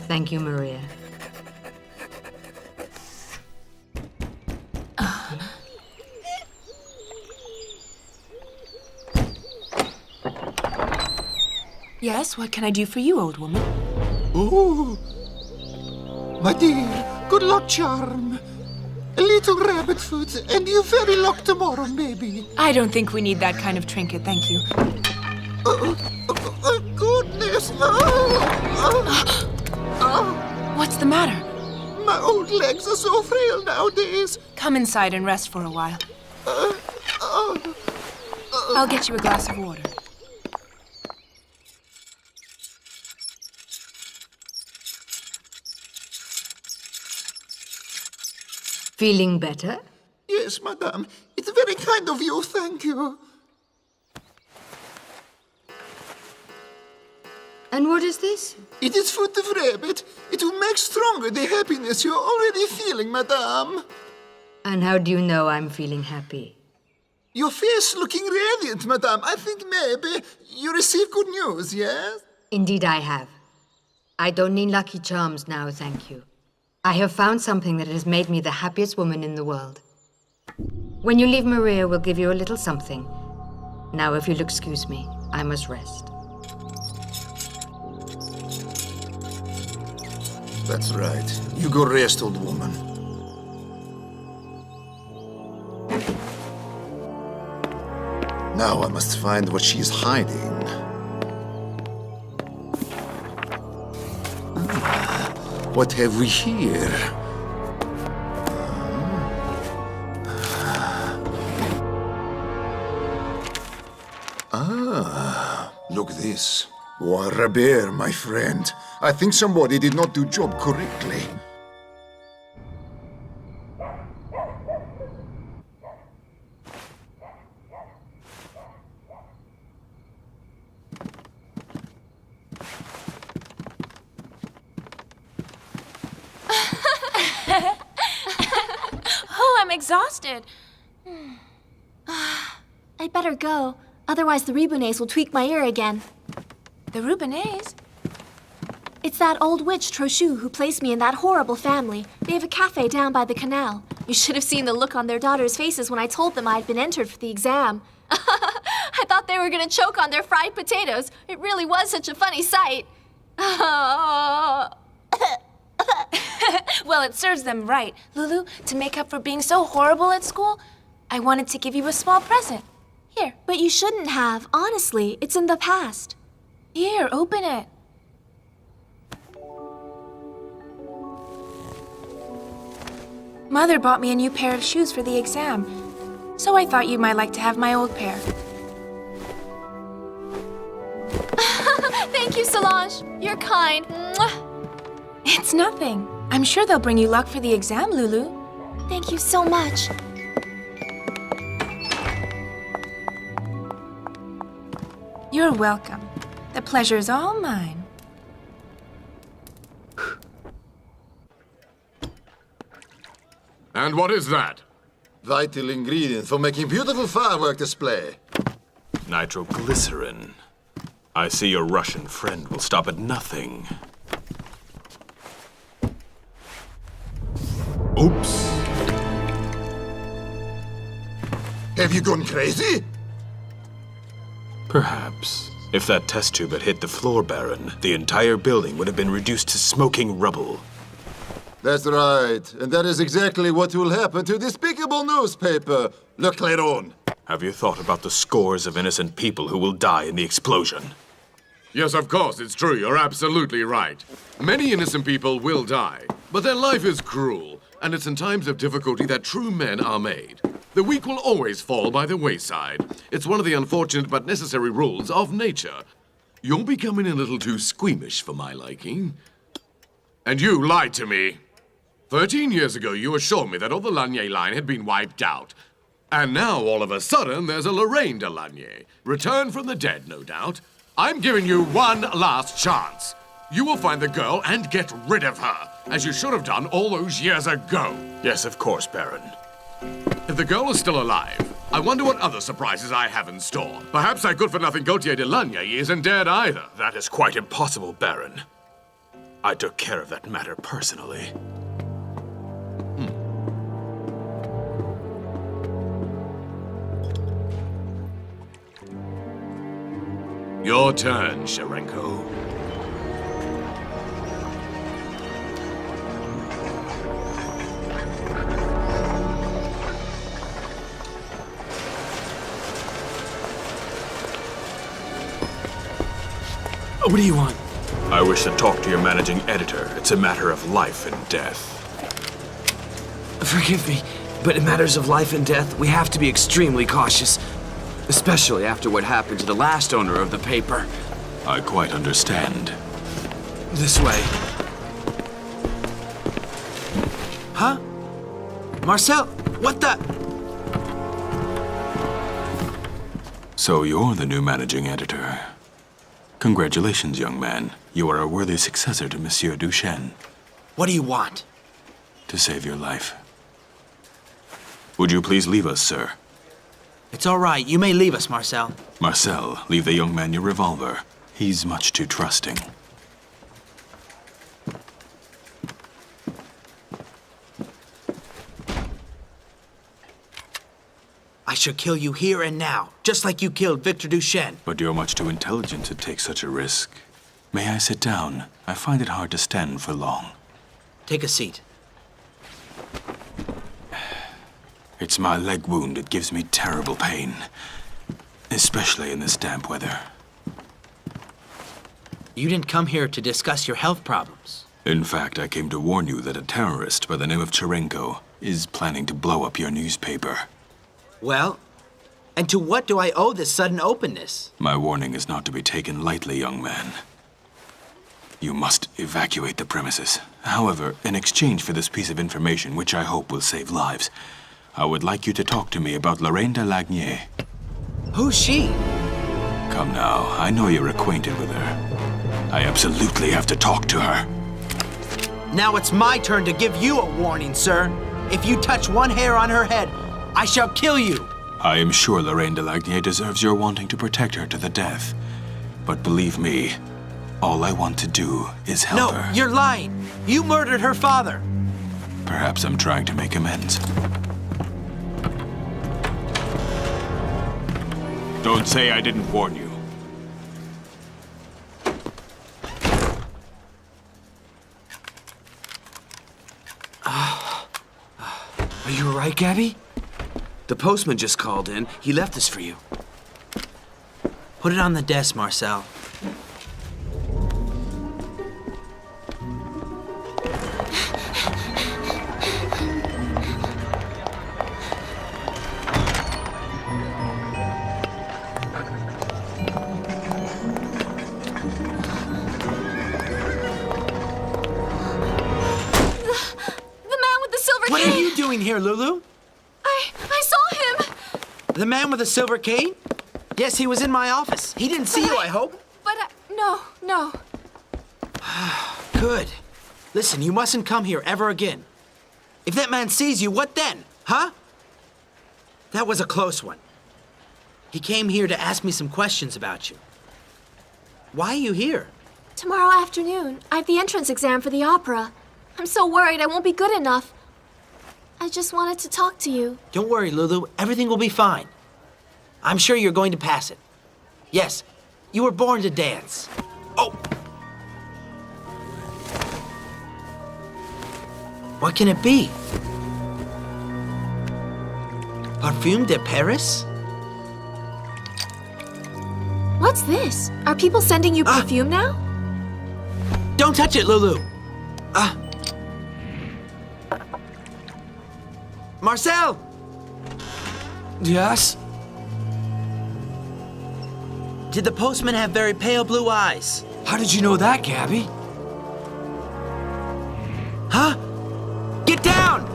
Thank you, Maria. Yes, what can I do for you, old woman? Oh, my dear, good luck charm. A little rabbit foot, and you're very luck tomorrow, maybe. I don't think we need that kind of trinket, thank you. Goodness! What's the matter? My old legs are so frail nowadays. Come inside and rest for a while. I'll get you a glass of water. Feeling better? Yes, madame. It's very kind of you, thank you. And what is this? It is foot of rabbit. It will make stronger the happiness you're already feeling, madame. And how do you know I'm feeling happy? Your face looking radiant, madame. I think maybe you received good news, yes? Indeed I have. I don't need lucky charms now, thank you. I have found something that has made me the happiest woman in the world. When you leave, Maria will give you a little something. Now, if you'll excuse me, I must rest. That's right. You go rest, old woman. Now I must find what she's hiding. What have we here? Look this. Robert, my friend. I think somebody did not do job correctly. I'm exhausted. I'd better go. Otherwise, the Ribonets will tweak my ear again. The Ribonets? It's that old witch, Trochu, who placed me in that horrible family. They have a cafe down by the canal. You should have seen the look on their daughters' faces when I told them I'd been entered for the exam. I thought they were going to choke on their fried potatoes. It really was such a funny sight. Well, it serves them right. Loulou, to make up for being so horrible at school, I wanted to give you a small present. Here. But you shouldn't have. Honestly, it's in the past. Here, open it. Mother bought me a new pair of shoes for the exam, so I thought you might like to have my old pair. Thank you, Solange. You're kind. Mwah. It's nothing. I'm sure they'll bring you luck for the exam, Loulou. Thank you so much. You're welcome. The pleasure's all mine. And what is that? Vital ingredient for making beautiful firework display. Nitroglycerin. I see your Russian friend will stop at nothing. Oops. Have you gone crazy? Perhaps. If that test tube had hit the floor, Baron, the entire building would have been reduced to smoking rubble. That's right. And that is exactly what will happen to despicable newspaper, Le Clairon. Have you thought about the scores of innocent people who will die in the explosion? Yes, of course, it's true. You're absolutely right. Many innocent people will die, but their life is cruel, and it's in times of difficulty that true men are made. The weak will always fall by the wayside. It's one of the unfortunate but necessary rules of nature. You're becoming a little too squeamish for my liking. And you lied to me. 13 years ago, you assured me that all the Lanier line had been wiped out. And now, all of a sudden, there's a Lorraine de Lanier. Returned from the dead, no doubt. I'm giving you one last chance. You will find the girl and get rid of her, as you should have done all those years ago. Yes, of course, Baron. If the girl is still alive, I wonder what other surprises I have in store. Perhaps that good-for-nothing Gautier de Lanier isn't dead either. That is quite impossible, Baron. I took care of that matter personally. Your turn, Sharenko. What do you want? I wish to talk to your managing editor. It's a matter of life and death. Forgive me, but in matters of life and death, we have to be extremely cautious. Especially after what happened to the last owner of the paper. I quite understand. This way. Huh? Marcel, what the? So you're the new managing editor. Congratulations, young man. You are a worthy successor to Monsieur Duchesne. What do you want? To save your life. Would you please leave us, sir? It's all right. You may leave us, Marcel. Marcel, leave the young man your revolver. He's much too trusting. I shall kill you here and now, just like you killed Victor Duchesne. But you're much too intelligent to take such a risk. May I sit down? I find it hard to stand for long. Take a seat. It's my leg wound. It gives me terrible pain. Especially in this damp weather. You didn't come here to discuss your health problems. In fact, I came to warn you that a terrorist by the name of Charenko is planning to blow up your newspaper. Well, and to what do I owe this sudden openness? My warning is not to be taken lightly, young man. You must evacuate the premises. However, in exchange for this piece of information, which I hope will save lives, I would like you to talk to me about Lorraine de Lanier. Who's she? Come now, I know you're acquainted with her. I absolutely have to talk to her. Now it's my turn to give you a warning, sir. If you touch one hair on her head, I shall kill you. I am sure Lorraine de Lanier deserves your wanting to protect her to the death. But believe me, all I want to do is help her. No, you're lying. You murdered her father. Perhaps I'm trying to make amends. Don't say I didn't warn you. Are you all right, Gabby? The postman just called in. He left this for you. Put it on the desk, Marcel. doing here, Loulou? I saw him! The man with the silver cane? Yes, he was in my office. He didn't see you, I hope. But no. Good. Listen, you mustn't come here ever again. If that man sees you, what then? Huh? That was a close one. He came here to ask me some questions about you. Why are you here? Tomorrow afternoon, I have the entrance exam for the opera. I'm so worried I won't be good enough. I just wanted to talk to you. Don't worry, Loulou. Everything will be fine. I'm sure you're going to pass it. Yes, you were born to dance. Oh! What can it be? Parfum de Paris? What's this? Are people sending you perfume now? Don't touch it, Loulou. Marcel! Yes? Did the postman have very pale blue eyes? How did you know that, Gabby? Huh? Get down!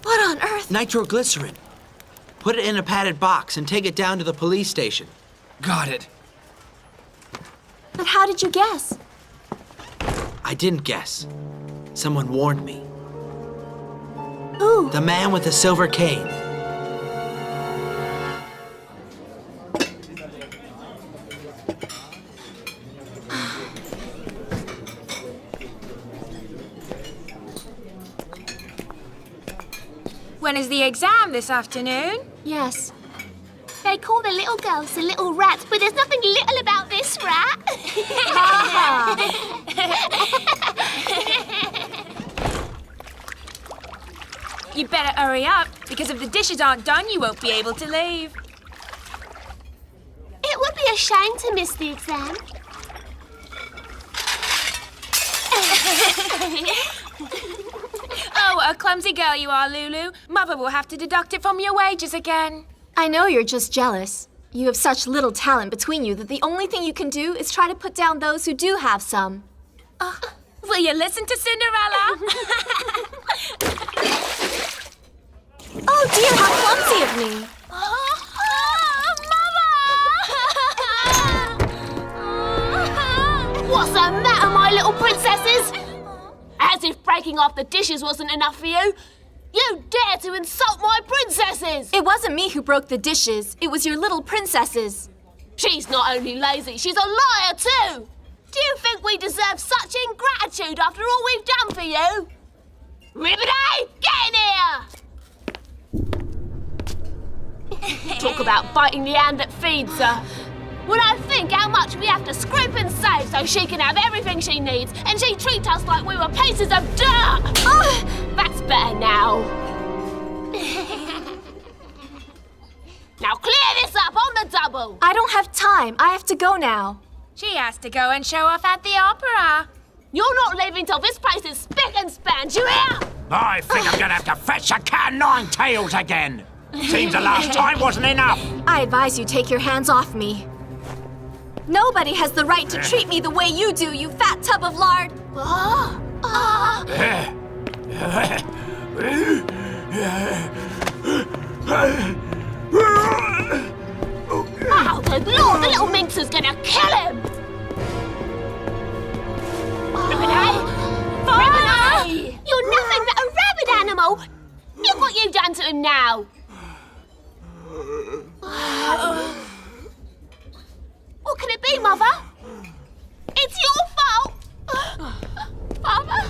What on earth? Nitroglycerin. Put it in a padded box and take it down to the police station. Got it. But how did you guess? I didn't guess. Someone warned me. Who? The man with the silver cane. When is the exam this afternoon? Yes. They call the little girls the little rats, but there's nothing little about this rat. You better hurry up, because if the dishes aren't done, you won't be able to leave. It would be a shame to miss the exam. Oh, a clumsy girl you are, Loulou. Mother will have to deduct it from your wages again. I know you're just jealous. You have such little talent between you that the only thing you can do is try to put down those who do have some. Will you listen to Cinderella? Oh dear, how clumsy of me. What's the matter, my little princesses? As if breaking off the dishes wasn't enough for you. You dare to insult my princesses! It wasn't me who broke the dishes. It was your little princesses. She's not only lazy, she's a liar too! Do you think we deserve such ingratitude after all we've done for you? Ribbity, get in here! Talk about biting the hand that feeds her. When I think how much we have to scrape and save so she can have everything she needs, and she treats us like we were pieces of dirt! That's better now. Now clear this up on the double! I don't have time. I have to go now. She has to go and show off at the opera. You're not leaving till this place is spick and span, do you hear? I think I'm gonna have to fetch a cat o' nine tails again. Seems the last time wasn't enough. I advise you take your hands off me. Nobody has the right to treat me the way you do, you fat tub of lard. Oh, good Lord, the little minx is gonna kill him! Ribbity! Ribbity! You're nothing but a rabbit animal! Look what you've done to him now! What can it be, Mother? It's your fault! Father?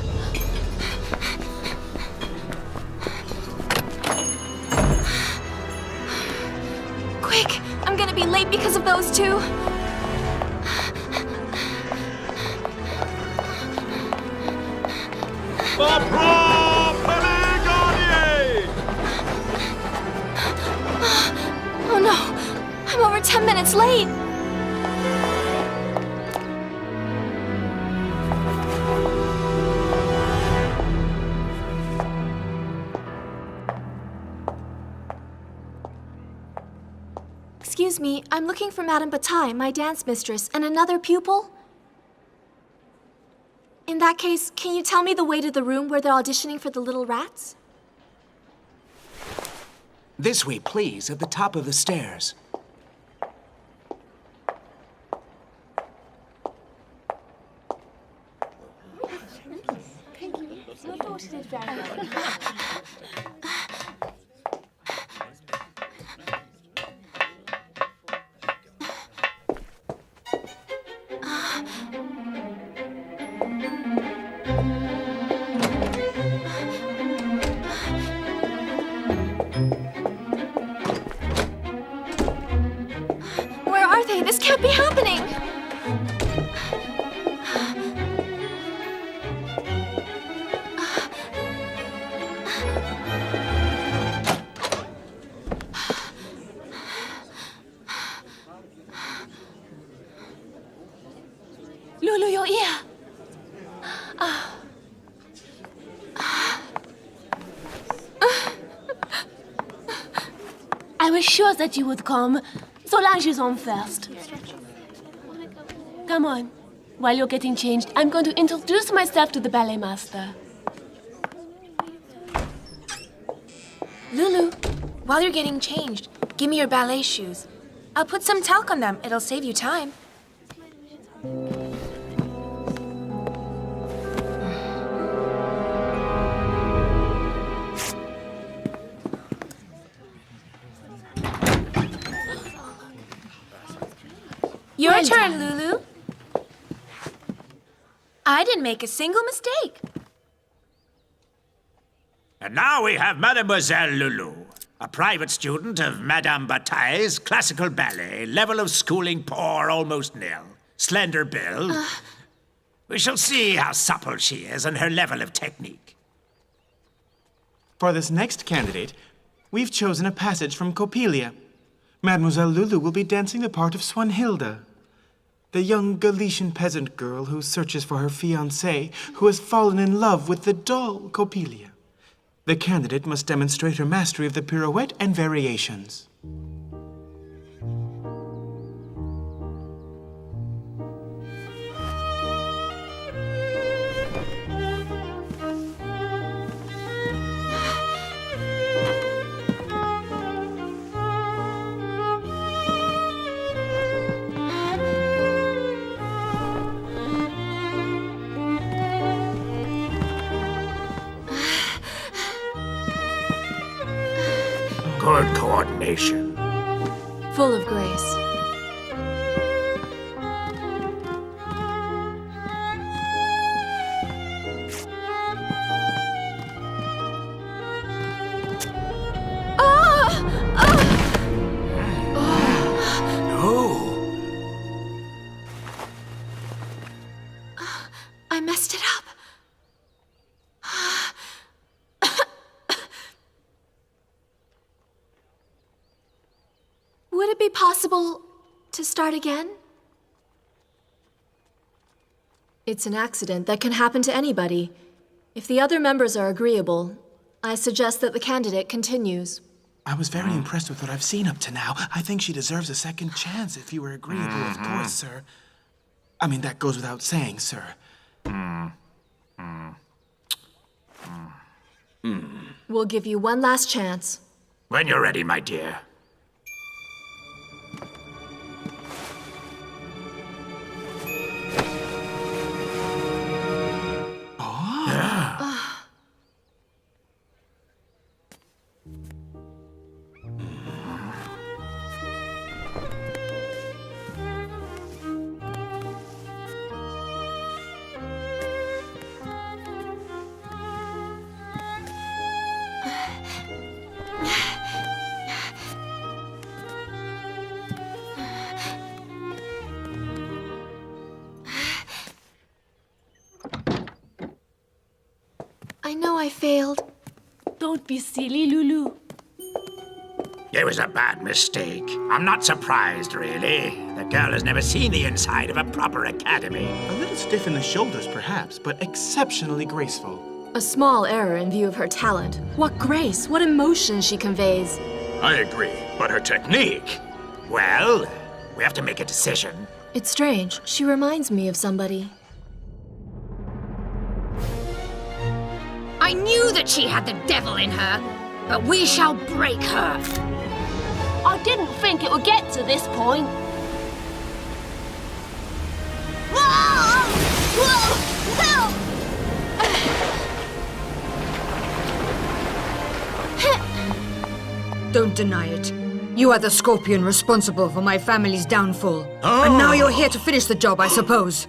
Quick, I'm gonna be late because of those two. Oh no, I'm over 10 minutes late. Excuse me, I'm looking for Madame Bataille, my dance mistress, and another pupil. In that case, can you tell me the way to the room where they're auditioning for the little rats? This way, please, at the top of the stairs. Where are they? This can't be happening! Loulou, your ear. I was sure that you would come. Solange is on first. Come on. While you're getting changed, I'm going to introduce myself to the ballet master. Loulou, while you're getting changed, give me your ballet shoes. I'll put some talc on them. It'll save you time. Your turn, Loulou. I didn't make a single mistake. And now we have Mademoiselle Loulou, a private student of Madame Bataille's classical ballet, level of schooling poor, almost nil, slender build. We shall see how supple she is and her level of technique. For this next candidate, we've chosen a passage from Coppelia. Mademoiselle Loulou will be dancing the part of Swanhilda, the young Galician peasant girl who searches for her fiancé, who has fallen in love with the doll Coppelia. The candidate must demonstrate her mastery of the pirouette and variations. Good coordination. Full of grace. I messed it up. Would it be possible to start again? It's an accident that can happen to anybody. If the other members are agreeable, I suggest that the candidate continues. I was very impressed with what I've seen up to now. I think she deserves a second chance if you were agreeable, of course, sir. I mean, that goes without saying, sir. We'll give you one last chance. When you're ready, my dear. I know I failed. Don't be silly, Loulou. It was a bad mistake. I'm not surprised, really. The girl has never seen the inside of a proper academy. A little stiff in the shoulders, perhaps, but exceptionally graceful. A small error in view of her talent. What grace, what emotion she conveys. I agree, but her technique... Well, we have to make a decision. It's strange. She reminds me of somebody. I knew that she had the devil in her, but we shall break her. I didn't think it would get to this point. Help! Don't deny it. You are the scorpion responsible for my family's downfall. And now you're here to finish the job, I suppose.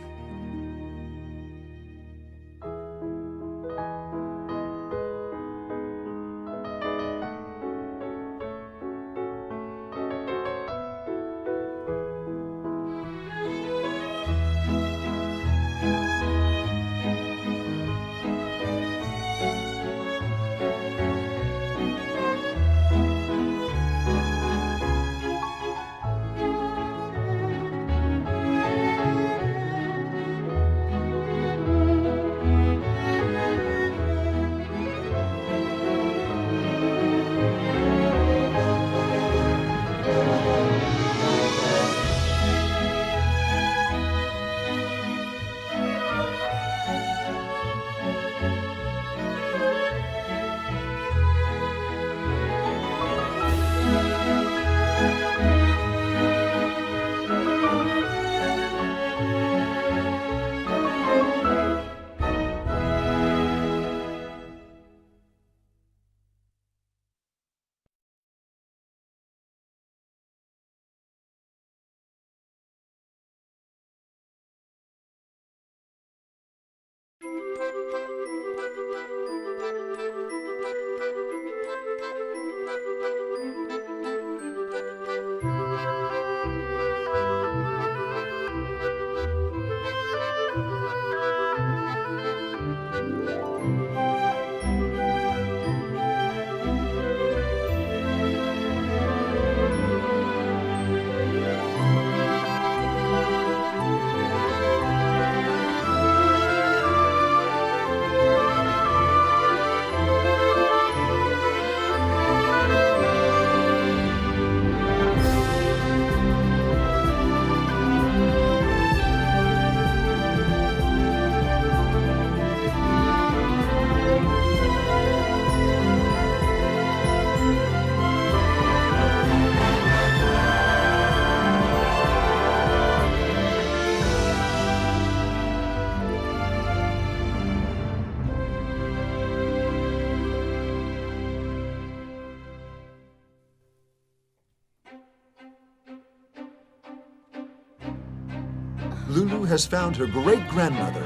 Loulou has found her great-grandmother.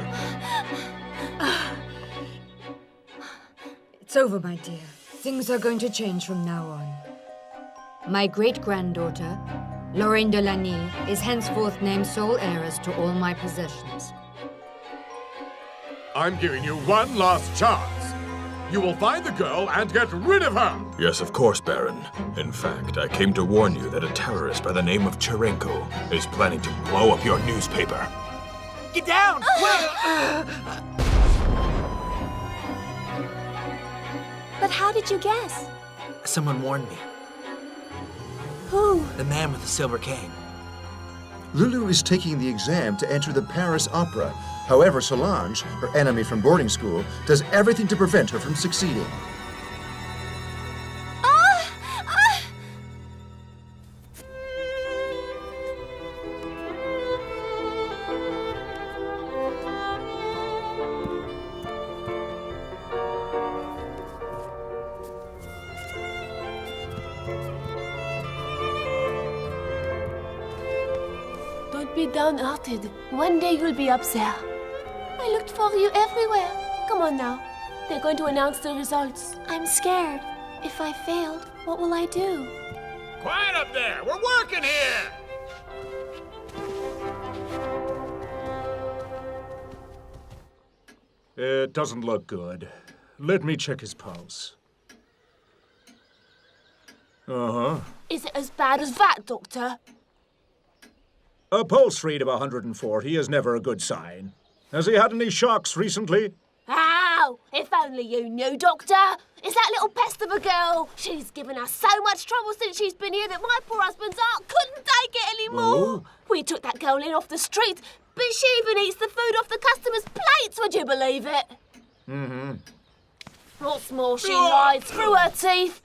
It's over, my dear. Things are going to change from now on. My great-granddaughter, Lorraine de Lagny, is henceforth named sole heiress to all my possessions. I'm giving you one last chance. You will find the girl and get rid of her! Yes, of course, Baron. In fact, I came to warn you that a terrorist by the name of Cherenko is planning to blow up your newspaper. Get down! But how did you guess? Someone warned me. Who? The man with the silver cane. Loulou is taking the exam to enter the Paris Opera. However, Solange, her enemy from boarding school, does everything to prevent her from succeeding. Don't be downhearted. One day you'll be up there. I looked for you everywhere. Come on now. They're going to announce the results. I'm scared. If I failed, what will I do? Quiet up there! We're working here! It doesn't look good. Let me check his pulse. Uh-huh. Is it as bad as that, Doctor? A pulse read of 140 is never a good sign. Has he had any shocks recently? Ah, Oh, if only you knew, Doctor. It's that little pest of a girl. She's given us so much trouble since she's been here that my poor husband's heart couldn't take it anymore. We took that girl in off the street, but she even eats the food off the customers' plates, would you believe it? Mm-hmm. What's more, she lies through her teeth.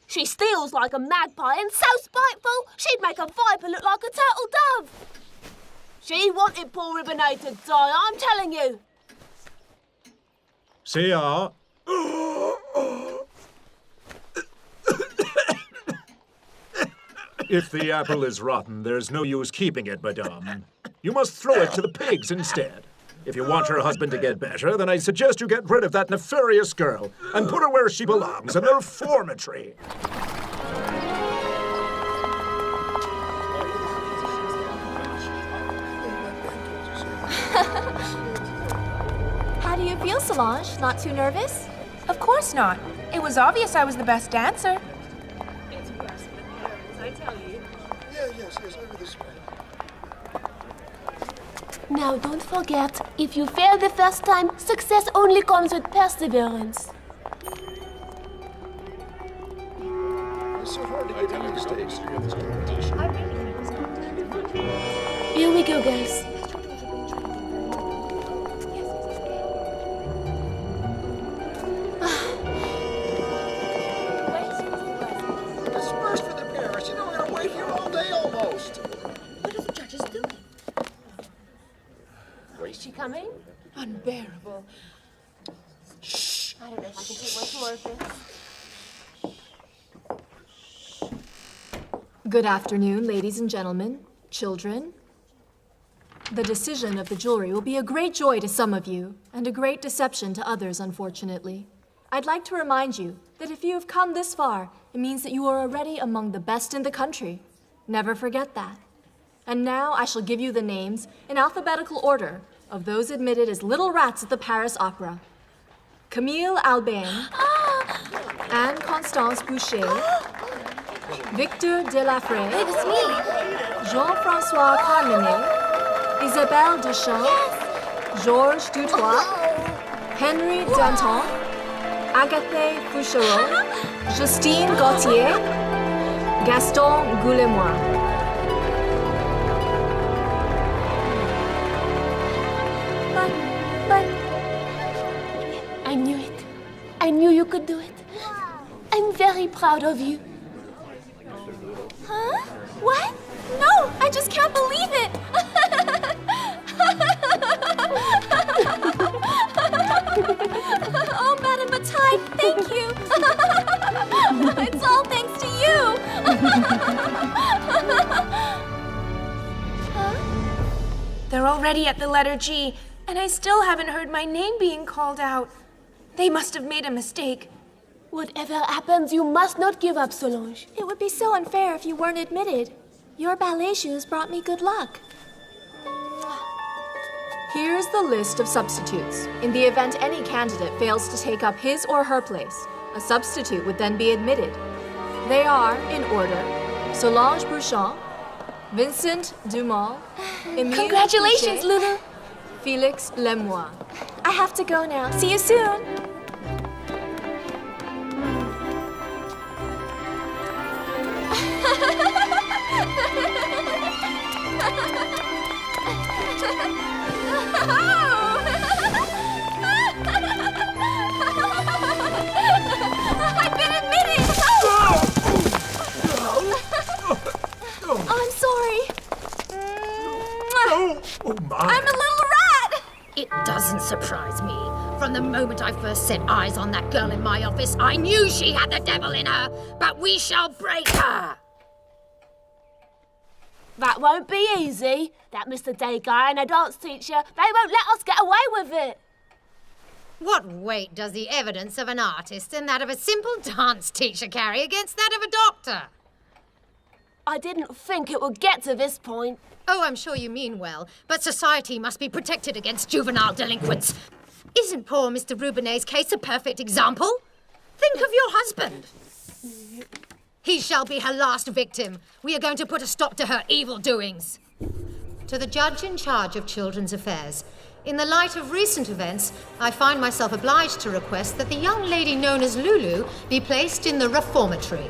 She steals like a magpie and so spiteful, she'd make a viper look like a turtle dove. She wanted poor Ribonnet to die, I'm telling you. See ya. If the apple is rotten, there's no use keeping it, madame. You must throw it to the pigs instead. If you want your husband to get better, then I suggest you get rid of that nefarious girl and put her where she belongs, in the reformatory. How do you feel, Solange? Not too nervous? Of course not. It was obvious I was the best dancer. It's worse than the parents, I tell you. Yes, over this way. Now, don't forget, if you fail the first time, success only comes with perseverance. It's so hard to get in these days. Here we go, girls. Disperse for the parents. You know we're gonna wait here all day almost. What are the judges doing? Is she coming? Unbearable. Shh! I don't know if I can take much more of this. Good afternoon, ladies and gentlemen, children. The decision of the jury will be a great joy to some of you, and a great deception to others, unfortunately. I'd like to remind you that if you have come this far, it means that you are already among the best in the country. Never forget that. And now I shall give you the names, in alphabetical order, of those admitted as little rats at the Paris Opera. Camille Albin, Anne-Constance Boucher, Victor Delafray, Jean-François Carmenet, Isabelle Deschamps, Georges Dutoit, Henry Danton, Agathe Fouchereau, Justine Gauthier, Gaston Goulemois. But... I knew it. I knew you could do it. I'm very proud of you. Huh? What? No, I just can't believe it! Oh, Madame Bataille, thank you! It's all thanks to you! They're already at the letter G, and I still haven't heard my name being called out. They must have made a mistake. Whatever happens, you must not give up, Solange. It would be so unfair if you weren't admitted. Your ballet shoes brought me good luck. Here's the list of substitutes. In the event any candidate fails to take up his or her place, a substitute would then be admitted. They are, in order, Solange Bouchon, Vincent Dumas, Emile Congratulations, Fouché, Loulou. Felix Lemoine. I have to go now. See you soon. I've been admitted! Oh, I'm sorry. Oh, my. I'm a little rat! It doesn't surprise me. From the moment I first set eyes on that girl in my office, I knew she had the devil in her. But we shall break her. That won't be easy. That Mr. Day guy and a dance teacher, they won't let us get away with it. What weight does the evidence of an artist and that of a simple dance teacher carry against that of a doctor? I didn't think it would get to this point. Oh, I'm sure you mean well, but society must be protected against juvenile delinquents. Isn't poor Mr. Rubinet's case a perfect example? Think of your husband. He shall be her last victim. We are going to put a stop to her evil doings. To the judge in charge of children's affairs, In the light of recent events, I find myself obliged to request that the young lady known as Loulou be placed in the reformatory.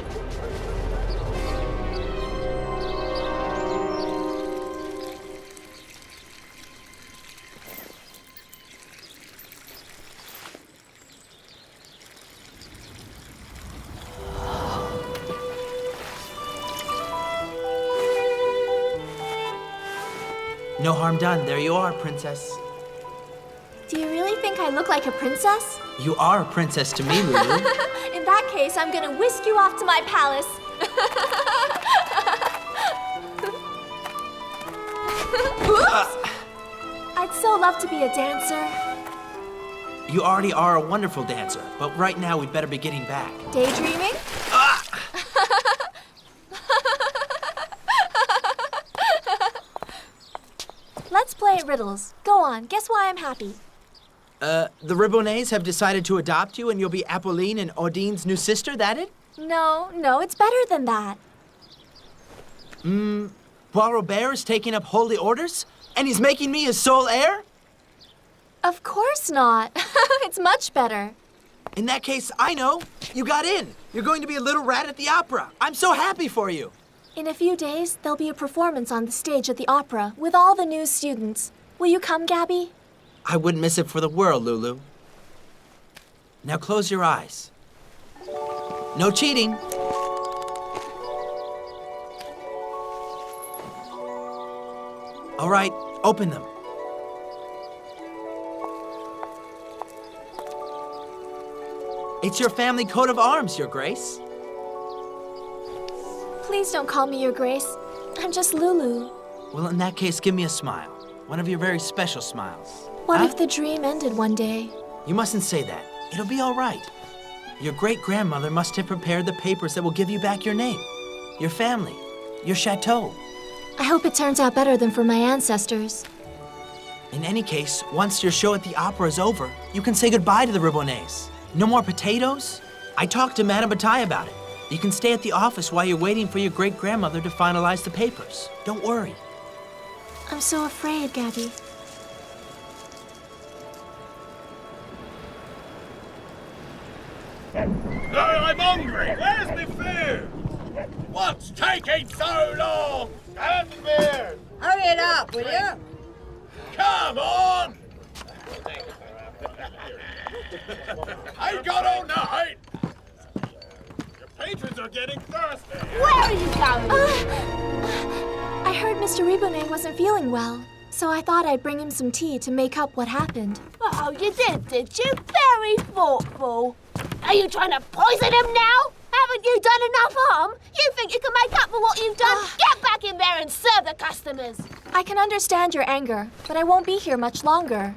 No harm done. There you are, princess. Do you really think I look like a princess? You are a princess to me, Loulou. In that case, I'm gonna whisk you off to my palace. Oops! I'd so love to be a dancer. You already are a wonderful dancer, but right now we'd better be getting back. Daydreaming? Let's play at riddles. Go on, guess why I'm happy. The Ribonets have decided to adopt you and you'll be Apolline and Odine's new sister, that it? No, it's better than that. Bois Robert is taking up holy orders? And he's making me his sole heir? Of course not. It's much better. In that case, I know. You got in. You're going to be a little rat at the opera. I'm so happy for you. In a few days, there'll be a performance on the stage at the opera with all the new students. Will you come, Gabby? I wouldn't miss it for the world, Loulou. Now close your eyes. No cheating. All right, open them. It's your family coat of arms, Your Grace. Please don't call me Your Grace. I'm just Loulou. Well, in that case, give me a smile. One of your very special smiles. What if the dream ended one day? You mustn't say that. It'll be all right. Your great-grandmother must have prepared the papers that will give you back your name, your family, your chateau. I hope it turns out better than for my ancestors. In any case, once your show at the opera is over, you can say goodbye to the Ribonets. No more potatoes? I talked to Madame Bataille about it. You can stay at the office while you're waiting for your great-grandmother to finalize the papers. Don't worry. I'm so afraid, Gabby. I'm hungry. Where's my food? What's taking so long? Stand Hurry it up, will you? Come on! I got all night. Your patrons are getting thirsty. Where are you going? I heard Mr. Ribonet wasn't feeling well, so I thought I'd bring him some tea to make up what happened. Oh, you did you? Very thoughtful. Are you trying to poison him now? Haven't you done enough harm? You think you can make up for what you've done? Get back in there and serve the customers. I can understand your anger, but I won't be here much longer.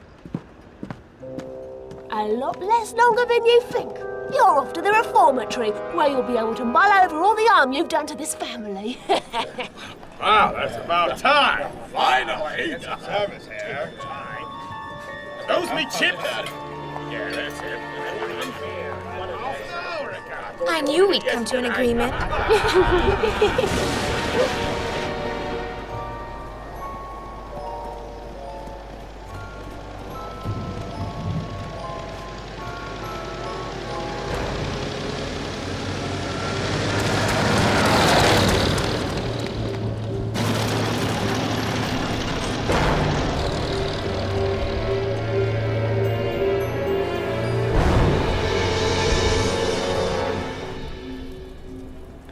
A lot less longer than you think. You're off to the reformatory, where you'll be able to mull over all the harm you've done to this family. Wow, that's about time. Finally. Service here. Are those me chips? Yeah, that's it. I knew we'd come to an agreement.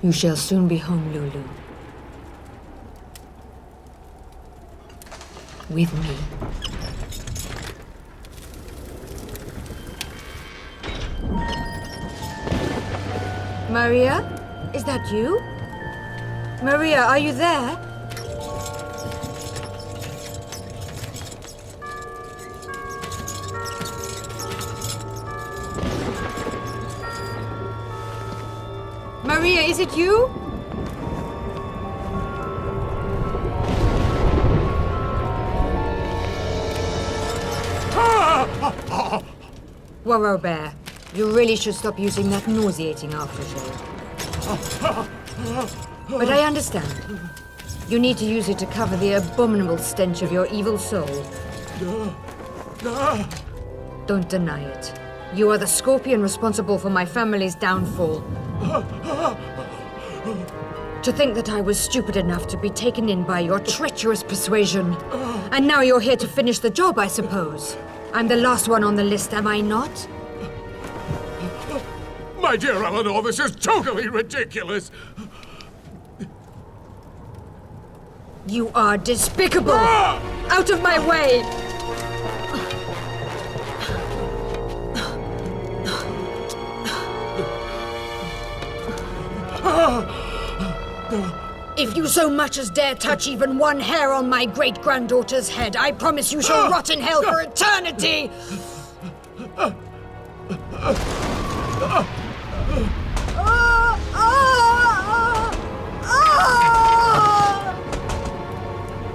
You shall soon be home, Loulou. With me. Maria? Is that you? Maria, are you there? Maria, is it you? Robert, you really should stop using that nauseating aftershave. But I understand. You need to use it to cover the abominable stench of your evil soul. Don't deny it. You are the scorpion responsible for my family's downfall. To think that I was stupid enough to be taken in by your treacherous persuasion. And now you're here to finish the job, I suppose. I'm the last one on the list, am I not? My dear Eleanor, this is totally ridiculous. You are despicable! Out of my way! If you so much as dare touch even one hair on my great-granddaughter's head, I promise you shall rot in hell for eternity!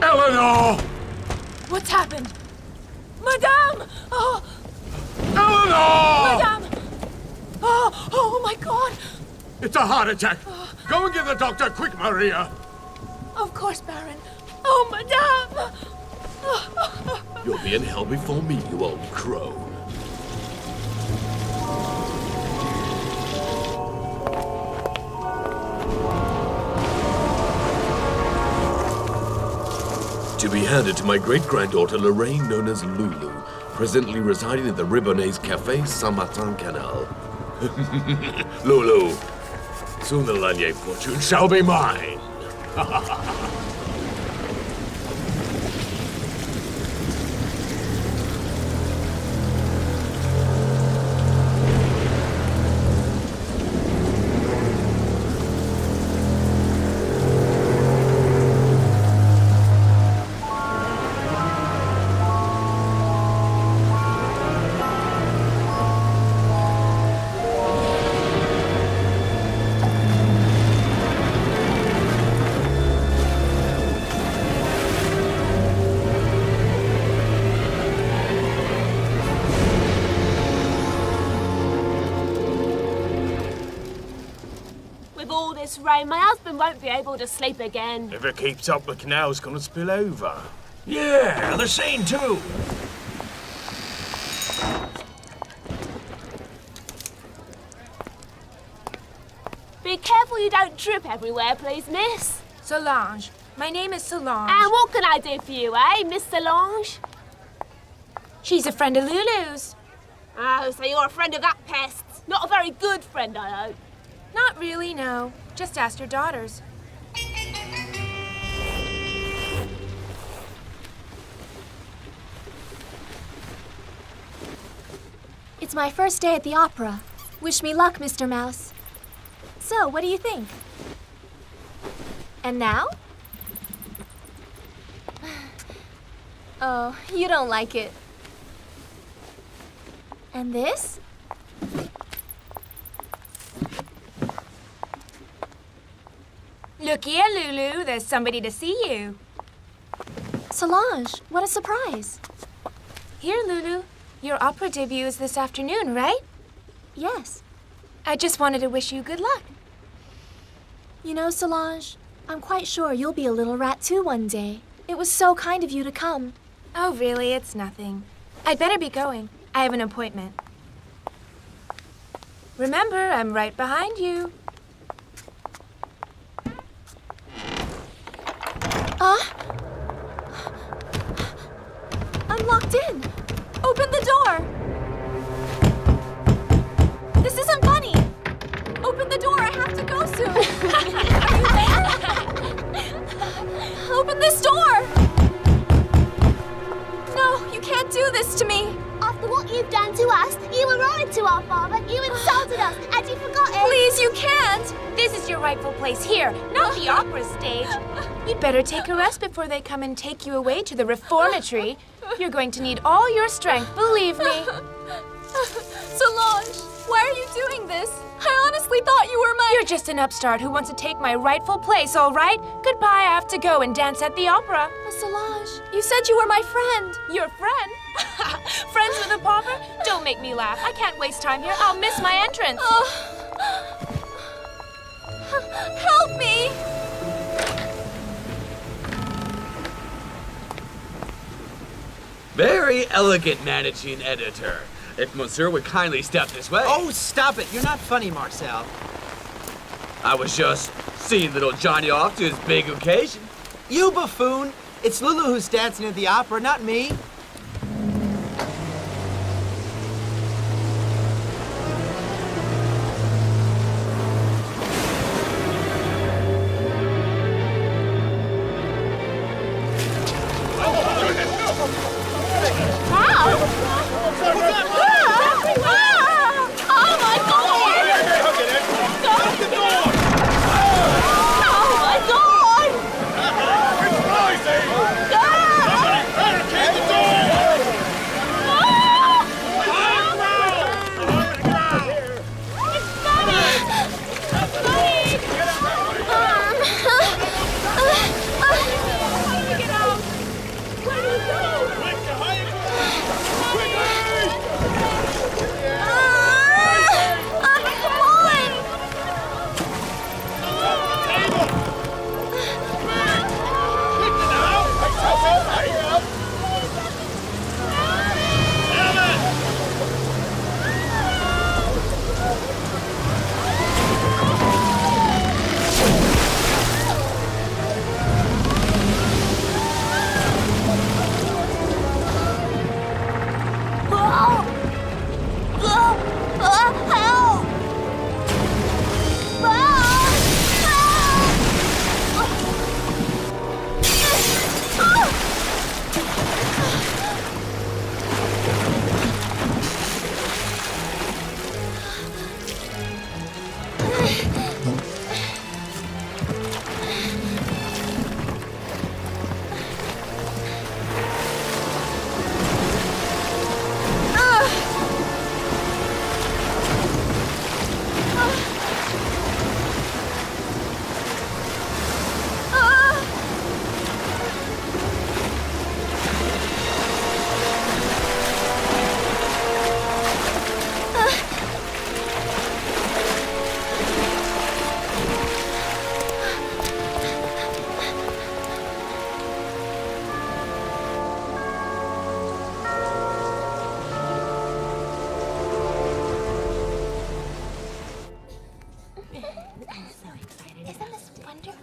Eleanor! What's happened? Madame! Oh! Eleanor! Madame! Oh my God! It's a heart attack. Go and get the doctor, quick, Maria. Of course, Baron. Oh, Madame! You'll be in hell before me, you old crow. To be handed to my great-granddaughter Lorraine, known as Loulou, presently residing at the Ribonnaise Café Saint-Martin Canal. Loulou, soon the Lanier fortune shall be mine. Rain, my husband won't be able to sleep again. If it keeps up, the canal's gonna spill over. Yeah, the Seine too. Be careful you don't trip everywhere, please, miss. Solange. My name is Solange. And what can I do for you, eh, Miss Solange? She's a friend of Loulou's. Oh, so you're a friend of that pest. Not a very good friend, I hope. Not really, no. Just asked her daughters. It's my first day at the opera. Wish me luck, Mr. Mouse. So, what do you think? And now? Oh, you don't like it. And this? Look here, Loulou. There's somebody to see you. Solange, what a surprise. Here, Loulou. Your opera debut is this afternoon, right? Yes. I just wanted to wish you good luck. You know, Solange, I'm quite sure you'll be a little rat too one day. It was so kind of you to come. Oh, really? It's nothing. I'd better be going. I have an appointment. Remember, I'm right behind you. I'm locked in. Open the door. This isn't funny. Open the door. I have to go soon. Are you there? Open this door. No, you can't do this to me. After what you've done to us, you were rude to our father, you insulted us, and you forgot it. Please, you can't. This is your rightful place here, not the opera stage. You'd better take a rest before they come and take you away to the reformatory. You're going to need all your strength, believe me. Solange, why are you doing this? I honestly thought you were my... You're just an upstart who wants to take my rightful place, all right? Goodbye, I have to go and dance at the opera. Solange, you said you were my friend. Your friend? Friends with a pauper? Don't make me laugh. I can't waste time here. I'll miss my entrance. Help me! Very elegant managing editor. If Monsieur would kindly step this way. Oh, stop it. You're not funny, Marcel. I was just seeing little Johnny off to his big occasion. You buffoon. It's Loulou who's dancing at the opera, not me.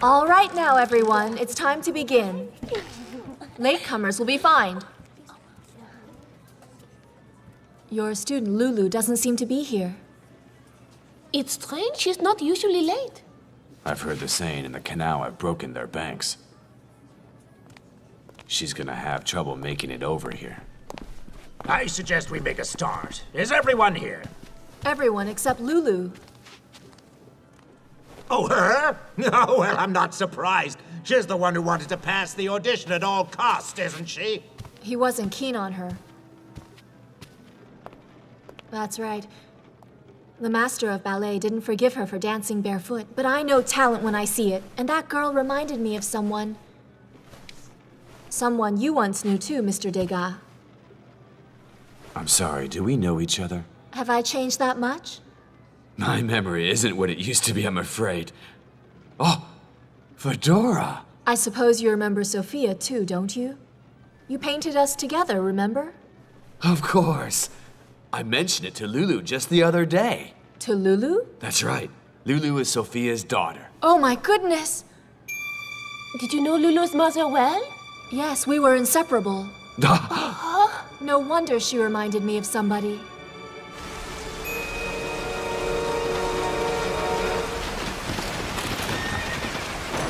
All right now, everyone, it's time to begin. Latecomers will be fined. Your student, Loulou, doesn't seem to be here. It's strange, she's not usually late. I've heard the saying in the canal have broken their banks. She's gonna have trouble making it over here. I suggest we make a start. Is everyone here? Everyone except Loulou. Oh, her? Oh, well, I'm not surprised. She's the one who wanted to pass the audition at all costs, isn't she? He wasn't keen on her. That's right. The master of ballet didn't forgive her for dancing barefoot, but I know talent when I see it, and that girl reminded me of someone. Someone you once knew too, Mr. Degas. I'm sorry, do we know each other? Have I changed that much? My memory isn't what it used to be, I'm afraid. Oh, Fedora! I suppose you remember Sophia too, don't you? You painted us together, remember? Of course. I mentioned it to Loulou just the other day. To Loulou? That's right. Loulou is Sophia's daughter. Oh my goodness! Did you know Loulou's mother well? Yes, we were inseparable. No wonder she reminded me of somebody.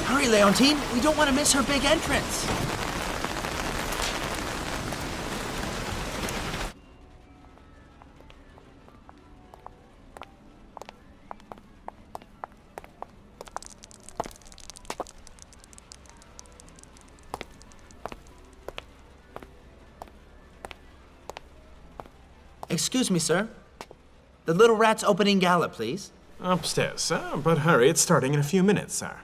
Hurry, Leontine. We don't want to miss her big entrance. Excuse me, sir. The Little Rat's opening gala, please. Upstairs, sir. But hurry, it's starting in a few minutes, sir.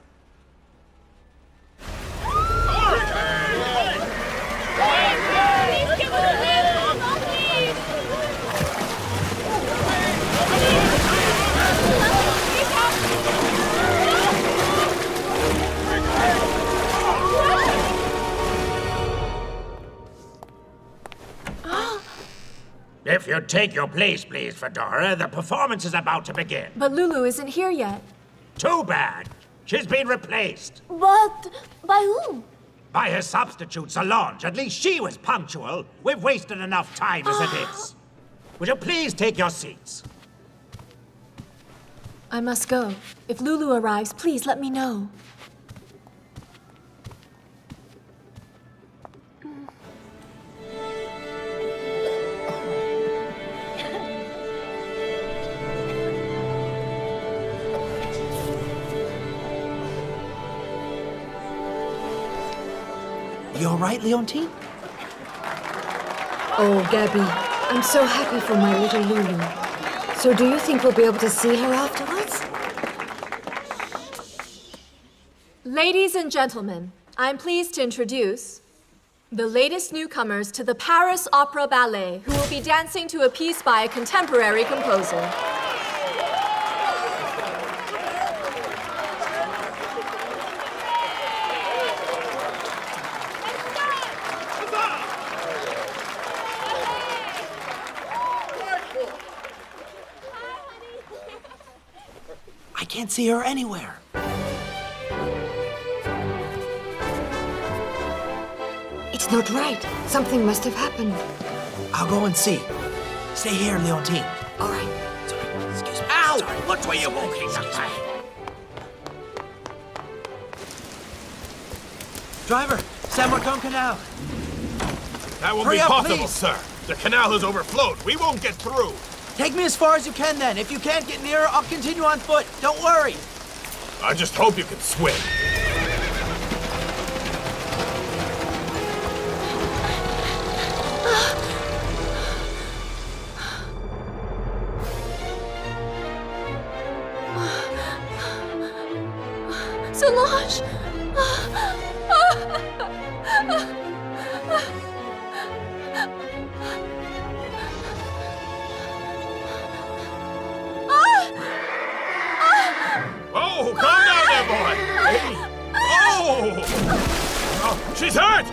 If you'd take your place, please, Fedora. The performance is about to begin. But Loulou isn't here yet. Too bad. She's been replaced. But by whom? By her substitute, Solange. At least she was punctual. We've wasted enough time as it is. Would you please take your seats? I must go. If Loulou arrives, please let me know. You all right, Leontine? Oh, Gabby, I'm so happy for my little Loulou. So do you think we'll be able to see her afterwards? Ladies and gentlemen, I'm pleased to introduce the latest newcomers to the Paris Opera Ballet, who will be dancing to a piece by a contemporary composer. I can't see her anywhere. It's not right. Something must have happened. I'll go and see. Stay here, Leontine. All right. Sorry, excuse me. Ow! Sorry. What were you walking? Driver, Saint-Martin Canal. That won't Hurry be up, possible, please. sir. The canal has overflowed. We won't get through. Take me as far as you can, then. If you can't get nearer, I'll continue on foot. Don't worry. I just hope you can swim. Solange! Oh, calm down there, boy! Hey. Oh! She's hurt!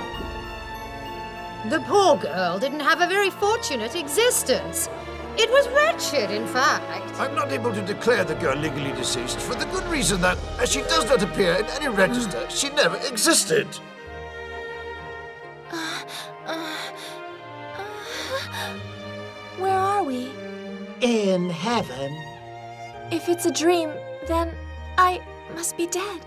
The poor girl didn't have a very fortunate existence. It was wretched, in fact. I'm not able to declare the girl legally deceased for the good reason that, as she does not appear in any register, she never existed. Where are we? In heaven. If it's a dream, then I must be dead.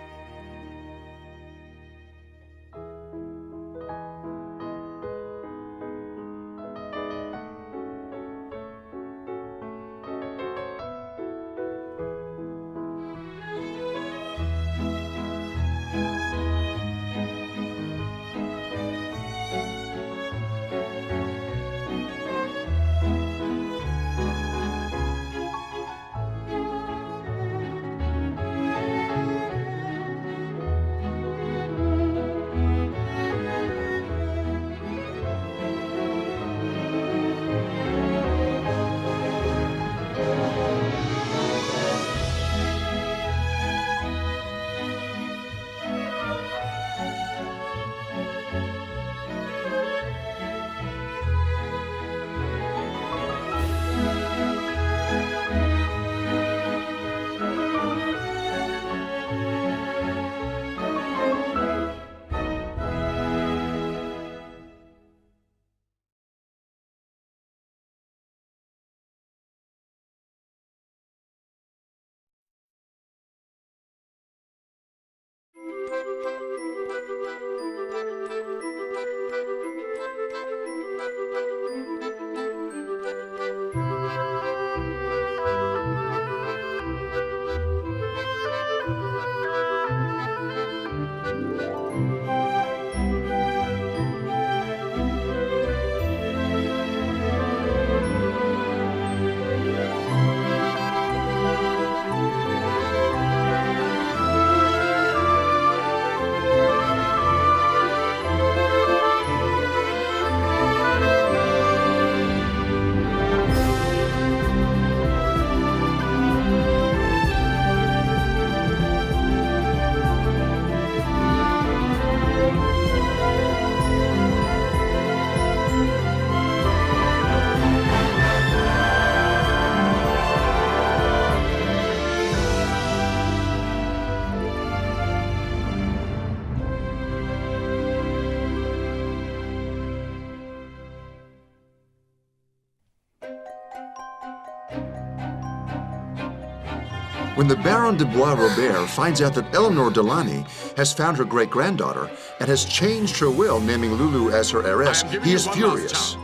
When the Baron de Bois-Robert finds out that Eleanor Delany has found her great-granddaughter and has changed her will, naming Loulou as her heiress, he is furious.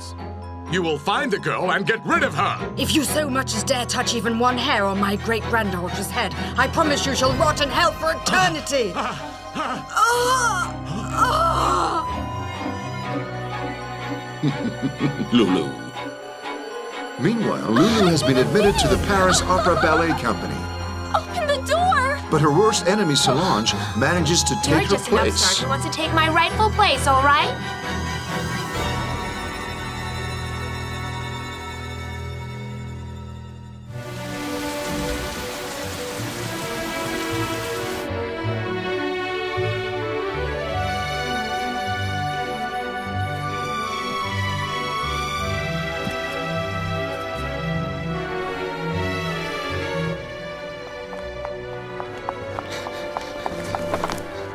You will find the girl and get rid of her! If you so much as dare touch even one hair on my great-granddaughter's head, I promise you shall rot in hell for eternity! Loulou. Meanwhile, Loulou has been admitted to the Paris Opera Ballet Company. Open the door! But her worst enemy, Solange, manages to You're take her just an upstart place. who wants to take my rightful place, all right?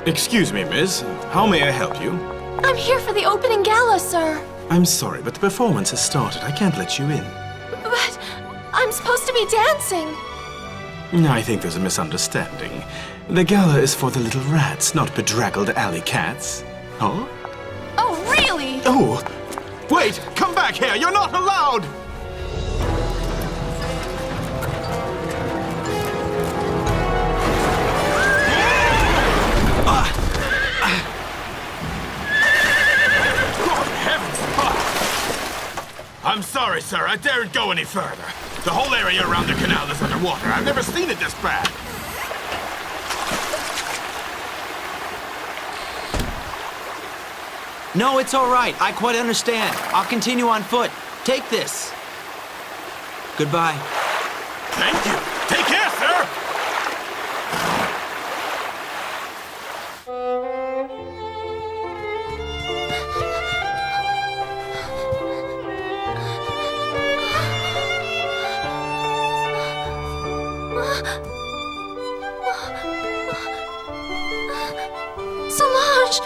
Excuse me, miss. How may I help you? I'm here for the opening gala, sir. I'm sorry, but the performance has started. I can't let you in. But I'm supposed to be dancing. I think there's a misunderstanding. The gala is for the little rats, not bedraggled alley cats. Huh? Oh, really? Oh! Wait! Come back here! You're not allowed! I'm sorry, sir. I daren't go any further. The whole area around the canal is underwater. I've never seen it this bad. No, it's all right. I quite understand. I'll continue on foot. Take this. Goodbye. Thank you. Take care, sir. Solange!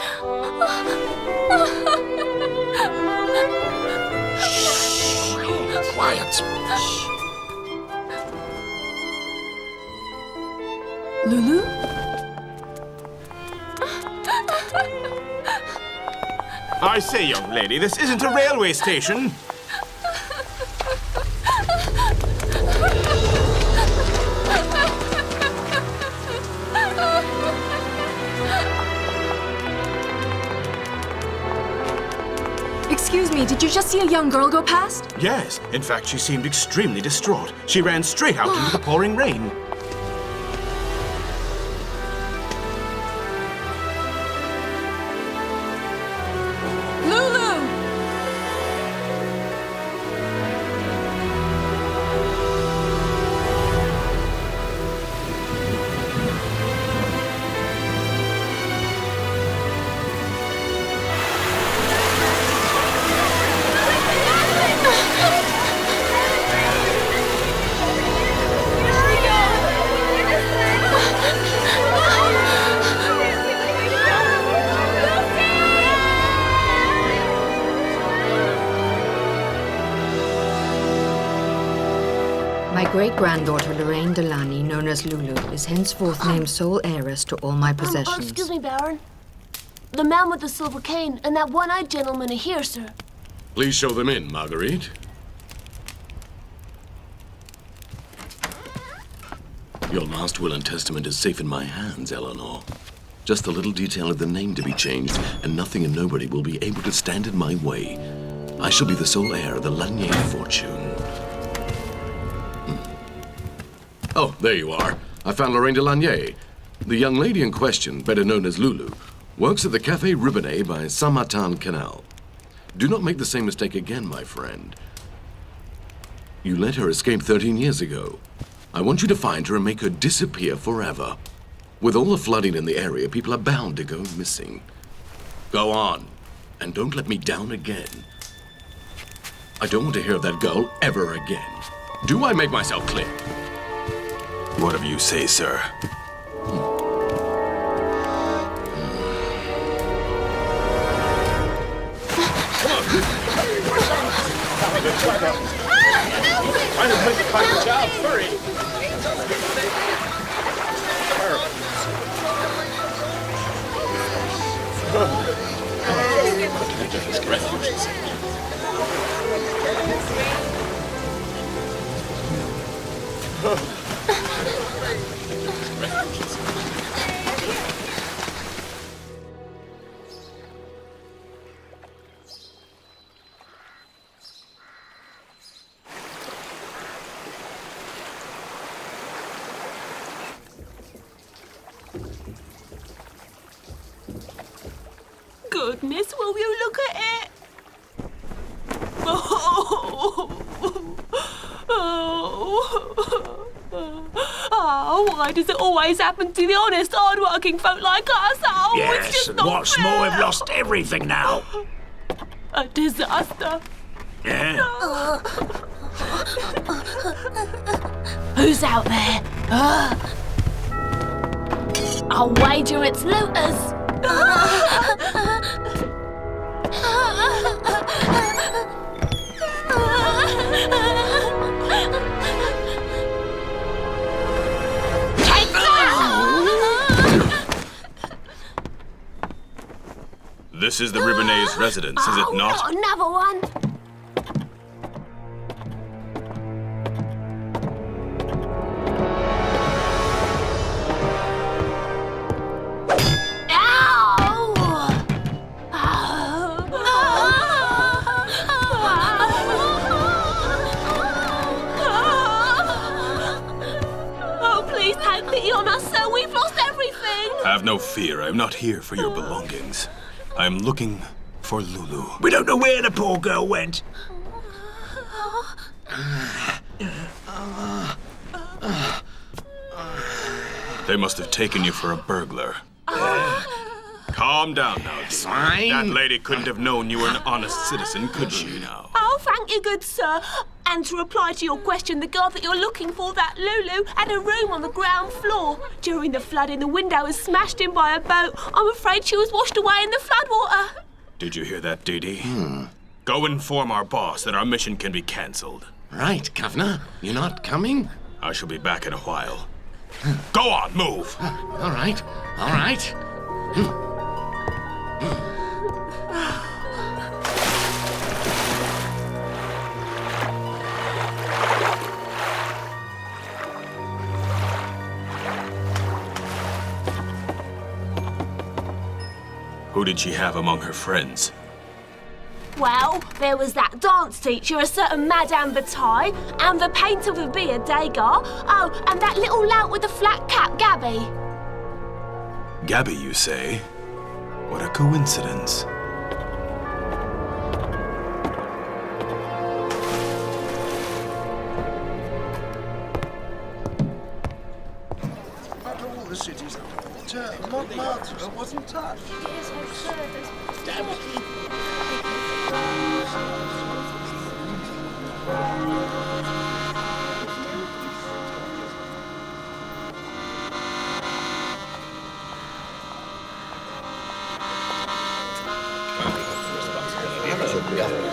Quiet. Loulou? I say, young lady, this isn't a railway station. Excuse me, did you just see a young girl go past? Yes. In fact, she seemed extremely distraught. She ran straight out into the pouring rain. Loulou! My great-granddaughter Lorraine Delany, known as Loulou, is henceforth named sole heiress to all my possessions. Excuse me, Baron. The man with the silver cane and that one-eyed gentleman are here, sir. Please show them in, Marguerite. Your last will and testament is safe in my hands, Eleanor. Just a little detail of the name to be changed, and nothing and nobody will be able to stand in my way. I shall be the sole heir of the Lanier fortune. Oh, there you are. I found Lorraine de Lanier. The young lady in question, better known as Loulou, works at the Café Ribonnet by Saint-Martin Canal. Do not make the same mistake again, my friend. You let her escape 13 years ago. I want you to find her and make her disappear forever. With all the flooding in the area, people are bound to go missing. Go on, and don't let me down again. I don't want to hear of that girl ever again. Do I make myself clear? Whatever you say, sir. Trying to make a job, hurry! Goodness, will you look at it? Oh, why does it always happen to the honest, hard-working folk like us? Oh, it's Yes, just and not what's fair. more, we've lost everything now. A disaster. Yeah? Who's out there? I'll wager it's looters. Take that! This is the Ribonet's residence, is it not? Not another one. Oh, please take pity on us, sir. We've lost everything. Have no fear, I'm not here for your belongings. I'm looking for Loulou. We don't know where the poor girl went. They must have taken you for a burglar. Calm down now, dear. Fine. That lady couldn't have known you were an honest citizen, could she now? Oh, thank you, good sir. And to reply to your question, the girl that you're looking for, that Loulou, had a room on the ground floor. During the flooding, the window was smashed in by a boat. I'm afraid she was washed away in the floodwater. Did you hear that, Dee Dee? Go inform our boss that our mission can be cancelled. Right, Governor. You're not coming? I shall be back in a while. Go on, move! All right, all right. Who did she have among her friends? Well, there was that dance teacher, a certain Madame Bataille, and the painter with beard, Degas. Oh, and that little lout with the flat cap, Gabby. Gabby, you say? What a coincidence. But all the cities Montmartre wasn't touched.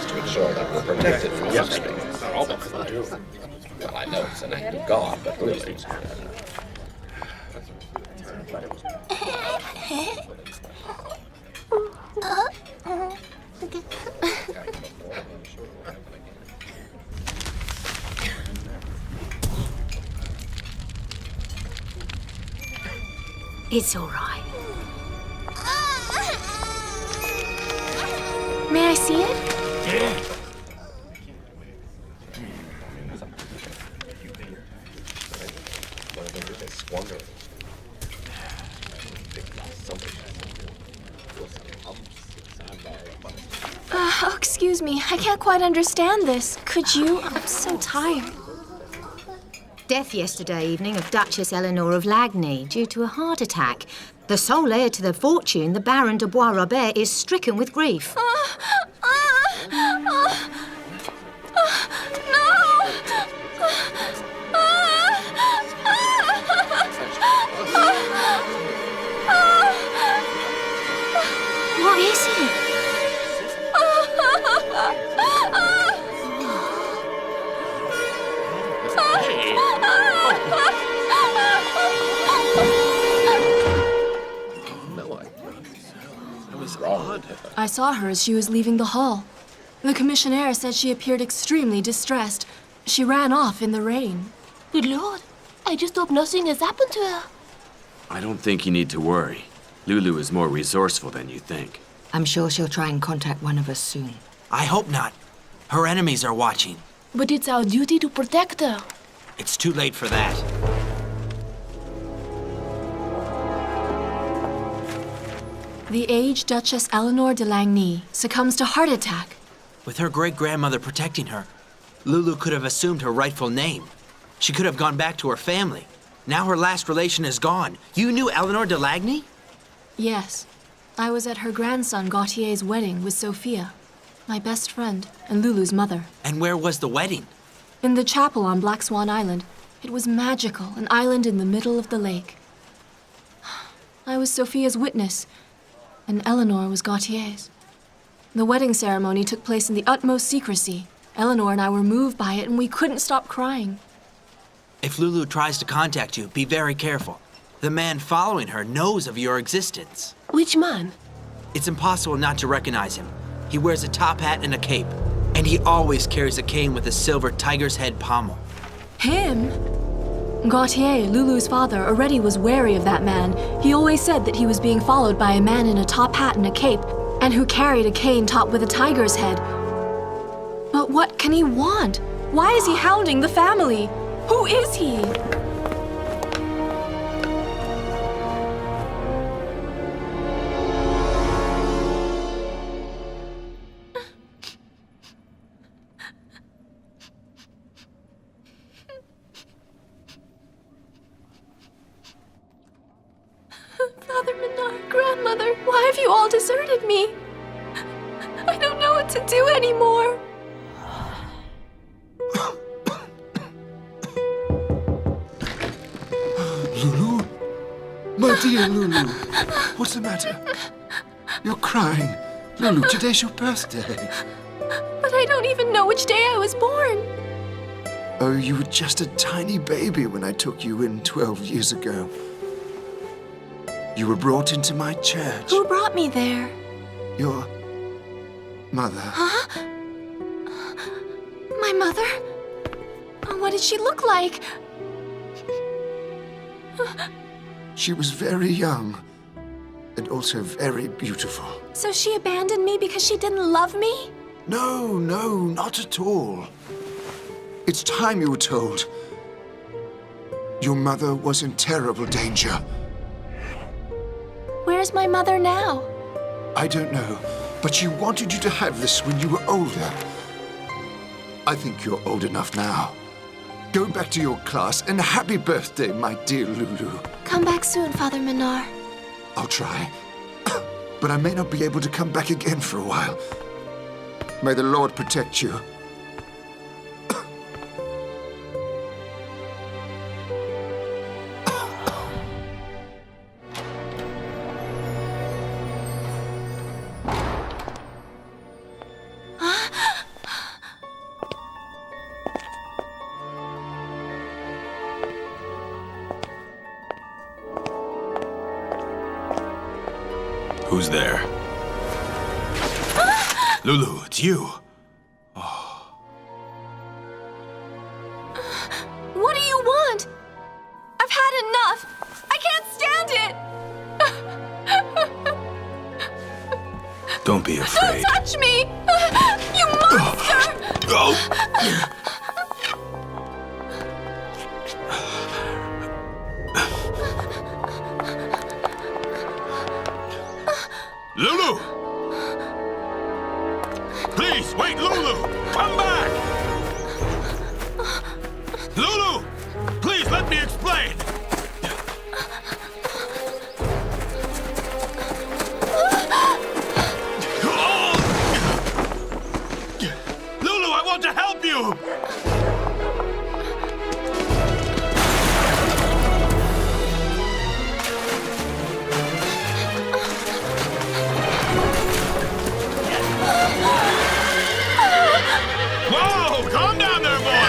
To ensure that we're protected from youngsters. Well, I know it's an act of God, but really. It's all right. May I see it? Yeah. Oh, excuse me. I can't quite understand this. Could you? I'm so tired. Death yesterday evening of Duchess Eleanor of Lagny due to a heart attack. The sole heir to their fortune, the Baron de Bois-Robert, is stricken with grief. What is it? was odd. I saw her as she was leaving the hall. The commissionaire said she appeared extremely distressed. She ran off in the rain. Good Lord. I just hope nothing has happened to her. I don't think you need to worry. Loulou is more resourceful than you think. I'm sure she'll try and contact one of us soon. I hope not. Her enemies are watching. But it's our duty to protect her. It's too late for that. The aged Duchess Eleanor de Langny succumbs to heart attack. With her great-grandmother protecting her, Loulou could have assumed her rightful name. She could have gone back to her family. Now her last relation is gone. You knew Eleanor de Langny? Yes. I was at her grandson Gautier's wedding with Sophia, my best friend and Loulou's mother. And where was the wedding? In the chapel on Black Swan Island. It was magical, an island in the middle of the lake. I was Sophia's witness, and Eleanor was Gautier's. The wedding ceremony took place in the utmost secrecy. Eleanor and I were moved by it, and we couldn't stop crying. If Loulou tries to contact you, be very careful. The man following her knows of your existence. Which man? It's impossible not to recognize him. He wears a top hat and a cape, and he always carries a cane with a silver tiger's head pommel. Him? Gautier, Loulou's father, already was wary of that man. He always said that he was being followed by a man in a top hat and a cape, and who carried a cane topped with a tiger's head. But what can he want? Why is he hounding the family? Who is he? Father Menard, grandmother, why have you all deserted me? I don't know what to do anymore. Loulou? My dear Loulou, what's the matter? You're crying. Loulou, today's your birthday. But I don't even know which day I was born. Oh, you were just a tiny baby when I took you in 12 years ago. You were brought into my church. Who brought me there? Your mother. Huh? My mother? What did she look like? She was very young and also very beautiful. So she abandoned me because she didn't love me? No, not at all. It's time you were told. Your mother was in terrible danger. Where's my mother now? I don't know, but she wanted you to have this when you were older. I think you're old enough now. Go back to your class, and happy birthday, my dear Loulou. Come back soon, Father Menard. I'll try. But I may not be able to come back again for a while. May the Lord protect you. Who's there? Loulou, it's you. What do you want? I've had enough. I can't stand it. Don't be afraid. Don't touch me! You monster! Loulou! Please, wait, Loulou! Come back! Loulou! Please, let me explain! Loulou, I want to help you! Whoa! Calm down there, boy!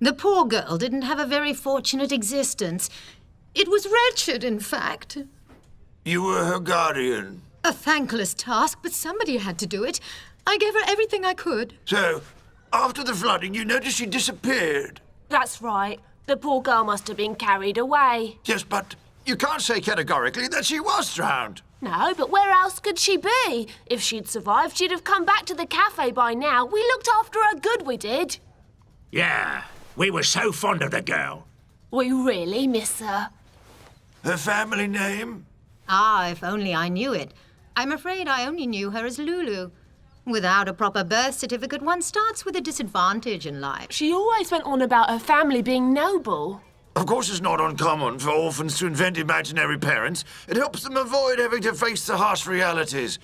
The poor girl didn't have a very fortunate existence. It was wretched, in fact. You were her guardian. A thankless task, but somebody had to do it. I gave her everything I could. So, after the flooding, you noticed she disappeared? That's right. The poor girl must have been carried away. Yes, but you can't say categorically that she was drowned. No, but where else could she be? If she'd survived, she'd have come back to the cafe by now. We looked after her good, we did. Yeah, we were so fond of the girl. We really miss her. Her family name? Ah, if only I knew it. I'm afraid I only knew her as Loulou. Without a proper birth certificate, one starts with a disadvantage in life. She always went on about her family being noble. Of course, it's not uncommon for orphans to invent imaginary parents. It helps them avoid having to face the harsh realities.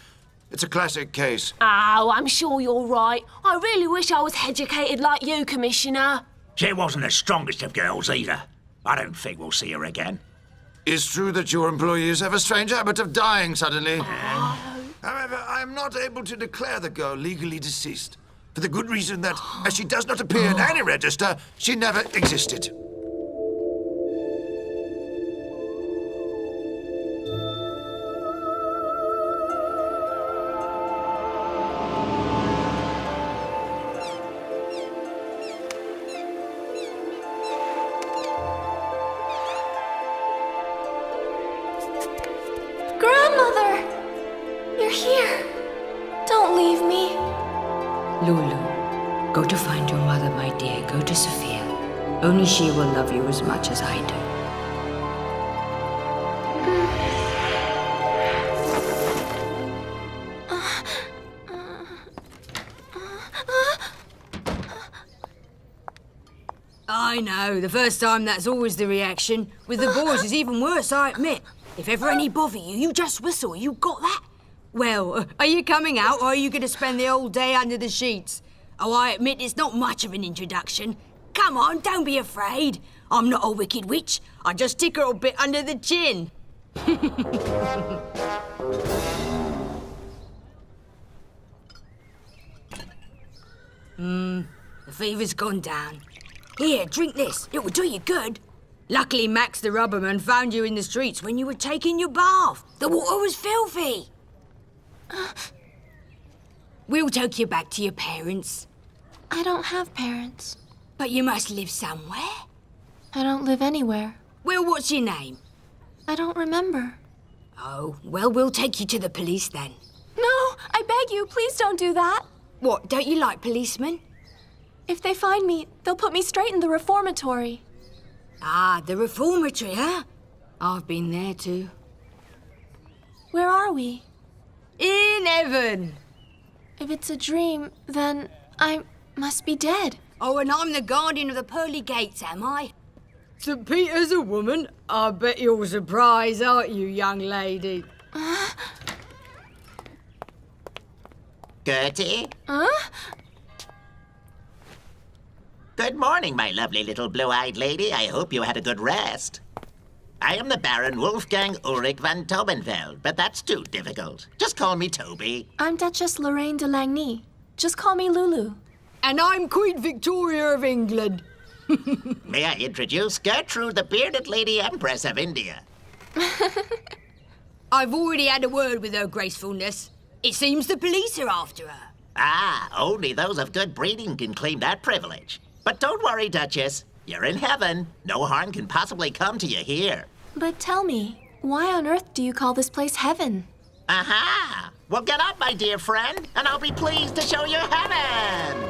It's a classic case. Oh, I'm sure you're right. I really wish I was educated like you, Commissioner. She wasn't the strongest of girls either. I don't think we'll see her again. It's true that your employees have a strange habit of dying suddenly. However, I am not able to declare the girl legally deceased, for the good reason that, as she does not appear in any register, she never existed. Loulou, go to find your mother, my dear. Go to Sophia. Only she will love you as much as I do. I know, the first time that's always the reaction. With the boys it's even worse, I admit. If ever any bother you, you just whistle. You got that? Well, are you coming out, or are you going to spend the whole day under the sheets? Oh, I admit it's not much of an introduction. Come on, don't be afraid. I'm not a wicked witch. I just tickle a bit under the chin. The fever's gone down. Here, drink this. It will do you good. Luckily, Max the rubberman found you in the streets when you were taking your bath. The water was filthy. We'll take you back to your parents. I don't have parents. But you must live somewhere. I don't live anywhere. Well, what's your name? I don't remember. Oh, well, we'll take you to the police then. No, I beg you, please don't do that. What, don't you like policemen? If they find me, they'll put me straight in the reformatory. Ah, the reformatory, huh? I've been there too. Where are we? In heaven. If it's a dream, then I must be dead. Oh, and I'm the guardian of the pearly gates, am I? St. Peter's a woman? I bet you're surprised, aren't you, young lady? Gertie? Huh? Good morning, my lovely little blue-eyed lady. I hope you had a good rest. I am the Baron Wolfgang Ulrich van Tobenveld, but that's too difficult. Just call me Toby. I'm Duchess Lorraine de Langny. Just call me Loulou. And I'm Queen Victoria of England. May I introduce Gertrude, the bearded lady Empress of India? I've already had a word with her gracefulness. It seems the police are after her. Ah, only those of good breeding can claim that privilege. But don't worry, Duchess. You're in heaven. No harm can possibly come to you here. But tell me, why on earth do you call this place heaven? Aha! Well, get up, my dear friend, and I'll be pleased to show you heaven!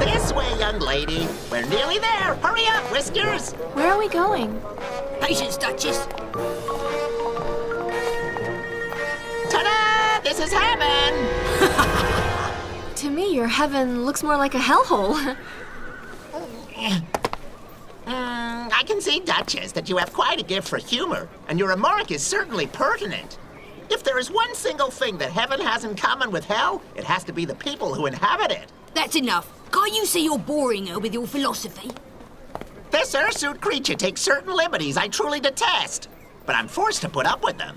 This way, young lady. We're nearly there. Hurry up, Whiskers. Where are we going? Patience, Duchess. Ta-da! This is heaven! To me, your heaven looks more like a hellhole. I can see, Duchess, that you have quite a gift for humor, and your remark is certainly pertinent. If there is one single thing that heaven has in common with hell, it has to be the people who inhabit it. That's enough. Can't you see you're boring her with your philosophy? This hirsute creature takes certain liberties I truly detest, but I'm forced to put up with them.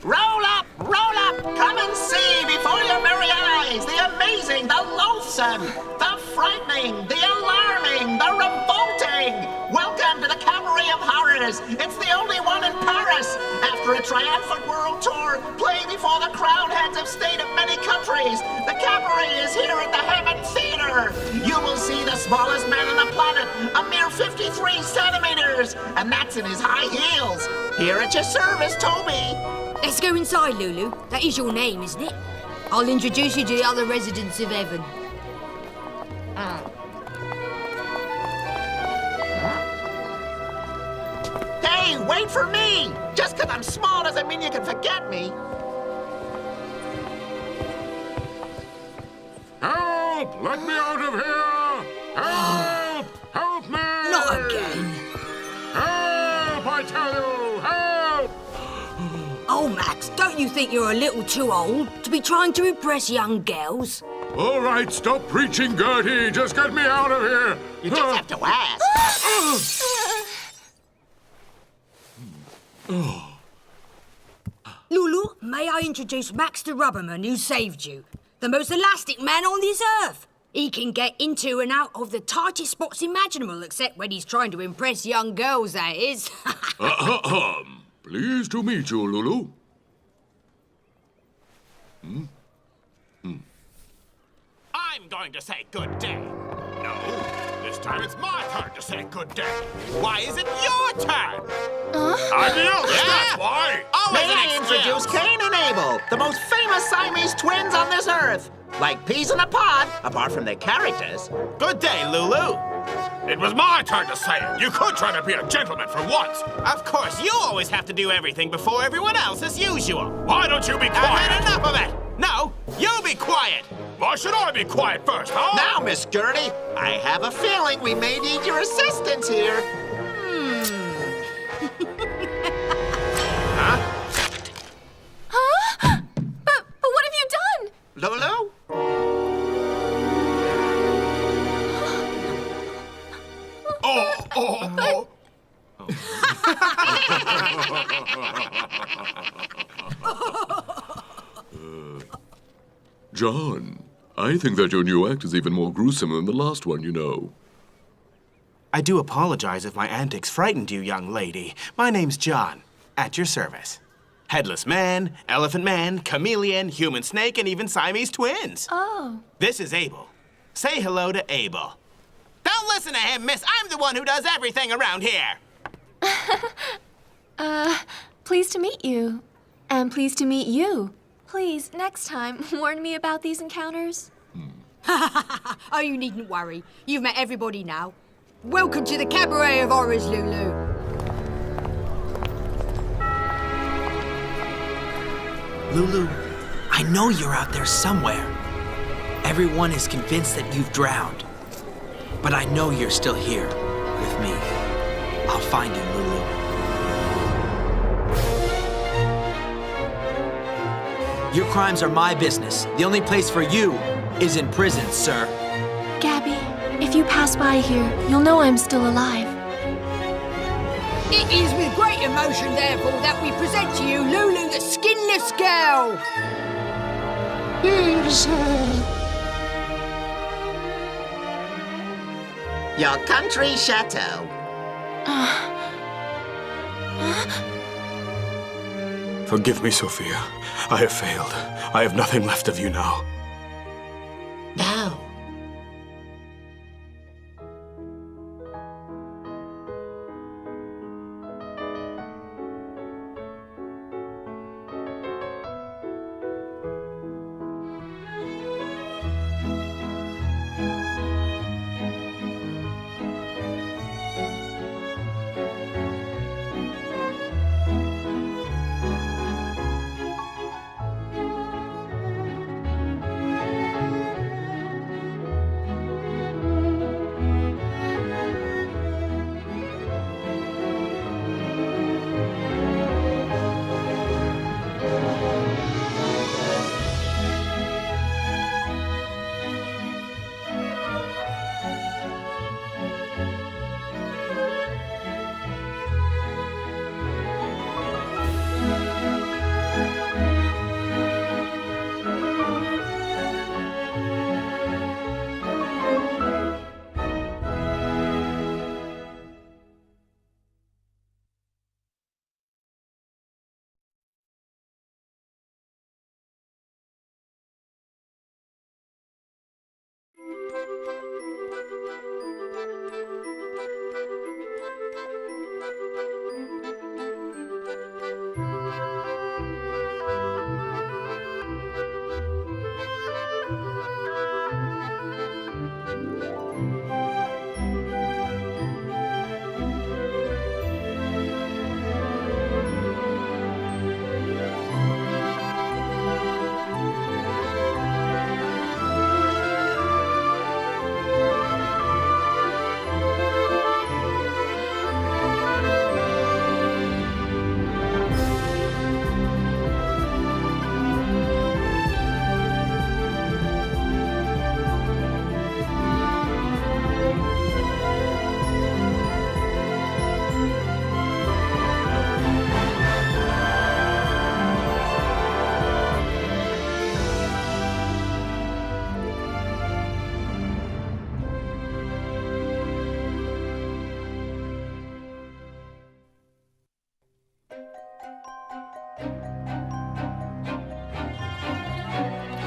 Roll up! Come and see before your very eyes the amazing, the loathsome, the frightening, the alarming, the revolting! Welcome to the Cabaret of Horrors! It's the only one in Paris! After a triumphant world tour, playing before the crowned heads of state of many countries, the Cabaret is here at the Heaven Theater! You will see the smallest man on the planet, a mere 53 centimeters, and that's in his high heels. Here at your service, Toby! Let's go inside, Loulou. That is your name, isn't it? I'll introduce you to the other residents of heaven. Hey, wait for me! Just because I'm small doesn't mean you can forget me. Help! Let me out of here! Help! Help me! Not again. Help, I tell you! Help! Oh, Max, don't you think you're a little too old to be trying to impress young girls? All right, stop preaching, Gertie. Just get me out of here. You just have to ask. Loulou, may I introduce Max the Rubberman, who saved you? The most elastic man on this earth. He can get into and out of the tightest spots imaginable, except when he's trying to impress young girls, that is. Pleased to meet you, Loulou. I'm going to say good day. No, this time it's my turn to say good day. Why is it your turn? I'm the eldest, that's why. May I introduce Cain and Abel, the most famous Siamese twins on this earth. Like peas in a pod, apart from their characters. Good day, Loulou. It was my turn to say it. You could try to be a gentleman for once. Of course, you always have to do everything before everyone else as usual. Why don't you be quiet? I've had enough of it. No, you be quiet. Why should I be quiet first, huh? Now, Miss Gertie, I have a feeling we may need your assistance here. Huh? But what have you done? Loulou? John, I think that your new act is even more gruesome than the last one, you know. I do apologize if my antics frightened you, young lady. My name's John, at your service. Headless man, elephant man, chameleon, human snake, and even Siamese twins. Oh. This is Abel. Say hello to Abel. Don't listen to him, miss. I'm the one who does everything around here. Pleased to meet you. And pleased to meet you. Please, next time, warn me about these encounters. Oh, you needn't worry. You've met everybody now. Welcome to the Cabaret of Horrors, Loulou. Loulou, I know you're out there somewhere. Everyone is convinced that you've drowned. But I know you're still here, with me. I'll find you, Loulou. Your crimes are my business. The only place for you is in prison, sir. Gabby, if you pass by here, you'll know I'm still alive. It is with great emotion, therefore, that we present to you Loulou, the skinless girl. Here's Your country chateau. Forgive me, Sophia. I have failed. I have nothing left of you now. No.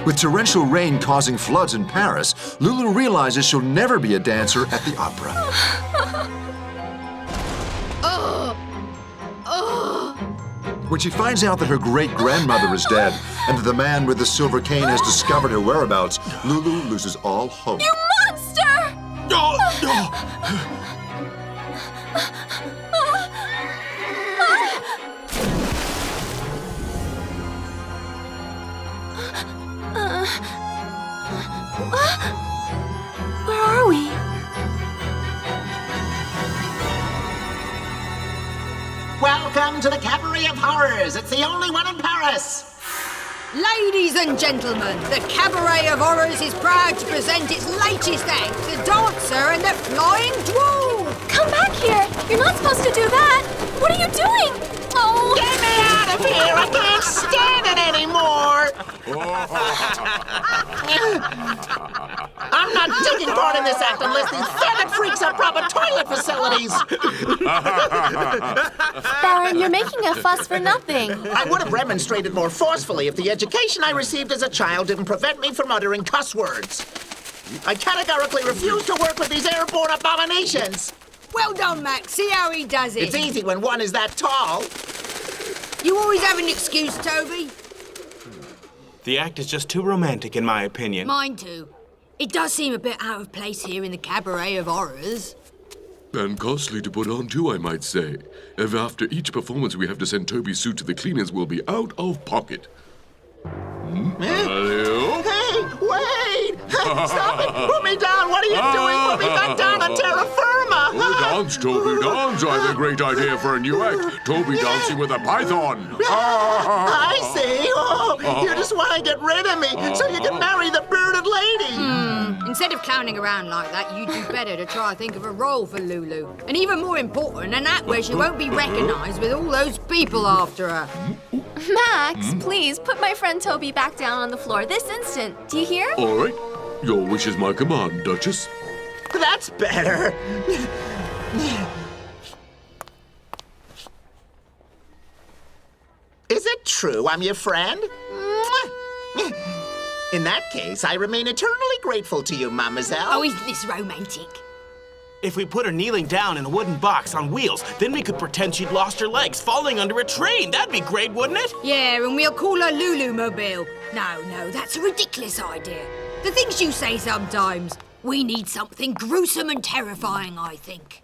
With torrential rain causing floods in Paris, Loulou realizes she'll never be a dancer at the opera. When she finds out that her great-grandmother is dead and that the man with the silver cane has discovered her whereabouts, Loulou loses all hope. You monster! Where are we? Welcome to the Cabaret of Horrors. It's the only one in Paris. Ladies and gentlemen, the Cabaret of Horrors is proud to present its latest act, The Dancer and the Flying Dwarf. Come back here! You're not supposed to do that! What are you doing? Oh! Get me out of here! I can't stand it anymore! I'm not taking part in this act unless these faggot freaks have proper toilet facilities! Baron, you're making a fuss for nothing. I would have remonstrated more forcefully if the education I received as a child didn't prevent me from uttering cuss words. I categorically refuse to work with these airborne abominations! Well done, Max. See how he does it. It's easy when one is that tall. You always have an excuse, Toby. The act is just too romantic, in my opinion. Mine too. It does seem a bit out of place here in the Cabaret of Horrors. And costly to put on, too, I might say. If after each performance we have to send Toby's suit to the cleaners, we'll be out of pocket. Hey, wait! Stop it! Put me down! What are you doing? Put me back down on terra firma! Oh, dance, Toby, dance! I have a great idea for a new act. Toby dancing with a python. I see. Oh, you just want to get rid of me so you can marry the bearded lady. Instead of clowning around like that, you'd do better to try and think of a role for Loulou. And even more important, an act where she won't be recognized with all those people after her. Max, please, put my friend Toby back down on the floor this instant. Do you hear? All right. Your wish is my command, Duchess. That's better. Is it true I'm your friend? In that case, I remain eternally grateful to you, mademoiselle. Oh, isn't this romantic? If we put her kneeling down in a wooden box on wheels, then we could pretend she'd lost her legs falling under a train. That'd be great, wouldn't it? Yeah, and we'll call her Loulou Mobile. No, that's a ridiculous idea. The things you say sometimes. We need something gruesome and terrifying, I think.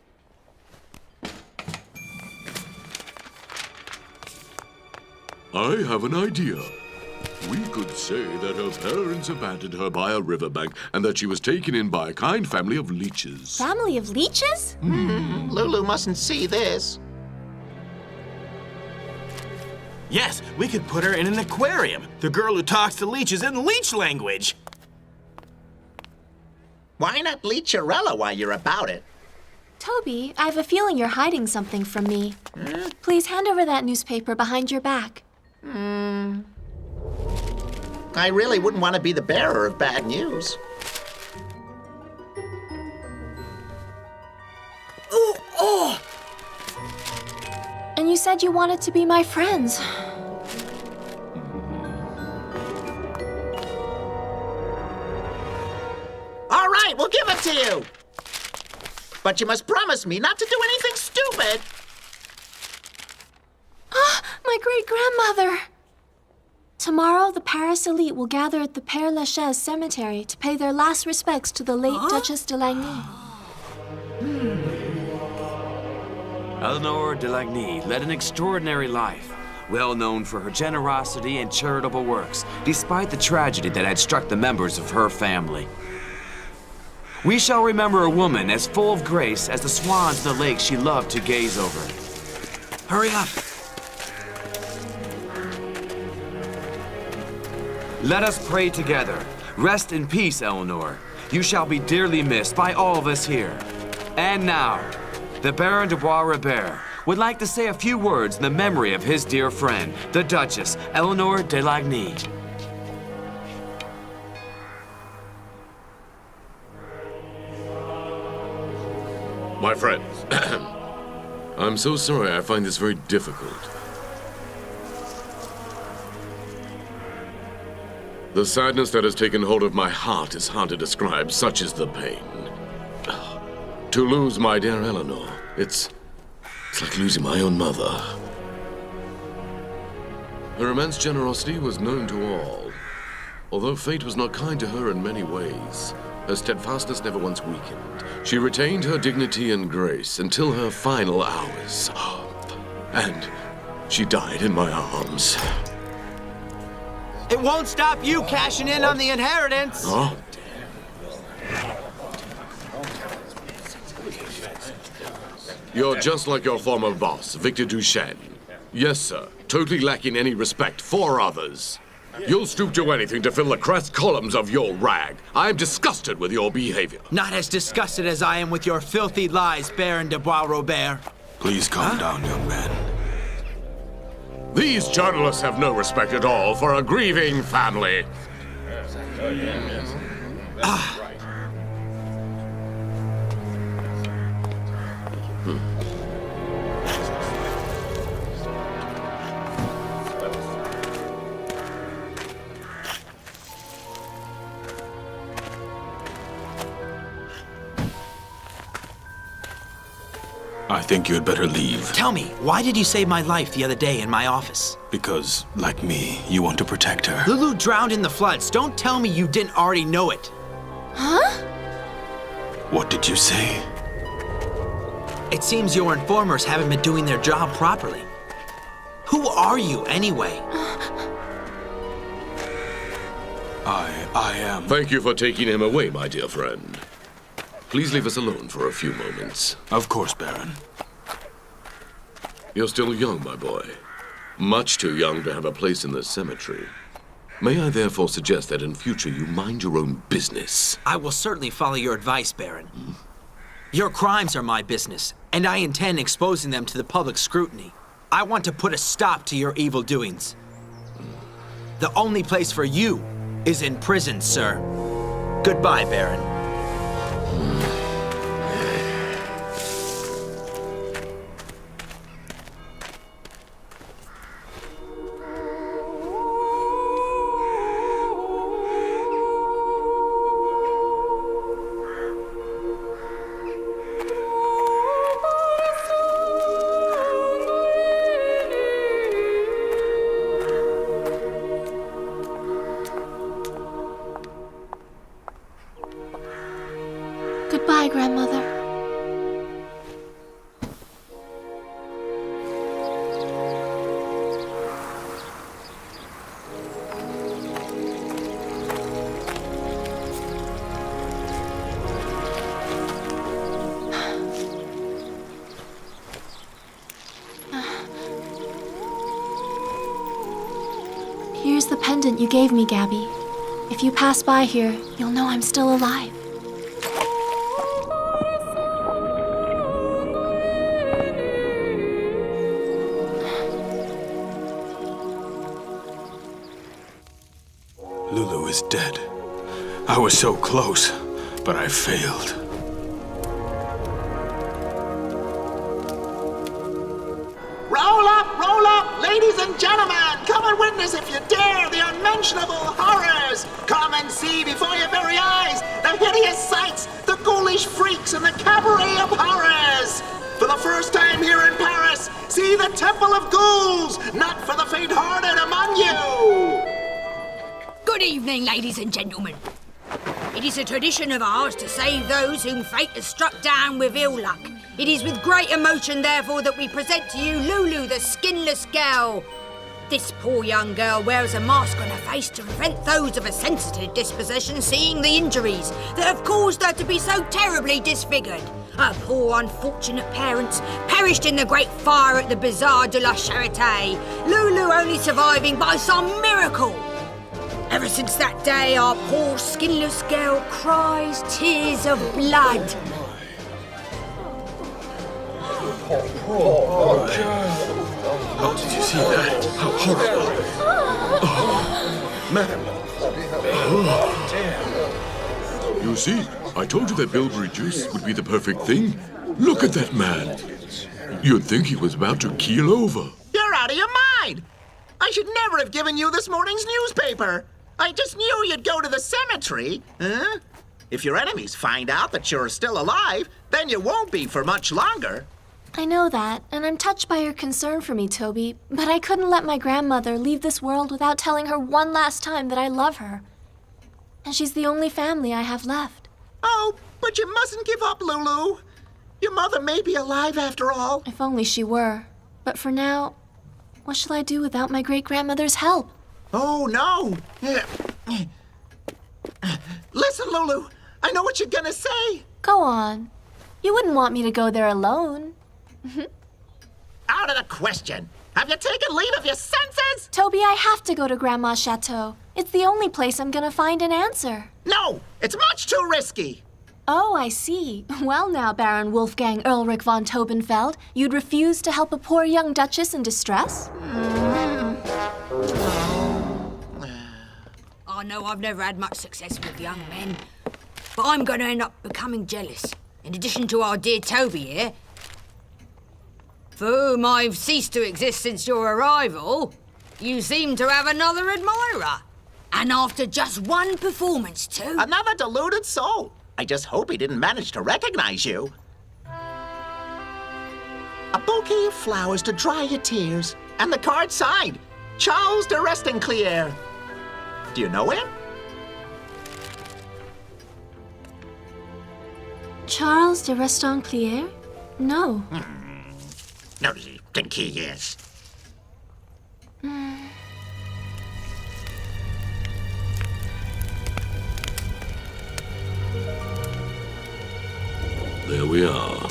I have an idea. We could say that her parents abandoned her by a riverbank and that she was taken in by a kind family of leeches. Family of leeches? Loulou mustn't see this. Yes, we could put her in an aquarium. The girl who talks to leeches in leech language. Why not Leecharella while you're about it? Toby, I have a feeling you're hiding something from me. Please hand over that newspaper behind your back. I really wouldn't want to be the bearer of bad news. Oh! And you said you wanted to be my friends. All right, we'll give it to you. But you must promise me not to do anything stupid. Ah, my great-grandmother! Tomorrow, the Paris elite will gather at the Père Lachaise cemetery to pay their last respects to the late Duchess de Lagny. Eleanor de Lagny led an extraordinary life, well known for her generosity and charitable works, despite the tragedy that had struck the members of her family. We shall remember a woman as full of grace as the swans in the lake she loved to gaze over. Hurry up! Let us pray together. Rest in peace, Eleanor. You shall be dearly missed by all of us here. And now, the Baron de Bois-Robert would like to say a few words in the memory of his dear friend, the Duchess Eleanor de Lagny. My friends, I'm so sorry I find this very difficult. The sadness that has taken hold of my heart is hard to describe, such is the pain. To lose my dear Eleanor, it's like losing my own mother. Her immense generosity was known to all. Although fate was not kind to her in many ways, her steadfastness never once weakened. She retained her dignity and grace until her final hours. And she died in my arms. It won't stop you cashing in on the inheritance. Huh? You're just like your former boss, Victor Duchesne. Yes, sir. Totally lacking any respect for others. You'll stoop to anything to fill the crest columns of your rag. I'm disgusted with your behavior. Not as disgusted as I am with your filthy lies, Baron de Bois-Robert. Please calm down, young man. These journalists have no respect at all for a grieving family. I think you had better leave. Tell me, why did you save my life the other day in my office? Because, like me, you want to protect her. Loulou drowned in the floods. Don't tell me you didn't already know it. Huh? What did you say? It seems your informers haven't been doing their job properly. Who are you, anyway? I am... Thank you for taking him away, my dear friend. Please leave us alone for a few moments. Of course, Baron. You're still young, my boy. Much too young to have a place in the cemetery. May I therefore suggest that in future you mind your own business? I will certainly follow your advice, Baron. Your crimes are my business, and I intend exposing them to the public scrutiny. I want to put a stop to your evil doings. The only place for you is in prison, sir. Goodbye, Baron. Goodbye, Grandmother. Here's the pendant you gave me, Gabby. If you pass by here, you'll know I'm still alive. Loulou is dead. I was so close, but I failed. Roll up, ladies and gentlemen! Come and witness, if you dare, the unmentionable horrors! Come and see before your very eyes the hideous sights, the ghoulish freaks, and the cabaret of horrors! For the first time here in Paris, see the Temple of Ghouls, not for the faint-hearted among you! Good evening, ladies and gentlemen. It is a tradition of ours to save those whom fate has struck down with ill luck. It is with great emotion, therefore, that we present to you Loulou, the skinless girl. This poor young girl wears a mask on her face to prevent those of a sensitive disposition seeing the injuries that have caused her to be so terribly disfigured. Her poor unfortunate parents perished in the great fire at the Bazaar de la Charité, Loulou only surviving by some miracle. Ever since that day, our poor skinless girl cries tears of blood. Oh, did you see that? How horrible. Madam. You see, I told you that bilberry juice would be the perfect thing. Look at that man. You'd think he was about to keel over. You're out of your mind! I should never have given you this morning's newspaper. I just knew you'd go to the cemetery. Huh? If your enemies find out that you're still alive, then you won't be for much longer. I know that, and I'm touched by your concern for me, Toby, but I couldn't let my grandmother leave this world without telling her one last time that I love her. And she's the only family I have left. Oh, but you mustn't give up, Loulou. Your mother may be alive after all. If only she were. But for now, what shall I do without my great-grandmother's help? Oh, no. Listen, Loulou, I know what you're gonna say. Go on. You wouldn't want me to go there alone. Out of the question. Have you taken leave of your senses? Toby, I have to go to Grandma's chateau. It's the only place I'm gonna find an answer. No, it's much too risky. Oh, I see. Well now, Baron Wolfgang Ulrich von Tobenfeld, you'd refuse to help a poor young duchess in distress? I know I've never had much success with young men, but I'm going to end up becoming jealous. In addition to our dear Toby here, for whom I've ceased to exist since your arrival, you seem to have another admirer. And after just one performance, too. Another deluded soul. I just hope he didn't manage to recognize you. A bouquet of flowers to dry your tears. And the card signed, Charles de Restinclier. Do you know him? Charles de Restinclier? No. No, do you think he is? There we are.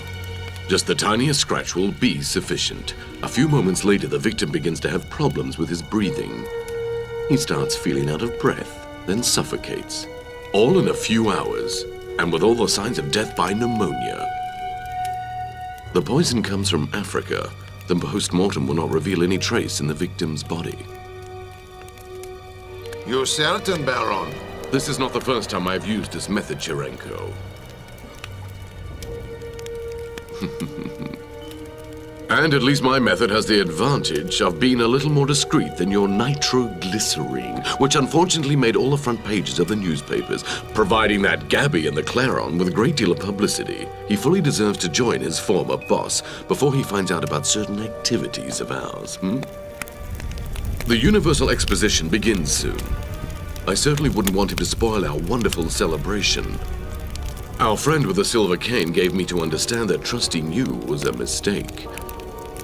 Just the tiniest scratch will be sufficient. A few moments later, the victim begins to have problems with his breathing. He starts feeling out of breath, then suffocates. All in a few hours, and with all the signs of death by pneumonia. The poison comes from Africa. The post-mortem will not reveal any trace in the victim's body. You're certain, Baron? This is not the first time I've used this method, Cherenko. And at least my method has the advantage of being a little more discreet than your nitroglycerine, which unfortunately made all the front pages of the newspapers, providing that Gabby and the Clairon with a great deal of publicity. He fully deserves to join his former boss before he finds out about certain activities of ours. The Universal Exposition begins soon. I certainly wouldn't want him to spoil our wonderful celebration. Our friend with the silver cane gave me to understand that trusting you was a mistake.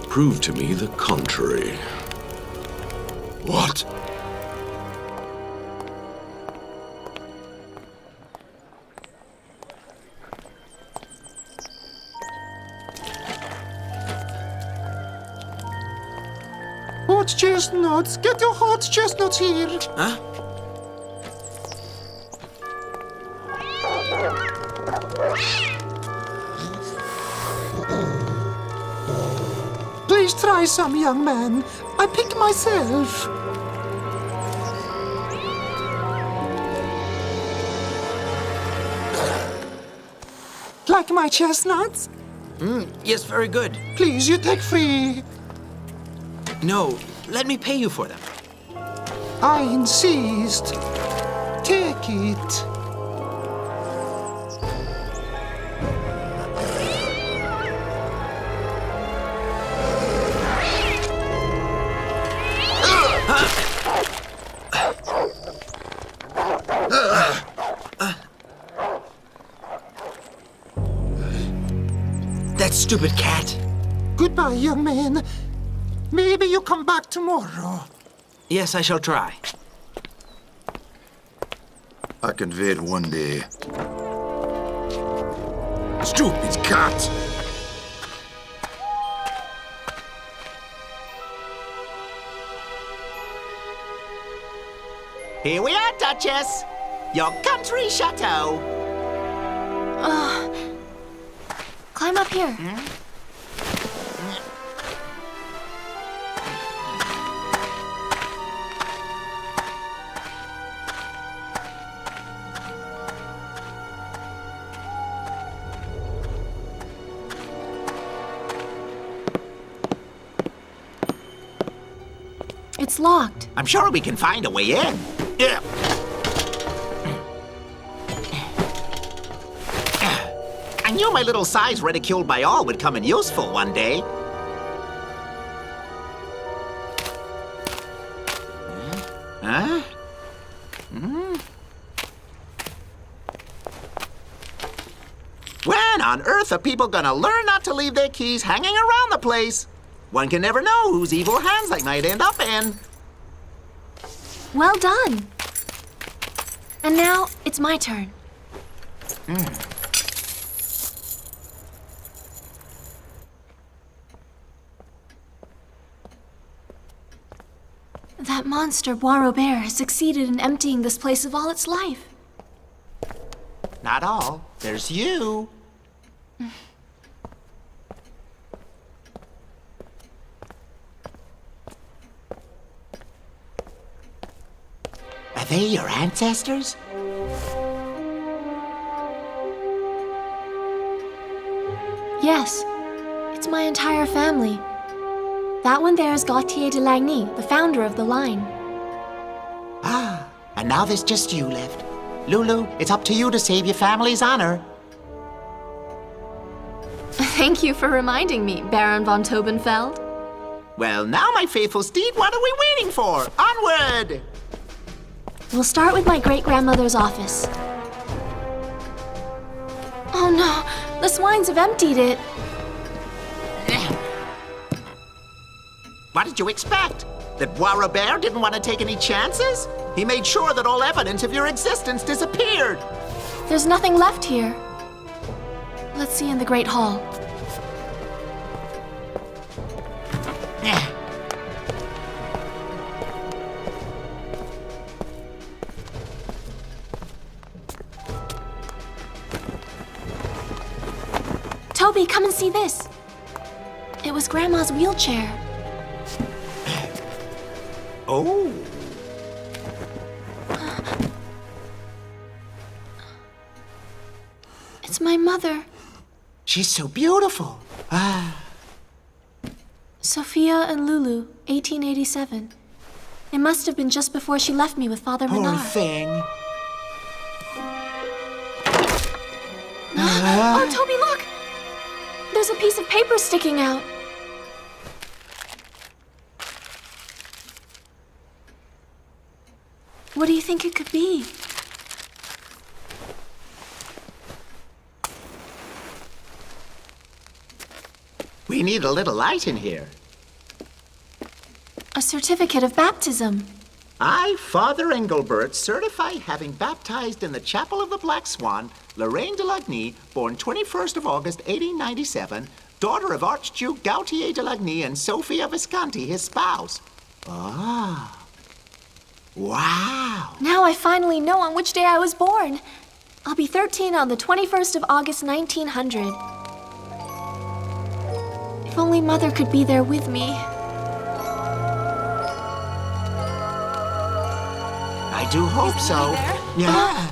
Prove to me the contrary. What? Hot chestnuts! Get your hot chestnuts here! Huh? Please try some, young man. I pick myself. Like my chestnuts? Yes, very good. Please, you take free. No, let me pay you for them. I insist. Take it. That stupid cat. Goodbye, young man. Maybe you come back tomorrow. Yes, I shall try. I can wait one day. Stupid cat! Here we are, Duchess. Your country chateau. Climb up here. It's locked. I'm sure we can find a way in. Yeah. I knew my little size ridiculed by all would come in useful one day. Huh? When on earth are people gonna learn not to leave their keys hanging around the place? One can never know whose evil hands they might end up in. Well done. And now it's my turn. That monster, Bois Robert, has succeeded in emptying this place of all its life. Not all. There's you. Are they your ancestors? Yes, it's my entire family. That one there is Gautier de Lagny, the founder of the line. Ah, and now there's just you left. Loulou, it's up to you to save your family's honor. Thank you for reminding me, Baron von Tobenfeld. Well, now, my faithful steed, what are we waiting for? Onward! We'll start with my great-grandmother's office. Oh no, the swines have emptied it. What did you expect? That Bois Robert didn't want to take any chances? He made sure that all evidence of your existence disappeared. There's nothing left here. Let's see in the Great Hall. Toby, come and see this. It was Grandma's wheelchair. Oh. It's my mother. She's so beautiful. Sophia and Loulou, 1887. It must have been just before she left me with Father Menard. Poor thing. Oh, Toby, look! There's a piece of paper sticking out. What do you think it could be? We need a little light in here. A certificate of baptism. I, Father Engelbert, certify having baptized in the Chapel of the Black Swan, Lorraine de Lagny, born 21st of August, 1897, daughter of Archduke Gautier de Lagny and Sophia Visconti, his spouse. Ah. Wow. Now I finally know on which day I was born. I'll be 13 on the 21st of August, 1900. If only Mother could be there with me. I do hope so. Yeah.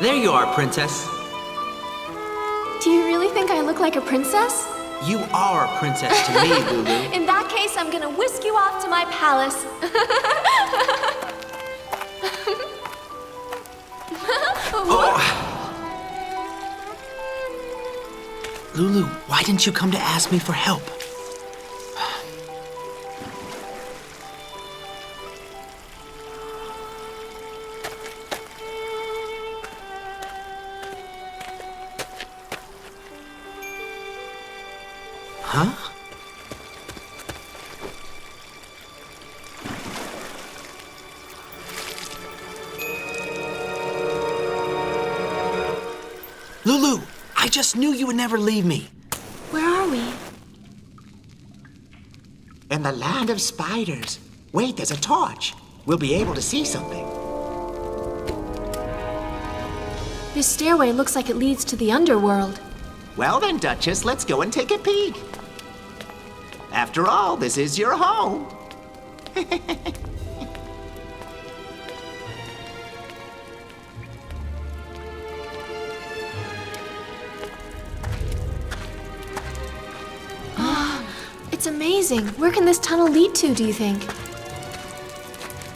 There you are, Princess. Do you really think I look like a princess? You are a princess to me, Loulou. In that case, I'm gonna whisk you off to my palace. Loulou, why didn't you come to ask me for help? Huh? Loulou, I just knew you would never leave me. Where are we? In the land of spiders. Wait, there's a torch. We'll be able to see something. This stairway looks like it leads to the underworld. Well then, Duchess, let's go and take a peek. After all, this is your home. It's amazing. Where can this tunnel lead to, do you think?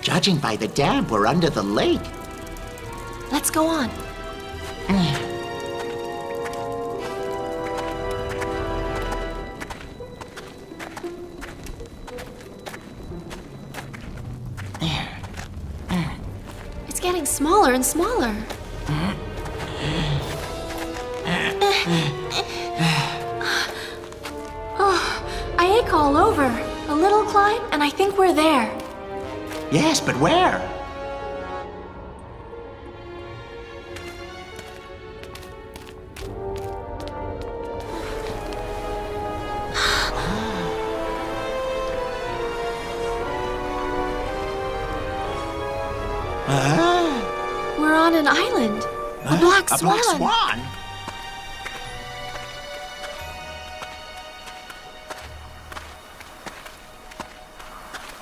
Judging by the dam, we're under the lake. Let's go on. It's getting smaller and smaller. Oh, I ache all over. A little climb, and I think we're there. Yes, but where? We're on an island. A black swan. A black swan?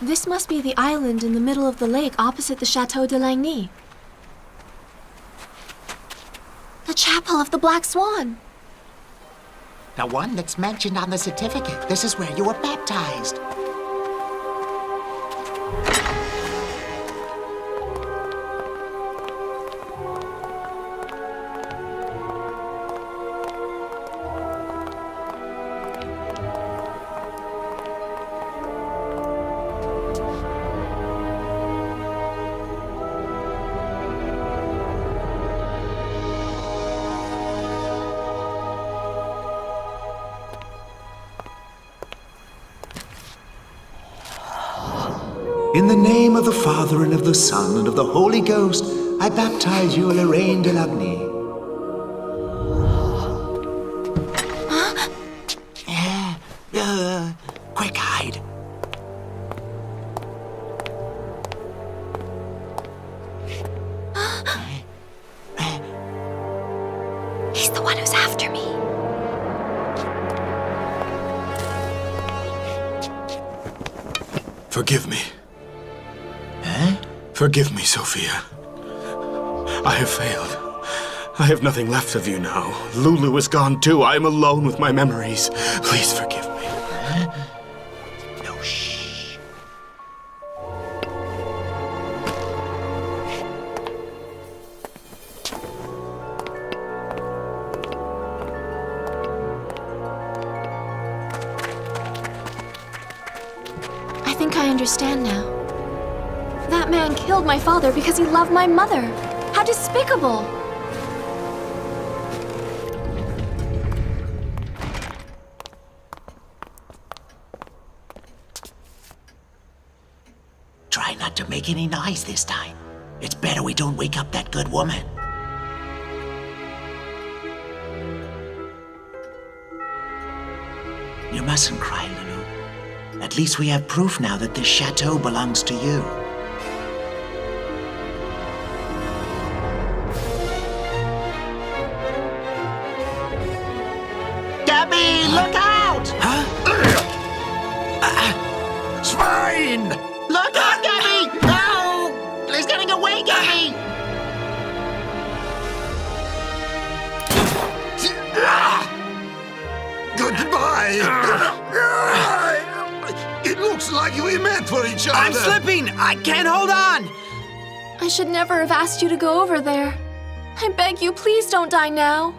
This must be the island in the middle of the lake opposite the Chateau de Lagny. The Chapel of the Black Swan. The one that's mentioned on the certificate. This is where you were baptized. In the name of the Father, and of the Son, and of the Holy Ghost, I baptize you, Lorraine de Lagny. Quick, hide. He's the one who's after me. Forgive me. Forgive me, Sophia. I have failed. I have nothing left of you now. Loulou is gone too. I am alone with my memories. Please forgive me. No, shh. I think I understand now. That man killed my father because he loved my mother. How despicable! Try not to make any noise this time. It's better we don't wake up that good woman. You mustn't cry, Loulou. At least we have proof now that this chateau belongs to you. Gabby, look out! Swine! Look out, Gabby! No! He's getting away, Gabby! Goodbye! It looks like you were meant for each other. I'm slipping! I can't hold on! I should never have asked you to go over there. I beg you, please don't die now.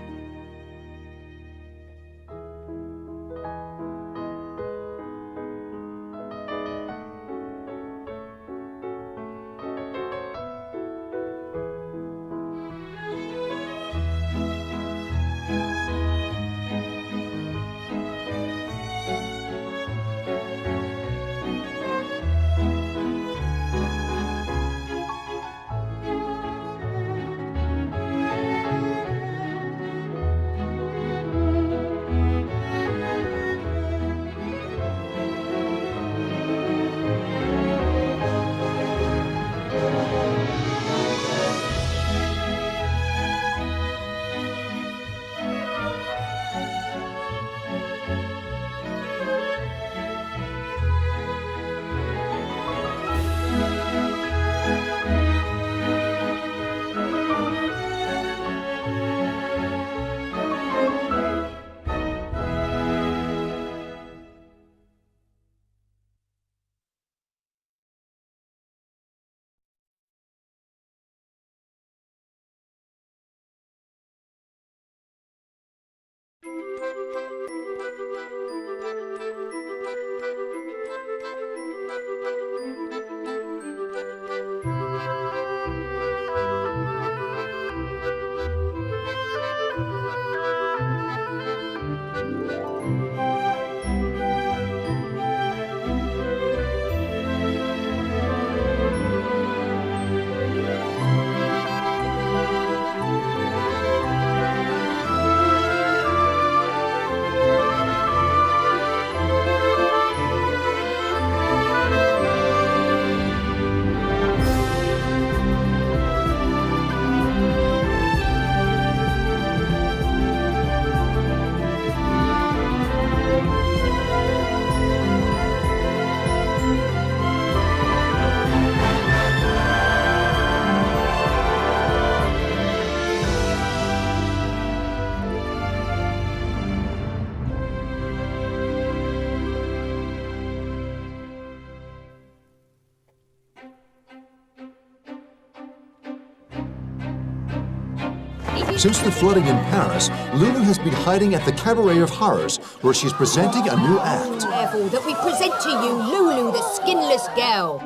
Since the flooding in Paris, Loulou has been hiding at the Cabaret of Horrors, where she's presenting a new act. Careful that we present to you Loulou, the skinless girl.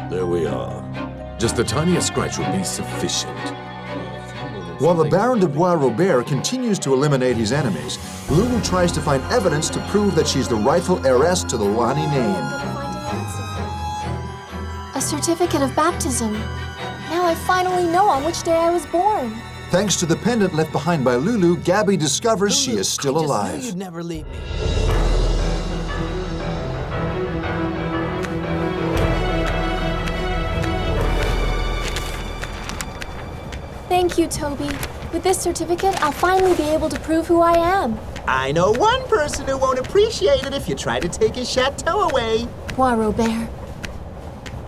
There we are. Just the tiniest scratch would be sufficient. While the Baron de Bois-Robert continues to eliminate his enemies, Loulou tries to find evidence to prove that she's the rightful heiress to the Wani name. A certificate of baptism. Now I finally know on which day I was born. Thanks to the pendant left behind by Loulou, Gabby discovers she is still I alive. knew you'd never leave me. Thank you, Toby. With this certificate, I'll finally be able to prove who I am. I know one person who won't appreciate it if you try to take his chateau away. Bois-Robert.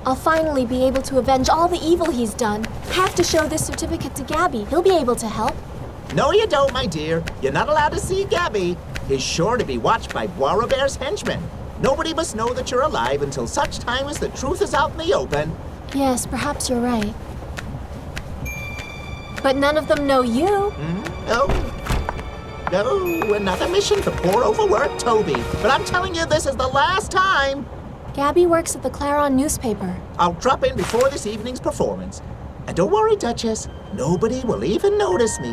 I'll finally be able to avenge all the evil he's done. Have to show this certificate to Gabby. He'll be able to help. No, you don't, my dear. You're not allowed to see Gabby. He's sure to be watched by Bois-Robert's henchmen. Nobody must know that you're alive until such time as the truth is out in the open. Yes, perhaps you're right. But none of them know you. No, another mission for poor overworked Toby. But I'm telling you, this is the last time. Gabby works at the Claron newspaper. I'll drop in before this evening's performance. And don't worry, Duchess. Nobody will even notice me.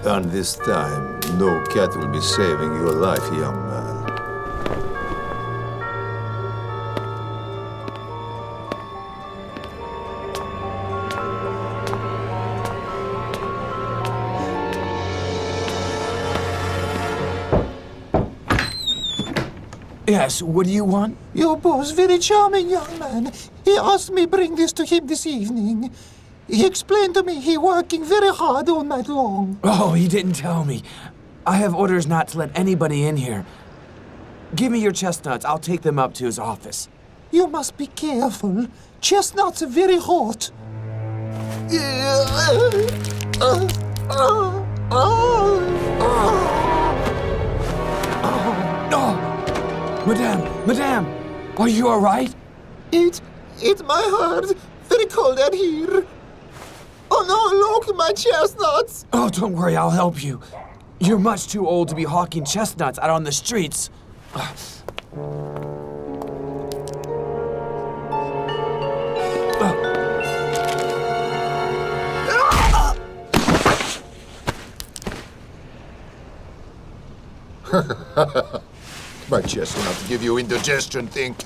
And this time, no cat will be saving your life, young man. Yes, what do you want? Your boss, very charming young man. He asked me bring this to him this evening. He explained to me he working very hard all night long. Oh, he didn't tell me. I have orders not to let anybody in here. Give me your chestnuts. I'll take them up to his office. You must be careful. Chestnuts are very hot. Madame, are you all right? It's my heart. Very cold out here. Oh no, look, my chestnuts. Oh, don't worry, I'll help you. You're much too old to be hawking chestnuts out on the streets. My chestnuts give you indigestion, think.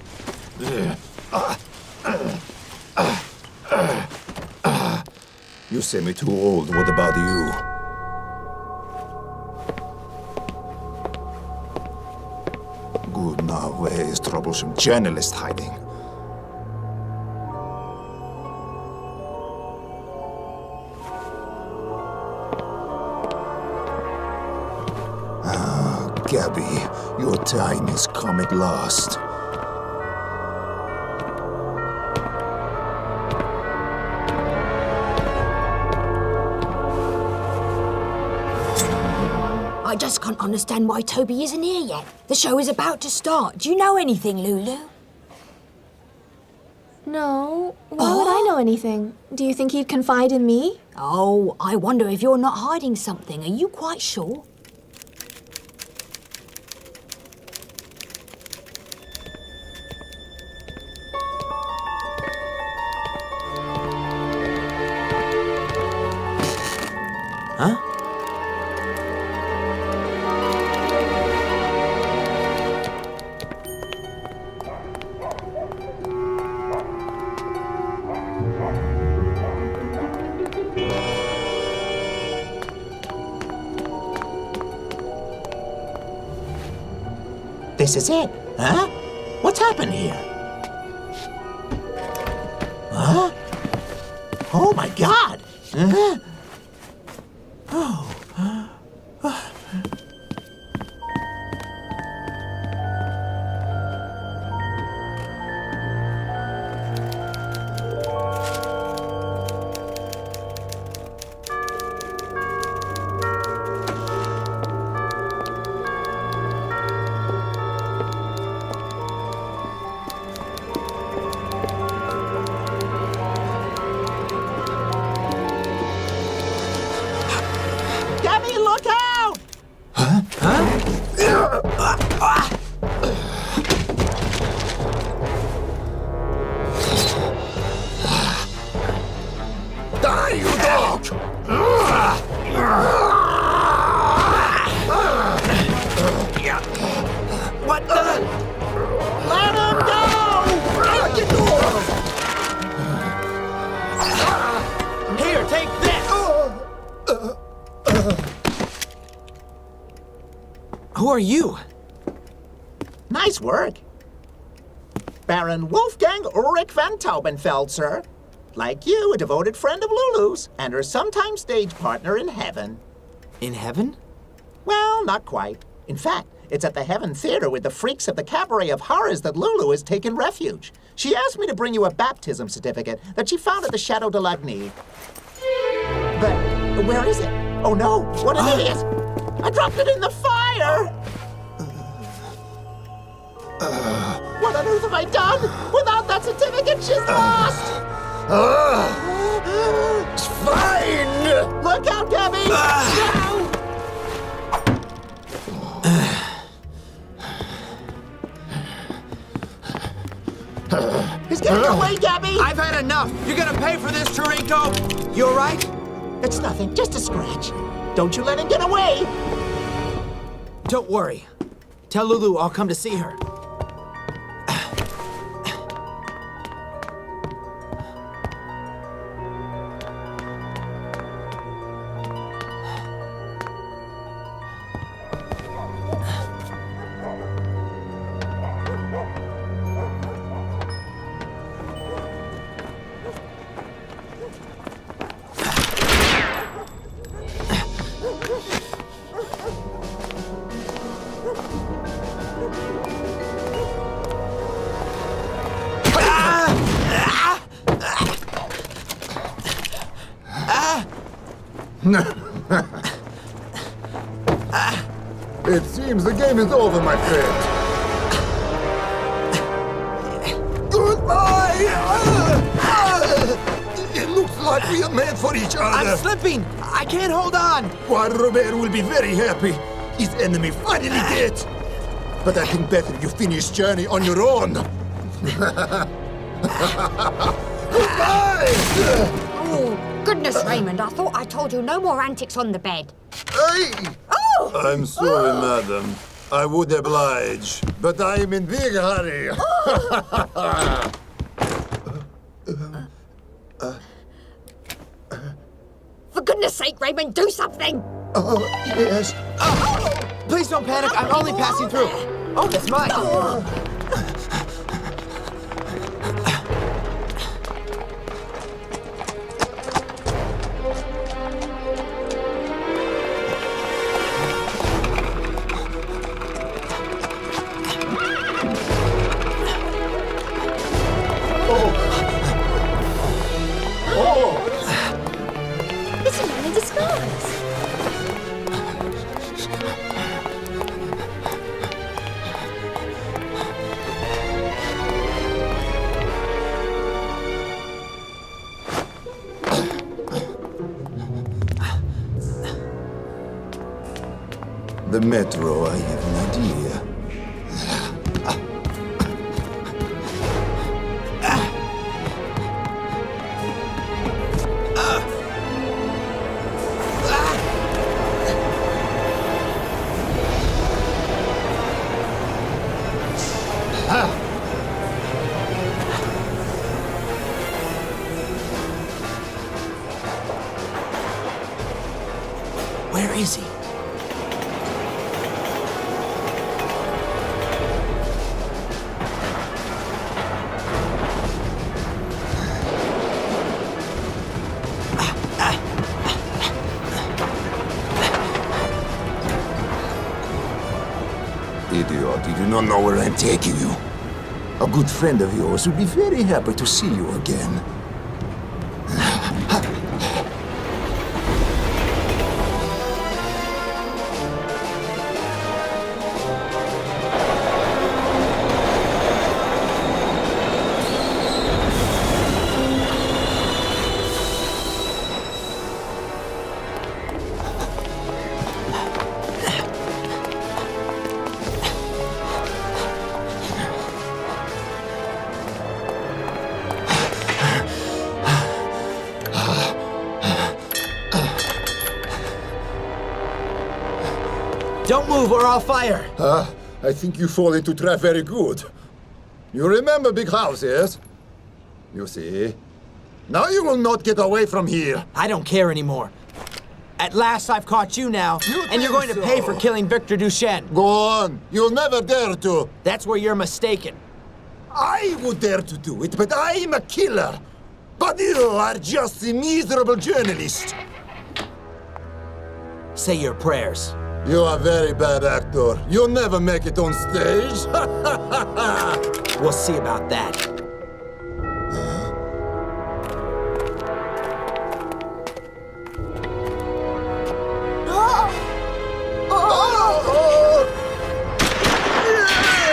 You say me too old. What about you? Good, now where is troublesome journalist hiding? Gabby, your time has come at last. I just can't understand why Toby isn't here yet. The show is about to start. Do you know anything, Loulou? No. Why would I know anything? Do you think he'd confide in me? Oh, I wonder if you're not hiding something. Are you quite sure? Huh? This is it, huh? What's happened here? Huh? Oh my God! Huh? Oh. are you? Nice work. Baron Wolfgang Ulrich van Taubenfeld, sir. Like you, a devoted friend of Loulou's, and her sometime stage partner in heaven. In heaven? Well, not quite. In fact, it's at the Heaven Theater with the freaks of the Cabaret of Horrors that Loulou has taken refuge. She asked me to bring you a baptism certificate that she found at the Chateau de Lagny. But where is it? Oh no, what an idiot! I dropped it in the fire! What on earth have I done? Without that certificate, she's lost! It's fine! Look out, Gabby! No! He's getting away, Gabby! I've had enough! You're gonna pay for this, Tarinko! You alright? It's nothing, just a scratch. Don't you let him get away! Don't worry. Tell Loulou I'll come to see her. It seems the game is over, my friend. Goodbye! It looks like we are made for each other. I'm slipping! I can't hold on! Juan Robert will be very happy. His enemy finally dead. But I think better you finish journey on your own. Goodbye! Oh, goodness, Raymond. I thought I told you no more antics on the bed. Hey! Oh! I'm sorry, madam. I would oblige, but I am in big hurry. For goodness sake, Raymond, do something! Oh, yes. Please don't panic. I'm only passing through. Oh, that's mine. It's a man in disguise. The metro, I have an idea. Where is he? Idiot, you do not know where I'm taking you. A good friend of yours would be very happy to see you again. Don't move or I'll fire. I think you fall into trap very good. You remember big house, yes? You see? Now you will not get away from here. I don't care anymore. At last I've caught you now, and you're going to pay for killing Victor Duchesne. Go on. You'll never dare to. That's where you're mistaken. I would dare to do it, but I'm a killer. But you are just a miserable journalist. Say your prayers. You are a very bad actor. You'll never make it on stage. We'll see about that.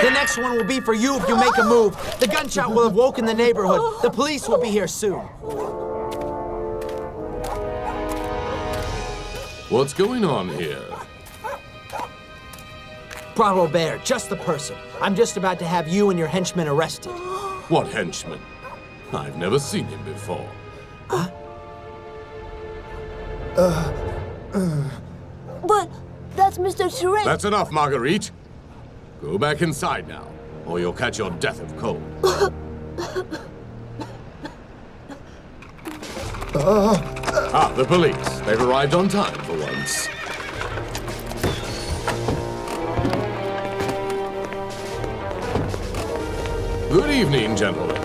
The next one will be for you if you make a move. The gunshot will have woken the neighborhood. The police will be here soon. What's going on here? Bravo Bear, just the person. I'm just about to have you and your henchmen arrested. What henchman? I've never seen him before. Huh? But that's Mr. Tourette. That's enough, Marguerite. Go back inside now, or you'll catch your death of cold. The police. They've arrived on time for once. Good evening, gentlemen.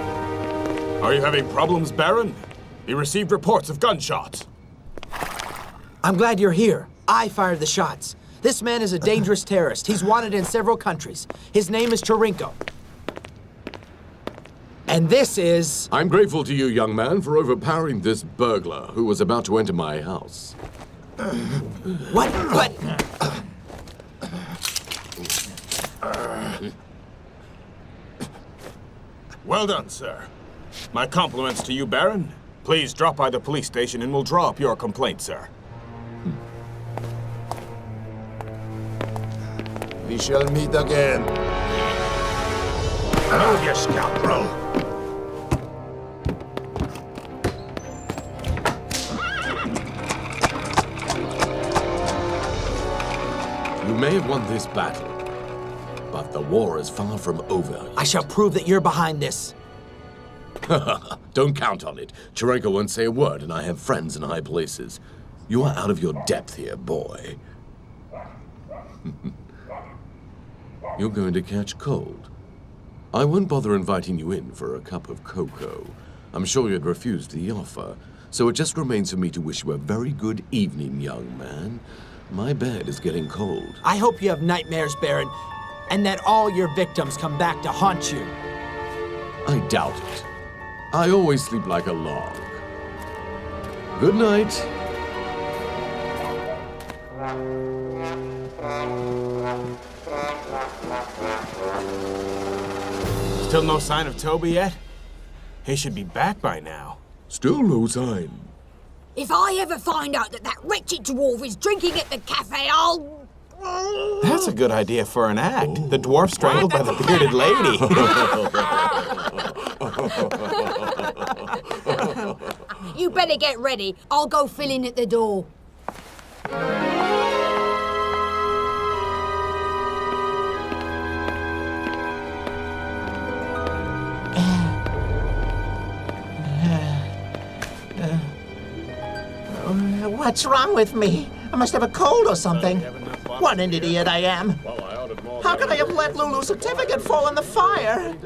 Are you having problems, Baron? We received reports of gunshots. I'm glad you're here. I fired the shots. This man is a dangerous terrorist. He's wanted in several countries. His name is Chirinko. And this is... I'm grateful to you, young man, for overpowering this burglar who was about to enter my house. What? Well done, sir. My compliments to you, Baron. Please drop by the police station and we'll draw up your complaint, sir. We shall meet again. Move, you scoundrel! You may have won this battle, but the war is far from over yet. I shall prove that you're behind this. Don't count on it. Chirinko won't say a word, and I have friends in high places. You are out of your depth here, boy. You're going to catch cold. I won't bother inviting you in for a cup of cocoa. I'm sure you'd refuse the offer, so it just remains for me to wish you a very good evening, young man. My bed is getting cold. I hope you have nightmares, Baron, and that all your victims come back to haunt you. I doubt it. I always sleep like a log. Good night. Still no sign of Toby yet? He should be back by now. Still no sign. If I ever find out that wretched dwarf is drinking at the cafe, I'll... That's a good idea for an act. The dwarf strangled by the bearded lady. You better get ready. I'll go fill in at the door. What's wrong with me? I must have a cold or something. What an idiot I am. How could I have let Loulou's certificate fall in the fire?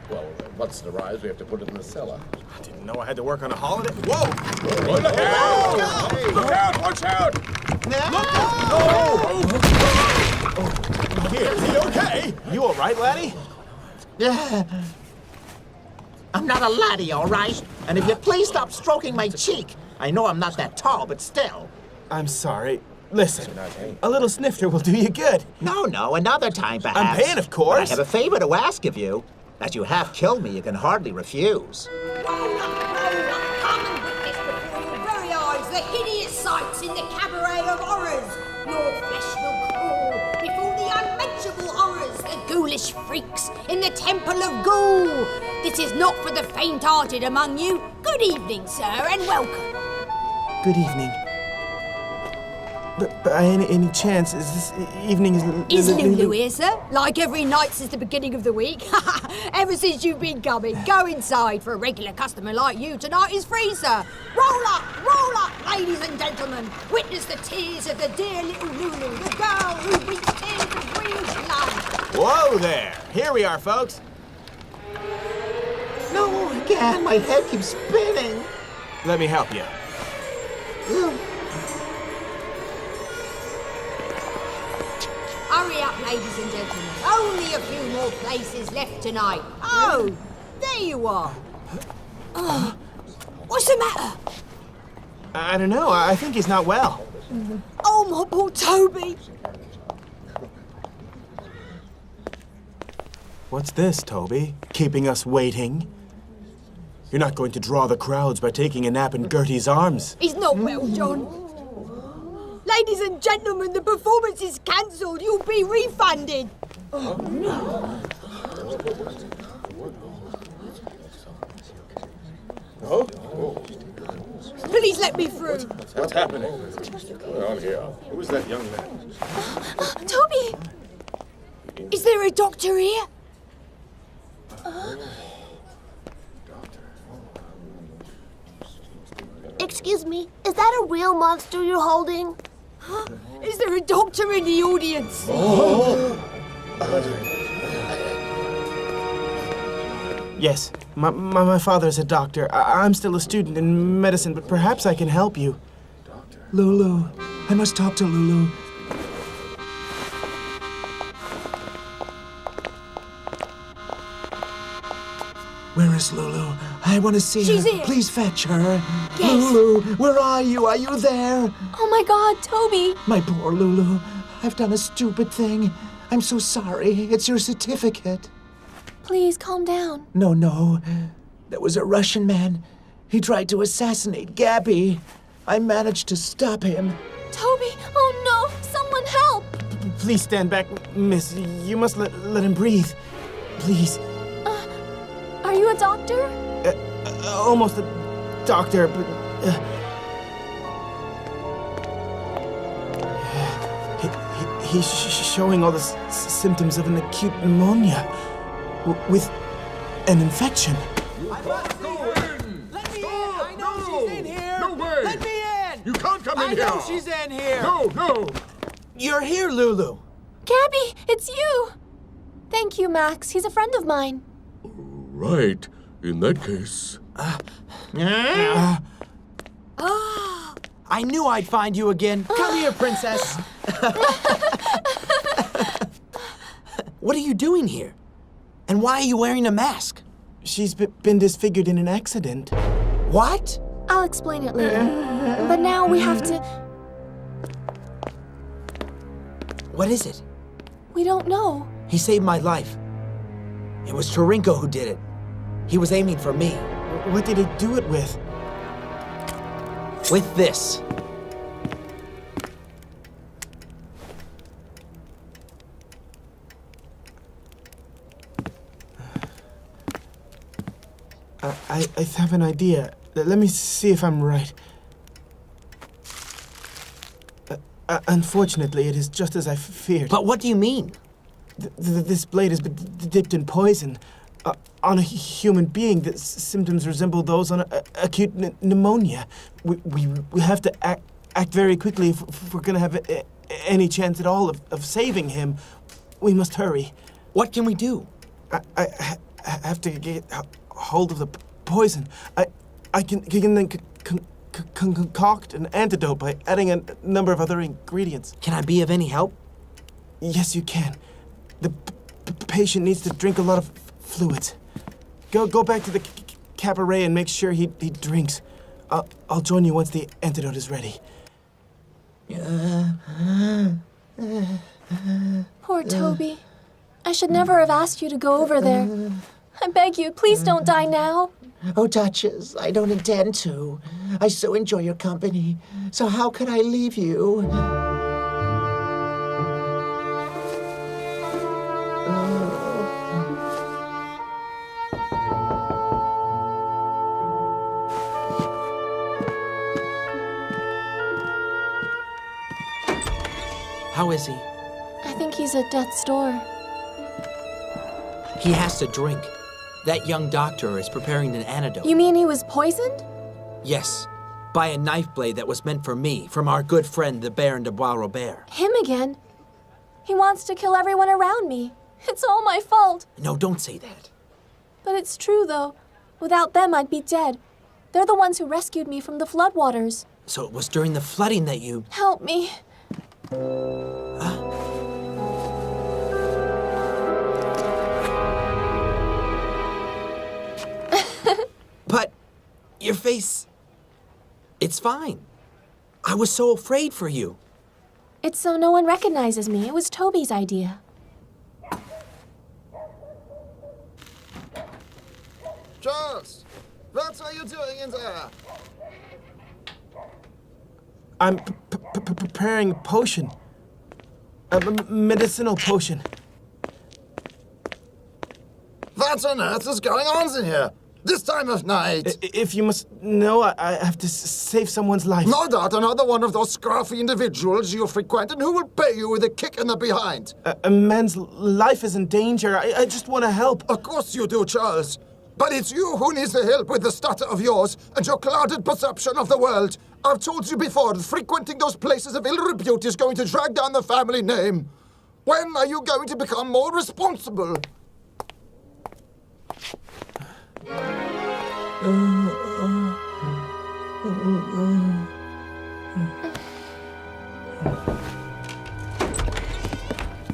Well, once it arrives, we have to put it in the cellar. I didn't know I had to work on a holiday. Whoa! Look out! Look out! Watch out! Look out! Here, is he okay? You all right, laddie? Yeah. I'm not a laddie, all right? And if you'd please stop stroking my cheek. I know I'm not that tall, but still. I'm sorry. Listen, a little snifter will do you good. No, another time, perhaps. I'm paying, of course. But I have a favor to ask of you. As you have killed me, you can hardly refuse. Come and witness before your very eyes the hideous sights in the cabaret of horrors. Your flesh will crawl before the unmentionable horrors, the ghoulish freaks in the temple of Ghoul. This is not for the faint-hearted among you. Good evening, sir, and welcome. Good evening. By any chance, is this evening Is Loulou here, sir? Like every night since the beginning of the week? Ever since you've been coming. Go inside. For a regular customer like you, tonight is free, sir. Roll up, ladies and gentlemen. Witness the tears of the dear little Loulou, the girl who weeps tears of real love. Whoa there! Here we are, folks. No, again, my head keeps spinning. Let me help you. Hurry up, ladies and gentlemen. Only a few more places left tonight. Oh, there you are. What's the matter? I don't know. I think he's not well. Oh, my poor Toby. What's this, Toby? Keeping us waiting? You're not going to draw the crowds by taking a nap in Gertie's arms. He's not well, John. Ladies and gentlemen, the performance is cancelled. You'll be refunded. Oh, no. Please let me through. What's happening? What's going on here? Who's that young man? Toby! Is there a doctor here? Excuse me, is that a real monster you're holding? Is there a doctor in the audience? Yes, my father's a doctor. I'm still a student in medicine, but perhaps I can help you. Loulou. I must talk to Loulou. Where is Loulou? I want to see She's her. here. Please fetch her. Yes. Loulou, where are you? Are you there? Oh my God, Toby! My poor Loulou. I've done a stupid thing. I'm so sorry. It's your certificate. Please calm down. No. There was a Russian man. He tried to assassinate Gabby. I managed to stop him. Toby, oh no! Someone help! Please stand back, miss. You must let him breathe. Please. Are you a doctor? Almost a doctor, but... he's showing all the symptoms of an acute pneumonia with an infection. Let me in! I know she's in here! No way! Let me in! You can't come in I here! know she's in here! No! You're here, Loulou. Gabby, it's you! Thank you, Max. He's a friend of mine. Right. In that case... I knew I'd find you again. Come here, princess. What are you doing here? And why are you wearing a mask? She's been disfigured in an accident. What? I'll explain it later. But now we have to... What is it? We don't know. He saved my life. It was Trorinko who did it. He was aiming for me. What did he do it with? With this. I have an idea. Let me see if I'm right. Unfortunately, it is just as I feared. But what do you mean? This blade has been dipped in poison. On a human being, the symptoms resemble those on acute pneumonia. We have to act very quickly if we're going to have any chance at all of saving him. We must hurry. What can we do? I have to get hold of the poison. I can then concoct an antidote by adding a number of other ingredients. Can I be of any help? Yes, you can. The patient needs to drink a lot of fluids. Go back to the cabaret and make sure he drinks. I'll join you once the antidote is ready. Poor Toby. I should never have asked you to go over there. I beg you, please don't die now. Oh, Duchess, I don't intend to. I so enjoy your company. So how could I leave you? How is he? I think he's at death's door. He has to drink. That young doctor is preparing an antidote. You mean he was poisoned? Yes, by a knife blade that was meant for me, from our good friend, the Baron de Bois Robert. Him again? He wants to kill everyone around me. It's all my fault. No, don't say that. But it's true, though. Without them, I'd be dead. They're the ones who rescued me from the floodwaters. So it was during the flooding that you... Help me. But your face... It's fine. I was so afraid for you. It's so no one recognizes me. It was Toby's idea. Charles, what are you doing in there? I'm preparing a potion. A medicinal potion. What on earth is going on in here? This time of night? If you must know, I have to save someone's life. No doubt another one of those scruffy individuals you frequent, and who will pay you with a kick in the behind. A man's life is in danger. I just want to help. Of course you do, Charles. But it's you who needs the help with the stutter of yours and your clouded perception of the world. I've told you before that frequenting those places of ill repute is going to drag down the family name. When are you going to become more responsible?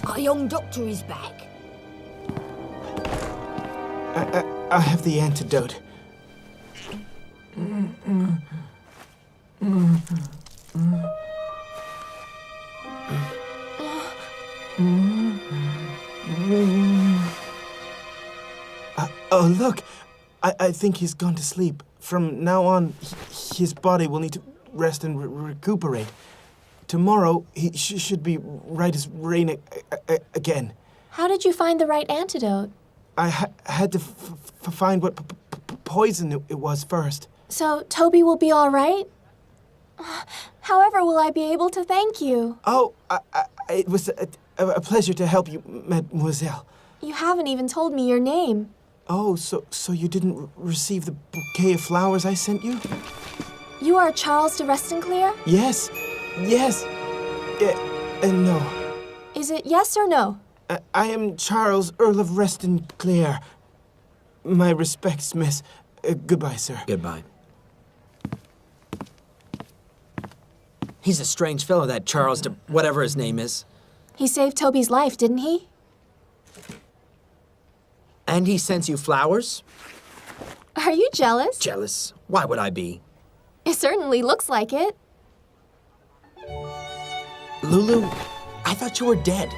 Our young doctor is back. I have the antidote. Oh, look. I think he's gone to sleep. From now on, his body will need to rest and recuperate. Tomorrow, he should be right as rain again. How did you find the right antidote? I had to find what poison it was first. So, Toby will be all right? However will I be able to thank you? Oh, it was a pleasure to help you, mademoiselle. You haven't even told me your name. Oh, so you didn't receive the bouquet of flowers I sent you? You are Charles de Restinclair? Yes. No. Is it yes or no? I am Charles, Earl of Restinclair. My respects, miss. Goodbye, sir. Goodbye. He's a strange fellow, that Charles de... whatever his name is. He saved Toby's life, didn't he? And he sends you flowers? Are you jealous? Jealous? Why would I be? It certainly looks like it. Loulou, I thought you were dead.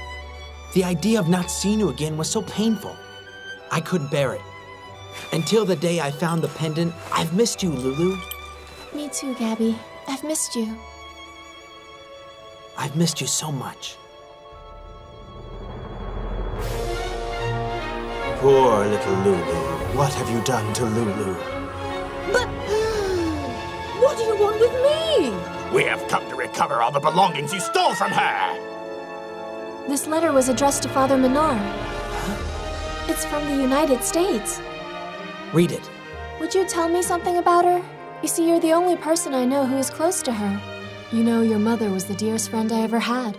The idea of not seeing you again was so painful. I couldn't bear it. Until the day I found the pendant, I've missed you, Loulou. Me too, Gabby. I've missed you. I've missed you so much. Poor little Loulou. What have you done to Loulou? But... what do you want with me? We have come to recover all the belongings you stole from her! This letter was addressed to Father Menard. It's from the United States. Read it. Would you tell me something about her? You see, you're the only person I know who is close to her. You know, your mother was the dearest friend I ever had.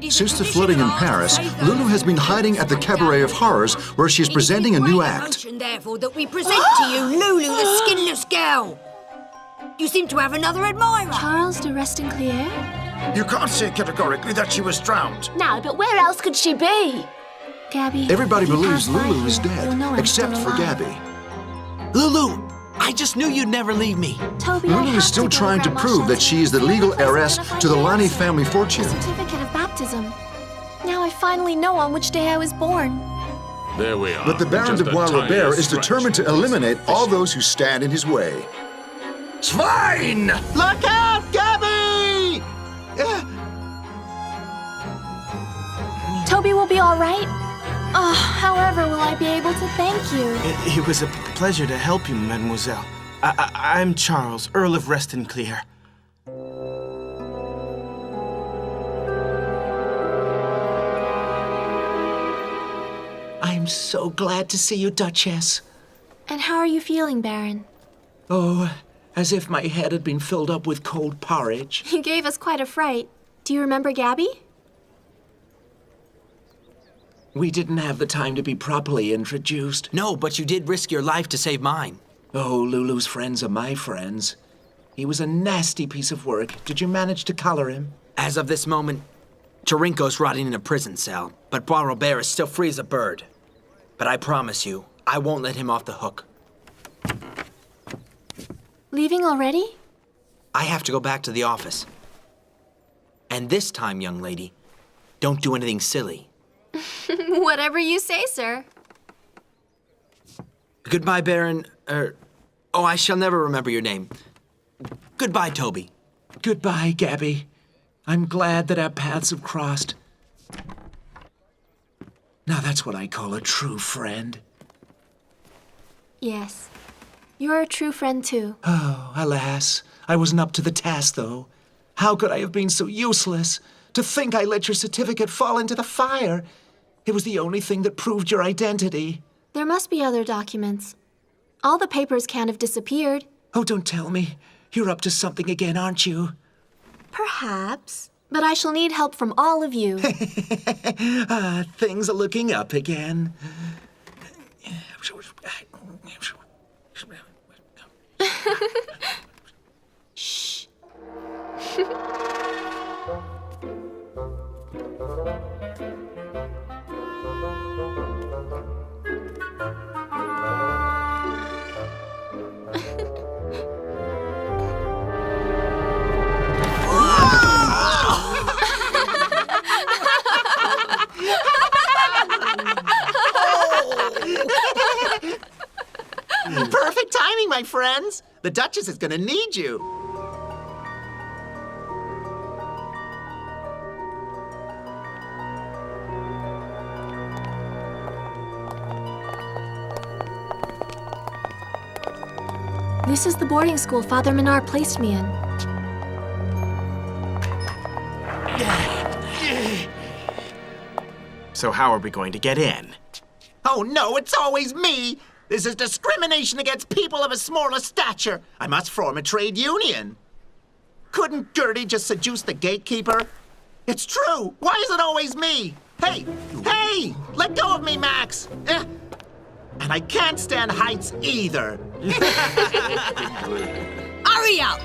Since the flooding in Paris, Loulou has been hiding at the Cabaret of Horrors, where she is presenting a new act. Emotion, therefore, that we present to you, Loulou, the skinless girl. You seem to have another admirer. Charles de Restinclier? You can't say categorically that she was drowned. No, but where else could she be? Gabby. Everybody if you believes pass by Loulou is her, dead, you'll know I'm except still for alive. Gabby. Loulou, I just knew you'd never leave me. Toby, Loulou is still trying to prove that she is the legal heiress to the Lani family fortune. Certificate of baptism. Now I finally know on which day I was born. There we are. But the Baron de Just the Bois-Robert tiniest is scratch. determined to eliminate all those who stand in his way. Swine! Look out, Gabby! Toby will be all right. Oh, however will I be able to thank you? It was a pleasure to help you, mademoiselle. I'm Charles, Earl of Restinclier. I'm so glad to see you, Duchess. And how are you feeling, Baron? Oh, as if my head had been filled up with cold porridge. You gave us quite a fright. Do you remember Gabby? We didn't have the time to be properly introduced. No, but you did risk your life to save mine. Oh, Lulu's friends are my friends. He was a nasty piece of work. Did you manage to collar him? As of this moment, Tarinko's rotting in a prison cell, but Bois-Robert is still free as a bird. But I promise you, I won't let him off the hook. Leaving already? I have to go back to the office. And this time, young lady, don't do anything silly. Whatever you say, sir. Goodbye, Baron. I shall never remember your name. Goodbye, Toby. Goodbye, Gabby. I'm glad that our paths have crossed. Now that's what I call a true friend. Yes. You're a true friend, too. Oh, alas. I wasn't up to the task, though. How could I have been so useless? To think I let your certificate fall into the fire. It was the only thing that proved your identity. There must be other documents. All the papers can't have disappeared. Oh, don't tell me. You're up to something again, aren't you? Perhaps. But I shall need help from all of you. Things are looking up again. Shh. Perfect timing, my friends. The Duchess is gonna need you. This is the boarding school Father Menard placed me in. So how are we going to get in? Oh no, it's always me! This is discrimination against people of a smaller stature. I must form a trade union. Couldn't Gertie just seduce the gatekeeper? It's true. Why is it always me? Hey, hey! Let go of me, Max! And I can't stand heights either. Hurry up!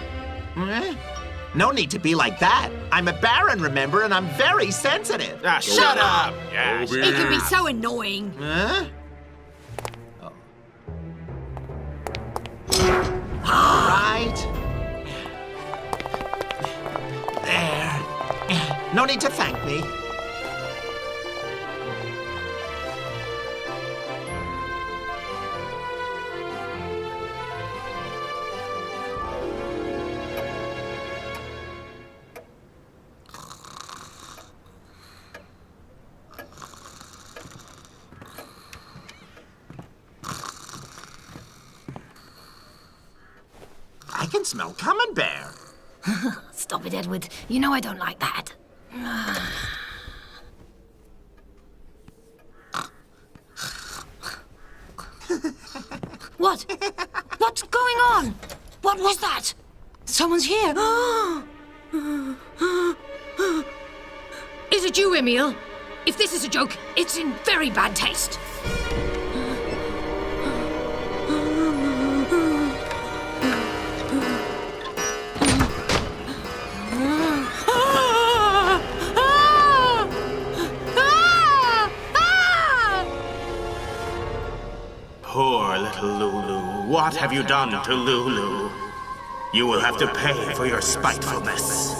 No need to be like that. I'm a baron, remember, and I'm very sensitive. Shut up! Yeah, It can be so annoying. Huh? Right. There. No need to thank me. I can smell camembert. Stop it, Edward. You know I don't like that. What? What's going on? What was that? Someone's here. Is it you, Emile? If this is a joke, it's in very bad taste. Poor little Loulou. What have you done to Loulou? You will have to pay for your spitefulness.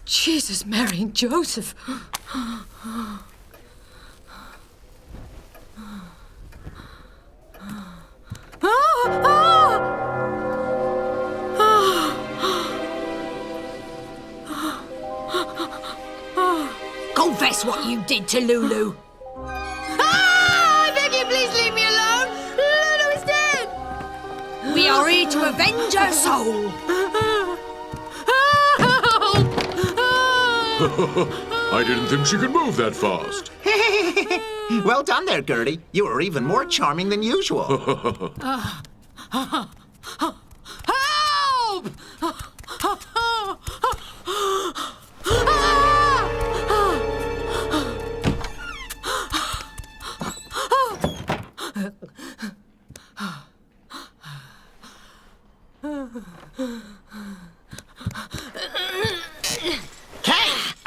Jesus, Mary and Joseph. Confess what you did to Loulou. I beg you, please leave me alone. Loulou is dead. We are here to avenge her soul. I didn't think she could move that fast. Well done there, Gertie. You were even more charming than usual. Help!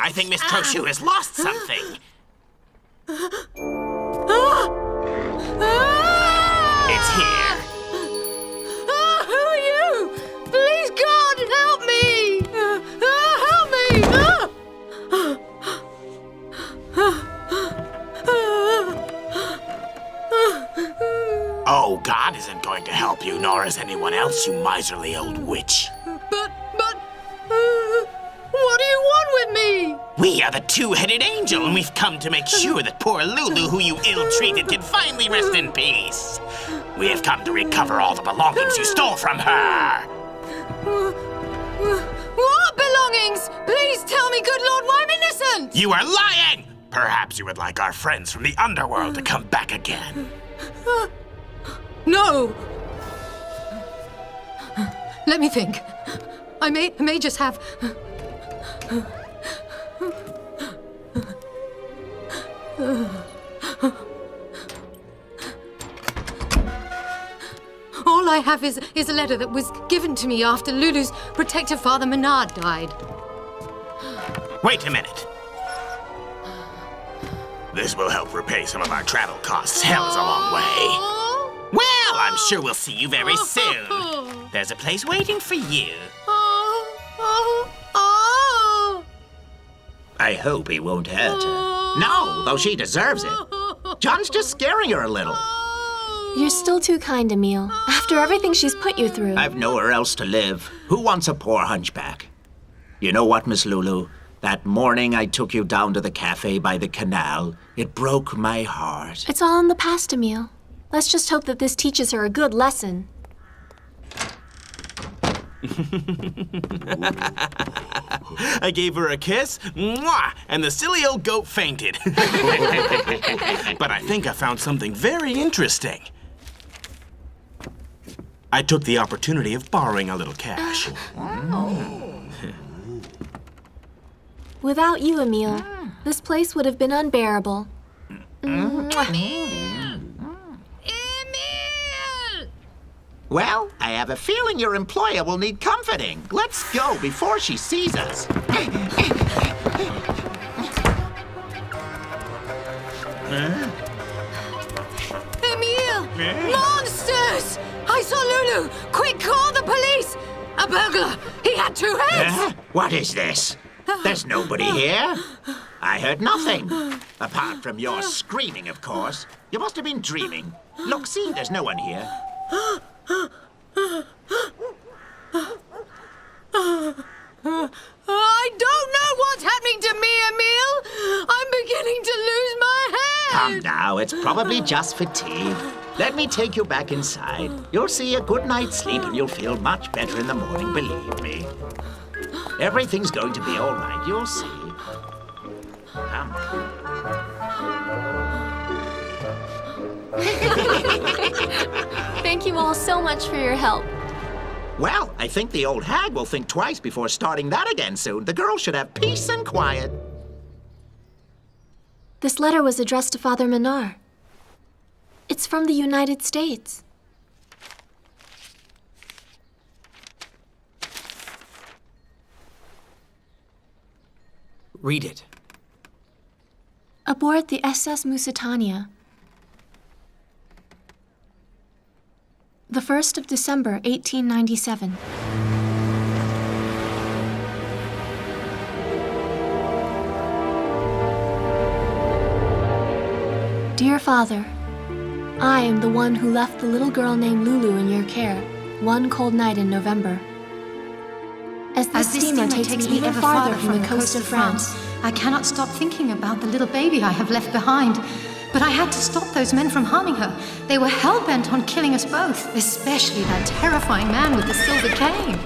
I think Miss Trochu has lost something. It's here. Who are you? Please, God, help me! Help me! Oh, God isn't going to help you, nor is anyone else, you miserly old witch. But, what do you want with me? We are the two-headed angel, and we've come to make sure that poor Loulou, who you ill-treated, can finally rest in peace. We have come to recover all the belongings you stole from her. What belongings? Please tell me, good Lord, why I'm innocent! You are lying! Perhaps you would like our friends from the underworld to come back again. No! Let me think. I may just have... All I have is a letter that was given to me after Loulou's protector, Father Menard, died. Wait a minute. This will help repay some of our travel costs. Hell is a long way. Well, I'm sure we'll see you very soon. There's a place waiting for you. I hope he won't hurt her. No, though she deserves it. John's just scaring her a little. You're still too kind, Emile. After everything she's put you through. I've nowhere else to live. Who wants a poor hunchback? You know what, Miss Loulou? That morning I took you down to the cafe by the canal, it broke my heart. It's all in the past, Emile. Let's just hope that this teaches her a good lesson. I gave her a kiss, mwah, and the silly old goat fainted. But I think I found something very interesting. I took the opportunity of borrowing a little cash. Without you, Emile, this place would have been unbearable. Well, I have a feeling your employer will need comforting. Let's go before she sees us. Emile! Monsters! I saw Loulou! Quick, call the police! A burglar! He had two heads! What is this? There's nobody here. I heard nothing. Apart from your screaming, of course. You must have been dreaming. Look, see, there's no one here. I don't know what's happening to me, Emile. I'm beginning to lose my head. Come now, it's probably just fatigue. Let me take you back inside. You'll see a good night's sleep and you'll feel much better in the morning, believe me. Everything's going to be all right, you'll see. Thank you all so much for your help. Well, I think the old hag will think twice before starting that again soon. The girl should have peace and quiet. This letter was addressed to Father Menard. It's from the United States. Read it. Aboard the SS Musitania. The 1st of December, 1897. Dear Father, I am the one who left the little girl named Loulou in your care one cold night in November. As this steamer takes me even farther from the coast of France, I cannot stop thinking about the little baby I have left behind. But I had to stop those men from harming her. They were hell-bent on killing us both, especially that terrifying man with the silver cane.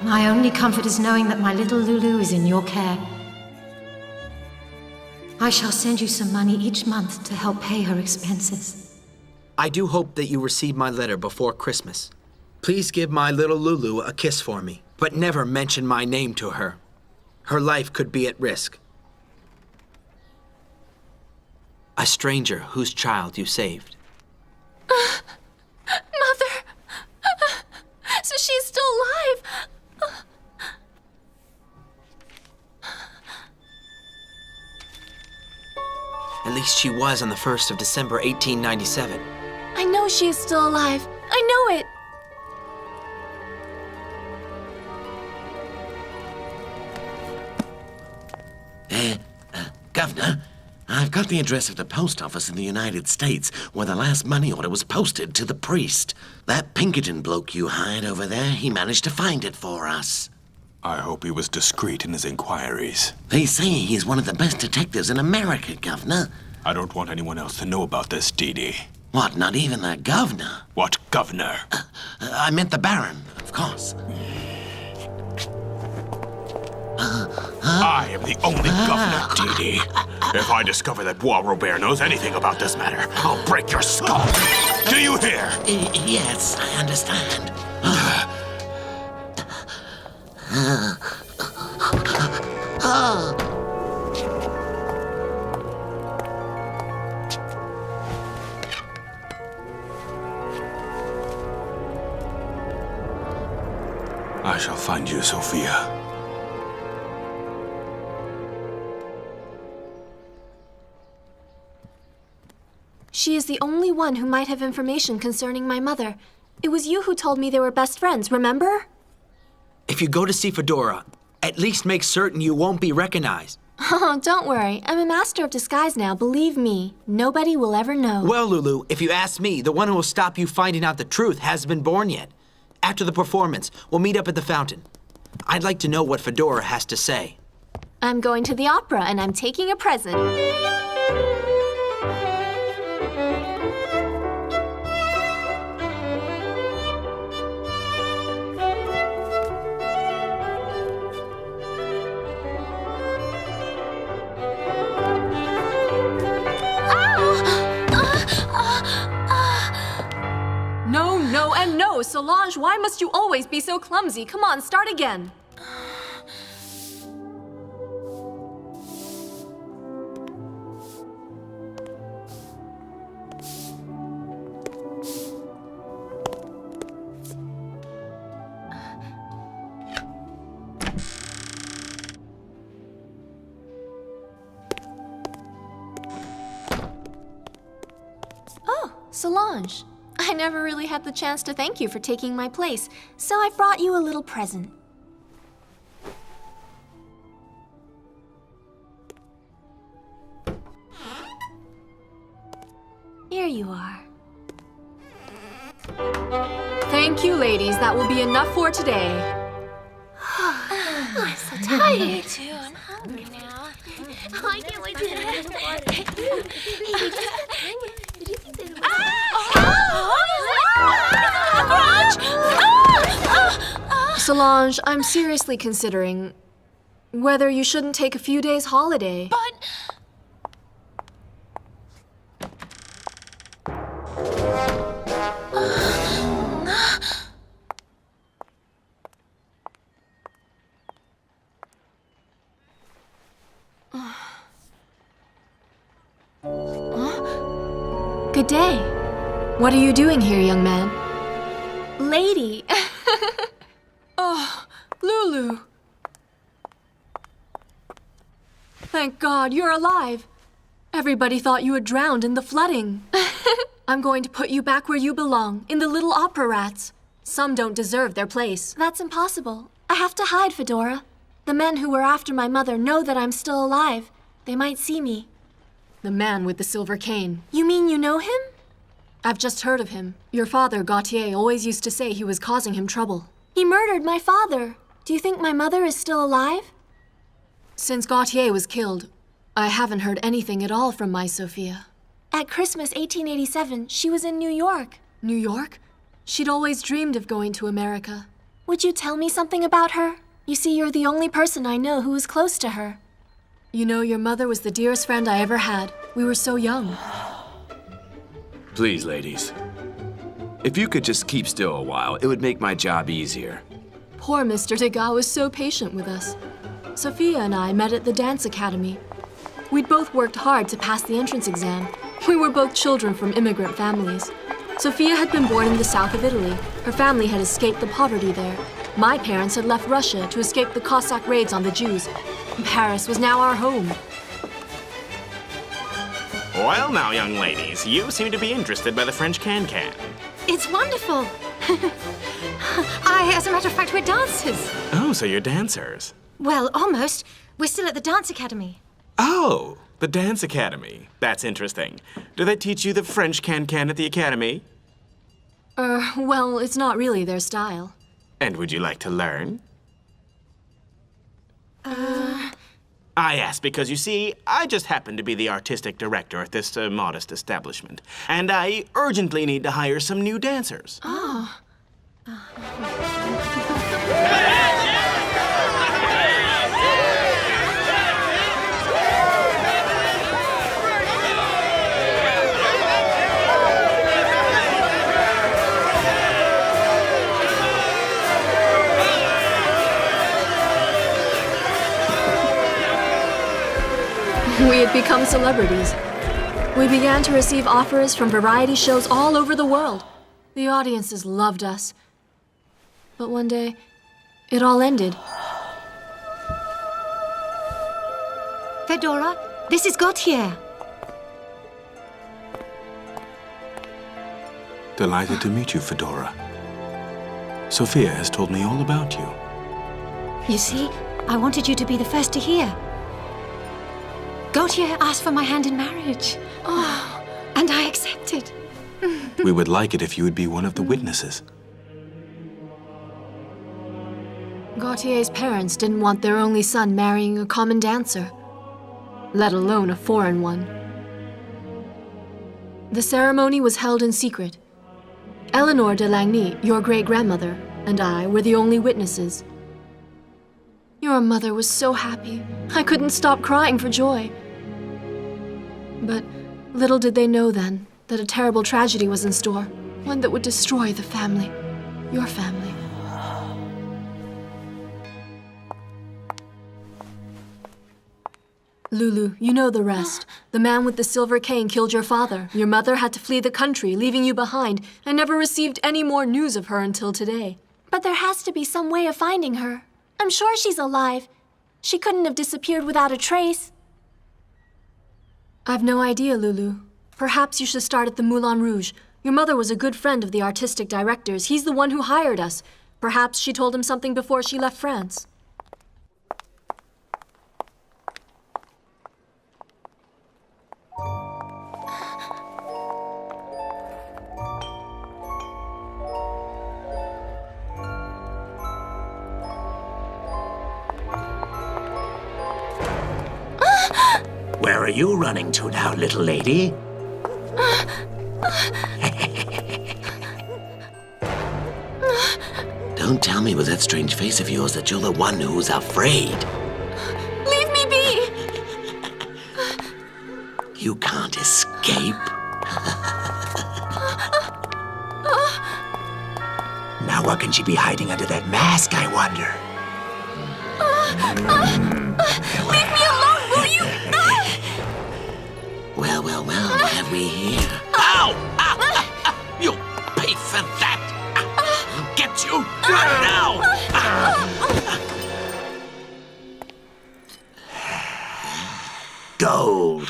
My only comfort is knowing that my little Loulou is in your care. I shall send you some money each month to help pay her expenses. I do hope that you receive my letter before Christmas. Please give my little Loulou a kiss for me, but never mention my name to her. Her life could be at risk. A stranger whose child you saved. Mother! So she's still alive! At least she was on the 1st of December, 1897. I know she is still alive. I know it. Governor, I've got the address of the post office in the United States where the last money order was posted to the priest. That Pinkerton bloke you hired over there, he managed to find it for us. I hope he was discreet in his inquiries. They say he's one of the best detectives in America, Governor. I don't want anyone else to know about this, Dee Dee. What, not even the governor? What governor? I meant the Baron, of course. I am the only governor, Dee Dee. If I discover that Bois Robert knows anything about this matter, I'll break your skull. Do you hear? Yes, I understand. I shall find you, Sophia. She is the only one who might have information concerning my mother. It was you who told me they were best friends, remember? If you go to see Fedora, at least make certain you won't be recognized. Oh, don't worry. I'm a master of disguise now, believe me. Nobody will ever know. Well, Loulou, if you ask me, the one who will stop you finding out the truth hasn't been born yet. After the performance, we'll meet up at the fountain. I'd like to know what Fedora has to say. I'm going to the opera and I'm taking a present. No, and no! Solange, why must you always be so clumsy? Come on, start again. Oh, Solange. I never really had the chance to thank you for taking my place, so I brought you a little present. Here you are. Thank you, ladies. That will be enough for today. I'm so tired. Me too. I'm hungry now. I can't wait to Solange, I'm seriously considering whether you shouldn't take a few days holiday. But... Good day. What are you doing here, young man? Lady. Oh, Loulou. Thank God you're alive. Everybody thought you had drowned in the flooding. I'm going to put you back where you belong, in the little opera rats. Some don't deserve their place. That's impossible. I have to hide, Fedora. The men who were after my mother know that I'm still alive. They might see me. The man with the silver cane. You mean you know him? I've just heard of him. Your father, Gautier, always used to say he was causing him trouble. He murdered my father. Do you think my mother is still alive? Since Gautier was killed, I haven't heard anything at all from my Sophia. At Christmas 1887, she was in New York. New York? She'd always dreamed of going to America. Would you tell me something about her? You see, you're the only person I know who is close to her. You know, your mother was the dearest friend I ever had. We were so young. Please, ladies. If you could just keep still a while, it would make my job easier. Poor Mr. Degas was so patient with us. Sophia and I met at the dance academy. We'd both worked hard to pass the entrance exam. We were both children from immigrant families. Sophia had been born in the south of Italy. Her family had escaped the poverty there. My parents had left Russia to escape the Cossack raids on the Jews. Paris was now our home. Well, now, young ladies, you seem to be interested by the French can-can. It's wonderful. As a matter of fact, we're dancers. Oh, so you're dancers. Well, almost. We're still at the dance academy. Oh, the dance academy. That's interesting. Do they teach you the French can-can at the academy? Well, it's not really their style. And would you like to learn? I ask because, you see, I just happen to be the artistic director at this modest establishment, and I urgently need to hire some new dancers. Oh. We had become celebrities. We began to receive offers from variety shows all over the world. The audiences loved us. But one day, it all ended. Fedora, this is Gautier. Delighted to meet you, Fedora. Sophia has told me all about you. You see, I wanted you to be the first to hear. Gautier asked for my hand in marriage. Oh, and I accepted. We would like it if you would be one of the witnesses. Gautier's parents didn't want their only son marrying a common dancer, let alone a foreign one. The ceremony was held in secret. Eleanor de Lagny, your great-grandmother, and I were the only witnesses. Your mother was so happy. I couldn't stop crying for joy. But little did they know then that a terrible tragedy was in store, one that would destroy the family, your family. Loulou, you know the rest. The man with the silver cane killed your father. Your mother had to flee the country, leaving you behind, and never received any more news of her until today. But there has to be some way of finding her. I'm sure she's alive. She couldn't have disappeared without a trace. I've no idea, Loulou. Perhaps you should start at the Moulin Rouge. Your mother was a good friend of the artistic director's. He's the one who hired us. Perhaps she told him something before she left France. Where are you running to now, little lady? Don't tell me with that strange face of yours that you're the one who's afraid. Leave me be! You can't escape. Now what can she be hiding under that mask, I wonder? Leave me alone, will you? Well, what have we here? Ow! You'll pay for that! I'll get you now! Gold!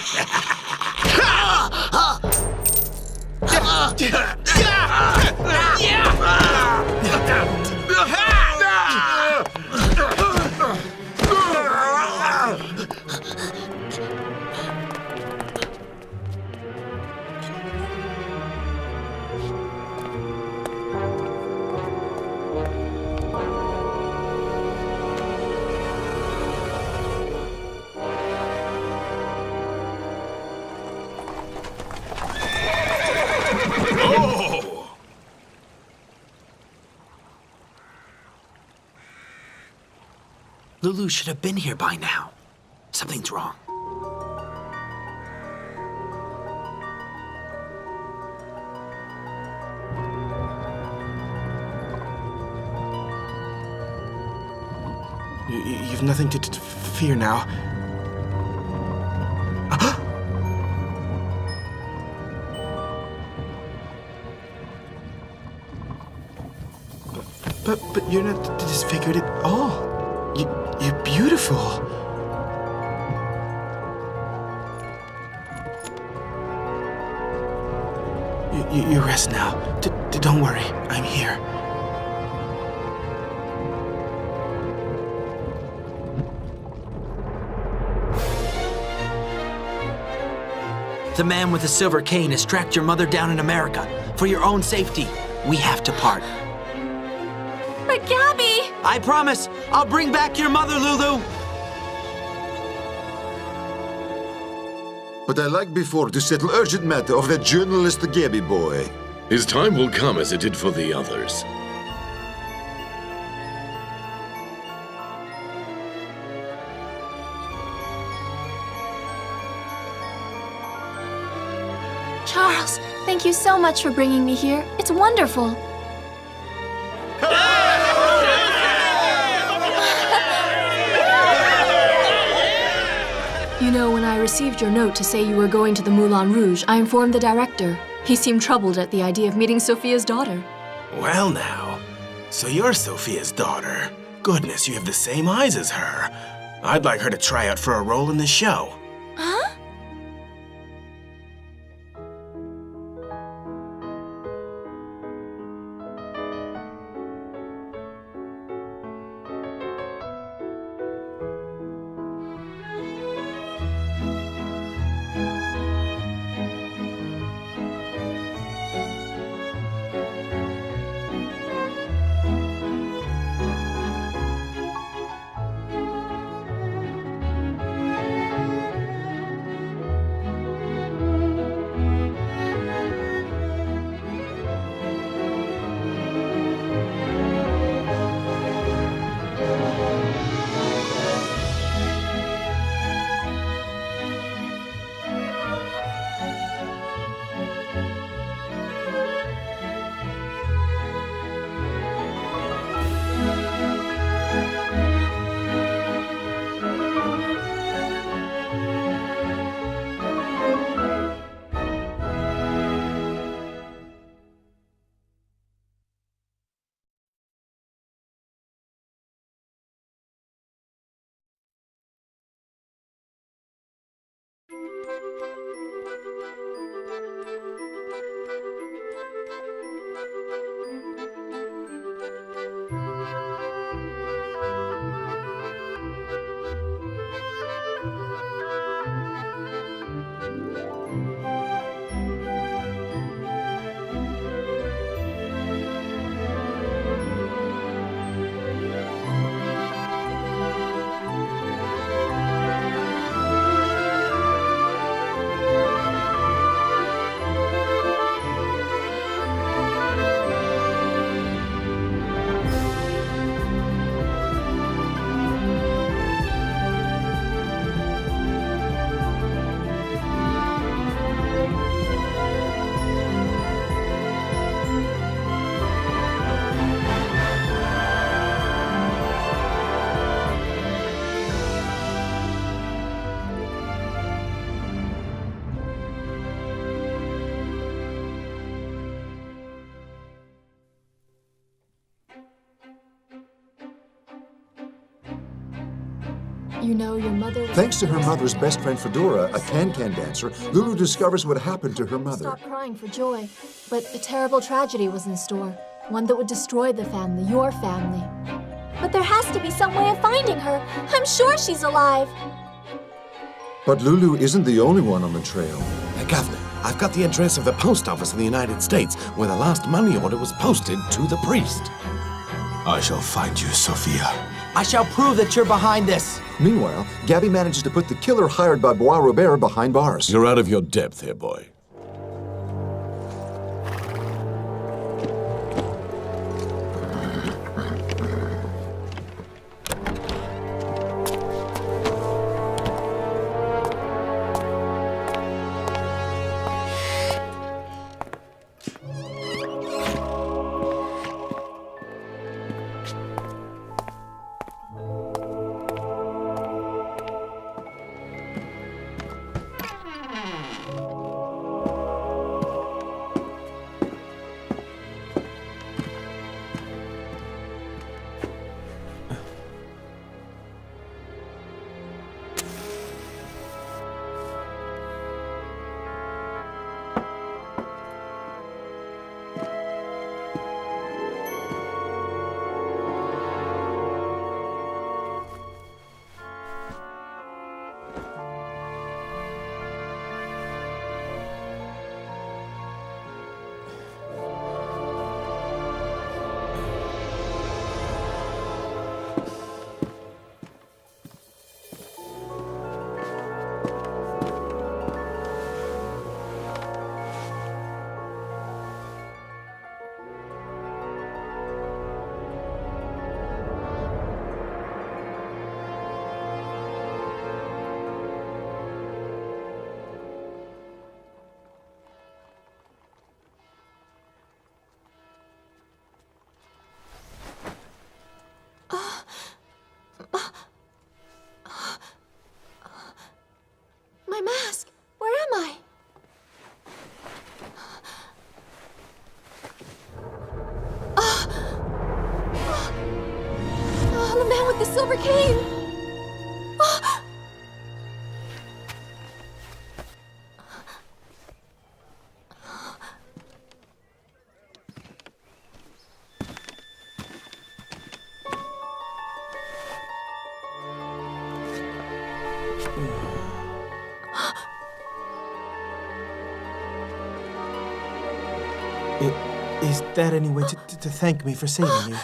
Loulou should have been here by now. Something's wrong. You've nothing to fear now. But you're not disfigured at all. You're beautiful. You rest now. Don't worry, I'm here. The man with the silver cane has tracked your mother down in America. For your own safety, we have to part. But Gabby! I promise, I'll bring back your mother, Loulou. But I like before to settle urgent matter of that journalist, the Gabby boy. His time will come as it did for the others. Charles, thank you so much for bringing me here. It's wonderful. You know, when I received your note to say you were going to the Moulin Rouge, I informed the director. He seemed troubled at the idea of meeting Sophia's daughter. Well now, so you're Sophia's daughter. Goodness, you have the same eyes as her. I'd like her to try out for a role in the show. Huh? You know, your mother was... Thanks to her mother's best friend Fedora, a can-can dancer, Loulou discovers what happened to her mother. Stop crying for joy. But a terrible tragedy was in store. One that would destroy the family, your family. But there has to be some way of finding her. I'm sure she's alive. But Loulou isn't the only one on the trail. Governor, I've got the address of the post office in the United States where the last money order was posted to the priest. I shall find you, Sophia. I shall prove that you're behind this. Meanwhile, Gabby manages to put the killer hired by Bois Robert behind bars. You're out of your depth here, boy. My mask! Where am I? The man with the silver cane! Is that any way to thank me for saving you?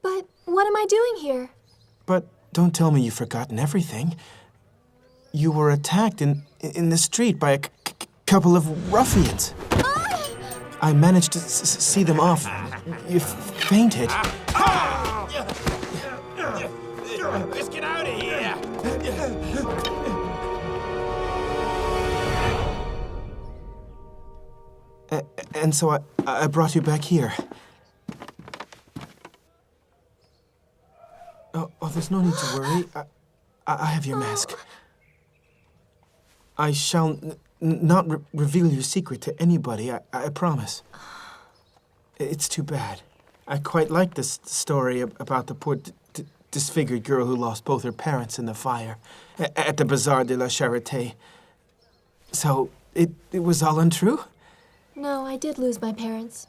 But what am I doing here? But don't tell me you've forgotten everything. You were attacked in the street by a couple of ruffians. I managed to see them off. You fainted. Let's get out of here! And so I brought you back here. Oh, there's no need to worry. I have your mask. I shall not reveal your secret to anybody, I promise. It's too bad. I quite like this story about the poor disfigured girl who lost both her parents in the fire at the Bazaar de la Charité. So, it was all untrue? No, I did lose my parents.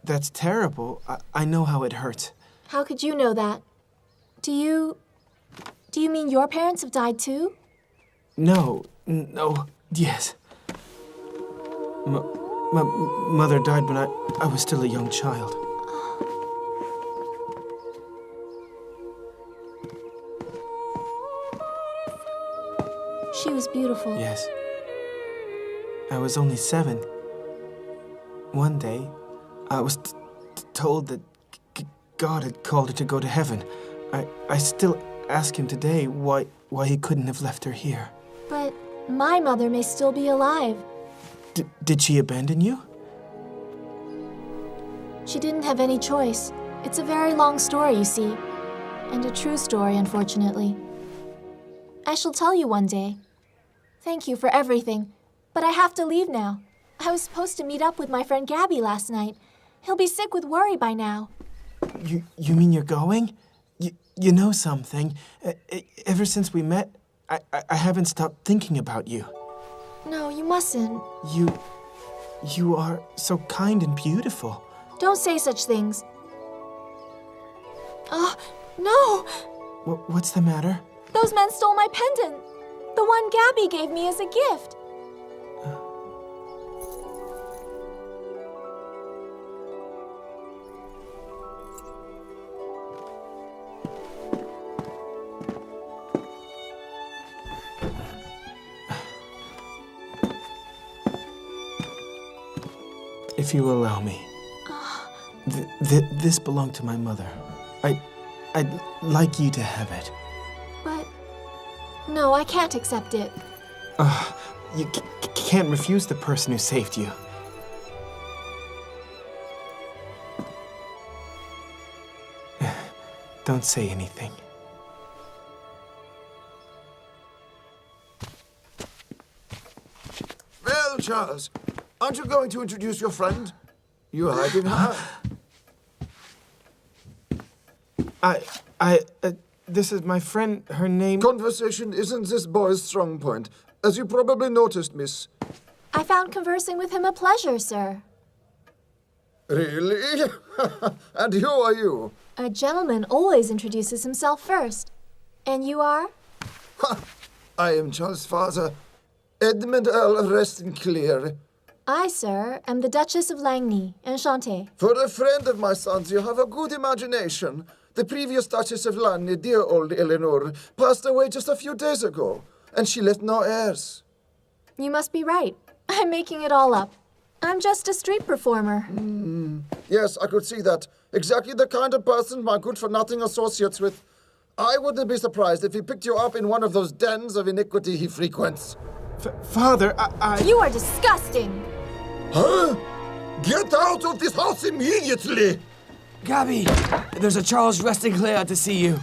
That's terrible. I know how it hurts. How could you know that? Do you mean your parents have died too? No, yes. My mother died when I was still a young child. She was beautiful. Yes. I was only 7. One day, I was told that God had called her to go to heaven. I still ask him today why he couldn't have left her here. But my mother may still be alive. Did she abandon you? She didn't have any choice. It's a very long story, you see. And a true story, unfortunately. I shall tell you one day. Thank you for everything. But I have to leave now. I was supposed to meet up with my friend Gabby last night. He'll be sick with worry by now. You mean you're going? You know something? Ever since we met, I haven't stopped thinking about you. No, you mustn't. You are so kind and beautiful. Don't say such things. Oh, no! What's the matter? Those men stole my pendant. The one Gabby gave me as a gift. If you allow me. This belonged to my mother. I'd like you to have it. But... no, I can't accept it. You can't refuse the person who saved you. Don't say anything. Well, Charles, aren't you going to introduce your friend? You are hiding her. This is my friend. Her name... Conversation isn't this boy's strong point, as you probably noticed, miss. I found conversing with him a pleasure, sir. Really? And who are you? A gentleman always introduces himself first. And you are? I am Charles' father, Edmund Earl of Reston-Clear. I, sir, am the Duchess of Langney, Enchantée. For a friend of my son's, you have a good imagination. The previous Duchess of Langney, dear old Eleanor, passed away just a few days ago, and she left no heirs. You must be right. I'm making it all up. I'm just a street performer. Yes, I could see that. Exactly the kind of person my good-for-nothing associates with. I wouldn't be surprised if he picked you up in one of those dens of iniquity he frequents. Father, You are disgusting! Huh? Get out of this house immediately! Gabby, there's a Charles Reston-Clear out to see you.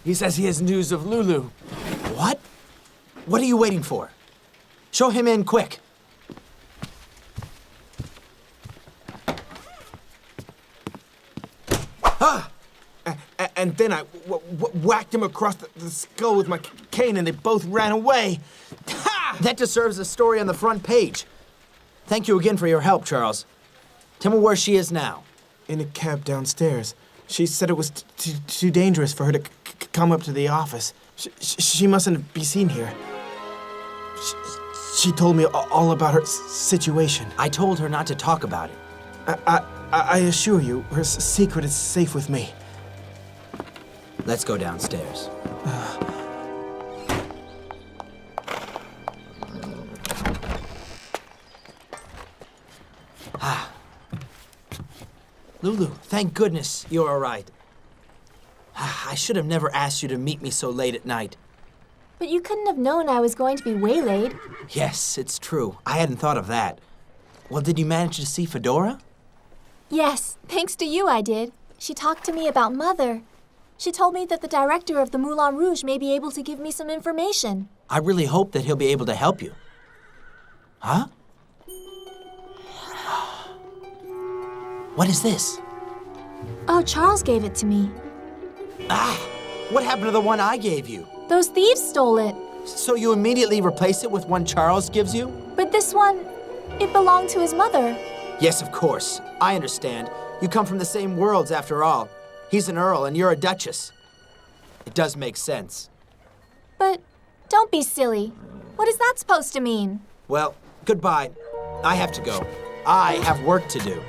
He says he has news of Loulou. What? What are you waiting for? Show him in quick. And then I whacked him across the skull with my cane, and they both ran away. That deserves a story on the front page. Thank you again for your help, Charles. Tell me where she is now. In a cab downstairs. She said it was too dangerous for her to come up to the office. She mustn't be seen here. She told me all about her situation. I told her not to talk about it. I assure you, her secret is safe with me. Let's go downstairs. Loulou, thank goodness you're all right. I should have never asked you to meet me so late at night. But you couldn't have known I was going to be waylaid. Yes, it's true. I hadn't thought of that. Well, did you manage to see Fedora? Yes, thanks to you I did. She talked to me about Mother. She told me that the director of the Moulin Rouge may be able to give me some information. I really hope that he'll be able to help you. Huh? What is this? Oh, Charles gave it to me. What happened to the one I gave you? Those thieves stole it. So you immediately replace it with one Charles gives you? But this one, it belonged to his mother. Yes, of course. I understand. You come from the same worlds after all. He's an earl and you're a duchess. It does make sense. But don't be silly. What is that supposed to mean? Well, goodbye. I have to go. I have work to do.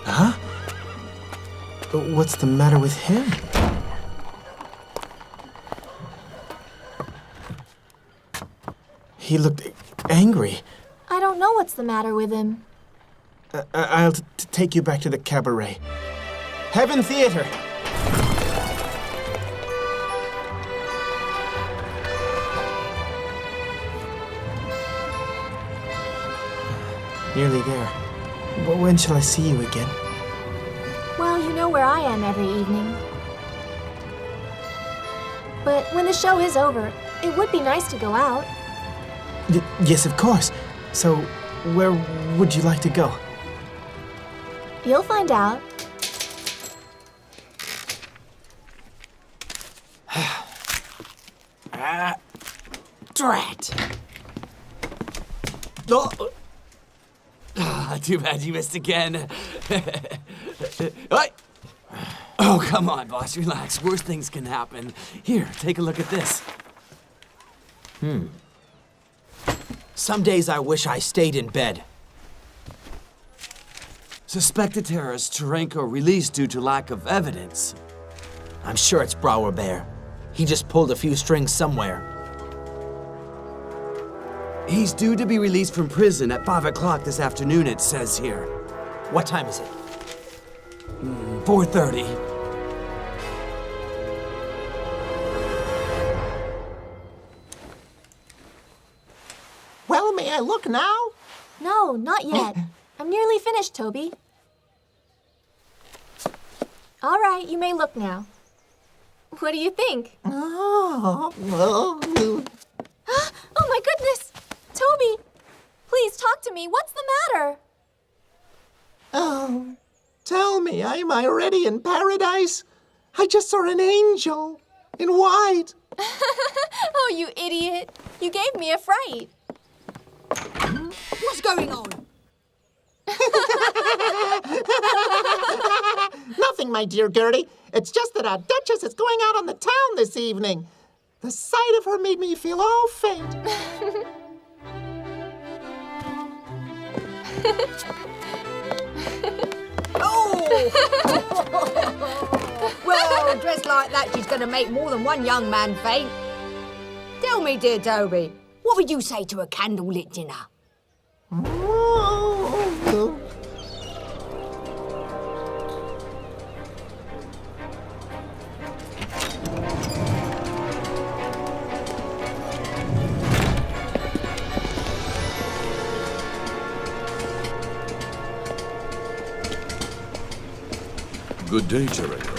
Huh? What's the matter with him? He looked angry. I don't know what's the matter with him. I'll take you back to the cabaret. Heaven Theater! Nearly there. But when shall I see you again? Well, you know where I am every evening. But when the show is over, it would be nice to go out. Yes, of course. So, where would you like to go? You'll find out. Drat! Oh. Too bad you missed again. Oh, come on, boss. Relax. Worse things can happen. Here, take a look at this. Some days I wish I stayed in bed. Suspected terrorist Cherenko released due to lack of evidence. I'm sure it's Brower Bear. He just pulled a few strings somewhere. He's due to be released from prison at 5 o'clock this afternoon, it says here. What time is it? 4:30. Well, may I look now? No, not yet. I'm nearly finished, Toby. All right, you may look now. What do you think? Oh, Oh my goodness! Toby, please talk to me. What's the matter? oh, tell me, am I already in paradise? I just saw an angel in white. Oh, you idiot. You gave me a fright. What's going on? Nothing, my dear Gertie. It's just that our Duchess is going out on the town this evening. The sight of her made me feel all faint. Well, dressed like that, she's going to make more than one young man faint. Tell me, dear Toby, what would you say to a candlelit dinner? Good day, Cherenko.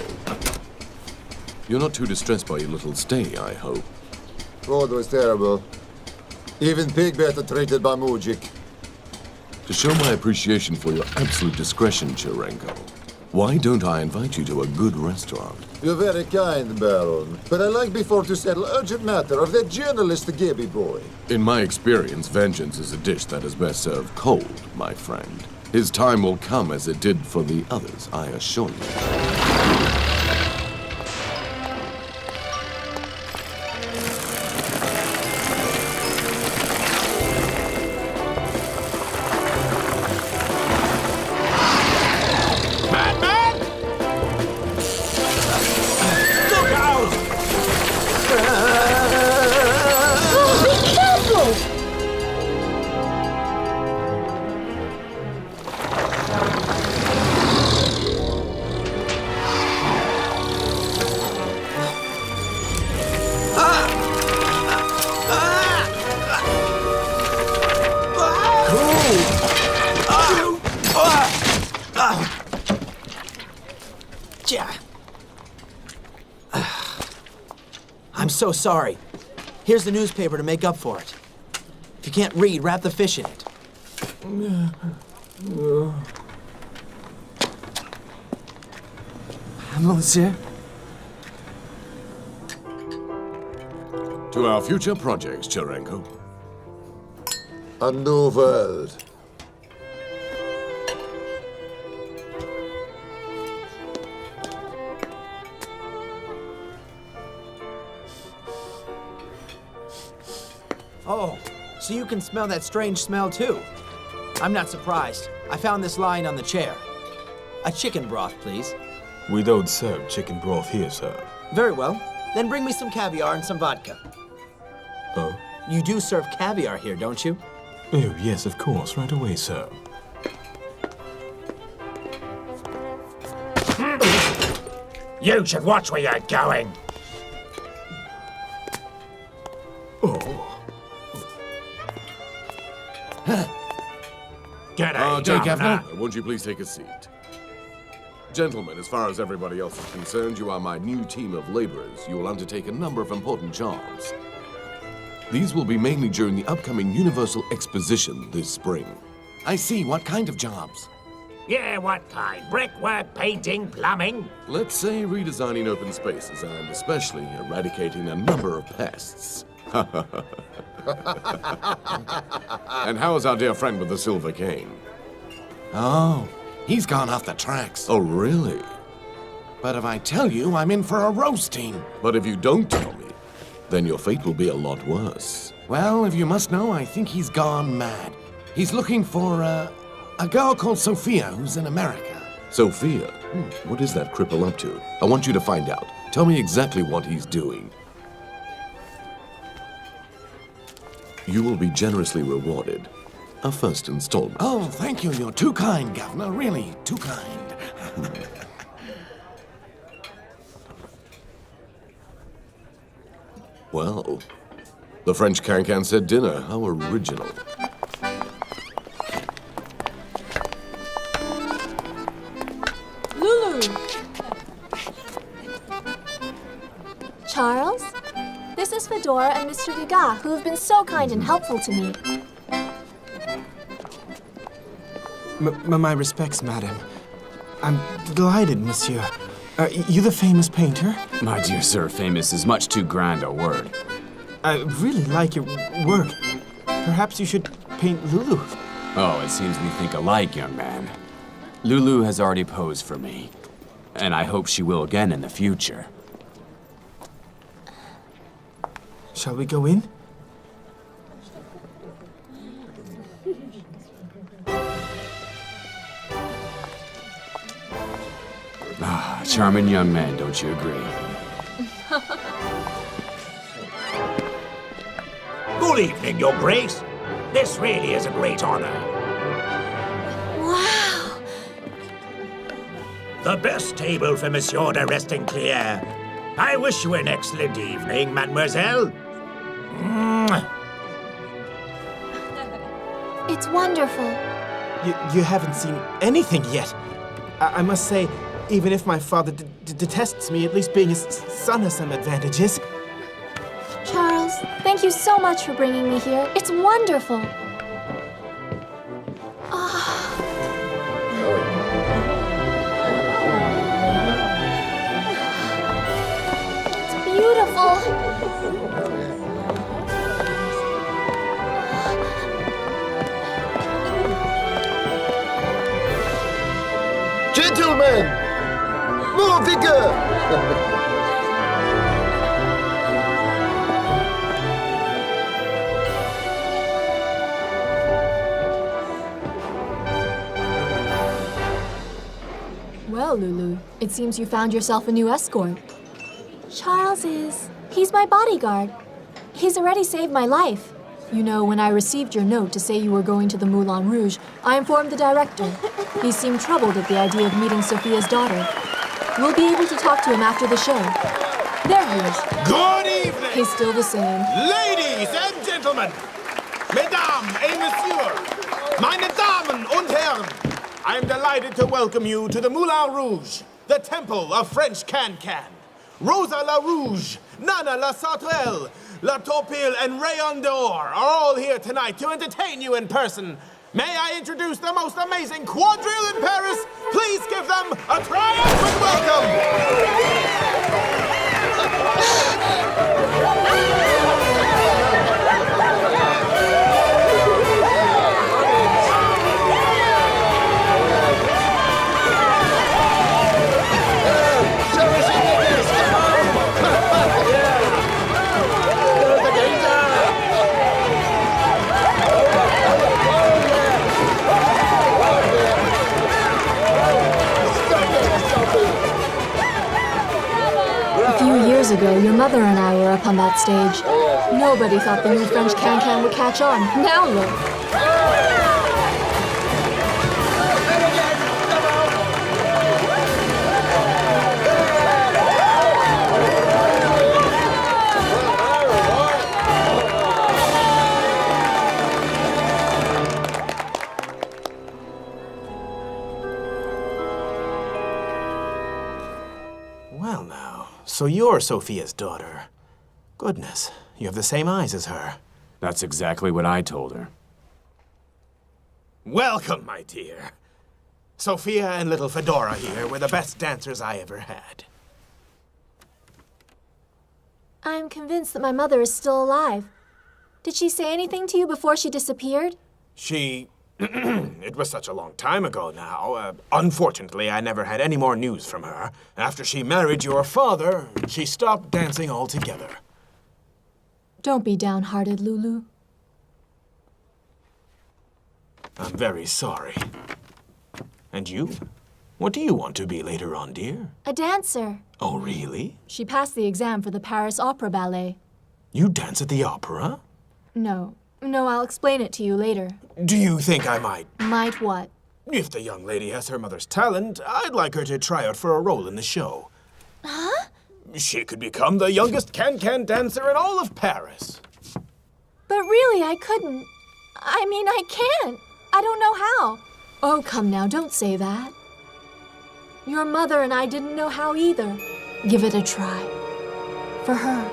You're not too distressed by your little stay, I hope. Road was terrible. Even pig better treated by Mujik. To show my appreciation for your absolute discretion, Cherenko, why don't I invite you to a good restaurant? You're very kind, Baron. But I like before to settle urgent matter of that journalist, the Gibby boy. In my experience, vengeance is a dish that is best served cold, my friend. His time will come as it did for the others, I assure you. I'm so sorry. Here's the newspaper to make up for it. If you can't read, wrap the fish in it. Monsieur? To our future projects, Cherenko. A new world. Oh, so you can smell that strange smell too. I'm not surprised. I found this lying on the chair. A chicken broth, please. We don't serve chicken broth here, sir. Very well. Then bring me some caviar and some vodka. Oh? You do serve caviar here, don't you? Oh, yes, of course. Right away, sir. You should watch where you're going. Oh. G'day, Jake Governor. Avner, won't you please take a seat? Gentlemen, as far as everybody else is concerned, you are my new team of laborers. You will undertake a number of important jobs. These will be mainly during the upcoming Universal Exposition this spring. I see. What kind of jobs? Yeah, what kind? Brickwork, painting, plumbing? Let's say redesigning open spaces and especially eradicating a number of pests. And how is our dear friend with the silver cane? Oh, he's gone off the tracks. Oh, really? But if I tell you, I'm in for a roasting. But if you don't tell me, then your fate will be a lot worse. Well, if you must know, I think he's gone mad. He's looking for, a girl called Sophia who's in America. Sophia? What is that cripple up to? I want you to find out. Tell me exactly what he's doing. You will be generously rewarded. A first installment. Oh, thank you. You're too kind, Governor. Really, too kind. Well, the French can-can said dinner. How original. Loulou! Charles? This is Fedora and Mr. Degas, who have been so kind and helpful to me. My respects, madam. I'm delighted, monsieur. Are you the famous painter? My dear sir, famous is much too grand a word. I really like your work. Perhaps you should paint Loulou. Oh, it seems we think alike, young man. Loulou has already posed for me, and I hope she will again in the future. Shall we go in? Ah, charming young man, don't you agree? Good evening, Your Grace. This really is a great honor. Wow! The best table for Monsieur de Restinclier. I wish you an excellent evening, mademoiselle. It's wonderful. You haven't seen anything yet. I must say, even if my father detests me, at least being his son has some advantages. Charles, thank you so much for bringing me here. It's wonderful. It's beautiful. Gentlemen, more vigor! Well, Loulou, it seems you found yourself a new escort. Charles he's my bodyguard. He's already saved my life. You know, when I received your note to say you were going to the Moulin Rouge, I informed the director. He seemed troubled at the idea of meeting Sophia's daughter. We'll be able to talk to him after the show. There he is. Good evening! He's still the same. Ladies and gentlemen, mesdames et messieurs, meine Damen und Herren, I am delighted to welcome you to the Moulin Rouge, the temple of French can-can. Rosa La Rouge, Nana La Sauterelle, La Torpille, and Rayon d'Or are all here tonight to entertain you in person. May I introduce the most amazing quadrille in Paris? Please give them a triumphant welcome! A few years ago, your mother and I were up on that stage. Nobody thought the new French can-can would catch on. Now look. Well, now, so you're Sophia's daughter. Goodness, you have the same eyes as her. That's exactly what I told her. Welcome, my dear. Sophia and little Fedora here were the best dancers I ever had. I'm convinced that my mother is still alive. Did she say anything to you before she disappeared? She... It was such a long time ago now. Unfortunately, I never had any more news from her. After she married your father, she stopped dancing altogether. Don't be downhearted, Loulou. I'm very sorry. And you? What do you want to be later on, dear? A dancer. Oh, really? She passed the exam for the Paris Opera Ballet. You dance at the opera? No, I'll explain it to you later. Do you think I might? Might what? If the young lady has her mother's talent, I'd like her to try out for a role in the show. Huh? She could become the youngest can-can dancer in all of Paris. But really, I couldn't. I mean, I can't. I don't know how. Oh, come now, don't say that. Your mother and I didn't know how either. Give it a try. For her.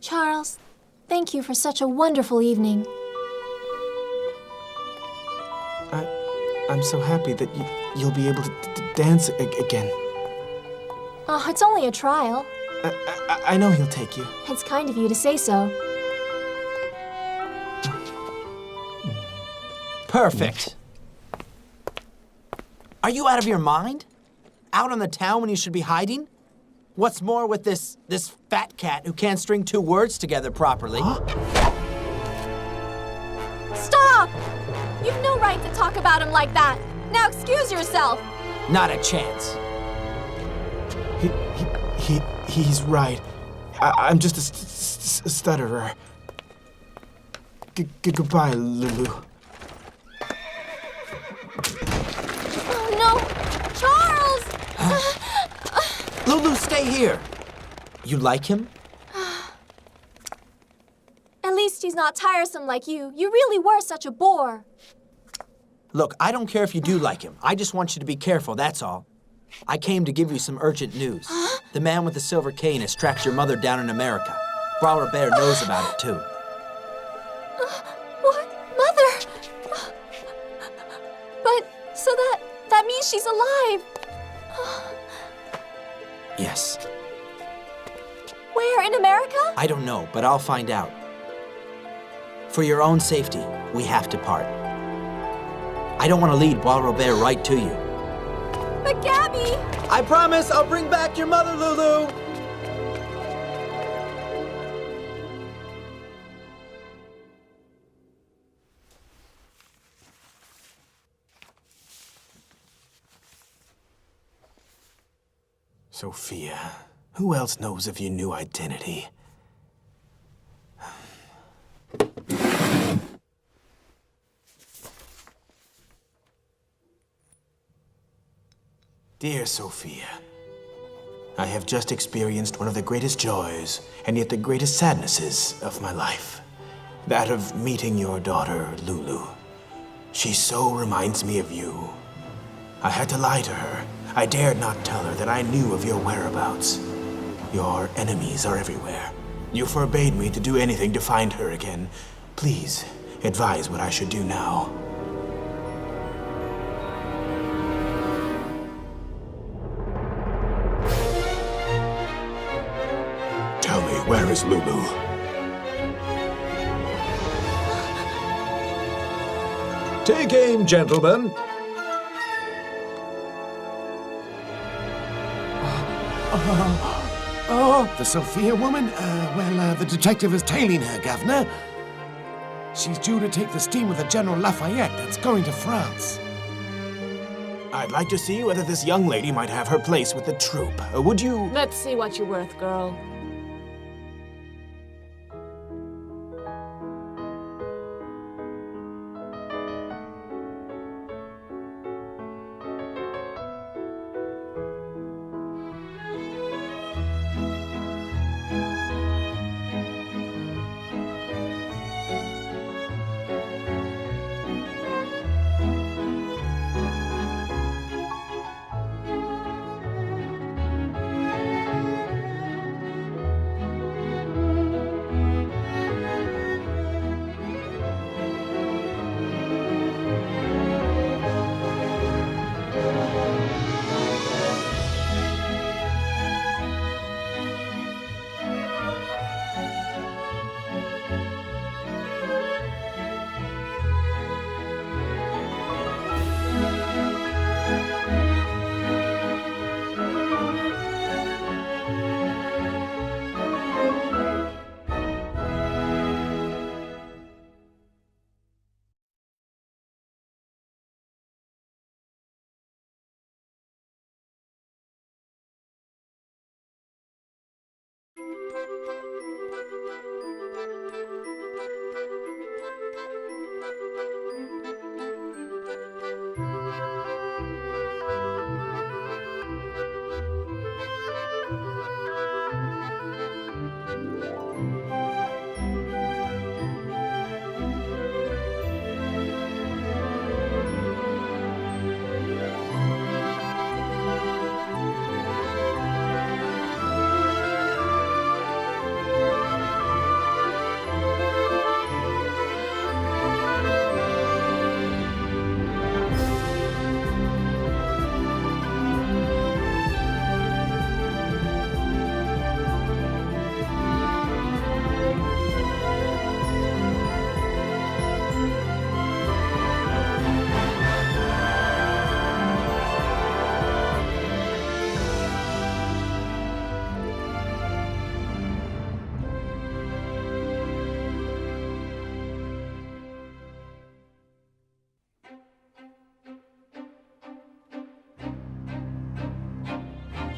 Charles, thank you for such a wonderful evening. I'm so happy that you'll be able to dance again. Oh, it's only a trial. I know he'll take you. It's kind of you to say so. Perfect. Are you out of your mind? Out on the town when you should be hiding? What's more with this fat cat who can't string two words together properly? Stop! You've no right to talk about him like that. Now excuse yourself. Not a chance. He's right. I'm just a stutterer. Goodbye, Loulou. Oh, no! Charles! Loulou, stay here. You like him? At least he's not tiresome like you. You really were such a bore. Look, I don't care if you do like him. I just want you to be careful, that's all. I came to give you some urgent news. The man with the silver cane has tracked your mother down in America. Bras Robert knows about it, too. What? Mother? But, so that means she's alive. Yes. Where, in America? I don't know, but I'll find out. For your own safety, we have to part. I don't want to lead Belle Robert right to you. But Gabby! I promise I'll bring back your mother, Loulou! Sophia, who else knows of your new identity? Dear Sophia, I have just experienced one of the greatest joys and yet the greatest sadnesses of my life. That of meeting your daughter, Loulou. She so reminds me of you. I had to lie to her. I dared not tell her that I knew of your whereabouts. Your enemies are everywhere. You forbade me to do anything to find her again. Please, advise what I should do now. Tell me, where is Loulou? Take aim, gentlemen. The Sophia woman? The detective is tailing her, Governor. She's due to take the steamer with the General Lafayette that's going to France. I'd like to see whether this young lady might have her place with the troupe. Would you? Let's see what you're worth, girl.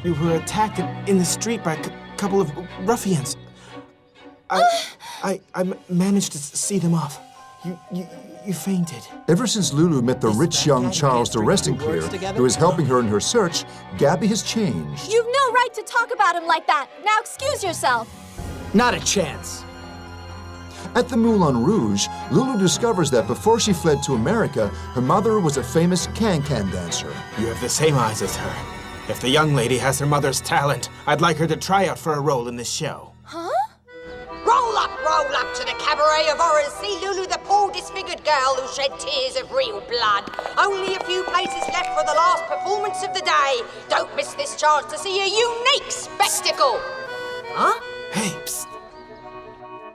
We were attacked in the street by a couple of ruffians. I managed to see them off. You fainted. Ever since Loulou met the rich young Charles de Restinclier, who is helping her in her search, Gabby has changed. You've no right to talk about him like that. Now excuse yourself. Not a chance. At the Moulin Rouge, Loulou discovers that before she fled to America, her mother was a famous can-can dancer. You have the same eyes as her. If the young lady has her mother's talent, I'd like her to try out for a role in this show. Huh? Roll up to the cabaret of horrors. See Loulou, the poor disfigured girl who shed tears of real blood. Only a few places left for the last performance of the day. Don't miss this chance to see a unique spectacle. Huh? Hey, psst.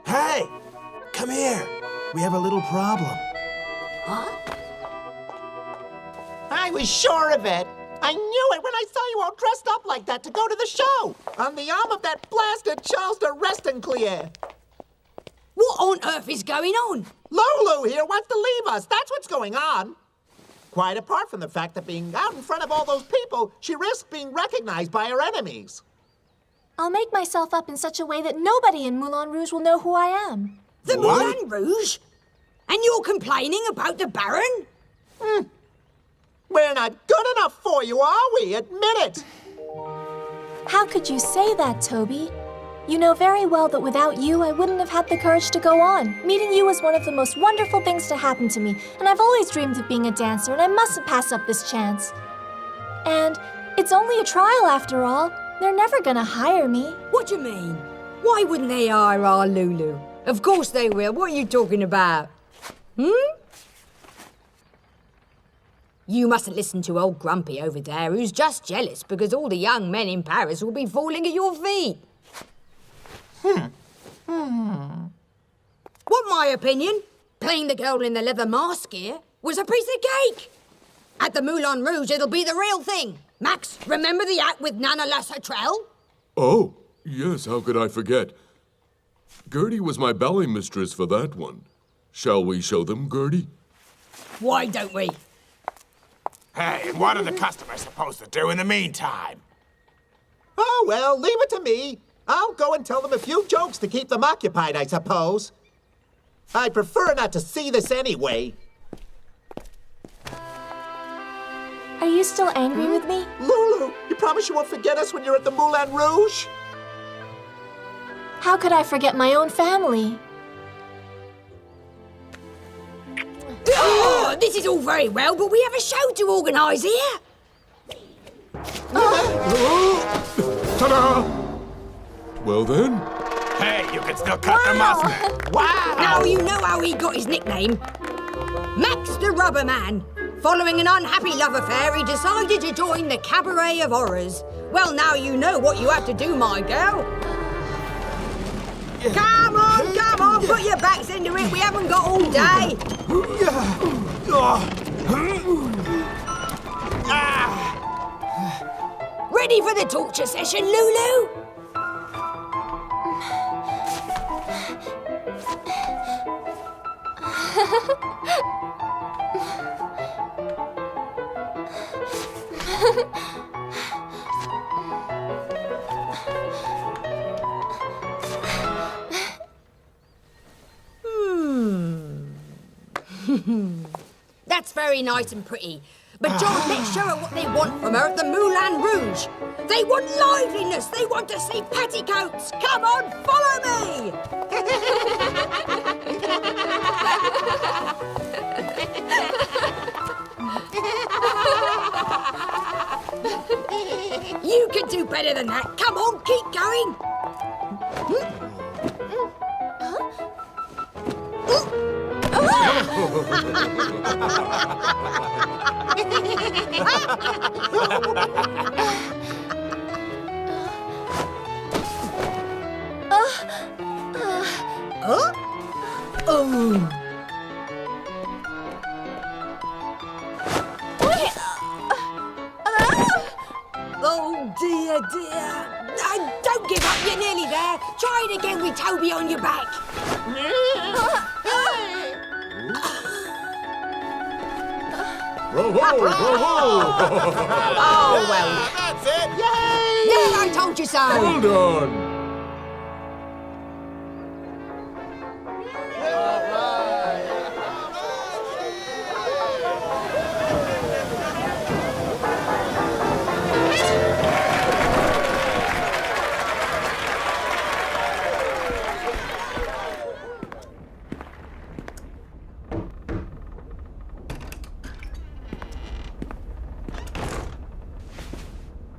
Hey, come here. We have a little problem. Huh? I was sure of it. I knew it when I saw you all dressed up like that to go to the show. On the arm of that blasted Charles de Restinclier. What on earth is going on? Loulou here wants to leave us. That's what's going on. Quite apart from the fact that being out in front of all those people, she risks being recognized by her enemies. I'll make myself up in such a way that nobody in Moulin Rouge will know who I am. The Moulin Rouge? And you're complaining about the Baron? We're not good enough for you, are we? Admit it. How could you say that, Toby? You know very well that without you, I wouldn't have had the courage to go on. Meeting you was one of the most wonderful things to happen to me, and I've always dreamed of being a dancer, and I mustn't pass up this chance. And it's only a trial after all. They're never gonna hire me. What do you mean? Why wouldn't they hire our Loulou? Of course they will. What are you talking about? You mustn't listen to old Grumpy over there, who's just jealous because all the young men in Paris will be falling at your feet. Want my opinion? Playing the girl in the leather mask here was a piece of cake. At the Moulin Rouge, it'll be the real thing. Max, remember the act with Nana Lassatrelle? Oh, yes, how could I forget? Gertie was my ballet mistress for that one. Shall we show them, Gertie? Why don't we? Hey, and what are the customers supposed to do in the meantime? Oh, well, leave it to me. I'll go and tell them a few jokes to keep them occupied, I suppose. I prefer not to see this anyway. Are you still angry with me? Loulou, you promise you won't forget us when you're at the Moulin Rouge? How could I forget my own family? Oh, this is all very well, but we have a show to organise here. Ta-da! Well then. Hey, you can still cut them off, man. Wow! Now you know how he got his nickname. Max the Rubber Man. Following an unhappy love affair, he decided to join the Cabaret of Horrors. Well, now you know what you have to do, my girl. Come on, put your backs into it. We haven't got all day. Ready for the torture session, Loulou? that's very nice and pretty. But John, let's show her what they want from her at the Moulin Rouge. They want liveliness. They want to see petticoats. Come on, follow me. You can do better than that. Come on, keep going. Oh, dear, dear. Don't give up, you're nearly there. Try it again with Toby on your back. Bravo! Bravo! Oh, well. That's it! Yay! Yeah, I told you so. Well done.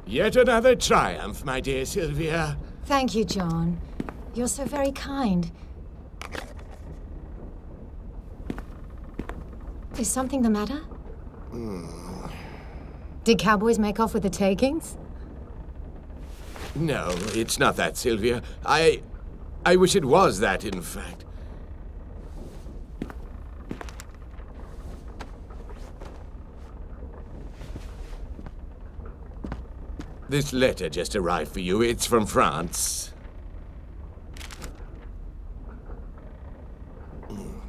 Yet another triumph, my dear Sylvia. Thank you, John. You're so very kind. Is something the matter? Did cowboys make off with the takings? No, it's not that, Sylvia. I wish it was that, in fact. This letter just arrived for you. It's from France.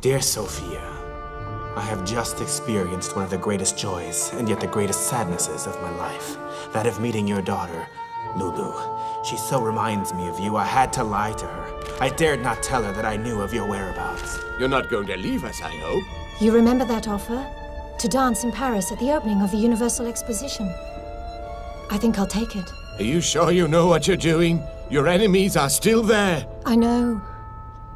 Dear Sophia, I have just experienced one of the greatest joys and yet the greatest sadnesses of my life. That of meeting your daughter, Loulou. She so reminds me of you, I had to lie to her. I dared not tell her that I knew of your whereabouts. You're not going to leave us, I hope? You remember that offer? To dance in Paris at the opening of the Universal Exposition. I think I'll take it. Are you sure you know what you're doing? Your enemies are still there. I know.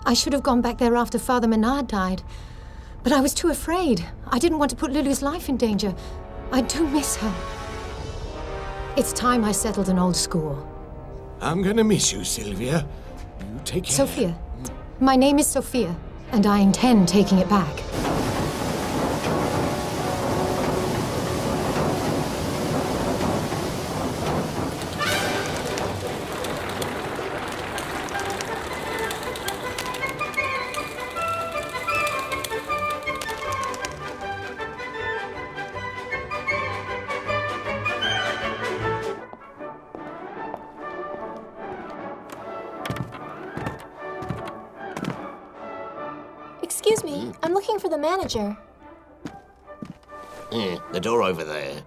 I should have gone back there after Father Menard died. But I was too afraid. I didn't want to put Loulou's life in danger. I do miss her. It's time I settled an old score. I'm gonna miss you, Sylvia. You take care. Sophia. My name is Sophia, and I intend taking it back. Excuse me, I'm looking for the manager. The door over there.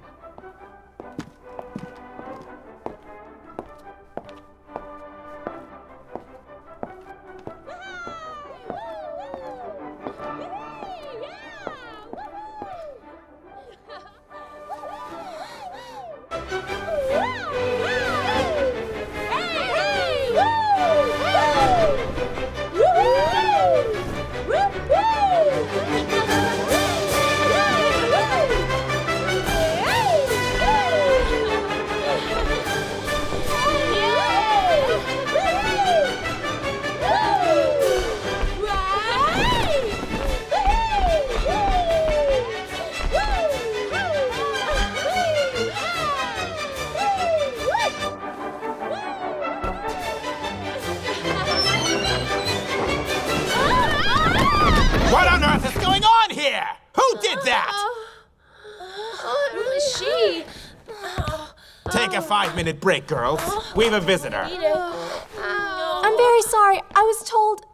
What on earth is going on here? Who did that? Who is she? Take a 5-minute break, girls. We've a visitor. I'm very sorry. I was told...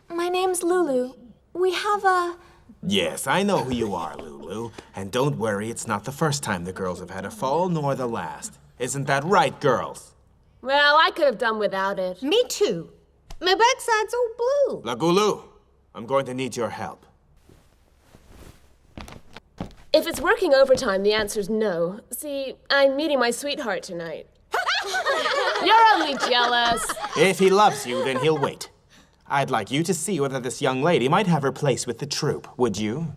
My name's Loulou. We have a... Yes, I know who you are, Loulou. And don't worry, it's not the first time the girls have had a fall, nor the last. Isn't that right, girls? Well, I could have done without it. Me too. My backside's all blue. Loulou, I'm going to need your help. If it's working overtime, the answer's no. See, I'm meeting my sweetheart tonight. You're only jealous. If he loves you, then he'll wait. I'd like you to see whether this young lady might have her place with the troupe, would you?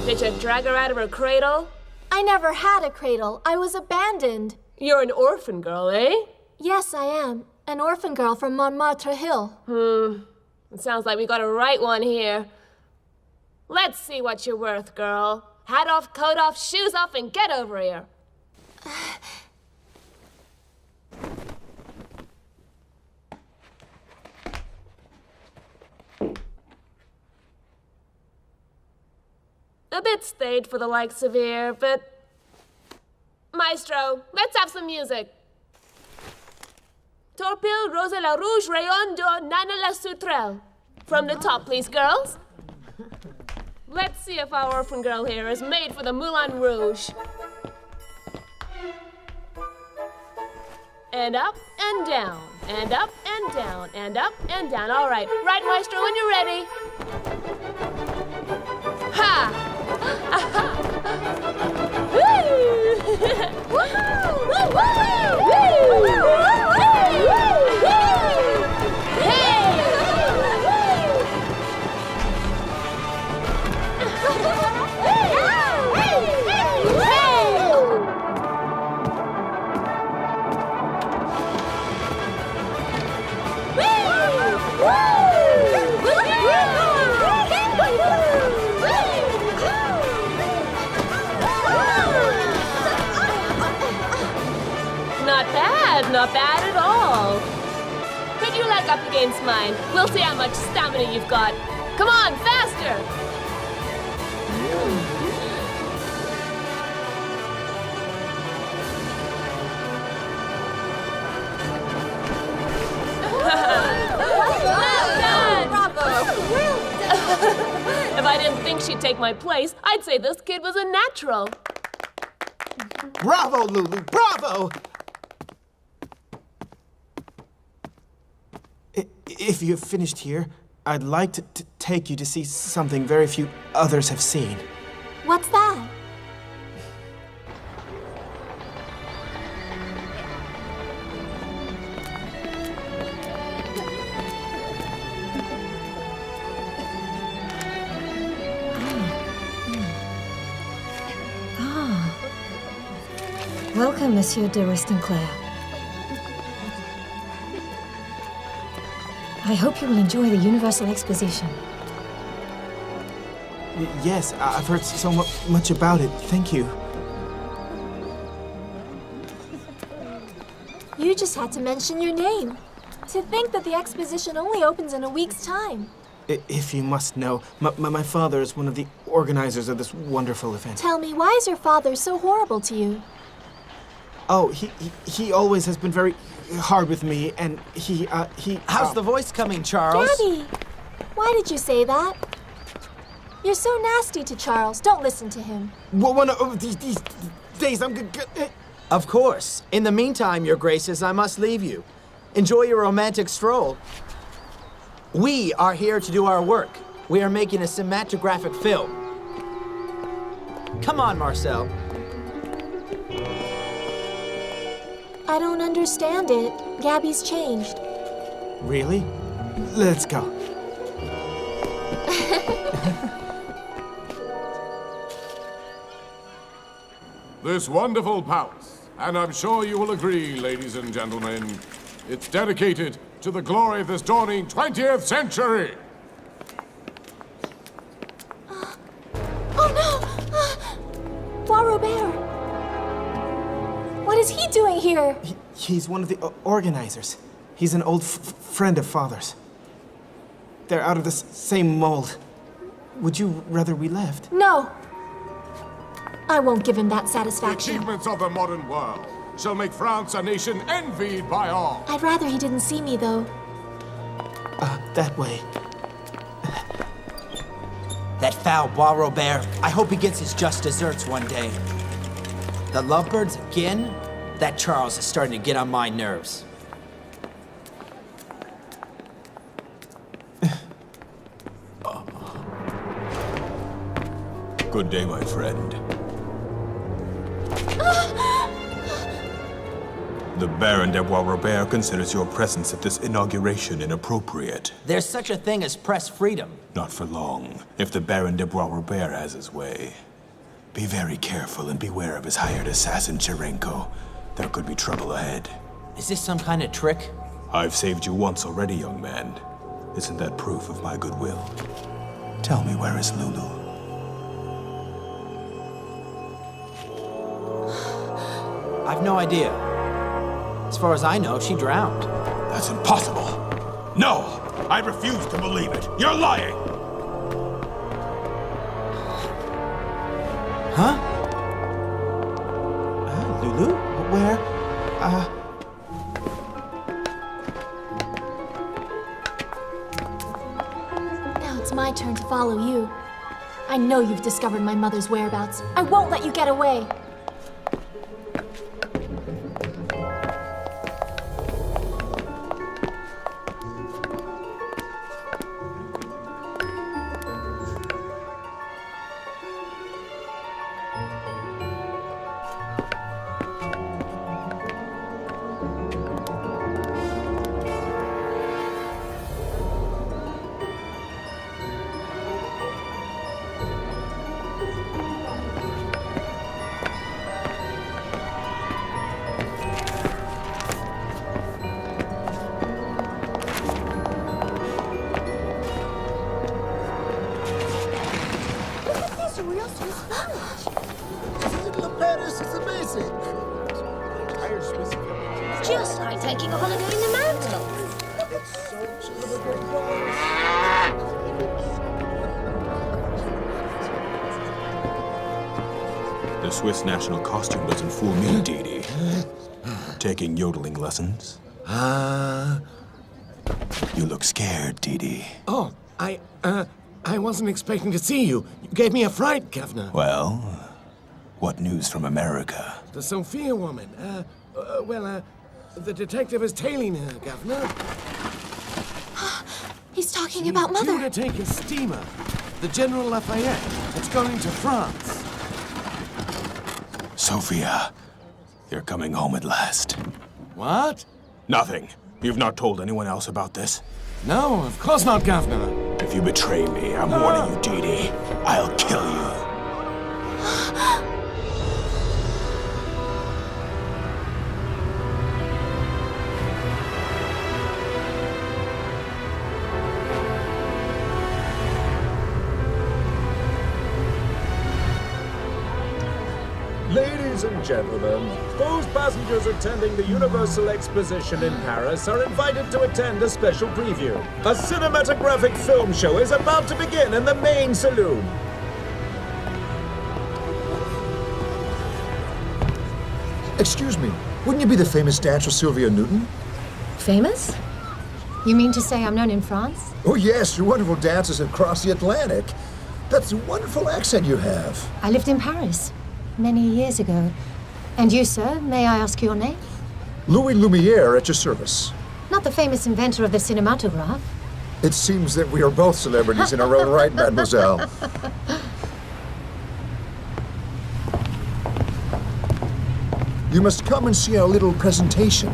Did you drag her out of her cradle? I never had a cradle. I was abandoned. You're an orphan girl, eh? Yes, I am. An orphan girl from Montmartre Hill. It sounds like we got a right one here. Let's see what you're worth, girl. Hat off, coat off, shoes off, and get over here. A bit staid for the likes of here, but... Maestro, let's have some music. Torpille, rose la rouge, rayon d'or, nana la sauterelle. From the top, please, girls. Let's see if our orphan girl here is made for the Moulin Rouge. And up and down, and up and down, and up and down. All right, Maestro, when you're ready. Ha! Aha! Woo! Not bad at all. Put your leg up against mine. We'll see how much stamina you've got. Come on, faster! Well done! Bravo! If I didn't think she'd take my place, I'd say this kid was a natural. Bravo, Loulou! Bravo! If you've finished here, I'd like to take you to see something very few others have seen. What's that? Welcome, Monsieur de Westinclair. I hope you will enjoy the Universal Exposition. Yes, I've heard so much about it. Thank you. You just had to mention your name. To think that the exposition only opens in a week's time. If you must know, my father is one of the organizers of this wonderful event. Tell me, why is your father so horrible to you? Oh, he always has been very hard with me, and he... How's the voice coming, Charles? Daddy! Why did you say that? You're so nasty to Charles. Don't listen to him. Well, one of these days I'm good. Of course. In the meantime, Your Graces, I must leave you. Enjoy your romantic stroll. We are here to do our work. We are making a cinematographic film. Come on, Marcel. I don't understand it. Gabby's changed. Really? Let's go. This wonderful palace, and I'm sure you will agree, ladies and gentlemen, it's dedicated to the glory of this dawning 20th century. Oh no! Bois Robert! What is he doing here? He's one of the organizers. He's an old friend of Father's. They're out of the same mold. Would you rather we left? No. I won't give him that satisfaction. The achievements of the modern world shall make France a nation envied by all. I'd rather he didn't see me, though. That way. That foul Bois Robert. I hope he gets his just desserts one day. The lovebirds again? That Charles is starting to get on my nerves. Good day, my friend. The Baron de Bois-Robert considers your presence at this inauguration inappropriate. There's such a thing as press freedom. Not for long, if the Baron de Bois-Robert has his way. Be very careful and beware of his hired assassin, Cherenko. There could be trouble ahead. Is this some kind of trick? I've saved you once already, young man. Isn't that proof of my goodwill? Tell me, where is Loulou? I've no idea. As far as I know, she drowned. That's impossible. No! I refuse to believe it. You're lying! Huh? Loulou? Where? Now it's my turn to follow you. I know you've discovered my mother's whereabouts. I won't let you get away. Paris is amazing. Just like taking a holiday in the mountains. The Swiss national costume doesn't fool me, Didi. Taking yodeling lessons? You look scared, Didi. Oh, I wasn't expecting to see you. You gave me a fright, Governor. Well, what news from America? The Sophia woman. The detective is tailing her, Governor. He's talking about Mother. Due to take a steamer, the General Lafayette. It's going to France. Sophia, you're coming home at last. What? Nothing. You've not told anyone else about this? No, of course not, Governor. If you betray me, I'm warning you, Didi. I'll kill you. Ladies and gentlemen, those passengers attending the Universal Exposition in Paris are invited to attend a special preview. A cinematographic film show is about to begin in the main saloon. Excuse me, wouldn't you be the famous dancer Sylvia Newton? Famous? You mean to say I'm known in France? Oh yes, your wonderful dances have crossed the Atlantic. That's a wonderful accent you have. I lived in Paris many years ago. And you, sir, may I ask your name? Louis Lumiere at your service. Not the famous inventor of the cinematograph. It seems that we are both celebrities in our own right, mademoiselle. You must come and see our little presentation.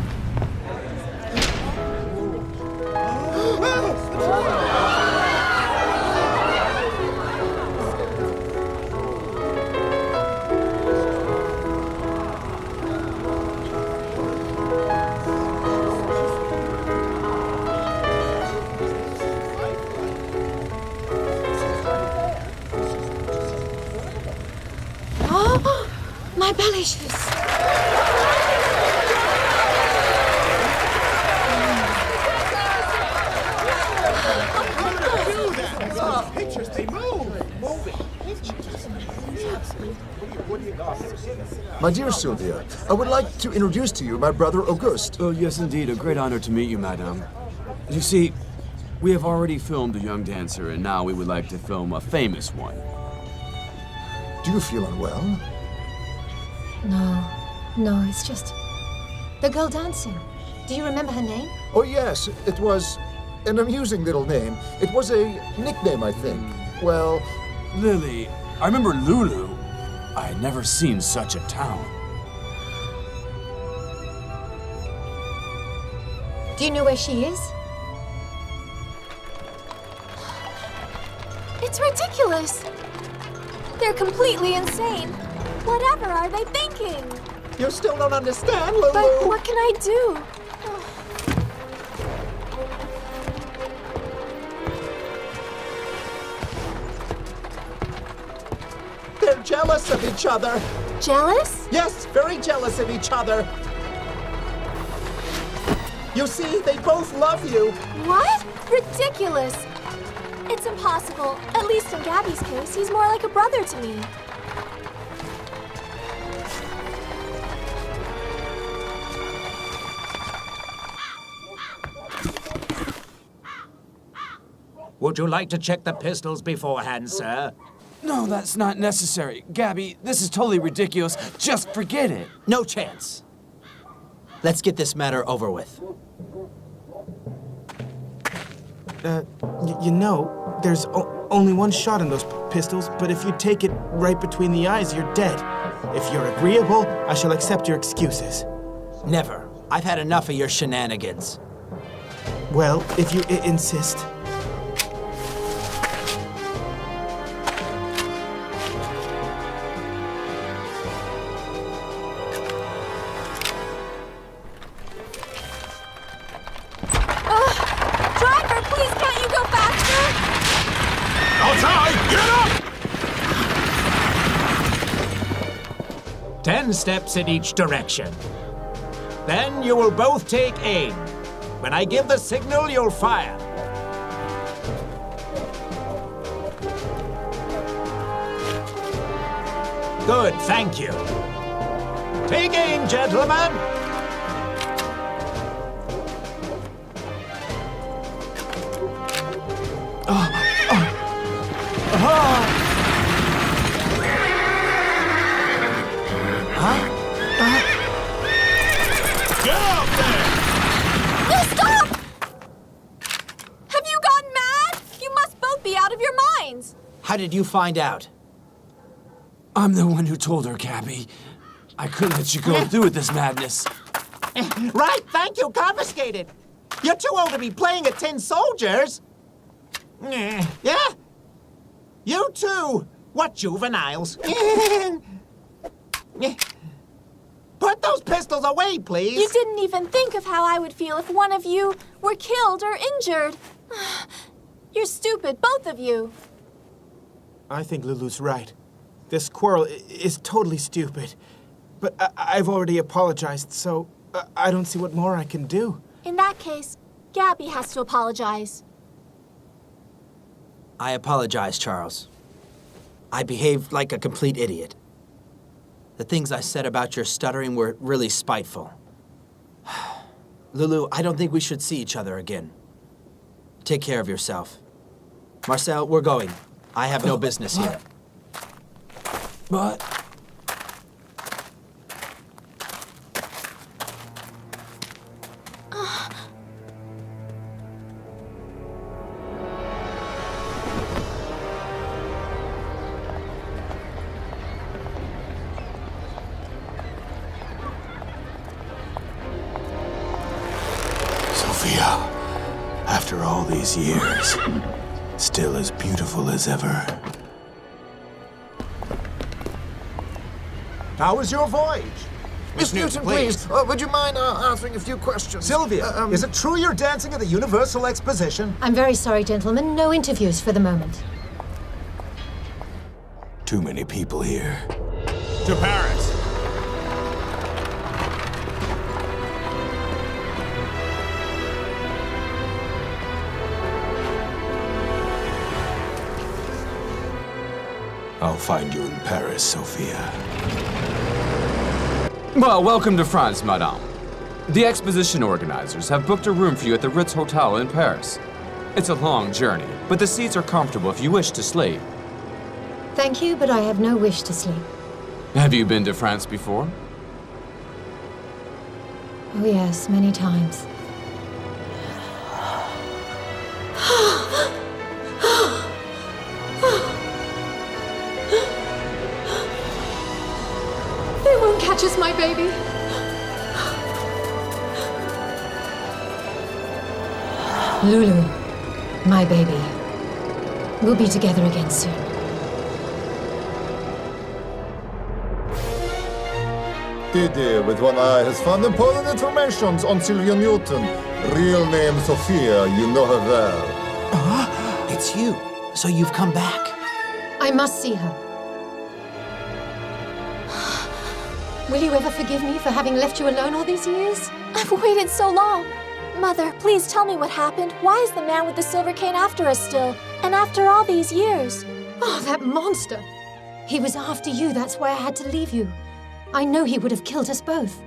My ballet shoes. Pictures, they move. My dear Sylvia, I would like to introduce to you my brother Auguste. Oh, yes, indeed. A great honor to meet you, madame. You see, we have already filmed a young dancer, and now we would like to film a famous one. Do you feel unwell? No, it's just the girl dancing. Do you remember her name? Oh, yes, it was an amusing little name. It was a nickname, I think. Well... Lily, I remember Loulou. I had never seen such a town. Do you know where she is? It's ridiculous. They're completely insane. Whatever are they thinking? You still don't understand, Loulou? But what can I do? They're jealous of each other. Jealous? Yes, very jealous of each other. You see, they both love you. What? Ridiculous. It's impossible. At least in Gabby's case, he's more like a brother to me. Would you like to check the pistols beforehand, sir? No, that's not necessary. Gabby, this is totally ridiculous. Just forget it. No chance. Let's get this matter over with. You know, there's only one shot in those pistols, but if you take it right between the eyes, you're dead. If you're agreeable, I shall accept your excuses. Never. I've had enough of your shenanigans. Well, if you insist. Driver, please can't you go faster? I'll try! Get up! 10 steps in each direction. Then you will both take aim. When I give the signal, you'll fire. Good, thank you. Take aim, gentlemen. Get up there! Stop! Have you gone mad? You must both be out of your minds. How did you find out? I'm the one who told her, Gabby. I couldn't let you go through with this madness. Right, thank you, confiscated. You're too old to be playing at tin soldiers. Yeah? You too. What juveniles? Put those pistols away, please. You didn't even think of how I would feel if one of you were killed or injured. You're stupid, both of you. I think Loulou's right. This quarrel is totally stupid. But I've already apologized, so I don't see what more I can do. In that case, Gabby has to apologize. I apologize, Charles. I behaved like a complete idiot. The things I said about your stuttering were really spiteful. Loulou, I don't think we should see each other again. Take care of yourself. Marcel, we're going. I have no business here. But... Sophia, after all these years, still as beautiful as ever. How was your voyage? Miss Newton, please, would you mind answering a few questions? Sylvia, is it true you're dancing at the Universal Exposition? I'm very sorry, gentlemen. No interviews for the moment. Too many people here. To Paris. I'll find you in Paris, Sophia. Well, welcome to France, madame. The exposition organizers have booked a room for you at the Ritz Hotel in Paris. It's a long journey, but the seats are comfortable if you wish to sleep. Thank you, but I have no wish to sleep. Have you been to France before? Oh yes, many times. my baby. Loulou, my baby. We'll be together again soon. Didi, with one eye, has found important information on Sylvia Newton. Real name Sophia, you know her well. It's you. So you've come back. I must see her. Will you ever forgive me for having left you alone all these years? I've waited so long. Mother, please tell me what happened. Why is the man with the silver cane after us still? And after all these years? Oh, that monster! He was after you, that's why I had to leave you. I know he would have killed us both.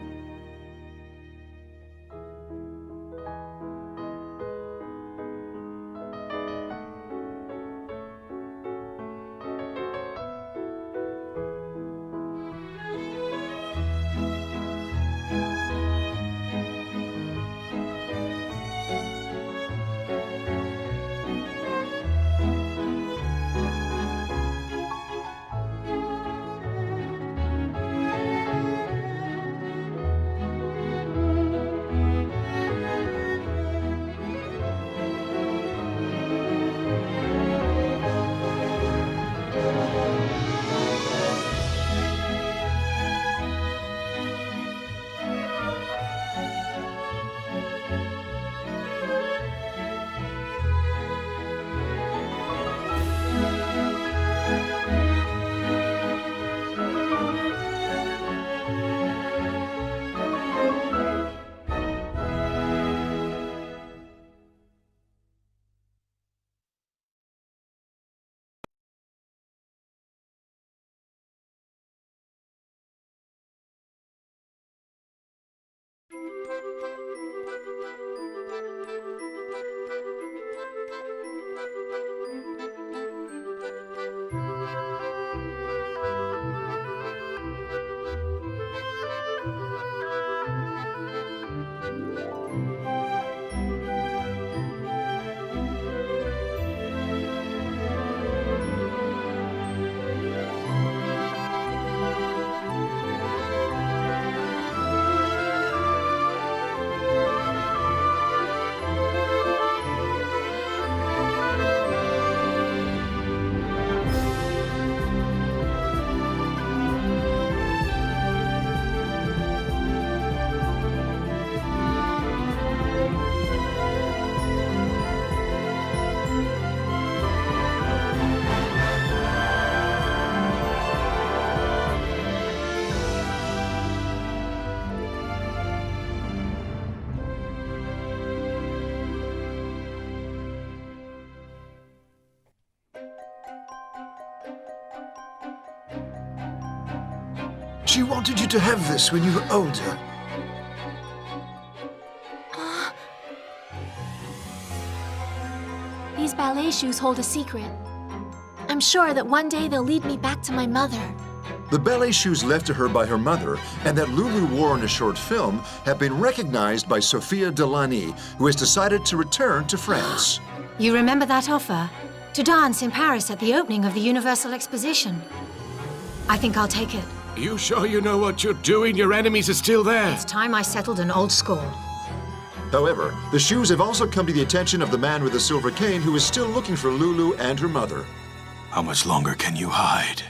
She wanted you to have this when you were older. These ballet shoes hold a secret. I'm sure that one day they'll lead me back to my mother. The ballet shoes left to her by her mother and that Loulou wore in a short film have been recognized by Sophia Delany, who has decided to return to France. You remember that offer? To dance in Paris at the opening of the Universal Exposition. I think I'll take it. You sure you know what you're doing? Your enemies are still there. It's time I settled an old score. However, the shoes have also come to the attention of the man with the silver cane who is still looking for Loulou and her mother. How much longer can you hide?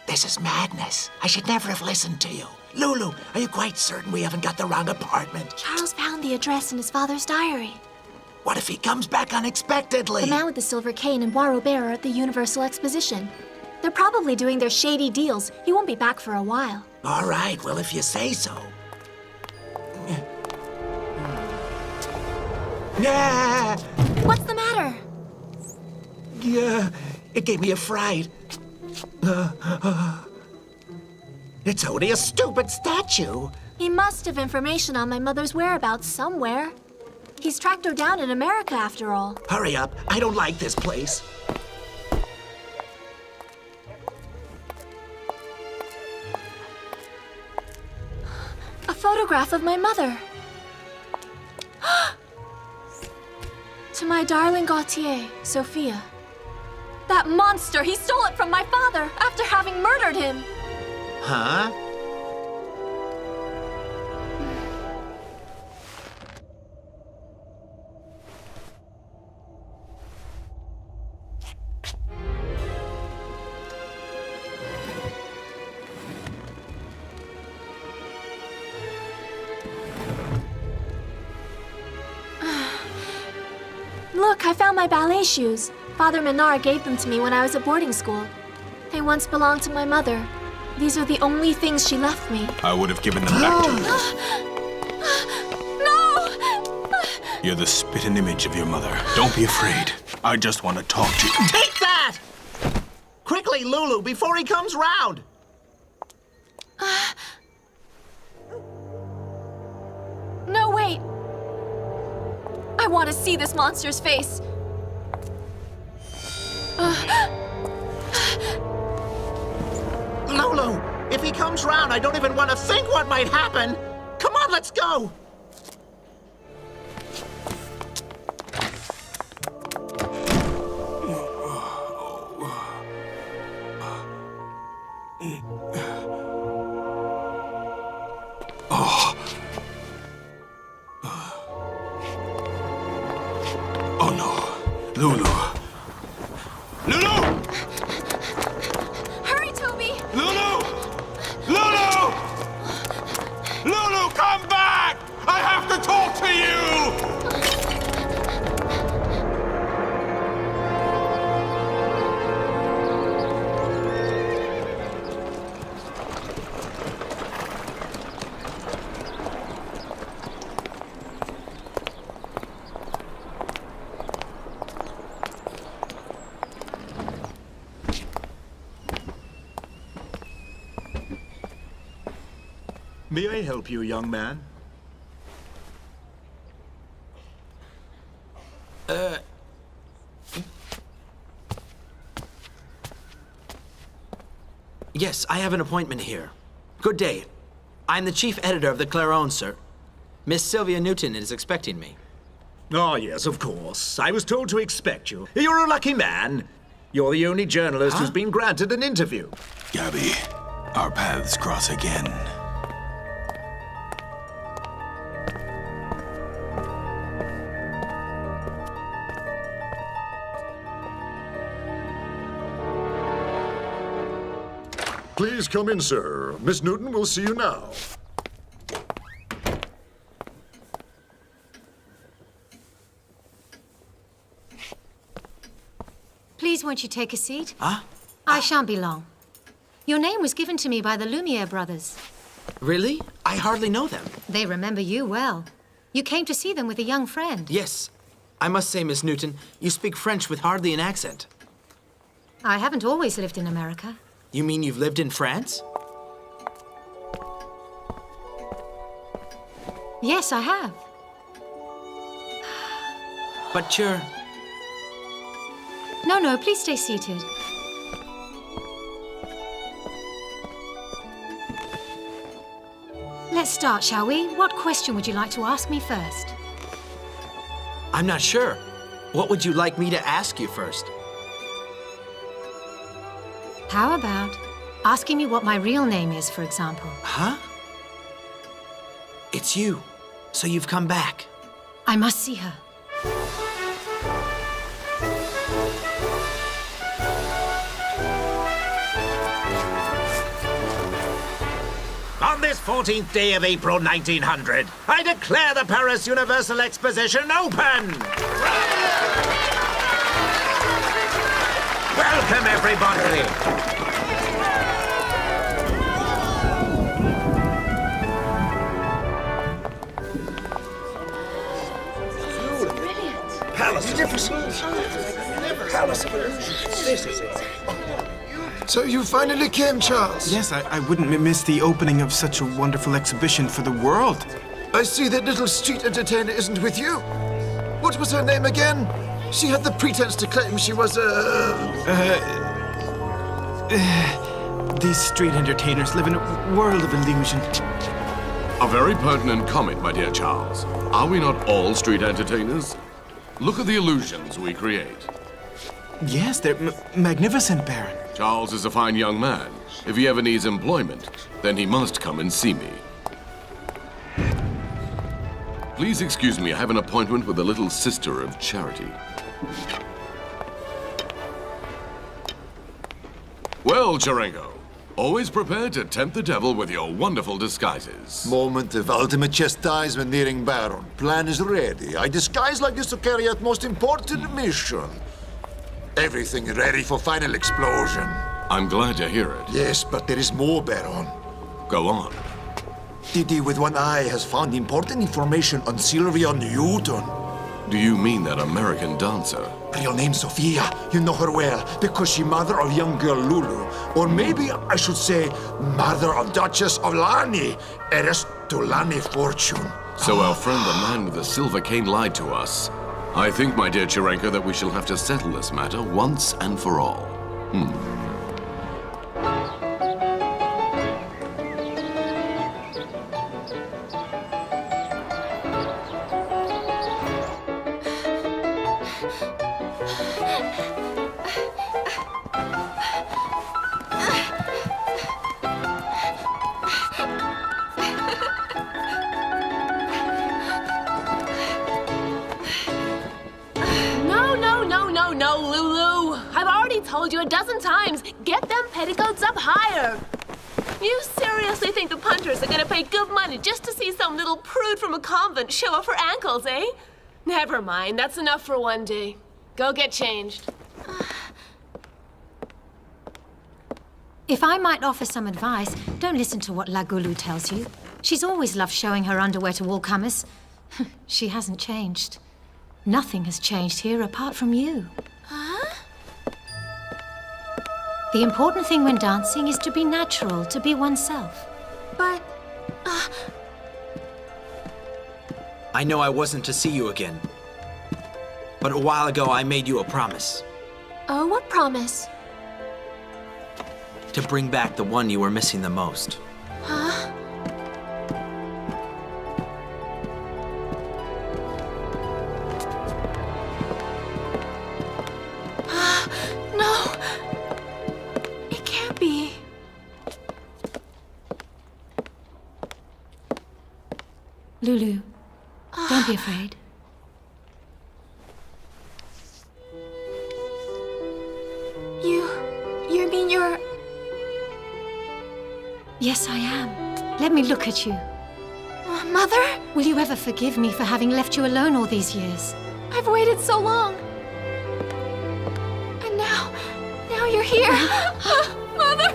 This is madness. I should never have listened to you. Loulou, are you quite certain we haven't got the wrong apartment? Charles found the address in his father's diary. What if he comes back unexpectedly? The man with the silver cane and Bois Robert are at the Universal Exposition. They're probably doing their shady deals. He won't be back for a while. All right, well, if you say so. Yeah. What's the matter? Yeah, it gave me a fright. It's only a stupid statue. He must have information on my mother's whereabouts somewhere. He's tracked her down in America, after all. Hurry up. I don't like this place. A photograph of my mother. my darling Gautier, Sophia. That monster! He stole it from my father after having murdered him! Huh? Look, I found my ballet shoes. Father Menard gave them to me when I was at boarding school. They once belonged to my mother. These are the only things she left me. I would have given them back to you. No! You're the spitting image of your mother. Don't be afraid. I just want to talk to you. Take that! Quickly, Loulou, before he comes round! No, wait! I want to see this monster's face. Loulou, if he comes round, I don't even want to think what might happen. Come on, let's go! Oh no, Loulou. Loulou! Hurry, Toby! Loulou! Loulou! Loulou, come back! I have to talk to you! May I help you, young man? Yes, I have an appointment here. Good day. I'm the chief editor of the Clairon, sir. Miss Sylvia Newton is expecting me. Oh, yes, of course. I was told to expect you. You're a lucky man. You're the only journalist who's been granted an interview. Gabby, our paths cross again. Please come in, sir. Miss Newton will see you now. Please, won't you take a seat? Huh? I shan't be long. Your name was given to me by the Lumiere brothers. Really? I hardly know them. They remember you well. You came to see them with a young friend. Yes. I must say, Miss Newton, you speak French with hardly an accent. I haven't always lived in America. You mean you've lived in France? Yes, I have. But you're... No, please stay seated. Let's start, shall we? What question would you like to ask me first? I'm not sure. What would you like me to ask you first? How about asking me what my real name is, for example? Huh? It's you. So you've come back. I must see her. On this 14th day of April 1900, I declare the Paris Universal Exposition open! Welcome, everybody! Palace Magnificent! Palace of Illusions. This is it. So you finally came, Charles? Yes, I wouldn't miss the opening of such a wonderful exhibition for the world. I see that little street entertainer isn't with you. What was her name again? She had the pretense to claim she was These street entertainers live in a world of illusion. A very pertinent comment, my dear Charles. Are we not all street entertainers? Look at the illusions we create. Yes, they're magnificent, Baron. Charles is a fine young man. If he ever needs employment, then he must come and see me. Please excuse me, I have an appointment with the little sister of Charity. Well, Cherenko, always prepared to tempt the devil with your wonderful disguises. Moment of ultimate chastisement nearing, Baron. Plan is ready. I disguise like this to carry out most important mission. Everything ready for final explosion. I'm glad to hear it. Yes, but there is more, Baron. Go on. Didi with one eye has found important information on Sylvia Newton. Do you mean that American dancer? Real name Sophia. You know her well, because she mother of young girl Loulou. Or maybe I should say, mother of Duchess of Lani, heiress to Lani fortune. So our friend the man with the silver cane lied to us. I think, my dear Cherenko, that we shall have to settle this matter once and for all. No, Loulou. I've already told you a dozen times, get them petticoats up higher. You seriously think the punters are gonna pay good money just to see some little prude from a convent show off her ankles, eh? Never mind, that's enough for one day. Go get changed. If I might offer some advice, don't listen to what La Loulou tells you. She's always loved showing her underwear to all comers. She hasn't changed. Nothing has changed here apart from you. Huh? The important thing when dancing is to be natural, to be oneself. But, I know I wasn't to see you again. But a while ago, I made you a promise. Oh, what promise? To bring back the one you were missing the most. Huh? No. It can't be. Loulou, don't be afraid. You mean you're... Yes, I am. Let me look at you. Mother? Will you ever forgive me for having left you alone all these years? I've waited so long. And now you're here. Mother!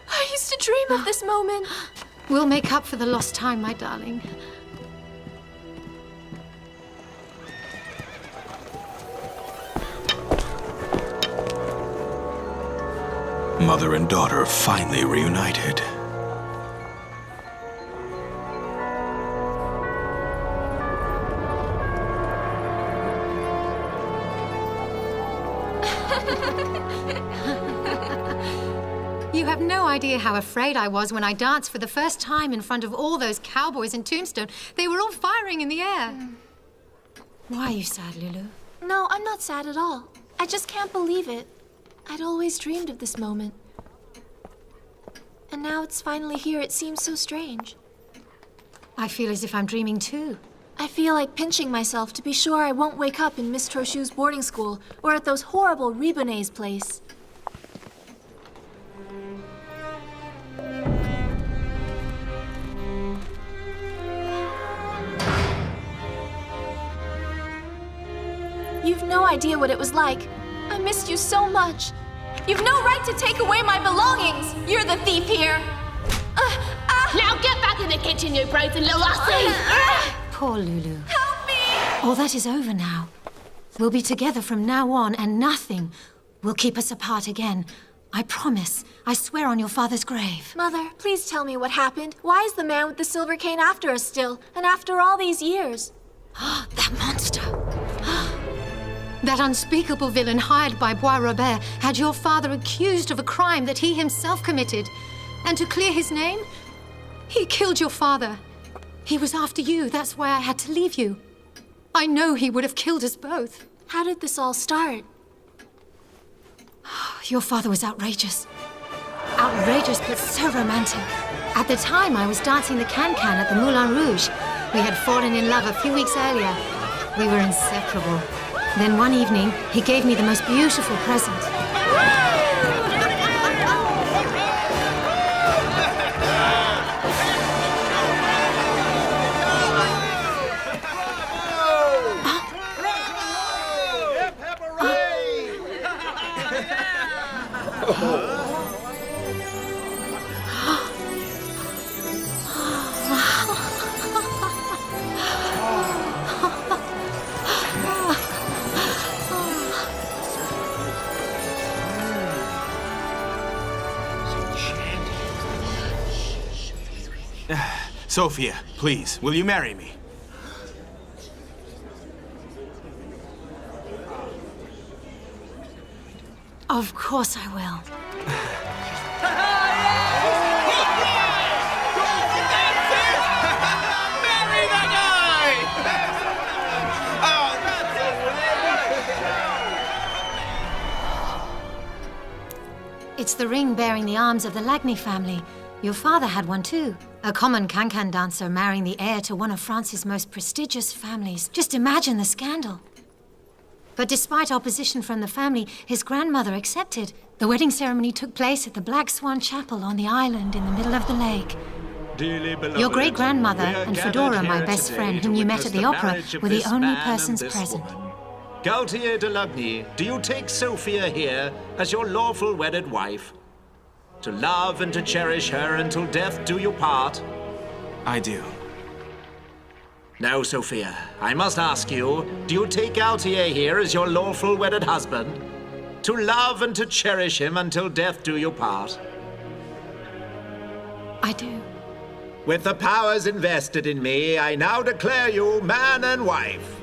I used to dream of this moment. We'll make up for the lost time, my darling. Mother and daughter finally reunited. You have no idea how afraid I was when I danced for the first time in front of all those cowboys in Tombstone. They were all firing in the air. Why are you sad, Loulou? No, I'm not sad at all. I just can't believe it. I'd always dreamed of this moment. And now it's finally here. It seems so strange. I feel as if I'm dreaming too. I feel like pinching myself to be sure I won't wake up in Miss Trochu's boarding school or at those horrible Ribonnet's place. You've no idea what it was like. I missed you so much. You've no right to take away my belongings. You're the thief here. Now get back in the kitchen, you brazen little lassie! Poor Loulou. Help me! All that is over now. We'll be together from now on, and nothing will keep us apart again. I promise. I swear on your father's grave. Mother, please tell me what happened. Why is the man with the silver cane after us still, and after all these years? That monster! That unspeakable villain hired by Bois-Robert had your father accused of a crime that he himself committed. And to clear his name, he killed your father. He was after you. That's why I had to leave you. I know he would have killed us both. How did this all start? Your father was outrageous. Outrageous, but so romantic. At the time, I was dancing the can-can at the Moulin Rouge. We had fallen in love a few weeks earlier. We were inseparable. Then one evening, he gave me the most beautiful present. Sophia, please, will you marry me? Of course I will. Marry the guy! It's the ring bearing the arms of the Lagny family. Your father had one too. A common can-can dancer marrying the heir to one of France's most prestigious families. Just imagine the scandal. But despite opposition from the family, his grandmother accepted. The wedding ceremony took place at the Black Swan Chapel on the island in the middle of the lake. Your great-grandmother and Fedora, my best friend, whom you met at the opera, were the only persons present. Gaultier de Lagny, do you take Sophia here as your lawful wedded wife? To love and to cherish her until death do you part? I do. Now, Sophia, I must ask you, do you take Gaultier here as your lawful wedded husband? To love and to cherish him until death do you part? I do. With the powers invested in me, I now declare you man and wife.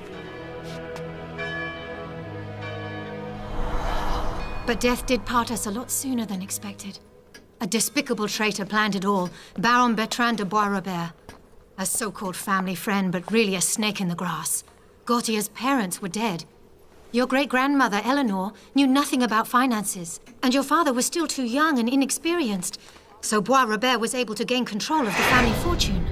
But death did part us a lot sooner than expected. A despicable traitor planned it all, Baron Bertrand de Bois-Robert. A so-called family friend, but really a snake in the grass. Gaultier's parents were dead. Your great-grandmother, Eleanor, knew nothing about finances, and your father was still too young and inexperienced, so Bois-Robert was able to gain control of the family fortune.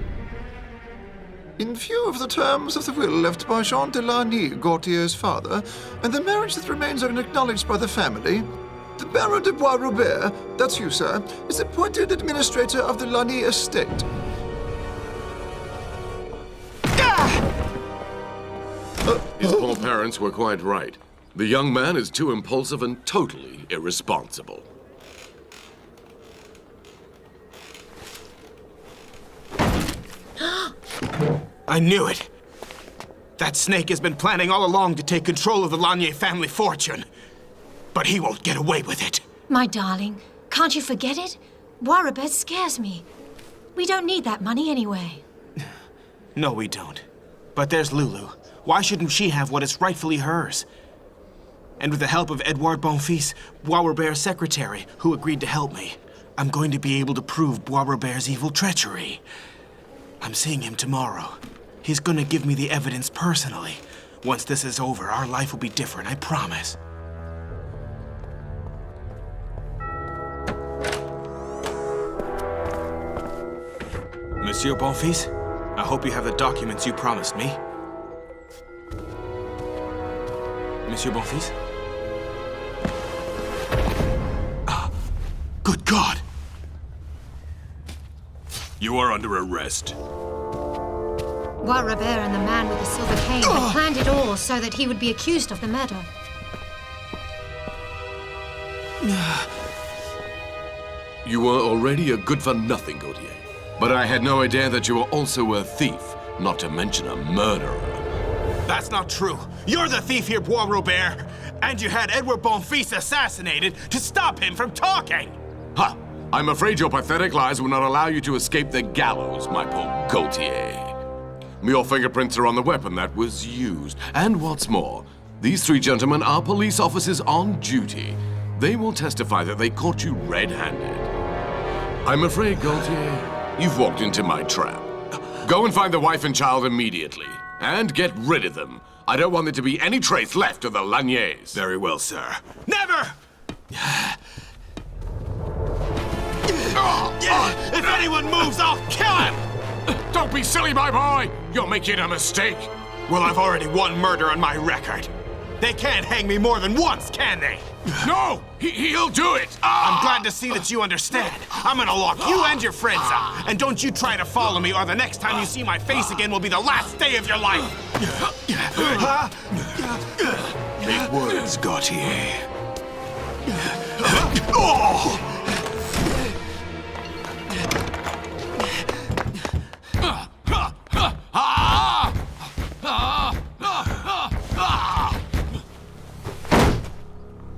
In view of the terms of the will left by Jean de Lagny, Gaultier's father, and the marriage that remains unacknowledged by the family, the Baron de Bois-Robert, that's you, sir, is appointed administrator of the Lagny estate. His poor parents were quite right. The young man is too impulsive and totally irresponsible. I knew it! That snake has been planning all along to take control of the Lagny family fortune. But he won't get away with it. My darling, can't you forget it? Bois-Robert scares me. We don't need that money anyway. No, we don't. But there's Loulou. Why shouldn't she have what is rightfully hers? And with the help of Edouard Bonfils, Bois-Robert's secretary, who agreed to help me, I'm going to be able to prove Bois-Robert's evil treachery. I'm seeing him tomorrow. He's gonna give me the evidence personally. Once this is over, our life will be different, I promise. Monsieur Bonfils, I hope you have the documents you promised me. Monsieur Bonfils? Good God! You are under arrest. Bois-Robert and the man with the silver cane had planned it all so that he would be accused of the murder. You were already a good-for-nothing, Gaultier. But I had no idea that you were also a thief, not to mention a murderer. That's not true. You're the thief here, Bois-Robert. And you had Edouard Bonfils assassinated to stop him from talking. Ha! I'm afraid your pathetic lies will not allow you to escape the gallows, my poor Gaultier. Your fingerprints are on the weapon that was used. And what's more, these three gentlemen are police officers on duty. They will testify that they caught you red-handed. I'm afraid, Gaultier, you've walked into my trap. Go and find the wife and child immediately. And get rid of them. I don't want there to be any trace left of the Laniers. Very well, sir. Never! If anyone moves, I'll kill him! Don't be silly, my boy! You're making a mistake. Well, I've already one murder on my record. They can't hang me more than once, can they? No! He'll do it! I'm glad to see that you understand. I'm gonna lock you and your friends up. And don't you try to follow me, or the next time you see my face again will be the last day of your life. Big words, Gautier.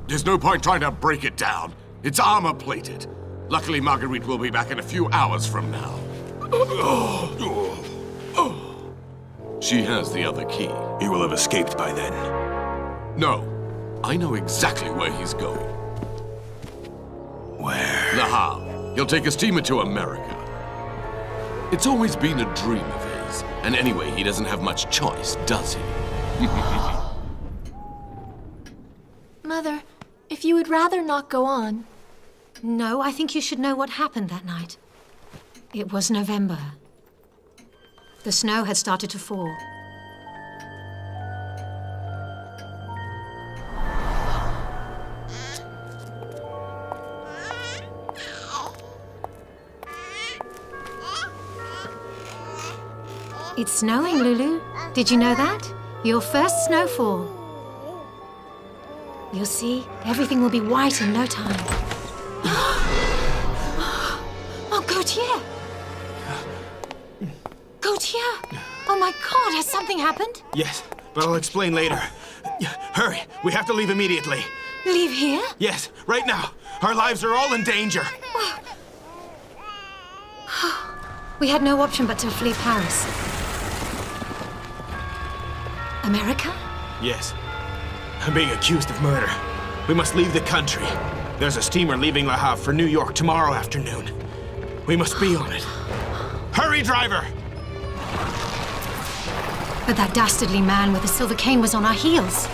There's no point trying to break it down. It's armor-plated. Luckily, Marguerite will be back in a few hours from now. She has the other key. He will have escaped by then. No. I know exactly where he's going. Where? Le Havre. He'll take a steamer to America. It's always been a dream of his. And anyway, he doesn't have much choice, does he? Mother, if you would rather not go on. No, I think you should know what happened that night. It was November. The snow had started to fall. It's snowing, Loulou. Did you know that? Your first snowfall. You'll see, everything will be white in no time. Oh, Gautier! Gautier! Oh my God, has something happened? Yes, but I'll explain later. Hurry, we have to leave immediately. Leave here? Yes, right now. Our lives are all in danger. We had no option but to flee Paris. America? Yes. I'm being accused of murder. We must leave the country. There's a steamer leaving Le Havre for New York tomorrow afternoon. We must be on it. Hurry, driver! But that dastardly man with the silver cane was on our heels.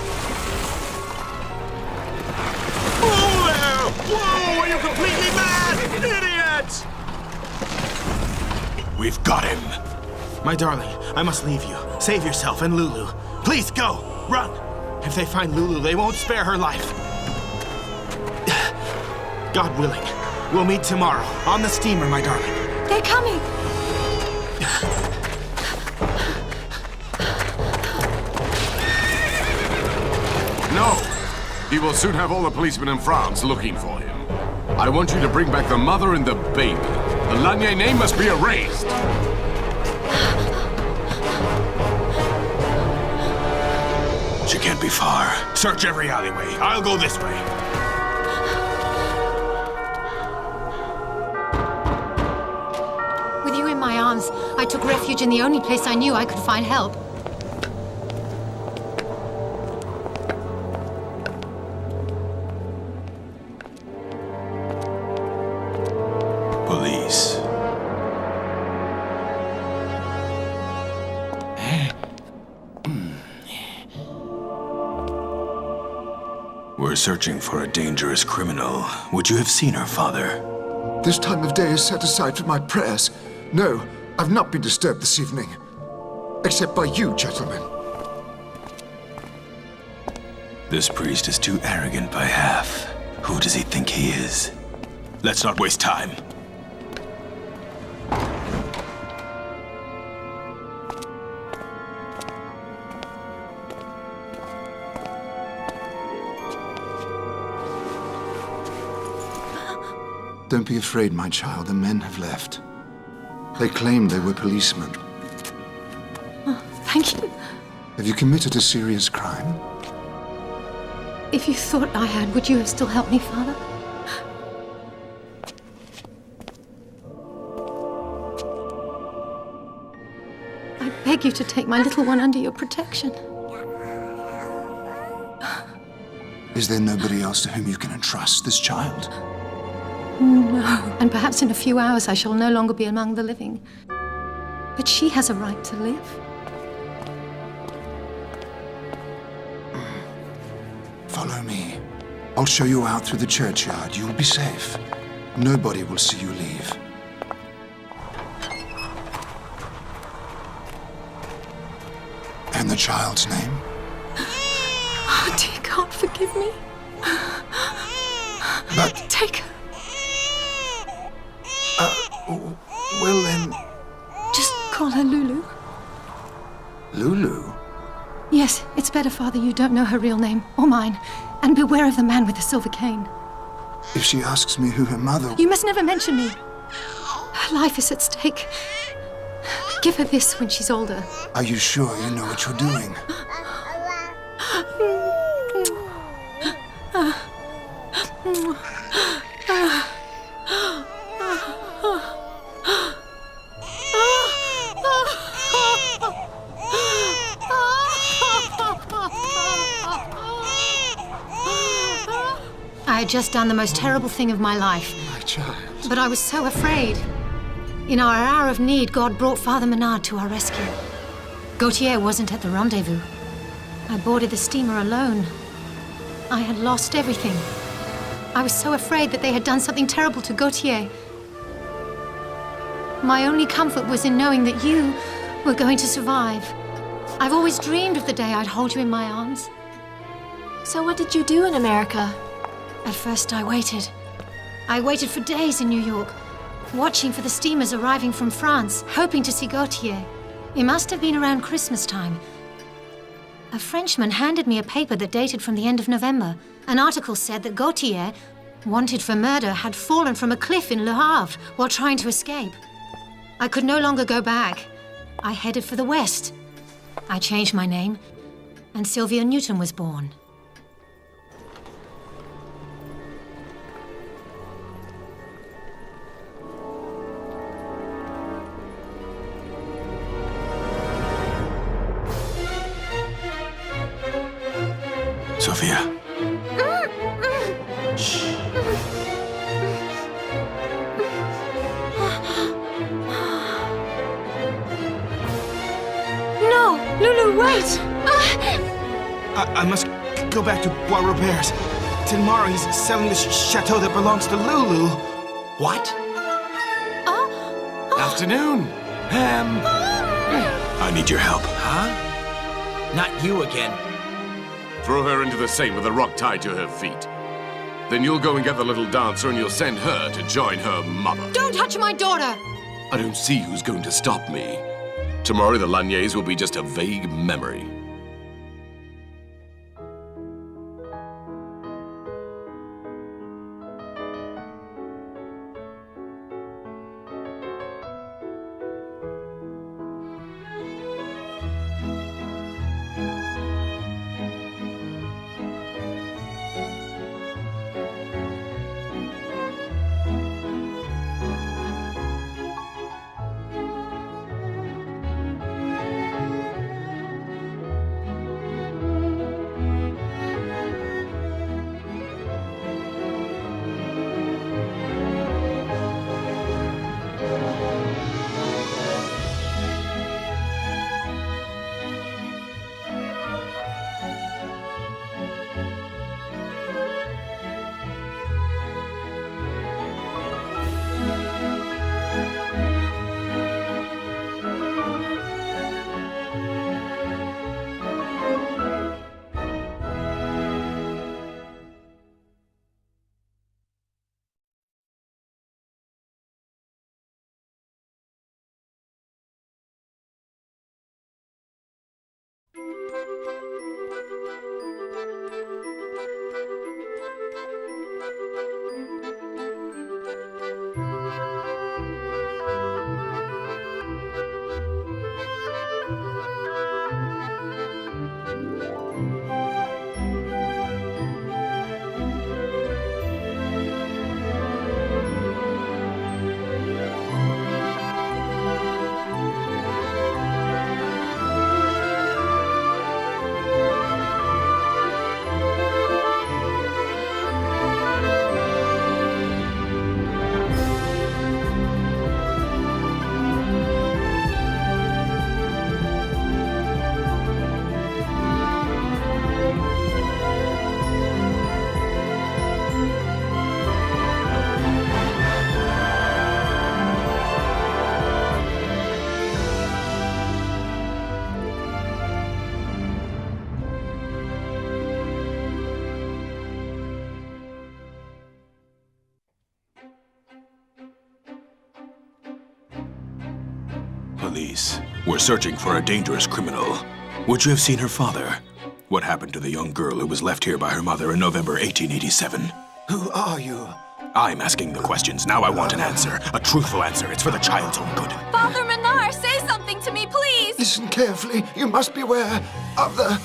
Whoa there! Whoa! Are you completely mad? Idiot! We've got him. My darling, I must leave you. Save yourself and Loulou. Please go! Run! If they find Loulou, they won't spare her life. God willing, we'll meet tomorrow on the steamer, my darling. They're coming! No! He will soon have all the policemen in France looking for him. I want you to bring back the mother and the baby. The Lanier name must be erased. She can't be far. Search every alleyway. I'll go this way. With you in my arms, I took refuge in the only place I knew I could find help. Police. We're searching for a dangerous criminal. Would you have seen her, Father? This time of day is set aside for my prayers. No, I've not been disturbed this evening. Except by you, gentlemen. This priest is too arrogant by half. Who does he think he is? Let's not waste time. Don't be afraid, my child. The men have left. They claimed they were policemen. Oh, thank you. Have you committed a serious crime? If you thought I had, would you have still helped me, Father? I beg you to take my little one under your protection. Is there nobody else to whom you can entrust this child? No. And perhaps in a few hours I shall no longer be among the living. But she has a right to live. Follow me. I'll show you out through the churchyard. You'll be safe. Nobody will see you leave. And the child's name? Oh, dear God, forgive me. But... Take her. Well then... Just call her Loulou. Loulou? Yes, it's better, Father, you don't know her real name, or mine. And beware of the man with the silver cane. If she asks me who her mother... You must never mention me. Her life is at stake. Give her this when she's older. Are you sure you know what you're doing? I had just done the most terrible thing of my life. My child. But I was so afraid. In our hour of need, God brought Father Menard to our rescue. Gautier wasn't at the rendezvous. I boarded the steamer alone. I had lost everything. I was so afraid that they had done something terrible to Gautier. My only comfort was in knowing that you were going to survive. I've always dreamed of the day I'd hold you in my arms. So what did you do in America? At first, I waited. I waited for days in New York, watching for the steamers arriving from France, hoping to see Gautier. It must have been around Christmas time. A Frenchman handed me a paper that dated from the end of November. An article said that Gautier, wanted for murder, had fallen from a cliff in Le Havre while trying to escape. I could no longer go back. I headed for the west. I changed my name, and Sylvia Newton was born. Sophia. No! Loulou, wait! I must go back to Bois Robert's. Tomorrow he's selling the chateau that belongs to Loulou. What? Afternoon. I need your help. Huh? Not you again. Throw her into the Seine with a rock tied to her feet. Then you'll go and get the little dancer and you'll send her to join her mother. Don't touch my daughter! I don't see who's going to stop me. Tomorrow the Laniers will be just a vague memory. police. We're searching for a dangerous criminal. Would you have seen her father? What happened to the young girl who was left here by her mother in November 1887? Who are you? I'm asking the questions. Now I want an answer. A truthful answer. It's for the child's own good. Father Menard, say something to me, please! Listen carefully. You must beware of the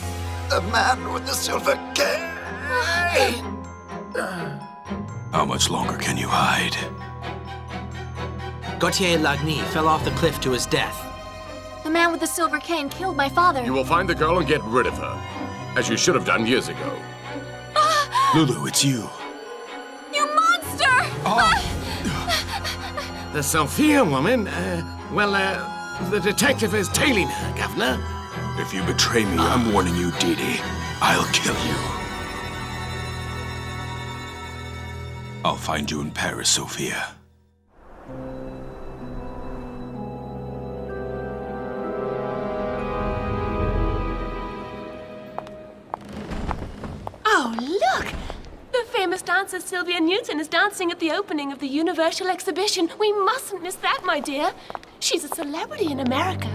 man with the silver cane. How much longer can you hide? Gautier Lagny fell off the cliff to his death. The man with the silver cane killed my father. You will find the girl and get rid of her, as you should have done years ago. Loulou, it's you. You monster! The Sophia woman? The detective is tailing her, Governor. If you betray me, I'm warning you, Dee. I'll kill you. I'll find you in Paris, Sophia. Oh, look! The famous dancer Sylvia Newton is dancing at the opening of the Universal Exhibition. We mustn't miss that, my dear. She's a celebrity in America.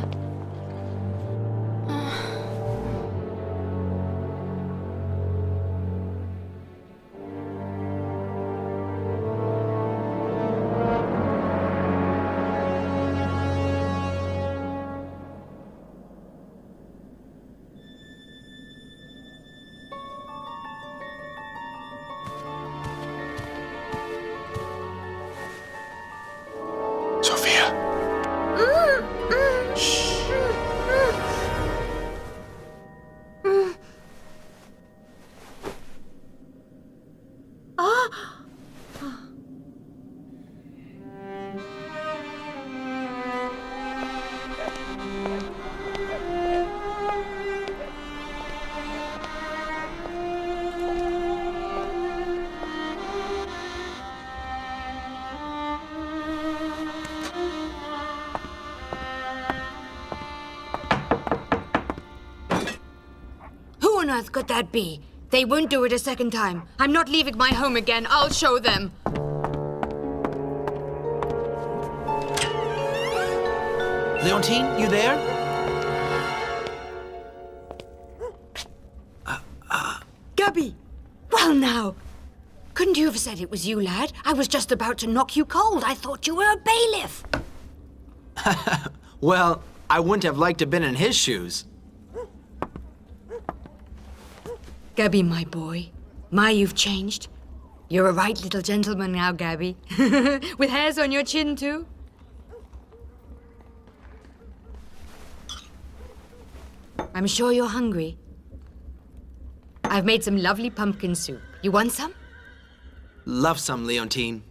Sophia. Who on earth could that be? They won't do it a second time. I'm not leaving my home again. I'll show them. Leontine, you there? Gabby! Well now! Couldn't you have said it was you, lad? I was just about to knock you cold. I thought you were a bailiff. Well, I wouldn't have liked to have been in his shoes. Gabby, my boy. You've changed. You're a right little gentleman now, Gabby. With hairs on your chin, too. I'm sure you're hungry. I've made some lovely pumpkin soup. You want some? Love some, Leontine.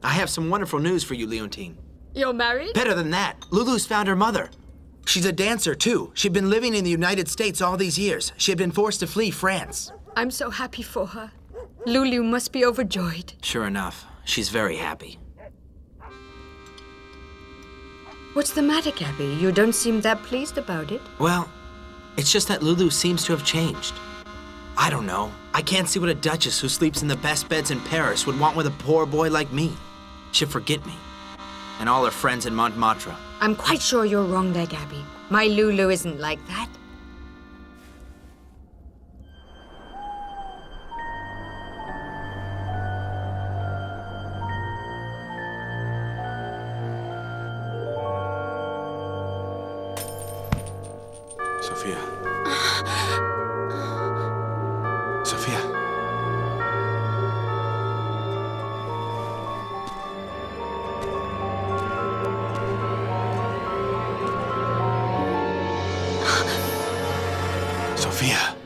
I have some wonderful news for you, Leontine. You're married? Better than that. Loulou's found her mother. She's a dancer, too. She'd been living in the United States all these years. She had been forced to flee France. I'm so happy for her. Loulou must be overjoyed. Sure enough, she's very happy. What's the matter, Gabby? You don't seem that pleased about it. Well, it's just that Loulou seems to have changed. I don't know. I can't see what a duchess who sleeps in the best beds in Paris would want with a poor boy like me. She'd forget me. And all her friends in Montmartre. I'm quite sure you're wrong there, Gabby. My Loulou isn't like that. Sophia. Sophia. Sophia.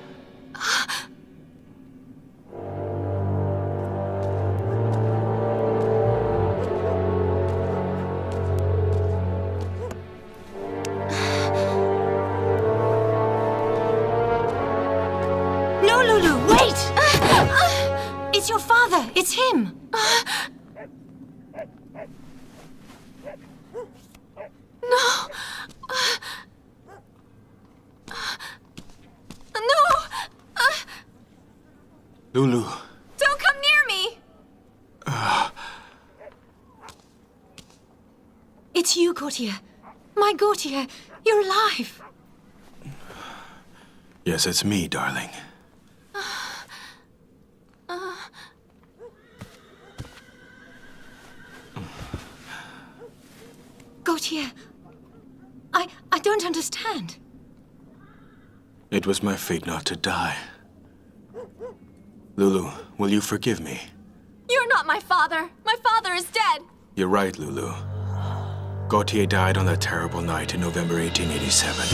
No, Loulou, wait! It's your father. It's him. No! No! Loulou. Don't come near me! It's you, Gautier. My Gautier, you're alive. Yes, it's me, darling. Gautier, I don't understand. It was my fate not to die. Loulou, will you forgive me? You're not my father. My father is dead. You're right, Loulou. Gautier died on that terrible night in November 1887.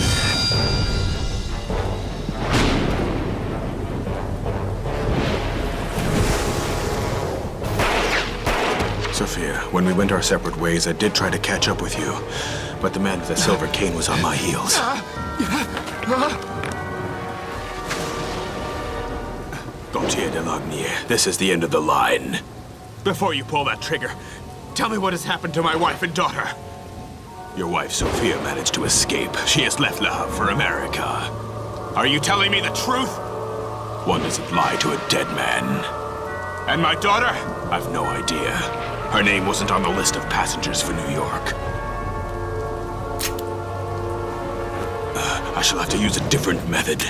Sophia, when we went our separate ways, I did try to catch up with you, but the man with the silver cane was on my heels. Gautier de Lagnier, this is the end of the line. Before you pull that trigger, tell me what has happened to my wife and daughter. Your wife, Sophia, managed to escape. She has left Le Havre for America. Are you telling me the truth? One doesn't lie to a dead man. And my daughter? I've no idea. Her name wasn't on the list of passengers for New York. I shall have to use a different method.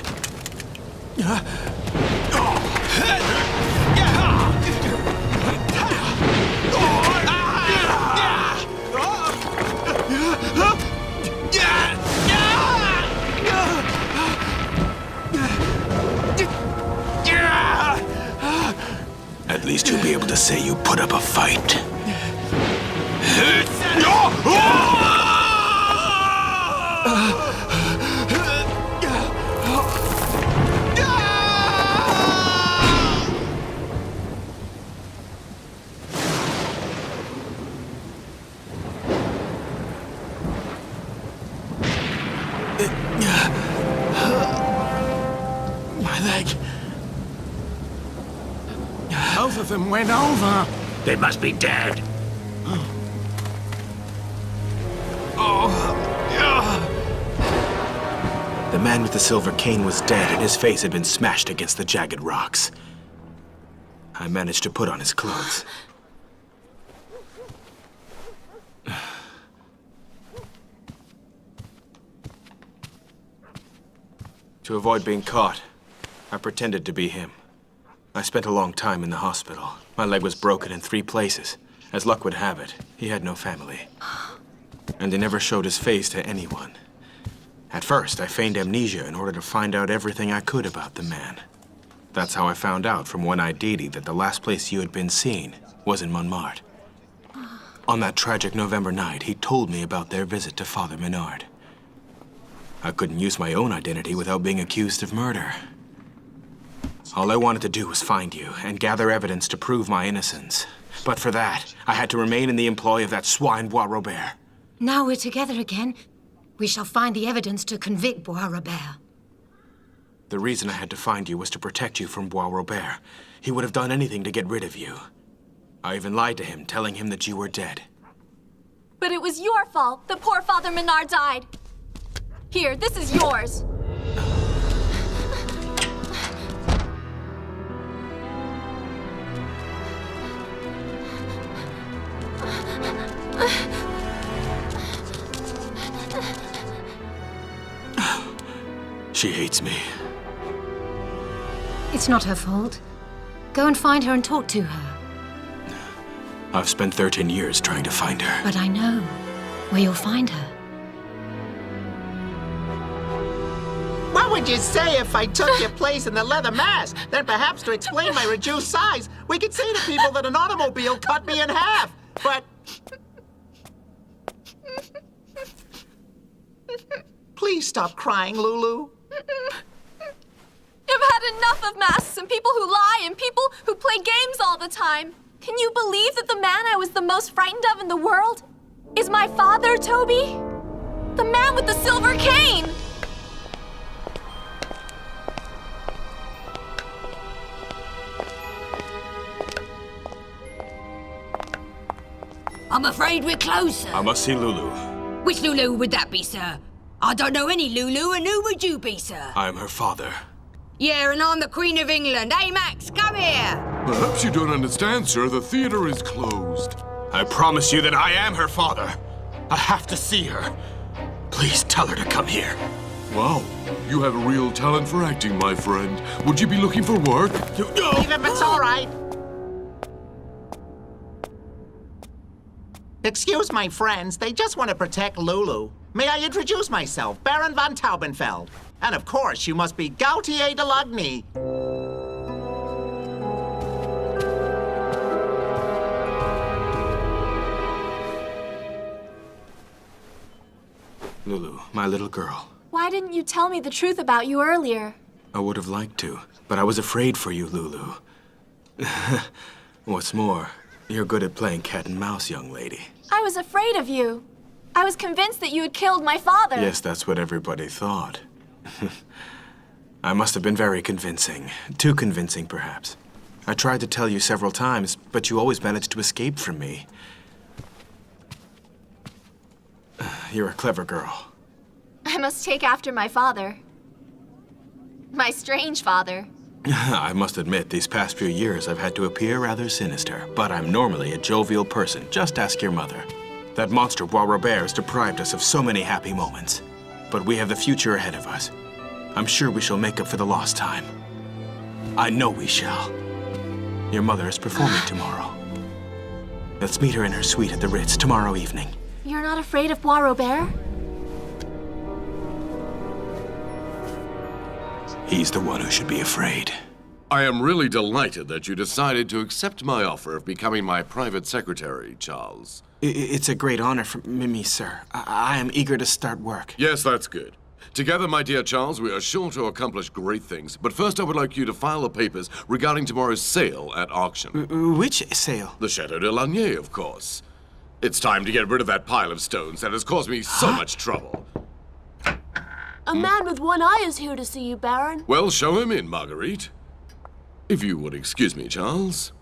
At least you'll be able to say you put up a fight. My leg. Both of them went over. They must be dead. The man with the silver cane was dead, and his face had been smashed against the jagged rocks. I managed to put on his clothes. To avoid being caught, I pretended to be him. I spent a long time in the hospital. My leg was broken in 3 places. As luck would have it, he had no family. And he never showed his face to anyone. At first, I feigned amnesia in order to find out everything I could about the man. That's how I found out from one-eyed Didi that the last place you had been seen was in Montmartre. On that tragic November night, he told me about their visit to Father Menard. I couldn't use my own identity without being accused of murder. All I wanted to do was find you and gather evidence to prove my innocence. But for that, I had to remain in the employ of that swine Bois-Robert. Now we're together again. We shall find the evidence to convict Bois-Robert. The reason I had to find you was to protect you from Bois-Robert. He would have done anything to get rid of you. I even lied to him, telling him that you were dead. But it was your fault that poor Father Menard died. Here, this is yours. She hates me. It's not her fault. Go and find her and talk to her. I've spent 13 years trying to find her. But I know where you'll find her. What would you say if I took your place in the leather mask? Then perhaps to explain my reduced size, we could say to people that an automobile cut me in half. But... Please stop crying, Loulou. I've had enough of masks and people who lie and people who play games all the time. Can you believe that the man I was the most frightened of in the world is my father, Toby? The man with the silver cane! I'm afraid we're closer. I must see Loulou. Which Loulou would that be, sir? I don't know any Loulou, and who would you be, sir? I am her father. Yeah, and I'm the Queen of England. Hey, Max, come here! Perhaps you don't understand, sir. The theater is closed. I promise you that I am her father. I have to see her. Please tell her to come here. Wow, you have a real talent for acting, my friend. Would you be looking for work? Leave him, it's all right. Excuse my friends, they just want to protect Loulou. May I introduce myself, Baron von Taubenfeld. And of course, you must be Gautier de Lagny. Loulou, my little girl. Why didn't you tell me the truth about you earlier? I would have liked to, but I was afraid for you, Loulou. What's more, you're good at playing cat and mouse, young lady. I was afraid of you. I was convinced that you had killed my father. Yes, that's what everybody thought. I must have been very convincing. Too convincing, perhaps. I tried to tell you several times, but you always managed to escape from me. You're a clever girl. I must take after my father. My strange father. I must admit, these past few years I've had to appear rather sinister, but I'm normally a jovial person. Just ask your mother. That monster Bois Robert has deprived us of so many happy moments. But we have the future ahead of us. I'm sure we shall make up for the lost time. I know we shall. Your mother is performing tomorrow. Let's meet her in her suite at the Ritz tomorrow evening. You're not afraid of Bois Robert? He's the one who should be afraid. I am really delighted that you decided to accept my offer of becoming my private secretary, Charles. It's a great honor for me, sir. I am eager to start work. Yes, that's good. Together, my dear Charles, we are sure to accomplish great things. But first, I would like you to file the papers regarding tomorrow's sale at auction. Which sale? The Chateau de Lagny, of course. It's time to get rid of that pile of stones that has caused me so much trouble. A man with one eye is here to see you, Baron. Well, show him in, Marguerite. If you would excuse me, Charles.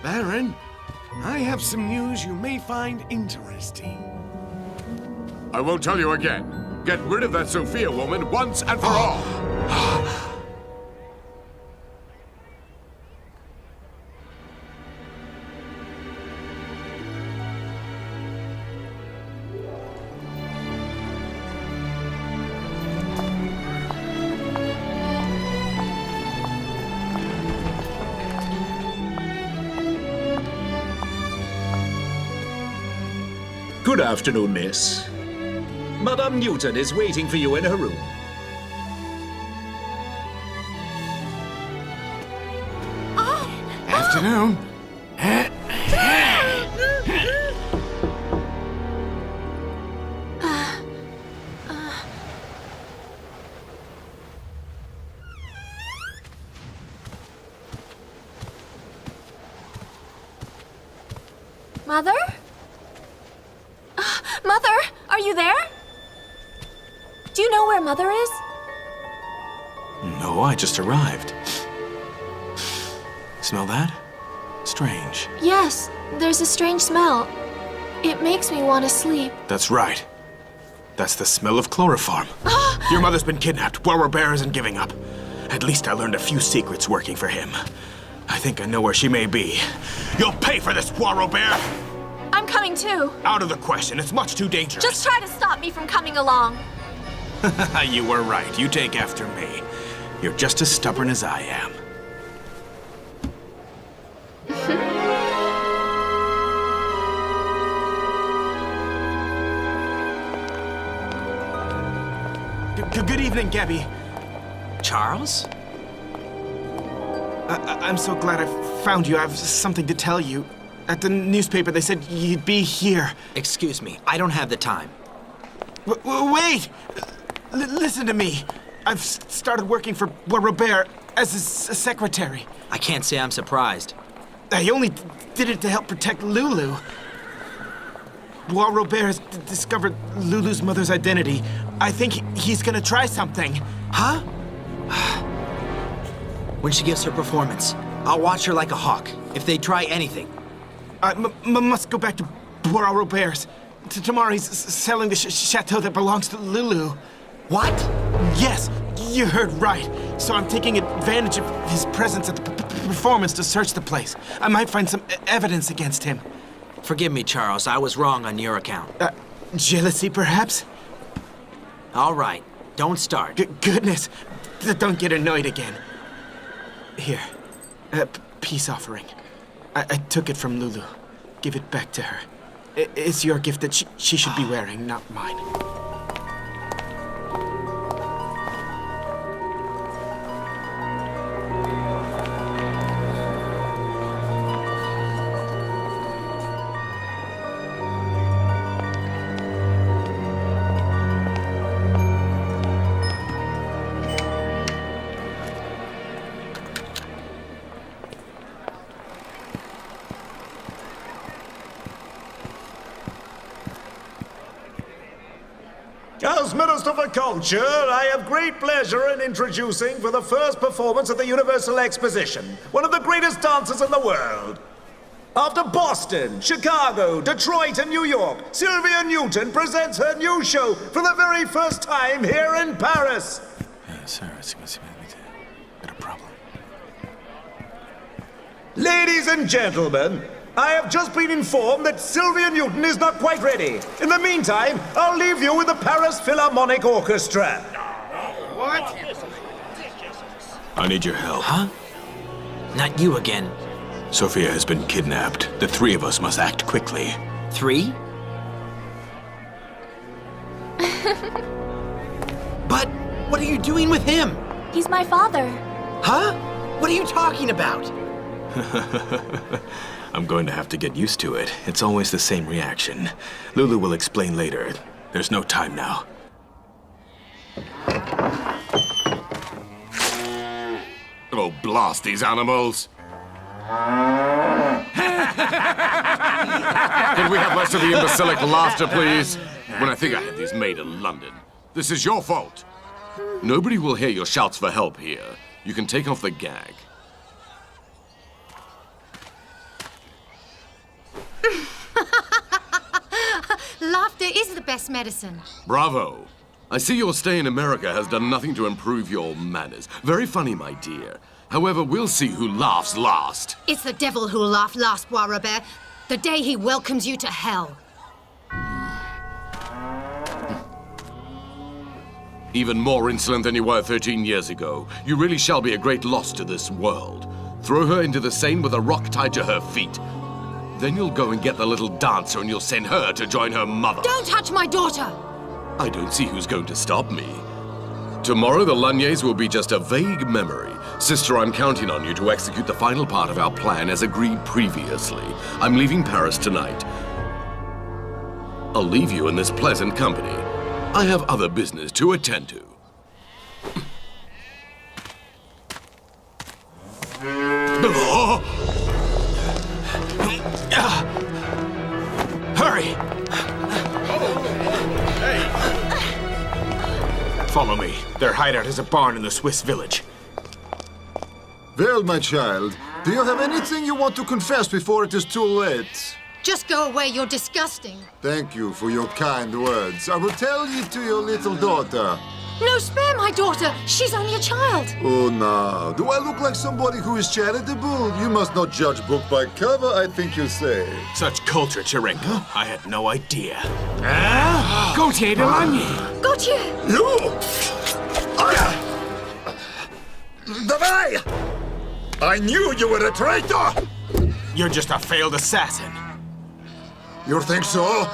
Baron, I have some news you may find interesting. I won't tell you again. Get rid of that Sophia woman once and for all. Good afternoon, miss. Madame Newton is waiting for you in her room. Afternoon. Mother? Mother, are you there? Do you know where Mother is? No, I just arrived. Smell that? Strange. Yes, there's a strange smell. It makes me want to sleep. That's right. That's the smell of chloroform. Your mother's been kidnapped. Bois Robert isn't giving up. At least I learned a few secrets working for him. I think I know where she may be. You'll pay for this, Bois Robert! I'm coming too. Out of the question. It's much too dangerous. Just try to stop me from coming along. You were right. You take after me. You're just as stubborn as I am. Good evening, Gabby. Charles? I'm so glad I found you. I have something to tell you. At the newspaper, they said you'd be here. Excuse me, I don't have the time. Wait! Listen to me. I've started working for Bois Robert as a secretary. I can't say I'm surprised. I only did it to help protect Loulou. Bois Robert has discovered Loulou's mother's identity. I think he's gonna try something. Huh? When she gives her performance, I'll watch her like a hawk. If they try anything. I must go back to Bois Robert's. Tomorrow he's selling the chateau that belongs to Loulou. What? Yes, you heard right. So I'm taking advantage of his presence at the performance to search the place. I might find some evidence against him. Forgive me, Charles. I was wrong on your account. Jealousy, perhaps? All right. Don't start. Goodness. Don't get annoyed again. Here. A peace offering. I took it from Loulou. Give it back to her. It's your gift that she should be wearing, not mine. As Minister for Culture, I have great pleasure in introducing for the first performance at the Universal Exposition, one of the greatest dancers in the world. After Boston, Chicago, Detroit, and New York, Sylvia Newton presents her new show for the very first time here in Paris. Sir, got a problem. Ladies and gentlemen, I have just been informed that Sylvia Newton is not quite ready. In the meantime, I'll leave you with the Paris Philharmonic Orchestra. What? I need your help. Huh? Not you again. Sophia has been kidnapped. The three of us must act quickly. 3? But what are you doing with him? He's my father. Huh? What are you talking about? I'm going to have to get used to it. It's always the same reaction. Loulou will explain later. There's no time now. Oh, blast these animals! Can we have less of the imbecilic laughter, please? When I think I had these made in London. This is your fault. Nobody will hear your shouts for help here. You can take off the gag. Laughter is the best medicine. Bravo. I see your stay in America has done nothing to improve your manners. Very funny, my dear. However, we'll see who laughs last. It's the devil who'll laugh last, Bois Robert. The day he welcomes you to hell. Even more insolent than you were 13 years ago. You really shall be a great loss to this world. Throw her into the Seine with a rock tied to her feet. Then you'll go and get the little dancer and you'll send her to join her mother. Don't touch my daughter! I don't see who's going to stop me. Tomorrow, the Lagniers will be just a vague memory. Sister, I'm counting on you to execute the final part of our plan as agreed previously. I'm leaving Paris tonight. I'll leave you in this pleasant company. I have other business to attend to. Hurry! Follow me. Their hideout is a barn in the Swiss village. Well, my child, do you have anything you want to confess before it is too late? Just go away, you're disgusting. Thank you for your kind words. I will tell it to your little daughter. No, spare my daughter. She's only a child. Oh, no. Do I look like somebody who is charitable? You must not judge book by cover, I think you say. Such culture, Cherenko. I had no idea. Gautier de Lagny. Gautier! You! Davai! I knew you were a traitor! You're just a failed assassin. You think so?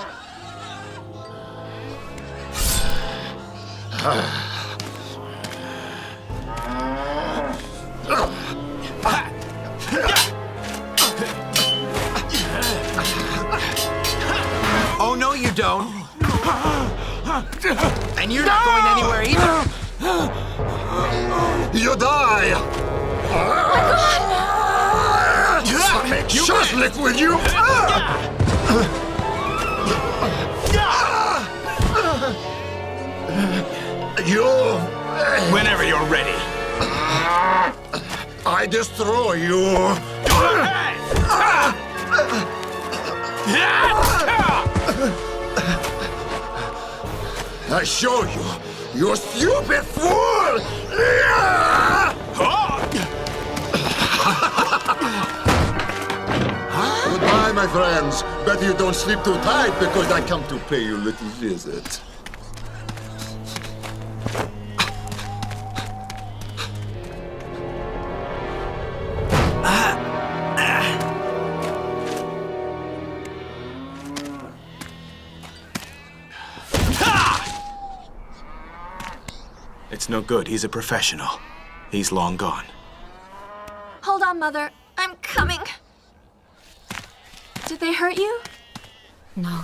Oh, no, you don't. And you're not going anywhere either. You die! I make shazlik with you! You... Whenever you're ready. I destroy you. I show you You stupid fool! Goodbye, my friends. Bet you don't sleep too tight because I come to pay you a little visit. It's no good. He's a professional. He's long gone. Hold on, Mother. I'm coming. Did they hurt you? No.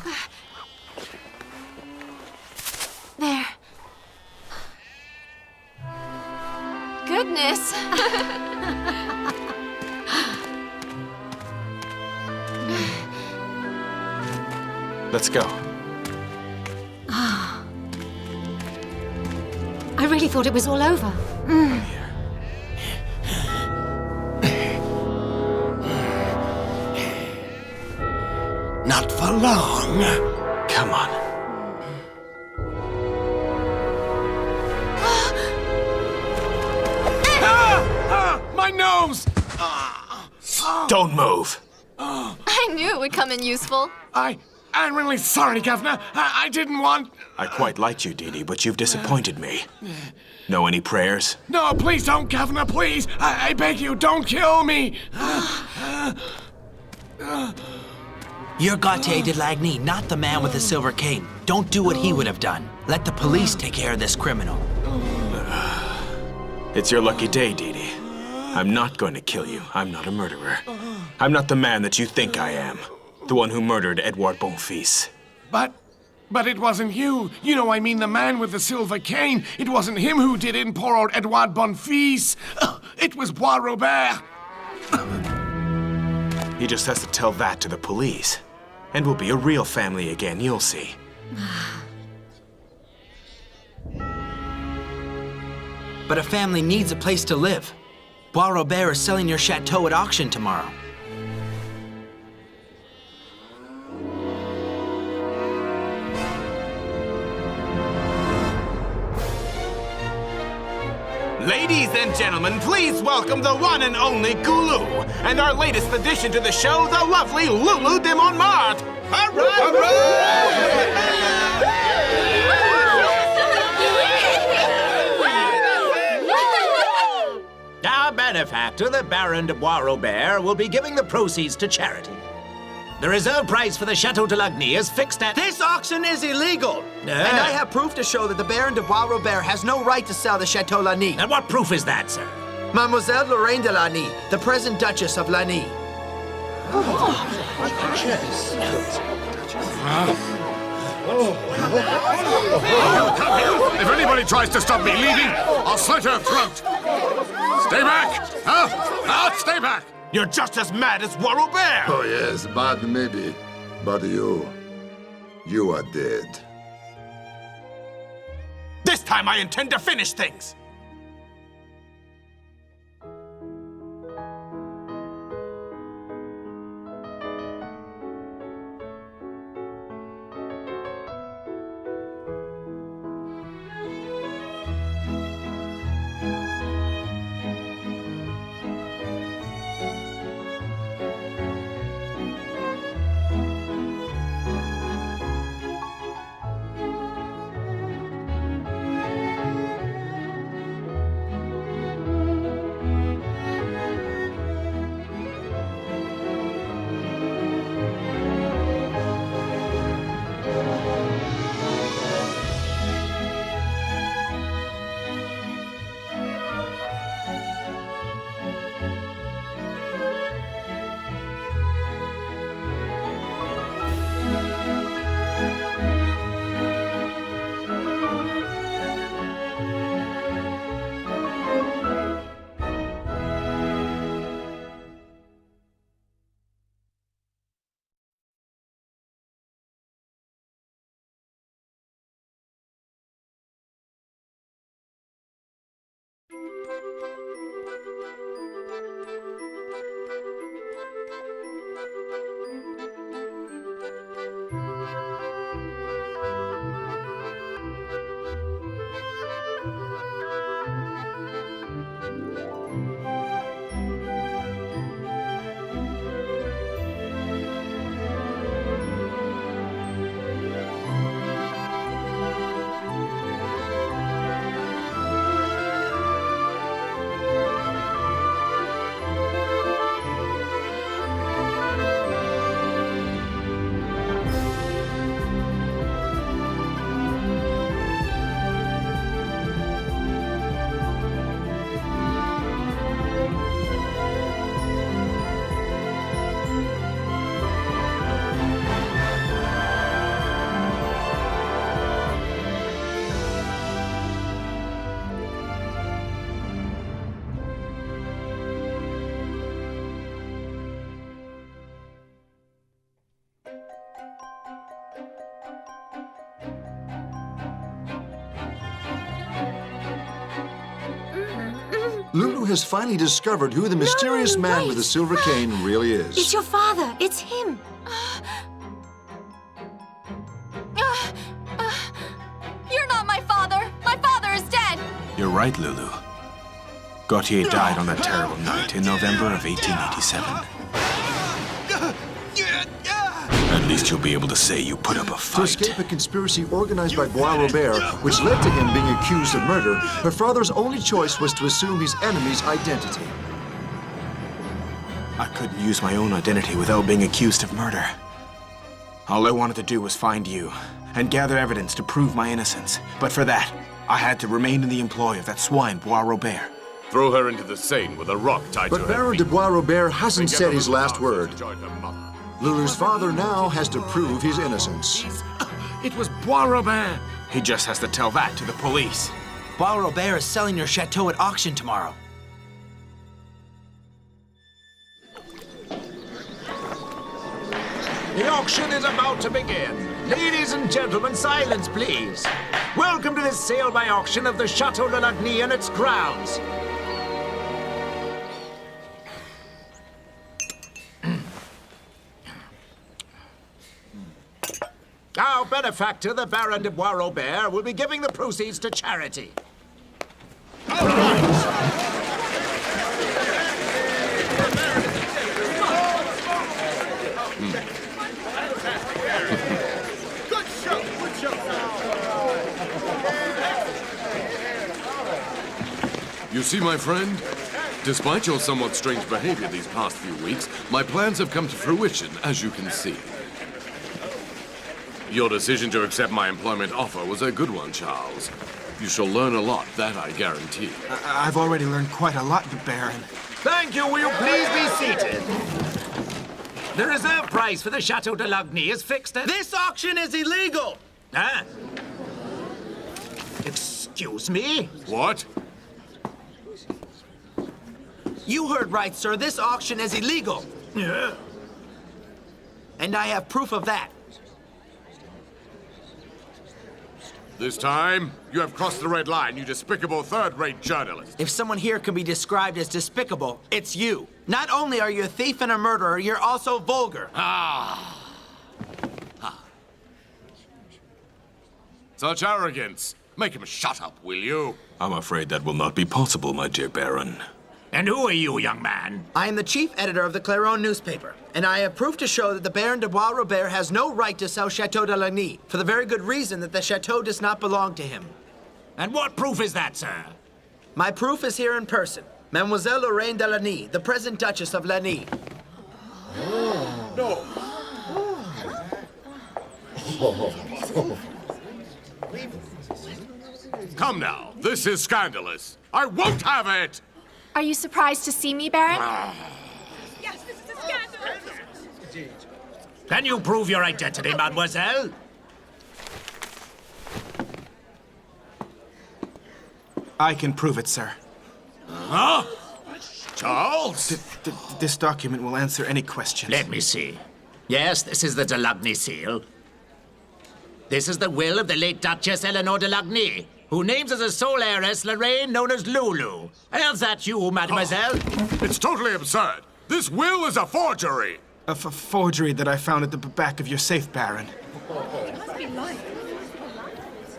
There. Goodness. Let's go. I really thought it was all over. Not for long. Come on. My nose! Don't move. I knew it would come in useful. I'm really sorry, Governor. I didn't want... I quite liked you, Dee Dee, but you've disappointed me. Know any prayers? No, please don't, Governor, please. I beg you, don't kill me. You're Gautier de Lagny, not the man with the silver cane. Don't do what he would have done. Let the police take care of this criminal. It's your lucky day, Dee Dee. I'm not going to kill you. I'm not a murderer. I'm not the man that you think I am. The one who murdered Edouard Bonfils. But it wasn't you. You know, I mean the man with the silver cane. It wasn't him who did it, poor old Edouard Bonfils. It was Bois Robert. He just has to tell that to the police. And we'll be a real family again, you'll see. But a family needs a place to live. Bois Robert is selling your chateau at auction tomorrow. Ladies and gentlemen, please welcome the one and only Loulou, and our latest addition to the show, the lovely Loulou de Montmartre. Our benefactor, the Baron de Bois Robert, will be giving the proceeds to charity. The reserve price for the Chateau de Lagny is fixed at... This auction is illegal! And I have proof to show that the Baron de Bois Robert has no right to sell the Chateau Lagny. And what proof is that, sir? Mademoiselle Lorraine de Lagny, the present Duchess of Lagny. If anybody tries to stop me leaving, I'll slit her throat. Stay back! Stay back! You're just as mad as Bois Robert! Oh, yes, bad maybe. But you are dead. This time I intend to finish things! has finally discovered who the mysterious man with the silver cane really is. It's your father. It's him. You're not my father. My father is dead. You're right, Loulou. Gautier died on that terrible night in November of 1887. At least you'll be able to say you put up a To fight. escape a conspiracy organized by Bois-Robert, which led to him being accused of murder, her father's only choice was to assume his enemy's identity. I couldn't use my own identity without being accused of murder. All I wanted to do was find you and gather evidence to prove my innocence. But for that, I had to remain in the employ of that swine Bois-Robert. Throw her into the Seine with a rock tied to her But Baron feet. de Bois-Robert hasn't Bring said her his to the last house word. to join her mother. Loulou's father now has to prove his innocence. It was Bois-Robert. He just has to tell that to the police. Bois-Robert is selling your chateau at auction tomorrow. The auction is about to begin. Ladies and gentlemen, silence, please. Welcome to this sale by auction of the Chateau de Lagny and its grounds. Our benefactor, the Baron de Bois-Robert, will be giving the proceeds to charity. You see, my friend? Despite your somewhat strange behavior these past few weeks, my plans have come to fruition, as you can see. Your decision to accept my employment offer was a good one, Charles. You shall learn a lot, that I guarantee. I've already learned quite a lot, Baron. Thank you. Will you please be seated? The reserve price for the Chateau de Lagny is fixed at... This auction is illegal! Huh? Excuse me? What? You heard right, sir. This auction is illegal. Yeah. And I have proof of that. This time, you have crossed the red line, you despicable third-rate journalist. If someone here can be described as despicable, it's you. Not only are you a thief and a murderer, you're also vulgar. Such arrogance. Make him shut up, will you? I'm afraid that will not be possible, my dear Baron. And who are you, young man? I am the chief editor of the Clairon newspaper, and I have proof to show that the Baron de Bois-Robert has no right to sell Chateau de Lagny, for the very good reason that the chateau does not belong to him. And what proof is that, sir? My proof is here in person. Mademoiselle Lorraine de Lagny, the present Duchess of Lagny. No. Come now, this is scandalous. I won't have it! Are you surprised to see me, Baron? Yes, this is a scandal. Can you prove your identity, mademoiselle? I can prove it, sir. Huh? Charles? This document will answer any questions. Let me see. Yes, this is the de Lagny seal. This is the will of the late Duchess Eleanor de Lagny, who names as a sole heiress Lorraine known as Loulou. Is that you, mademoiselle? It's totally absurd. This will is a forgery. A forgery that I found at the back of your safe, Baron.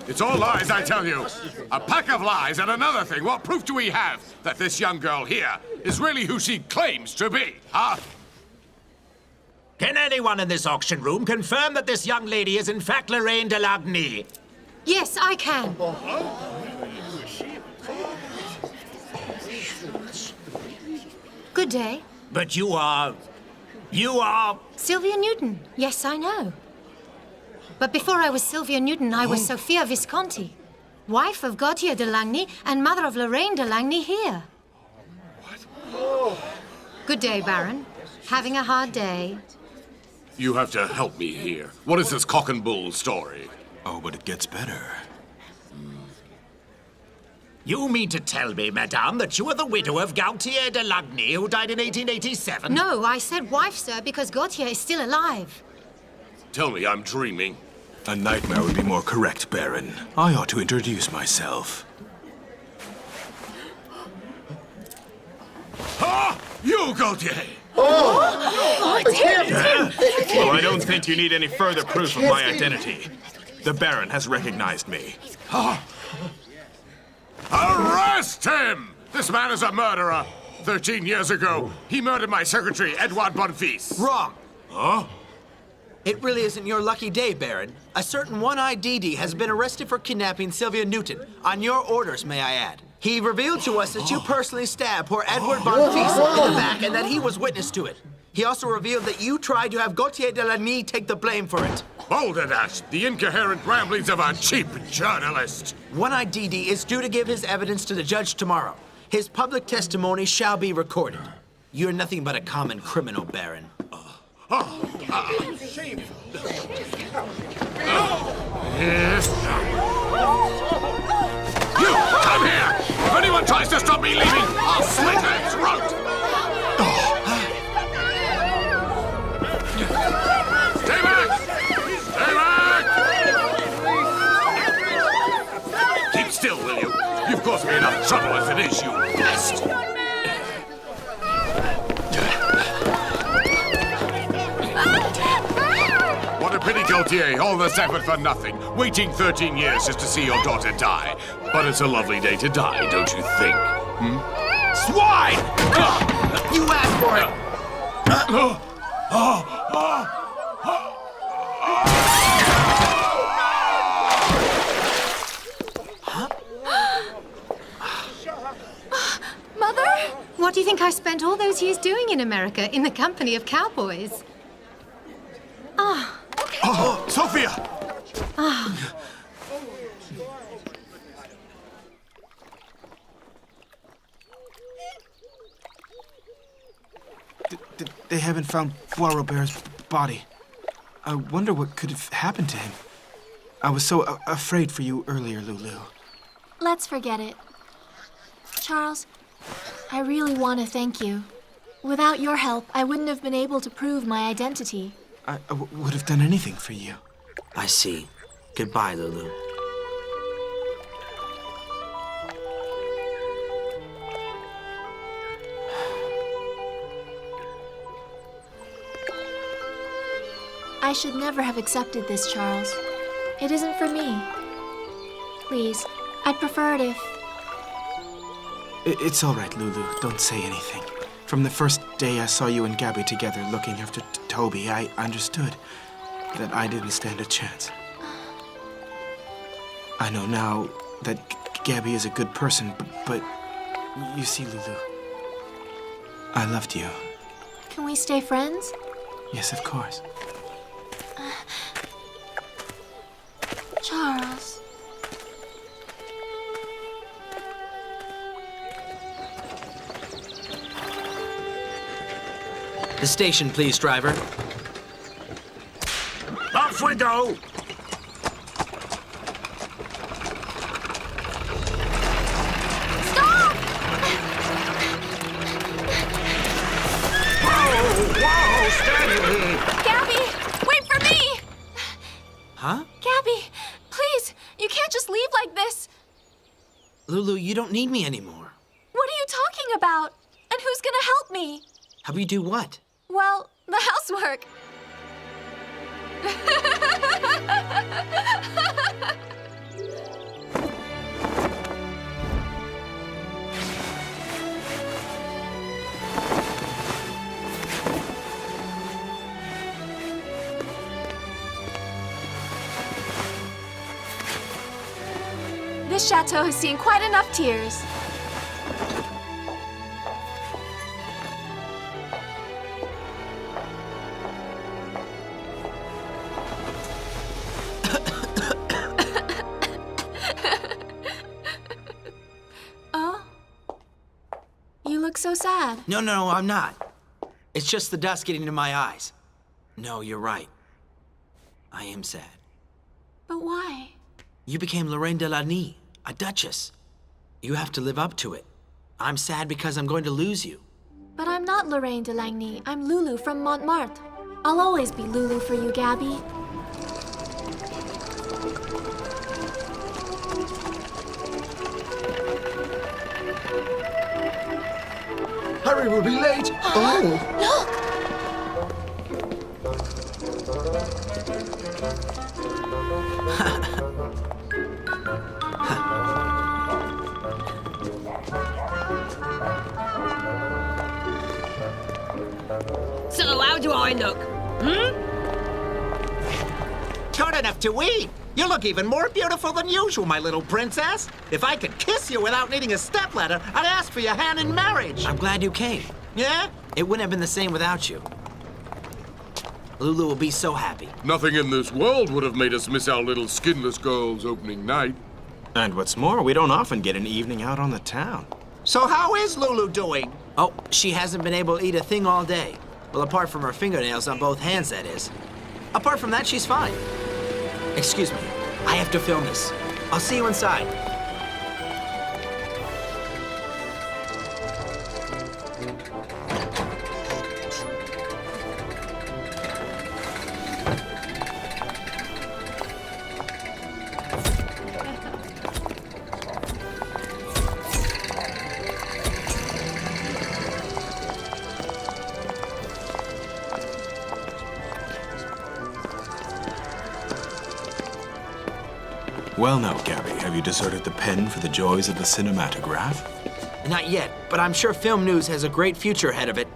It's all lies, I tell you. A pack of lies, and another thing, what proof do we have that this young girl here is really who she claims to be, huh? Can anyone in this auction room confirm that this young lady is in fact Lorraine de Lagny? Yes, I can. Good day. But you are... Sylvia Newton. Yes, I know. But before I was Sylvia Newton, I was Sophia Visconti, wife of Gautier de Lagny and mother of Lorraine de Lagny here. Good day, Baron. Having a hard day? You have to help me here. What is this cock and bull story? Oh, but it gets better. You mean to tell me, madame, that you are the widow of Gautier de Lagny, who died in 1887? No, I said wife, sir, because Gautier is still alive. Tell me I'm dreaming. A nightmare would be more correct, Baron. I ought to introduce myself. Ah! You, Gaultier! Oh, it's him! Well, I don't think you need any further proof of my identity. The Baron has recognized me. Arrest him! This man is a murderer. 13 years ago, he murdered my secretary, Edouard Bonfils. Wrong. Huh? It really isn't your lucky day, Baron. A certain one-eyed DD has been arrested for kidnapping Sylvia Newton. On your orders, may I add. He revealed to us that you personally stabbed poor Edouard Bonfils in the back and that he was witness to it. He also revealed that you tried to have Gaultier de Lagny take the blame for it. Balderdash, the incoherent ramblings of a cheap journalist. One-eyed DD is due to give his evidence to the judge tomorrow. His public testimony shall be recorded. You're nothing but a common criminal, Baron. You, come here! If anyone tries to stop me leaving, I'll slit her throat! Stay back! Stay back! Keep still, will you? You've caused me enough trouble as it is, you pest! What a pity, Gaultier. All this effort for nothing. Waiting 13 years just to see your daughter die. But it's a lovely day to die, don't you think? Swine! You asked for it! Mother? What do you think I spent all those years doing in America in the company of cowboys? Oh, Sophia! They haven't found Bois Robert's body. I wonder what could have happened to him. I was so afraid for you earlier, Loulou. Let's forget it. Charles, I really want to thank you. Without your help, I wouldn't have been able to prove my identity. I would have done anything for you. I see. Goodbye, Loulou. I should never have accepted this, Charles. It isn't for me. Please, I'd prefer it if... It's all right, Loulou. Don't say anything. From the first day I saw you and Gabby together looking after Toby, I understood that I didn't stand a chance. I know now that Gabby is a good person, but you see, Loulou, I loved you. Can we stay friends? Yes, of course. Charles. The station, please, driver. Off we go! Stop! Whoa, steady! Gabby, wait for me! Huh? Gabby, please, you can't just leave like this. Loulou, you don't need me anymore. What are you talking about? And who's gonna help me? Help you do what? Well, the housework. This chateau has seen quite enough tears. You look so sad. No, I'm not. It's just the dust getting into my eyes. No, you're right. I am sad. But why? You became Lorraine de Lagny, a duchess. You have to live up to it. I'm sad because I'm going to lose you. But I'm not Lorraine de Lagny. I'm Loulou from Montmartre. I'll always be Loulou for you, Gabby. Harry will be late. Oh. So, how do I look? Good enough to eat. You look even more beautiful than usual, my little princess. If I could kiss you without needing a stepladder, I'd ask for your hand in marriage. I'm glad you came. Yeah? It wouldn't have been the same without you. Loulou will be so happy. Nothing in this world would have made us miss our little skinless girl's opening night. And what's more, we don't often get an evening out on the town. So how is Loulou doing? Oh, she hasn't been able to eat a thing all day. Well, apart from her fingernails on both hands, that is. Apart from that, she's fine. Excuse me, I have to film this. I'll see you inside. Well now, Gabby, have you deserted the pen for the joys of the cinematograph? Not yet, but I'm sure film news has a great future ahead of it.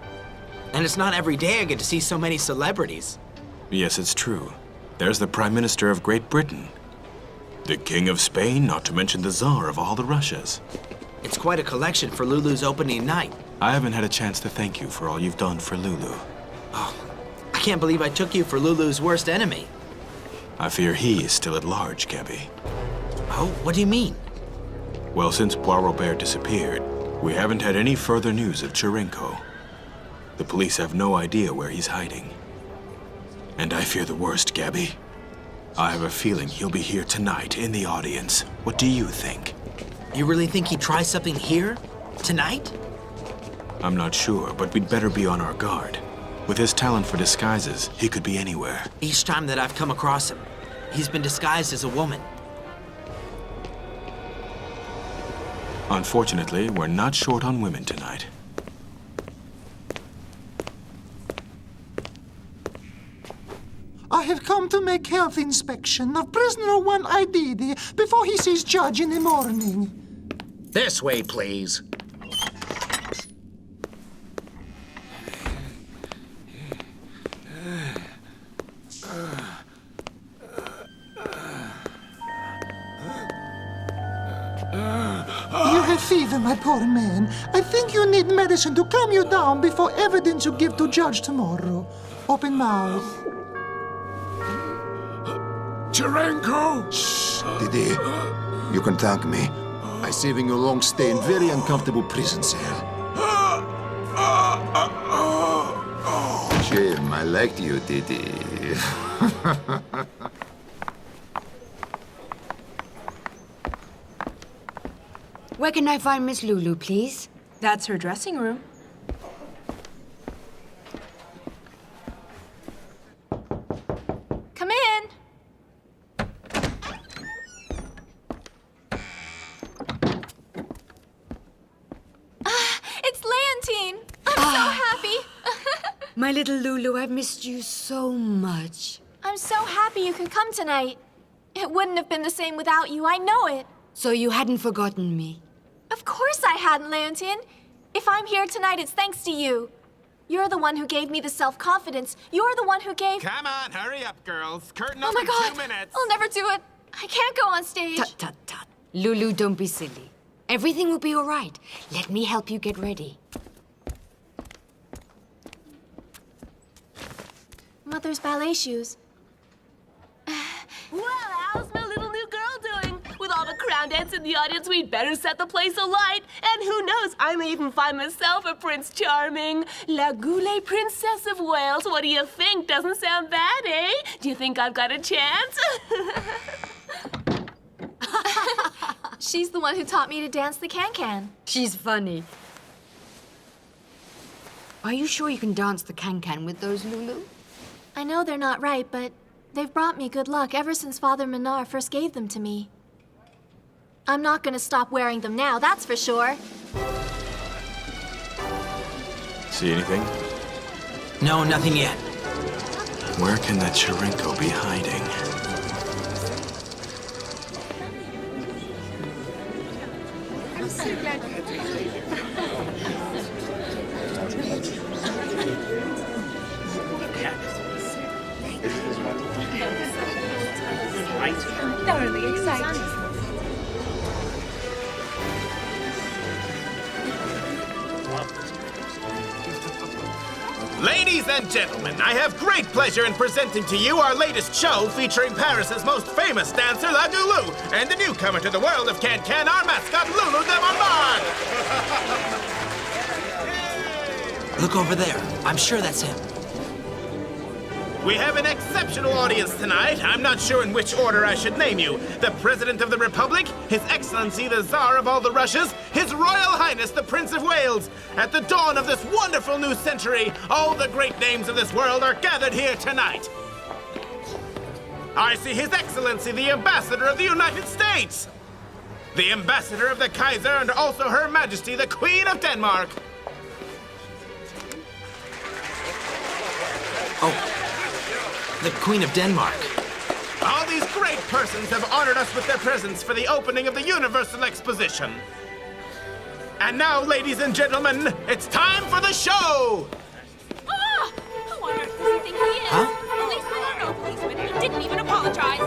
And it's not every day I get to see so many celebrities. Yes, it's true. There's the Prime Minister of Great Britain, the King of Spain, not to mention the Tsar of all the Russias. It's quite a collection for Loulou's opening night. I haven't had a chance to thank you for all you've done for Loulou. Oh, I can't believe I took you for Loulou's worst enemy. I fear he is still at large, Gabby. Oh, what do you mean? Well, since Bois-Robert disappeared, we haven't had any further news of Cherenko. The police have no idea where he's hiding. And I fear the worst, Gabby. I have a feeling he'll be here tonight in the audience. What do you think? You really think he'd try something here? Tonight? I'm not sure, but we'd better be on our guard. With his talent for disguises, he could be anywhere. Each time that I've come across him, he's been disguised as a woman. Unfortunately, we're not short on women tonight. I have come to make health inspection of prisoner 1 ID before he sees judge in the morning. This way, please. You have fever, my poor man. I think you need medicine to calm you down before evidence you give to judge tomorrow. Open mouth. Cherenko! Shh, Didi. You can thank me by saving your long stay in very uncomfortable prison cell. Jim, I liked you, Didi. Where can I find Miss Loulou, please? That's her dressing room. Come in. It's Leontine. I'm so happy. My little Loulou, I've missed you so much. I'm so happy you could come tonight. It wouldn't have been the same without you, I know it. So you hadn't forgotten me? Of course I hadn't, Leontine. If I'm here tonight, it's thanks to you. You're the one who gave me the self-confidence. You're the one who gave... Come on, hurry up, girls. Curtain up Oh my in God! 2 minutes. I'll never do it. I can't go on stage. Tut, tut, tut. Loulou, don't be silly. Everything will be all right. Let me help you get ready. Mother's ballet shoes. Well, how's my little new girl doing? With all the crown dance in the audience, we'd better set the place alight. And who knows, I may even find myself a Prince Charming. La Goulet Princess of Wales. What do you think? Doesn't sound bad, eh? Do you think I've got a chance? She's the one who taught me to dance the can-can. She's funny. Are you sure you can dance the can-can with those, Loulou? I know they're not right, but they've brought me good luck ever since Father Menard first gave them to me. I'm not gonna stop wearing them now, that's for sure. See anything? No, nothing yet. Where can that Charenko be hiding? I'm thoroughly excited. Ladies and gentlemen, I have great pleasure in presenting to you our latest show featuring Paris's most famous dancer, La Loulou, and the newcomer to the world of Can-Can, our mascot, Loulou de Montmartre. Look over there. I'm sure that's him. We have an exceptional audience tonight. I'm not sure in which order I should name you. The President of the Republic, His Excellency the Tsar of all the Russias, His Royal Highness the Prince of Wales. At the dawn of this wonderful new century, all the great names of this world are gathered here tonight. I see His Excellency the Ambassador of the United States, the Ambassador of the Kaiser, and also Her Majesty the Queen of Denmark. Oh. The Queen of Denmark. All these great persons have honored us with their presence for the opening of the Universal Exposition. And now, ladies and gentlemen, it's time for the show! Ah! Who on earth does he think he is? Huh? Policeman or no policeman, he didn't even apologize.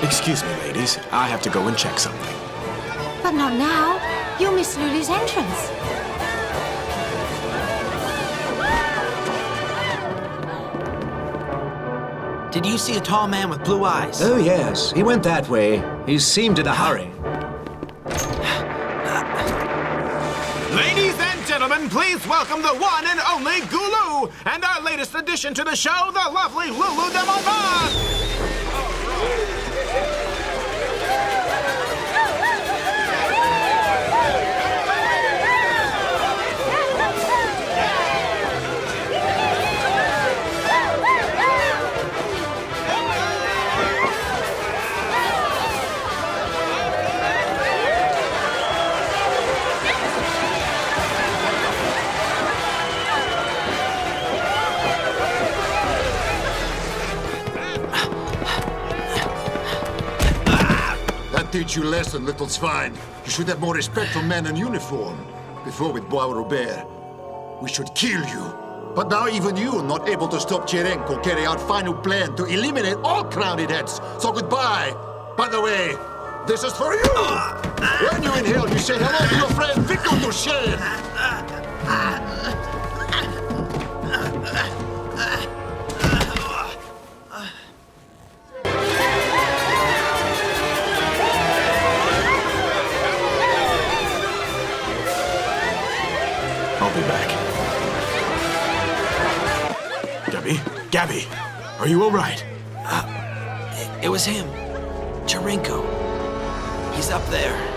Excuse me, ladies. I have to go and check something. But not now. You'll miss Loulou's entrance. Did you see a tall man with blue eyes? Oh, yes. He went that way. He seemed in a hurry. Ladies and gentlemen, please welcome the one and only Goulou, and our latest addition to the show, the lovely Loulou de Montmartre! Teach you a lesson, little swine. You should have more respect for men in uniform. Before with Bois Robert, we should kill you. But now even you are not able to stop Charenko carry out final plan to eliminate all crowned heads. So goodbye. By the way, this is for you. When you inhale, you say hello to your friend Victor Duchesne. I'll be back. Gabby, are you all right? It was him. Charenko. He's up there.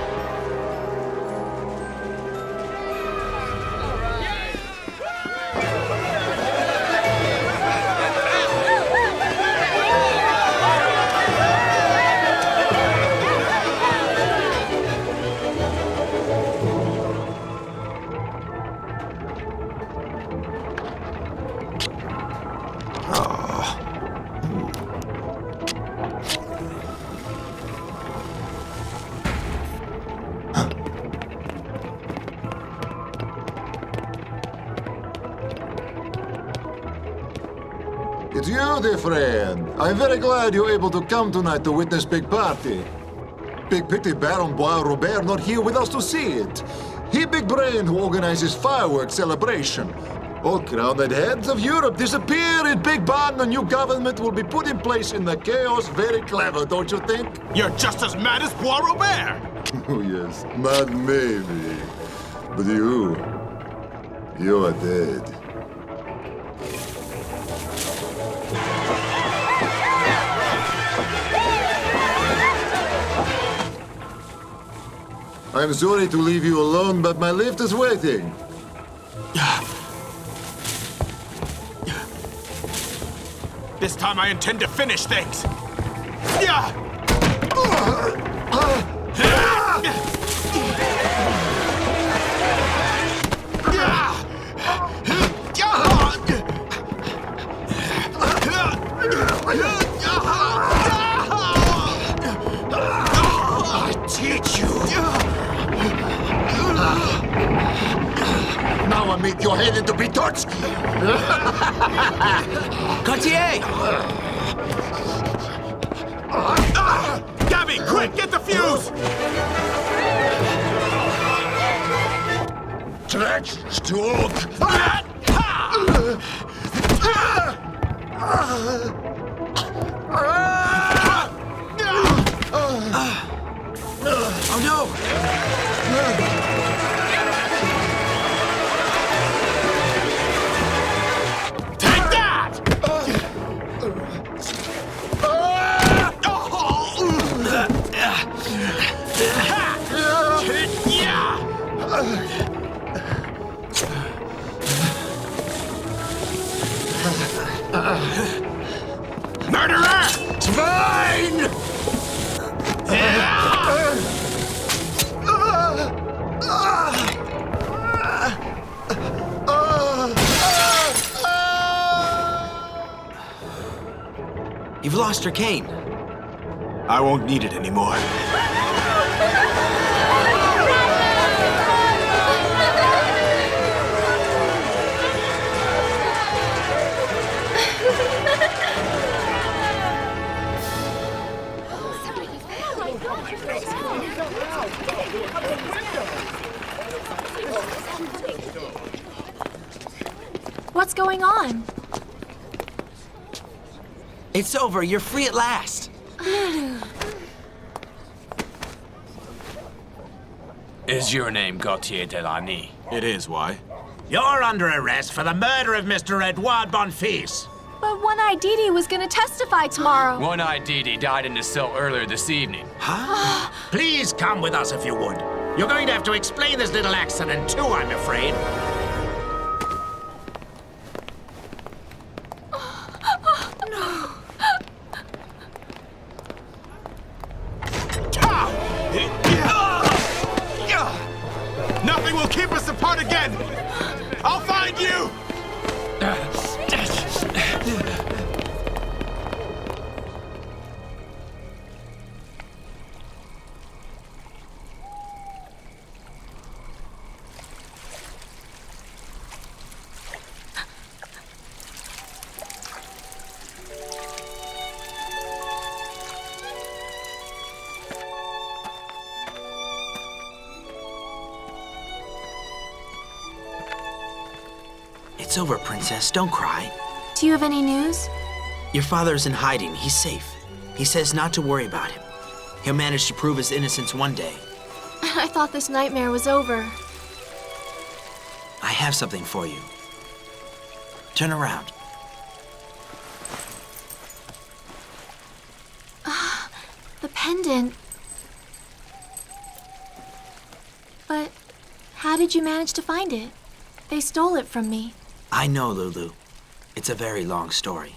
It's you, dear friend. I'm very glad you're able to come tonight to witness big party. Big pity Baron Bois Robert not here with us to see it. He big brain who organizes fireworks celebration. All crowned heads of Europe disappear in Big Bang. A new government will be put in place in the chaos. Very clever, don't you think? You're just as mad as Bois-Robert! Oh, yes. Mad maybe. But you are dead. I'm sorry to leave you alone, but my lift is waiting. This time I intend to finish things. Yeah! I teach you. Now I make your head into Pitotsky. Gautier! Gabby, quick, get the fuse! Stretch, stroke. Oh no! Take that! Murderer! Swine! You've lost your cane. I won't need it anymore. What's going on? It's over. You're free at last. Is your name Gautier Delany? It is, why? You're under arrest for the murder of Mr. Edouard Bonfils. But One-Eyed Didi was gonna testify tomorrow. One-Eyed Didi died in the cell earlier this evening. Huh? Please come with us if you would. You're going to have to explain this little accident too, I'm afraid. Nothing will keep us apart again! I'll find you! It's over, Princess. Don't cry. Do you have any news? Your father's in hiding. He's safe. He says not to worry about him. He'll manage to prove his innocence one day. I thought this nightmare was over. I have something for you. Turn around. The pendant. But how did you manage to find it? They stole it from me. I know, Loulou. It's a very long story.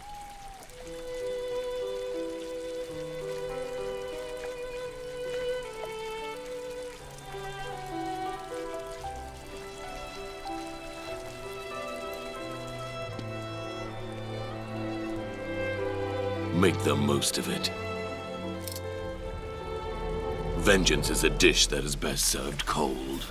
Make the most of it. Vengeance is a dish that is best served cold.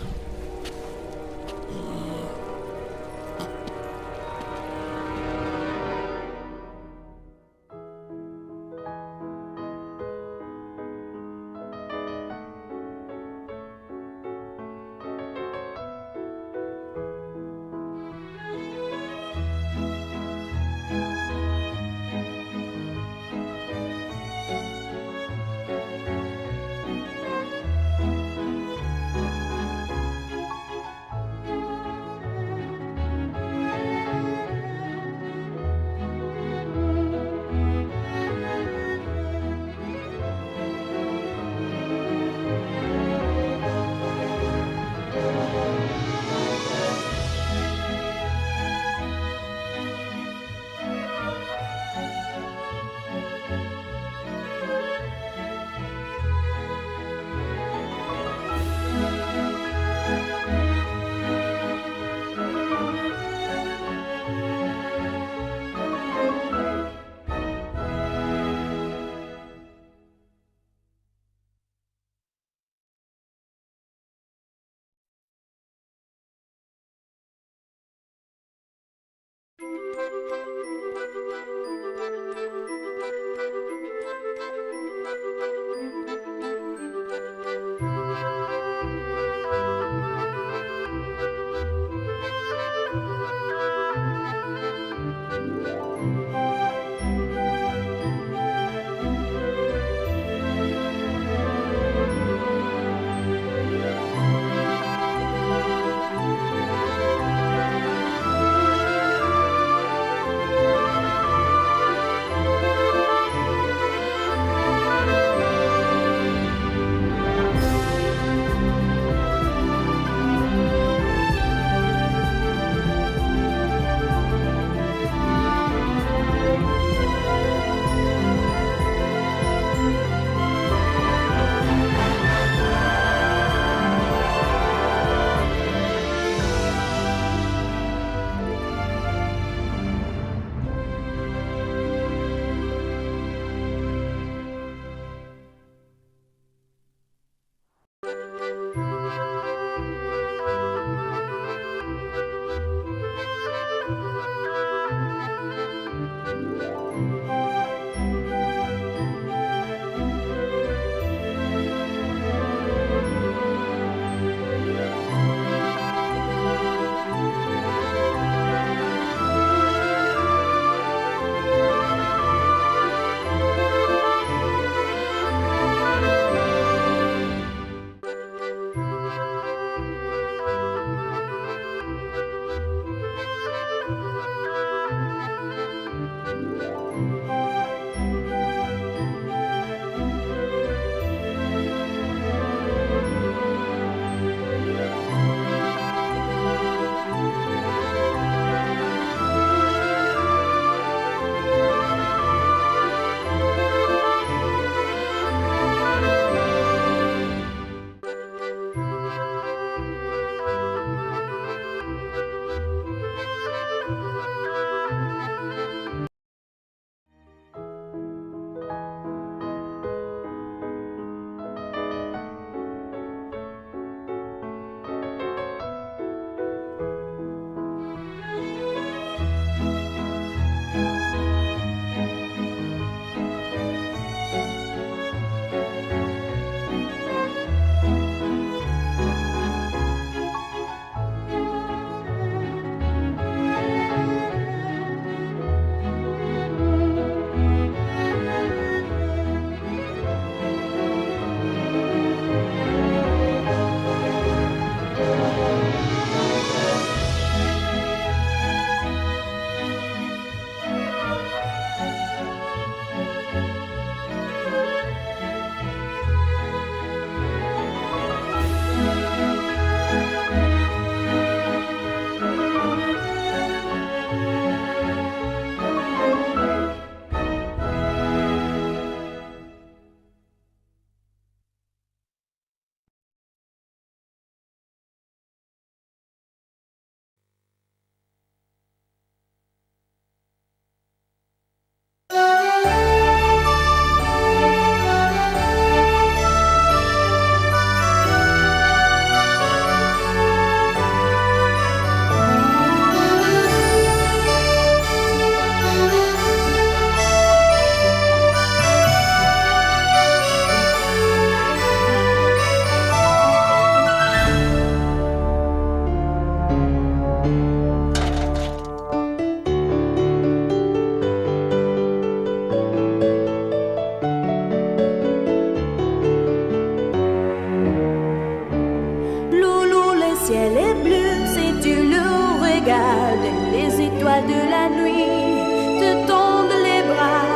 nuit te tende les bras,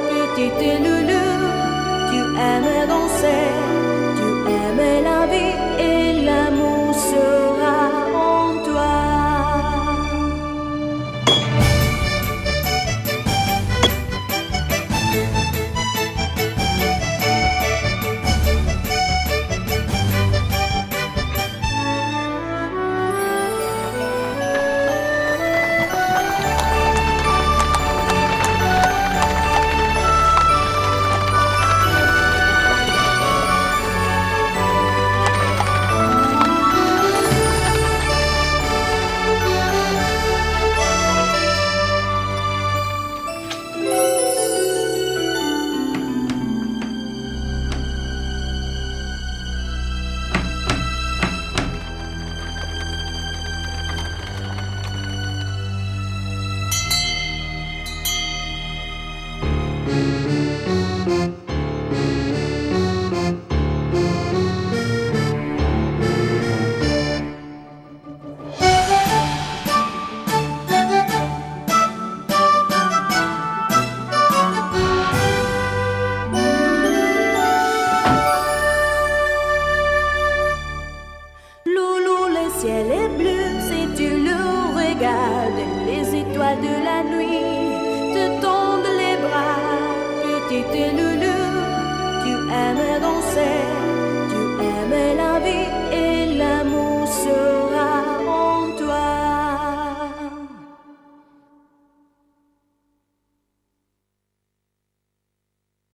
petite Loulou. Tu aimes danser, tu aimes la